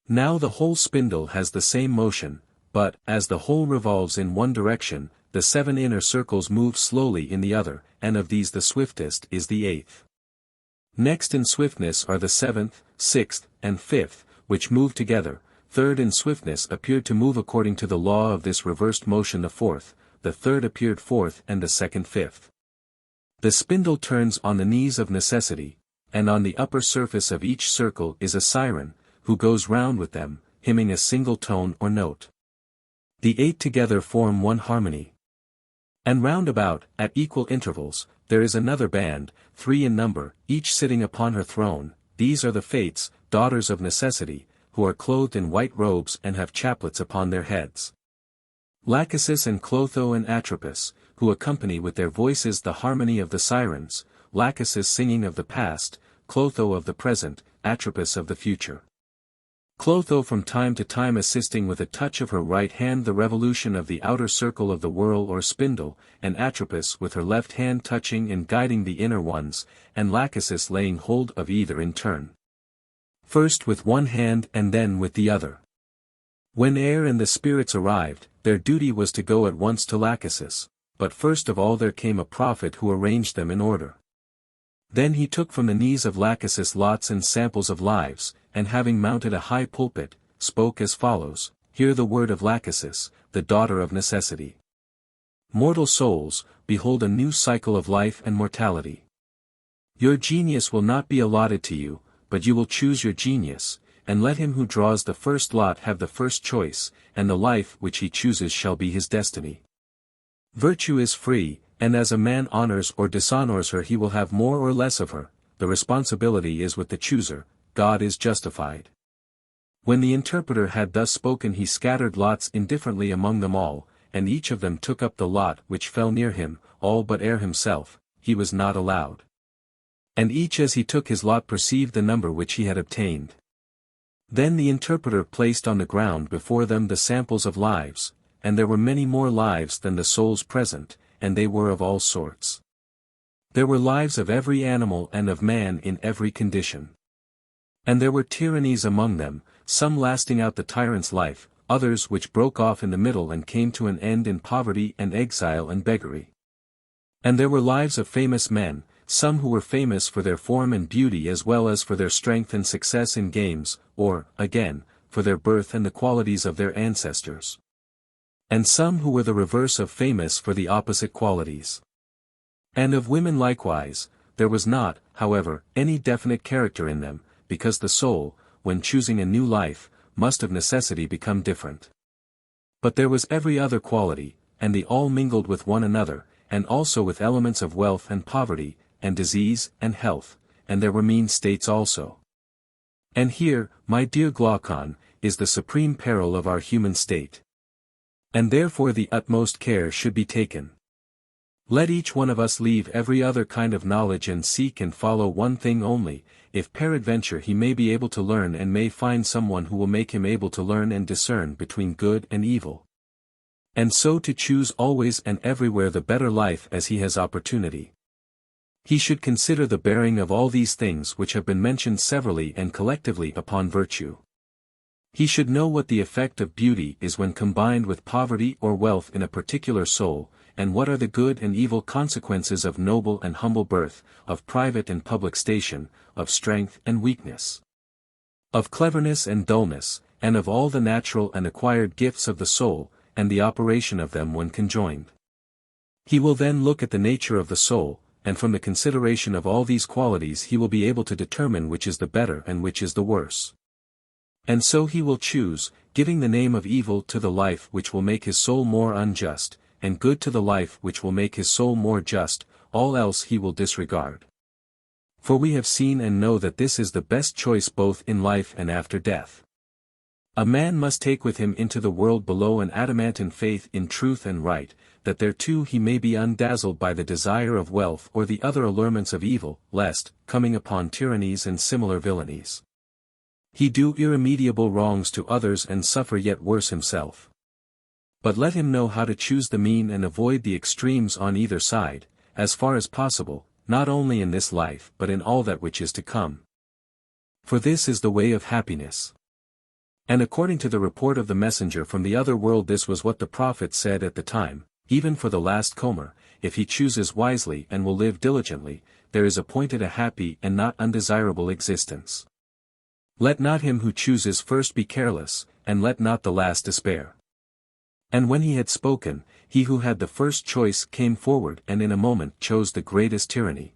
Now the whole spindle has the same motion, but, as the whole revolves in one direction, the 7 inner circles move slowly in the other, and of these the swiftest is the 8th. Next in swiftness are the 7th, 6th, and 5th, which move together. Third in swiftness appeared to move according to the law of this reversed motion. The 4th, the 3rd appeared 4th, and the 2nd 5th. The spindle turns on the knees of necessity, and on the upper surface of each circle is a siren, who goes round with them, hymning a single tone or note. The 8 together form one harmony. And round about, at equal intervals, there is another band, 3 in number, each sitting upon her throne. These are the Fates, daughters of necessity, who are clothed in white robes and have chaplets upon their heads. Lachesis and Clotho and Atropos, who accompany with their voices the harmony of the sirens, Lachesis singing of the past, Clotho of the present, Atropos of the future. Clotho from time to time assisting with a touch of her right hand the revolution of the outer circle of the whorl or spindle, and Atropos with her left hand touching and guiding the inner ones, and Lachesis laying hold of either in turn. First with one hand and then with the other. When air and the spirits arrived, their duty was to go at once to Lachesis, but first of all there came a prophet who arranged them in order. Then he took from the knees of Lachesis lots and samples of lives, and having mounted a high pulpit, spoke as follows: Hear the word of Lachesis, the daughter of necessity. Mortal souls, behold a new cycle of life and mortality. Your genius will not be allotted to you, but you will choose your genius, and let him who draws the first lot have the first choice, and the life which he chooses shall be his destiny. Virtue is free, and as a man honors or dishonors her he will have more or less of her. The responsibility is with the chooser. God is justified. When the interpreter had thus spoken he scattered lots indifferently among them all, and each of them took up the lot which fell near him, all but himself, he was not allowed. And each as he took his lot perceived the number which he had obtained. Then the interpreter placed on the ground before them the samples of lives, and there were many more lives than the souls present, and they were of all sorts. There were lives of every animal and of man in every condition. And there were tyrannies among them, some lasting out the tyrant's life, others which broke off in the middle and came to an end in poverty and exile and beggary. And there were lives of famous men, some who were famous for their form and beauty as well as for their strength and success in games, or, again, for their birth and the qualities of their ancestors. And some who were the reverse of famous for the opposite qualities. And of women likewise, there was not, however, any definite character in them, because the soul, when choosing a new life, must of necessity become different. But there was every other quality, and they all mingled with one another, and also with elements of wealth and poverty, and disease and health, and there were mean states also. And here, my dear Glaucon, is the supreme peril of our human state. And therefore the utmost care should be taken. Let each one of us leave every other kind of knowledge and seek and follow one thing only, if peradventure he may be able to learn and may find someone who will make him able to learn and discern between good and evil. And so to choose always and everywhere the better life as he has opportunity. He should consider the bearing of all these things which have been mentioned severally and collectively upon virtue. He should know what the effect of beauty is when combined with poverty or wealth in a particular soul, and what are the good and evil consequences of noble and humble birth, of private and public station, of strength and weakness, of cleverness and dullness, and of all the natural and acquired gifts of the soul, and the operation of them when conjoined. He will then look at the nature of the soul, and from the consideration of all these qualities he will be able to determine which is the better and which is the worse. And so he will choose, giving the name of evil to the life which will make his soul more unjust, and good to the life which will make his soul more just, all else he will disregard. For we have seen and know that this is the best choice both in life and after death. A man must take with him into the world below an adamantine faith in truth and right, that thereto he may be undazzled by the desire of wealth or the other allurements of evil, lest, coming upon tyrannies and similar villainies, he do irremediable wrongs to others and suffer yet worse himself. But let him know how to choose the mean and avoid the extremes on either side, as far as possible, not only in this life but in all that which is to come. For this is the way of happiness. And according to the report of the messenger from the other world, this was what the prophet said at the time, even for the last comer, if he chooses wisely and will live diligently, there is appointed a happy and not undesirable existence. Let not him who chooses first be careless, and let not the last despair. And when he had spoken, he who had the first choice came forward and in a moment chose the greatest tyranny.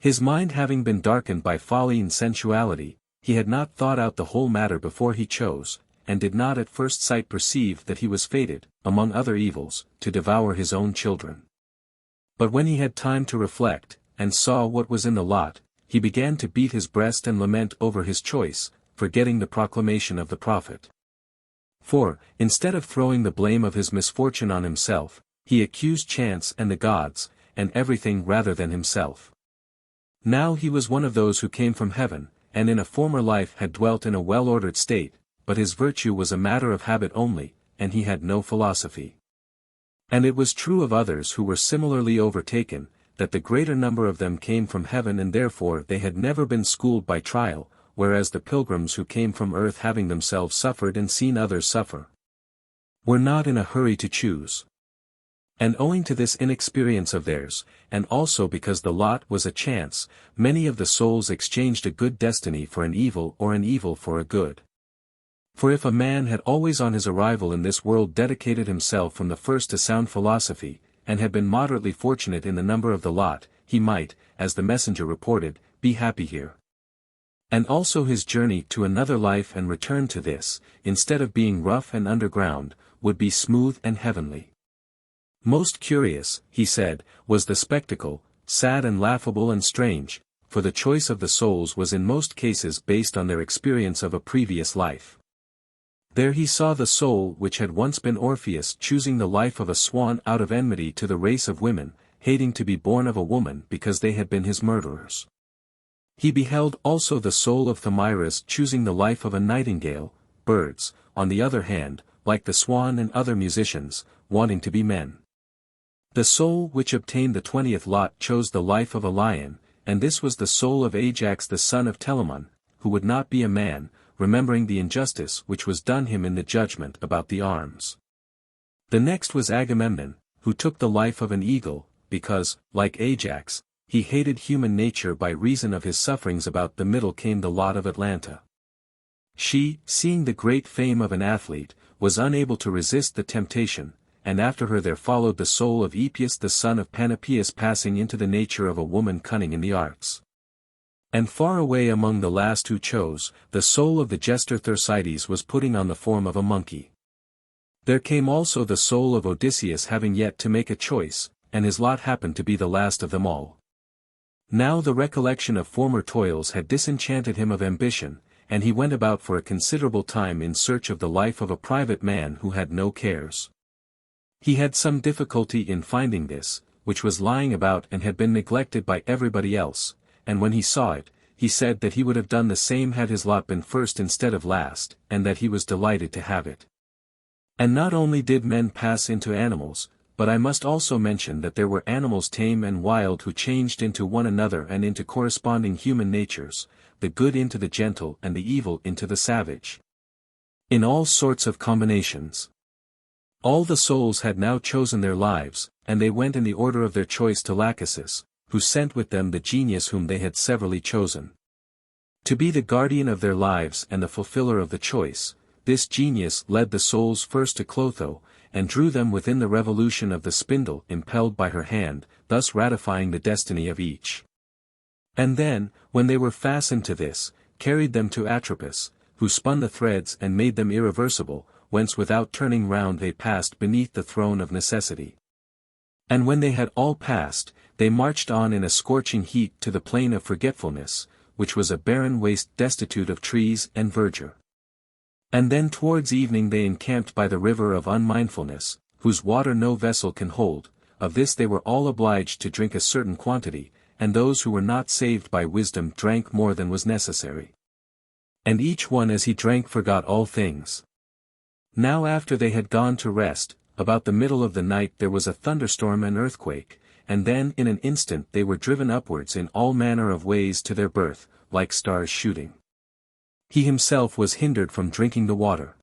His mind having been darkened by folly and sensuality, he had not thought out the whole matter before he chose, and did not at first sight perceive that he was fated, among other evils, to devour his own children. But when he had time to reflect, and saw what was in the lot, he began to beat his breast and lament over his choice, forgetting the proclamation of the prophet. For, instead of throwing the blame of his misfortune on himself, he accused chance and the gods, and everything rather than himself. Now he was one of those who came from heaven, and in a former life had dwelt in a well-ordered state, but his virtue was a matter of habit only, and he had no philosophy. And it was true of others who were similarly overtaken, that the greater number of them came from heaven and therefore they had never been schooled by trial, whereas the pilgrims who came from earth having themselves suffered and seen others suffer, were not in a hurry to choose. And owing to this inexperience of theirs, and also because the lot was a chance, many of the souls exchanged a good destiny for an evil or an evil for a good. For if a man had always on his arrival in this world dedicated himself from the first to sound philosophy, and had been moderately fortunate in the number of the lot, he might, as the messenger reported, be happy here. And also his journey to another life and return to this, instead of being rough and underground, would be smooth and heavenly. Most curious, he said, was the spectacle, sad and laughable and strange, for the choice of the souls was in most cases based on their experience of a previous life. There he saw the soul which had once been Orpheus choosing the life of a swan out of enmity to the race of women, hating to be born of a woman because they had been his murderers. He beheld also the soul of Thamyras choosing the life of a nightingale, birds, on the other hand, like the swan and other musicians, wanting to be men. The soul which obtained the 20th lot chose the life of a lion, and this was the soul of Ajax the son of Telamon, who would not be a man, remembering the injustice which was done him in the judgment about the arms. The next was Agamemnon, who took the life of an eagle, because, like Ajax, he hated human nature by reason of his sufferings. About the middle came the lot of Atalanta. She, seeing the great fame of an athlete, was unable to resist the temptation, and after her there followed the soul of Epeus the son of Panopeus, passing into the nature of a woman cunning in the arts. And far away among the last who chose, the soul of the jester Thersites was putting on the form of a monkey. There came also the soul of Odysseus having yet to make a choice, and his lot happened to be the last of them all. Now the recollection of former toils had disenchanted him of ambition, and he went about for a considerable time in search of the life of a private man who had no cares. He had some difficulty in finding this, which was lying about and had been neglected by everybody else, and when he saw it, he said that he would have done the same had his lot been first instead of last, and that he was delighted to have it. And not only did men pass into animals, but I must also mention that there were animals tame and wild who changed into one another and into corresponding human natures, the good into the gentle and the evil into the savage. In all sorts of combinations. All the souls had now chosen their lives, and they went in the order of their choice to Lachesis, who sent with them the genius whom they had severally chosen. To be the guardian of their lives and the fulfiller of the choice, this genius led the souls first to Clotho, and drew them within the revolution of the spindle impelled by her hand, thus ratifying the destiny of each. And then, when they were fastened to this, carried them to Atropos, who spun the threads and made them irreversible, whence without turning round they passed beneath the throne of necessity. And when they had all passed, they marched on in a scorching heat to the plain of forgetfulness, which was a barren waste destitute of trees and verdure. And then towards evening they encamped by the river of unmindfulness, whose water no vessel can hold. Of this they were all obliged to drink a certain quantity, and those who were not saved by wisdom drank more than was necessary. And each one as he drank forgot all things. Now after they had gone to rest, about the middle of the night there was a thunderstorm and earthquake, and then in an instant they were driven upwards in all manner of ways to their birth, like stars shooting. He himself was hindered from drinking the water.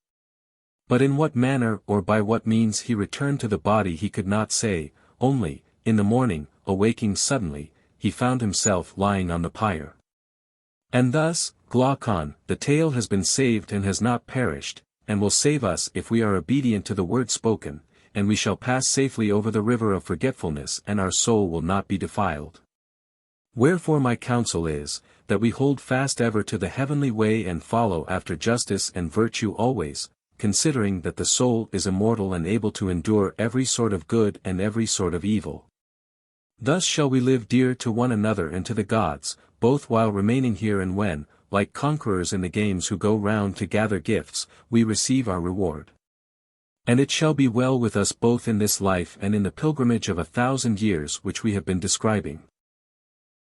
But in what manner or by what means he returned to the body he could not say, only, in the morning, awaking suddenly, he found himself lying on the pyre. And thus, Glaucon, the tale has been saved and has not perished, and will save us if we are obedient to the word spoken, and we shall pass safely over the river of forgetfulness and our soul will not be defiled. Wherefore my counsel is, that we hold fast ever to the heavenly way and follow after justice and virtue always, considering that the soul is immortal and able to endure every sort of good and every sort of evil. Thus shall we live dear to one another and to the gods, both while remaining here and when, like conquerors in the games who go round to gather gifts, we receive our reward. And it shall be well with us both in this life and in the pilgrimage of 1,000 years which we have been describing.